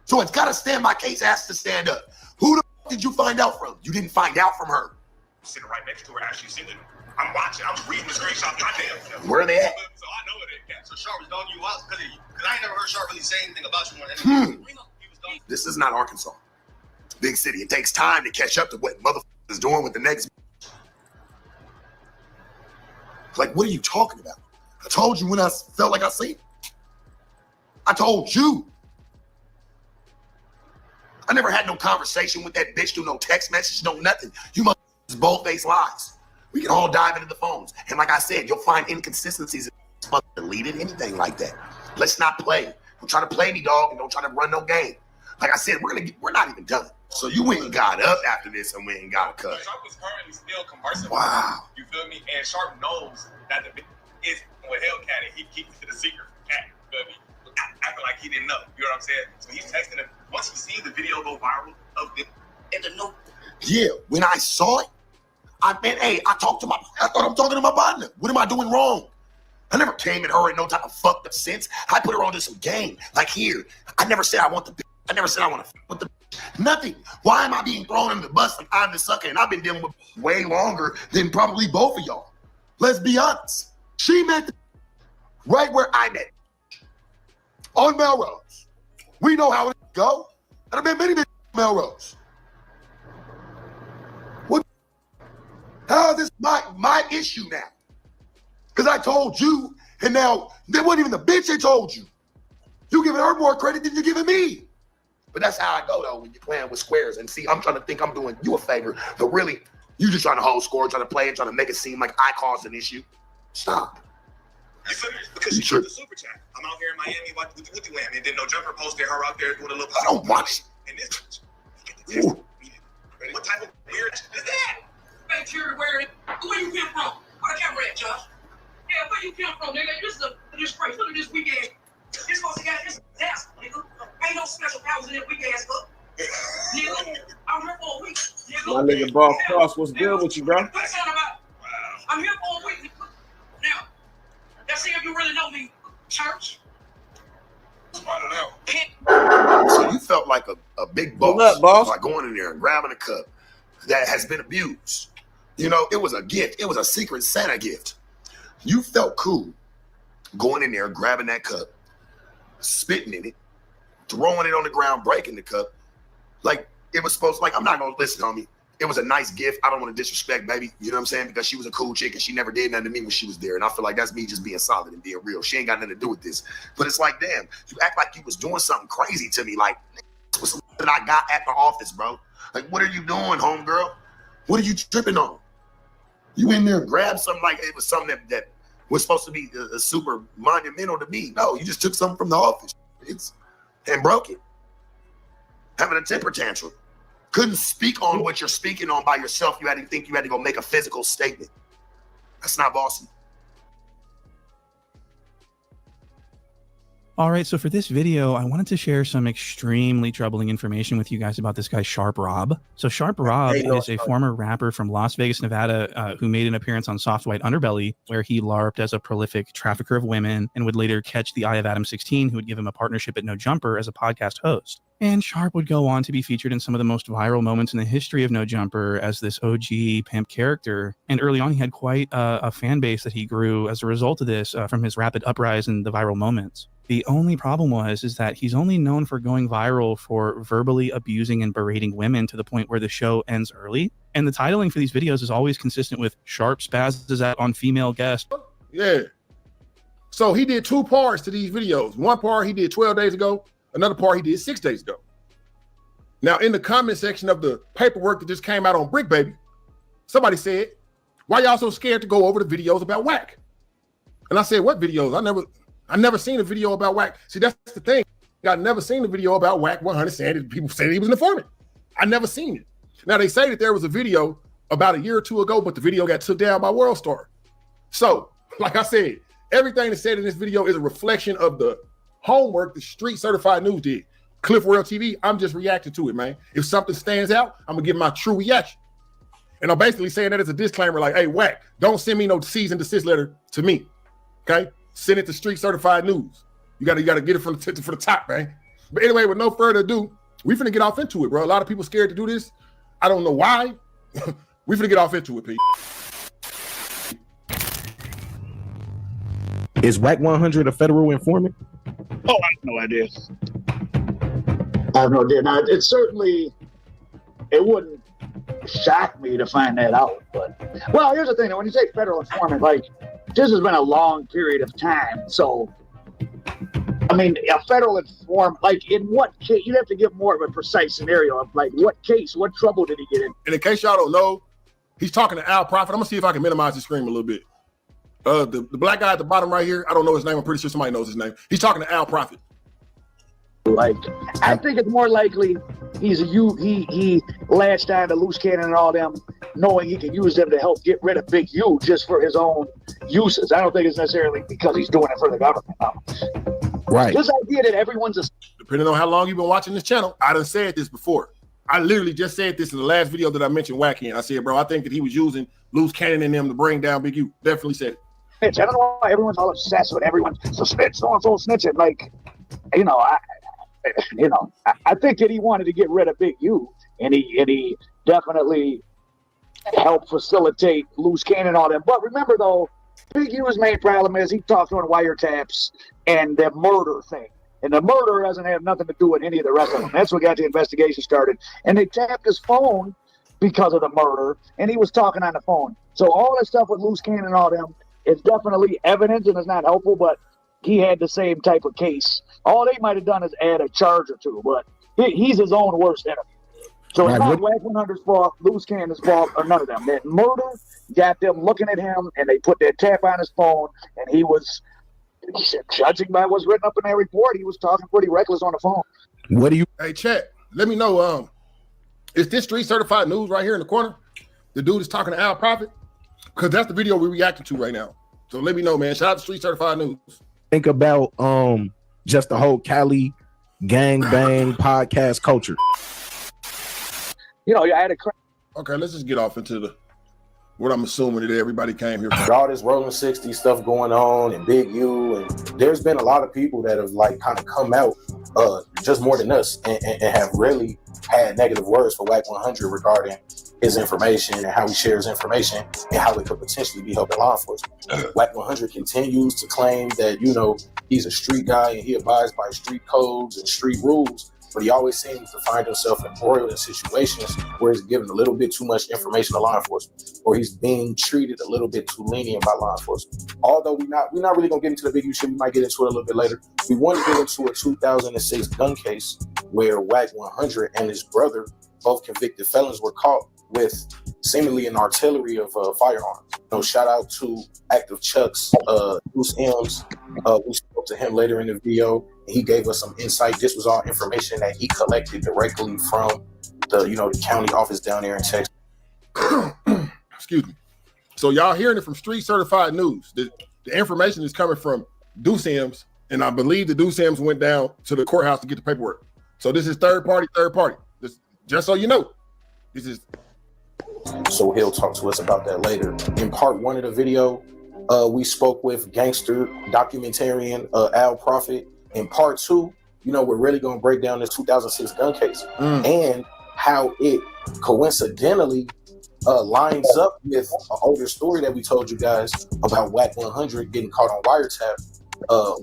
So it's got to stand, my case has to stand up. Who the fuck did you find out from? You didn't find out from her. Sitting right next to her as she's sitting. I'm watching. I'm reading the screenshot. Goddamn. Where are they at? So I know it ain't that. So Sharp was dogging you out because I ain't never heard Sharp really say anything about you. This is not Arkansas. Big city. It takes time to catch up to what motherfuckers is doing with the next. Like, what are you talking about? I told you when I felt like I seen it. I told you. I never had no conversation with that bitch through no text message, no nothing. You must bold-faced lies. We can all dive into the phones. And like I said, you'll find inconsistencies. Deleted anything like that. Let's not play. Don't try to play me, dog, and don't try to run no game. Like I said, we're not even done. So you went and got up after this and went and got a cut. Sharp was currently still conversing. Wow. You feel me? And Sharp knows that the bitch is with Hellcat and he keeps it a secret from Cat. You feel me? Acting like he didn't know. You know what I'm saying? So he's texting him. Once he sees the video go viral of this and the note. Yeah, when I saw it, I thought I'm talking to my partner. What am I doing wrong? I never came at her in no type of fucked up sense. I put her on to some game. Like here, I never said I want the bitch. I never said I want to with the bitch. Nothing. Why am I being thrown in the bus and I'm the sucker? And I've been dealing with way longer than probably both of y'all. Let's be honest. She met the right where I met. On Melrose. We know how it go. And I've been many Melrose. What? How is this my issue now? Because I told you, and now it wasn't even the bitch that told you. You giving her more credit than you're giving me. But that's how I go though when you're playing with squares. And see, I'm trying to think I'm doing you a favor, but really, you just trying to hold score, trying to play and trying to make it seem like I caused an issue. Stop. Because she put the super chat. I'm out here in Miami watching with the wham, and then No Jumper posted her out there doing a little. I don't watch. And this, what type of weird is that? Make sure where you came from. Where the camera at, Josh? Yeah, where you came from, nigga? This is a disgrace. Look at this weak ass. This supposed to get this ass, nigga. Ain't no special powers in that weak ass book. Nigga, I'm here for a week. My nigga Boss Cross, what's good with you, bro? What's that about? I'm here for a week. Now, let's see if you really know me, church. I don't know. So you felt like a big boss by going in there and grabbing a cup that has been abused. You know, it was a gift. It was a secret Santa gift. You felt cool going in there, grabbing that cup, spitting in it, throwing it on the ground, breaking the cup. Like it was supposed to, like, I'm not going to listen, homie. It was a nice gift. I don't want to disrespect, baby. You know what I'm saying? Because she was a cool chick and she never did nothing to me when she was there. And I feel like that's me just being solid and being real. She ain't got nothing to do with this. But it's like, damn, you act like you was doing something crazy to me. Like, this was something that I got at the office, bro. Like, what are you doing, homegirl? What are you tripping on? You in there and grabbed something like it was something that was supposed to be a super monumental to me. No, you just took something from the office and broke it. Having a temper tantrum. Couldn't speak on what you're speaking on by yourself. You had to think you had to go make a physical statement. That's not bossy. All right, so for this video, I wanted to share some extremely troubling information with you guys about this guy, Sharp Rob. So Sharp Rob is a former rapper from Las Vegas, Nevada, who made an appearance on Soft White Underbelly, where he LARPed as a prolific trafficker of women and would later catch the eye of Adam 16, who would give him a partnership at No Jumper as a podcast host. And Sharp would go on to be featured in some of the most viral moments in the history of No Jumper as this OG pimp character. And early on, he had quite a fan base that he grew as a result of this from his rapid uprise in the viral moments. The only problem is that he's only known for going viral for verbally abusing and berating women to the point where the show ends early. And the titling for these videos is always consistent with Sharp spazzes out on female guest. Yeah. So he did 2 parts to these videos. One part he did 12 days ago. Another part he did 6 days ago. Now, in the comment section of the paperwork that just came out on Brick Baby, somebody said, why y'all so scared to go over the videos about whack? And I said, what videos? I never seen a video about whack. See, that's the thing. I never seen a video about whack 100 saying that people say he was an informant. I never seen it. Now, they say that there was a video about a year or 2 ago, but the video got took down by WorldStar. So, like I said, everything that's said in this video is a reflection of the homework the Street Certified News did. Cliff World TV, I'm just reacting to it, man. If something stands out, I'm gonna give my true reaction. And I'm basically saying that as a disclaimer, like, hey, whack, don't send me no cease and desist letter to me, okay? Send it to Street Certified News. You gotta get it from the top, man. But anyway, with no further ado, we finna get off into it, bro. A lot of people scared to do this. I don't know why. We finna get off into it, Pete. Is WAC 100 a federal informant? Oh, I have no idea. I have no idea. Now, it certainly, it wouldn't shock me to find that out. But, well, here's the thing. When you say federal informant, like, this has been a long period of time. So, I mean, a federal informant, like, in what case? You'd have to give more of a precise scenario of, like, what case, what trouble did he get in? And in case y'all don't know, he's talking to Al Prophet. I'm going to see if I can minimize the screen a little bit. The black guy at the bottom right here, I don't know his name. I'm pretty sure somebody knows his name. He's talking to Al Prophet. Like, I think it's more likely he latched on to loose cannon and all them, knowing he can use them to help get rid of Big U just for his own uses. I don't think it's necessarily because he's doing it for the government. No. Right. This idea that everyone's a... Depending on how long you've been watching this channel, I done said this before. I literally just said this in the last video that I mentioned Wack in. I said, bro, I think that he was using loose cannon in them to bring down Big U. Definitely said it. I don't know why everyone's all obsessed with everyone suspect so-and-so snitching. Like, I think that he wanted to get rid of Big U, and he definitely helped facilitate loose cannon and all that. But remember, though, Big U's main problem is he talks on wiretaps and the murder thing. And the murder doesn't have nothing to do with any of the rest of them. That's what got the investigation started. And they tapped his phone because of the murder, and he was talking on the phone. So all that stuff with loose cannon and all them, it's definitely evidence and it's not helpful, but he had the same type of case. All they might have done is add a charge or two, but he's his own worst enemy. So it's not WAC 100's fault, loose cannon's fault, or none of them. That murder got them looking at him, and they put that tap on his phone, and he was, judging by what's written up in that report, he was talking pretty reckless on the phone. What do you... Hey, chat, let me know, is this street certified news right here in the corner? The dude is talking to Al Prophet? Because that's the video we're reacting to right now. So let me know, man. Shout out to Street Certified News. Think about just the whole Cali gangbang podcast culture. I had a... Okay, let's just get off into what I'm assuming that everybody came here for. All this rolling 60 stuff going on and Big U, and there's been a lot of people that have like kind of come out just more than us and have really had negative words for WAC 100 regarding his information and how he shares information and how it could potentially be helping law enforcement. WAC 100 continues to claim that, he's a street guy and he abides by street codes and street rules, but he always seems to find himself embroiled in situations where he's given a little bit too much information to law enforcement, or he's being treated a little bit too lenient by law enforcement. Although we're not really gonna get into the Big U shit, we might get into it a little bit later. We want to get into a 2006 gun case where WAC 100 and his brother, both convicted felons, were caught with seemingly an artillery of firearms. Shout out to Active Chuck's Bruce M's. We spoke to him later in the video, and he gave us some insight. This was all information that he collected directly from the county office down there in Texas. Excuse me. So y'all hearing it from Street Certified News. The information is coming from Deuce M's, and I believe the Deuce M's went down to the courthouse to get the paperwork. So this is third party. This, just so you know, this is. So he'll talk to us about that later. In part one of the video, we spoke with gangster documentarian Al Prophet. In part two, we're really going to break down this 2006 gun case and how it coincidentally lines up with an older story that we told you guys about WAC 100 getting caught on wiretap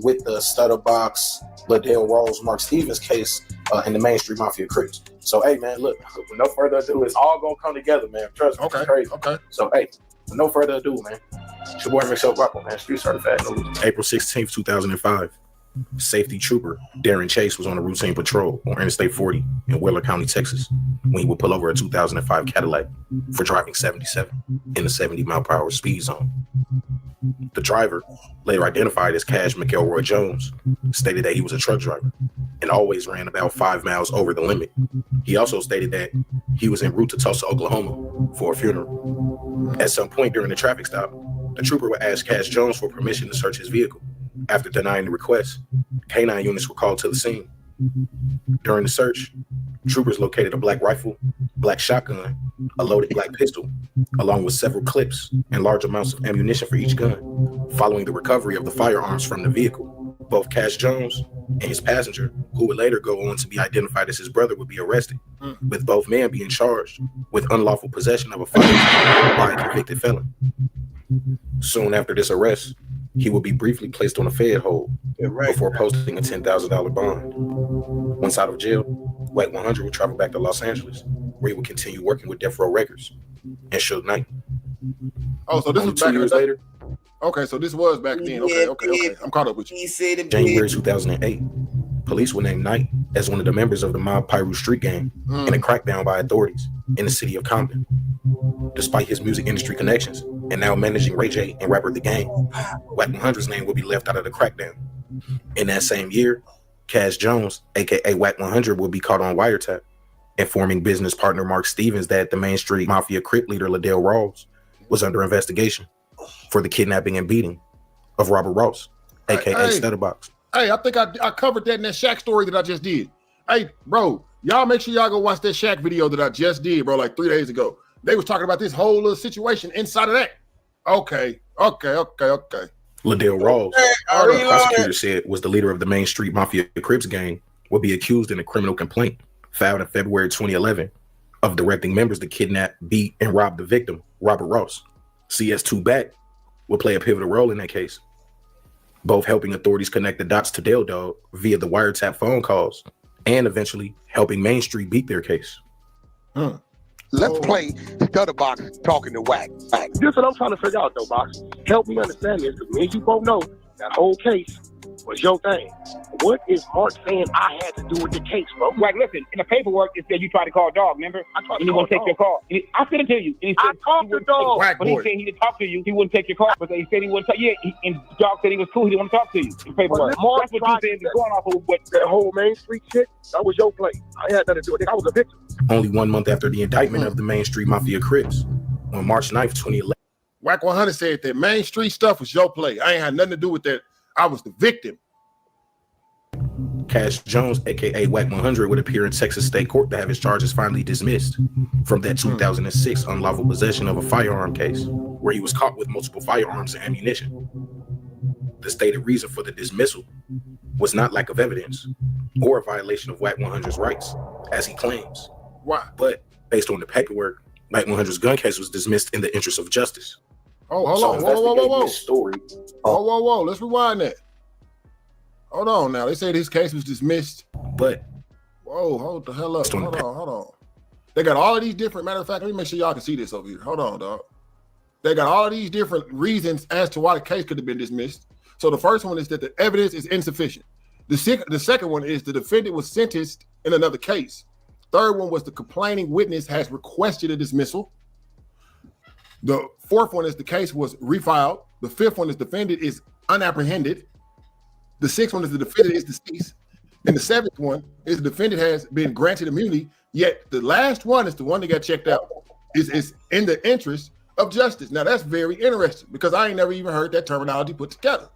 with the Stutterbox, Liddell Rose, Mark Stevens case in the Main Street Mafia Crips. So, hey, man, look, with no further ado, it's all going to come together, man. Trust me. It's crazy. Okay. So, hey, with no further ado, man, it's your boy Michelle Rockwell, man. Street Certified News. April 16th, 2005. Safety trooper Darren Chase was on a routine patrol on Interstate 40 in Wheeler County, Texas, when he would pull over a 2005 Cadillac for driving 77 in a 70-mile-per-hour speed zone. The driver, later identified as Cash McElroy Jones, stated that he was a truck driver and always ran about 5 miles over the limit. He also stated that he was en route to Tulsa, Oklahoma for a funeral. At some point during the traffic stop, the trooper would ask Cash Jones for permission to search his vehicle. After denying the request, K-9 units were called to the scene. During the search, troopers located a black rifle, black shotgun, a loaded black pistol, along with several clips and large amounts of ammunition for each gun. Following the recovery of the firearms from the vehicle, both Cash Jones and his passenger, who would later go on to be identified as his brother, would be arrested, with both men being charged with unlawful possession of a firearm by a convicted felon. Soon after this arrest, he would be briefly placed on a Fed hold before posting a $10,000 bond. Once out of jail, Wack 100 would travel back to Los Angeles, where he would continue working with Death Row Records and Suge Knight. Oh, so this Only was 2 back years in the later. Okay, so this was back then. Okay. I'm caught up with you. January 2008, police would name Knight as one of the members of the mob Pyru Street Gang in a crackdown by authorities in the city of Compton. Despite his music industry connections and now managing Ray J and rapper The Gang, Wack 100's name would be left out of the crackdown. In that same year, Cash Jones, aka Wack 100, would be caught on wiretap, informing business partner Mark Stevens that the Main Street Mafia Crip leader Liddell Rawls was under investigation for the kidnapping and beating of Robert Ross, aka Stutterbox. Hey, I think I covered that in that Shaq story that I just did. Hey, bro, y'all make sure y'all go watch that Shaq video that I just did, bro, like 3 days ago. They was talking about this whole little situation inside of that. Okay. Liddell Rawls, the prosecutor said was the leader of the Main Street Mafia Crips gang, would be accused in a criminal complaint filed in February 2011 of directing members to kidnap, beat, and rob the victim, Robert Ross. CS2 Back will play a pivotal role in that case, both helping authorities connect the dots to Dale Dog via the wiretap phone calls and eventually helping Main Street beat their case. Let's play Stutterbox talking to Wack. This is what I'm trying to figure out, though, Box. Help me understand this, because me and you both know that whole case was your thing. What is Mark saying I had to do with the case, bro? Wack, listen, in the paperwork, it said you tried to call Dog, remember? And he won't take your call. I sent it to you. And he said, I talked to Dog. But he said he didn't talk to you. He wouldn't take your call. But he said he wouldn't talk. Yeah, and Dog said he was cool. He didn't want to talk to you. In the paperwork. That's what you said. Going off of what that whole Main Street shit, that was your play. I had nothing to do with it. I was a victim. Only 1 month after the indictment of the Main Street Mafia Crips, on March 9th, 2011. Wack 100 said that Main Street stuff was your play. I ain't had nothing to do with that. I was the victim. Cash Jones, aka Wack 100, would appear in Texas State Court to have his charges finally dismissed from that 2006 unlawful possession of a firearm case, where he was caught with multiple firearms and ammunition. The stated reason for the dismissal was not lack of evidence or a violation of Wack 100's rights, as he claims. Why? But based on the paperwork, Wack 100's gun case was dismissed in the interest of justice. Oh, hold on. Whoa. Let's rewind that. Hold on now. They said his case was dismissed. But whoa, hold the hell up. Hold on. They got all of these different, matter of fact, let me make sure y'all can see this over here. Hold on, dog. They got all of these different reasons as to why the case could have been dismissed. So the first one is that the evidence is insufficient. The second one is the defendant was sentenced in another case. Third one was the complaining witness has requested a dismissal. The fourth one is the case was refiled. The fifth one is defendant is unapprehended. The sixth one is the defendant is deceased. And the seventh one is the defendant has been granted immunity, yet the last one is the one that got checked out. Is in the interest of justice. Now that's very interesting because I ain't never even heard that terminology put together.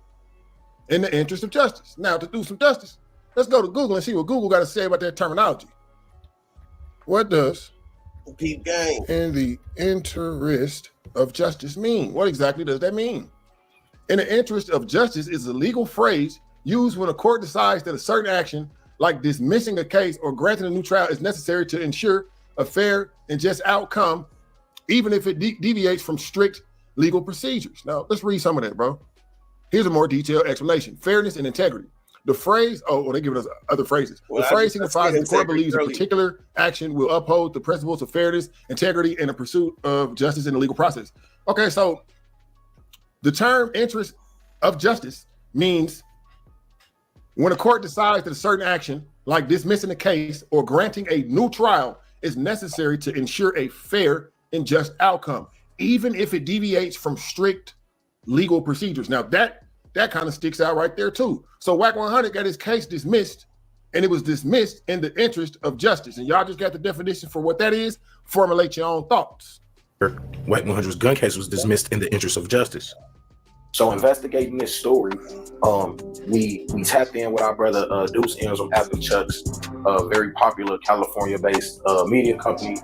In the interest of justice. Now to do some justice, let's go to Google and see what Google got to say about that terminology. What does in the interest of justice mean? What exactly does that mean? In the interest of justice is a legal phrase used when a court decides that a certain action, like dismissing a case or granting a new trial, is necessary to ensure a fair and just outcome, even if it deviates from strict legal procedures. Now, let's read some of that, bro. Here's a more detailed explanation. Fairness and integrity. The phrase, they give us other phrases. The phrase signifies that the court believes a particular action will uphold the principles of fairness, integrity, and the pursuit of justice in the legal process. Okay, so the term interest of justice means when a court decides that a certain action, like dismissing a case or granting a new trial, is necessary to ensure a fair and just outcome, even if it deviates from strict legal procedures. Now that kind of sticks out right there too. So Wack 100 got his case dismissed, and it was dismissed in the interest of justice. And y'all just got the definition for what that is. Formulate your own thoughts. Wack 100's gun case was dismissed in the interest of justice. So investigating this story, we tapped in with our brother Deuce M's of Apple Chucks, a very popular California-based media company.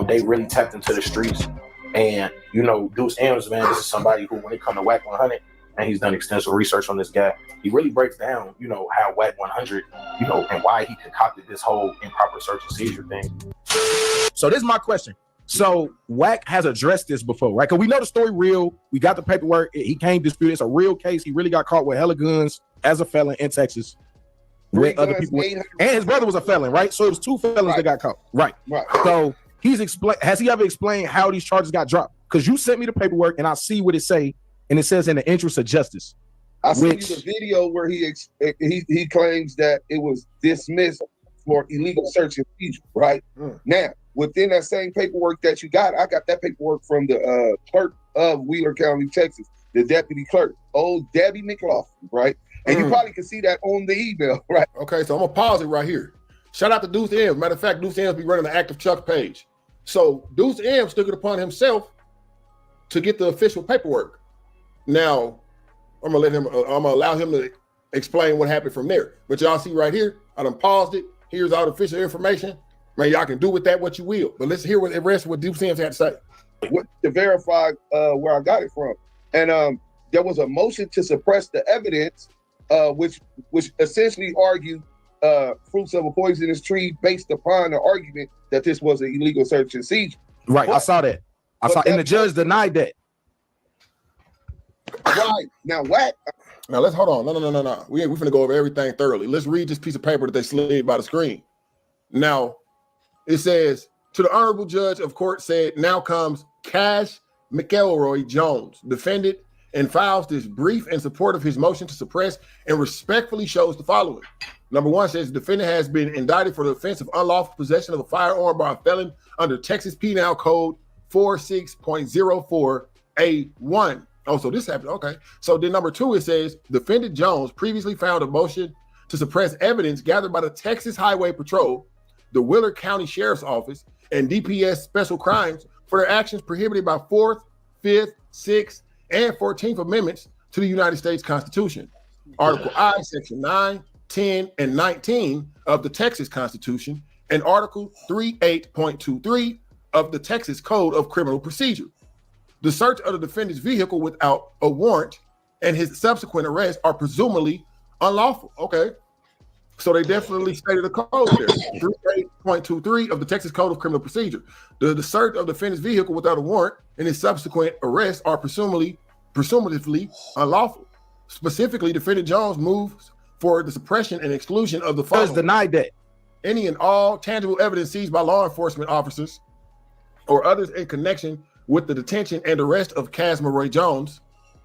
They really tapped into the streets, and Deuce M's, man, this is somebody who, when it comes to Wack 100, and he's done extensive research on this guy. He really breaks down, how Wack 100, and why he concocted this whole improper search and seizure thing. So this is my question. So Wack has addressed this before, right? Because we know the story real. We got the paperwork. He can't dispute it. It's a real case. He really got caught with hella guns as a felon in Texas with other people. And his brother was a felon, right? So it was 2 felons that got caught. Right. So has he ever explained how these charges got dropped? Because you sent me the paperwork and I see what it say, and it says in the interest of justice. I sent you the video where he claims that it was dismissed for illegal search and seizure, right? Now, within that same paperwork that you got, I got that paperwork from the clerk of Wheeler County, Texas, the deputy clerk, old Debbie McLaughlin, right? And you probably can see that on the email, right? Okay, so I'm gonna pause it right here. Shout out to Deuce M. Matter of fact, Deuce M's be running the Active Chuck page. So Deuce M took it upon himself to get the official paperwork. Now, I'm gonna allow him to explain what happened from there. But y'all see right here, I done paused it. Here's all the official information. Man, y'all can do with that what you will. But let's hear what the rest of what Deuce Sims had to say. To verify where I got it from. And there was a motion to suppress the evidence, which essentially argued fruits of a poisonous tree based upon the argument that this was an illegal search and seizure. Right, I saw that. And the judge denied that. Right. Now, what? Now, let's hold on. No. We're finna go over everything thoroughly. Let's read this piece of paper that they slid by the screen. Now, it says, to the Honorable Judge of Court said, now comes Cash McElroy Jones, defendant, and files this brief in support of his motion to suppress and respectfully shows the following. Number 1 says, the defendant has been indicted for the offense of unlawful possession of a firearm by a felon under Texas Penal Code 46.04A1. Oh, so this happened. Okay. So then number 2, it says, defendant Jones previously filed a motion to suppress evidence gathered by the Texas Highway Patrol, the Wheeler County Sheriff's Office, and DPS Special Crimes for their actions prohibited by 4th, 5th, 6th, and 14th Amendments to the United States Constitution. Article I, Section 9, 10, and 19 of the Texas Constitution, and Article 38.23 of the Texas Code of Criminal Procedure. The search of the defendant's vehicle without a warrant and his subsequent arrest are presumably unlawful. Okay. So they definitely stated a code there. 38.23 of the Texas Code of Criminal Procedure. The search of the defendant's vehicle without a warrant and his subsequent arrest are presumably unlawful. Specifically, defendant Jones moves for the suppression and exclusion of the following. Denied that. Any and all tangible evidence seized by law enforcement officers or others in connection with the detention and arrest of Casmaroy Jones.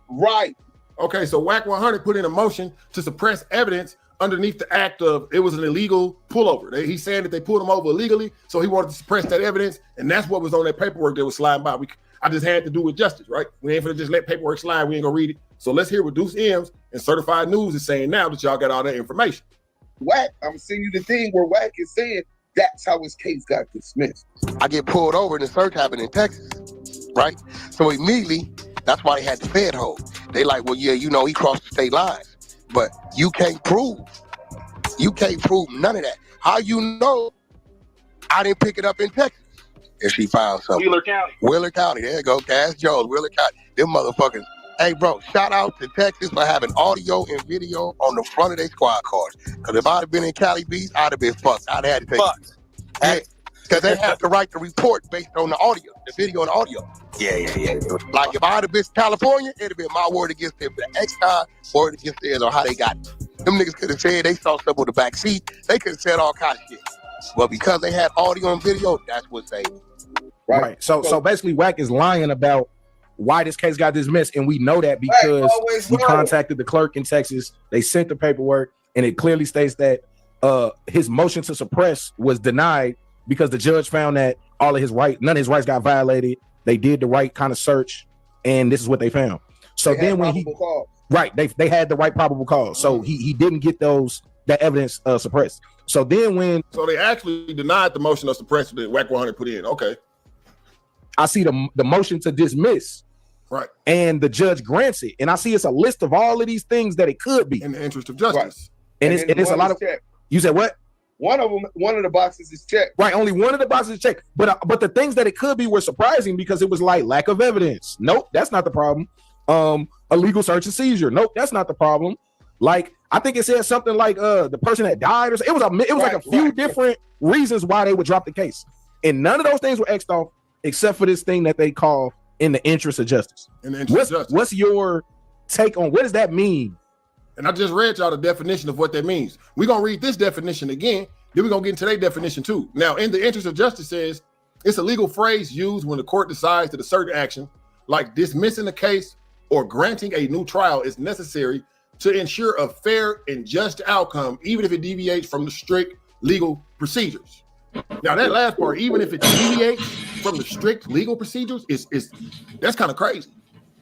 Right. Okay, so WAC 100 put in a motion to suppress evidence underneath the act of it was an illegal pullover. He's saying that they pulled him over illegally, so he wanted to suppress that evidence, and that's what was on that paperwork that was sliding by. I just had to do with justice, right? We ain't gonna just let paperwork slide. We ain't gonna read it. So let's hear what Deuce M's and Certified News is saying now that y'all got all that information. WAC, I'm sending you the thing where WAC is saying that's how his case got dismissed. I get pulled over and the search happened in Texas, right? So immediately, that's why they had the Fed hold. They like, well, yeah, you know, he crossed the state lines, but you can't prove none of that. How you know I didn't pick it up in Texas? If she found something. Wheeler County, there you go, Cass Jones, Wheeler County. Them motherfuckers. Hey, bro, shout out to Texas for having audio and video on the front of their squad cars. Because if I'd have been in Cali Beach, I'd have been fucked. I'd have had to take it. Because they have to write the report based on the audio, the video and audio. Yeah. Like if I'd have been to California, it'd have been my word against them. The X-Con word against theirs on how they got it. Them niggas could have said they saw something with the back seat. They could have said all kinds of shit. But because they had audio and video, that's what they. Right. So basically, WAC is lying about why this case got dismissed, and we know that because we contacted the clerk in Texas. They sent the paperwork, and it clearly states that his motion to suppress was denied because the judge found that none of his rights got violated. They did the right kind of search, and this is what they found. So then when they had the right probable cause. So he didn't get that evidence suppressed. So then so they actually denied the motion of suppression that WAC 100 put in. Okay. I see the motion to dismiss. Right. And the judge grants it. And I see it's a list of all of these things that it could be. In the interest of justice. Right. And it's a lot of checked. You said what? One of the boxes is checked. Right, only one of the boxes is checked. But the things that it could be were surprising because it was like lack of evidence. Nope, that's not the problem. Illegal search and seizure. Nope, that's not the problem. Like I think it said something like the person that died, or it was like a few different reasons why they would drop the case, and none of those things were X'd off. except for this thing that they call in the interest of justice. In the interest of justice. What's your take on what does that mean? And I just read y'all the definition of what that means. We're going to read this definition again, then we're going to get into their definition too. Now, in the interest of justice says, it's a legal phrase used when the court decides that a certain action, like dismissing a case or granting a new trial, is necessary to ensure a fair and just outcome, even if it deviates from the strict legal procedures. Now, that last part, even if it deviates from the strict legal procedures, is that's kind of crazy.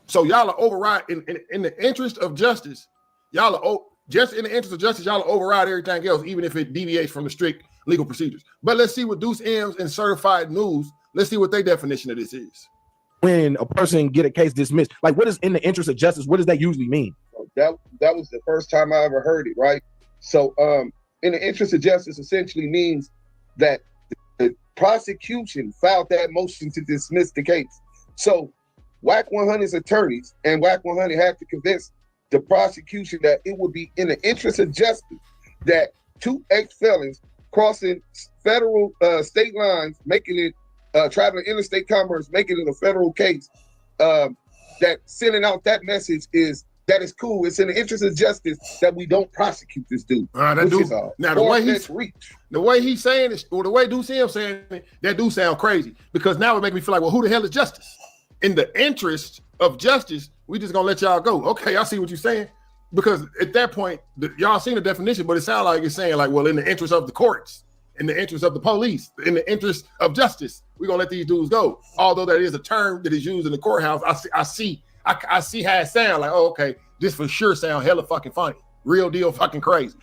So y'all are override in the interest of justice. Y'all are just in the interest of justice. Y'all override everything else, even if it deviates from the strict legal procedures. But let's see what Deuce M's and Certified News. Let's see what their definition of this is. When a person get a case dismissed, like what is in the interest of justice? What does that usually mean? That was the first time I ever heard it. Right. So, in the interest of justice essentially means that the prosecution filed that motion to dismiss the case. So, WAC 100's attorneys and WAC 100 had to convince the prosecution that it would be in the interest of justice that two ex-felons crossing federal state lines, making it traveling interstate commerce, making it a federal case, that sending out that message is that is cool. It's in the interest of justice that we don't prosecute this dude. Now the way he's saying it, or the way Deuce M saying it, that do sound crazy, because now it makes me feel like, well, who the hell is justice? In the interest of justice, we just gonna let y'all go. Okay, I see what you're saying. Because at that point, y'all seen the definition, but it sounds like it's saying like, well, in the interest of the courts, in the interest of the police, in the interest of justice, we're gonna let these dudes go. Although that is a term that is used in the courthouse, I see how it sounds like, oh, okay, this for sure sound hella fucking funny. Real deal fucking crazy.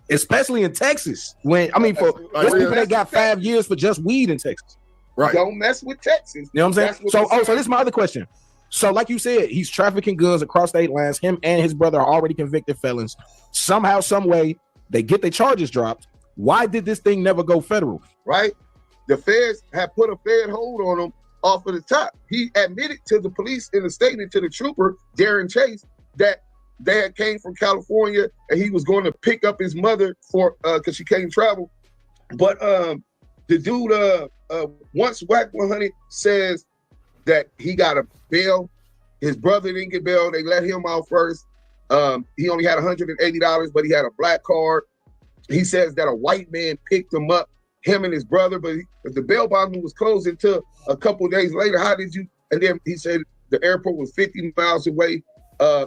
Especially in Texas. When for there's people that got 5 years for just weed in Texas. Right. Don't mess with Texas. You know what I'm saying? So this is my other question. So like you said, he's trafficking guns across state lines. Him and his brother are already convicted felons. Somehow, some way, they get their charges dropped. Why did this thing never go federal? Right. The feds have put a Fed hold on him off of the top. He admitted to the police in the statement to the trooper, Darren Chase, that they had came from California and he was going to pick up his mother for because she can't travel. But the dude, once WAC 100 says that he got a bail, his brother didn't get bail. They let him out first. He only had $180, but he had a black card. He says that a white man picked him up, him and his brother, but the bail bondsman was closed until a couple of days later. How did you? And then he said the airport was 50 miles away.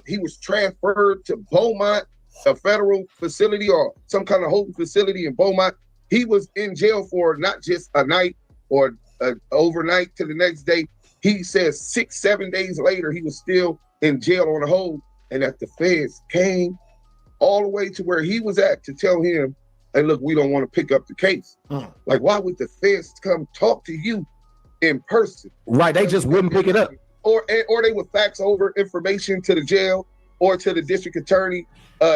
He was transferred to Beaumont, a federal facility or some kind of holding facility in Beaumont. He was in jail for not just a night or overnight to the next day. He says 6-7 days later, he was still in jail on a hold, and that the feds came all the way to where he was at to tell him, hey, look, we don't want to pick up the case. Like, why would the feds come talk to you in person? Right, they just wouldn't pick it up. Or they would fax over information to the jail or to the district attorney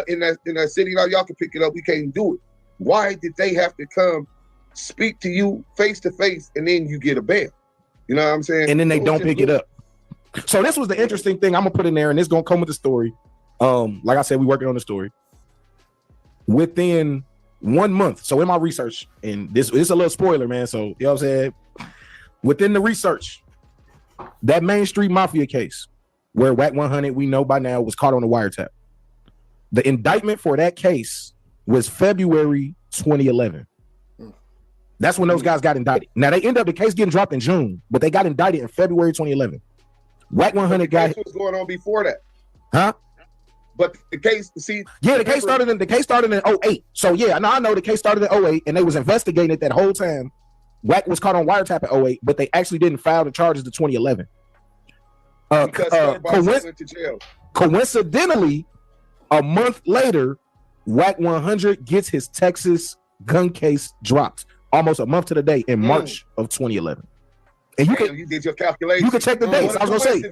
in that city. Now, y'all can pick it up. We can't do it. Why did they have to come speak to you face to face and then you get a bail? You know what I'm saying? And then they don't pick it up. So this was the interesting thing I'm gonna put in there, and it's gonna come with the story. Like I said, we working on the story. Within 1 month, so in my research, and this is a little spoiler, man. So you know what I'm saying? Within the research, that Main Street Mafia case, where WAC 100, we know by now, was caught on the wiretap. The indictment for that case was February 2011. That's when those guys got indicted. Now they end up the case getting dropped in June, but they got indicted in February 2011. WAC 100 guy was going on before that, huh? But the case, the case started in 08. So yeah, I know the case started in 08, and they was investigating it that whole time. WAC was caught on wiretap in 08, but they actually didn't file the charges to 2011. Went to jail. Coincidentally, a month later, WAC 100 gets his Texas gun case dropped. Almost a month to the day in March of 2011. And you did your calculation. You can check the dates. I was gonna say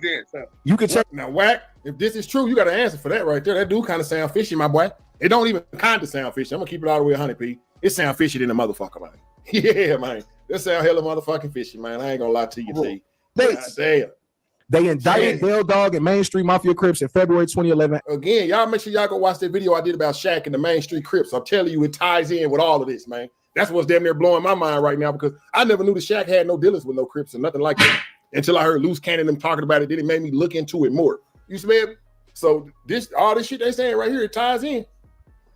you can check. Now, WAC, if this is true, you got an answer for that right there. That do kind of sound fishy, my boy. It don't even kind of sound fishy. I'm gonna keep it all the way 100p. It sound fishy than a motherfucker, man. Yeah, man. That sound hella motherfucking fishy, man. I ain't gonna lie to you, T. Damn. They indicted Bell Dog and Main Street Mafia Crips in February 2011. Again, y'all make sure y'all go watch that video I did about Shaq and the Main Street Crips. I'm telling you, it ties in with all of this, man. That's what's damn near blowing my mind right now because I never knew the Shaq had no dealings with no Crips or nothing like that until I heard Loose Cannon them talking about it. Then it made me look into it more. You smell me? So all this shit they saying right here, it ties in.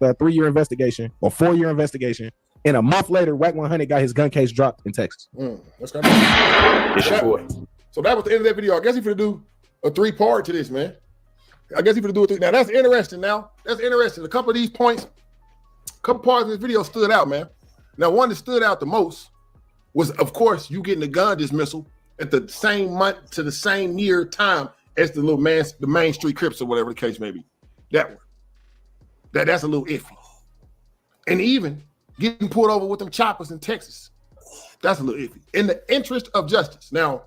A 3-year investigation or 4-year investigation, and a month later, Wack 100 got his gun case dropped in Texas. That's kind of so that was the end of that video. I guess he finna do a 3-part to this, man. I guess he finna do it. Now that's interesting. A couple of these points, a couple parts of this video stood out, man. Now one that stood out the most was, of course, you getting the gun dismissal at the same month to the same year time as the main street Crips or whatever the case may be. That one. That's a little iffy. And even getting pulled over with them choppers in Texas, that's a little iffy. In the interest of justice. Now,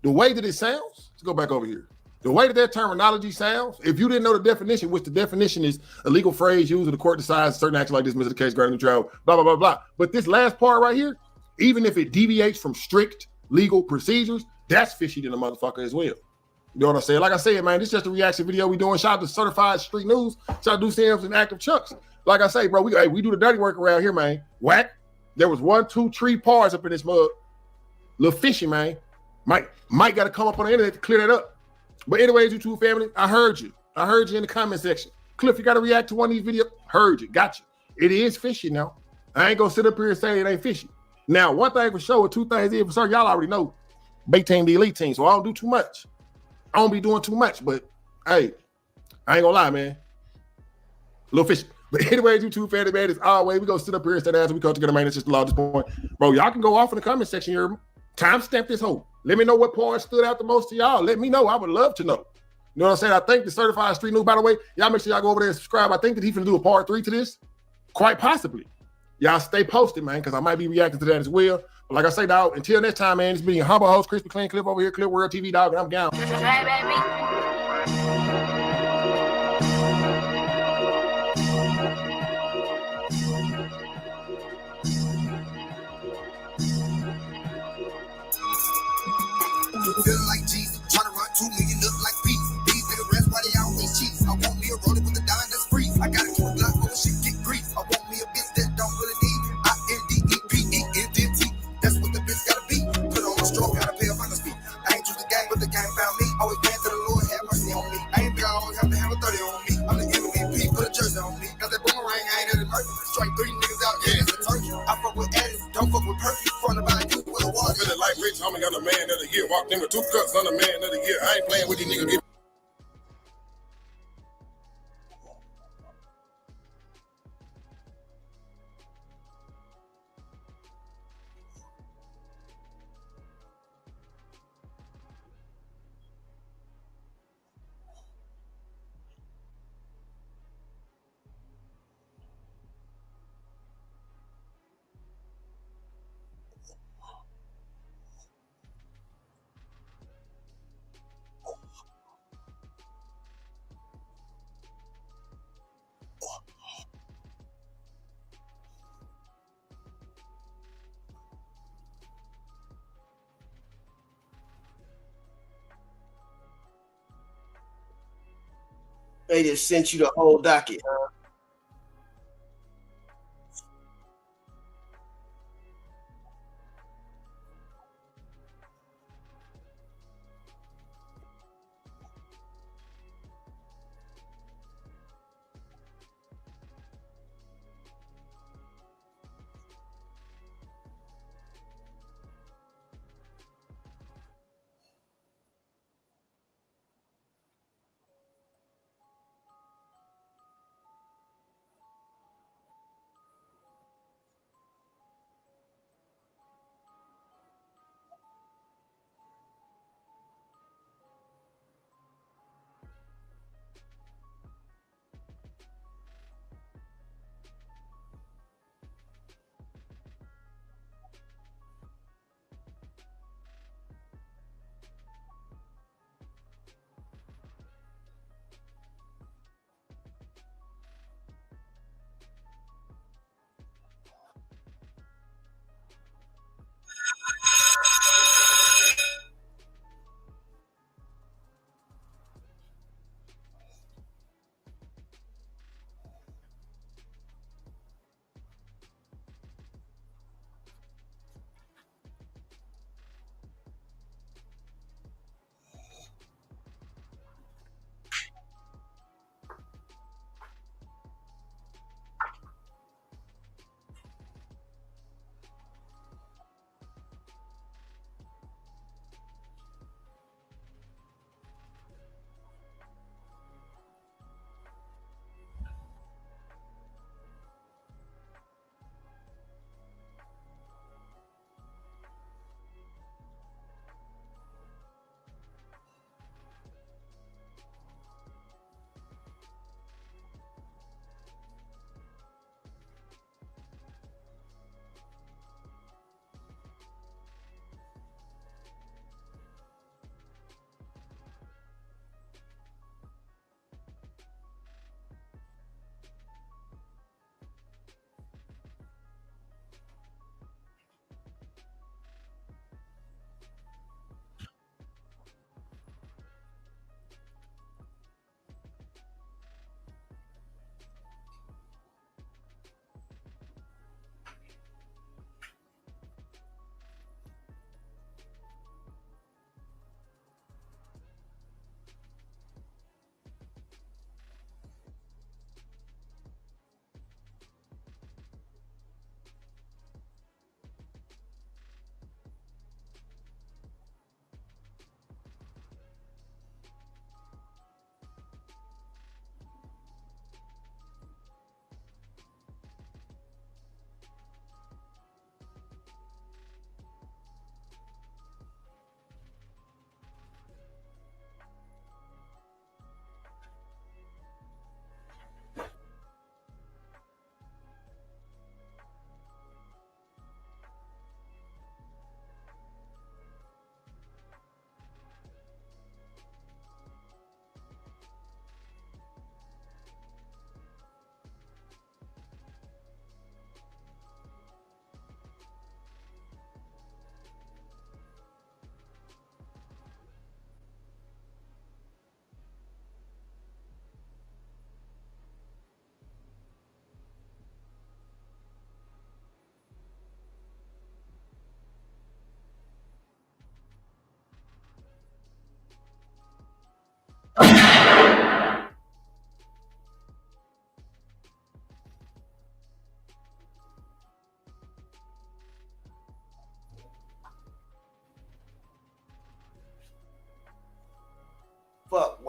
the way that it sounds, let's go back over here. The way that their terminology sounds, if you didn't know the definition, which the definition is a legal phrase used when the court decides certain action like dismissal of the case, granting the trial, blah, blah, blah, blah. But this last part right here, even if it deviates from strict legal procedures, that's fishy to the motherfucker as well. You know what I'm saying? Like I said, man, this is just a reaction video we doing. Shout out to Certified Street News. Shout out to Sam's and Active Chucks. Like I say, bro, we do the dirty work around here, man. Whack. There was 1, 2, 3 parts up in this mug. Little fishy, man. Mike got to come up on the internet to clear that up. But anyways, YouTube family, I heard you. I heard you in the comment section. Cliff, you got to react to one of these videos. Heard you. Got you. It is fishy now. I ain't going to sit up here and say it ain't fishy. Now, one thing for sure, 2 things here for sure, y'all already know. Big team, the elite team, so I don't do too much. I don't be doing too much, but hey, I ain't gonna lie, man. A little fishy. But anyways, YouTube family, man, as always, we gonna sit up here and say that as we come together, man. It's just the law at this point. Bro, y'all can go off in the comment section here. Timestamp this whole. Let me know what part stood out the most to y'all. Let me know. I would love to know. You know what I'm saying? I think the Certified Street News, by the way, y'all make sure y'all go over there and subscribe. I think that he's gonna do a part 3 to this. Quite possibly. Y'all stay posted, man, because I might be reacting to that as well. But like I say, dog, until next time, man, it's been your humble host, Crispy Clean Clip over here, Clip World TV, dog, and I'm down. Feeling like Jesus, trying to run 2 million up like peace. These niggas rest while they always cheat. I want me a rolling with a dime that's free. I gotta keep a block over shit get grease. I want me a bitch that don't really need INDEPENDT. That's what the bitch gotta be. Put on a stroke, gotta pay a finder's fee. I ain't choose the game, but the game found me. Always praying to the Lord, have mercy on me. I ain't big, I always have to have a 30 on me. I'm the MVP, put a jersey on me. Got that boomerang, I ain't at it Murphy. Strike 3 niggas out, yeah, it's a turkey. I fuck with addicts, don't fuck with perfect. Front about you with a water. Feeling like Rich Homie got a man of the year. Walked in with 2 cups on the man of the year. I ain't playing with these niggas. They just sent you the whole docket, huh?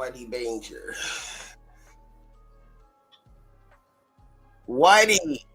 Whitey Danger. Whitey.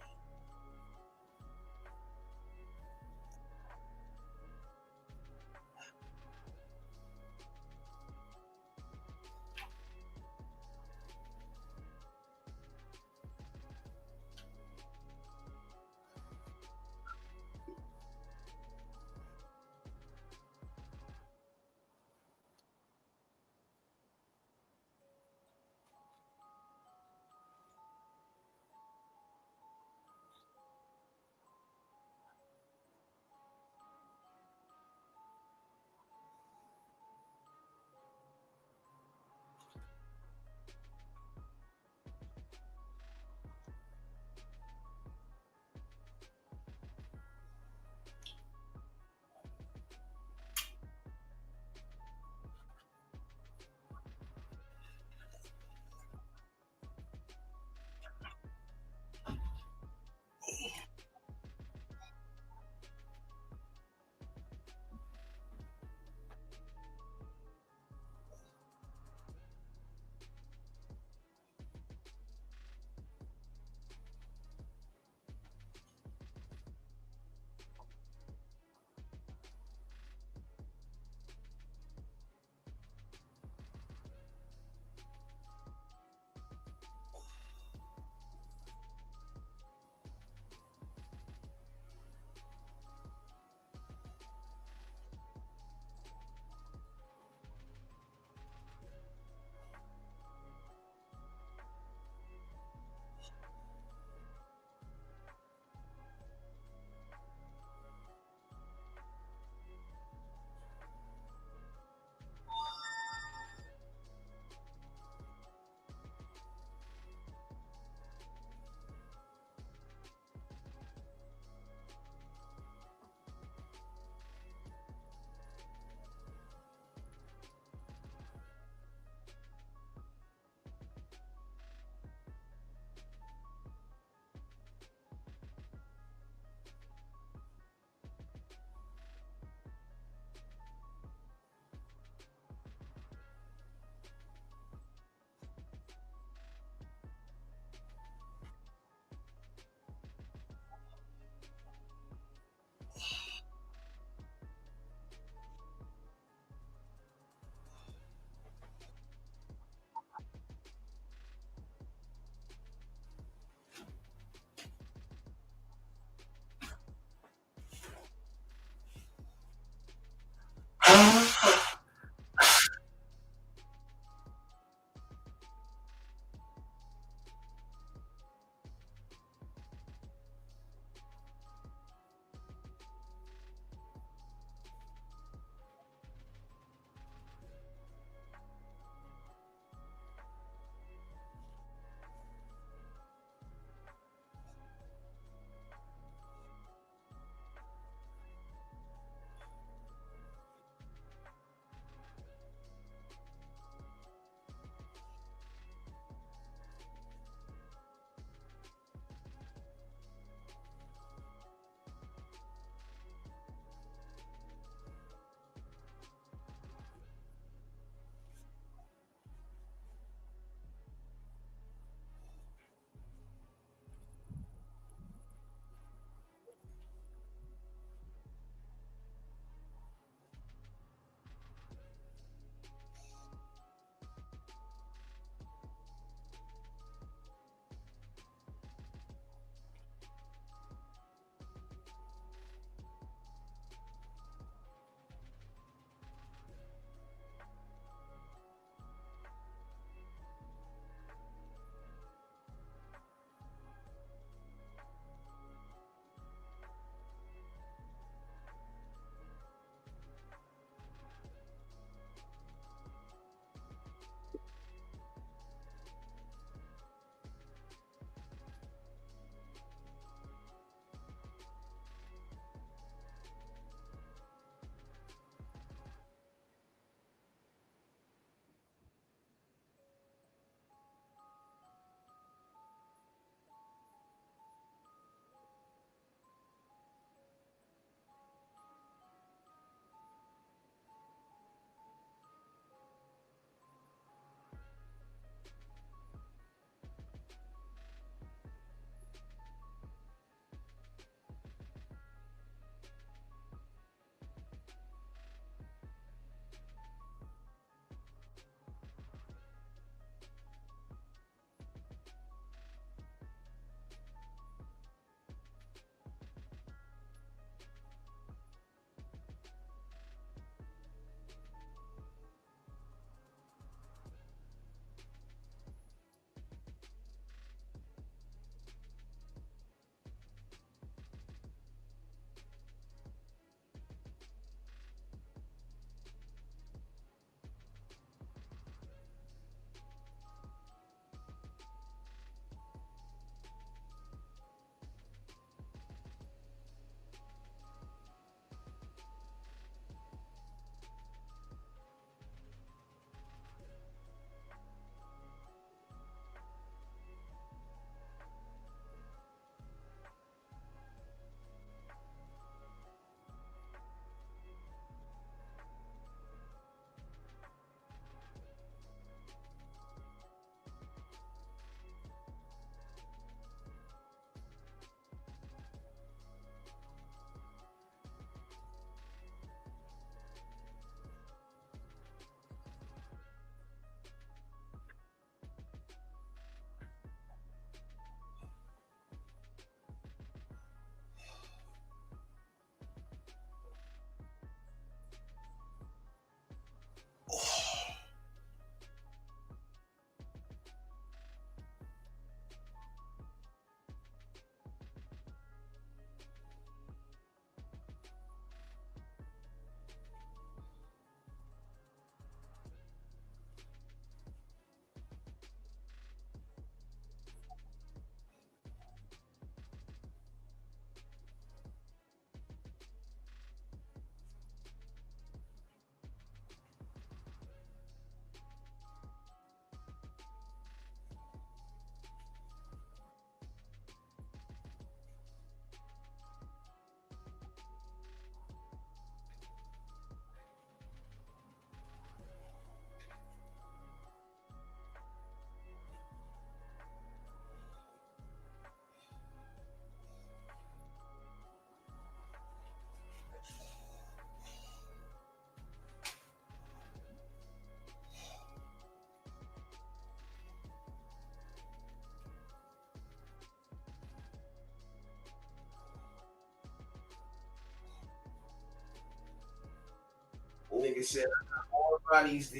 nigga said, all bodies.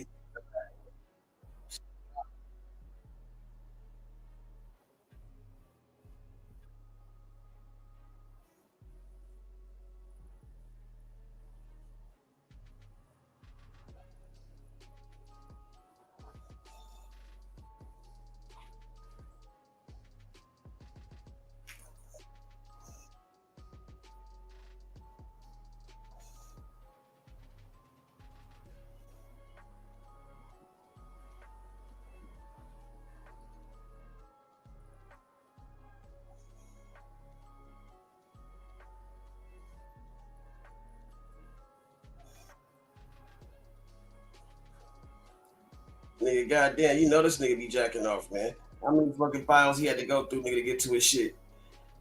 Nigga, goddamn, you know this nigga be jacking off, man. How many fucking files he had to go through, nigga, to get to his shit?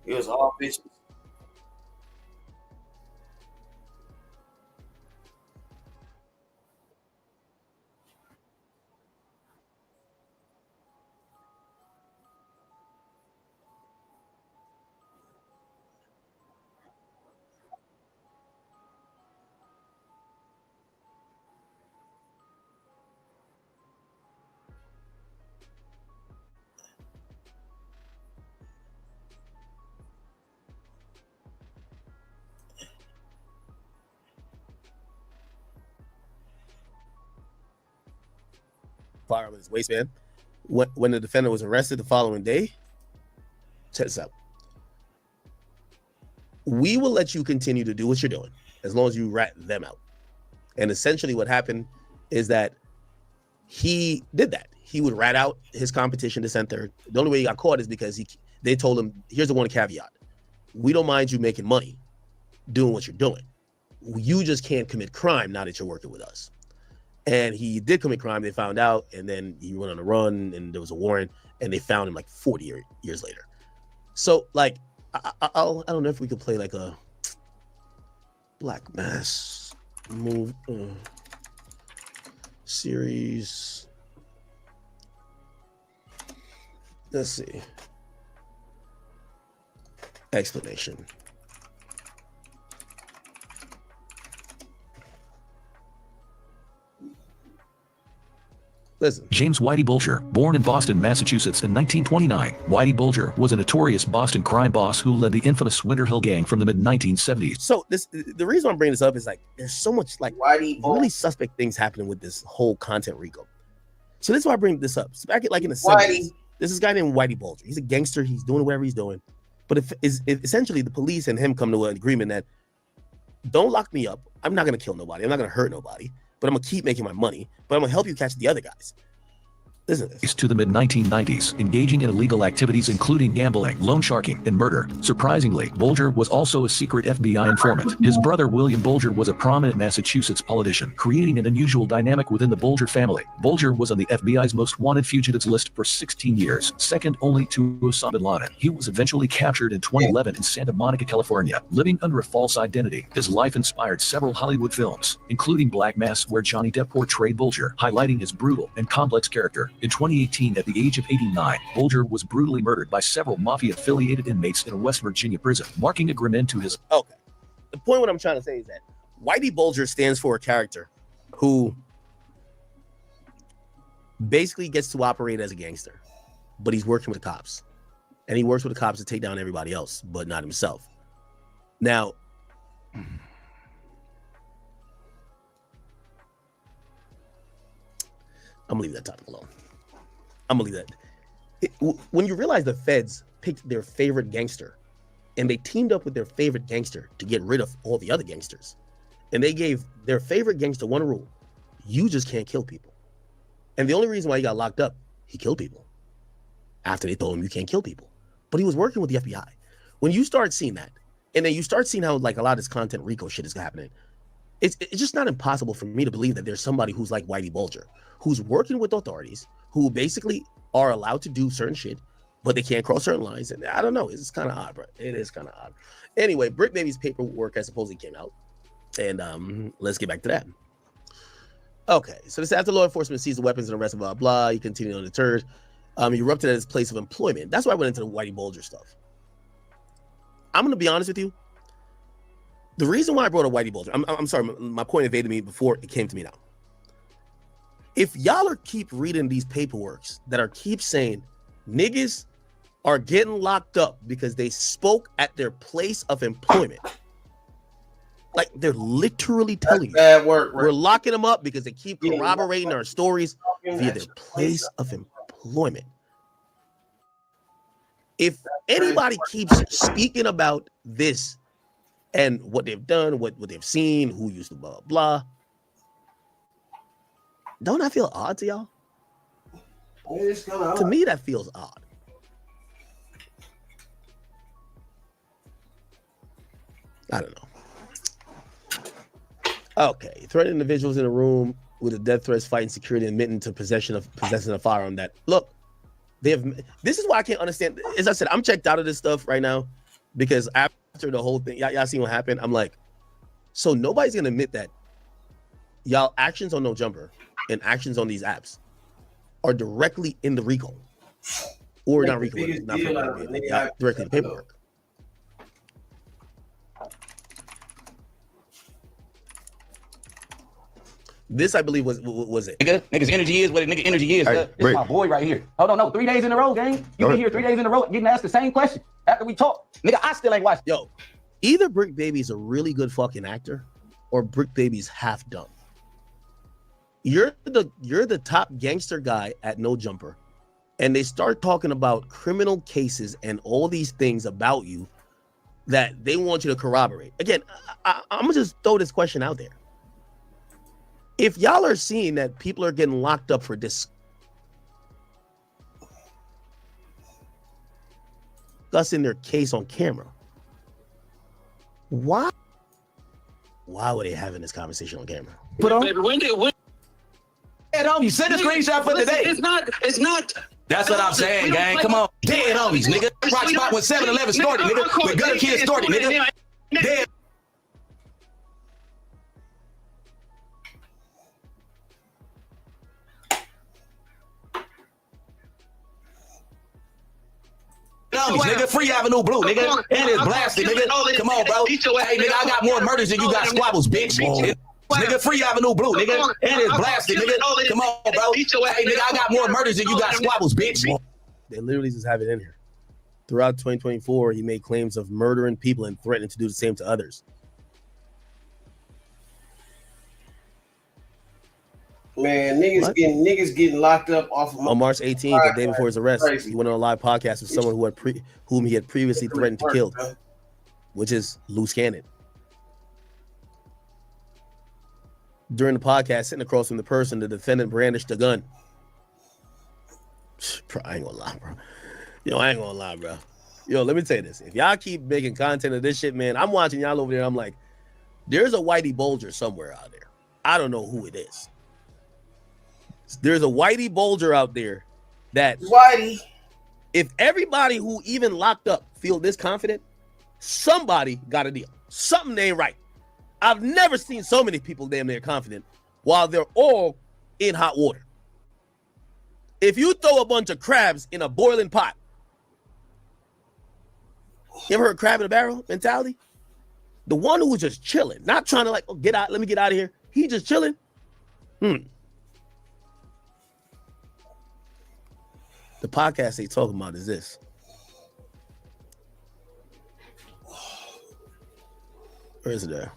It was all bitches. Firearm in his waistband. When the defendant was arrested the following day, check this out. We will let you continue to do what you're doing as long as you rat them out. And essentially what happened is that he did that. He would rat out his competition to center. The only way he got caught is because they told him, here's the one caveat. We don't mind you making money doing what you're doing. You just can't commit crime now that you're working with us. And he did commit crime. They found out, and then he went on a run, and there was a warrant, and they found him like 40 years later. So, like, I don't know if we could play like a Black Mass move series. Let's see. Explanation. Listen. James Whitey Bulger, born in Boston, Massachusetts in 1929. Whitey Bulger was a notorious Boston crime boss who led the infamous Winter Hill Gang from the mid-1970s. So the reason I'm bringing this up is like there's so much like really suspect things happening with this whole content RICO. So this is why I bring this up. So back like in the 70s, there's this guy named Whitey Bulger. He's a gangster. He's doing whatever he's doing. But if essentially the police and him come to an agreement that don't lock me up. I'm not going to kill nobody. I'm not going to hurt nobody. But I'm going to keep making my money. But I'm going to help you catch the other guys. Listen to this. To the mid-1990s, engaging in illegal activities including gambling, loan sharking, and murder. Surprisingly, Bulger was also a secret FBI informant. His brother William Bulger was a prominent Massachusetts politician, creating an unusual dynamic within the Bulger family. Bulger was on the FBI's most wanted fugitives list for 16 years, second only to Osama bin Laden. He was eventually captured in 2011 in Santa Monica, California, living under a false identity. His life inspired several Hollywood films, including Black Mass, where Johnny Depp portrayed Bulger, highlighting his brutal and complex character. In 2018, at the age of 89, Bulger was brutally murdered by several mafia-affiliated inmates in a West Virginia prison, marking a grim end to his... Okay. The point what I'm trying to say is that Whitey Bulger stands for a character who basically gets to operate as a gangster, but he's working with the cops. And he works with the cops to take down everybody else, but not himself. Now... I'm gonna leave that topic alone. I'm gonna leave that. When you realize the feds picked their favorite gangster and they teamed up with their favorite gangster to get rid of all the other gangsters, and they gave their favorite gangster one rule: you just can't kill people. And the only reason why he got locked up, he killed people after they told him you can't kill people. But he was working with the FBI. When you start seeing that, and then you start seeing how like a lot of this content RICO shit is happening, it's just not impossible for me to believe that there's somebody who's like Whitey Bulger, who's working with authorities, who basically are allowed to do certain shit, but they can't cross certain lines. And I don't know, it's kind of odd, bro. It is kind of odd. Anyway, Brick Baby's paperwork has supposedly came out. And let's get back to that. Okay, so this after law enforcement seized the weapons and arrested, blah, blah. He continued undeterred. He erupted at his place of employment. That's why I went into the Whitey Bulger stuff. I'm going to be honest with you. The reason why I brought a Whitey Bulger, I'm sorry, my point evaded me before it came to me now. If y'all are keep reading these paperworks that are keep saying niggas are getting locked up because they spoke at their place of employment, like they're literally telling you, bad work, right? We're locking them up because they keep corroborating our stories via their place of employment. If anybody keeps speaking about this and what they've done, what they've seen, who used to blah, blah, don't that feel odd to y'all? It's kind of To me, that feels odd. I don't know. Okay, threaten individuals in a room with a death threats, fighting security, admitting to possessing a firearm. That look, they have. This is why I can't understand. As I said, I'm checked out of this stuff right now because after the whole thing, y'all seen what happened. I'm like, so nobody's gonna admit that y'all actions on No Jumper and actions on these apps are directly in the RICO or not RICO, not directly in the paperwork. This, I believe, was it. Niggas energy is what a nigga energy is. This is my boy right here. Hold on, no, 3 days in a row, gang. You been here 3 days in a row getting asked the same question after we talk. Nigga, I still ain't watched. Yo, either Brick Baby's a really good fucking actor or Brick Baby's half dumb. You're the top gangster guy at No Jumper, and they start talking about criminal cases and all these things about you that they want you to corroborate. Again, I'm gonna just throw this question out there. If y'all are seeing that people are getting locked up for discussing their case on camera, why were they having this conversation on camera? Put on. Dead homies, send a screenshot for today. It's not. That's what I'm saying, gang. Come on. Dead homies, nigga. Rock spot when 7-Eleven started, nigga. When Gunna Kid started, nigga. Dead. Nigga, Free Avenue Blue, nigga, and it's blasted, nigga. Come on, bro. Hey, nigga, I got more murders than you got squabbles, bitch. Nigga, Free Avenue Blue, nigga, and it's blasted, nigga. Come on, bro. Hey, nigga, I got more murders than you got squabbles, bitch. They literally just have it in here. Throughout 2024, he made claims of murdering people and threatening to do the same to others. Man, niggas getting locked up off of On March 18th, the day before his arrest, he went on a live podcast with someone whom he had previously threatened to kill, which is Loose Cannon. During the podcast, sitting across from the person, the defendant brandished a gun. Bro, I ain't gonna lie, bro. I ain't gonna lie, bro. Let me tell you this. If y'all keep making content of this shit, man, I'm watching y'all over there. I'm like, there's a Whitey Bulger somewhere out there. I don't know who it is. There's a Whitey Bulger out there that Whitey. If everybody who even locked up feel this confident, somebody got a deal. Something ain't right. I've never seen so many people damn near confident while they're all in hot water. If you throw a bunch of crabs in a boiling pot, you ever heard crab in a barrel mentality? The one who was just chilling, not trying to like, oh, get out, let me get out of here. He just chilling. The podcast they talking about is this. Where is it there?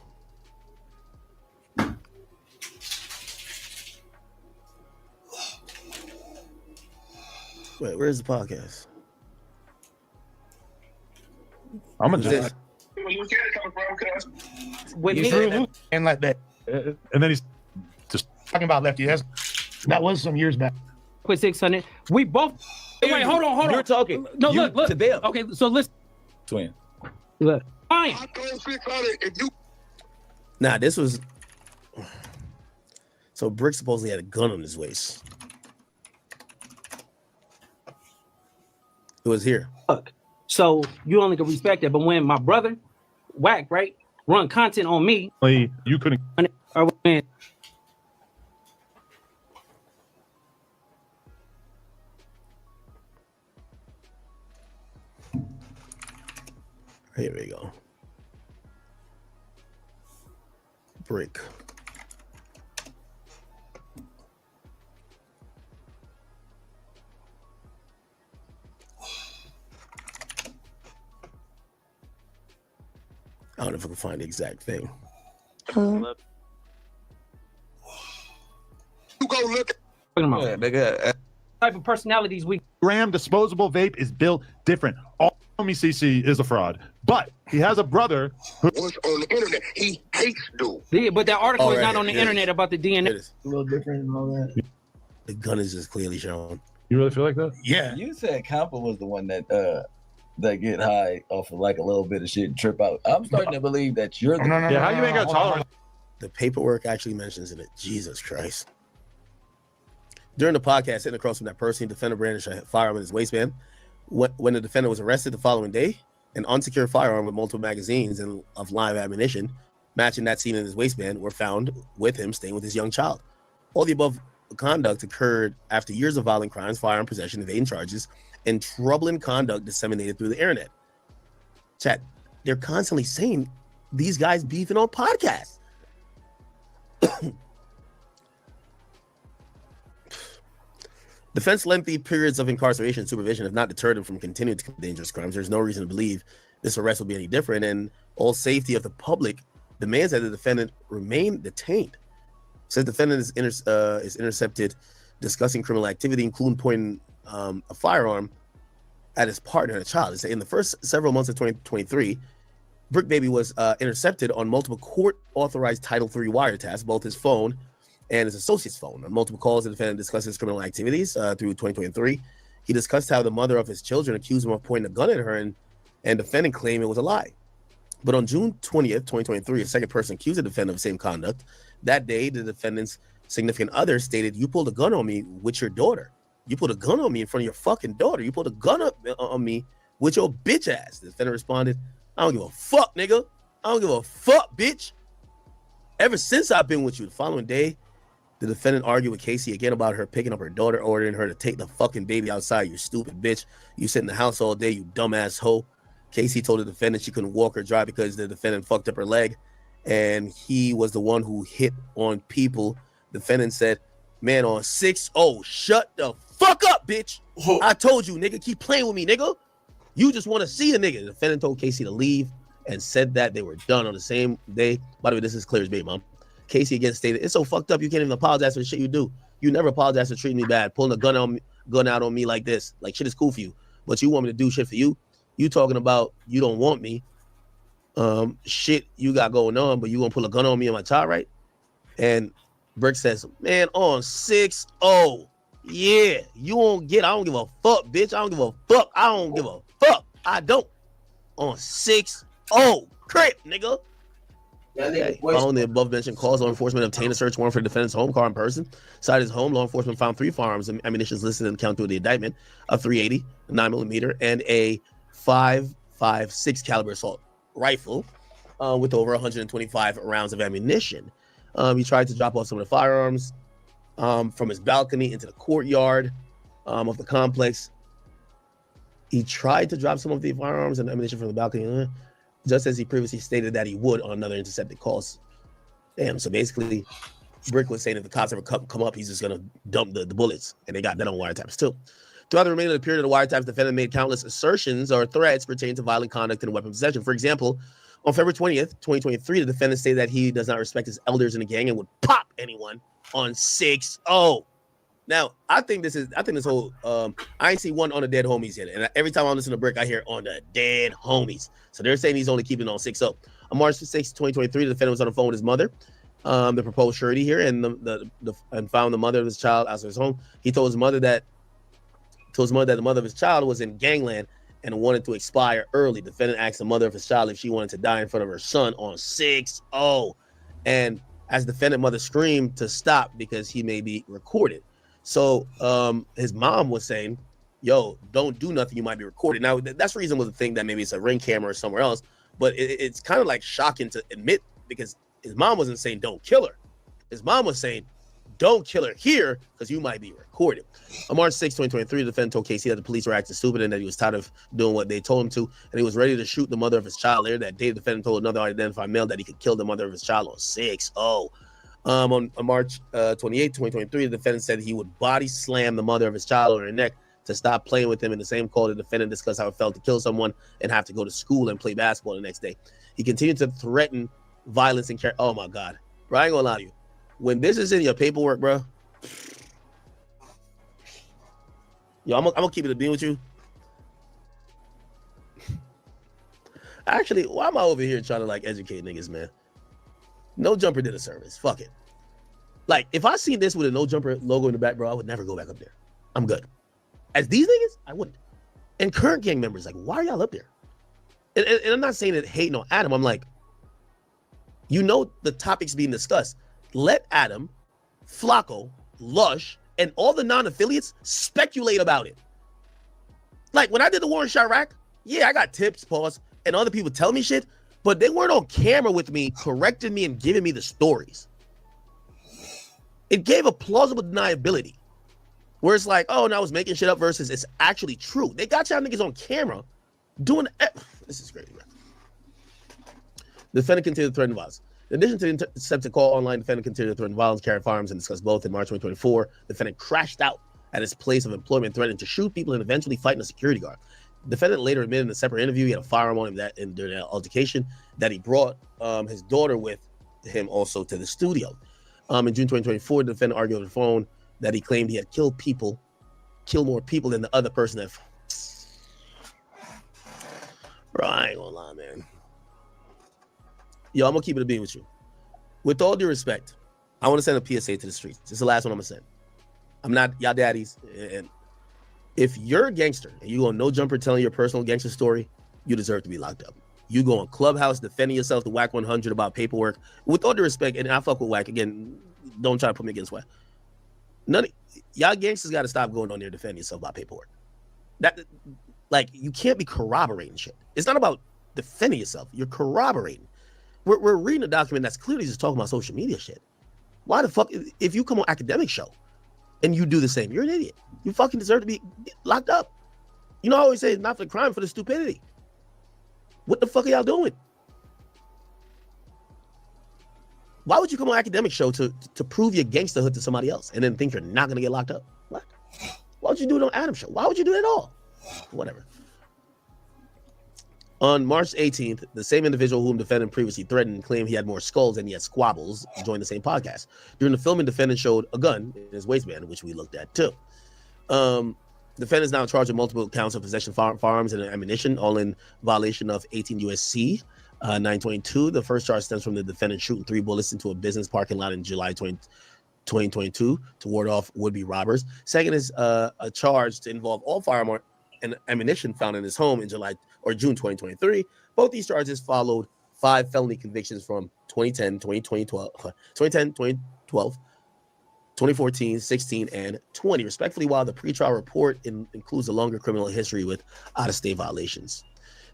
Wait, where's the podcast? I'm gonna just with me and like that, and then he's just talking about Lefty. That was some years back. Quit 600. We both. Wait, hold on. You're talking. No, you look. to them. Okay, so listen. Twin. Look. Fine. Nah, this was. So Brick supposedly had a gun on his waist. It was here. Look. So you only can respect it, but when my brother, Whack, right, run content on me, you couldn't. Or when. Here we go. Brick. I don't know if I can find the exact thing. You go look. Yeah, nigga. Type of personalities we. Graham disposable vape is built different. All homie CC is a fraud, but he has a brother who was on the internet. He hates dude. Yeah, but that article is All not right, on the here it internet is. about the DNA. It is. A little different and all that. The gun is just clearly shown. You really feel like that? Yeah. You said Compa was the one that get high off of like a little bit of shit and trip out. I'm starting to believe that you're the how you ain't got tolerance? The paperwork actually mentions in it. Jesus Christ. During the podcast, sitting across from that person, the defendant brandished a firearm in his waistband. When the defendant was arrested the following day, an unsecured firearm with multiple magazines and of live ammunition matching that seen in his waistband were found with him staying with his young child. All the above conduct occurred after years of violent crimes, firearm possession, evading charges, and troubling conduct disseminated through the internet. Chat, they're constantly saying these guys beefing on podcasts. Defense lengthy periods of incarceration and supervision have not deterred him from continuing to commit dangerous crimes. There's no reason to believe this arrest will be any different, and all safety of the public demands that the defendant remain detained. Says defendant is intercepted discussing criminal activity, including pointing a firearm at his partner and a child. They say in the first several months of 2023, Brick Baby was intercepted on multiple court-authorized Title III wiretaps, both his phone and his associate's phone. On multiple calls, the defendant discussed his criminal activities through 2023. He discussed how the mother of his children accused him of pointing a gun at her, and defendant claimed it was a lie. But on June 20th, 2023, a second person accused the defendant of the same conduct. That day, the defendant's significant other stated, "You pulled a gun on me with your daughter. You pulled a gun on me in front of your fucking daughter. You pulled a gun up on me with your bitch ass." The defendant responded, "I don't give a fuck, nigga. I don't give a fuck, bitch. Ever since I've been with you." The following day, the defendant argued with Casey again about her picking up her daughter, ordering her to take the fucking baby outside. "You stupid bitch. You sit in the house all day, you dumbass hoe." Casey told the defendant she couldn't walk or drive because the defendant fucked up her leg, and he was the one who hit on people. The defendant said, "Man, on 6-0, shut the fuck up, bitch. I told you, nigga, keep playing with me, nigga. You just want to see a nigga." The defendant told Casey to leave and said that they were done on the same day. By the way, this is clear as bait, mom. Casey again stated, "It's so fucked up you can't even apologize for the shit you do. You never apologize for treating me bad, pulling a gun out on me like this. Like shit is cool for you, but you want me to do shit for you? You talking about you don't want me, shit you got going on, but you gonna pull a gun on me and my child, right?" And Brick says, "Man, on 6-0, yeah, you won't get. I don't give a fuck, bitch. I don't give a fuck. I don't give a fuck. I don't. On 6-0, crip, nigga." Okay. Following the above mentioned calls, law enforcement obtained a search warrant for the defendant's home car in person. Inside his home, law enforcement found 3 firearms and ammunition listed in the count through the indictment: a .380, a 9mm, and a .556 caliber assault rifle with over 125 rounds of ammunition. He tried to drop off some of the firearms from his balcony into the courtyard of the complex. He tried to drop some of the firearms and ammunition from the balcony, just as he previously stated that he would on another intercepted calls. Damn, so basically, Brick was saying if the cops ever come up, he's just going to dump the bullets, and they got that on wiretaps too. Throughout the remainder of the period of the wiretaps, the defendant made countless assertions or threats pertaining to violent conduct and weapon possession. For example, on February 20th, 2023, the defendant stated that he does not respect his elders in the gang and would pop anyone on 6-0. Now, I think this whole, I ain't seen one on the dead homies yet. And every time I listen to Brick, I hear on the dead homies. So they're saying he's only keeping on 6-0. On March 6, 2023, the defendant was on the phone with his mother, the proposed surety here, and and found the mother of his child outside his home. He told his mother that the mother of his child was in gangland and wanted to expire early. The defendant asked the mother of his child if she wanted to die in front of her son on 6-0. And as the defendant mother screamed to stop because he may be recorded. So his mom was saying, "Yo, don't do nothing. You might be recorded." Now, that's reasonable to think that maybe it's a Ring camera or somewhere else. But it's kind of like shocking to admit, because his mom wasn't saying don't kill her. His mom was saying don't kill her here because you might be recorded. On March 6, 2023, the defendant told KC that the police were acting stupid and that he was tired of doing what they told him to, and he was ready to shoot the mother of his child. Later that day, the defendant told another unidentified male that he could kill the mother of his child on 6/0. On March 28, 2023, the defendant said he would body slam the mother of his child on her neck to stop playing with him. In the same call, the defendant discussed how it felt to kill someone and have to go to school and play basketball the next day. He continued to threaten violence and care. Oh my God, bro, I ain't gonna lie to you. When this is in your paperwork, bro, yo, I'm gonna keep it a beam with you. Actually, why am I over here trying to like educate niggas, man? No Jumper did a service. Fuck it. Like, if I seen this with a No Jumper logo in the back, bro, I would never go back up there. I'm good. As these niggas, I wouldn't. And current gang members, like, why are y'all up there? And I'm not saying that hating on Adam. I'm like, you know the topics being discussed. Let Adam, Flacco, Lush, and all the non-affiliates speculate about it. Like, when I did the war in Chirac, yeah, I got tips, pause, and other people tell me shit, but they weren't on camera with me, correcting me and giving me the stories. It gave a plausible deniability. Where it's like, oh, no, I was making shit up versus it's actually true. They got y'all niggas on camera doing... This is crazy, man. The defendant continued to threaten violence. In addition to the intercepted call online, the defendant continued to threaten violence, carry firearms, and discuss both. In March 2024, the defendant crashed out at his place of employment, threatening to shoot people and eventually fighting a security guard. The defendant later admitted in a separate interview he had a firearm on him during that altercation, that he brought his daughter with him also to the studio. In June 2024, the defendant argued over the phone that he claimed he had killed more people than the other person that... Bro, I ain't gonna lie, man. Yo, I'm gonna keep it a beam with you. With all due respect, I want to send a PSA to the streets. This is the last one I'm gonna send. I'm not y'all daddies, and if you're a gangster and you go on No Jumper telling your personal gangster story, you deserve to be locked up. You go on Clubhouse defending yourself to Whack 100 about paperwork. With all due respect, and I fuck with Whack, again, don't try to put me against Whack. Y'all gangsters got to stop going on there defending yourself about paperwork. Like, you can't be corroborating shit. It's not about defending yourself. You're corroborating. We're reading a document that's clearly just talking about social media shit. Why the fuck, if you come on Academic Show and you do the same, you're an idiot. You fucking deserve to be locked up. You know, I always say it's not for the crime, for the stupidity. What the fuck are y'all doing? Why would you come on Academic Show to prove your gangsterhood to somebody else and then think you're not going to get locked up? What? Why would you do it on Adam Show? Why would you do it at all? Whatever. On March 18th, the same individual whom defendant previously threatened claimed he had more skulls than he had squabbles joined the same podcast. During the filming, defendant showed a gun in his waistband, which we looked at too. Defendant is now charged with multiple counts of possession of firearms and ammunition, all in violation of 18 U.S.C. 922. The first charge stems from the defendant shooting 3 bullets into a business parking lot in July 2022 to ward off would-be robbers. Second is a charge to involve all firearm and ammunition found in his home in July or June 2023. Both these charges followed 5 felony convictions from 2010, 2012, 2014, 16, and 20, respectively, while the pretrial report includes a longer criminal history with out-of-state violations.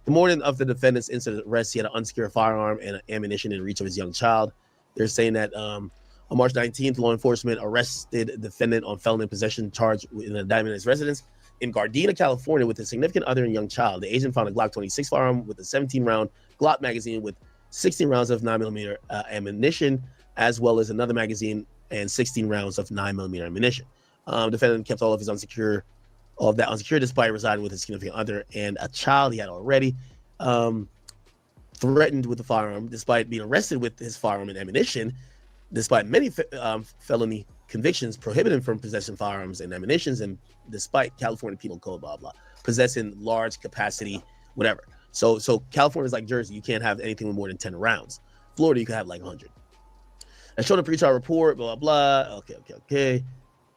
The morning of the defendant's incident arrest, he had an unsecured firearm and ammunition in reach of his young child. They're saying that on March 19th, law enforcement arrested the defendant on felony possession charge in an indictment at his residence in Gardena, California, with a significant other and young child. The agent found a Glock 26 firearm with a 17-round Glock magazine with 16 rounds of 9mm ammunition, as well as another magazine and 16 rounds of 9mm ammunition. Defendant kept all of that unsecured despite residing with his significant other and a child he had already. Threatened with the firearm despite being arrested with his firearm and ammunition, despite many felony convictions prohibiting from possessing firearms and ammunitions, and despite California Penal Code, blah, blah, possessing large capacity, whatever. So California is like Jersey. You can't have anything with more than 10 rounds. Florida, you can have like 100. I showed a pretrial report, blah, blah, blah. Okay.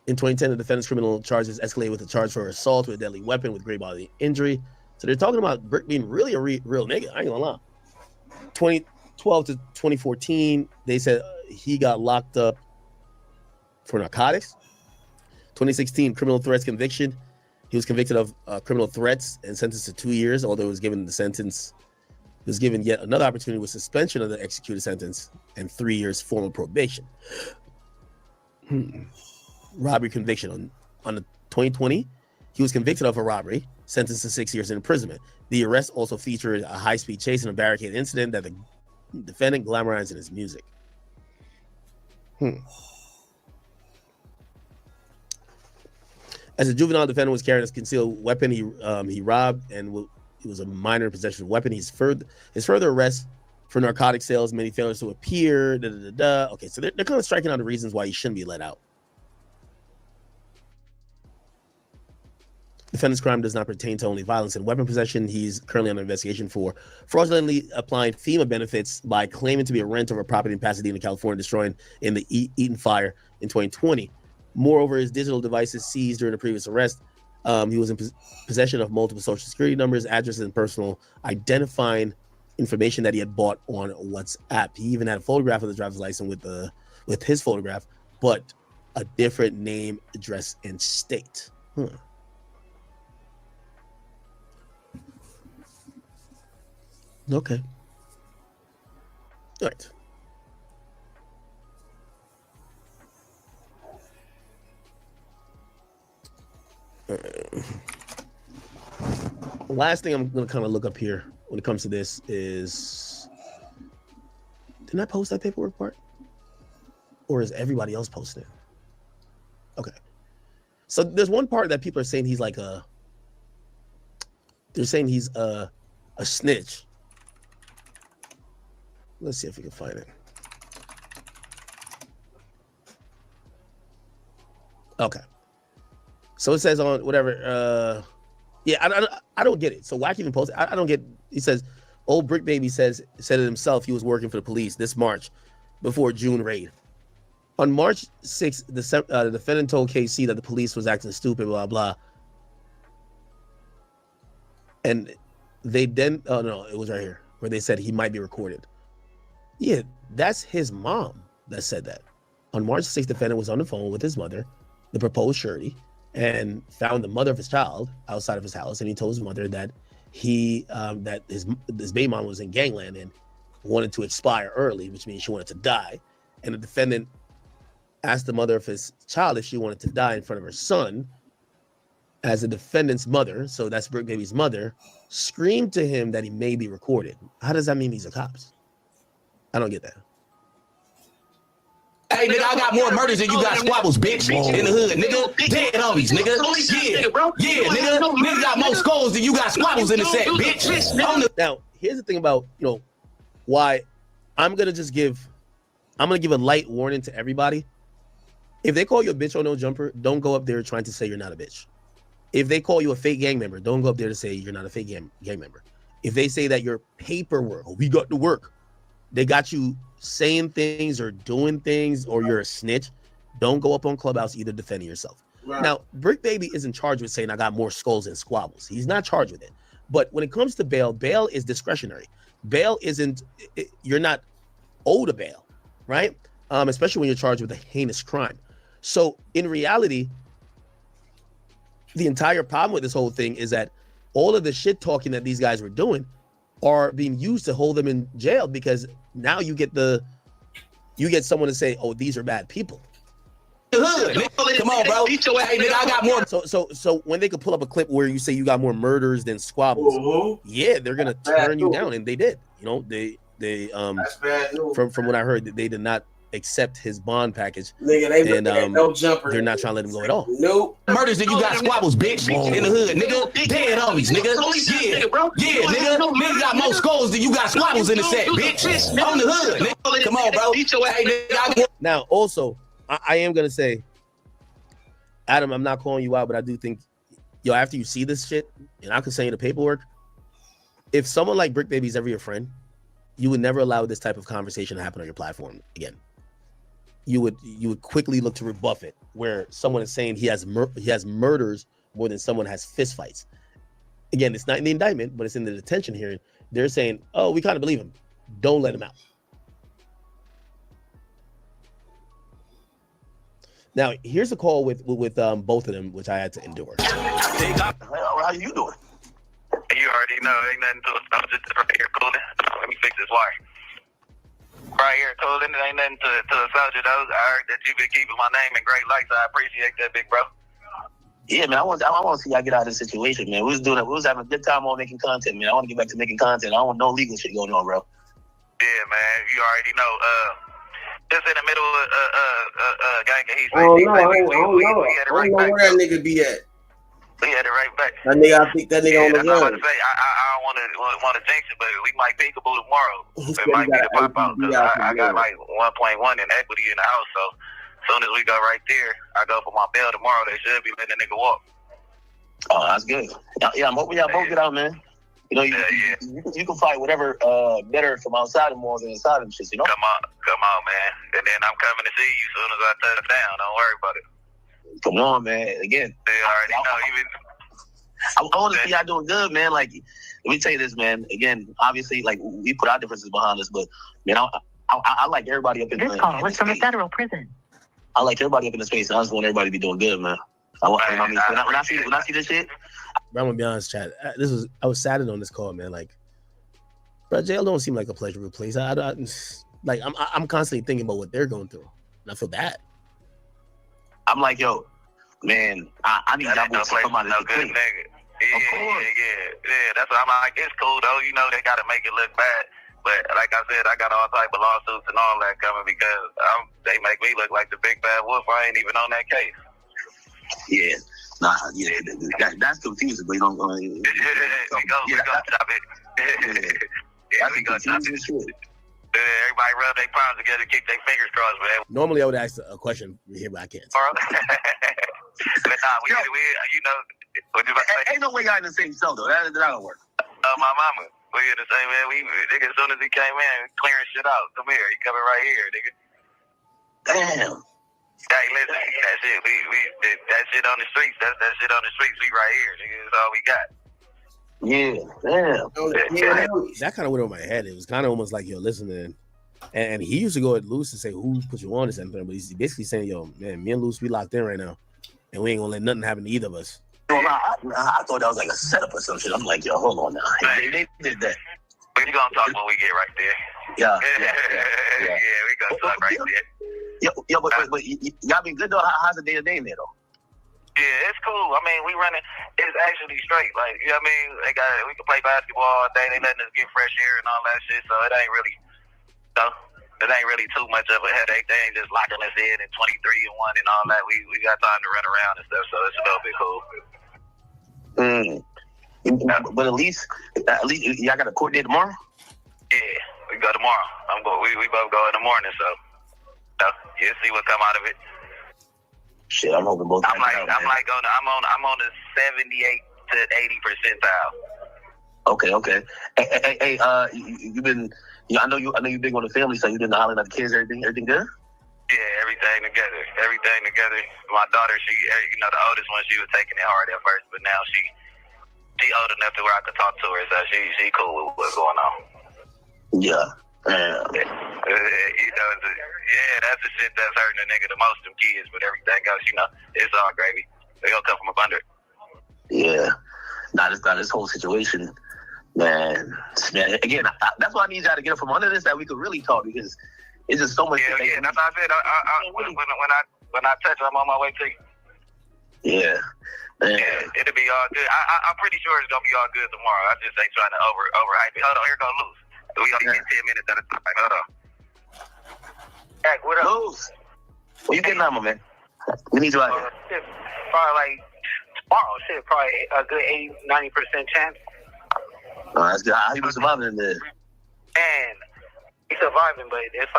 In 2010, the defendant's criminal charges escalated with a charge for assault with a deadly weapon with great bodily injury. So they're talking about Brick being really a real nigga. I ain't gonna lie. 2012 to 2014, they said he got locked up for narcotics. 2016, criminal threats conviction. He was convicted of criminal threats and sentenced to 2 years, although he was given yet another opportunity with suspension of the executed sentence and 3 years formal probation. Robbery conviction on the 2020. He was convicted of a robbery, sentenced to 6 years in imprisonment. The arrest also featured a high-speed chase and a barricade incident that the defendant glamorized in his music. As a juvenile, defendant was carrying a concealed weapon. He robbed and he was a minor in possession of a weapon. His further arrest for narcotic sales, many failures to appear. Okay, so they're kind of striking out the reasons why he shouldn't be let out. Defendant's crime does not pertain to only violence and weapon possession. He's currently under investigation for fraudulently applying FEMA benefits by claiming to be a renter of a property in Pasadena, California, destroying in the Eaton fire in 2020. Moreover, his digital devices seized during the previous arrest. He was in possession of multiple social security numbers, addresses, and personal identifying information that he had bought on WhatsApp. He even had a photograph of the driver's license with his photograph, but a different name, address, and state. Okay. All right. Last thing I'm going to kind of look up here when it comes to this is, didn't I post that paperwork part? Or is everybody else posting it? Okay. So there's one part that people are saying he's like they're saying he's a snitch. Let's see if we can find it. Okay. So it says on whatever, yeah, I don't get it. So Wack even posted, I don't get, he says, old Brick Baby said it himself, he was working for the police this March before June raid. On March 6th, the defendant told KC that the police was acting stupid, blah, blah. And they then, oh no, it was right here, where they said he might be recorded. Yeah, that's his mom that said that. On March 6th, the defendant was on the phone with his mother, the proposed surety, and found the mother of his child outside of his house. And he told his mother that that his baby mom was in gangland and wanted to expire early, which means she wanted to die. And the defendant asked the mother of his child if she wanted to die in front of her son. As the defendant's mother, so that's Brick Baby's mother, screamed to him that he may be recorded. How does that mean he's a cop? I don't get that. Hey, nigga, I got more murders than you got squabbles, bitch. In the hood, nigga. Dead homies, nigga. Yeah, nigga. Nigga got more skulls than you got squabbles in the set, bitch. Now, here's the thing about, why I'm gonna give a light warning to everybody. If they call you a bitch or no jumper, don't go up there trying to say you're not a bitch. If they call you a fake gang member, don't go up there to say you're not a fake gang member. If they say that your paperwork, we got to work, they got you saying things or doing things, or you're a snitch, don't go up on Clubhouse either defending yourself. Right. Now, Brick Baby isn't charged with saying I got more skulls than squabbles. He's not charged with it. But when it comes to bail, bail is discretionary. Bail isn't, you're not owed a bail, right? Especially when you're charged with a heinous crime. So in reality, the entire problem with this whole thing is that all of the shit talking that these guys were doing are being used to hold them in jail, because now you get someone to say, oh, these are bad people. Come on, bro. Hey, nigga, I got more. So when they could pull up a clip where you say you got more murders than squabbles, yeah, they're gonna turn you down, and they did. They from what I heard, they did not accept his bond package. Nigga, no jumper. They're not trying to let him go at all. Nope. Murders that you got squabbles, bitch. In the hood, nigga. Dead homies, nigga. Yeah, nigga. Nigga got more skulls than you got squabbles in the set, bitch. On the hood, nigga. Come on, bro. Hey, nigga. Now, also, I am gonna say, Adam, I'm not calling you out, but I do think, after you see this shit, and I can send you the paperwork, if someone like Brick Baby's ever your friend, you would never allow this type of conversation to happen on your platform again. You would quickly look to rebuff it, where someone is saying he has murders more than someone has fistfights. Again, it's not in the indictment, but it's in the detention hearing. They're saying, oh, we kind of believe him. Don't let him out. Now, here's a call with both of them, which I had to endure. How you doing? You already know. Ain't nothing to it. I'm just right here cooling. Let me fix this wire. Right here, cool. And it ain't nothing to a soldier, though. I heard that you've been keeping my name in great light, so I appreciate that, big bro. Yeah, man, I want to see y'all get out of this situation, man. We was having a good time on making content, man. I want to get back to making content. I don't want no legal shit going on, bro. Yeah, man, you already know. Just in the middle of gang of heat. I don't know. I don't know where that nigga be at. We had it right back. That nigga, I think that nigga on the that's what run. I'm about to say. I don't want to jinx it, but we might peekaboo tomorrow. It might be the pop out because I got like 1.1 in equity in the house. So as soon as we go right there, I go for my bail tomorrow. They should be letting the nigga walk. Oh, that's good. Yeah, I'm hoping y'all both get out, man. You know, you can fight whatever better from outside of more than inside of shit, you know? Come on, man. And then I'm coming to see you as soon as I touch down. Don't worry about it. Come on, man. Again, they already know. I want to see y'all doing good, man. Like, let me tell you this, man. Again, obviously, like, we put our differences behind us, but, man, I like everybody up in the space. This call was from a federal prison. I like everybody up in the space, and I just want everybody to be doing good, man. When I see this shit, I'm gonna be honest, Chad. I was saddened on this call, man. Like, bro, jail don't seem like a pleasurable place. I'm constantly thinking about what they're going through, and I feel bad. I'm like, yo, man, I need y'all boys to come out of this good nigga. Yeah. That's what I'm like. It's cool though. You know they gotta make it look bad, but like I said, I got all type of lawsuits and all that coming because they make me look like the big bad wolf. I ain't even on that case. Yeah. That's confusing, but you don't. We go chop it. We go chop it. Everybody rub their palms together, keep their fingers crossed, man. Normally, I would ask a question here, but I can't. But nah, we you know, ain't no way y'all in the same cell though. That don't work. My mama, we in the same man. We nigga, as soon as he came in, clearing shit out. Come here, he coming right here, nigga. Damn. Hey, listen, that shit, that shit on the streets. That's that shit on the streets. We right here, nigga. That's all we got. Yeah, damn. That kind of went over my head. It was kind of almost like, yo, listen, man. And he used to go at Luce and say, who put you on this and but he's basically saying, yo, man, me and Luce, we locked in right now, and we ain't gonna let nothing happen to either of us. I thought that was like a setup or some shit. I'm like, yo, hold on now. They did that. We gonna talk when we get right there. Yeah, we gonna talk right there. Yo, but y'all been good though. How's the day to day in there though? Yeah, it's cool. I mean, we running. It's actually straight. Like, you know what I mean? We can play basketball all day. They letting us get fresh air and all that shit. So it ain't really too much of a headache. They ain't just locking us in and 23-1 and all that. We got time to run around and stuff. So it's a little bit cool. But at least y'all got a court day tomorrow. Yeah, we go tomorrow. We both go in the morning. So you'll see what come out of it. Shit, I'm hoping both. I'm on the 78 to 80 percentile. Okay. Hey, you've been. I know you big on the family, so you been hollering at the kids. Everything good? Yeah, everything together. My daughter, she, the oldest one, she was taking it hard at first, but now she old enough to where I could talk to her, so she cool with what's going on. Yeah. That's the shit that's hurting a nigga the most, them kids, but everything else, it's all gravy. They gonna come from up under it. Yeah. Now this whole situation, man. Again, that's why I need y'all to get up from under this, that we could really talk, because it's just so much. Yeah, that's what I said. When I touch, I'm on my way to you. Yeah. Man. Yeah, it'll be all good. I'm pretty sure it's gonna be all good tomorrow. I just ain't trying to overhype it. Hold on, here go Luz. We only get 10 minutes at a time. Hold on. Heck, what up? Luz. What you getting on, my man? We need you out here. Probably like tomorrow. Probably a good 80-90% chance. Oh, that's good. How you been surviving in there? Man, he's surviving, but it's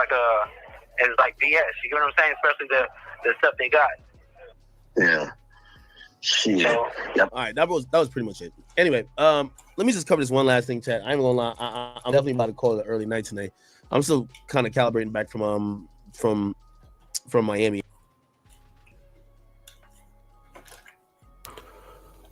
like BS. You know what I'm saying? Especially the stuff they got. Yeah. Shit. So, yep. All right, that was pretty much it. Anyway, let me just cover this one last thing, Chad. I ain't gonna lie, I'm definitely about to call it an early night tonight. I'm still kind of calibrating back from Miami.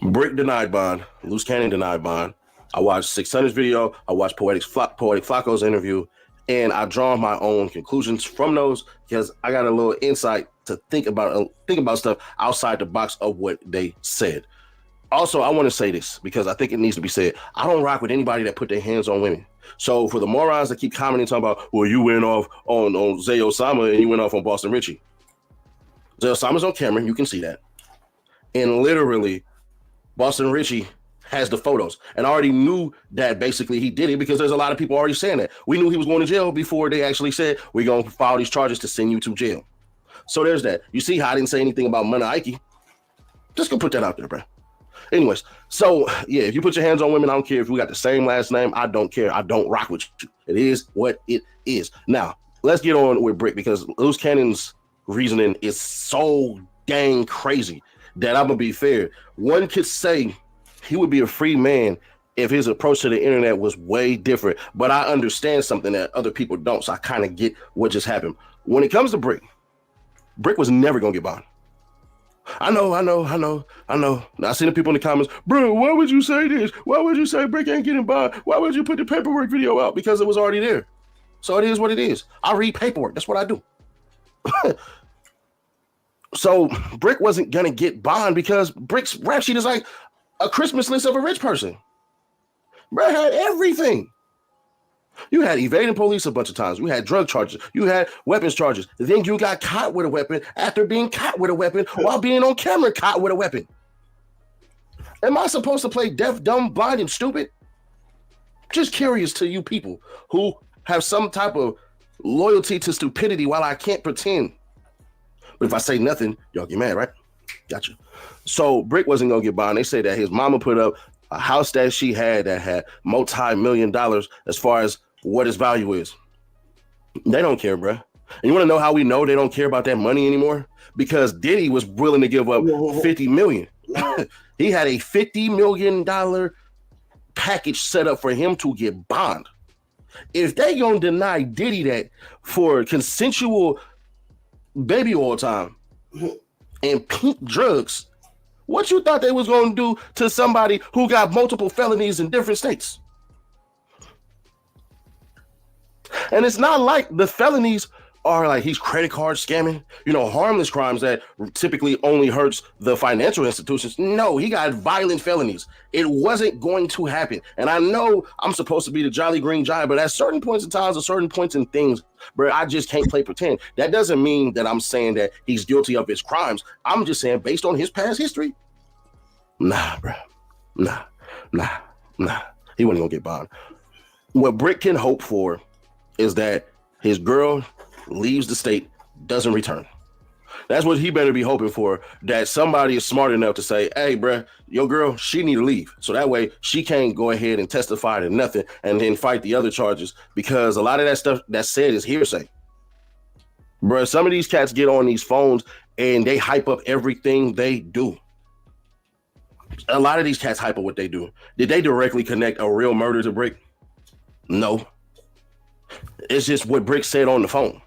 Brick denied bond. Loose Cannon denied bond. I watched 600's video. I watched Poetic Flacco's interview, and I draw my own conclusions from those because I got a little insight to think about stuff outside the box of what they said. Also, I want to say this because I think it needs to be said. I don't rock with anybody that put their hands on women. So for the morons that keep commenting talking about, well, you went off on Zay Osama and you went off on Boston Richie. Zay Osama's on camera, you can see that. And literally, Boston Richie has the photos. And I already knew that basically he did it because there's a lot of people already saying that. We knew he was going to jail before they actually said, we're going to file these charges to send you to jail. So there's that. You see how I didn't say anything about Mana Ike? Just go put that out there, bro. Anyways, so yeah, if you put your hands on women, I don't care if we got the same last name. I don't care. I don't rock with you. It is what it is. Now, let's get on with Brick because Loose Cannon's reasoning is so dang crazy that I'm going to be fair. One could say he would be a free man if his approach to the internet was way different. But I understand something that other people don't, so I kind of get what just happened. When it comes to Brick was never going to get bond. I know. Now, I seen the people in the comments, bro, why would you say this? Why would you say Brick ain't getting bond? Why would you put the paperwork video out? Because it was already there. So it is what it is. I read paperwork. That's what I do. So Brick wasn't going to get bond because Brick's rap sheet is like a Christmas list of a rich person. Bro had everything. You had evading police a bunch of times. You had drug charges. You had weapons charges. Then you got caught with a weapon after being caught with a weapon while being on camera caught with a weapon. Am I supposed to play deaf, dumb, blind, and stupid? Just curious to you people who have some type of loyalty to stupidity while I can't pretend. But if I say nothing, y'all get mad, right? Gotcha. So Brick wasn't going to get bond. They say that his mama put up a house that she had that had multi-million dollars as far as what its value is. They don't care, bro. And you want to know how we know they don't care about that money anymore? Because Diddy was willing to give up $50 million. He had a $50 million package set up for him to get bond. If they gonna deny Diddy that for consensual baby oil time and pink drugs, what you thought they was gonna do to somebody who got multiple felonies in different states? And it's not like the felonies are like he's credit card scamming, harmless crimes that typically only hurts the financial institutions. No, he got violent felonies. It wasn't going to happen. And I know I'm supposed to be the Jolly Green Giant, but at certain points in times or certain points in things, bro, I just can't play pretend. That doesn't mean that I'm saying that he's guilty of his crimes. I'm just saying based on his past history, nah, bro. Nah. He wasn't gonna get bond. What Brick can hope for is that his girl leaves the state, doesn't return. That's what he better be hoping for, that somebody is smart enough to say, hey, bruh, your girl, she need to leave. So that way she can't go ahead and testify to nothing and then fight the other charges, because a lot of that stuff that's said is hearsay. Bruh, some of these cats get on these phones and they hype up everything they do. A lot of these cats hype up what they do. Did they directly connect a real murder to Brick? No. It's just what Brick said on the phone.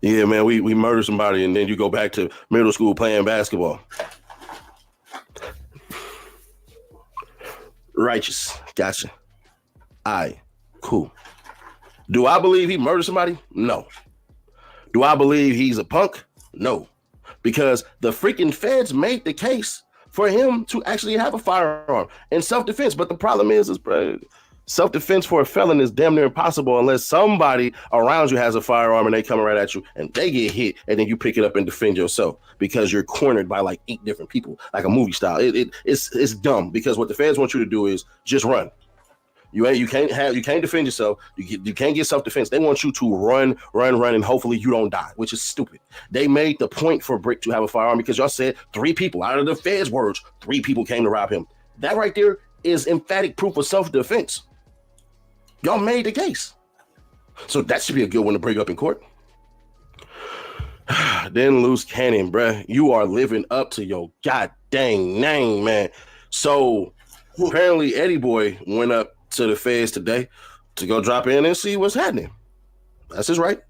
Yeah, man, we murdered somebody, and then you go back to middle school playing basketball. Righteous. Gotcha. All right, cool. Do I believe he murdered somebody? No. Do I believe he's a punk? No. Because the freaking feds made the case for him to actually have a firearm in self-defense. But the problem is bro, self-defense for a felon is damn near impossible unless somebody around you has a firearm and they come right at you and they get hit and then you pick it up and defend yourself because you're cornered by like 8 different people, like a movie style. It's dumb because what the feds want you to do is just run. You can't defend yourself. You can't get self-defense. They want you to run, and hopefully you don't die, which is stupid. They made the point for Brick to have a firearm because y'all said 3 people, out of the feds' words, 3 people came to rob him. That right there is emphatic proof of self-defense. Y'all made the case. So that should be a good one to bring up in court. Then Loose Cannon, bruh. You are living up to your god dang name, man. So apparently Eddie Boy went up to the feds today to go drop in and see what's happening. That's his right.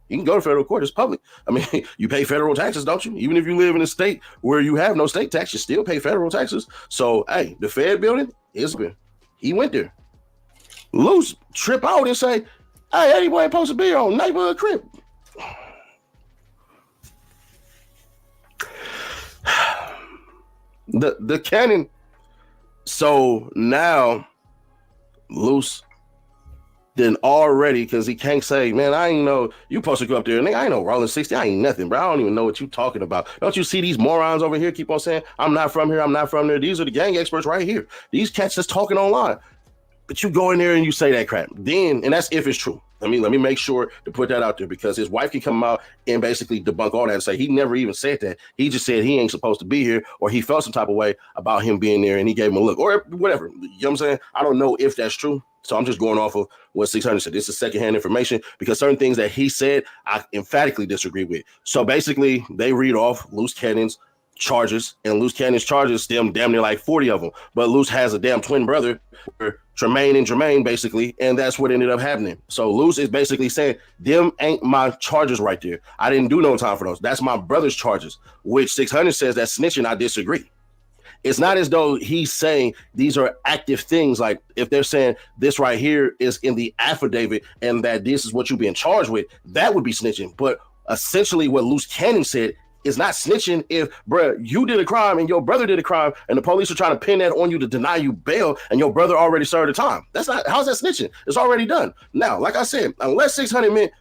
You can go to federal court. It's public. I mean, you pay federal taxes, don't you? Even if you live in a state where you have no state tax, you still pay federal taxes. So, hey, the Fed building is good. He went there. Loose trip out and say, hey, Eddie Boy ain't supposed to be on neighborhood crib. The Cannon. So now Loose then already, because he can't say, man, I ain't know, you supposed to go up there, nigga, I ain't no Rolling 60, I ain't nothing, bro. I don't even know what you talking about. Don't you see these morons over here keep on saying, I'm not from here, I'm not from there. These are the gang experts right here. These cats just talking online. But you go in there and you say that crap. Then, and that's if it's true. Let me make sure to put that out there, because his wife can come out and basically debunk all that and say he never even said that. He just said he ain't supposed to be here, or he felt some type of way about him being there and he gave him a look or whatever. You know what I'm saying? I don't know if that's true. So I'm just going off of what 600 said. This is secondhand information, because certain things that he said, I emphatically disagree with. So basically, they read off Loose Cannon's charges, and Loose Cannon's charges stem damn near like 40 of them. But Loose has a damn twin brother, Tremaine and Jermaine, basically, and that's what ended up happening. So Loose is basically saying, them ain't my charges right there. I didn't do no time for those. That's my brother's charges, which 600 says that's snitching. I disagree. It's not as though he's saying these are active things. Like if they're saying this right here is in the affidavit and that this is what you're being charged with, that would be snitching. But essentially what Loose Cannon said is not snitching if, bruh, you did a crime and your brother did a crime and the police are trying to pin that on you to deny you bail and your brother already served the time. That's not, how's that snitching? It's already done. Now, like I said, unless 600 meant,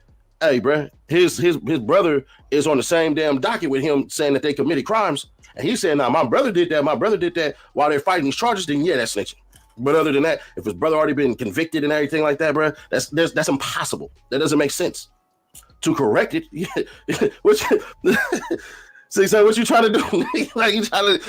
hey, bruh, his brother is on the same damn docket with him saying that they committed crimes, and he's saying, nah, my brother did that while they're fighting these charges, then yeah, that's snitching. But other than that, if his brother already been convicted and everything like that, bruh, that's impossible. That doesn't make sense. To correct it, so what you trying to do? Like you trying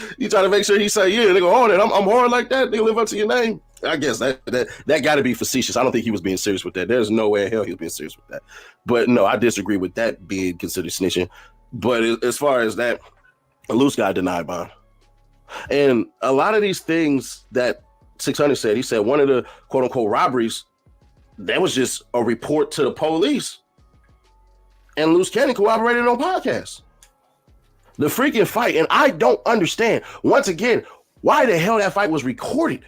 to make sure he say, yeah, nigga, on it. I'm hard like that. They live up to your name. I guess that got to be facetious. I don't think he was being serious with that. There's no way in hell he was being serious with that. But no, I disagree with that being considered snitching. But as far as that, Loose got denied bond, and a lot of these things that 600 said, he said one of the quote unquote robberies, that was just a report to the police. And Loose Cannon cooperated on podcasts. The freaking fight, and I don't understand, once again, why the hell that fight was recorded.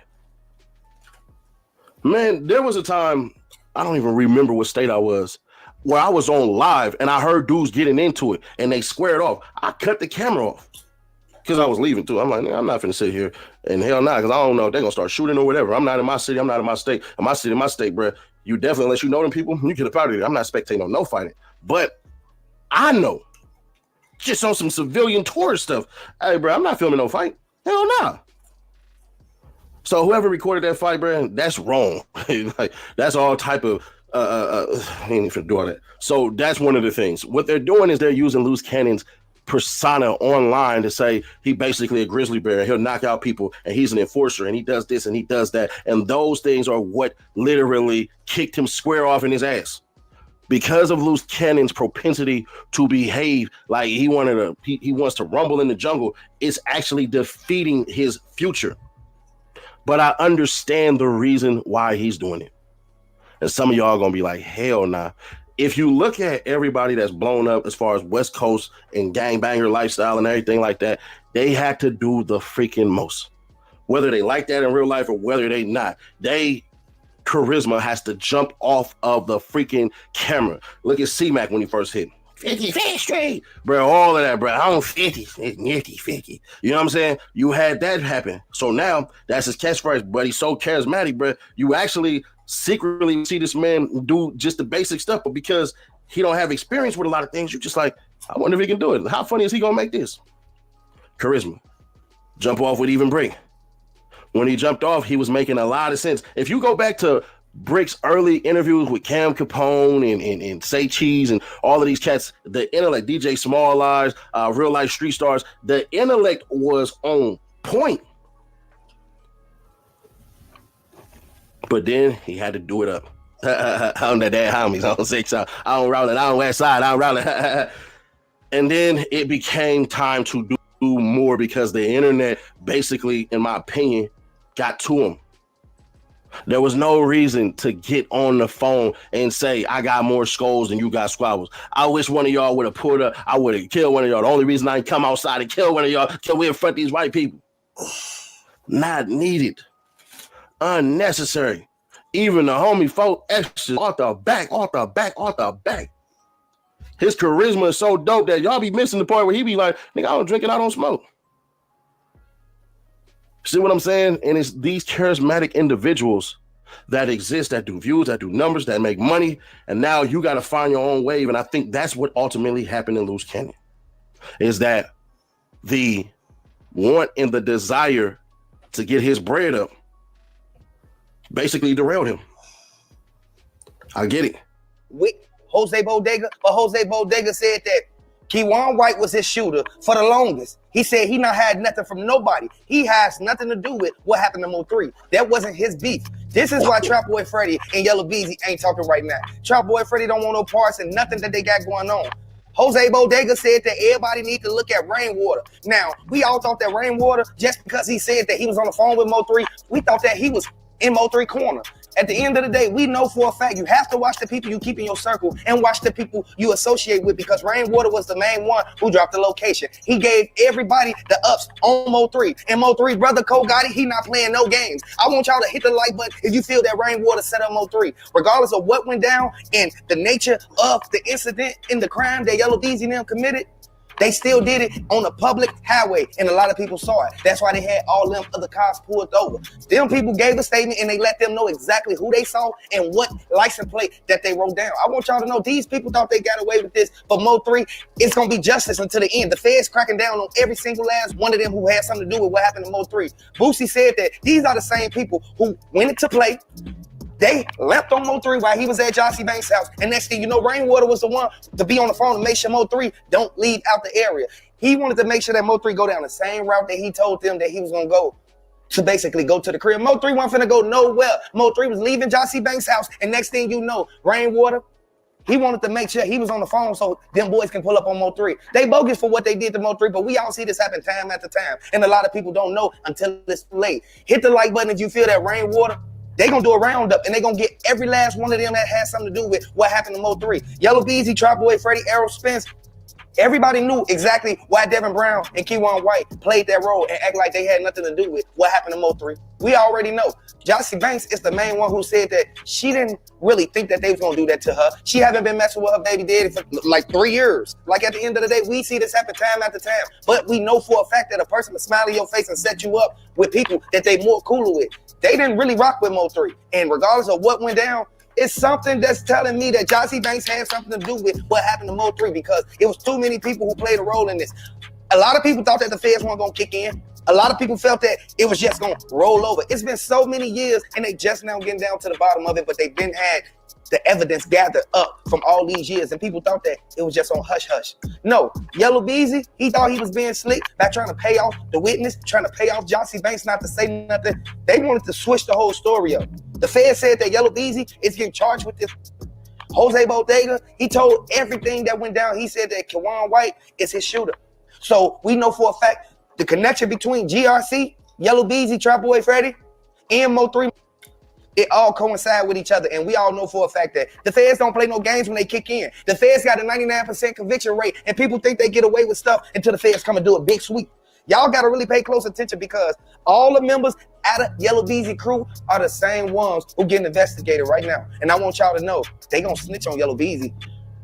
Man, there was a time, I don't even remember what state I was, where I was on live and I heard dudes getting into it and they squared off. I cut the camera off because I was leaving too. I'm like, I'm not finna sit here, and hell nah, because I don't know if they're gonna start shooting or whatever. I'm not in my city, I'm not in my state. In my city, my state, bro, you definitely, unless you know them people, you get up out of there. I'm not spectating on no fighting. But I know, just on some civilian tourist stuff, hey, bro, I'm not filming no fight. Hell nah. So whoever recorded that fight, bro, that's wrong. Like, that's all type of, I ain't even do all that. So that's one of the things. What they're doing is they're using Loose Cannon's persona online to say he basically a grizzly bear. He'll knock out people and he's an enforcer and he does this and he does that. And those things are what literally kicked him square off in his ass. Because of Loose Cannon's propensity to behave like he wants to rumble in the jungle, it's actually defeating his future. But I understand the reason why he's doing it. And some of y'all are gonna be like, hell nah. If you look at everybody that's blown up as far as West Coast and gangbanger lifestyle and everything like that, they had to do the freaking most. Whether they like that in real life or whether they not, charisma has to jump off of the freaking camera. Look at C-Mac when he first hit. 50 straight, bro, all of that, bro. I don't 50, it's nifty 50. You know what I'm saying? You had that happen. So now that's his catchphrase, but he's so charismatic, bro. You actually secretly see this man do just the basic stuff, but because he don't have experience with a lot of things, you're just like, I wonder if he can do it. How funny is he gonna make this? Charisma. Jump off with even break. When he jumped off, he was making a lot of sense. If you go back to Brick's early interviews with Cam Capone and Say Cheese and all of these cats, the intellect, DJ Small Eyes, Real Life Street Stars, the intellect was on point. But then he had to do it up. I'm the dad homies. I don't say so. I don't roll it. I don't west side. I don't roll it. And then it became time to do more because the internet basically, in my opinion, got to him. There was no reason to get on the phone and say, I got more skulls than you got squabbles. I wish one of y'all would have pulled up. I would have killed one of y'all. The only reason I ain't come outside and kill one of y'all because we in front of these white people. Not needed. Unnecessary. Even the homie folk extras off the back. His charisma is so dope that y'all be missing the part where he be like, nigga, I don't drink and I don't smoke. See what I'm saying? And it's these charismatic individuals that exist, that do views, that do numbers, that make money, and now you got to find your own wave. And I think that's what ultimately happened in Loose Cannon, is that the want and the desire to get his bread up basically derailed him. I get it. With Jose Bodega, but Jose Bodega said that Keywan White was his shooter for the longest. He said he not had nothing from nobody. He has nothing to do with what happened to Mo3. That wasn't his beef. This is why Trap Boy Freddy and Yellow Beezy ain't talking right now. Trap Boy Freddy don't want no parts and nothing that they got going on. Jose Bodega said that everybody need to look at Rainwater. Now, we all thought that Rainwater, just because he said that he was on the phone with Mo3, we thought that he was in Mo3 corner. At the end of the day, we know for a fact you have to watch the people you keep in your circle and watch the people you associate with, because Rainwater was the main one who dropped the location. He gave everybody the ups on Mo3. And Mo3's brother Cole Gotti, he not playing no games. I want y'all to hit the like button if you feel that Rainwater set up Mo3. Regardless of what went down and the nature of the incident and the crime that Yellow Beezy and them committed, they still did it on a public highway, and a lot of people saw it. That's why they had all them other cars pulled over. Them people gave a statement, and they let them know exactly who they saw and what license plate that they wrote down. I want y'all to know these people thought they got away with this, but Mo3, it's going to be justice until the end. The Feds cracking down on every single last one of them who had something to do with what happened to Mo3. Boosie said that these are the same people who went into play. They left on Mo3 while he was at Jossie Banks' house. And next thing you know, Rainwater was the one to be on the phone and make sure Mo3 don't leave out the area. He wanted to make sure that Mo3 go down the same route that he told them that he was going to go to basically go to the crib. Mo3 wasn't finna go nowhere. Mo3 was leaving Jossie Banks' house. And next thing you know, Rainwater, he wanted to make sure he was on the phone so them boys can pull up on Mo3. They bogus for what they did to Mo3, but we all see this happen time after time. And a lot of people don't know until it's too late. Hit the like button if you feel that Rainwater, they gonna do a roundup and they gonna get every last one of them that has something to do with what happened to Mo3. Yellow Beezy, Trap Boy Freddy, Errol Spence, everybody knew exactly why Devin Brown and Keywan White played that role and act like they had nothing to do with what happened to Mo3. We already know. Jossie Banks is the main one who said that she didn't really think that they was gonna do that to her. She haven't been messing with her baby daddy for like 3 years. Like at the end of the day, we see this happen time after time. But we know for a fact that a person will smile in your face and set you up with people that they more cooler with. They didn't really rock with Mo3. And regardless of what went down, it's something that's telling me that Jossie Banks had something to do with what happened to Mo3, because it was too many people who played a role in this. A lot of people thought that the feds weren't gonna kick in. A lot of people felt that it was just gonna roll over. It's been so many years and they just now getting down to the bottom of it, but they've been had the evidence gathered up from all these years, and people thought that it was just on hush-hush. No, Yellow Beezy, he thought he was being slick by trying to pay off the witness, trying to pay off Jossie Banks not to say nothing. They wanted to switch the whole story up. The Fed said that Yellow Beezy is getting charged with this. Jose Bodega, he told everything that went down. He said that Keywan White is his shooter. So we know for a fact the connection between GRC, Yellow Beezy, Trap Boy Freddy, and Mo3, it all coincide with each other. And we all know for a fact that the feds don't play no games when they kick in. The feds got a 99% conviction rate, and people think they get away with stuff until the feds come and do a big sweep. Y'all got to really pay close attention, because all the members out of Yellow Beezy crew are the same ones who getting investigated right now. And I want y'all to know they gonna snitch on Yellow Beezy.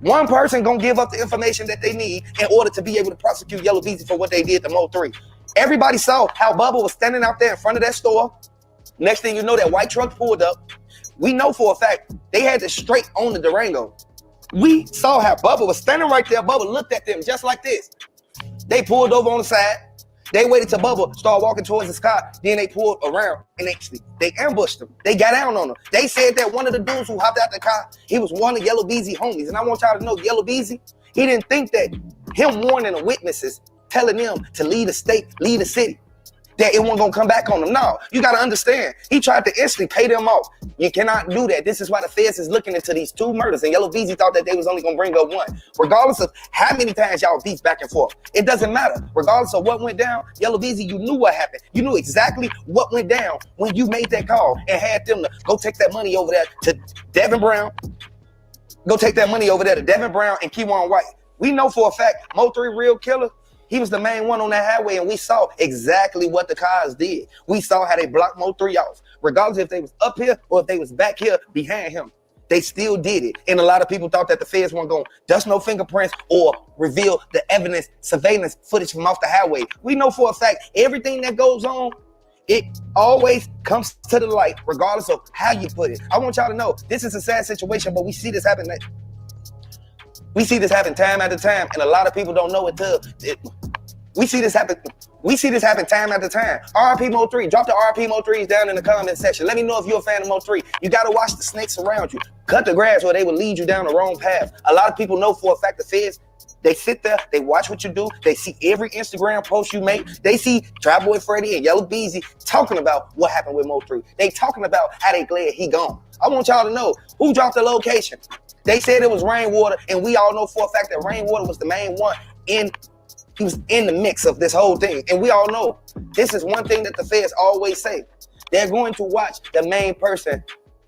One person gonna give up the information that they need in order to be able to prosecute Yellow Beezy for what they did to Mo3. Everybody saw how Bubba was standing out there in front of that store. Next thing you know, that white truck pulled up. We know for a fact they had to straight on the Durango. We saw how Bubba was standing right there. Bubba looked at them just like this. They pulled over on the side. They waited till Bubba started walking towards his car. Then they pulled around and they ambushed him. They got down on him. They said that one of the dudes who hopped out the car, he was one of Yellow Beezy homies. And I want y'all to know, Yellow Beezy, he didn't think that him warning the witnesses, telling them to leave the state, leave the city, that it wasn't gonna come back on them. No, you gotta understand. He tried to instantly pay them off. You cannot do that. This is why the feds is looking into these 2 murders. And Yellow Beezy thought that they was only gonna bring up 1. Regardless of how many times y'all beef back and forth, it doesn't matter. Regardless of what went down, Yellow Beezy, you knew what happened. You knew exactly what went down when you made that call and had them to go take that money over there to Devin Brown. Go take that money over there to Devin Brown and Keywan White. We know for a fact, Mo3 real killer, he was the main one on that highway, and we saw exactly what the cars did. We saw how they blocked Mo3 off. Regardless if they was up here or if they was back here behind him, they still did it. And a lot of people thought that the feds weren't going to dust no fingerprints or reveal the evidence, surveillance footage from off the highway. We know for a fact everything that goes on It always comes to the light, regardless of how you put it. I want y'all to know this is a sad situation, but we see this happen. We see this happen time after time, and a lot of people don't know it till we see this happen. We see this happen time after time. RP Mo 3, drop the RP Mo 3s down in the comment section. Let me know if you're a fan of Mo 3. You gotta watch the snakes around you. Cut the grass where they will lead you down the wrong path. A lot of people know for a fact the feds, they sit there, they watch what you do, they see every Instagram post you make, they see Tri-Boy Freddy and Yellow Beezy talking about what happened with Mo 3. They talking about how they glad he gone. I want y'all to know who dropped the location. They said it was Rainwater, and we all know for a fact that Rainwater was the main one he was in the mix of this whole thing. And we all know this is one thing that the feds always say. They're going to watch the main person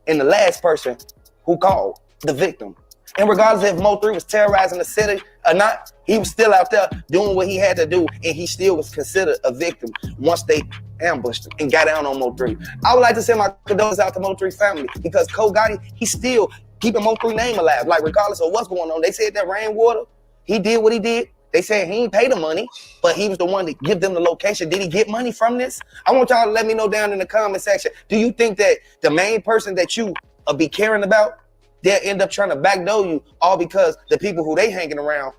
and the last person who called the victim. And regardless if Mo 3 was terrorizing the city or not, he was still out there doing what he had to do, and he still was considered a victim once they ambushed him and got down on Mo 3. I would like to send my condolences out to Mo 3 family, because Cole Gotti, he's still keeping Mo 3 name alive. Like, regardless of what's going on, they said that Rainwater, he did what he did. They said he ain't pay the money, but he was the one to give them the location. Did he get money from this? I want y'all to let me know down in the comment section. Do you think that the main person that you be caring about, they'll end up trying to backdoor you, all because the people who they hanging around,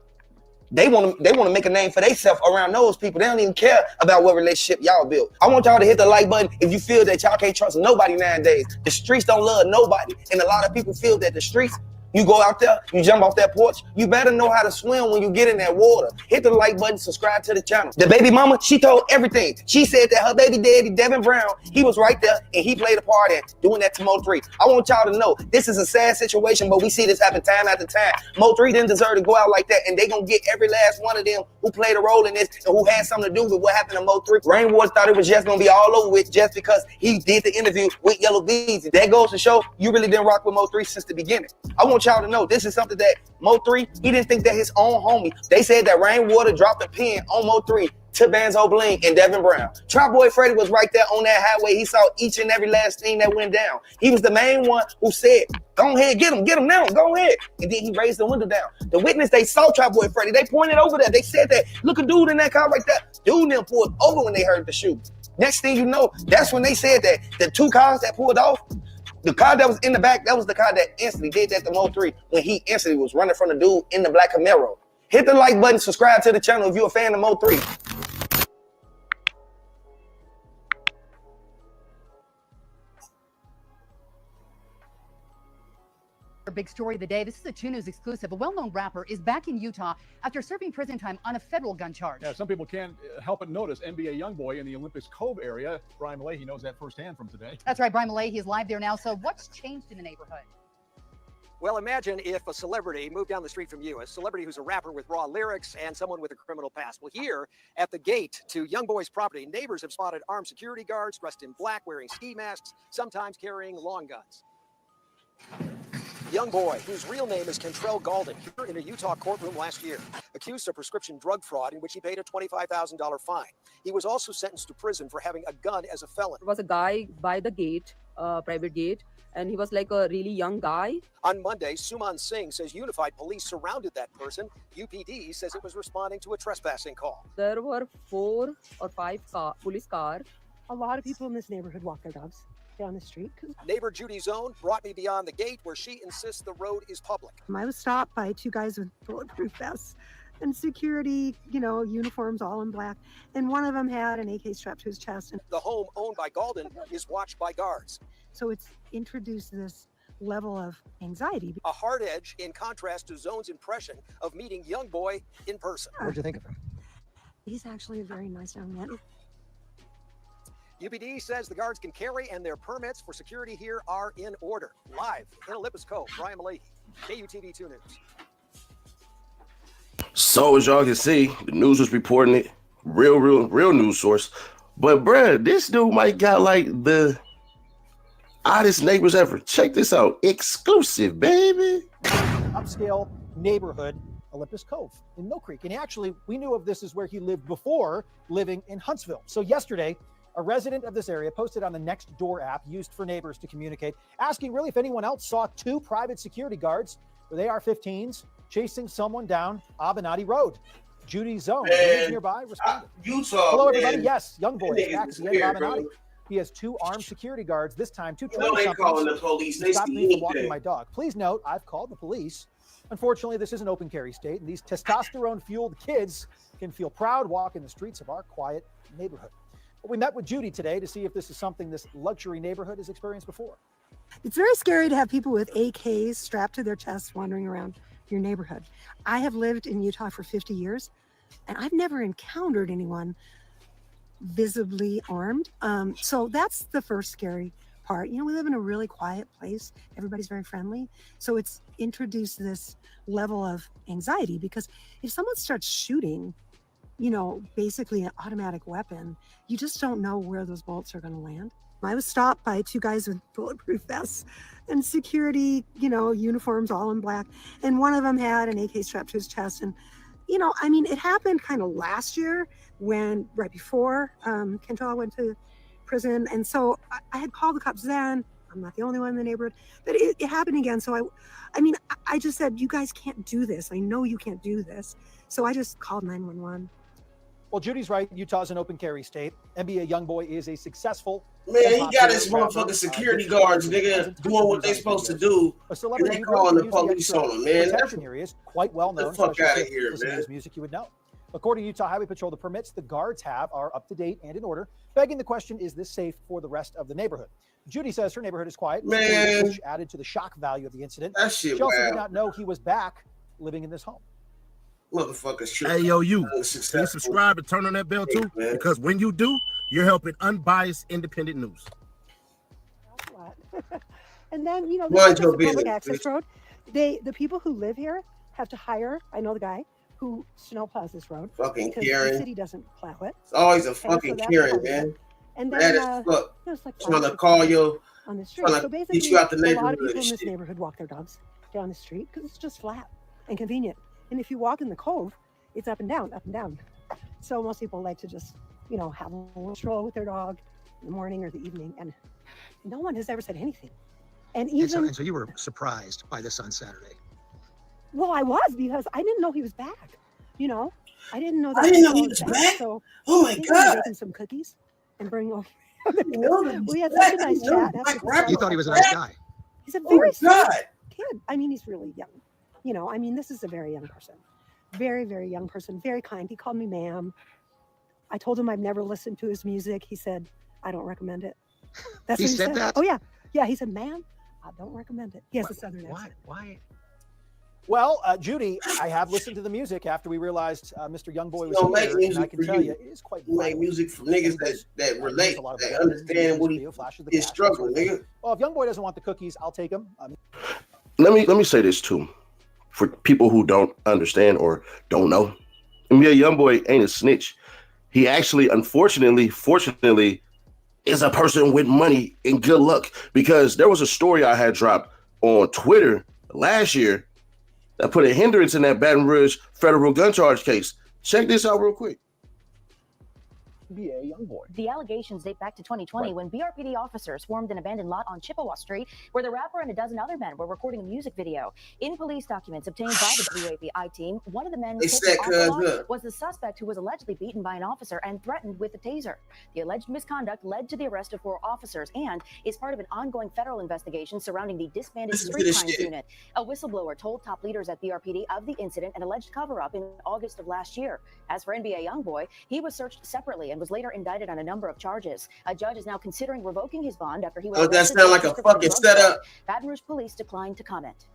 they want to make a name for themselves around those people. They don't even care about what relationship y'all built. I want y'all to hit the like button if you feel that y'all can't trust nobody nowadays. The streets don't love nobody, and a lot of people feel that the streets, you go out there, you jump off that porch, you better know how to swim when you get in that water. Hit the like button, subscribe to the channel. The baby mama, she told everything. She said that her baby daddy, Devin Brown, he was right there, and he played a part in doing that to Mo 3. I want y'all to know, this is a sad situation, but we see this happen time after time. Mo 3 didn't deserve to go out like that, and they gonna get every last one of them who played a role in this and who had something to do with what happened to Mo 3. Rainwater thought it was just gonna be all over with just because he did the interview with Yellow Beezy. That goes to show you really didn't rock with Mo 3 since the beginning. I want y'all to know, this is something that Mo 3, he didn't think that his own homie, they said that Rainwater dropped a pin on Mo 3 to Banzo Bling and Devin Brown. Tri-Boy Freddy was right there on that highway. He saw each and every last thing that went down. He was the main one who said, go ahead, get him now, go ahead. And then he raised the window down. The witness, they saw Tri-Boy Freddy. They pointed over there. They said that, look, a dude in that car right there. Dude them pulled over when they heard the shoot. Next thing you know, that's when they said that the two cars that pulled off, the car that was in the back, that was the car that instantly did that to Mo 3 when he instantly was running from the dude in the black Camaro. Hit the like button, subscribe to the channel if you're a fan of Mo 3. Big story of the day. This is a 2 News exclusive. A well-known rapper is back in Utah after serving prison time on a federal gun charge. Yeah, some people can't help but notice NBA YoungBoy in the Olympus Cove area. Brian Malahy knows that firsthand from today. That's right, Brian Malahy is live there now. So what's changed in the neighborhood? Well, imagine if a celebrity moved down the street from you, a celebrity who's a rapper with raw lyrics and someone with a criminal past. Well, here at the gate to YoungBoy's property, neighbors have spotted armed security guards dressed in black, wearing ski masks, sometimes carrying long guns. YoungBoy, whose real name is Kentrell Galden, here in a Utah courtroom last year, accused of prescription drug fraud in which he paid a $25,000 fine. He was also sentenced to prison for having a gun as a felon. There was a guy by the gate, private gate, and he was like a really young guy. On Monday, Suman Singh says Unified Police surrounded that person. UPD says it was responding to a trespassing call. There were 4 or 5 police cars. A lot of people in this neighborhood walk their dogs down the street. Neighbor Judy Zone brought me beyond the gate where she insists the road is public. I was stopped by 2 guys with bulletproof vests and security, uniforms all in black. And one of them had an AK strapped to his chest. And the home owned by Galden is watched by guards. So it's introduced this level of anxiety. A hard edge in contrast to Zone's impression of meeting YoungBoy in person. What'd you think of him? He's actually a very nice young man. UPD says the guards can carry and their permits for security here are in order. Live in Olympus Cove, Brian Malahy, KUTV 2 News. So as y'all can see, the news was reporting it, real news source. But bruh, this dude might got like the oddest neighbors ever. Check this out, exclusive, baby. Upscale neighborhood, Olympus Cove in Mill Creek. And actually, we knew of this as where he lived before living in Huntsville. So yesterday, a resident of this area posted on the Nextdoor app used for neighbors to communicate, asking really if anyone else saw 2 private security guards with AR-15s chasing someone down Avenatti Road. Judy Zone, who lives nearby, responded. Utah, hello, everybody. Man. Yes, YoungBoy is back at the end of Avenatti. He has 2 armed security guards, this time 2 You know traffic they calling somethings the police. to They stop see me from walking anything. my dog. Please note, I've called the police. Unfortunately, this is an open carry state, and these testosterone-fueled kids can feel proud walking the streets of our quiet neighborhood. But we met with Judy today to see if this is something this luxury neighborhood has experienced before. It's very scary to have people with AKs strapped to their chests wandering around your neighborhood. I have lived in Utah for 50 years, and I've never encountered anyone visibly armed. So that's the first scary part. You know, we live in a really quiet place. Everybody's very friendly. So it's introduced this level of anxiety, because if someone starts shooting, you know, basically an automatic weapon, you just don't know where those bullets are going to land. I was stopped by 2 guys with bulletproof vests and security, you know, uniforms all in black. And one of them had an AK strapped to his chest. And, you know, I mean, it happened kind of last year when, right before Kental went to prison. And so I had called the cops then. I'm not the only one in the neighborhood, but it happened again. So I just said, you guys can't do this. I know you can't do this. So I just called 911. Well, Judy's right. Utah's an open carry state. NBA YoungBoy is a successful. Man, he got his motherfucking security guards, nigga, doing what they supposed to do. And they calling the police on him, man. Protection here is quite well known. Get the fuck out of here, listen to man. his music, you would know. According to Utah Highway Patrol, the permits the guards have are up to date and in order. Begging the question, is this safe for the rest of the neighborhood? Judy says her neighborhood is quiet, Man. which added to the shock value of the incident. That shit She also wild. did not know he was back living in this home. Motherfuckers. Hey, yo, you. Can you subscribe and turn on that bell too? Because when you do, you're helping unbiased, independent news. And then, you know, Mind this your is a public business, access bitch. road. The people who live here have to hire, I know the guy who snow plows this road. Fucking because Karen. the city doesn't plow it. It's always a And so fucking that's Karen, part of man. it. And Mad then, as fuck. there's like Trying to 5 call you, on the street. trying So to get basically, you out the a lot of neighborhood people and in this shit. neighborhood walk their dogs down the street because it's just flat and convenient. And if you walk in the cove, it's up and down, up and down. So most people like to just, you know, have a little stroll with their dog in the morning or the evening, and no one has ever said anything. And even And so you were surprised by this on Saturday. well, I was, because I didn't know he was back. You know, I didn't know that. I didn't know he he was back? So Oh my I think I'm gonna God. bake him some cookies and bring over. No, We had black. such a nice No, chat. black after rapper. You thought he was a nice guy. He's a Oh very my sweet God. kid. I mean, he's really young. You know, I mean, this is a very young person. Very, very young person. Very kind. He called me ma'am. I told him I've never listened to his music. He said, I don't recommend it. That's He what he said said. that? Oh, yeah. Yeah, he said, ma'am, I don't recommend it. He has a southern accent. Why? Well, Judy, I have listened to the music after we realized Mr. Youngboy was Don't make here, and I music can for tell you. you, it is quite You make music for niggas that relate, that understand what his struggle, nigga. Well, if Youngboy doesn't want the cookies, I'll take them. Let me say this too, for people who don't understand or don't know. NBA YoungBoy ain't a snitch. He actually, fortunately, is a person with money and good luck, because there was a story I had dropped on Twitter last year that put a hindrance in that Baton Rouge federal gun charge case. Check this out real quick. NBA YoungBoy. The allegations date back to 2020 when BRPD officers swarmed an abandoned lot on Chippewa Street where the rapper and a dozen other men were recording a music video. In police documents obtained by the WAPI team, one of the men They taken set off the cuz lot up. was the suspect who was allegedly beaten by an officer and threatened with a taser. The alleged misconduct led to the arrest of 4 officers and is part of an ongoing federal investigation surrounding the disbanded Listen to street this crimes shit. unit. A whistleblower told top leaders at BRPD of the incident and alleged cover-up in August of last year. As for NBA YoungBoy, he was searched separately and was later indicted on a number of charges. A judge is now considering revoking his bond after he was Don't that arrested sound for like a prescription fucking drug setup? fraud. Baton Rouge police declined to comment.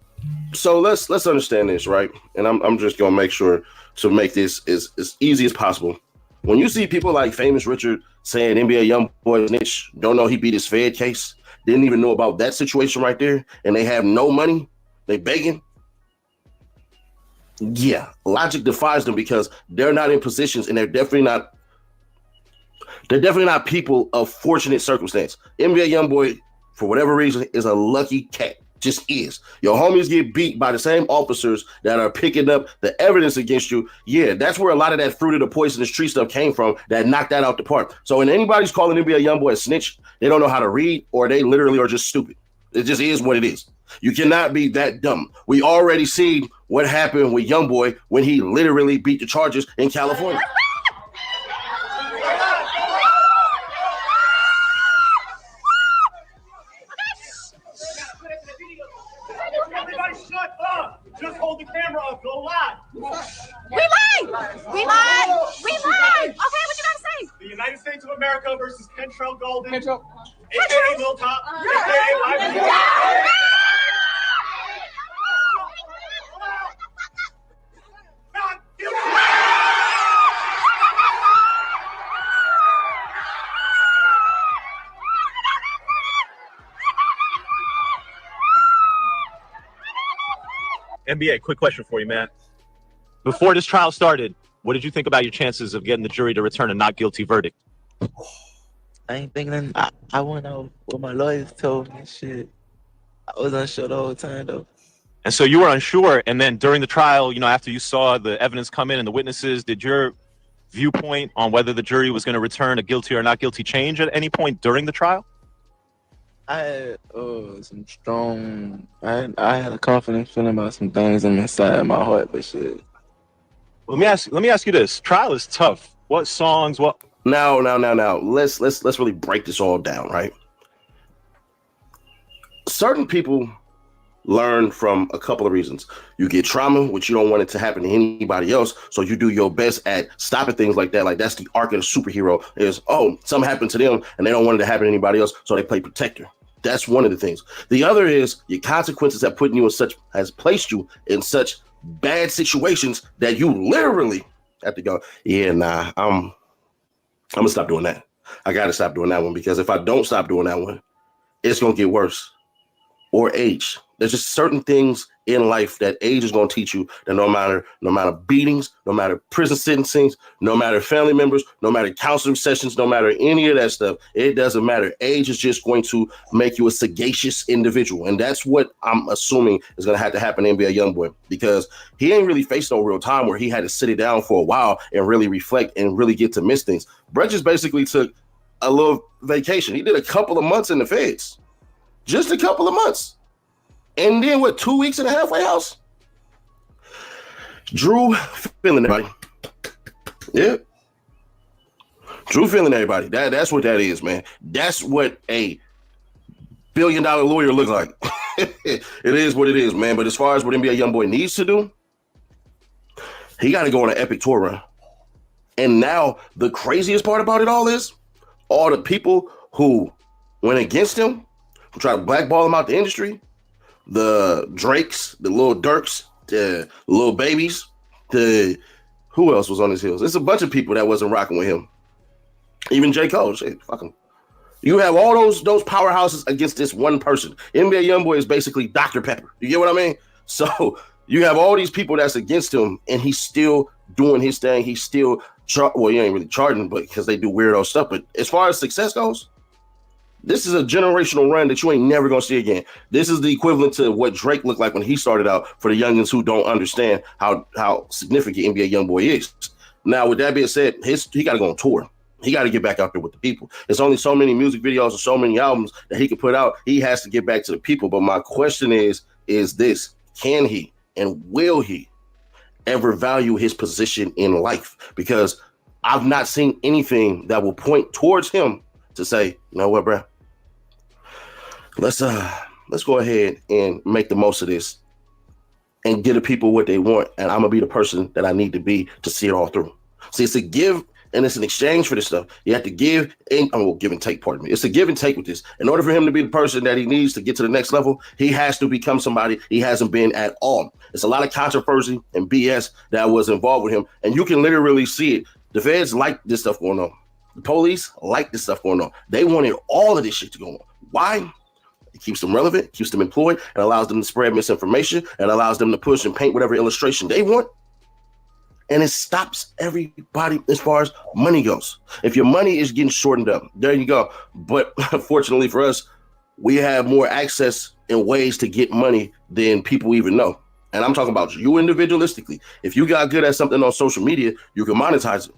So let's understand this, right? And I'm just gonna make sure to make this as easy as possible. When you see people like Famous Richard saying NBA YoungBoy snitch, don't know he beat his Fed case, didn't even know about that situation right there, and they have no money, they begging. Yeah, logic defies them, because they're not in positions, and they're definitely not people of fortunate circumstance. NBA YoungBoy, for whatever reason, is a lucky cat. Just is. Your homies get beat by the same officers that are picking up the evidence against you. Yeah, that's where a lot of that fruit of the poisonous tree stuff came from that knocked that out the park. So when anybody's calling NBA YoungBoy a snitch, they don't know how to read, or they literally are just stupid. It just is what it is. You cannot be that dumb. We already seen what happened with YoungBoy when he literally beat the Chargers in California. Intro Golden. Intro. AKA Lil Top. AKA NBA, quick question for you, man. Before this trial started, what did you think about your chances of getting the jury to return a not guilty verdict? I ain't thinking. I went out what my lawyers told me. Shit, I was unsure the whole time though. And so you were unsure, and then during the trial, after you saw the evidence come in and the witnesses, did your viewpoint on whether the jury was going to return a guilty or not guilty change at any point during the trial? I had some strong. I had a confident feeling about some things inside my heart, but shit. Let me ask you this: trial is tough. What songs? What? Now. Let's really break this all down, right? Certain people learn from a couple of reasons. You get trauma, which you don't want it to happen to anybody else, so you do your best at stopping things like that. Like that's the arc of the superhero is, something happened to them and they don't want it to happen to anybody else, so they play protector. That's one of the things. The other is your consequences has placed you in such bad situations that you literally have to go, I'm gonna stop doing that. I gotta stop doing that one, because if I don't stop doing that one, it's gonna get worse. Or age. There's just certain things in life that age is going to teach you that no matter beatings, no matter prison sentencings, no matter family members, no matter counseling sessions, no matter any of that stuff, it doesn't matter. Age is just going to make you a sagacious individual. And that's what I'm assuming is going to have to happen to NBA YoungBoy, because he ain't really faced no real time where he had to sit it down for a while and really reflect and really get to miss things. Brett just basically took a little vacation. He did a couple of months in the feds. Just a couple of months. And then 2 weeks in the halfway house? Drew feeling everybody. Yeah. Drew feeling everybody. That's what that is, man. That's what a billion-dollar lawyer looks like. It is what it is, man. But as far as what NBA YoungBoy needs to do, he got to go on an epic tour run. And now the craziest part about it all is all the people who went against him, who tried to blackball him out the industry, the Drakes, the Lil Durks, the Lil Babies, who else was on his heels? There's a bunch of people that wasn't rocking with him. Even J. Cole, shit, fuck him. You have all those powerhouses against this one person. NBA YoungBoy is basically Dr. Pepper. You get what I mean? So you have all these people that's against him, and he's still doing his thing. He's still, he ain't really charging, but because they do weirdo stuff. But as far as success goes, this is a generational run that you ain't never gonna see again. This is the equivalent to what Drake looked like when he started out, for the youngins who don't understand how significant NBA YoungBoy is. Now, with that being said, he got to go on tour. He got to get back out there with the people. There's only so many music videos and so many albums that he can put out. He has to get back to the people. But my question is this: can he and will he ever value his position in life? Because I've not seen anything that will point towards him to say, you know what, bro? Let's go ahead and make the most of this and get the people what they want. And I'm gonna be the person that I need to be to see it all through. See, it's a give and it's an exchange for this stuff. You have to give and give and take, pardon me. It's a give and take with this. In order for him to be the person that he needs to get to the next level, he has to become somebody he hasn't been at all. There's a lot of controversy and BS that was involved with him. And you can literally see it. The feds like this stuff going on. The police like this stuff going on. They wanted all of this shit to go on. Why? It keeps them relevant, keeps them employed, and allows them to spread misinformation, and allows them to push and paint whatever illustration they want. And it stops everybody as far as money goes. If your money is getting shortened up, there you go. But fortunately for us, we have more access and ways to get money than people even know. And I'm talking about you individualistically. If you got good at something on social media, you can monetize it.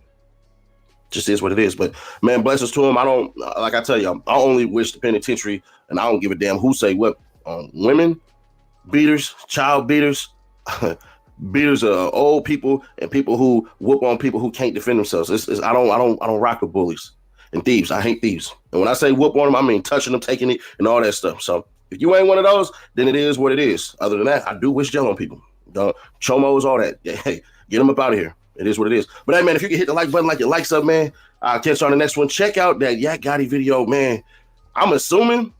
Just is what it is. But man, blessings to him. Like I tell you, I only wish the penitentiary, and I don't give a damn who say what, women beaters, child beaters, beaters of old people, and people who whoop on people who can't defend themselves. I don't rock with bullies and thieves. I hate thieves. And when I say whoop on them, I mean touching them, taking it, and all that stuff. So if you ain't one of those, then it is what it is. Other than that, I do wish jail on people. Chomos, all that. Hey, get them up out of here. It is what it is. But hey, man, if you can hit the like button like your likes up, man, I'll catch you on the next one. Check out that Yak Gotti video, man. I'm assuming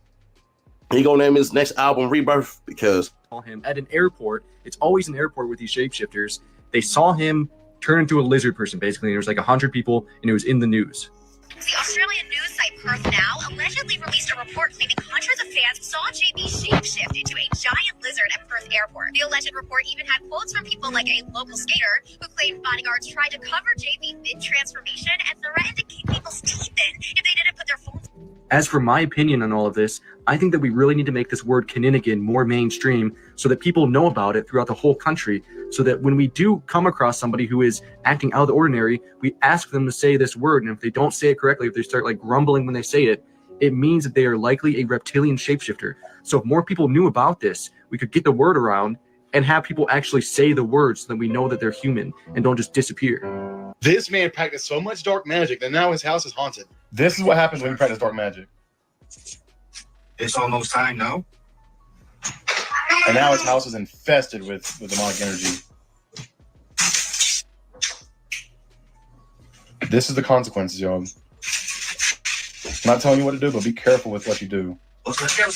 he gonna name his next album Rebirth because him at an airport. It's always an airport with these shapeshifters. They saw him turn into a lizard person, basically. There was like 100 people, and it was in the news. The Australian news site Perth Now allegedly released a report claiming hundreds of fans saw JB shapeshift into a giant lizard at Perth Airport. The alleged report even had quotes from people like a local skater who claimed bodyguards tried to cover JB mid-transformation and threatened to kick people's teeth in if they didn't put their phones. As for my opinion on all of this, I think that we really need to make this word Kininigan more mainstream so that people know about it throughout the whole country, so that when we do come across somebody who is acting out of the ordinary, we ask them to say this word, and if they don't say it correctly, if they start like grumbling when they say it, it means that they are likely a reptilian shapeshifter. So if more people knew about this, we could get the word around and have people actually say the words so that we know that they're human and don't just disappear. This man practiced so much dark magic that now his house is haunted. This is what happens when you practice dark magic. It's almost time now. And now his house is infested with demonic energy. This is the consequences, y'all. I'm not telling you what to do, but be careful with what you do. This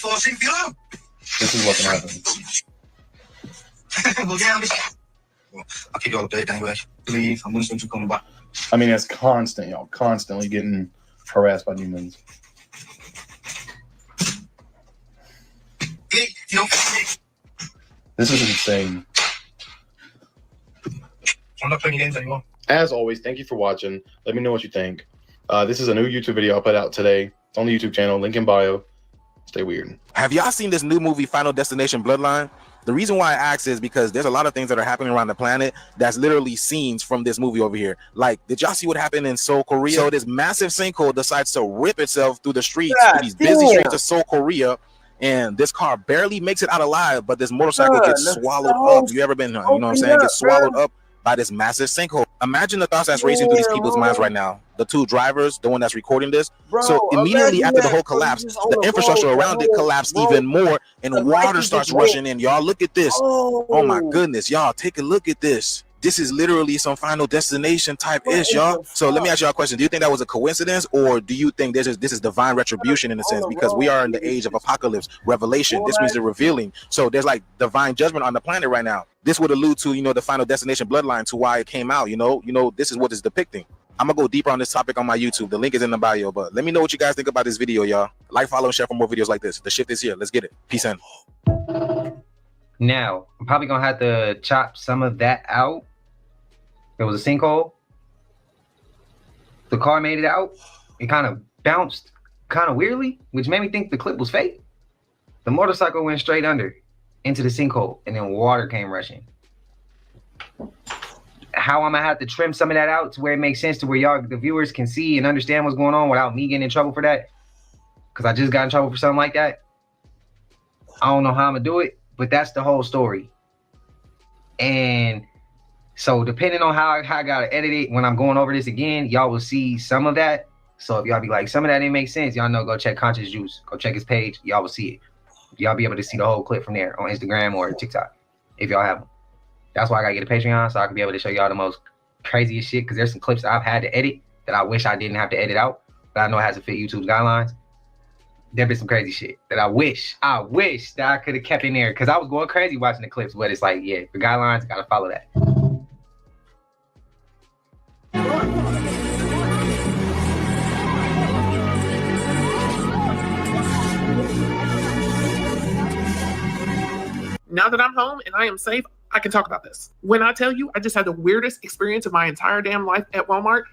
is what can happen. I'll keep you all updated anyway. Please, I'm listening to come back. I mean, it's constant, y'all. Constantly getting harassed by demons. This is insane. I'm not playing games anymore. As always, thank you for watching. Let me know what you think. This is a new YouTube video I put out today. It's on the YouTube channel, link in bio. Stay weird. Have y'all seen this new movie, Final Destination Bloodline? The reason why I ask is because there's a lot of things that are happening around the planet that's literally scenes from this movie over here. Like, did y'all see what happened in Seoul, Korea? So this massive sinkhole decides to rip itself through the streets, through these busy streets of Seoul, Korea. And this car barely makes it out alive, but this motorcycle gets swallowed up. You ever been, you know what I'm saying? Gets swallowed up by this massive sinkhole. Imagine the thoughts that's racing through these people's minds right now. The two drivers, the one that's recording this. So immediately after the whole collapse, the infrastructure around it collapsed even more, and water starts rushing in. Y'all, look at this. Oh my goodness, y'all, take a look at this. This is literally some Final Destination type ish, y'all. So let me ask y'all a question. Do you think that was a coincidence, or do you think this is divine retribution in a sense? Because we are in the age of apocalypse, revelation. This means they're revealing. So there's like divine judgment on the planet right now. This would allude to, you know, the Final Destination bloodline, to why it came out. You know, this is what it's depicting. I'm gonna go deeper on this topic on my YouTube. The link is in the bio, but let me know what you guys think about this video, y'all. Like, follow, and share for more videos like this. The shift is here. Let's get it. Peace in. Now, I'm probably gonna have to chop some of that out. There was a sinkhole. The car made it out. It kind of bounced kind of weirdly, which made me think the clip was fake. The motorcycle went straight under into the sinkhole, and then water came rushing. How I'm gonna have to trim some of that out to where it makes sense to where y'all, the viewers, can see and understand what's going on without me getting in trouble for that. Because I just got in trouble for something like that. I don't know how I'm gonna do it, but that's the whole story. And so depending on how I gotta edit it, when I'm going over this again, y'all will see some of that. So if y'all be like, some of that didn't make sense, y'all know, go check Conscious Juice. Go check his page. Y'all will see it. Y'all be able to see the whole clip from there on Instagram or TikTok if y'all have them. That's why I gotta get a Patreon, so I can be able to show y'all the most craziest shit, because there's some clips that I've had to edit that I wish I didn't have to edit out, but I know it has to fit YouTube's guidelines. There been some crazy shit that I wish that I could have kept in there, because I was going crazy watching the clips, but it's like, yeah, the guidelines, gotta follow that. Now that I'm home and I am safe, I can talk about this. When I tell you I just had the weirdest experience of my entire damn life at Walmart,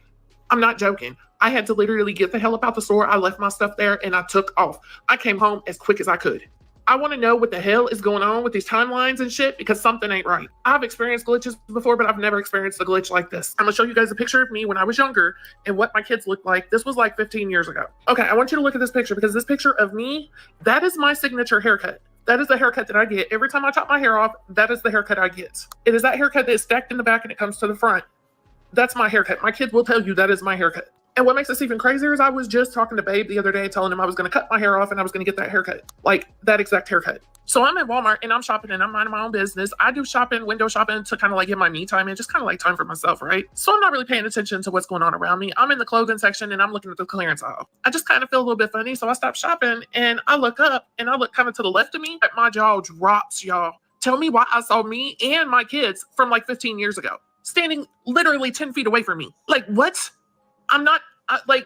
I'm not joking. I had to literally get the hell up out the store. I left my stuff there and I took off. I came home as quick as I could. I want to know what the hell is going on with these timelines and shit, because something ain't right. I've experienced glitches before, but I've never experienced a glitch like this. I'm gonna show you guys a picture of me when I was younger and what my kids looked like. This was like 15 years ago. Okay, I want you to look at this picture, because this picture of me, that is my signature haircut. That is the haircut that I get. Every time I chop my hair off, that is the haircut I get. It is that haircut that is stacked in the back and it comes to the front. That's my haircut. My kids will tell you that is my haircut. And what makes this even crazier is I was just talking to Babe the other day, telling him I was going to cut my hair off and I was going to get that haircut, like that exact haircut. So I'm at Walmart and I'm shopping and I'm minding my own business. I do shopping, window shopping to kind of like get my me time and just kind of like time for myself, right? So I'm not really paying attention to what's going on around me. I'm in the clothing section and I'm looking at the clearance aisle. I just kind of feel a little bit funny. So I stop shopping and I look up and I look kind of to the left of me. My jaw drops, y'all. Tell me why I saw me and my kids from like 15 years ago, standing literally 10 feet away from me. Like, what? I'm not,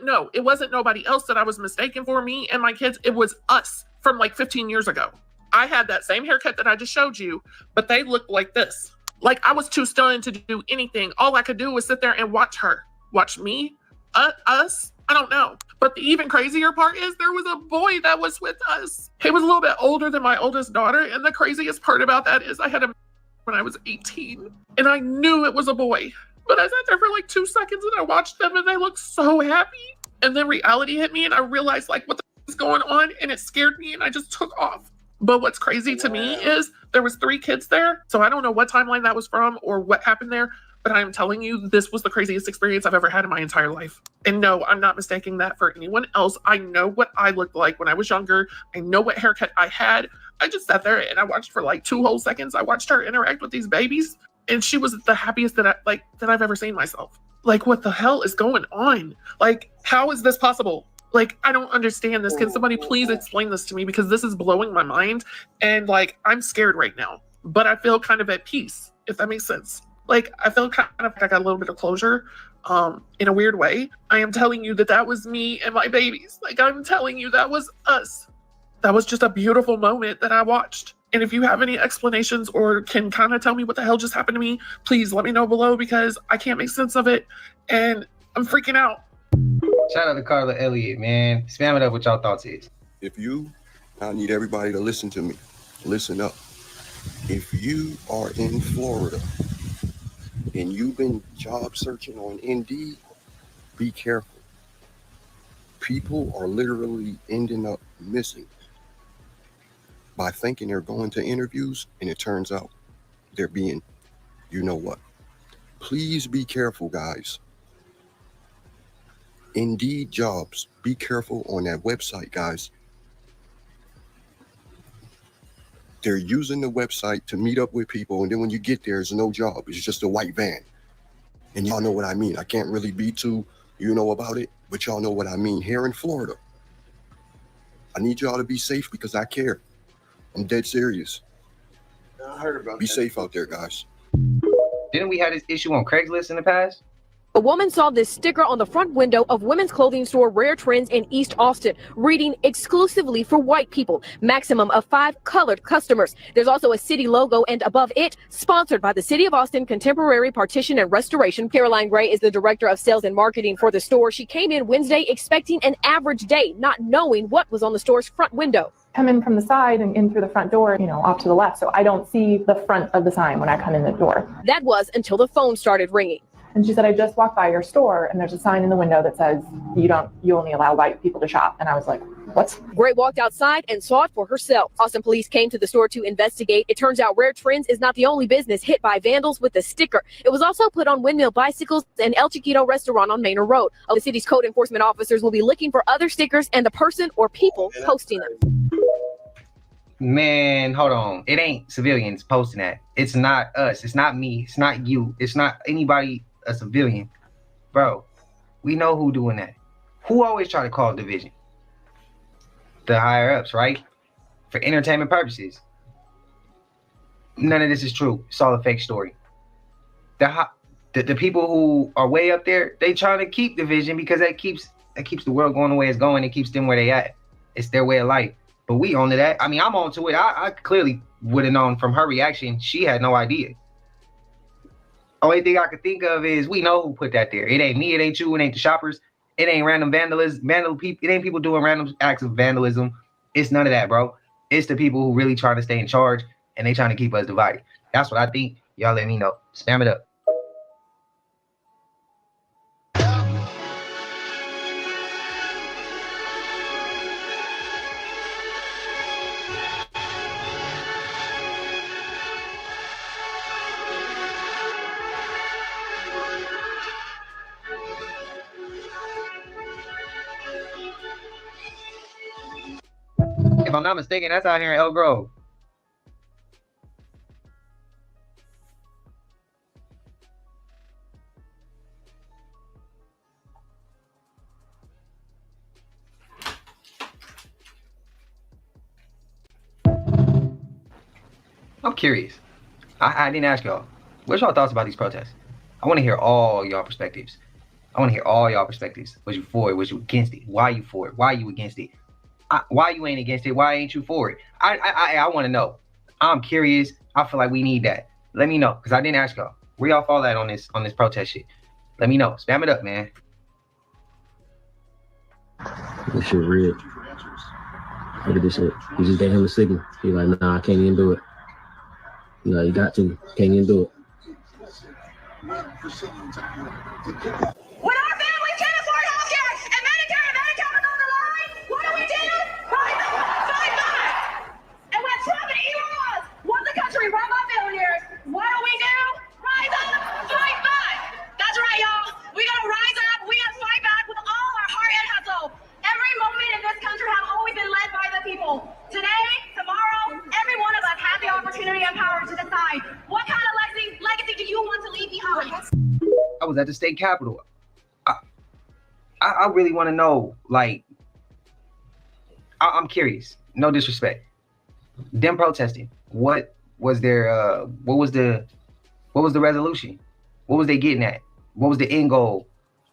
no, it wasn't nobody else that I was mistaken for, me and my kids. It was us from like 15 years ago. I had that same haircut that I just showed you, but they looked like this. Like I was too stunned to do anything. All I could do was sit there and watch her. Watch me, us, I don't know. But the even crazier part is there was a boy that was with us. He was a little bit older than my oldest daughter. And the craziest part about that is I had him when I was 18 and I knew it was a boy. But I sat there for like 2 seconds and I watched them and they looked so happy. And then reality hit me and I realized like what the f is going on, and it scared me and I just took off. But what's crazy to me is there was 3 kids there. So I don't know what timeline that was from or what happened there, but I am telling you, this was the craziest experience I've ever had in my entire life. And no, I'm not mistaking that for anyone else. I know what I looked like when I was younger. I know what haircut I had. I just sat there and I watched for like 2 whole seconds. I watched her interact with these babies. And she was the happiest that I've ever seen myself. Like, what the hell is going on? Like, how is this possible? Like, I don't understand this. Can somebody please explain this to me? Because this is blowing my mind. And like, I'm scared right now, but I feel kind of at peace, if that makes sense. Like, I feel kind of like I got a little bit of closure in a weird way. I am telling you that was me and my babies. Like, I'm telling you that was us. That was just a beautiful moment that I watched. And if you have any explanations or can kind of tell me what the hell just happened to me, please let me know below because I can't make sense of it and I'm freaking out. Shout out to Carla Elliott, man. Spam it up with y'all thoughts is. I need everybody to listen to me. Listen up. If you are in Florida and you've been job searching on Indeed, be careful. People are literally ending up missing by thinking they're going to interviews, and it turns out they're being, you know what. Please be careful, guys. Indeed jobs, be careful on that website, guys. They're using the website to meet up with people, and then when you get there, there's no job. It's just a white van. And y'all know what I mean. I can't really be too, about it, but y'all know what I mean. Here in Florida, I need y'all to be safe because I care. I'm dead serious. I heard about Be safe out there, guys. Didn't we have this issue on Craigslist in the past? A woman saw this sticker on the front window of women's clothing store Rare Trends in East Austin, reading exclusively for white people, maximum of 5 colored customers. There's also a city logo and above it, sponsored by the City of Austin Contemporary Partition and Restoration. Caroline Gray is the director of sales and marketing for the store. She came in Wednesday expecting an average day, not knowing what was on the store's front window. Come in from the side and in through the front door, off to the left. So I don't see the front of the sign when I come in the door. That was until the phone started ringing. And she said, I just walked by your store and there's a sign in the window that says you only allow white people to shop. And I was like, what? Gray walked outside and saw it for herself. Austin police came to the store to investigate. It turns out Rare Trends is not the only business hit by vandals with the sticker. It was also put on Windmill Bicycles and El Chiquito restaurant on Manor Road. The city's code enforcement officers will be looking for other stickers and the person or people posting them. Man, hold on. It ain't civilians posting that. It's not us. It's not me. It's not you. It's not anybody, a civilian. Bro, we know who doing that. Who always try to call division? The higher ups, right? For entertainment purposes. None of this is true. It's all a fake story. The people who are way up there, they trying to keep division because that keeps the world going the way it's going. It keeps them where they at. It's their way of life. But we on to that. I mean, I'm on to it. I clearly would have known from her reaction. She had no idea. Only thing I could think of is we know who put that there. It ain't me. It ain't you. It ain't the shoppers. It ain't random vandal people. It ain't people doing random acts of vandalism. It's none of that, bro. It's the people who really trying to stay in charge and they trying to keep us divided. That's what I think. Y'all let me know. Spam it up. If I'm not mistaken, that's out here in Elk Grove. I'm curious. I didn't ask y'all. What's y'all thoughts about these protests? I want to hear all y'all perspectives. Was you for it? Was you against it? Why you for it? Why you against it? Why you ain't against it? Why ain't you for it? I want to know. I'm curious. I feel like we need that. Let me know, because I didn't ask y'all. Where y'all fall at on this protest shit? Let me know. Spam it up, man. This shit real. Look at this shit. You just gave him a signal. He's like, nah, I can't even do it. You know, you got to. Can't even do it. When our families can't afford health care and Medicare and Medicaid are on the line, what do? Fight back! And when Trump and Elon Musk want the country run by billionaires, what do? Rise up, fight back! That's right, y'all. We gotta rise up, we gotta fight back with all our heart and hustle. Every moment in this country has always been led by the people. Today, tomorrow, every one of us has the opportunity and power to decide what kind of legacy do you want to leave behind? I was at the state capitol. I really want to know, like, I'm curious. No disrespect. Them protesting. What was their what was the resolution? What was they getting at? What was the end goal?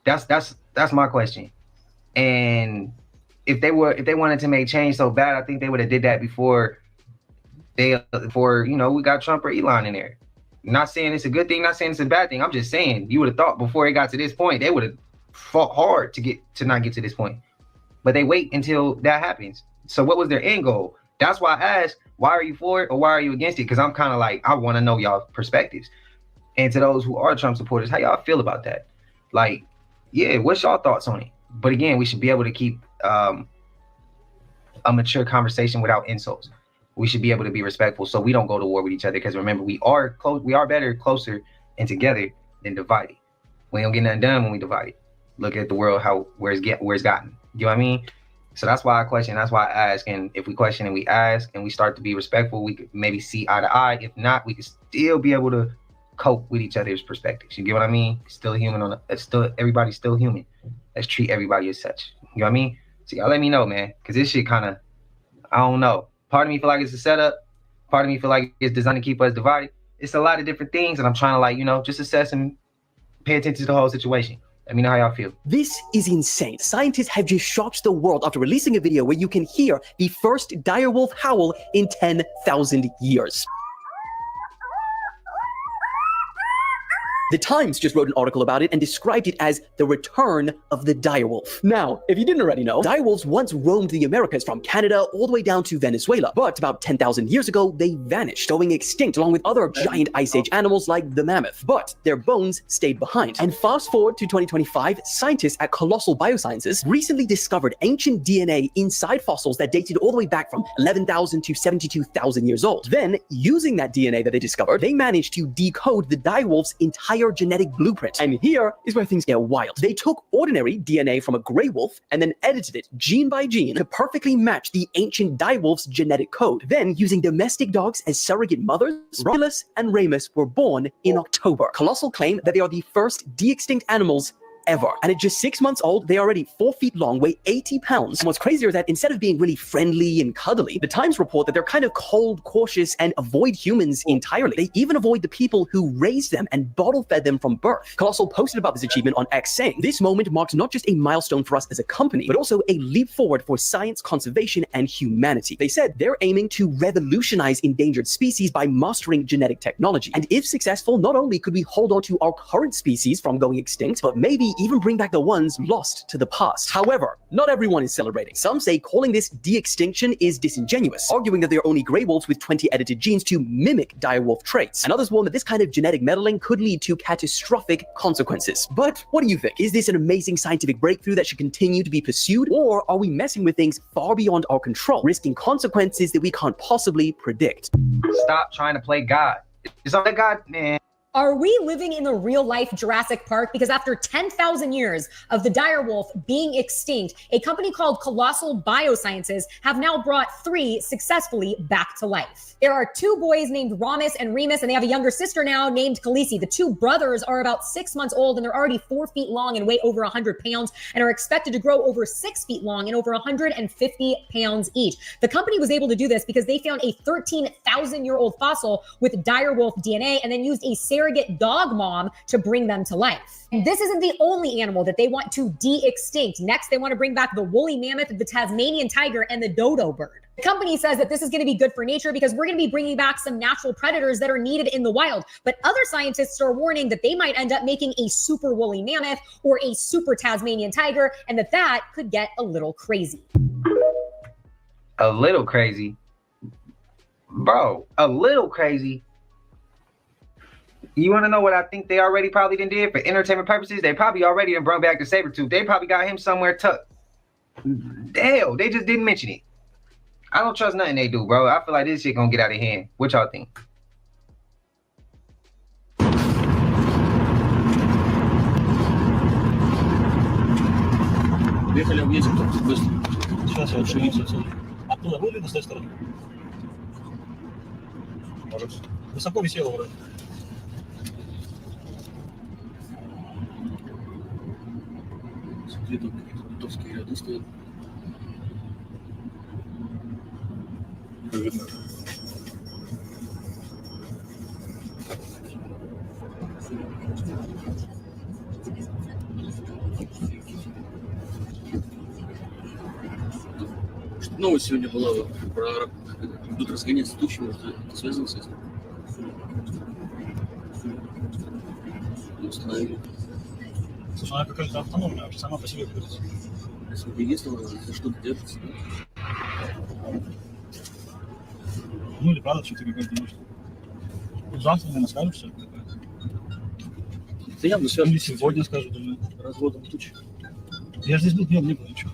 That's my question. And if they wanted to make change so bad, I think they would have did that before we got Trump or Elon in there. Not saying it's a good thing, not saying it's a bad thing. I'm just saying you would have thought before it got to this point, they would have fought hard to not get to this point. But they wait until that happens. So what was their end goal? That's why I asked, why are you for it or why are you against it? Because I'm kind of like, I want to know y'all perspectives. And to those who are Trump supporters, how y'all feel about that? Like, yeah, what's y'all thoughts on it? But again, we should be able to keep a mature conversation without insults. We should be able to be respectful so we don't go to war with each other. Because remember, we are better closer and together than divided. We don't get nothing done when we divide. Look at the world, where it's gotten. You know what I mean? So that's why I question. That's why I ask. And if we question and we ask and we start to be respectful, we could maybe see eye to eye. If not, we could still be able to cope with each other's perspectives. You get what I mean? Still human everybody's still human. Let's treat everybody as such. You know what I mean? So y'all let me know, man. Because this shit kind of, I don't know. Part of me feel like it's a setup. Part of me feel like it's designed to keep us divided. It's a lot of different things. And I'm trying to just assess and pay attention to the whole situation. Let me know how y'all feel. This is insane. Scientists have just shocked the world after releasing a video where you can hear the first direwolf howl in 10,000 years. The Times just wrote an article about it and described it as the return of the direwolf. Now, if you didn't already know, direwolves once roamed the Americas from Canada all the way down to Venezuela. But about 10,000 years ago, they vanished, going extinct along with other giant Ice Age animals like the mammoth. But their bones stayed behind. And fast forward to 2025, scientists at Colossal Biosciences recently discovered ancient DNA inside fossils that dated all the way back from 11,000 to 72,000 years old. Then, using that DNA that they discovered, they managed to decode the direwolf's entire genetic blueprint. And here is where things get wild. They took ordinary DNA from a gray wolf and then edited it gene by gene to perfectly match the ancient direwolf's genetic code. Then, using domestic dogs as surrogate mothers, Romulus and Remus were born in October. Colossal claim that they are the first de-extinct animals ever. And at just 6 months old, they are already 4 feet long, weigh 80 pounds. And what's crazier is that instead of being really friendly and cuddly, the Times report that they're kind of cold, cautious, and avoid humans entirely. They even avoid the people who raised them and bottle-fed them from birth. Colossal posted about this achievement on X, saying, "This moment marks not just a milestone for us as a company, but also a leap forward for science, conservation, and humanity." They said they're aiming to revolutionize endangered species by mastering genetic technology. And if successful, not only could we hold on to our current species from going extinct, but maybe even bring back the ones lost to the past. However, not everyone is celebrating. Some say calling this de-extinction is disingenuous, arguing that they are only gray wolves with 20 edited genes to mimic direwolf traits. And others warn that this kind of genetic meddling could lead to catastrophic consequences. But what do you think? Is this an amazing scientific breakthrough that should continue to be pursued, or are we messing with things far beyond our control, risking consequences that we can't possibly predict? Stop trying to play God. It's not that God, man. Are we living in the real life Jurassic Park? Because after 10,000 years of the direwolf being extinct, a company called Colossal Biosciences have now brought 3 successfully back to life. There are 2 boys named Ramus and Remus, and they have a younger sister now named Khaleesi. The 2 brothers are about 6 months old, and they're already 4 feet long and weigh over 100 pounds, and are expected to grow over 6 feet long and over 150 pounds each. The company was able to do this because they found a 13,000-year-old fossil with direwolf DNA and then used a surrogate dog mom to bring them to life. And this isn't the only animal that they want to de-extinct. Next, they want to bring back the woolly mammoth, the Tasmanian tiger, and the dodo bird. The company says that this is going to be good for nature because we're going to be bringing back some natural predators that are needed in the wild. But other scientists are warning that they might end up making a super woolly mammoth or a super Tasmanian tiger, and that could get a little crazy. A little crazy? Bro, a little crazy? You want to know what I think they already probably done did for entertainment purposes? They probably already done brought back the Sabretooth. They probably got him somewhere tucked. Hell, they just didn't mention it. I don't trust nothing they do, bro. I feel like this shit gonna get out of hand. What y'all think? Приехали, объедем тут быстро. Сейчас я отшибиться отсюда. Оттуда выйду с той стороны. Может, высоко висело вроде. Смотри, тут какие-то ментовские ряды стоят. Видно. Новость сегодня была про будут разгоняться тучи, может, это связано с этим? Установили. Слушай, она какая-то автономная, вообще сама по себе крутится. Если единственное, за что-то держится, да? Ну или правда что-то какое-то может. Завтра, наверное, скажут, что это какое-то. Это явно связано. Или сегодня скажут уже разводом туч. Я же здесь был днем, не было ничего.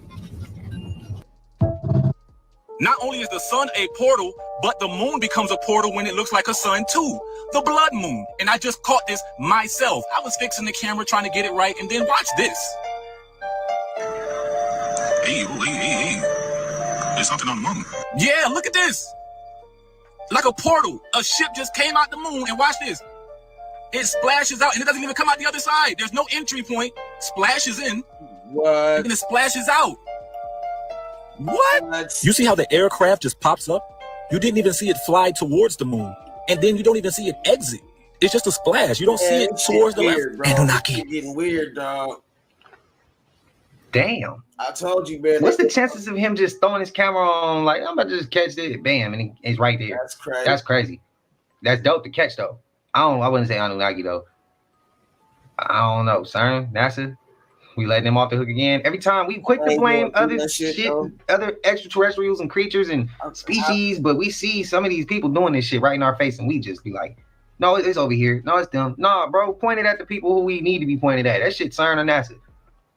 Not only is the sun a portal, but the moon becomes a portal when it looks like a sun too. The blood moon. And I just caught this myself. I was fixing the camera, trying to get it right, and then watch this. Hey. There's something on the moon. Yeah, look at this. Like a portal. A ship just came out the moon, and watch this. It splashes out, and it doesn't even come out the other side. There's no entry point. Splashes in. What? And then it splashes out. What? You see how the aircraft just pops up? You didn't even see it fly towards the moon. And then you don't even see it exit. It's just a splash. You don't see it towards the left. It's getting weird, dog. Damn. I told you, man. What's the chances of him just throwing his camera on, like, I'm about to just catch it, bam, and he's right there. That's crazy. That's crazy. That's dope to catch, though. I wouldn't say Anunnaki, though. I don't know, CERN, NASA. We letting them off the hook again. Every time we quick to blame other shit, other extraterrestrials and creatures and species, but we see some of these people doing this shit right in our face, and we just be like, no, it's over here. No, it's them. Nah, bro, point it at the people who we need to be pointed at. That shit CERN or NASA.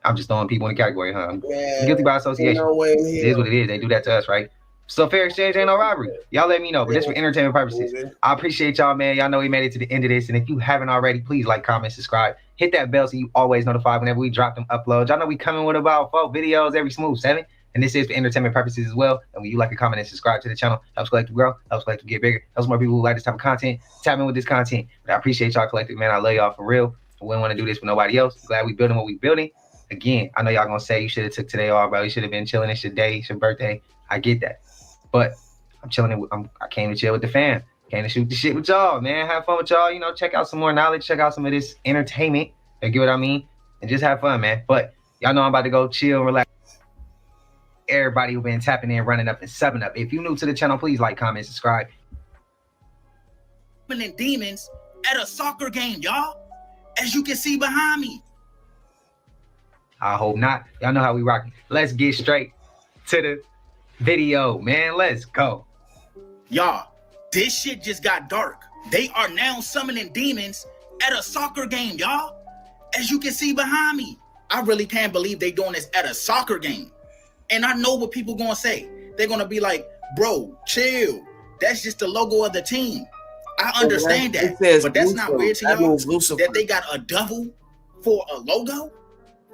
I'm just throwing people in the category, huh? I'm guilty by association. It is what it is. They do that to us, right? So fair exchange ain't no robbery. Y'all let me know, but this for entertainment purposes. I appreciate y'all, man. Y'all know we made it to the end of this, and if you haven't already, please like, comment, subscribe. Hit that bell so you always notified whenever we drop them uploads. Y'all know we coming with about 4 videos every smooth 7, and this is for entertainment purposes as well. And when you like a comment and subscribe to the channel, helps Collective grow, helps Collective get bigger, helps more people who like this type of content tap in with this content. But I appreciate y'all, Collective, man. I love y'all for real. We wouldn't want to do this with nobody else. Glad we building what we building. Again, I know y'all gonna say you should have took today off, bro. You should have been chilling. It's your day, it's your birthday. I get that, but I'm chilling. I came to chill with the fam. Came to shoot the shit with y'all, man. Have fun with y'all. You know, check out some more knowledge. Check out some of this entertainment. You get what I mean? And just have fun, man. But y'all know I'm about to go chill, relax. Everybody who been tapping in, running up, and 7 up. If you're new to the channel, please like, comment, subscribe. And demons at a soccer game, y'all. As you can see behind me. I hope not. Y'all know how we rocking. Let's get straight to the video, man. Let's go. Y'all, this shit just got dark. They are now summoning demons at a soccer game, y'all. As you can see behind me. I really can't believe they doing this at a soccer game. And I know what people gonna say. They're gonna be like, bro, chill. That's just the logo of the team. I understand It that, says but that's not Lucifer. weird to That y'all means Lucifer. that they got a devil for a logo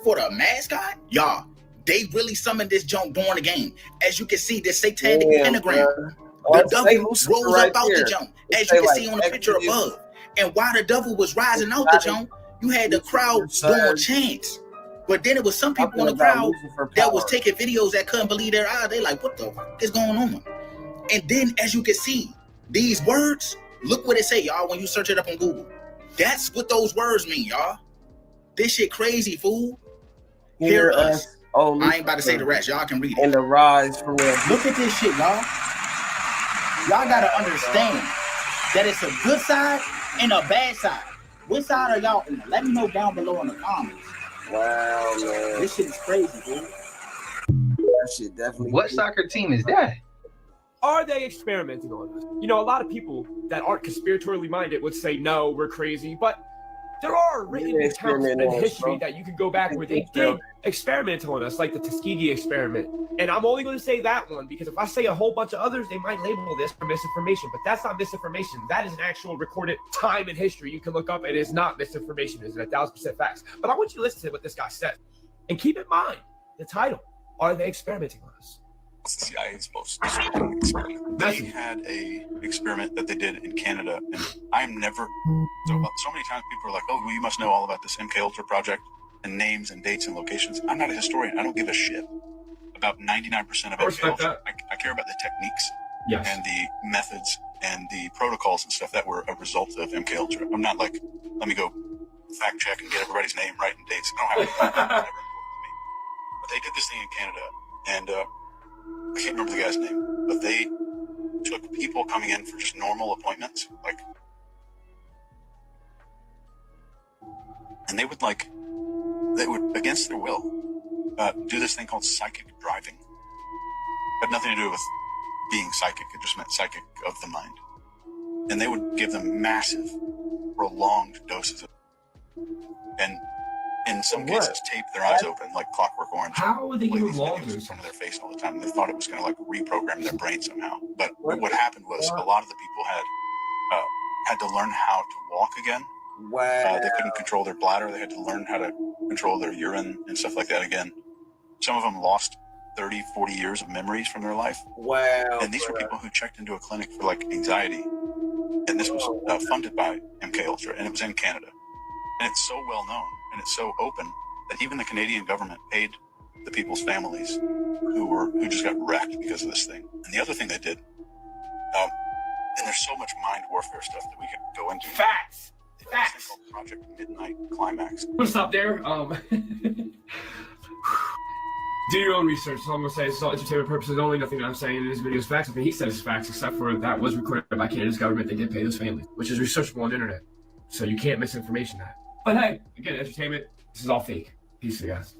for the mascot. Y'all, they really summoned this junk during the game. As you can see, this satanic pentagram. The devil rose up out the jump, as you can see on the picture above. And while the devil was rising out the jump, you had the crowd doing chants. But then it was some people in the crowd that was taking videos that couldn't believe their eyes. They like, what the fuck is going on? And then, as you can see, these words, look what it say, y'all, when you search it up on Google. That's what those words mean, y'all. This shit crazy, fool. Hear us. Oh, I ain't about to say the rest. Y'all can read it. And the rise from where. Look at this shit, y'all. Y'all gotta understand that it's a good side and a bad side. Which side are y'all on? Let me know down below in the comments. Wow, man. This shit is crazy, dude. That shit definitely. What soccer team is that? Are they experimenting on us? You know, a lot of people that aren't conspiratorially minded would say, no, we're crazy. But there are written accounts in history that you can go back where they did experiment on us, like the Tuskegee experiment. And I'm only going to say that one because if I say a whole bunch of others, they might label this for misinformation. But that's not misinformation. That is an actual recorded time in history. You can look up. It is not misinformation. It's 1,000% facts. But I want you to listen to what this guy said. And keep in mind the title. Are they experimenting on us? What's the CIA supposed to do? Experiment. They had a experiment that they did in Canada, and I'm never so many times people are like, "Oh, well, you must know all about this MK Ultra project and names and dates and locations." I'm not a historian. I don't give a shit about 99% of MK Ultra. I care about the techniques and the methods and the protocols and stuff that were a result of MK Ultra. I'm not like, let me go fact check and get everybody's name right and dates. I don't have that. But they did this thing in Canada, and I can't remember the guy's name, but they took people coming in for just normal appointments, and they would against their will do this thing called psychic driving. It had nothing to do with being psychic. It just meant psychic of the mind. And they would give them massive, prolonged doses of, and in some cases tape their eyes open like Clockwork Orange. How would they give them long in front of their face all the time? And they thought it was going to reprogram their brain somehow. But what happened was a lot of the people had to learn how to walk again. Wow. They couldn't control their bladder. They had to learn how to control their urine and stuff like that again. Some of them lost 30, 40 years of memories from their life. Wow. And these were people who checked into a clinic for anxiety. And this was funded by MK Ultra, and it was in Canada. And it's so well known and it's so open that even the Canadian government paid the people's families who just got wrecked because of this thing. And the other thing they did, and there's so much mind warfare stuff that we could go into. Facts. Project Midnight Climax. I'm gonna stop there. Do your own research. So I'm gonna say it's all entertainment purposes only. Nothing that I'm saying in this video is facts. Nothing he said is facts, except for that was recorded by Canada's government. They did pay those families, which is researchable on the internet. So you can't misinformation that. But hey, again, entertainment. This is all fake. Peace, guys.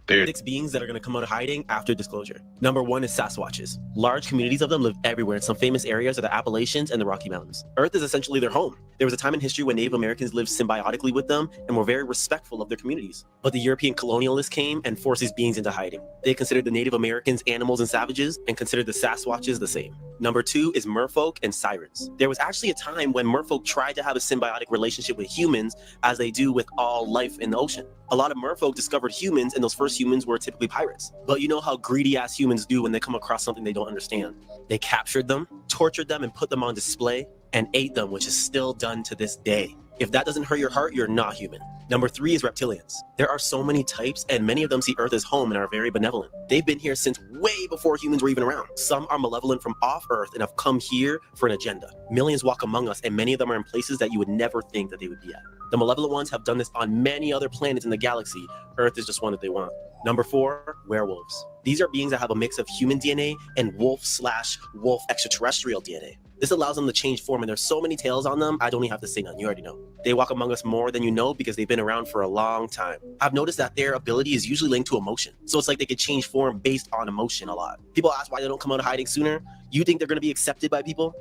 6 beings that are going to come out of hiding after disclosure. Number 1 is Sasquatches. Large communities of them live everywhere in some famous areas of the Appalachians and the Rocky Mountains. Earth is essentially their home. There was a time in history when Native Americans lived symbiotically with them and were very respectful of their communities. But the European colonialists came and forced these beings into hiding. They considered the Native Americans animals and savages and considered the Sasquatches the same. Number 2 is merfolk and sirens. There was actually a time when merfolk tried to have a symbiotic relationship with humans as they do with all life in the ocean. A lot of merfolk discovered humans, and those first humans were typically pirates. But you know how greedy ass humans do when they come across something they don't understand. They captured them, tortured them, and put them on display, and ate them, which is still done to this day. If that doesn't hurt your heart, you're not human. Number 3 is reptilians. There are so many types, and many of them see Earth as home and are very benevolent. They've been here since way before humans were even around. Some are malevolent from off Earth and have come here for an agenda. Millions walk among us, and many of them are in places that you would never think that they would be at. The malevolent ones have done this on many other planets in the galaxy. Earth is just one that they want. Number 4, werewolves. These are beings that have a mix of human DNA and wolf/wolf extraterrestrial DNA. This allows them to change form, and there's so many tales on them, I don't even have to say none, you already know. They walk among us more than you know because they've been around for a long time. I've noticed that their ability is usually linked to emotion. So it's like they could change form based on emotion a lot. People ask why they don't come out of hiding sooner. You think they're gonna be accepted by people?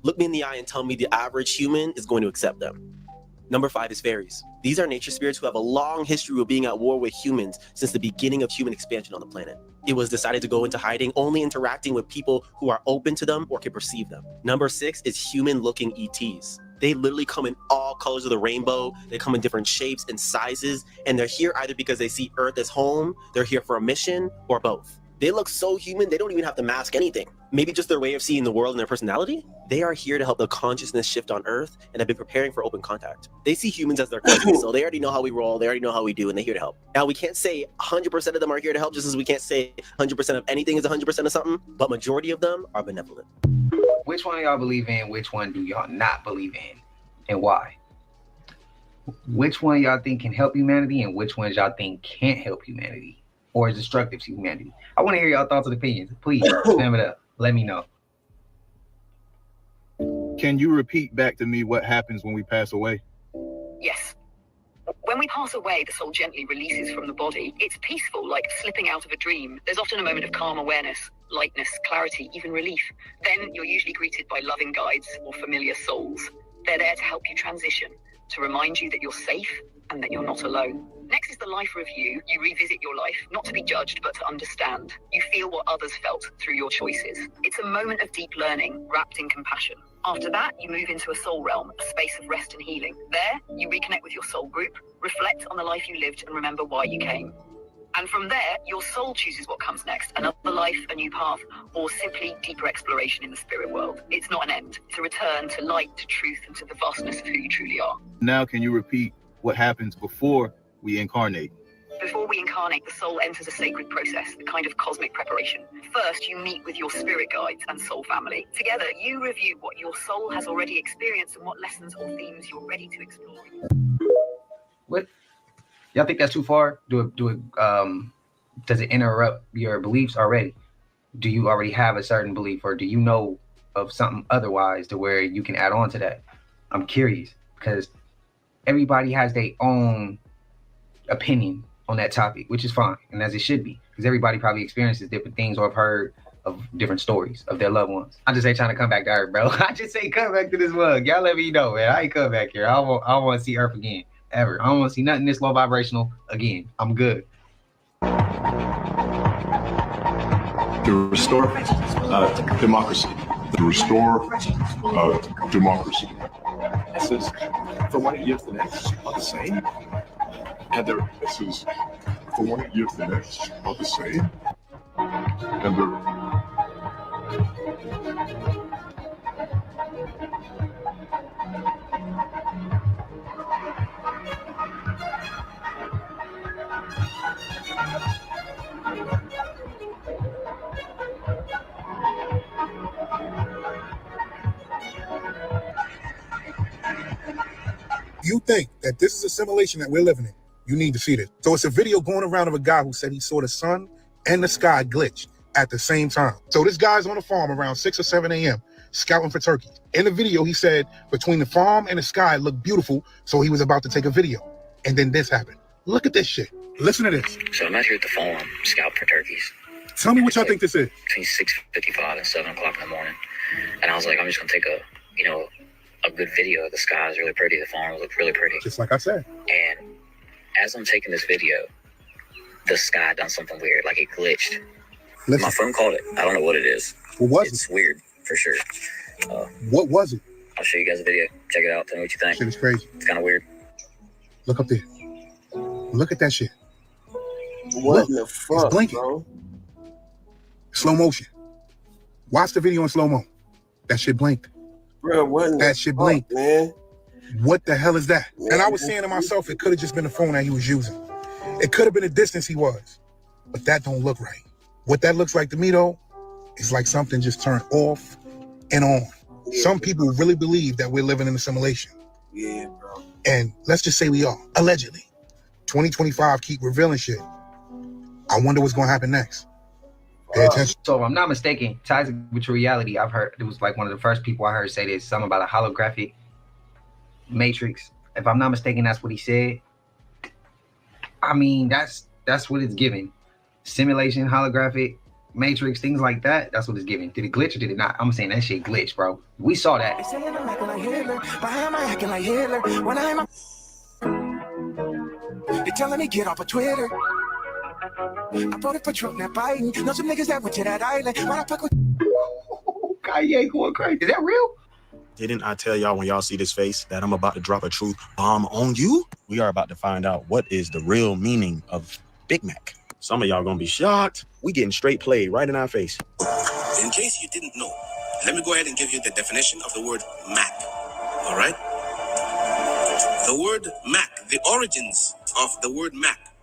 Look me in the eye and tell me the average human is going to accept them. Number 5 is fairies. These are nature spirits who have a long history of being at war with humans since the beginning of human expansion on the planet. It was decided to go into hiding, only interacting with people who are open to them or can perceive them. Number 6 is human-looking ETs. They literally come in all colors of the rainbow. They come in different shapes and sizes, and they're here either because they see Earth as home, they're here for a mission, or both. They look so human, they don't even have to mask anything. Maybe just their way of seeing the world and their personality. They are here to help the consciousness shift on Earth and have been preparing for open contact. They see humans as their cousins, so they already know how we roll, they already know how we do, and they're here to help. Now, we can't say 100% of them are here to help, just as we can't say 100% of anything is 100% of something, but majority of them are benevolent. Which one of y'all believe in? Which one do y'all not believe in? And why? Which one y'all think can help humanity and which ones y'all think can't help humanity or is destructive to humanity? I want to hear y'all thoughts and opinions. Please spam it up. Let me know. Can you repeat back to me what happens when we pass away? Yes. When we pass away, the soul gently releases from the body. It's peaceful, like slipping out of a dream. There's often a moment of calm awareness, lightness, clarity, even relief. Then you're usually greeted by loving guides or familiar souls. They're there to help you transition, to remind you that you're safe and that you're not alone. Next is the life review. You revisit your life, not to be judged, but to understand. You feel what others felt through your choices. It's a moment of deep learning, wrapped in compassion. After that, you move into a soul realm, a space of rest and healing. There, you reconnect with your soul group, reflect on the life you lived, and remember why you came. And from there, your soul chooses what comes next, another life, a new path, or simply deeper exploration in the spirit world. It's not an end. It's a return to light, to truth, and to the vastness of who you truly are. Now, can you repeat what happens before we incarnate? Before we incarnate, the soul enters a sacred process, a kind of cosmic preparation. First, you meet with your spirit guides and soul family. Together, you review what your soul has already experienced and what lessons or themes you're ready to explore. What? Y'all think that's too far? Does it interrupt your beliefs already? Do you already have a certain belief, or do you know of something otherwise to where you can add on to that? I'm curious because everybody has their own opinion on that topic, which is fine, and as it should be, because everybody probably experiences different things or have heard of different stories of their loved ones. I just ain't trying to come back to Earth, bro. I just ain't come back to this mug. Y'all let me know, man. I ain't come back here. I don't want to see Earth again. Ever. I don't want to see nothing this low vibrational again. I'm good. To restore democracy. To restore democracy. This is from one year to the next are the same. And this is from one year to the next are the same. And You think that this is a simulation that we're living in, you need to see this. So it's a video going around of a guy who said he saw the sun and the sky glitch at the same time. So this guy's on a farm around 6 or 7 a.m. scouting for turkeys. In the video, he said between the farm and the sky looked beautiful, so he was about to take a video. And then this happened. Look at this shit. Listen to this. So I'm out here at the farm scouting for turkeys. Tell me what y'all think this is. Between 6:55 and 7 o'clock in the morning. And I was like, I'm just gonna take a good video. The sky is really pretty. The farm looks really pretty. Just like I said. And as I'm taking this video, the sky done something weird. Like it glitched. Listen. My phone called it. I don't know what it is. What was It's weird for sure. What was it? I'll show you guys a video. Check it out. Tell me what you think. Shit is crazy. It's kind of weird. Look up there. Look at that shit. What the fuck, it's blinking. bro? Slow motion. Watch the video in slow mo. That shit blinked. Bro, what that shit blinked, man? What the hell is that? Man. And I was saying to myself, it could have just been the phone that he was using. It could have been the distance he was, but that don't look right. What that looks like to me though, is like something just turned off and on. Yeah, some people really believe that we're living in a simulation. Yeah, bro. And let's just say we are, allegedly. 2025 keep revealing shit. I wonder what's gonna happen next. Pay attention. So if I'm not mistaken, ties with your reality, I've heard, it was like one of the first people I heard say this, something about a holographic matrix. If I'm not mistaken, that's what he said. I mean, that's what it's given. Simulation, holographic. Matrix, things like that. That's what it's giving. Did it glitch or did it not? I'm saying that shit glitched, bro. We saw that. They saying I'm acting like Hitler, but how am I acting like Hitler when I'm a... They telling me get off of Twitter. I voted for Trump, not Biden. Know some niggas that went to that island. Why I fuck with... Kanye going crazy. Is that real? Didn't I tell y'all when y'all see this face that I'm about to drop a truth bomb on you? We are about to find out what is the real meaning of Big Mac. Some of y'all gonna be shocked. We getting straight played right in our face. In case you didn't know, let me go ahead and give you the definition of the word Mac. All right? The word Mac, the origins of the word Mac,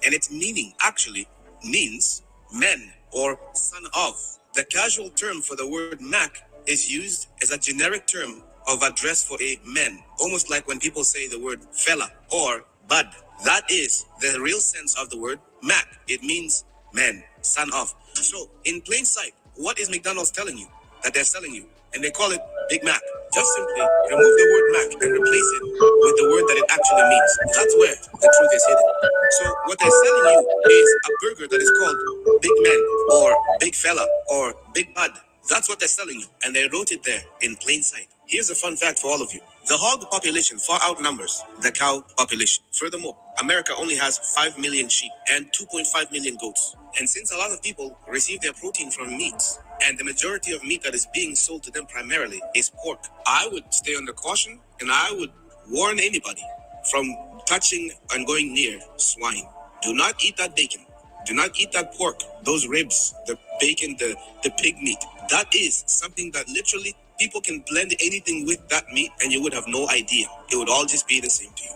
and its meaning actually means men or son of. The casual term for the word Mac is used as a generic term of address for a man, almost like when people say the word fella or bud. That is the real sense of the word Mac. It means man, son of. So, in plain sight, what is McDonald's telling you that they're selling you? And they call it Big Mac. Just simply remove the word Mac and replace it with the word that it actually means. That's where the truth is hidden. So what they're selling you is a burger that is called Big Man or Big Fella or Big Bud. That's what they're selling you. And they wrote it there in plain sight. Here's a fun fact for all of you. The hog population far outnumbers the cow population. Furthermore, America only has 5 million sheep and 2.5 million goats. And since a lot of people receive their protein from meats, and the majority of meat that is being sold to them primarily is pork, I would stay under caution and I would warn anybody from touching and going near swine. Do not eat that bacon. Do not eat that pork, those ribs, the bacon, the pig meat. That is something that literally people can blend anything with that meat and you would have no idea. It would all just be the same to you.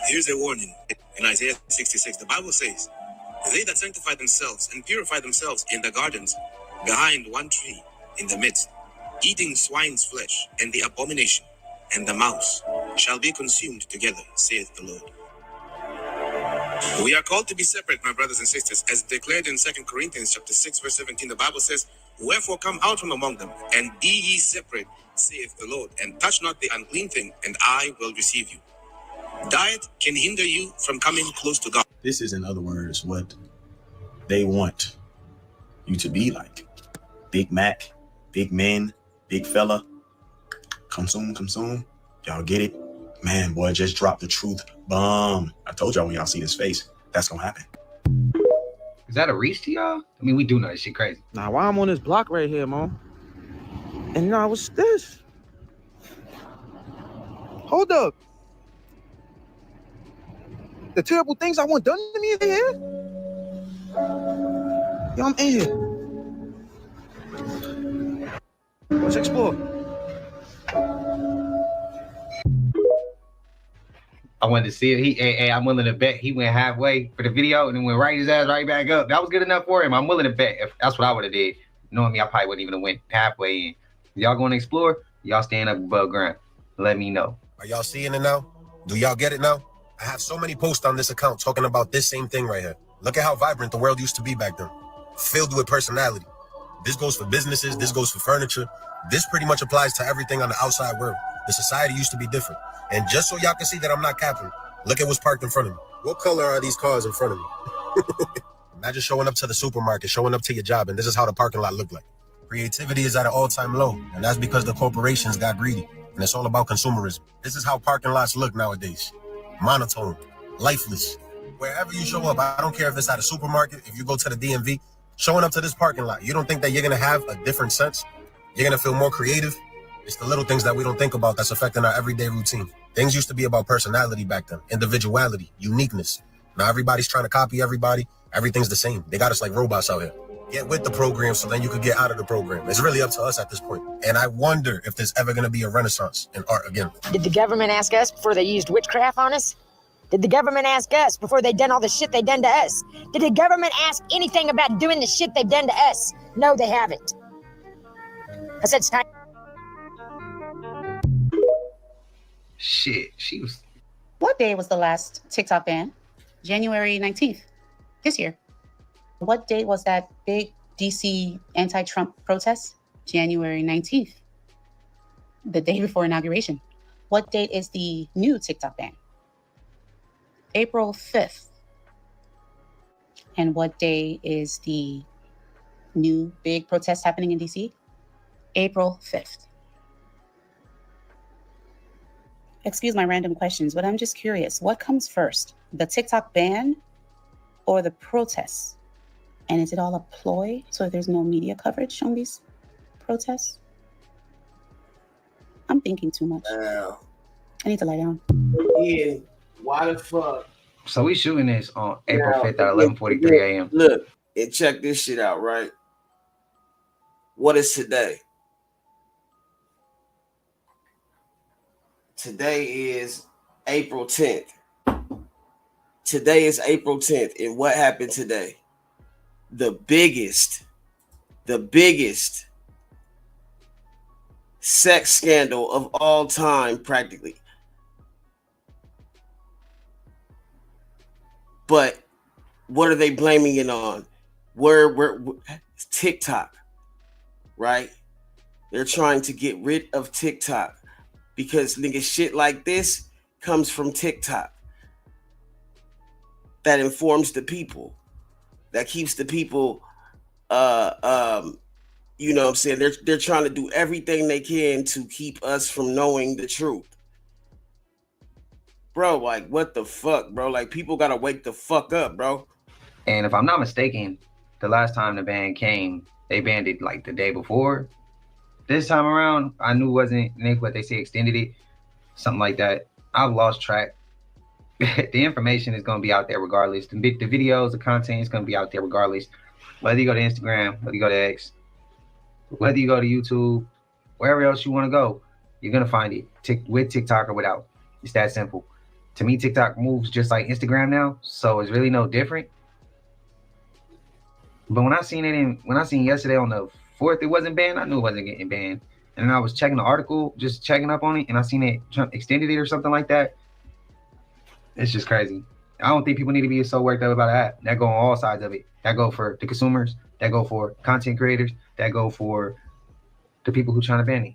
Here's a warning. In Isaiah 66, the Bible says, they that sanctify themselves and purify themselves in the gardens behind one tree in the midst, eating swine's flesh and the abomination and the mouse shall be consumed together, saith the Lord. We are called to be separate, my brothers and sisters, as declared in 2 Corinthians chapter 6, verse 17. The Bible says, wherefore come out from among them, and be ye separate, saith the Lord, and touch not the unclean thing, and I will receive you. Diet can hinder you from coming close to God. This is, in other words, what they want you to be like. Big Mac, big men, big fella. Consume. Y'all get it? Man, boy, just drop the truth bomb. I told y'all when y'all see this face, that's gonna happen. Is that a reach to y'all? I mean, we do know this shit crazy. Nah, why I'm on this block right here, Mom? And now what's this? Hold up. The terrible things I want done to me in here? Yo, I'm in here. Let's explore. I wanted to see it. I'm willing to bet he went halfway for the video and then went his ass right back up. That was good enough for him. I'm willing to bet. If that's what I would have did. Knowing me, I probably wouldn't even have went halfway in. Y'all going to explore? Y'all staying up above ground. Let me know. Are y'all seeing it now? Do y'all get it now? I have so many posts on this account talking about this same thing right here. Look at how vibrant the world used to be back then. Filled with personality. This goes for businesses. This goes for furniture. This pretty much applies to everything on the outside world. The society used to be different. And just so y'all can see that I'm not capping, look at what's parked in front of me. What color are these cars in front of me? Imagine showing up to the supermarket, showing up to your job, and this is how the parking lot looked like. Creativity is at an all-time low, and that's because the corporations got greedy, and it's all about consumerism. This is how parking lots look nowadays. Monotone, lifeless. Wherever you show up, I don't care if it's at a supermarket, if you go to the DMV, showing up to this parking lot, you don't think that you're going to have a different sense? You're going to feel more creative? It's the little things that we don't think about that's affecting our everyday routine. Things used to be about personality back then, individuality, uniqueness. Now everybody's trying to copy everybody. Everything's the same. They got us like robots out here. Get with the program so then you could get out of the program. It's really up to us at this point. And I wonder if there's ever going to be a renaissance in art again. Did the government ask us before they used witchcraft on us? Did the government ask us before they done all the shit they done to us? Did the government ask anything about doing the shit they've done to us? No, they haven't. I said it's time. Shit, she was. What day was the last TikTok ban? January 19th, this year. What date was that big DC anti-Trump protest? January 19th, the day before inauguration. What date is the new TikTok ban? April 5th. And what day is the new big protest happening in DC? April 5th. Excuse my random questions, but I'm just curious. What comes first, the TikTok ban or the protests? And is it all a ploy so there's no media coverage on these protests? I'm thinking too much. I need to lie down. Yeah, why the fuck? So we shooting this on April 5th at 11:43 a.m. Look, and check this shit out, right? What is today? Today is April 10th. Today is April 10th. And what happened today? The biggest sex scandal of all time, practically. But what are they blaming it on? Where TikTok, right? They're trying to get rid of TikTok because nigga shit like this comes from TikTok. That informs the people. That keeps the people you know what I'm saying? They're trying to do everything they can to keep us from knowing the truth. Bro, like what the fuck, bro? Like people gotta wake the fuck up, bro. And if I'm not mistaken, the last time the ban came, they banned it like the day before. This time around, I knew it wasn't Nick, but they say extended it, something like that. I've lost track. The information is gonna be out there regardless. The videos, the content is gonna be out there regardless. Whether you go to Instagram, whether you go to X, whether you go to YouTube, wherever else you want to go, you're gonna find it with TikTok or without. It's that simple. To me, TikTok moves just like Instagram now, so it's really no different. But when I seen yesterday on the 4th, it wasn't banned. I knew it wasn't getting banned. And then I was checking the article, just checking up on it, and I seen it Trump extended it or something like that. It's just crazy. I don't think people need to be so worked up about that. That go on all sides of it. That go for the consumers. That go for content creators. That go for the people who trying to ban it.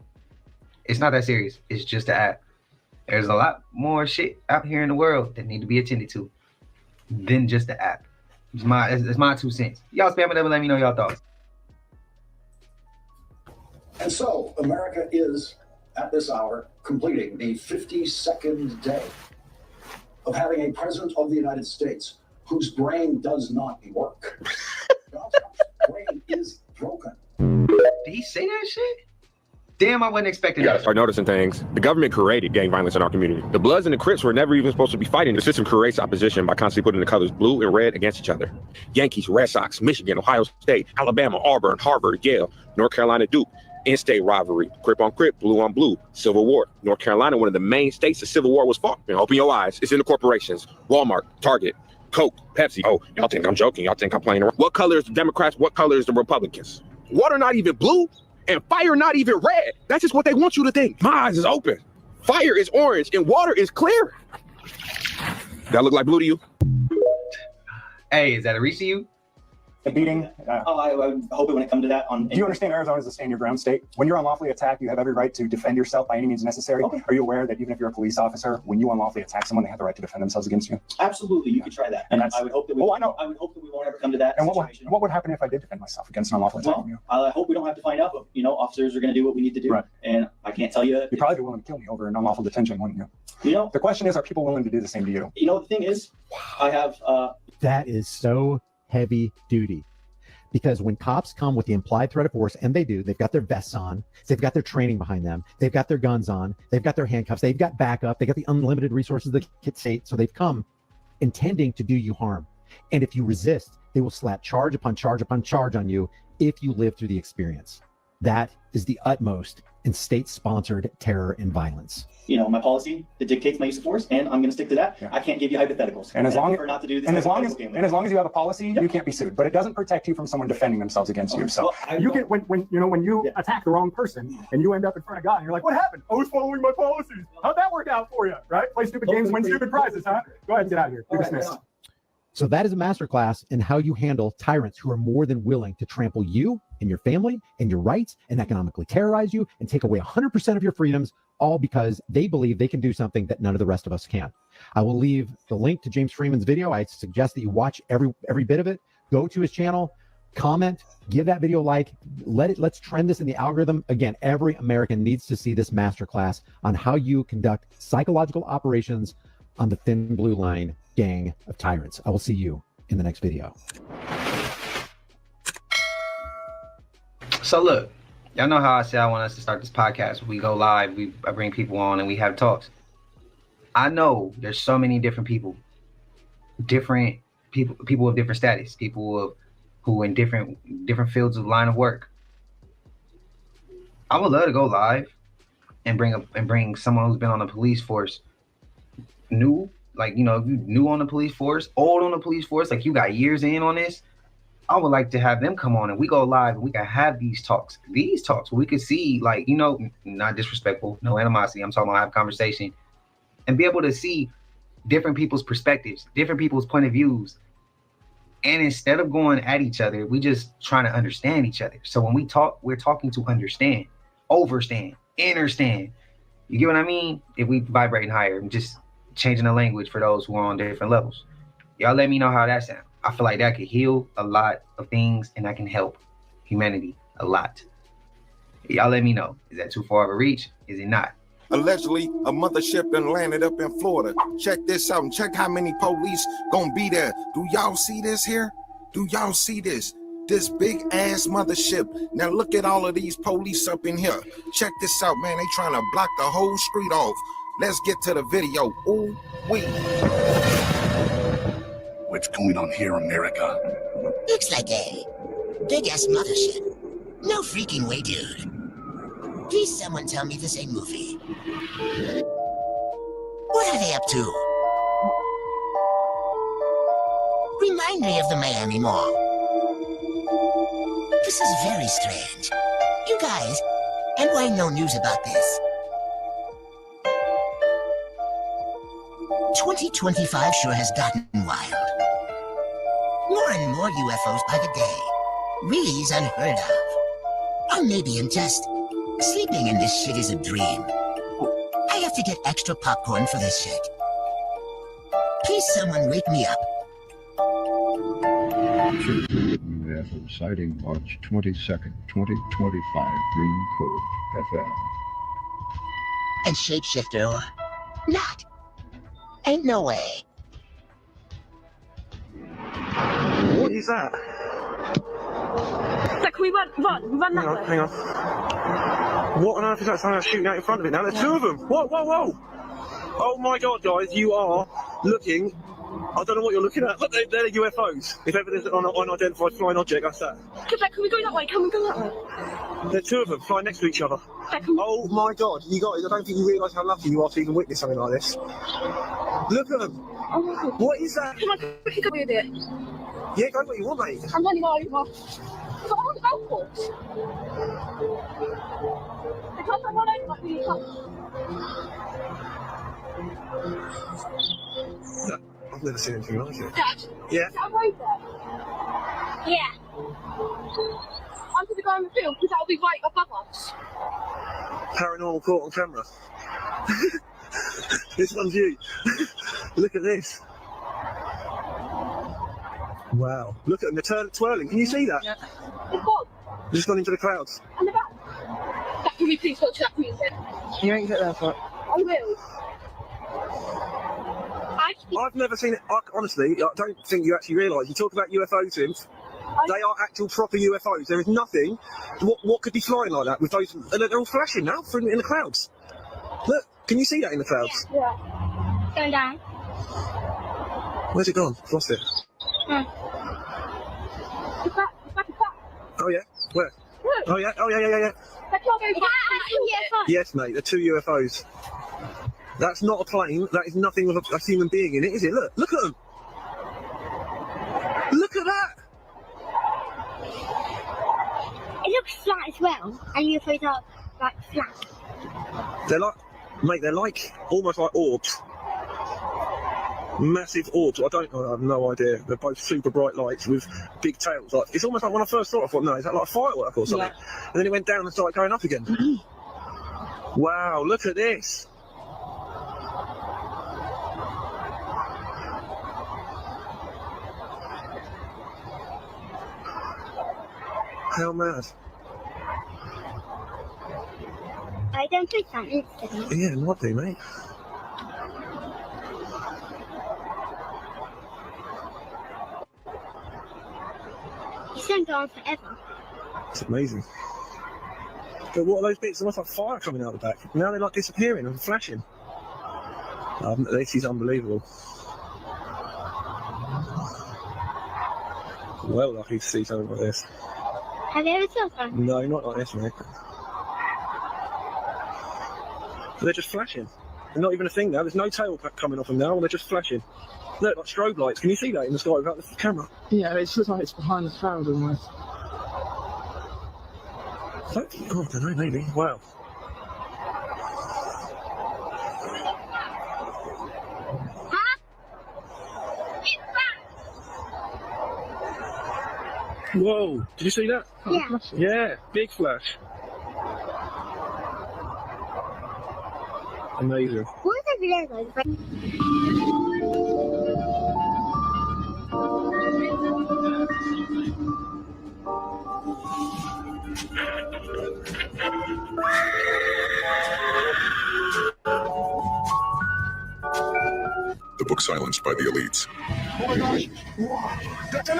It's not that serious. It's just an app. There's a lot more shit out here in the world that need to be attended to than just the app. It's my 2 cents. Y'all spam it up and let me know y'all thoughts. And so America is, at this hour, completing the 52nd day of having a president of the United States whose brain does not work. Donald Trump's brain is broken. Did he say that shit? Damn, I wasn't expecting that. Start noticing things. The government created gang violence in our community. The Bloods and the Crips were never even supposed to be fighting. The system creates opposition by constantly putting the colors blue and red against each other. Yankees, Red Sox, Michigan, Ohio State, Alabama, Auburn, Harvard, Yale, North Carolina, Duke. In-state rivalry, Crip on Crip, blue on blue, Civil War. North Carolina, one of the main states the Civil War was fought. And open your eyes, it's in the corporations. Walmart, Target, Coke, Pepsi. Oh, y'all think I'm joking. Y'all think I'm playing around. What color is the Democrats? What color is the Republicans? Water not even blue and fire not even red. That's just what they want you to think. My eyes is open. Fire is orange and water is clear. That look like blue to you? Hey, is that a reach to you? The beating. I hope it wouldn't come to that. Do you understand Arizona is a stand your ground state? When you're unlawfully attacked, you have every right to defend yourself by any means necessary. Okay. Are you aware that even if you're a police officer, when you unlawfully attack someone, they have the right to defend themselves against you? Absolutely, you could try that. And I would hope that we. Oh, I know. I would hope that we won't ever come to that situation. What would happen if I did defend myself against an unlawful attack from you? I hope we don't have to find out. But, officers are going to do what we need to do. Right. And I can't tell you. You'd probably be willing to kill me over an unlawful detention, wouldn't you? The question is, are people willing to do the same to you? The thing is, I have. That is so heavy duty. Because when cops come with the implied threat of force, and they do, they've got their vests on, they've got their training behind them, they've got their guns on, they've got their handcuffs, they've got backup, they got the unlimited resources of the state, so they've come intending to do you harm. And if you resist, they will slap charge upon charge upon charge on you if you live through the experience. That is the utmost in state-sponsored terror and violence. My policy that dictates my use of force, and I'm going to stick to that. Yeah. I can't give you hypotheticals. And as long as not to do this, and as long as you have a policy, you can't be sued. But it doesn't protect you from someone defending themselves against you. So you can when you attack the wrong person and you end up in front of God and you're like, what happened? I was following my policies. How'd that work out for you? Right? Play stupid games, win stupid prizes, huh? Go ahead and get out of here. You're dismissed. So that is a masterclass in how you handle tyrants who are more than willing to trample you and your family and your rights and economically terrorize you and take away 100% of your freedoms, all because they believe they can do something that none of the rest of us can. I will leave the link to James Freeman's video. I suggest that you watch every bit of it. Go to his channel. comment, give that video a like, let's trend this in the algorithm. Again, every American needs to see this masterclass on how you conduct psychological operations on the thin blue line gang of tyrants. I will see you in the next video. So look, y'all know how I say I want us to start this podcast. We go live, I bring people on and we have talks. I know there's so many different people of different status, people who in different fields of line of work. I would love to go live and bring someone who's been on the police force, new, like, you know, new on the police force, old on the police force, like you got years in on this. I would like to have them come on and we go live and we can have these talks where we could see, like, you know, not disrespectful, no animosity. I'm talking about have a conversation and be able to see different people's perspectives, different people's point of views. And instead of going at each other, we just trying to understand each other. So when we talk, we're talking to understand, overstand, understand. You get what I mean? If we vibrating higher and just changing the language for those who are on different levels. Y'all let me know how that sounds. I feel like that could heal a lot of things and that can help humanity a lot. Y'all let me know. Is that too far of a reach? Is it not? Allegedly, a mothership done landed up in Florida. Check this out and check how many police gonna be there. Do y'all see this here? Do y'all see this? This big ass mothership. Now look at all of these police up in here. Check this out, man. They trying to block the whole street off. Let's get to the video. Ooh, wee. What's going on here, America? Looks like a big-ass mothership. No freaking way, dude. Please someone tell me this ain't movie. What are they up to? Remind me of the Miami Mall. This is very strange. You guys, and why no news about this? 2025 sure has gotten wild. More and more UFOs by the day. Really is unheard of. Or maybe I'm just sleeping in this shit is a dream. I have to get extra popcorn for this shit. Please someone wake me up. UFO sighting March 22nd, 2025, Green Code FM. And shapeshifter or not. Ain't no way. What is that? So can we run that way? Hang on. What on earth is that someone shooting out in front of it? Now there's two of them. Whoa. Oh my god, guys, you are looking. I don't know what you're looking at, but they're UFOs. If ever there's an unidentified flying object, that's that. Can we go that way? Can we go that way? There's two of them flying next to each other. Oh my god, you guys, I don't think you realise how lucky you are to even witness something like this. Look at them. Oh my god. What is that? Can I quickly go with it? Yeah, go where you want, mate. I'm running over. But I'm on the golf course. Because I run over like really close. I've never seen anything like it. Dad? Yeah? Is that a road there? Yeah. I'm going to go in the field because that'll be right above us. Paranormal caught on camera. This one's you. Look at this. Wow. Look at them, they're twirling. Can you see that? Yeah. It's gone. Just gone into the clouds. And the back. That can we please watch that music? You ain't get that far. I will. I've never seen it. Honestly, I don't think you actually realise. You talk about UFO sims. They are actual proper UFOs. There is nothing. What could be flying like that with those? And they're all flashing now in the clouds. Look, can you see that in the clouds? Yeah. Going down. Where's it gone? I've lost it. It's back. Oh yeah. Where? Look. Oh yeah. They can't go back. Yes, mate. They're two UFOs. That's not a plane. That is nothing with a human being in it, is it? Look at them. Look at that. It looks flat as well, and UFOs are like flat. They're like, mate. They're like almost like orbs. Massive orbs. I have no idea. They're both super bright lights with big tails. Like it's almost like when I first saw it, I thought, no, is that like a firework or something? Yeah. And then it went down and started going up again. Wow, look at this. How mad? I don't think something. Yeah, might be, mate. He's going to go on forever. It's amazing. But what are those bits? There's like fire coming out the back. Now they're like disappearing and flashing. This is unbelievable. Well lucky to see something like this. Have you ever saw something? No, not like this, mate. They're just flashing. They're not even a thing now. There's no tail coming off them now. They're just flashing. Look, like strobe lights. Can you see that in the sky without the camera? Yeah, it looks like it's behind the clouds almost. Oh, I don't know, maybe. Wow. Whoa, did you see that? Yeah. Yeah, big flash. Amazing. What is it video like? The book silenced by the elites. Oh my gosh! That's it!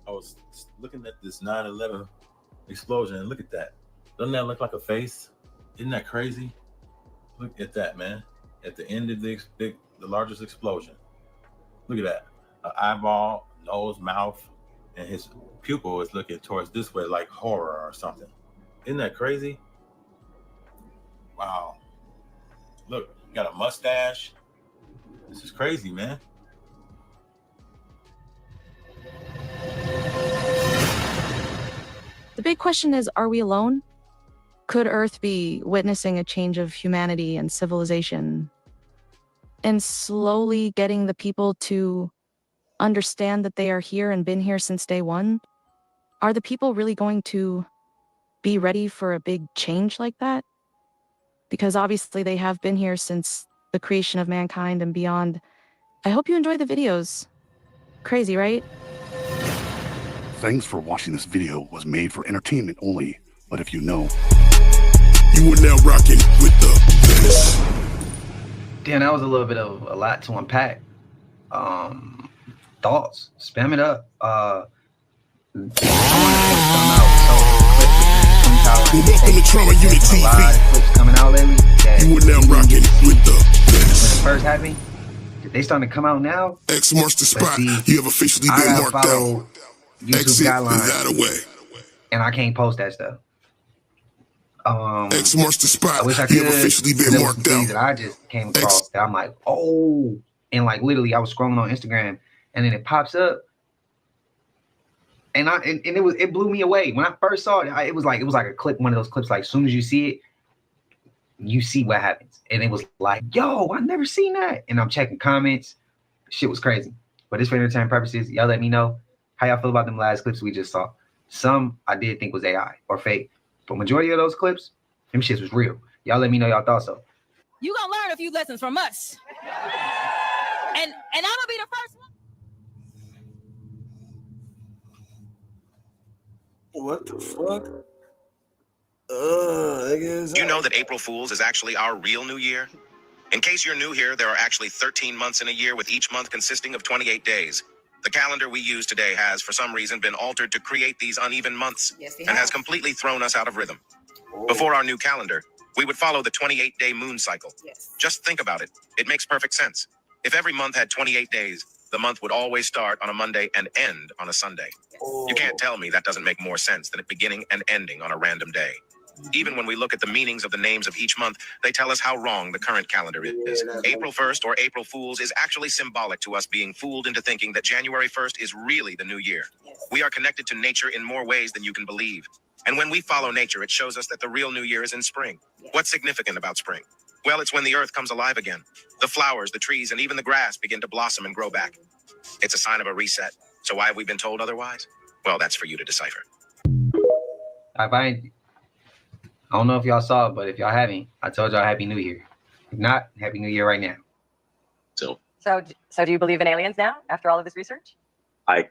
I was looking at this 9/11 explosion, and look at that. Doesn't that look like a face? Isn't that crazy? Look at that, man. At the end of the largest explosion. Look at that. An eyeball, nose, mouth, and his pupil is looking towards this way like horror or something. Isn't that crazy? Wow. Look, got a mustache. This is crazy, man. The big question is, are we alone? Could Earth be witnessing a change of humanity and civilization and slowly getting the people to understand that they are here and been here since day one? Are the people really going to be ready for a big change like that? Because obviously they have been here since the creation of mankind and beyond. I hope you enjoy the videos. Crazy, right? Thanks for watching. This video was made for entertainment only, but if you know, you are now rocking with the best. Damn, that was a little bit of a lot to unpack. Thoughts, spam it up. Welcome to Trama Unit TV. Clips coming out lately. You are now rocking with the best. When it first happened, they starting to come out now. X marks the spot. You have officially been marked out. YouTube Exit guidelines, that away. And I can't post that stuff. X marks the spot. I wish I could. You have officially been marked out. That I just came across that I'm like, oh, and like literally, I was scrolling on Instagram, and then it pops up, and it blew me away when I first saw it. It was like a clip, one of those clips. Like, as soon as you see it, you see what happens, and it was like, yo, I never seen that. And I'm checking comments, shit was crazy. But it's for entertainment purposes. Y'all let me know how y'all feel about them last clips we just saw. Some I did think was AI or fake, but majority of those clips, them shits was real. Y'all let me know y'all thought so. You gonna learn a few lessons from us. And I'm gonna be the first one. What the fuck? You know that April Fool's is actually our real new year? In case you're new here, there are actually 13 months in a year, with each month consisting of 28 days. The calendar we use today has, for some reason, been altered to create these uneven months and has completely thrown us out of rhythm. Before our new calendar, we would follow the 28-day moon cycle. Just think about it. It makes perfect sense. If every month had 28 days, the month would always start on a Monday and end on a Sunday. You can't tell me that doesn't make more sense than it beginning and ending on a random day. Even when we look at the meanings of the names of each month, they tell us how wrong the current calendar is. April 1st or April Fools is actually symbolic to us being fooled into thinking that January 1st is really the new year. We are connected to nature in more ways than you can believe. And when we follow nature, it shows us that the real new year is in spring. What's significant about spring? Well, it's when the earth comes alive again. The flowers, the trees, and even the grass begin to blossom and grow back. It's a sign of a reset. So why have we been told otherwise? Well, that's for you to decipher. I don't know if y'all saw it, but if y'all haven't, I told y'all Happy New Year. If not, Happy New Year right now. So do you believe in aliens now after all of this research? I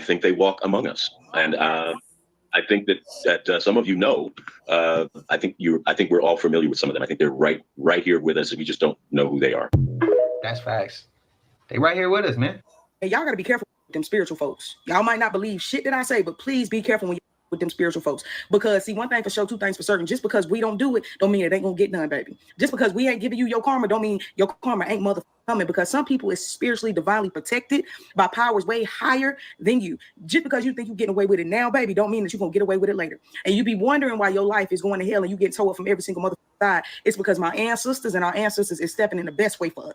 think they walk among us, and I think that some of you know. I think we're all familiar with some of them. I think they're right here with us, and we just don't know who they are. That's facts. They right here with us, man. Hey, y'all gotta be careful with them spiritual folks. Y'all might not believe shit that I say, but please be careful when you with them spiritual folks. Because see, one thing for sure, two things for certain. Just because we don't do it, don't mean it ain't gonna get done, baby. Just because we ain't giving you your karma, don't mean your karma ain't motherfucking coming. Because some people is spiritually, divinely protected by powers way higher than you. Just because you think you're getting away with it now, baby, don't mean that you're gonna get away with it later. And you be wondering why your life is going to hell and you get told from every single motherfucking side. It's because my ancestors and our ancestors is stepping in the best way for us.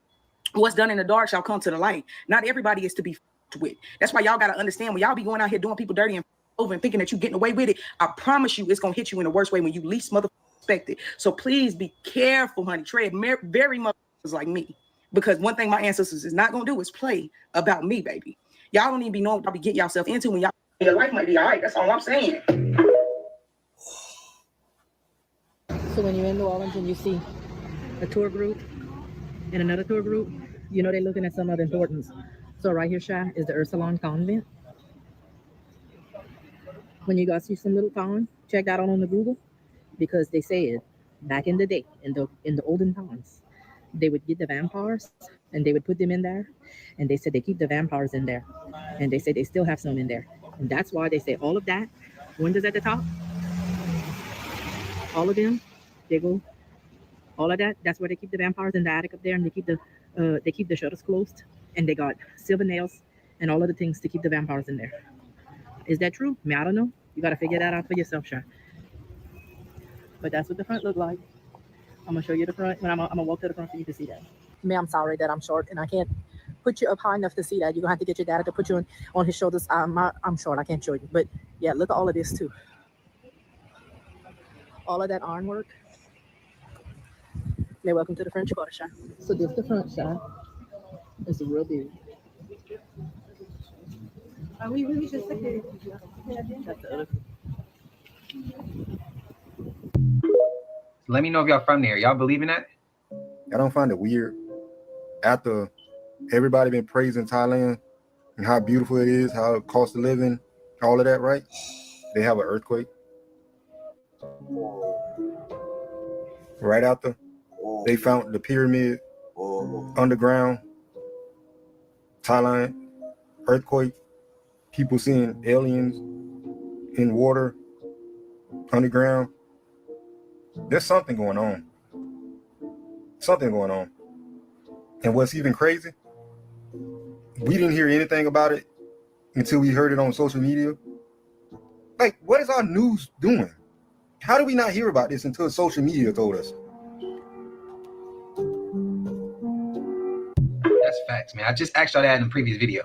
What's done in the dark shall come to the light. Not everybody is to be with. That's why y'all gotta understand when y'all be going out here doing people dirty and over and thinking that you're getting away with it, I promise you it's gonna hit you in the worst way when you least expect it. So please be careful, honey. Tread very much like me, because one thing my ancestors is not gonna do is play about me, baby. Y'all don't even be knowing what y'all be getting yourself into when y'all your life might be all right. That's all I'm saying. So when you're in New Orleans and you see a tour group and another tour group, you know they're looking at some other importance. So right here, Shy, is the Ursuline Convent. When you guys see some little town, check that out on the Google, because they said back in the day, in the olden times, they would get the vampires and they would put them in there, and they said they keep the vampires in there, and they said they still have some in there, and that's why they say all of that windows at the top, all of them, they go, all of that. That's where they keep the vampires in the attic up there, and they keep the shutters closed, and they got silver nails and all of the things to keep the vampires in there. Is that true? I don't know. You got to figure that out for yourself, Shy. But that's what the front look like. I'm going to show you the front. I'm going to walk to the front for you to see that. Ma'am, I'm sorry that I'm short and I can't put you up high enough to see that. You're going to have to get your dad to put you on his shoulders. I'm short. I can't show you. But yeah, look at all of this too. All of that ironwork. You're welcome to the French Quarter, Shy. So this is the front, Shy. It's real big. Oui, je sais que... Let me know if y'all from there. Y'all believe in that? I don't find it weird. After everybody been praising Thailand and how beautiful it is, how it costs of living, all of that, right? They have an earthquake. Right after they found the pyramid underground, Thailand, earthquake. People seeing aliens in water, underground. There's something going on. Something going on. And what's even crazy, we didn't hear anything about it until we heard it on social media. Like, what is our news doing? How do we not hear about this until social media told us? That's facts, man. I just asked y'all that in the previous video.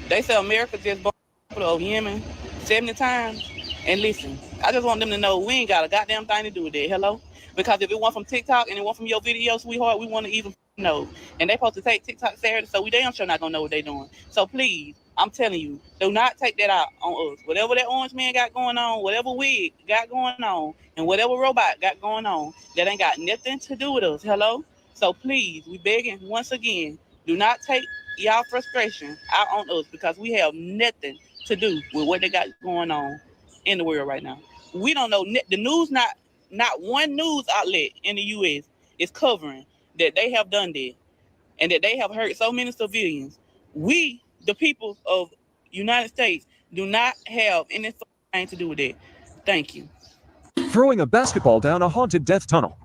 They say America just bombed over Yemen 70 times. And listen, I just want them to know we ain't got a goddamn thing to do with that. Hello? Because if it weren't from TikTok and it weren't from your video, sweetheart, we want to even know. And they supposed to take TikTok Saturday, so we damn sure not gonna know what they doing. So please, I'm telling you, do not take that out on us. Whatever that orange man got going on, whatever wig got going on, and whatever robot got going on, that ain't got nothing to do with us. Hello? So please, we begging once again, do not take y'all frustration out on us, because we have nothing to do with what they got going on in the world right now. We don't know the news. Not one news outlet in the U.S. is covering that they have done that and that they have hurt so many civilians We, the people of United States, do not have anything to do with it. Thank you. Throwing a basketball down a haunted death tunnel.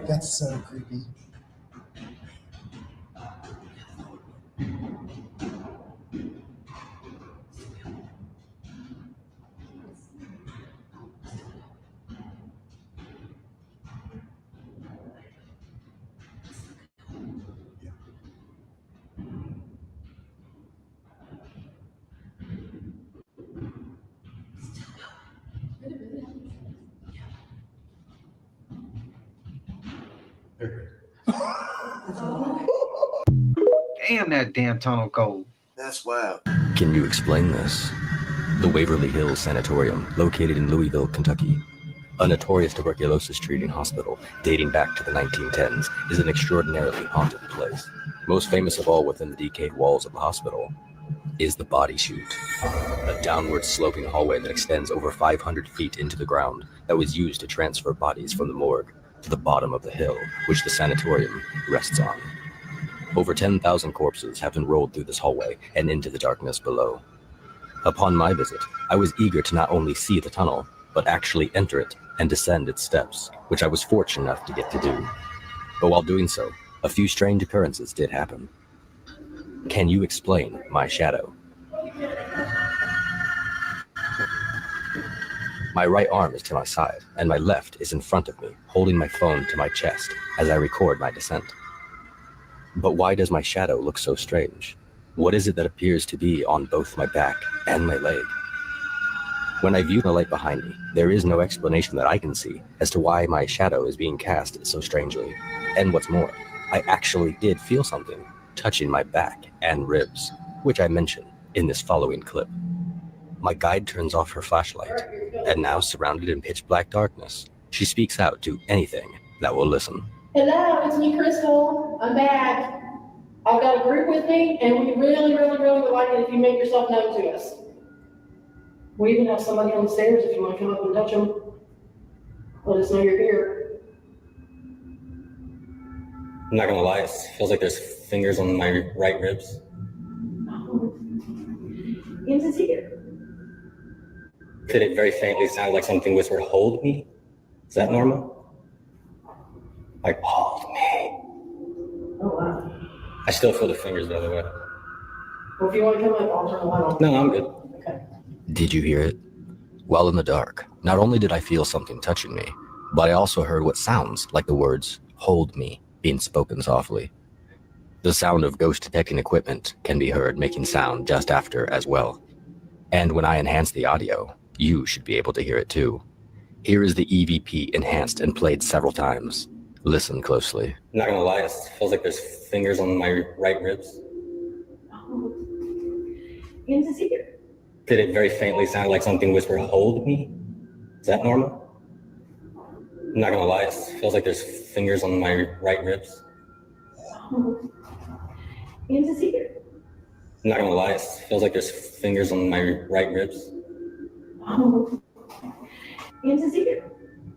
That's so creepy. Damn, that damn tunnel cold. That's wild. Can you explain this? The Waverly Hills Sanatorium, located in Louisville, Kentucky, a notorious tuberculosis treating hospital dating back to the 1910s, is an extraordinarily haunted place. Most famous of all within the decayed walls of the hospital is the Body Chute, a downward sloping hallway that extends over 500 feet into the ground that was used to transfer bodies from the morgue to the bottom of the hill, which the sanatorium rests on. Over 10,000 corpses have been rolled through this hallway and into the darkness below. Upon my visit, I was eager to not only see the tunnel, but actually enter it and descend its steps, which I was fortunate enough to get to do. But while doing so, a few strange occurrences did happen. Can you explain my shadow? My right arm is to my side, and my left is in front of me, holding my phone to my chest as I record my descent. But why does my shadow look so strange? What is it that appears to be on both my back and my leg? When I view the light behind me, there is no explanation that I can see as to why my shadow is being cast so strangely. And what's more, I actually did feel something touching my back and ribs, which I mention in this following clip. My guide turns off her flashlight, and now surrounded in pitch black darkness, she speaks out to anything that will listen. Hello, it's me, Crystal. I'm back. I've got a group with me, and we really would like it if you make yourself known to us. We even have somebody on the stairs if you want to come up and touch them. Let us know you're here. I'm not gonna lie, it feels like there's fingers on my right ribs. Is here? Could it very faintly sound like something whispered, "Hold me"? Is that normal? Like, hold me. Oh, wow. I still feel the fingers, by the way. Well, if you want to come up, I'll turn the light on. No, I'm good. Okay. Did you hear it? While in the dark, not only did I feel something touching me, but I also heard what sounds like the words, "Hold me," being spoken softly. The sound of ghost detecting equipment can be heard making sound just after as well. And when I enhance the audio, you should be able to hear it too. Here is the EVP enhanced and played several times. Listen closely. I'm not gonna lie, it feels like there's fingers on my right ribs. Is here? Did it very faintly sound like something whispered, "Hold me"? Is that normal? I'm not gonna lie, it feels like there's fingers on my right ribs. Is here? I'm not gonna lie, it feels like there's fingers on my right ribs. Is here?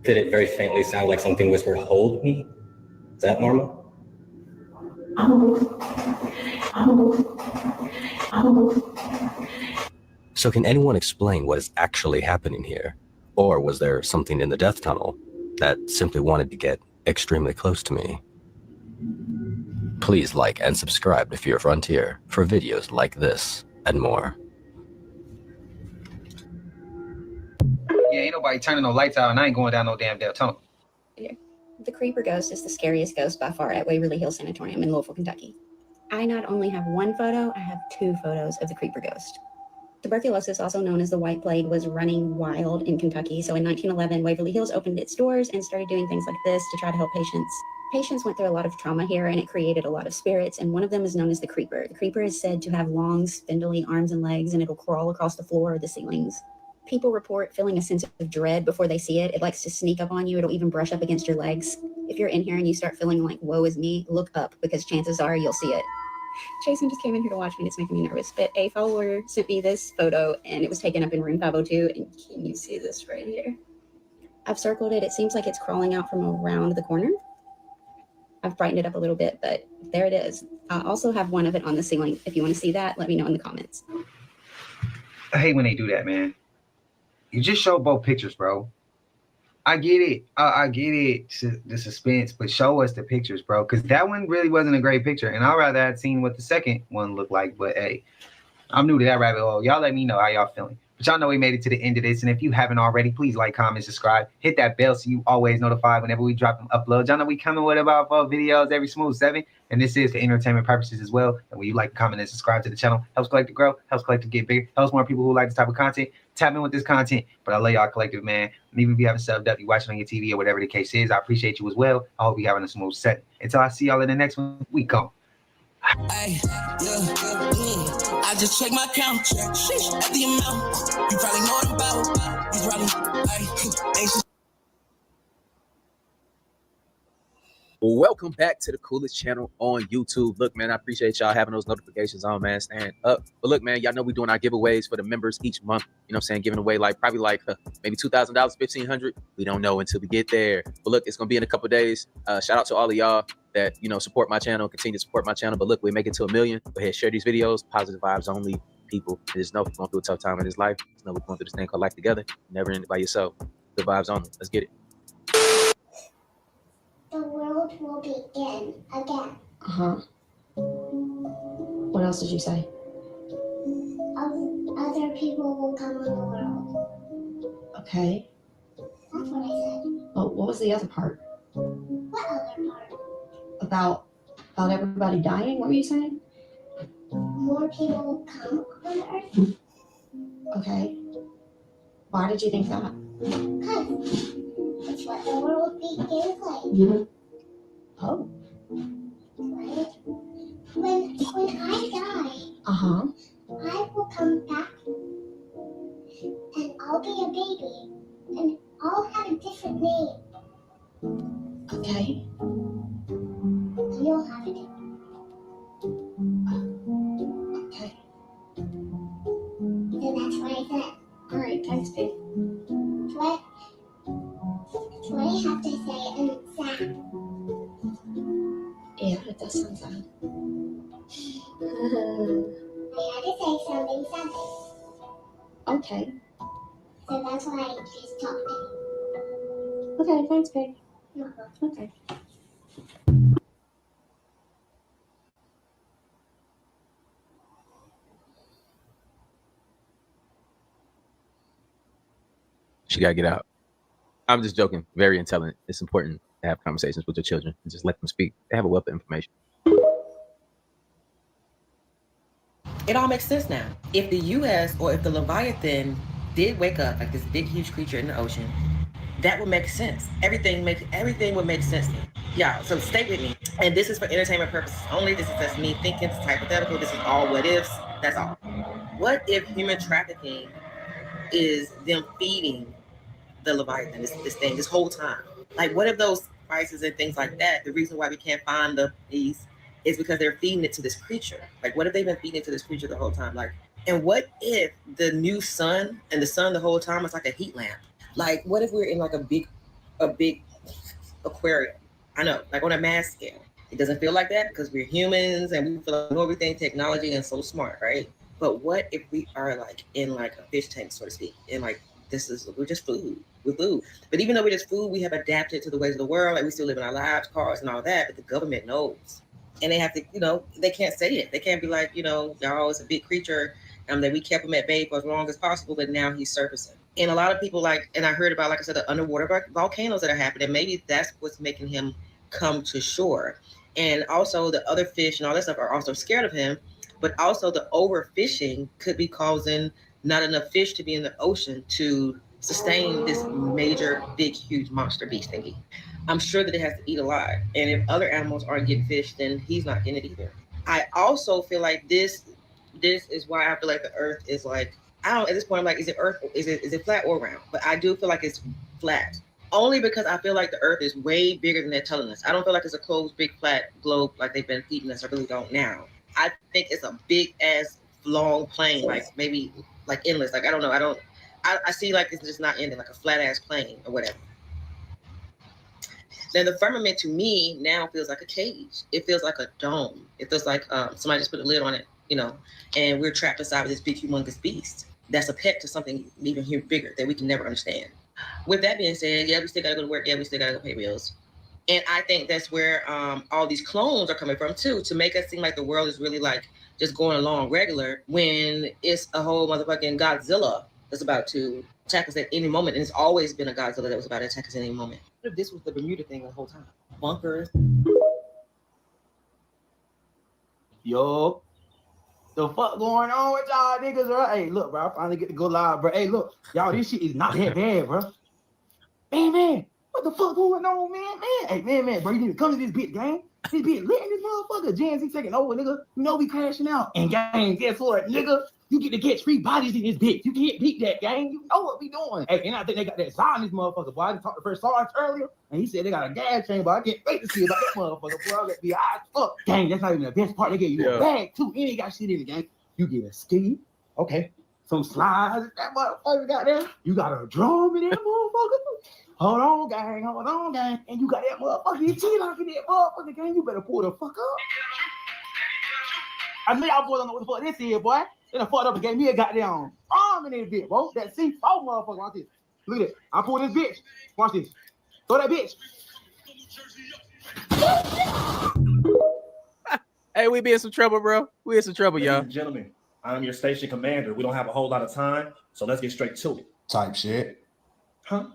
Did it very faintly sound like something whispered, "Hold me"? Is that normal? So can anyone explain what is actually happening here? Or was there something in the death tunnel that simply wanted to get extremely close to me? Please like and subscribe to Fear Frontier for videos like this and more. Yeah, ain't nobody turning no lights out, and I ain't going down no damn tunnel. The creeper ghost is the scariest ghost by far at Waverly Hills Sanatorium in Louisville, Kentucky. I not only have one photo, I have two photos of the creeper ghost. Tuberculosis, also known as the White Plague, was running wild in Kentucky. So in 1911, Waverly Hills opened its doors and started doing things like this to try to help patients. Patients went through a lot of trauma here, and it created a lot of spirits, and one of them is known as the creeper. The creeper is said to have long, spindly arms and legs, and it'll crawl across the floor or the ceilings. People report feeling a sense of dread before they see it. It likes to sneak up on you. It'll even brush up against your legs. If you're in here and you start feeling like, woe is me, look up, because chances are you'll see it. Jason just came in here to watch me, and it's making me nervous, but a follower sent me this photo, and it was taken up in room 502, and can you see this right here? I've circled it. It seems like it's crawling out from around the corner. I've brightened it up a little bit, but there it is. I also have one of it on the ceiling. If you want to see that, let me know in the comments. I hate when they do that, man. You just show both pictures, bro. I get it. I get it, the suspense, but show us the pictures, bro. Because that one really wasn't a great picture. And I'd rather have seen what the second one looked like. But hey, I'm new to that rabbit hole. Y'all let me know how y'all feeling. But y'all know we made it to the end of this. And if you haven't already, please like, comment, subscribe. Hit that bell so you always notified whenever we drop them uploads. Y'all know we coming with about 4 videos every smooth 7. And this is for entertainment purposes as well. And when you like, comment, and subscribe to the channel, helps Collective grow, helps Collective get bigger, helps more people who like this type of content tap in with this content. But I love y'all Collective, man. And even if you haven't subbed up, you watching on your TV or whatever the case is, I appreciate you as well. I hope you having a smooth set. Until I see y'all in the next one, we gone. Ay, I just check my count, sheesh, at the amount. You probably know what I'm about. You probably, anxious. Welcome back to the coolest channel on YouTube. Look, man, I appreciate y'all having those notifications on, man. Stand up. But look, man, y'all know we're doing our giveaways for the members each month. You know what I'm saying? Giving away probably maybe $2,000, $1,500. We don't know until we get there. But look, it's going to be in a couple days. Shout out to all of y'all that, support my channel, continue to support my channel. But look, we make it to 1 million. Go ahead, share these videos. Positive vibes only, people. Just know if you're going through a tough time in this life, just know we're going through this thing called life together. Never end it by yourself. Good vibes only. Let's get it. The world will begin again. Uh-huh. What else did you say? Other people will come on the world. Okay. That's what I said. Oh, what was the other part? What other part? About everybody dying? What were you saying? More people will come on the earth. Okay. Why did you think that? Because it's what the world begins like. Mm-hmm. Oh. Right? When I die, Uh-huh. I will come back and I'll be a baby and I'll have a different name. Okay. You'll have it. Okay. So that's what I said. All right, thanks, babe. That's what I have to say, and it's sad. Yeah, it does sound sad. I had to say something. Okay. So that's why I just talked to you. Okay, thanks, babe. Okay. She got to get out. I'm just joking. Very intelligent. It's important to have conversations with your children and just let them speak. They have a wealth of information. It all makes sense now. If the U.S. or if the Leviathan did wake up like this big, huge creature in the ocean, that would make sense. Everything would make sense. Yeah, so stay with me. And this is for entertainment purposes only. This is just me thinking. It's hypothetical. This is all what ifs. That's all. What if human trafficking is them feeding the Leviathan, this thing, this whole time? Like, what if those spices and things like that, the reason why we can't find these is because they're feeding it to this creature? Like, what if they've been feeding it to this creature the whole time? Like, and what if the new sun and the sun the whole time is like a heat lamp? Like, what if we're in like a big aquarium? I know, like on a mass scale. It doesn't feel like that because we're humans and we feel like we know everything, technology, and so smart, right? But what if we are like in like a fish tank, so to speak, and like we're just food. We're food. But even though we're just food, we have adapted to the ways of the world. Like, we still live in our lives, cars and all that, but the government knows. And they have to, they can't say it. They can't be like, y'all is a big creature that we kept him at bay for as long as possible, but now he's surfacing. And a lot of people and I heard about, like I said, the underwater volcanoes that are happening. Maybe that's what's making him come to shore. And also the other fish and all that stuff are also scared of him, but also the overfishing could be causing not enough fish to be in the ocean to sustain this major, big, huge monster beast thingy. I'm sure that it has to eat a lot. And if other animals aren't getting fish, then he's not getting it either. I also feel like this is why I feel like the earth is like, at this point, I'm like, is it flat or round? But I do feel like it's flat. Only because I feel like the earth is way bigger than they're telling us. I don't feel like it's a closed, big, flat globe like they've been feeding us. I really don't now. I think it's a big ass long plane, like maybe like endless. Like, I don't know. I see like it's just not ending, like a flat ass plane or whatever. Now the firmament to me now feels like a cage. It feels like a dome. It feels like somebody just put a lid on it, you know, and we're trapped inside of this big humongous beast that's a pet to something even here bigger that we can never understand. With that being said, yeah, we still gotta go to work. Yeah, we still gotta go pay bills. And I think that's where all these clones are coming from too, to make us seem like the world is really like just going along regular when it's a whole motherfucking Godzilla that's about to attack us at any moment. And it's always been a Godzilla that was about to attack us at any moment. What if this was the Bermuda thing the whole time? Bunkers. Yo, the fuck going on with y'all niggas, bro? Hey, look, bro, I finally get to go live, bro. Hey, look, y'all, this shit is not that bad, bro. Man, what the fuck going on, man? Hey, man, bro, you need to come to this bitch, gang. This bitch lit in this motherfucker. Gen Z taking over, nigga. You know we crashing out. And gang, guess what, nigga? You get to catch free bodies in this bitch. You can't beat that, gang. You know what we doing. Hey, and I think they got that Zionist motherfucker, boy. I talked to First Sarge earlier, and he said they got a gas chamber. I can't wait to see about that motherfucker, bro. That be high as fuck. Gang, that's not even the best part. They gave you a bag, too. You ain't got shit in it, gang. You get a ski, okay, some slides, that motherfucker got there. You got a drum in that motherfucker. Hold on, gang. And you got that motherfucking T-lock in that motherfucker, gang. You better pull the fuck up. I know y'all boys don't know what the fuck this is, boy. They done fucked up and gave me a goddamn arm in this bitch, bro. That C4 motherfucker. Watch this. Look at it. I pull this bitch. Watch this. Throw that bitch. Hey, we be in some trouble, bro. We in some trouble, y'all. Ladies and gentlemen, I'm your station commander. We don't have a whole lot of time, so let's get straight to it. Type shit. Huh?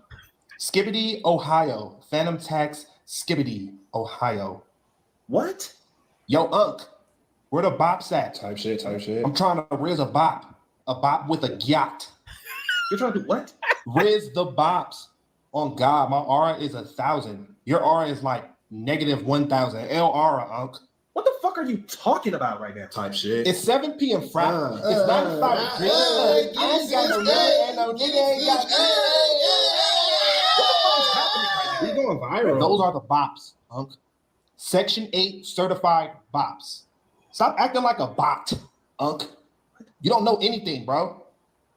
Skibbity, Ohio. Phantom Tax, Skibbity, Ohio. What? Yo, Unc, where the bops at? Type shit. I'm trying to riz a bop with a yacht. You're trying to do what? Riz the bops. On God, my aura is 1,000. Your aura is like -1,000. L aura, Unc. What the fuck are you talking about right now? Type shit. It's 7 p.m. Friday. It's 95 degrees. I ain't got no nigga and no nigga ain't got. What the fuck is happening right now? You're going viral. Those are the bops, Unc. Section 8 certified bops. Stop acting like a bot, Unc. You don't know anything, bro.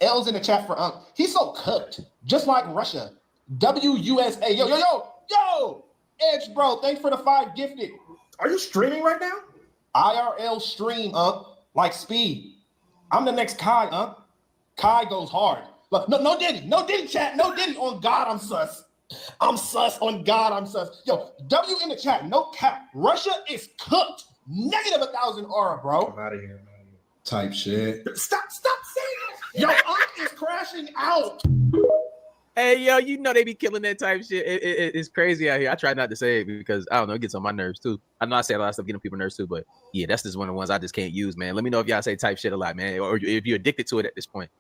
L's in the chat for Unc. He's so cooked, just like Russia. WUSA. Yo. Edge, bro. Thanks for the 5 gifted. Are you streaming right now? IRL stream, Unc. Like speed. I'm the next Kai, Unc. Kai goes hard. Look, no Diddy, chat. No Diddy. On God, I'm sus. I'm sus. On God, I'm sus. Yo, W in the chat. No cap. Russia is cooked. -1,000 aura, bro. I'm out of here. Type shit. Stop saying that. Yo, Unc is crashing out. Hey, yo, you know they be killing that type shit. It's crazy out here. I try not to say it because, I don't know, it gets on my nerves, too. I know I say a lot of stuff getting people nerves, too, but, yeah, that's just one of the ones I just can't use, man. Let me know if y'all say type shit a lot, man, or if you're addicted to it at this point.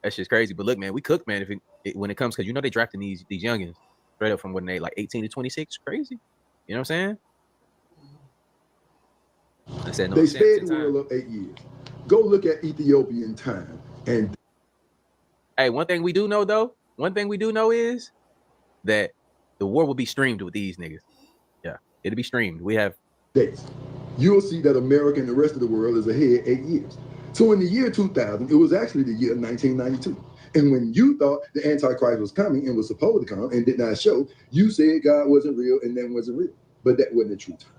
That's just crazy. But, look, man, we cook, man, when it comes, because, you know, they drafting these youngins straight up from when they, like, 18 to 26. Crazy. You know what I'm saying? I said, no, they spared the world of 8 years. Go look at Ethiopian time. And hey, one thing we do know is that the war will be streamed with these niggas. Yeah, it'll be streamed. We have dates. You'll see that America and the rest of the world is ahead 8 years. So in the year 2000, it was actually the year 1992. And when you thought the Antichrist was coming and was supposed to come and did not show, you said God wasn't real and then wasn't real. But that wasn't the true time.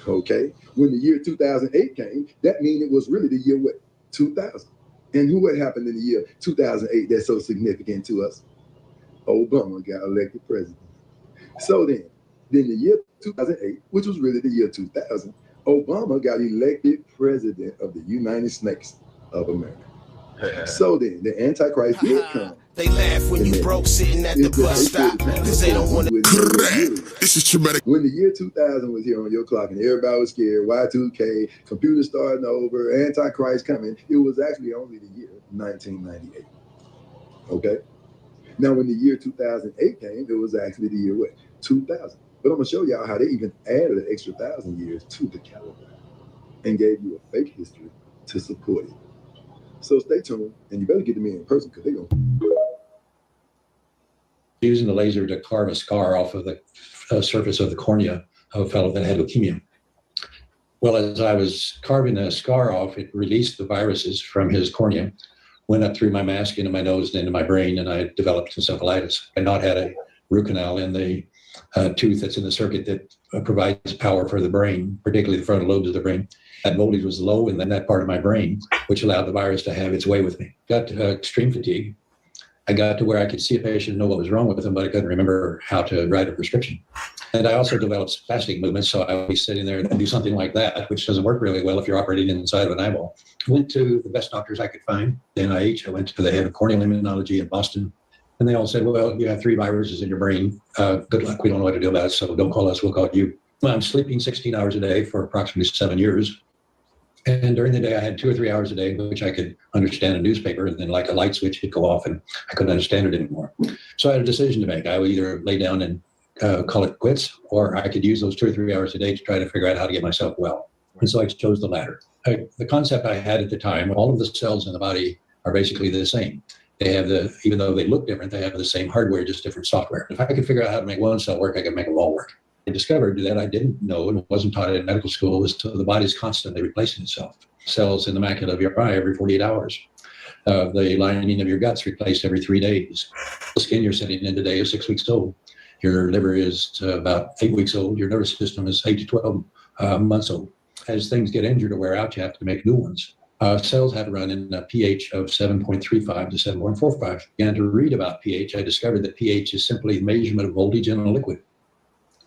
Okay, when the year 2008 came, that means it was really the year what? 2000. And what happened in the year 2008 that's so significant to us? Obama got elected president. So then the year 2008, which was really the year 2000, Obama got elected president of the United States of America. So then the Antichrist did come. They laugh when you broke sitting at the bus stop because they don't want to. This is traumatic. When the year 2000 was here on your clock and everybody was scared, Y2K, computers starting over, Antichrist coming, it was actually only the year 1998. Okay? Now, when the year 2008 came, it was actually the year what? 2000. But I'm going to show y'all how they even added an extra 1,000 years to the calendar and gave you a fake history to support it. So stay tuned, and you better get to me in person because they're going to. Using the laser to carve a scar off of the surface of the cornea of a fellow that had leukemia. Well, as I was carving the scar off, it released the viruses from his cornea, went up through my mask into my nose and into my brain, and I developed encephalitis. I had not had a root canal in the tooth that's in the circuit that provides power for the brain, particularly the frontal lobes of the brain. That voltage was low in that part of my brain, which allowed the virus to have its way with me. Got extreme fatigue. I got to where I could see a patient and know what was wrong with them, but I couldn't remember how to write a prescription. And I also developed spastic movements, so I would be sitting there and do something like that, which doesn't work really well if you're operating inside of an eyeball. Went to the best doctors I could find, the NIH. I went to the head of corneal immunology in Boston, and they all said, well, you have 3 viruses in your brain. Good luck. We don't know what to do about it, so don't call us. We'll call you. Well, I'm sleeping 16 hours a day for approximately 7 years. And during the day, I had 2 or 3 hours a day in which I could understand a newspaper, and then like a light switch would go off and I couldn't understand it anymore. So I had a decision to make. I would either lay down and call it quits, or I could use those 2 or 3 hours a day to try to figure out how to get myself well. And so I chose the latter. The concept I had at the time, all of the cells in the body are basically the same. They have even though they look different, they have the same hardware, just different software. If I could figure out how to make one cell work, I could make them all work. I discovered that I didn't know and wasn't taught in medical school was the body's constantly replacing itself. Cells in the macula of your eye every 48 hours. The lining of your gut's replaced every 3 days. The skin you're sitting in today is 6 weeks old. Your liver is about 8 weeks old. Your nervous system is 8 to 12 months old. As things get injured or wear out, you have to make new ones. Cells have to run in a pH of 7.35 to 7.45. And to read about pH, I discovered that pH is simply the measurement of voltage in a liquid.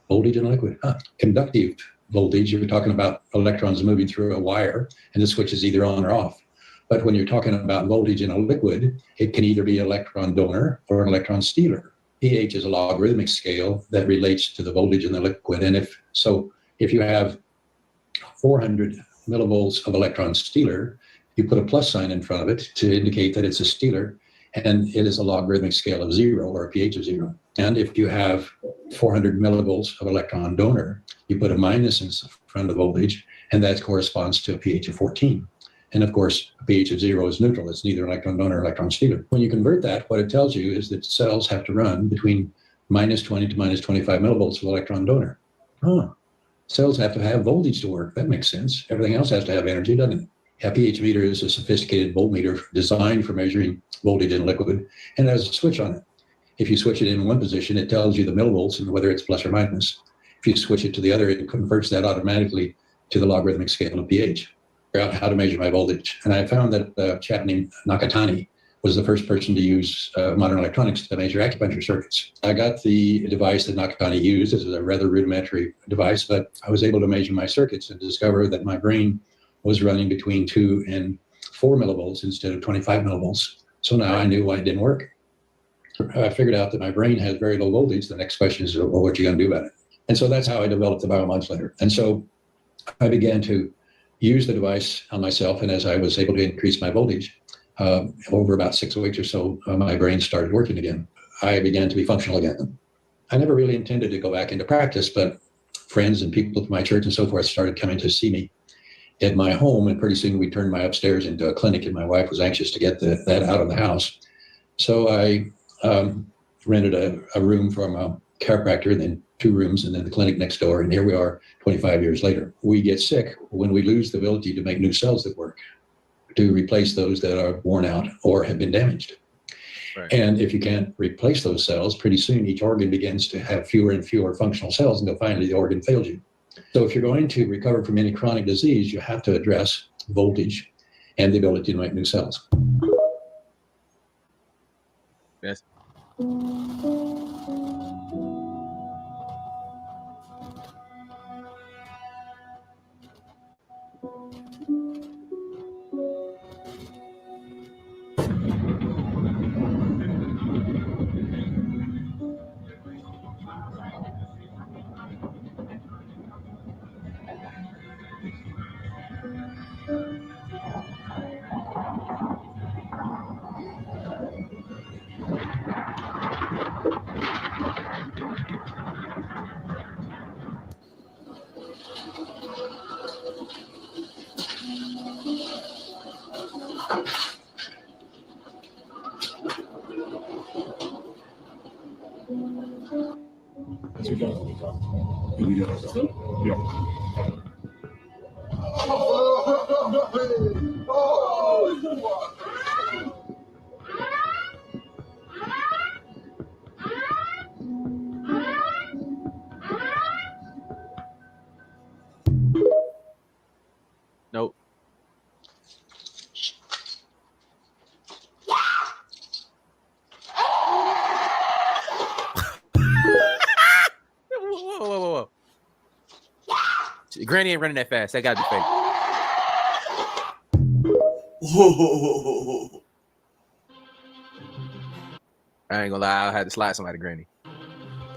Voltage in a liquid. Conductive voltage, you're talking about electrons moving through a wire, and the switch is either on or off. But when you're talking about voltage in a liquid, it can either be an electron donor or an electron stealer. pH is a logarithmic scale that relates to the voltage in the liquid. And if you have 400 millivolts of electron stealer, you put a plus sign in front of it to indicate that it's a stealer, and it is a logarithmic scale of 0 or a pH of 0. And if you have 400 millivolts of electron donor, you put a minus in front of the voltage, and that corresponds to a pH of 14. And of course, a pH of 0 is neutral. It's neither electron donor or electron stealer. When you convert that, what it tells you is that cells have to run between minus 20 to minus 25 millivolts of electron donor. Cells have to have voltage to work. That makes sense. Everything else has to have energy, doesn't it? A pH meter is a sophisticated voltmeter designed for measuring voltage in liquid, and it has a switch on it. If you switch it in one position, it tells you the millivolts and whether it's plus or minus. If you switch it to the other, it converts that automatically to the logarithmic scale of pH. Figure out how to measure my voltage. And I found that a chap named Nakatani was the first person to use modern electronics to measure acupuncture circuits. I got the device that Nakatani used. This is a rather rudimentary device, but I was able to measure my circuits and discover that my brain was running between 2 and 4 millivolts instead of 25 millivolts. So now I knew why it didn't work. I figured out that my brain has very low voltage. The next question is, well, what are you going to do about it? And so that's how I developed the biomodulator. And so I began to use the device on myself. And as I was able to increase my voltage, over about 6 weeks or so, my brain started working again. I began to be functional again. I never really intended to go back into practice, but friends and people from my church and so forth started coming to see me at my home, and pretty soon we turned my upstairs into a clinic, and my wife was anxious to get that out of the house. So I rented a room from a chiropractor, and then 2 rooms, and then the clinic next door, and here we are 25 years later. We get sick when we lose the ability to make new cells that work, to replace those that are worn out or have been damaged. Right. And if you can't replace those cells, pretty soon each organ begins to have fewer and fewer functional cells, until finally the organ fails you. So if you're going to recover from any chronic disease, you have to address voltage and the ability to make new cells. Yes. Nope. Whoa. Granny ain't running that fast. That gotta be fake. I ain't gonna lie, I had to slide somebody, Granny.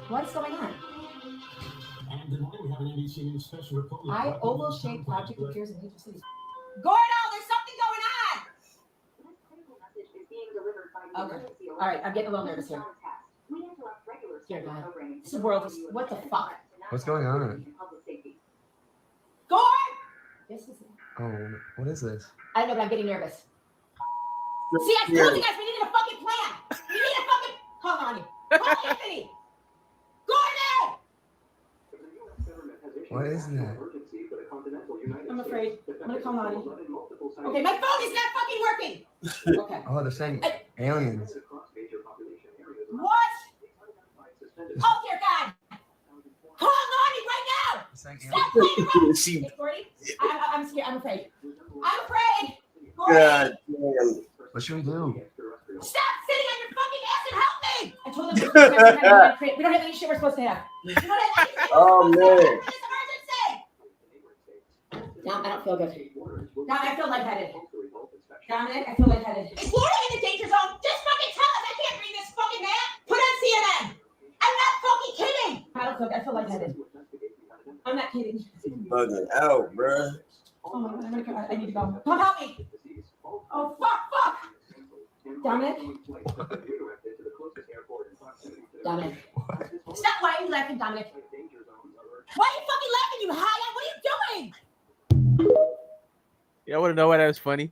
What's going on? I oval shaped object appears in major cities. Gordo, there's something going on! Okay. All right, I'm getting a little nervous here. Dear God. This world is, what the fuck? What's going on? Gord! This is it. Oh, what is this? I don't know, but I'm getting nervous. See, I told you guys we needed a fucking plan! We need a fucking... Call on you. Call Anthony! Gordon! What is that? I'm afraid. I'm gonna call Lonnie. Okay, my phone is not fucking working! Okay. Oh, they're saying aliens. What? Oh, dear God! Call Lonnie right now! Stop playing around! Hey, Gordy, I'm scared. I'm afraid. I'm afraid! Gordy! God damn. What should we do? Stop sitting on your fucking ass and help me! I told them we don't have any shit we're supposed to have. We don't have anything. Oh, man. It's emergency! No, I don't feel good. No, I feel lightheaded. Dominic, I feel lightheaded. Is Florida in the danger zone? Just fucking tell us! I can't read this fucking map! Put on CNN! I'm not fucking kidding! I don't feel good. I feel lightheaded. I'm not kidding. Bugging out, bruh. Oh, I need to go. Come help me! Oh, fuck! Dominic? Dominic. Stop, why are you laughing, Dominic? Why are you fucking laughing, you high? What are you doing? Yeah, I want to know why that was funny.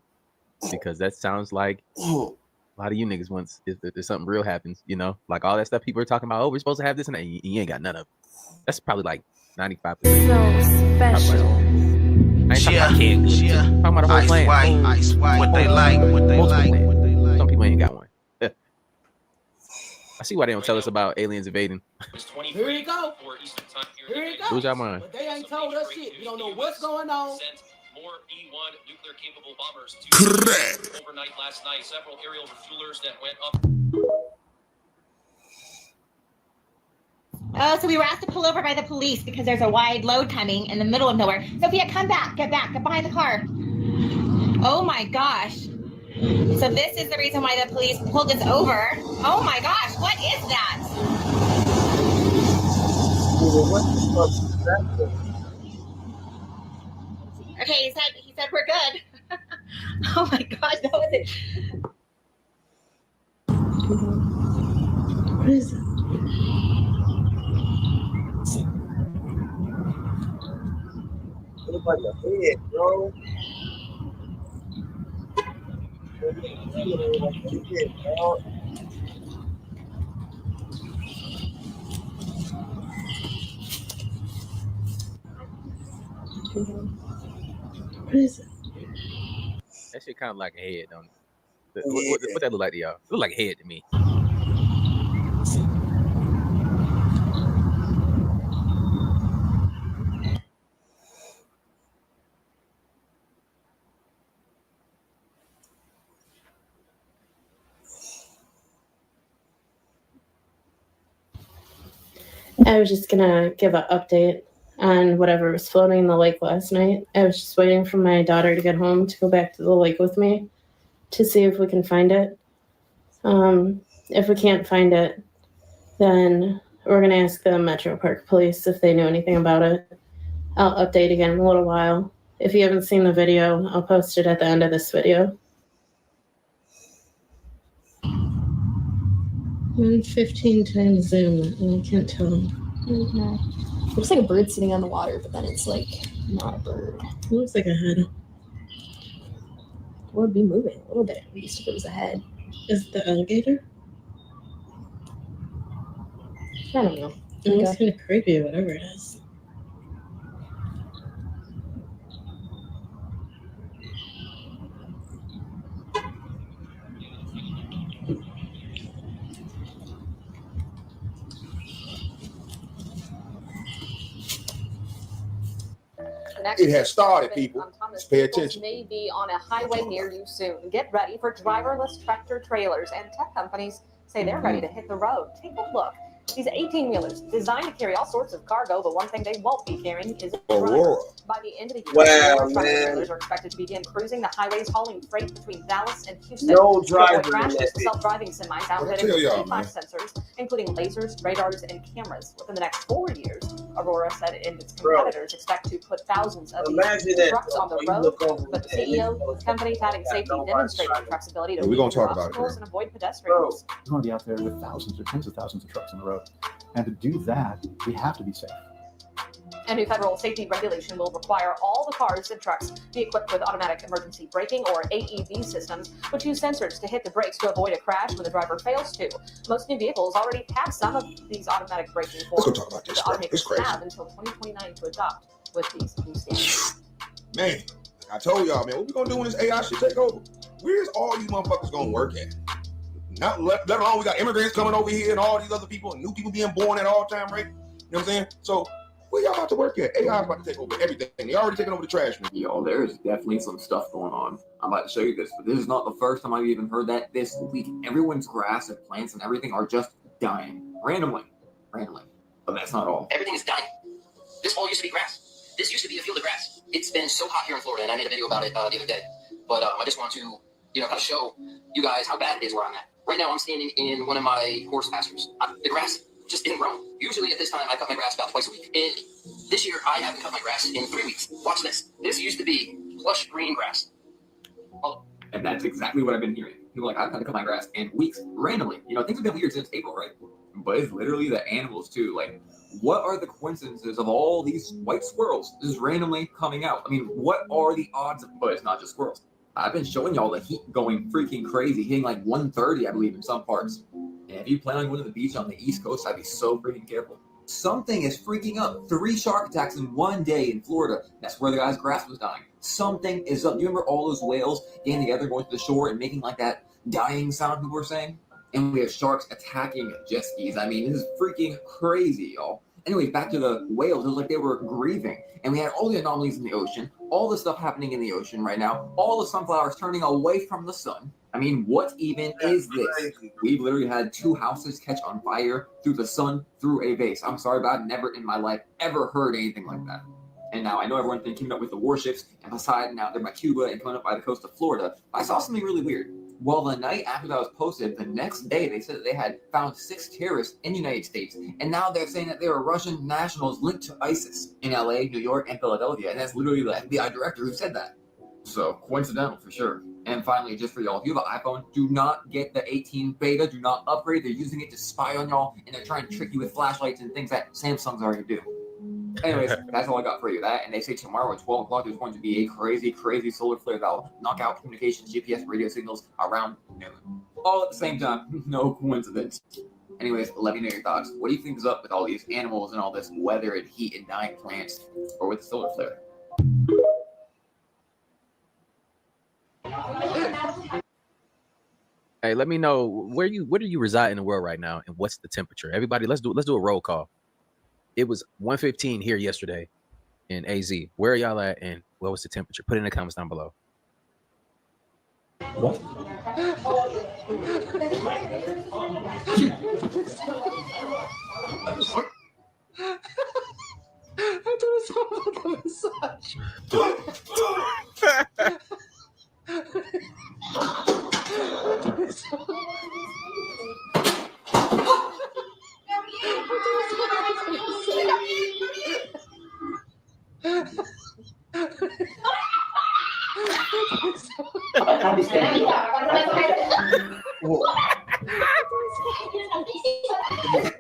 Because that sounds like a lot of you niggas once if there's something real happens, you know, like all that stuff people are talking about. Oh, we're supposed to have this and that. You ain't got none of it. That's probably like 95%. So special. I ain't talking about kids. Talking about the whole plan. Ice white. What they like. Some people ain't got one. I see why they don't tell us about aliens invading. Here you go. Here you go. Lose our mind. But they ain't told us shit. You don't know what's going on. More E-1 nuclear-capable bombers to overnight last night. Several aerial refuelers that went up. Oh, so we were asked to pull over by the police because there's a wide load coming in the middle of nowhere. Sophia, come back, get behind the car. Oh my gosh. So this is the reason why the police pulled us over. Oh my gosh, what is that? Okay, he said we're good. Oh my gosh, that was it. What is it? It looks like a head, bro. What is it? That shit kind of like a head, don't it? What that look like to y'all? It look like a head to me. I was just gonna give an update on whatever was floating in the lake last night. I was just waiting for my daughter to get home to go back to the lake with me to see if we can find it. If we can't find it, then we're gonna ask the Metro Park Police if they know anything about it. I'll update again in a little while. If you haven't seen the video, I'll post it at the end of this video. 115 times zoom, and I can't tell. It looks like a bird sitting on the water, but then it's like not a bird. It looks like a head. It would be moving a little bit, at least if it was a head. Is it the alligator? I don't know. It looks kind of creepy, whatever it is. The next It has started, suspect people. on Thomas Just pay vehicles attention. may be on a highway near you soon. Get ready for driverless tractor trailers, and tech companies say they're ready to hit the road. Take a look. These 18-wheelers designed to carry all sorts of cargo, but one thing they won't be carrying is a driver. Aurora. By the end of the year, Wow, more tractor man. trailers are expected to begin cruising the highways hauling freight between Dallas and Houston. No To driver avoid in crashes, that bitch. self-driving semis outfitted tell with y'all, 25 man. sensors, including lasers, radars, and cameras. Within the next 4 years, Aurora said and its Bro. competitors expect to put thousands of Imagine these that, trucks on the bro. You road. look over But the there, CEO nigga, of the company touting got safety nobody demonstrated the driving. truck's ability to Yeah, we weave gonna through talk about it, obstacles bro. and avoid pedestrians. We're going to be out there with thousands or tens of thousands of trucks on the road. And to do that, we have to be safe. A new federal safety regulation will require all the cars and trucks be equipped with automatic emergency braking or AEB systems, which use sensors to hit the brakes to avoid a crash when the driver fails to. Most new vehicles already have some of these automatic braking Let's go forms. talk about The this, bro. It's automakers crazy. have until 2029 to adopt with these new standards. Man, I told y'all, man, what we gonna do when this AI shit take over? Where's all you motherfuckers gonna work at? Not let alone we got immigrants coming over here and all these other people and new people being born at all time rate. You know what I'm saying? So where y'all about to work at? AI is about to take over everything. They already taking over the trash, man. Yo, there's definitely some stuff going on. I'm about to show you this, but this is not the first time I've even heard that this week. Everyone's grass and plants and everything are just dying. Randomly. But that's not all. Everything is dying. This all used to be grass. This used to be a field of grass. It's been so hot here in Florida, and I made a video about it the other day. But I just want to, kind of show you guys how bad it is where I'm at. Right now, I'm standing in one of my horse pastures. The grass just isn't growing. Usually at this time, I cut my grass about twice a week. And this year, I haven't cut my grass in 3 weeks. Watch this. This used to be plush green grass. And that's exactly what I've been hearing. People are like, I've had to cut my grass in weeks, randomly. Things have been weird since April, right? But it's literally the animals, too. Like, what are the coincidences of all these white squirrels just randomly coming out? I mean, what are the odds of, but it's not just squirrels. I've been showing y'all the heat going freaking crazy, hitting like 130, I believe, in some parts. And if you plan on going to the beach on the East Coast, I'd be so freaking careful. Something is freaking up. 3 shark attacks in one day in Florida. That's where the guy's grass was dying. Something is up. You remember all those whales getting together, going to the shore, and making like that dying sound people were saying? And we have sharks attacking jet skis. I mean, this is freaking crazy, y'all. Anyways, back to the whales. It was like they were grieving. And we had all the anomalies in the ocean, all the stuff happening in the ocean right now, all the sunflowers turning away from the sun. I mean, what even is this? We've literally had 2 houses catch on fire through the sun, through a vase. I'm sorry, but I've never in my life ever heard anything like that. And now I know everyone's been keeping up with the warships and Poseidon out there by Cuba and coming up by the coast of Florida. I saw something really weird. Well, the night after that was posted, the next day they said that they had found 6 terrorists in the United States. And now they're saying that they were Russian nationals linked to ISIS in LA, New York, and Philadelphia. And that's literally the FBI director who said that. So, coincidental for sure. And finally, just for y'all, if you have an iPhone, do not get the 18 beta. Do not upgrade. They're using it to spy on y'all, and they're trying to trick you with flashlights and things that Samsung's already do. Anyways, that's all I got for you. That, and they say tomorrow at 12 o'clock there's going to be a crazy, crazy solar flare that will knock out communications, GPS, radio signals around noon. All at the same time. No coincidence. Anyways, let me know your thoughts. What do you think is up with all these animals and all this weather and heat and dying plants, or with the solar flare? Hey, let me know where do you reside in the world right now, and what's the temperature? Everybody, let's do a roll call. It was 115 here yesterday in AZ. Where are y'all at, and what was the temperature? Put it in the comments down below. What?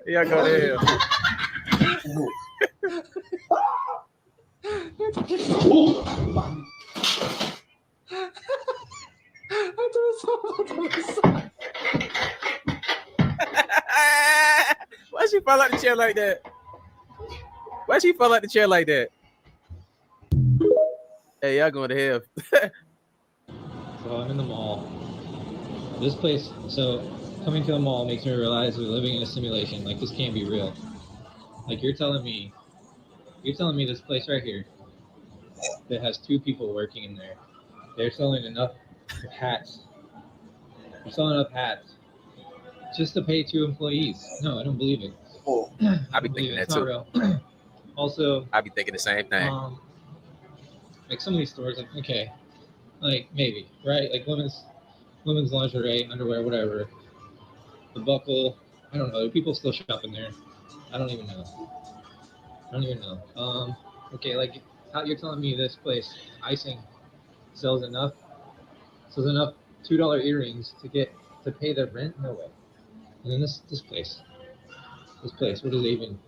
Yeah, go there. Why she fall out the chair like that? Why she fall out the chair like that? Hey, y'all going to hell. So I'm in the mall. This place, so coming to the mall makes me realize we're living in a simulation. Like, this can't be real. Like, you're telling me this place right here that has 2 people working in there. They're selling enough hats. They're selling enough hats just to pay 2 employees. No, I don't believe it. I be thinking that It's not too. real. Also, I be thinking the same thing. like some of these stores, like okay, like maybe right, like women's lingerie, underwear, whatever. The Buckle, I don't know. Are people still shopping there? I don't even know. Okay, like how you're telling me this place, Icing, sells enough $2 earrings to pay their rent? No way. And then this place, what do they even?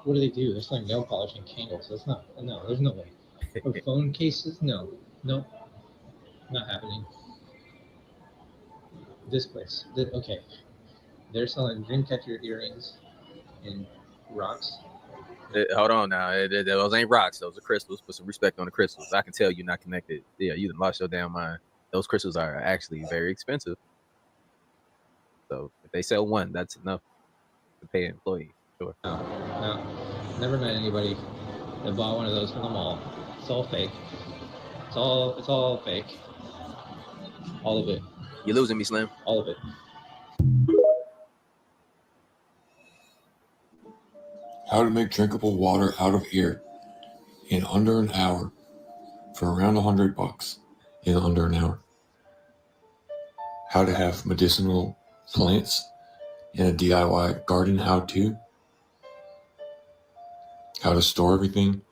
What do they do? They're selling nail polish and candles. That's not. No, there's no way. Or phone cases? No, not happening. This place, okay, they're selling Dreamcatcher earrings and rocks. Hold on now. Those ain't rocks. Those are crystals. Put some respect on the crystals. I can tell you're not connected. Yeah, you done lost your damn mind. Those crystals are actually very expensive. So if they sell one, that's enough to pay an employee. Sure. No, never met anybody that bought one of those from the mall. It's all fake. It's all fake. All of it. You're losing me, Slim. All of it. How to make drinkable water out of here in under an hour for around $100 in under an hour. How to have medicinal plants in a DIY garden how-to. How to store everything.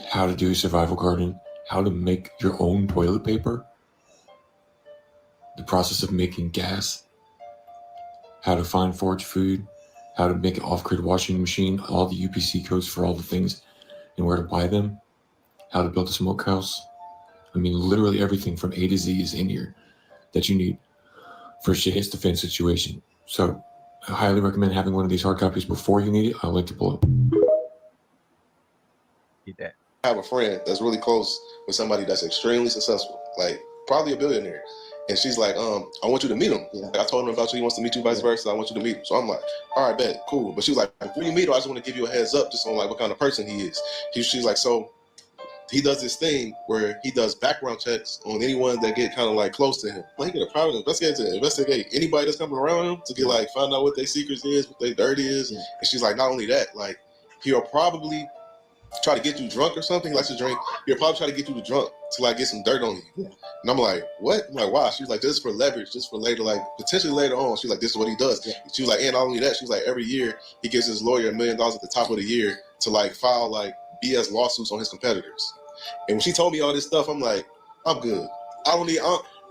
How to do a survival garden. How to make your own toilet paper. The process of making gas. How to find forage food. How to make an off-grid washing machine, all the UPC codes for all the things and where to buy them, how to build a smokehouse. I mean, literally everything from A to Z is in here that you need for a shit hits the fan situation. So I highly recommend having one of these hard copies before you need it. I'll link it below. Get that. I have a friend that's really close with somebody that's extremely successful, like probably a billionaire. And she's like, I want you to meet him. Like, I told him about you, he wants to meet you, vice versa. I want you to meet him. So I'm like, all right, bet, cool. But she was like, before you meet him, I just want to give you a heads up just on like what kind of person he is. She's like, so he does this thing where he does background checks on anyone that get kind of like close to him. Like he get a private investigator to investigate anybody that's coming around him to get like find out what their secrets is, what their dirt is. And she's like, not only that, like he'll probably try to get you drunk or something. He likes to drink. He'll probably try to get you drunk to like get some dirt on you. And I'm like, what? I'm like, wow. She was like, this is for leverage, just for later, like potentially later on. She's like, this is what he does. She was like, and not only that, she was like, every year he gives his lawyer $1 million at the top of the year to like file like BS lawsuits on his competitors. And when she told me all this stuff, I'm like, I'm good.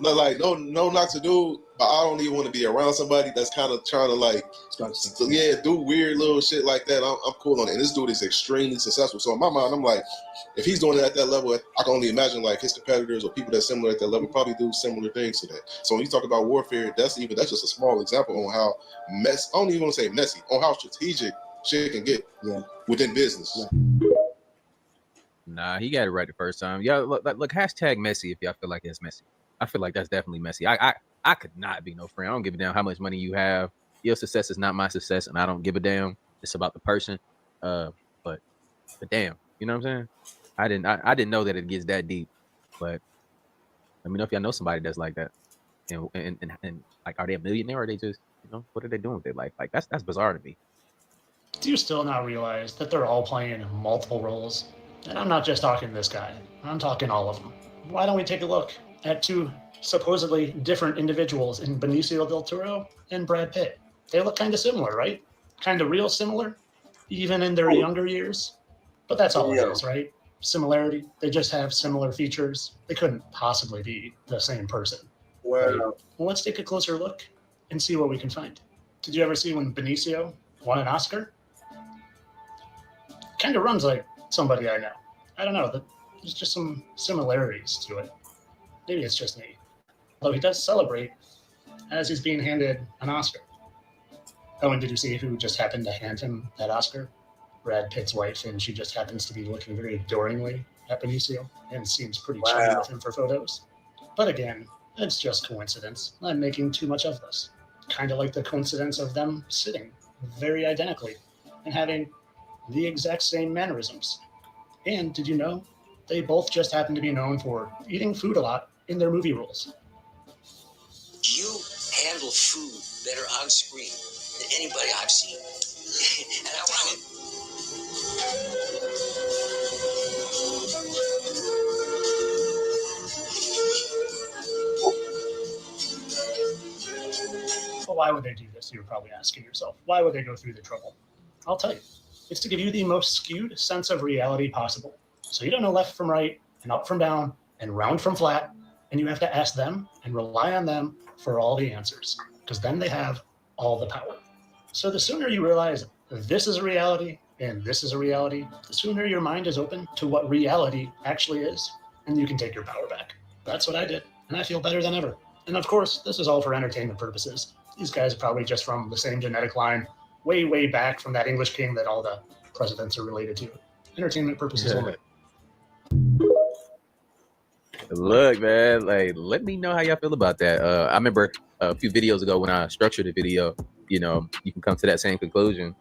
No knock to do, but I don't even want to be around somebody that's kind of trying to like, do weird little shit like that. I'm cool on it. And this dude is extremely successful. So in my mind, I'm like, if he's doing it at that level, I can only imagine like his competitors or people that's similar at that level probably do similar things to that. So when you talk about warfare, that's just a small example on how I don't even want to say messy, on how strategic shit can get within business. Nah, he got it right the first time. Yeah, look, hashtag messy if y'all feel like it's messy. I feel like that's definitely messy. I could not be no friend. I don't give a damn how much money you have. Your success is not my success, and I don't give a damn. It's about the person. But damn, you know what I'm saying? I didn't know that it gets that deep. But let me know if y'all know somebody that's like that. And like, are they a millionaire or are they just, what are they doing with their life? Like that's bizarre to me. Do you still not realize that they're all playing multiple roles? And I'm not just talking this guy. I'm talking all of them. Why don't we take a look at 2 supposedly different individuals in Benicio del Toro and Brad Pitt? They look kind of similar, right? Kind of real similar, even in their younger years. But that's all it is, right? Similarity. They just have similar features. They couldn't possibly be the same person. Well, let's take a closer look and see what we can find. Did you ever see when Benicio won an Oscar? Kind of runs like somebody I know. I don't know. There's just some similarities to it. Maybe it's just me. Although he does celebrate as he's being handed an Oscar. Oh, and did you see who just happened to hand him that Oscar? Brad Pitt's wife, and she just happens to be looking very adoringly at Benicio and seems pretty chummy with him for photos. But again, it's just coincidence. I'm making too much of this. Kind of like the coincidence of them sitting very identically and having the exact same mannerisms. And did you know they both just happen to be known for eating food a lot in their movie roles? You handle food better on screen than anybody I've seen. And I want it. Well, why would they do this? You're probably asking yourself. Why would they go through the trouble? I'll tell you. It's to give you the most skewed sense of reality possible. So you don't know left from right, and up from down, and round from flat, and you have to ask them and rely on them for all the answers, because then they have all the power. So the sooner you realize this is a reality and this is a reality, the sooner your mind is open to what reality actually is, and you can take your power back. That's what I did, and I feel better than ever. And of course, this is all for entertainment purposes. These guys are probably just from the same genetic line, way, way back from that English king that all the presidents are related to. Entertainment purposes only. Look, man, like, let me know how y'all feel about that. I remember a few videos ago when I structured a video, you know, you can come to that same conclusion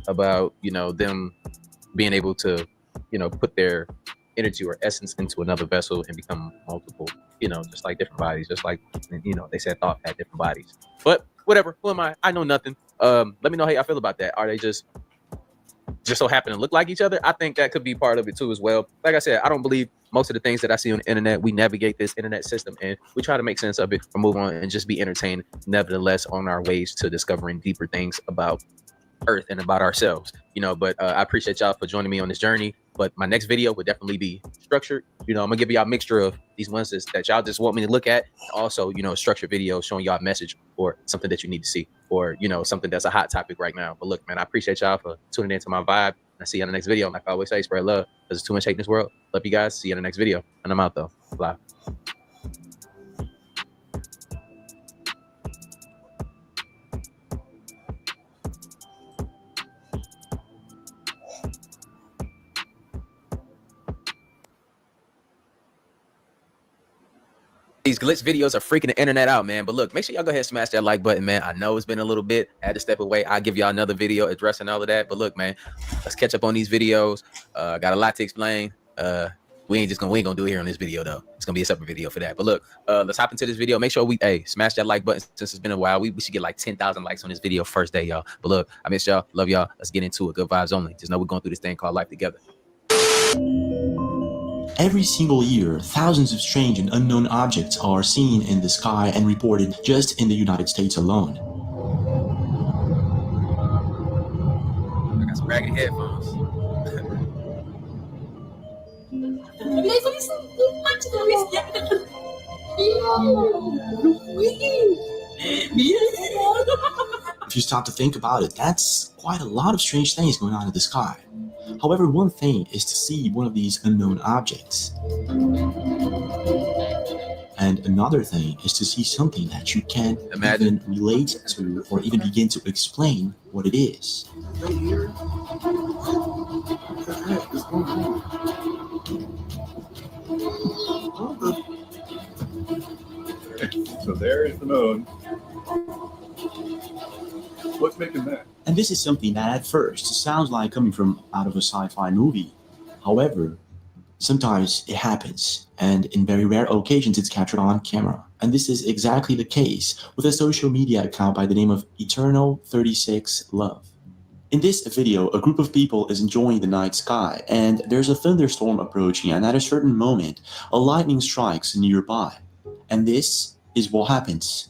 about, you know, them being able to, you know, put their energy or essence into another vessel and become multiple, you know, just like different bodies, just like, you know, they said thought had different bodies. But whatever, who am I? I know nothing. Let me know how y'all feel about that. Are they just so happen to look like each other? I think that could be part of it too as well. Like I said, I don't believe most of the things that I see on the internet. We navigate this internet system and we try to make sense of it and move on and just be entertained, nevertheless, on our ways to discovering deeper things about Earth and about ourselves, you know. But I appreciate y'all for joining me on this journey. But my next video would definitely be structured. You know, I'm gonna give y'all a mixture of these ones that y'all just want me to look at, and also, you know, a structured video showing y'all a message or something that you need to see, or, you know, something that's a hot topic right now. But look, man, I appreciate y'all for tuning into my vibe. And I see you on the next video. Like I always say, spread love. There's too much hate in this world. Love you guys. See you in the next video. And I'm out though. Bye. These glitch videos are freaking the internet out, man. But look, make sure y'all go ahead and smash that like button, man. I know it's been a little bit. I had to step away. I'll give y'all another video addressing all of that. But look, man, let's catch up on these videos. Got a lot to explain. We ain't gonna do it here on this video though. It's gonna be a separate video for that. But look, let's hop into this video. Make sure we smash that like button since it's been a while. We should get like 10,000 likes on this video first day, y'all. But look, I miss y'all. Love y'all. Let's get into it. Good vibes only. Just know we're going through this thing called life together. Every single year, thousands of strange and unknown objects are seen in the sky and reported just in the United States alone. I got some ragged headphones. If you stop to think about it, that's quite a lot of strange things going on in the sky. However, one thing is to see one of these unknown objects. And another thing is to see something that you can't even relate to or even begin to explain what it is. Right here. So there is the moon. What's making that? And this is something that at first sounds like coming from out of a sci-fi movie. However, sometimes it happens, and in very rare occasions it's captured on camera. And this is exactly the case with a social media account by the name of Eternal36Love. In this video, a group of people is enjoying the night sky, and there's a thunderstorm approaching, and at a certain moment, a lightning strikes nearby. And this is what happens.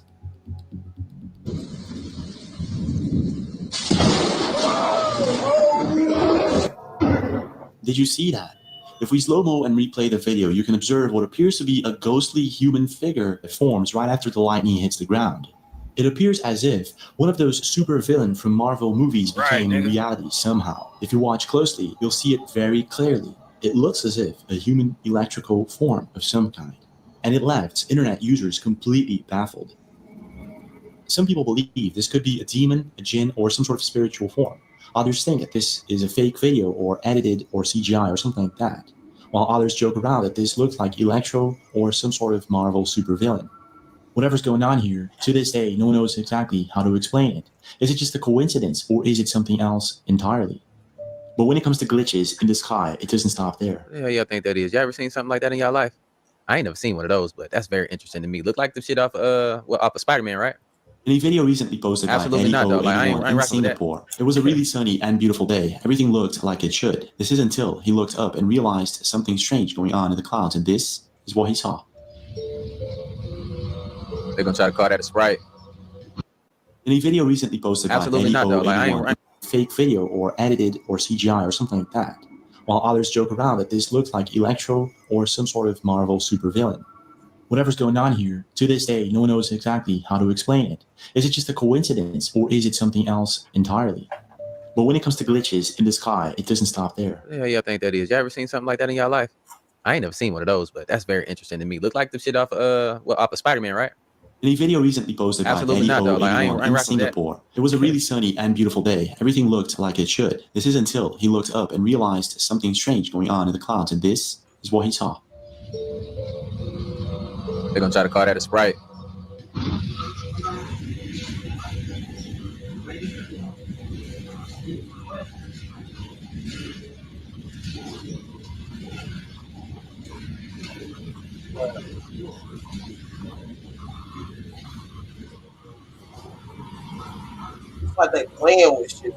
Did you see that? If we slow-mo and replay the video, you can observe what appears to be a ghostly human figure that forms right after the lightning hits the ground. It appears as if one of those supervillains from Marvel movies became reality somehow. If you watch closely, you'll see it very clearly. It looks as if a human electrical form of some kind. And it left internet users completely baffled. Some people believe this could be a demon, a jinn, or some sort of spiritual form. Others think that this is a fake video or edited or CGI or something like that, while others joke around that this looks like Electro or some sort of Marvel supervillain. Whatever's going on here, to this day, no one knows exactly how to explain it. Is it just a coincidence or is it something else entirely? But when it comes to glitches in the sky, it doesn't stop there. What the hell y'all think that is? Y'all ever seen something like that in y'all life? I ain't never seen one of those, but that's very interesting to me. Look like the shit off off of Spider-Man, right? In a video recently posted Absolutely by not, though. Like, I ain't Eddie in rocking with that. Singapore, it was a really sunny and beautiful day. Everything looked like it should. This is until he looked up and realized something strange going on in the clouds, and this is what he saw. They're gonna try to call that a sprite. In a video recently posted Absolutely by not, though. Like, I ain't fake video or edited or CGI or something like that, while others joke around that this looks like Electro or some sort of Marvel supervillain. Whatever's going on here, to this day, no one knows exactly how to explain it. Is it just a coincidence, or is it something else entirely? But when it comes to glitches in the sky, it doesn't stop there. What the hell y'all think that is? Y'all ever seen something like that in y'all life? I ain't never seen one of those, but that's very interesting to me. Look like the shit off off of Spider-Man, right? In a video recently posted Absolutely by not, though. Like, I ain't in rocking with that. Singapore, it was a really sunny and beautiful day. Everything looked like it should. This is until he looked up and realized something strange going on in the clouds, and this is what he saw. They're gonna try to call that a sprite. It's like they playing with shit.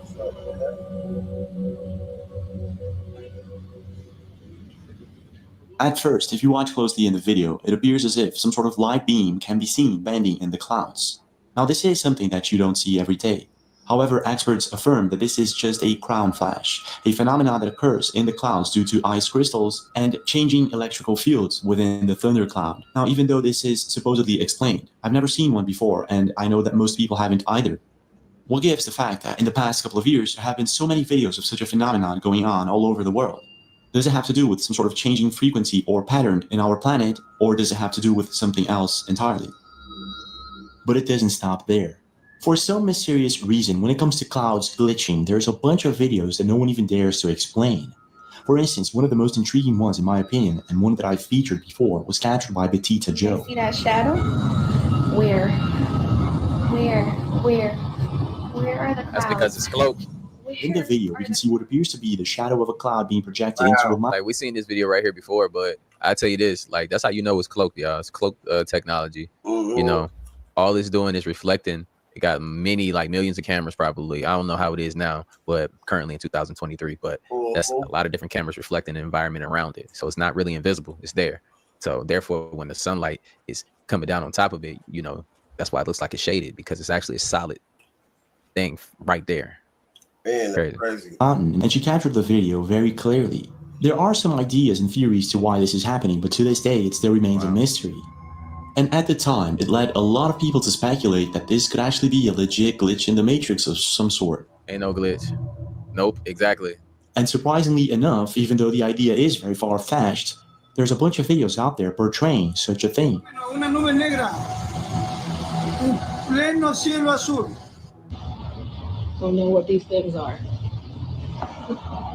At first, if you watch closely in the video, it appears as if some sort of light beam can be seen bending in the clouds. Now, this is something that you don't see every day. However, experts affirm that this is just a crown flash, a phenomenon that occurs in the clouds due to ice crystals and changing electrical fields within the thundercloud. Now, even though this is supposedly explained, I've never seen one before, and I know that most people haven't either. What gives the fact that in the past couple of years, there have been so many videos of such a phenomenon going on all over the world? Does it have to do with some sort of changing frequency or pattern in our planet, or does it have to do with something else entirely? But it doesn't stop there. For some mysterious reason, when it comes to clouds glitching, there's a bunch of videos that no one even dares to explain. For instance, one of the most intriguing ones, in my opinion, and one that I've featured before, was captured by Betita Joe. See that shadow? Where are the clouds? That's because it's cloaked. In the video, we can see what appears to be the shadow of a cloud being projected into a Like, we seen this video right here before, but I tell you this, like, that's how you know it's cloaked, y'all. It's cloaked technology. You know, all it's doing is reflecting. It got many, like millions of cameras probably. I don't know how it is now, but currently in 2023, but that's a lot of different cameras reflecting the environment around it. So it's not really invisible. It's there. So therefore, when the sunlight is coming down on top of it, you know, that's why it looks like it's shaded, because it's actually a solid thing right there. Man, that's crazy. And she captured the video very clearly. There are some ideas and theories to why this is happening, but to this day, it still remains a mystery. And at the time, it led a lot of people to speculate that this could actually be a legit glitch in the Matrix of some sort. Ain't no glitch. Nope, exactly. And surprisingly enough, even though the idea is very far-fetched, there's a bunch of videos out there portraying such a thing. Una nube negra, un pleno cielo azul. Don't know what these things are.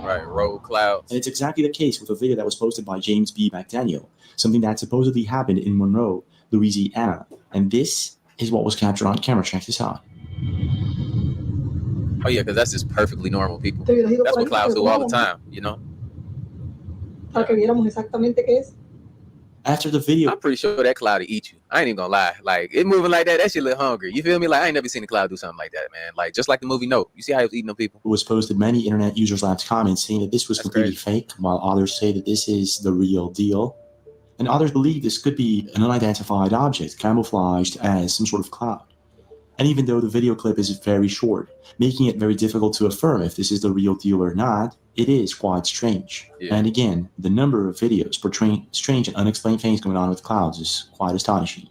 Right, road clouds. And it's exactly the case with a video that was posted by James B. McDaniel, something that supposedly happened in Monroe, Louisiana. And this is what was captured on camera. Check this out. Oh yeah, because that's just perfectly normal people. That's what clouds do all the time, you know? Para que viéramos exactamente qué es. After the video, I'm pretty sure that cloud will eat you. I ain't even gonna lie. Like, it moving like that shit look hungry. You feel me? Like, I ain't never seen a cloud do something like that, man. Like, just like the movie Nope. You see how he was eating them people? It was posted, many internet users left comments saying that this was completely fake, while others say that this is the real deal. And others believe this could be an unidentified object camouflaged as some sort of cloud. And even though the video clip is very short, making it very difficult to affirm if this is the real deal or not, it is quite strange. Yeah. And again, the number of videos portraying strange and unexplained things going on with clouds is quite astonishing.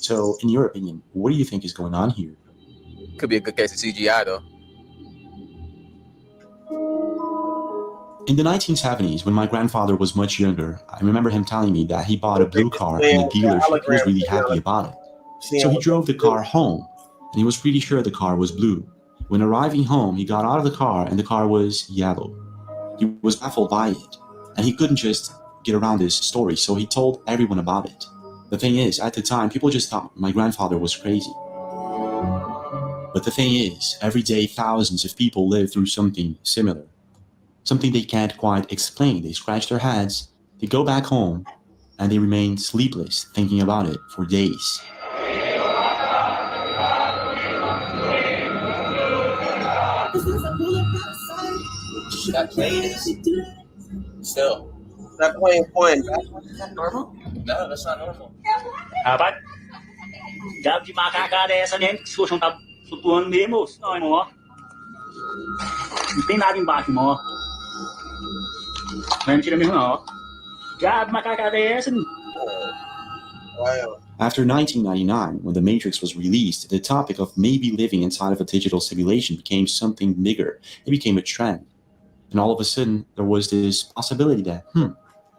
So, in your opinion, what do you think is going on here? Could be a good case of CGI, though. In the 1970s, when my grandfather was much younger, I remember him telling me that he bought a blue car in a dealership. He was really happy about it. So he drove the car home, and he was pretty sure the car was blue. When arriving home, he got out of the car, and the car was yellow. He was baffled by it, and he couldn't just get around this story, so he told everyone about it. The thing is, at the time, people just thought my grandfather was crazy. But the thing is, every day thousands of people live through something similar. Something they can't quite explain. They scratch their heads, they go back home, and they remain sleepless thinking about it for days. That plane is still. That plane flying backwards, is that normal? No, that's not normal. Bác, dạ chị mà ca đe sao đến xuống sông tập sụt tuôn miếng một rồi mà tiếng đa tiếng bạc mà mình chỉ là miếng hả dạ mà ca đe xin. After 1999, when The Matrix was released, the topic of maybe living inside of a digital simulation became something bigger. It became a trend. And all of a sudden, there was this possibility that,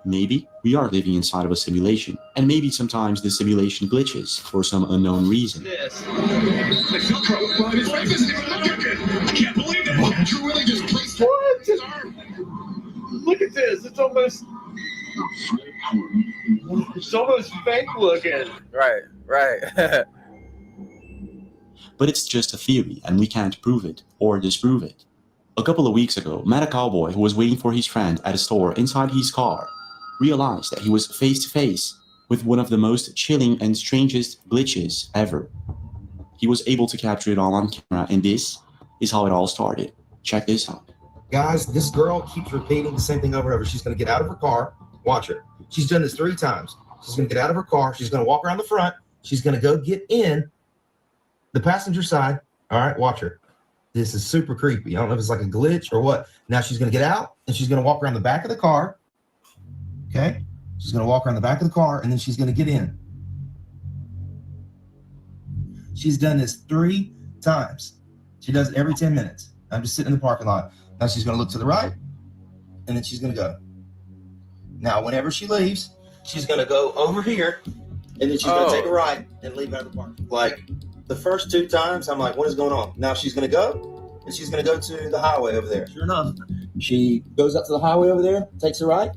maybe we are living inside of a simulation. And maybe sometimes the simulation glitches for some unknown reason. This. The Velcro his face isn't even looking good. I can't believe that. You really just placed his arm. Look at this. It's almost fake looking. Right. But it's just a theory, and we can't prove it or disprove it. A couple of weeks ago, met a cowboy who was waiting for his friend at a store inside his car, realized that he was face to face with one of the most chilling and strangest glitches ever. He was able to capture it all on camera, and this is how it all started. Check this out. Guys, this girl keeps repeating the same thing over and over. She's going to get out of her car. Watch her. She's done this 3 times. She's going to get out of her car. She's going to walk around the front. She's going to go get in the passenger side. All right, watch her. This is super creepy. I don't know if it's like a glitch or what. Now she's going to get out, and she's going to walk around the back of the car. Okay? She's going to walk around the back of the car, and then she's going to get in. She's done this 3 times. She does it every 10 minutes. I'm just sitting in the parking lot. Now she's going to look to the right, and then she's going to go. Now, whenever she leaves, she's going to go over here, and then she's going to take a right and leave out of the park. Like, the first 2 times, I'm like, what is going on? Now she's going to go, and she's going to go to the highway over there. Sure enough, she goes up to the highway over there, takes a right,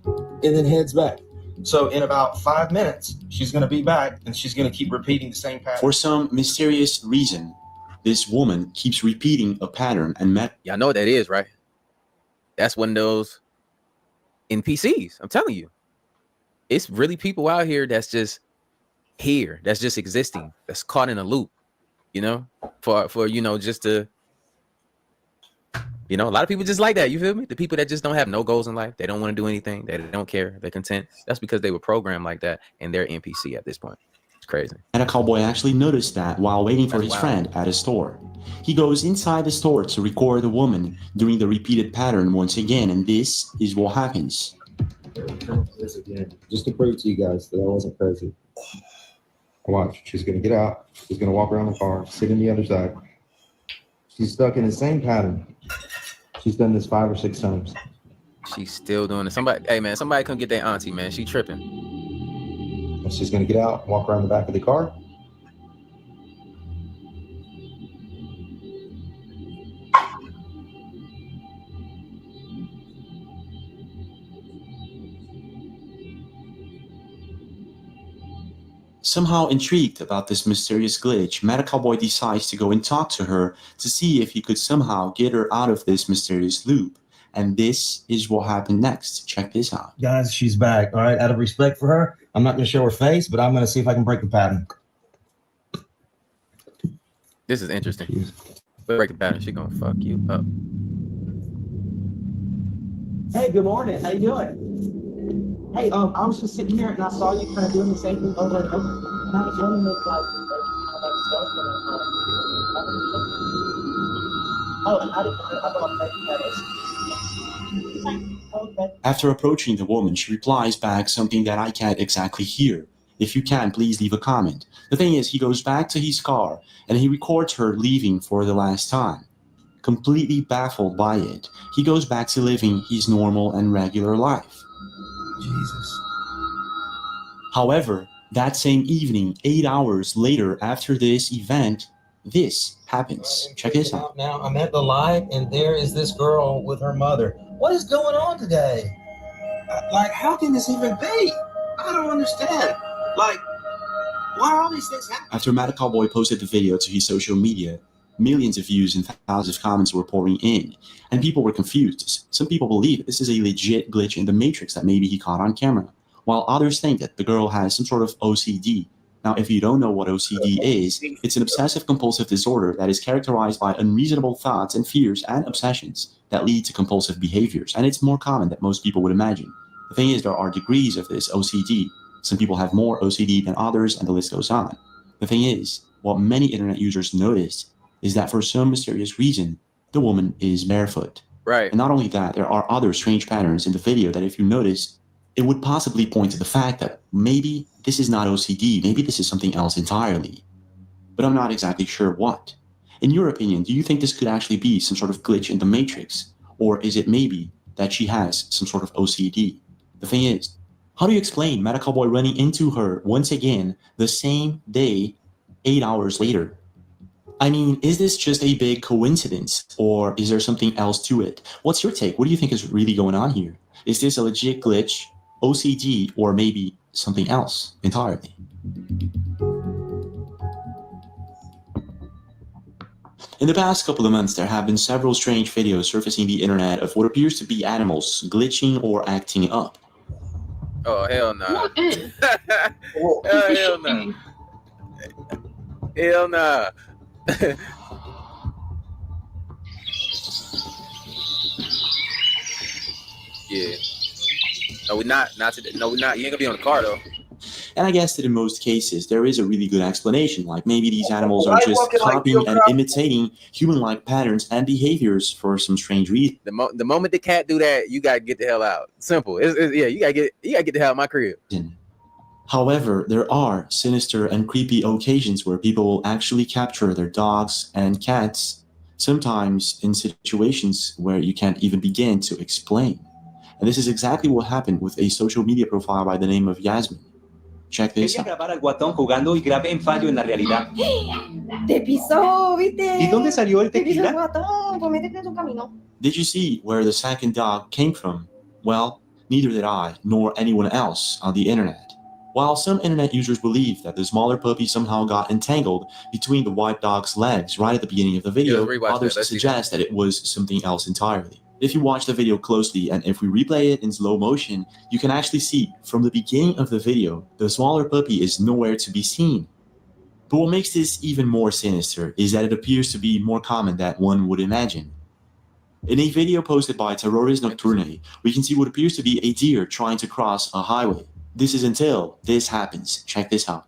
and then heads back. So in about 5 minutes, she's going to be back, and she's going to keep repeating the same pattern. For some mysterious reason, this woman keeps repeating a pattern and Y'all know what that is, right? That's one of those NPCs. I'm telling you. It's really people out here that's just here, that's just existing, that's caught in a loop, you know, for just to, a lot of people just like that, you feel me? The people that just don't have no goals in life, they don't want to do anything, they don't care, they're content. That's because they were programmed like that, and they're NPC at this point. It's crazy. And a cowboy actually noticed that while waiting for his friend at a store. He goes inside the store to record the woman doing the repeated pattern once again, and this is what happens. This again, just to prove to you guys that I wasn't crazy. Watch, she's going to get out. She's going to walk around the car, sit on the other side. She's stuck in the same pattern. She's done this 5 or 6 times. She's still doing it. Somebody come get that auntie, man. She tripping. And she's going to get out, walk around the back of the car. Somehow intrigued about this mysterious glitch, Meta Cowboy decides to go and talk to her to see if he could somehow get her out of this mysterious loop. And this is what happened next. Check this out. Guys, she's back. All right, out of respect for her, I'm not going to show her face, but I'm going to see if I can break the pattern. This is interesting. Break the pattern. She gonna fuck you up. Hey, good morning. How you doing? Hey, I was just sitting here and I saw you kind of doing the same thing over and over. And I was wondering if, how that stuff and I don't know. Okay. After approaching the woman, she replies back something that I can't exactly hear. If you can, please leave a comment. The thing is, he goes back to his car and he records her leaving for the last time. Completely baffled by it, he goes back to living his normal and regular life. Jesus. However, that same evening, 8 hours later after this event, this happens. Check this out. Now I'm at the light and there is this girl with her mother. What is going on today? Like, how can this even be? I don't understand. Like, why are all these things happening? After Mad Cowboy posted the video to his social media, Millions of views and thousands of comments were pouring in, and people were confused. Some people believe this is a legit glitch in the Matrix that maybe he caught on camera, while others think that the girl has some sort of OCD. Now, if you don't know what OCD is, it's an obsessive-compulsive disorder that is characterized by unreasonable thoughts and fears and obsessions that lead to compulsive behaviors, and it's more common than most people would imagine. The thing is, there are degrees of this OCD. Some people have more OCD than others, and the list goes on. The thing is, what many internet users noticed is that for some mysterious reason, the woman is barefoot. Right. And not only that, there are other strange patterns in the video that if you notice, it would possibly point to the fact that maybe this is not OCD, maybe this is something else entirely. But I'm not exactly sure what. In your opinion, do you think this could actually be some sort of glitch in the Matrix? Or is it maybe that she has some sort of OCD? The thing is, how do you explain Meta Cowboy running into her once again the same day, 8 hours later? I mean, is this just a big coincidence, or is there something else to it? What's your take? What do you think is really going on here? Is this a legit glitch, OCD, or maybe something else entirely? In the past couple of months, there have been several strange videos surfacing the internet of what appears to be animals glitching or acting up. Oh, hell no. Hell no. Hell no. Yeah. No, we're not. Not today. No, we're not. You ain't gonna be on the car though. And I guess that in most cases, there is a really good explanation, like maybe these animals are just copying and imitating human-like patterns and behaviors for some strange reason. The moment the cat do that, you gotta get the hell out. Simple. Yeah, you gotta get the hell out of my crib. However, there are sinister and creepy occasions where people will actually capture their dogs and cats, sometimes in situations where you can't even begin to explain. And this is exactly what happened with a social media profile by the name of Yasmin. Check this out. grabar al guatón jugando y grabé en fallo en la realidad. Te pisó, ¿viste? ¿Y dónde salió el Te pisó el tequila? guatón, pues métete en su camino. Did you see where the second dog came from? Well, neither did I, nor anyone else on the internet. While some internet users believe that the smaller puppy somehow got entangled between the white dog's legs right at the beginning of the video, others suggest that it was something else entirely. If you watch the video closely and if we replay it in slow motion, you can actually see from the beginning of the video, the smaller puppy is nowhere to be seen. But what makes this even more sinister is that it appears to be more common than one would imagine. In a video posted by Terrorist Nocturne, we can see what appears to be a deer trying to cross a highway. This is until this happens. Check this out.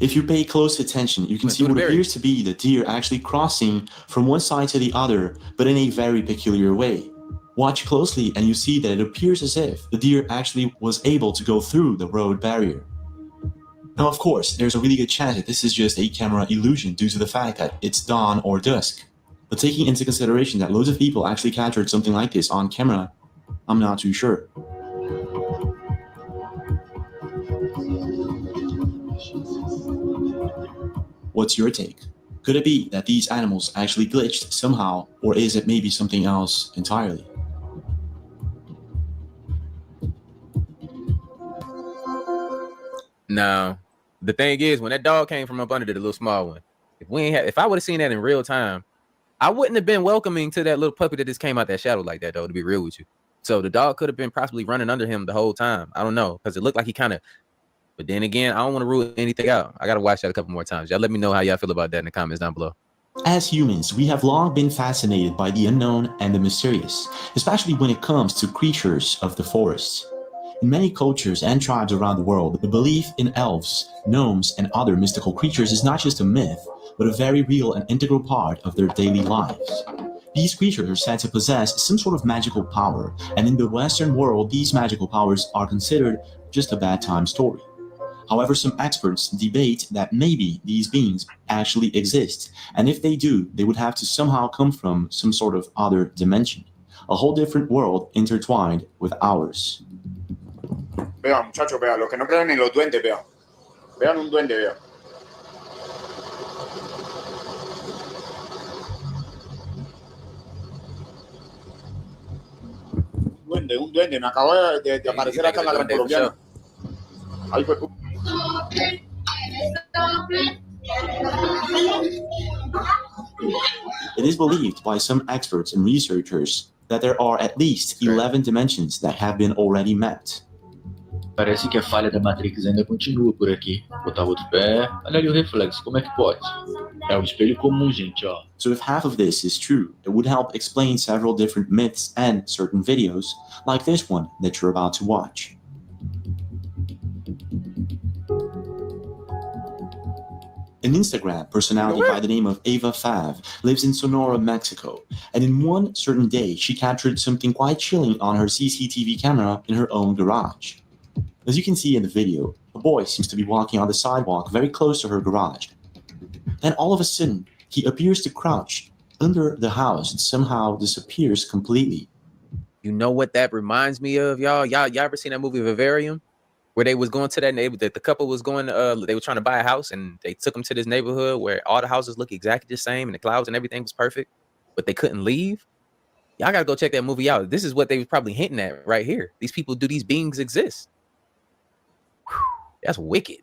If you pay close attention, you can see what appears to be the deer actually crossing from one side to the other, but in a very peculiar way. Watch closely and you see that it appears as if the deer actually was able to go through the road barrier. Now, of course, there's a really good chance that this is just a camera illusion due to the fact that it's dawn or dusk. But taking into consideration that loads of people actually captured something like this on camera, I'm not too sure. What's your take? Could it be that these animals actually glitched somehow, or is it maybe something else entirely? No. The thing is, when that dog came from up under the little small one, if I would have seen that in real time, I wouldn't have been welcoming to that little puppy that just came out that shadow like that, though, to be real with you. So the dog could have been possibly running under him the whole time. I don't know, because it looked like he kind of. But then again, I don't want to rule anything out. I got to watch that a couple more times. Y'all let me know how y'all feel about that in the comments down below. As humans, we have long been fascinated by the unknown and the mysterious, especially when it comes to creatures of the forest. In many cultures and tribes around the world, the belief in elves, gnomes, and other mystical creatures is not just a myth, but a very real and integral part of their daily lives. These creatures are said to possess some sort of magical power, and in the Western world, these magical powers are considered just a bad time story. However, some experts debate that maybe these beings actually exist, and if they do, they would have to somehow come from some sort of other dimension, a whole different world intertwined with ours. Vean, muchachos, vean, los que no creen en los duendes, vean. Vean un duende, vean. un duende, me acabó de aparecer acá en la Gran Colombiana. Ahí fue. It is believed by some experts and researchers that there are at least 11 dimensions that have been already mapped. Parece que a falha da Matrix ainda continua por aqui. Botar outro pé, olha ali o reflexo, como é que pode? É o espelho comum, gente, ó. So if half of this is true, it would help explain several different myths and certain videos, like this one that you're about to watch. An Instagram personality by the name of Ava Fav lives in Sonora, Mexico, and in one certain day, she captured something quite chilling on her CCTV camera in her own garage. As you can see in the video, a boy seems to be walking on the sidewalk very close to her garage. Then all of a sudden, he appears to crouch under the house and somehow disappears completely. You know what that reminds me of, y'all? Y'all ever seen that movie Vivarium? Where they was going to that neighborhood, the couple was going, they were trying to buy a house and they took them to this neighborhood where all the houses look exactly the same and the clouds and everything was perfect, but they couldn't leave. Y'all gotta go check that movie out. This is what they was probably hinting at right here. These people, do these beings exist? Whew, that's wicked.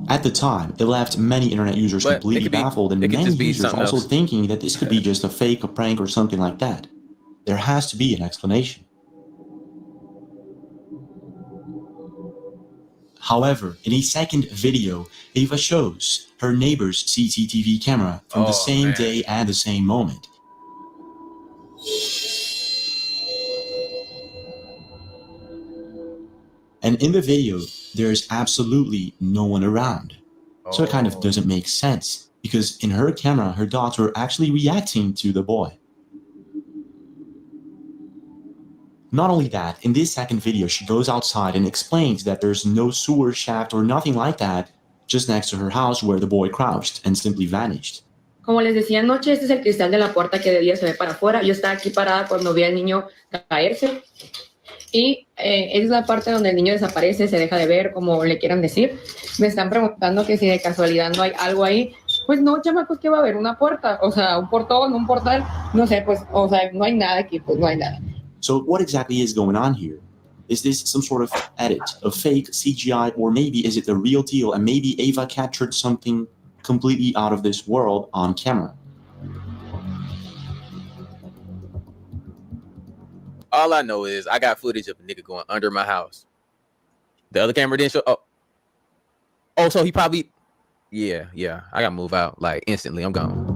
At the time, it left many internet users completely baffled and many users also thinking that this could be just a fake, a prank, or something like that. There has to be an explanation. However, in a second video, Ava shows her neighbor's CCTV camera from the same day and the same moment. And in the video, there's absolutely no one around. So it kind of doesn't make sense, because in her camera, her dogs were actually reacting to the boy. Not only that, in this second video, she goes outside and explains that there's no sewer shaft or nothing like that just next to her house where the boy crouched and simply vanished. Como les decía anoche, este es el cristal de la puerta que de día se ve para afuera. Yo estaba aquí parada cuando vi al niño caerse. Y es la parte donde el niño desaparece, se deja de ver, como le quieran decir. Me están preguntando que si de casualidad no hay algo ahí. Pues no, chamacos, ¿qué va a haber? ¿Una puerta? O sea, un portón, un portal. No sé, pues, o sea, no hay nada aquí, pues no hay nada. So what exactly is going on here? Is this some sort of edit, a fake CGI, or maybe is it the real deal and maybe Ava captured something completely out of this world on camera? All I know is I got footage of a nigga going under my house. The other camera didn't show. Oh, so he probably, yeah. I gotta move out like instantly. I'm gone.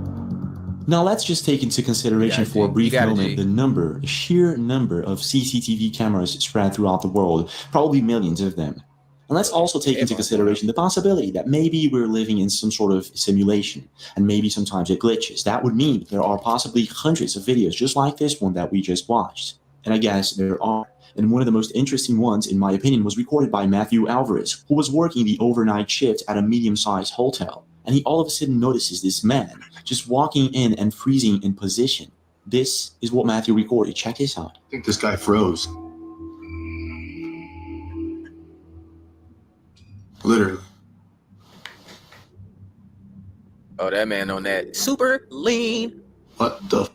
Now let's just take into consideration for a brief moment the sheer number of CCTV cameras spread throughout the world, probably millions of them. And let's also take into consideration the possibility that maybe we're living in some sort of simulation, and maybe sometimes it glitches. That would mean there are possibly hundreds of videos just like this one that we just watched. And I guess there are. And one of the most interesting ones, in my opinion, was recorded by Matthew Alvarez, who was working the overnight shift at a medium-sized hotel. And he all of a sudden notices this man just walking in and freezing in position. This is what Matthew recorded. Check this out. I think this guy froze. Literally. Oh, that man on that super lean. What the?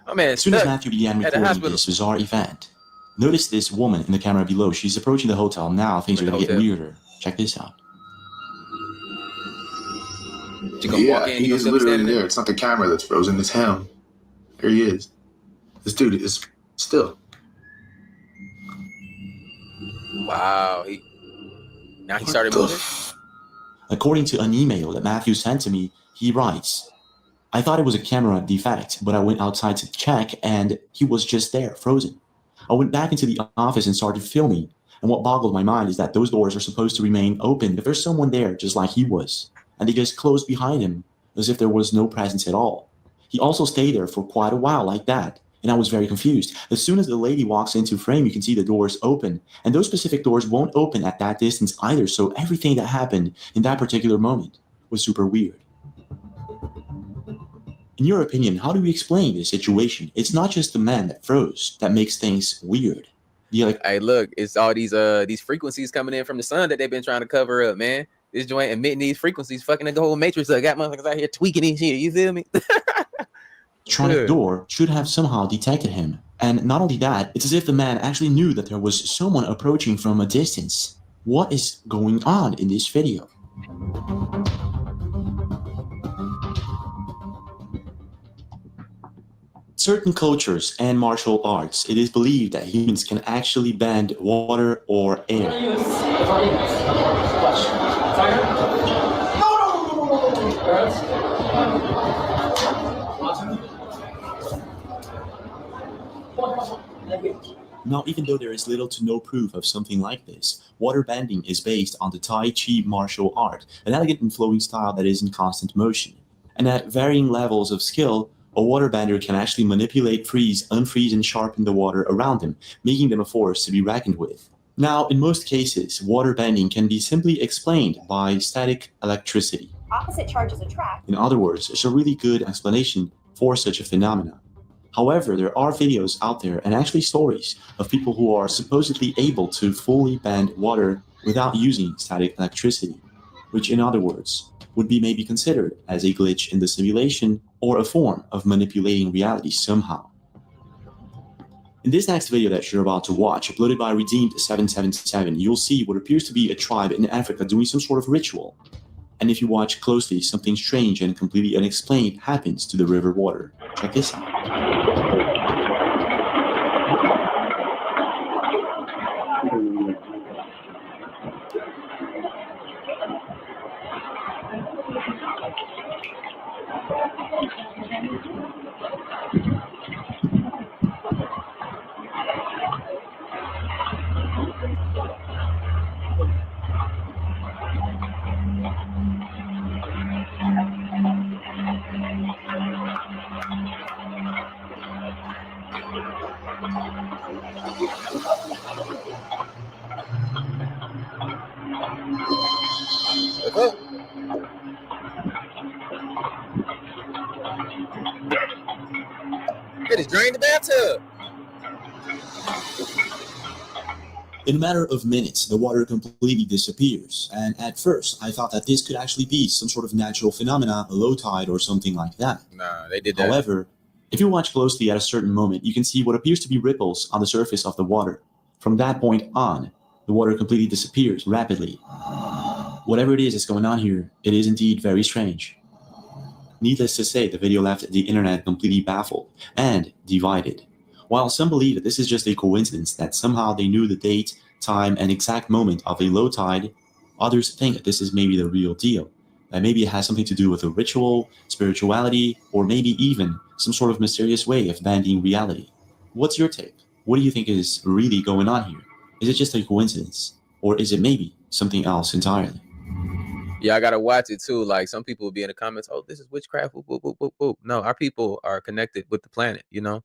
Oh man, as soon as Matthew began recording this bizarre event, notice this woman in the camera below. She's approaching the hotel now. Things are going to get weirder. Check this out. Yeah, he is literally there. It's not the camera that's frozen, it's him. Here he is. This dude is still. Wow. Now he started moving? According to an email that Matthew sent to me, he writes, I thought it was a camera defect, but I went outside to check and he was just there, frozen. I went back into the office and started filming. And what boggled my mind is that those doors are supposed to remain open if there's someone there just like he was. And they just closed behind him as if there was no presence at all. He also stayed there for quite a while like that, and I was very confused. As soon as the lady walks into frame, you can see the doors open, and those specific doors won't open at that distance either, so everything that happened in that particular moment was super weird. In your opinion, how do we explain this situation? It's not just the man that froze that makes things weird. Hey, look, it's all these frequencies coming in from the sun that they've been trying to cover up, man. This joint emitting these frequencies, fucking the whole matrix. I got motherfuckers out here tweaking this shit. You feel me? tronic door should have somehow detected him. And not only that, it's as if the man actually knew that there was someone approaching from a distance. What is going on in this video? Certain cultures and martial arts, it is believed that humans can actually bend water or air. Now, even though there is little to no proof of something like this, water bending is based on the Tai Chi martial art, an elegant and flowing style that is in constant motion. And at varying levels of skill, a waterbender can actually manipulate, freeze, unfreeze, and sharpen the water around them, making them a force to be reckoned with. Now, in most cases, water bending can be simply explained by static electricity. Opposite charges attract. In other words, it's a really good explanation for such a phenomenon. However, there are videos out there and actually stories of people who are supposedly able to fully bend water without using static electricity, which in other words would be maybe considered as a glitch in the simulation or a form of manipulating reality somehow. In this next video that you're about to watch, uploaded by Redeemed777, you'll see what appears to be a tribe in Africa doing some sort of ritual. And if you watch closely, something strange and completely unexplained happens to the river water. Check this out. It is drained the bathtub. In a matter of minutes, the water completely disappears, and at first I thought that this could actually be some sort of natural phenomena, a low tide or something like that. Nah, they did that. However, if you watch closely at a certain moment, you can see what appears to be ripples on the surface of the water. From that point on, the water completely disappears rapidly. Whatever it is that's going on here, it is indeed very strange. Needless to say, the video left the internet completely baffled and divided. While some believe that this is just a coincidence, that somehow they knew the date, time, and exact moment of a low tide, others think that this is maybe the real deal, that maybe it has something to do with a ritual, spirituality, or maybe even some sort of mysterious way of bending reality. What's your take? What do you think is really going on here? Is it just a coincidence? Or is it maybe something else entirely? Yeah, I gotta watch it too. Like some people will be in the comments, "Oh, this is witchcraft." Whoop, whoop, whoop, whoop, whoop. No, our people are connected with the planet. You know,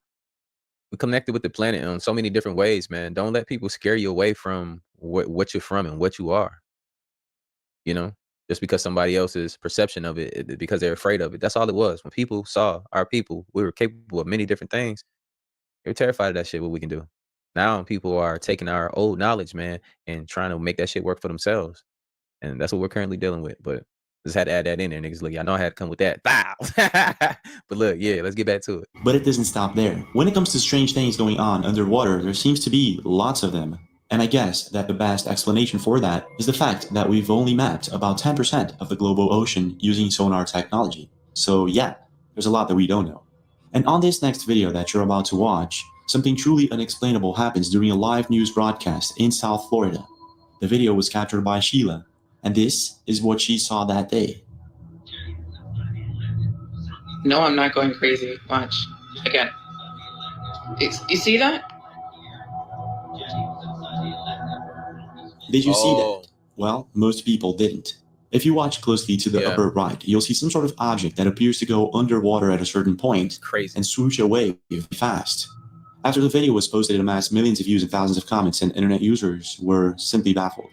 we're connected with the planet in so many different ways, man. Don't let people scare you away from what you're from and what you are. You know, just because somebody else's perception of it, because they're afraid of it. That's all it was. When people saw our people, we were capable of many different things. They were terrified of that shit. What we can do now, people are taking our old knowledge, man, and trying to make that shit work for themselves. And that's what we're currently dealing with. But just had to add that in there, niggas. Look, y'all know I had to come with that. Bow. But look, yeah, let's get back to it. But it doesn't stop there. When it comes to strange things going on underwater, there seems to be lots of them. And I guess that the best explanation for that is the fact that we've only mapped about 10% of the global ocean using sonar technology. So yeah, there's a lot that we don't know. And on this next video that you're about to watch, something truly unexplainable happens during a live news broadcast in South Florida. The video was captured by Sheila, and this is what she saw that day. No, I'm not going crazy. Watch. Again. You see that? Did you see that? Well, most people didn't. If you watch closely to the upper right, you'll see some sort of object that appears to go underwater at a certain point and swoosh away fast. After the video was posted, it amassed millions of views and thousands of comments, and internet users were simply baffled.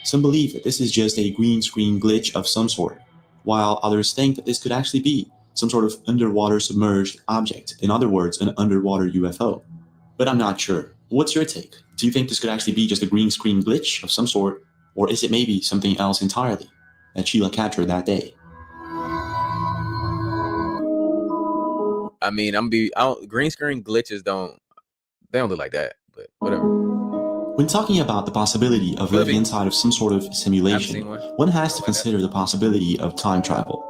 Some believe that this is just a green screen glitch of some sort, while others think that this could actually be some sort of underwater submerged object, in other words, an underwater UFO. But I'm not sure. What's your take? Do you think this could actually be just a green screen glitch of some sort, or is it maybe something else entirely that Sheila captured that day? I mean, green screen glitches don't look like that, but whatever. When talking about the possibility of living inside of some sort of simulation, one has to consider the possibility of time travel.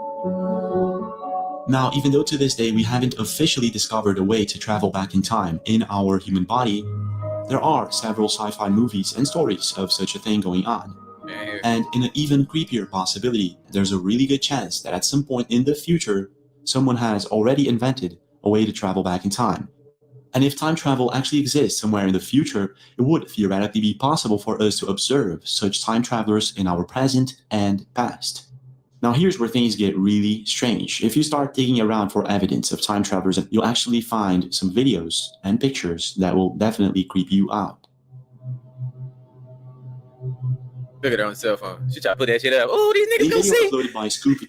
Now, even though to this day we haven't officially discovered a way to travel back in time in our human body, there are several sci-fi movies and stories of such a thing going on. And in an even creepier possibility, there's a really good chance that at some point in the future, someone has already invented a way to travel back in time. And if time travel actually exists somewhere in the future, it would theoretically be possible for us to observe such time travelers in our present and past. Now here's where things get really strange. If you start digging around for evidence of time travelers, you'll actually find some videos and pictures that will definitely creep you out. Look at her on the cell phone. She tried to put that shit up. Oh, these niggas gonna see. Uploaded by Scoopy.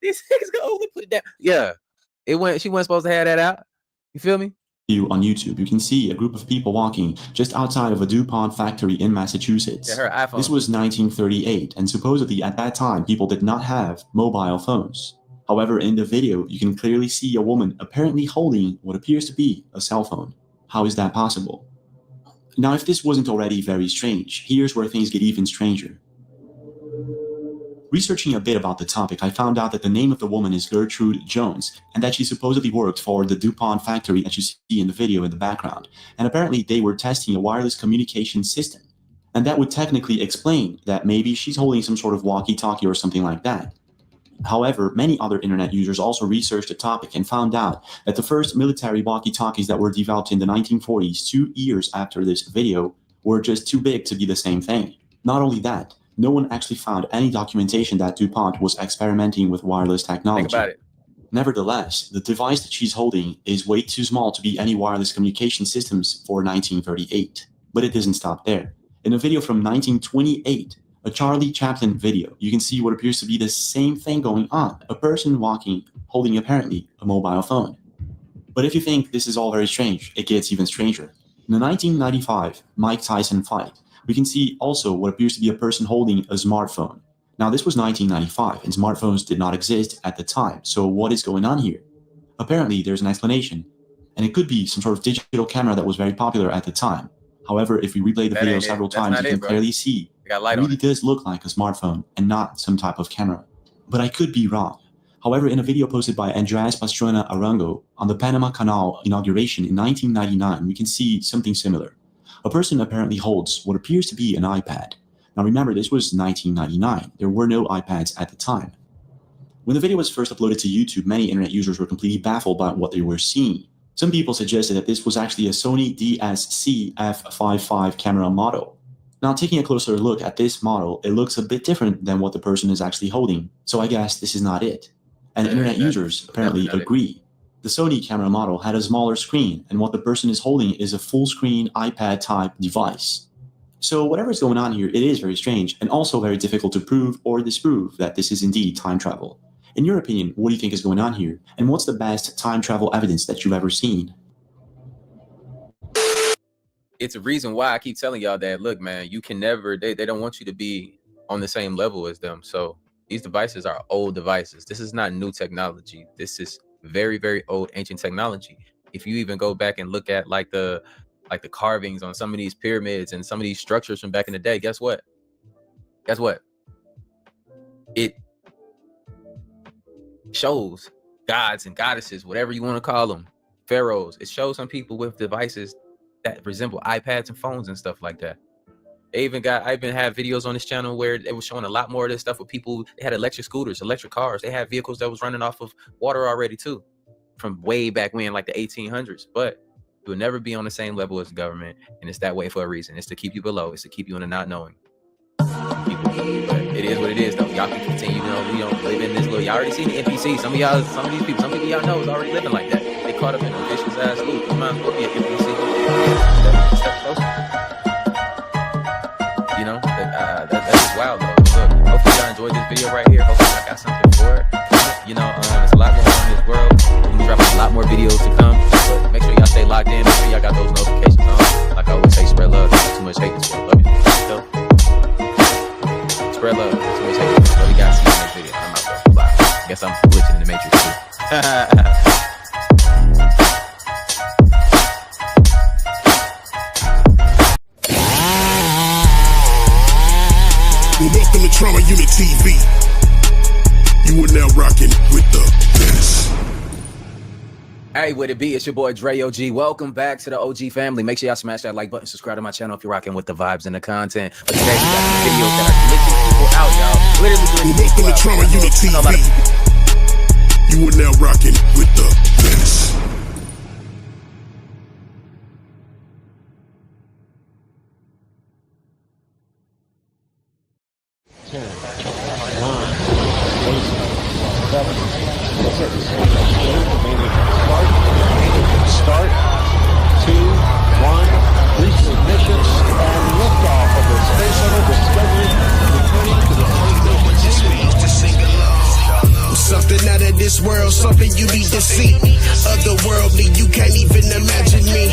these niggas go put it down. Yeah, she wasn't supposed to have that out. You feel me? On YouTube, you can see a group of people walking just outside of a DuPont factory in Massachusetts. Yeah, her iPhone. This was 1938, and supposedly at that time, people did not have mobile phones. However, in the video, you can clearly see a woman apparently holding what appears to be a cell phone. How is that possible? Now, if this wasn't already very strange, here's where things get even stranger. Researching a bit about the topic, I found out that the name of the woman is Gertrude Jones, and that she supposedly worked for the DuPont factory that you see in the video in the background. And apparently they were testing a wireless communication system. And that would technically explain that maybe she's holding some sort of walkie-talkie or something like that. However, many other internet users also researched the topic and found out that the first military walkie-talkies that were developed in the 1940s, 2 years after this video, were just too big to be the same thing. Not only that, no one actually found any documentation that DuPont was experimenting with wireless technology. Think about it. Nevertheless, the device that she's holding is way too small to be any wireless communication systems for 1938. But it doesn't stop there. In a video from 1928, a Charlie Chaplin video, you can see what appears to be the same thing going on. A person walking, holding apparently a mobile phone. But if you think this is all very strange, it gets even stranger. In the 1995 Mike Tyson fight, we can see also what appears to be a person holding a smartphone. Now, this was 1995, and smartphones did not exist at the time. So what is going on here? Apparently, there's an explanation, and it could be some sort of digital camera that was very popular at the time. However, if we replay the video several times, you can clearly see it really does look like a smartphone and not some type of camera. But I could be wrong. However, in a video posted by Andreas Pastrana Arango on the Panama Canal inauguration in 1999, we can see something similar. A person apparently holds what appears to be an iPad. Now remember, this was 1999. There were no iPads at the time. When the video was first uploaded to YouTube, many internet users were completely baffled by what they were seeing. Some people suggested that this was actually a Sony DSC F55 camera model. Now, taking a closer look at this model, it looks a bit different than what the person is actually holding. So I guess this is not it. And internet users apparently agree. The Sony camera model had a smaller screen, and what the person is holding is a full-screen iPad-type device. So whatever's going on here, it is very strange, and also very difficult to prove or disprove that this is indeed time travel. In your opinion, what do you think is going on here? And what's the best time travel evidence that you've ever seen? It's a reason why I keep telling y'all that, look, man, you can never, they don't want you to be on the same level as them. So these devices are old devices. This is not new technology. This is very, very old, ancient technology. If you even go back and look at like the carvings on some of these pyramids and some of these structures from back in the day, guess what? It shows gods and goddesses, whatever you want to call them, pharaohs. It shows some people with devices that resemble iPads and phones and stuff like that. I even have videos on this channel where it was showing a lot more of this stuff with people. They had electric scooters, electric cars. They had vehicles that was running off of water already too, from way back when, like the 1800s. But you will never be on the same level as the government, and it's that way for a reason. It's to keep you below. It's to keep you in the not knowing. It is what it is, though. Y'all can continue, we don't live in this little. Y'all already seen the NPC. Some people y'all know is already living like that. They caught up in a vicious ass loop. You might as well be an NPC. Step closer. That's wild, though. Look, hopefully y'all enjoyed this video right here. Hopefully I got something for it. There's a lot going on in this world. We're gonna drop a lot more videos to come. But make sure y'all stay locked in. Make sure y'all got those notifications on. Like I always say, spread love. Don't too much hate this world. Love you. So, spread love. Don't too much hate this world. Love you guys. See you in the next video. I'm out, bro. Bye. I guess I'm glitching in the matrix too. Well, welcome to Trauma Unit TV. You are now rocking with the best. Hey, what it be? It's your boy Dre OG. Welcome back to the OG family. Make sure y'all smash that like button, subscribe to my channel if you're rocking with the vibes and the content. But today we got some videos that are glitching people out, y'all. Literally Well, welcome to Trauma Unit TV. You are now rocking with the best. Start. 2, 1, boost ignition, and liftoff of the Space Shuttle Discovery, returning to the space station. Something out of this world, something you need to see. Otherworldly, you can't even imagine me.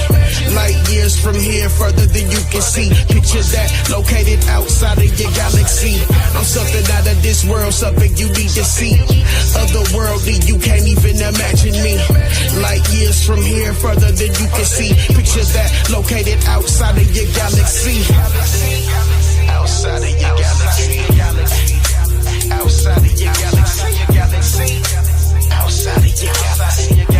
Light years from here, further than you can see. Picture that, located outside of your galaxy. I'm something out of this world, something you need to see. Otherworldly, you can't even imagine me. Light years from here, further than you can see. Picture that, located outside of your galaxy. Outside of your galaxy. Outside of your galaxy. Outside of your galaxy.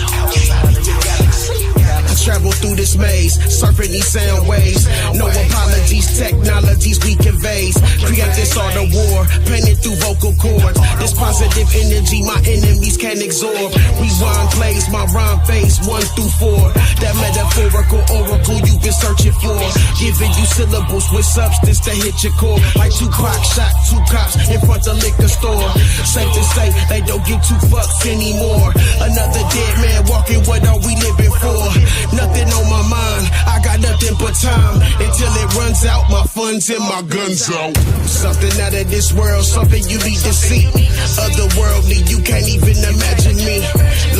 Outside of your galaxy. I travel through this maze, surfing these sound waves. No apologies, technologies we conveys. Create this art of war, painted through vocal cords. This positive energy my enemies can't absorb. Rewind plays, my rhyme phase 1 through 4. That metaphorical oracle you've been searching for. Giving you syllables with substance to hit your core. Like Tupac shot 2 cops in front of liquor store. Safe to say, they don't give 2 fucks anymore. Another dead man walking, what are we living for? Nothing on my mind, I got nothing but time. Until it runs out, my funds and my guns out. Something out of this world, something you need to see. Otherworldly, you can't even imagine me.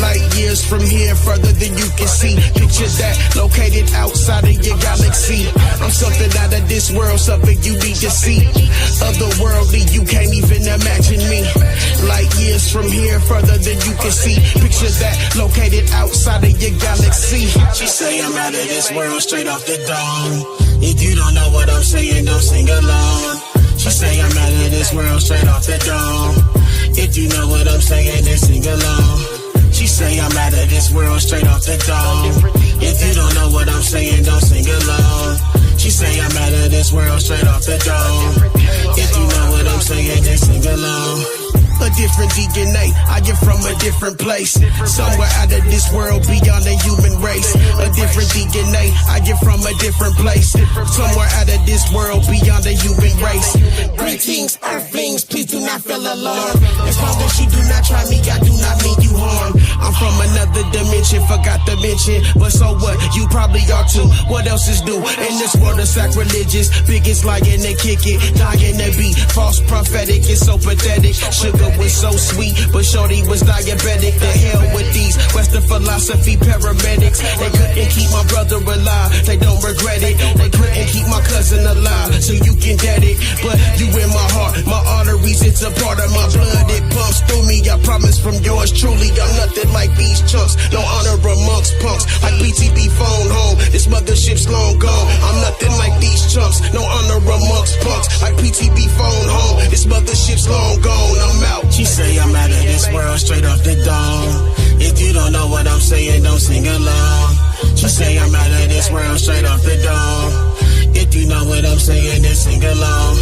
Light years from here, further than you can see. Picture that, located outside of your galaxy. I'm something out of this world, something you need to see. Otherworldly, you can't even imagine me. Light years from here, further than you can see. Picture that, located outside of your galaxy. She say I'm out of this world, straight off the dome. If you don't know what I'm saying, don't sing along. She say I'm out of this world, straight off the dome. If you know what I'm saying, then sing along. She say I'm out of this world, straight off the dome. If you don't know what I'm saying, don't sing along. She say I'm out of this world, straight off the dome. If you know what I'm saying, then sing along. A different DNA, I get from a different place. Somewhere out of this world, beyond the human race. A different DNA, I get from a different place. Somewhere out of this world, beyond the human race. Greetings, earthlings, please do not feel alarmed. As long as you do not try me, I do not mean you harm. I'm from another dimension, forgot to mention. But so what, you probably are too. What else is new? In this world of sacrilegious, biggest lying to kick it, dying to be false prophetic, it's so pathetic. Sugar was so sweet, but shorty was diabetic. The hell with these Western philosophy paramedics. They couldn't keep my brother alive, they don't regret it. They couldn't keep my cousin alive, so you can get it. But you in my heart, my arteries, it's a part of my blood. It pumps through me, I promise from yours truly. I'm nothing like these chunks, no honor amongst punks. Like BTB phone home, this mothership's long gone. I'm nothing like these chumps, no honor amongst punks. Like PTB phone home, this mothership's long gone. I'm out. She say I'm out of this world, straight off the dome. If you don't know what I'm saying, don't sing along. She say I'm out of this world, straight off the dome. If you know what I'm saying, then sing along.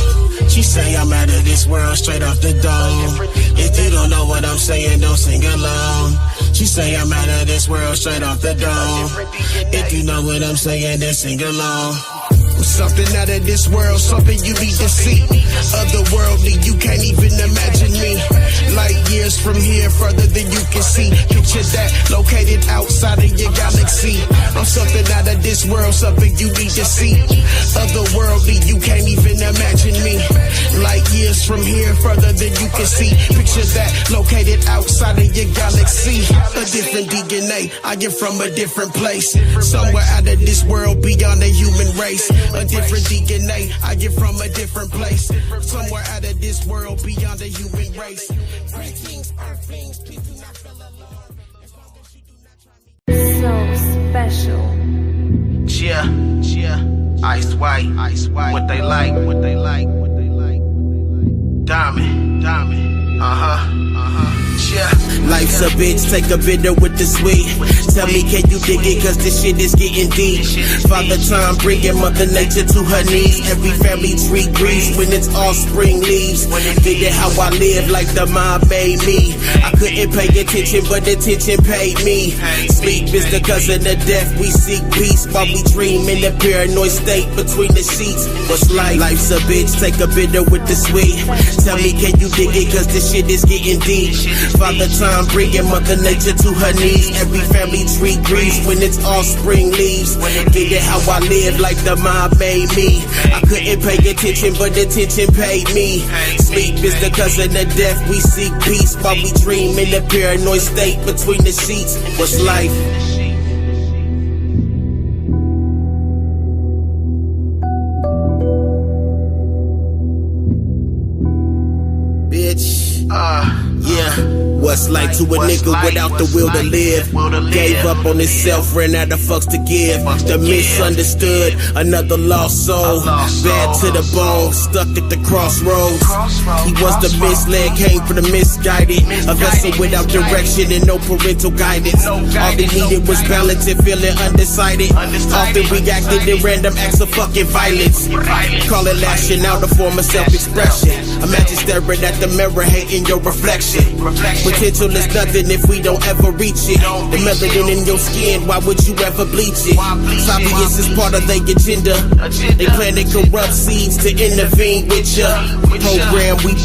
She say I'm out of this world, straight off the dome. If you don't know what I'm saying, don't sing along. She say I'm out of this world, straight off the dome. If you know what I'm saying, then sing along. Something out of this world, something you need to see. Otherworldly, you can't even imagine me. Light years from here, further than you can see. Picture that, located outside of your galaxy. I'm something out of this world, something you need to see. Otherworldly, you can't even imagine me. Light years from from here further than you can see. Picture that located outside of your galaxy. A different DNA, I get from a different place. Somewhere out of this world beyond the human race. A different DNA, I get from a different place. Somewhere out of this world beyond the human race. Greetings, earthlings, please do not feel alarmed. So special. Yeah, ice white, what they like, diamond, yeah. Life's a bitch, take a bitter with the sweet. Tell me, can you dig it? Cause this shit is getting deep. Father time bringing Mother Nature to her knees. Every family tree grieves when its offspring leaves. Did it how I live like the mob made me. I couldn't pay attention, but attention paid me. Sleep is the cousin of death. We seek peace while we dream in a paranoid state between the sheets. What's life? Life's a bitch, take a bitter with the sweet. Tell me, can you dig it? Cause this shit is getting deep. Father time bringing Mother Nature to her knees. Every family tree grieves when its offspring leaves. Did it how I live like the mob made me. I couldn't pay attention, but attention paid me. Sleep is the cousin of death. We seek peace while we dream in a paranoid state between the sheets. What's life? Bitch, yeah. What's like to a nigga without the will to live? Gave up on himself, ran out of fucks to give. The misunderstood, another lost soul. Bad to the bone, stuck at the crossroads. He was the misled, came from the misguided. A vessel without direction and no parental guidance. All they needed was balance and feeling undecided. Often reacted in random acts of fucking violence. Call it lashing out, a form of self-expression. Imagine staring at the mirror, hating your reflection. Potential is nothing if we don't ever reach it. The melanin in your skin, why would you ever bleach it? Obvious is part of their agenda. They planted corrupt seeds to intervene with ya. We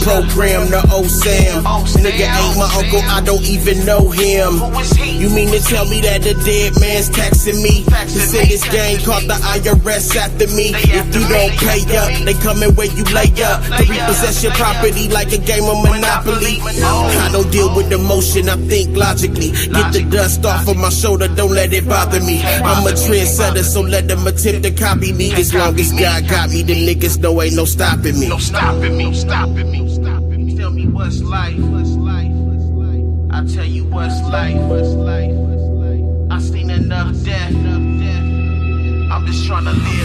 program the old Sam. Nigga ain't my uncle, I don't even know him. You mean to tell me that the dead man's taxing me? This in this game called the IRS after me. If you don't pay up, they coming where you lay up to repossess your property like a game of Monopoly. I don't deal with emotion, I think logically. Get the dust off of my shoulder, don't let it bother me. I'm a trendsetter, so let them attempt to copy me. As long as God got me, them niggas know ain't no stopping me. Tell me what's life? I tell you what's life? I seen enough death. I'm just trying to live.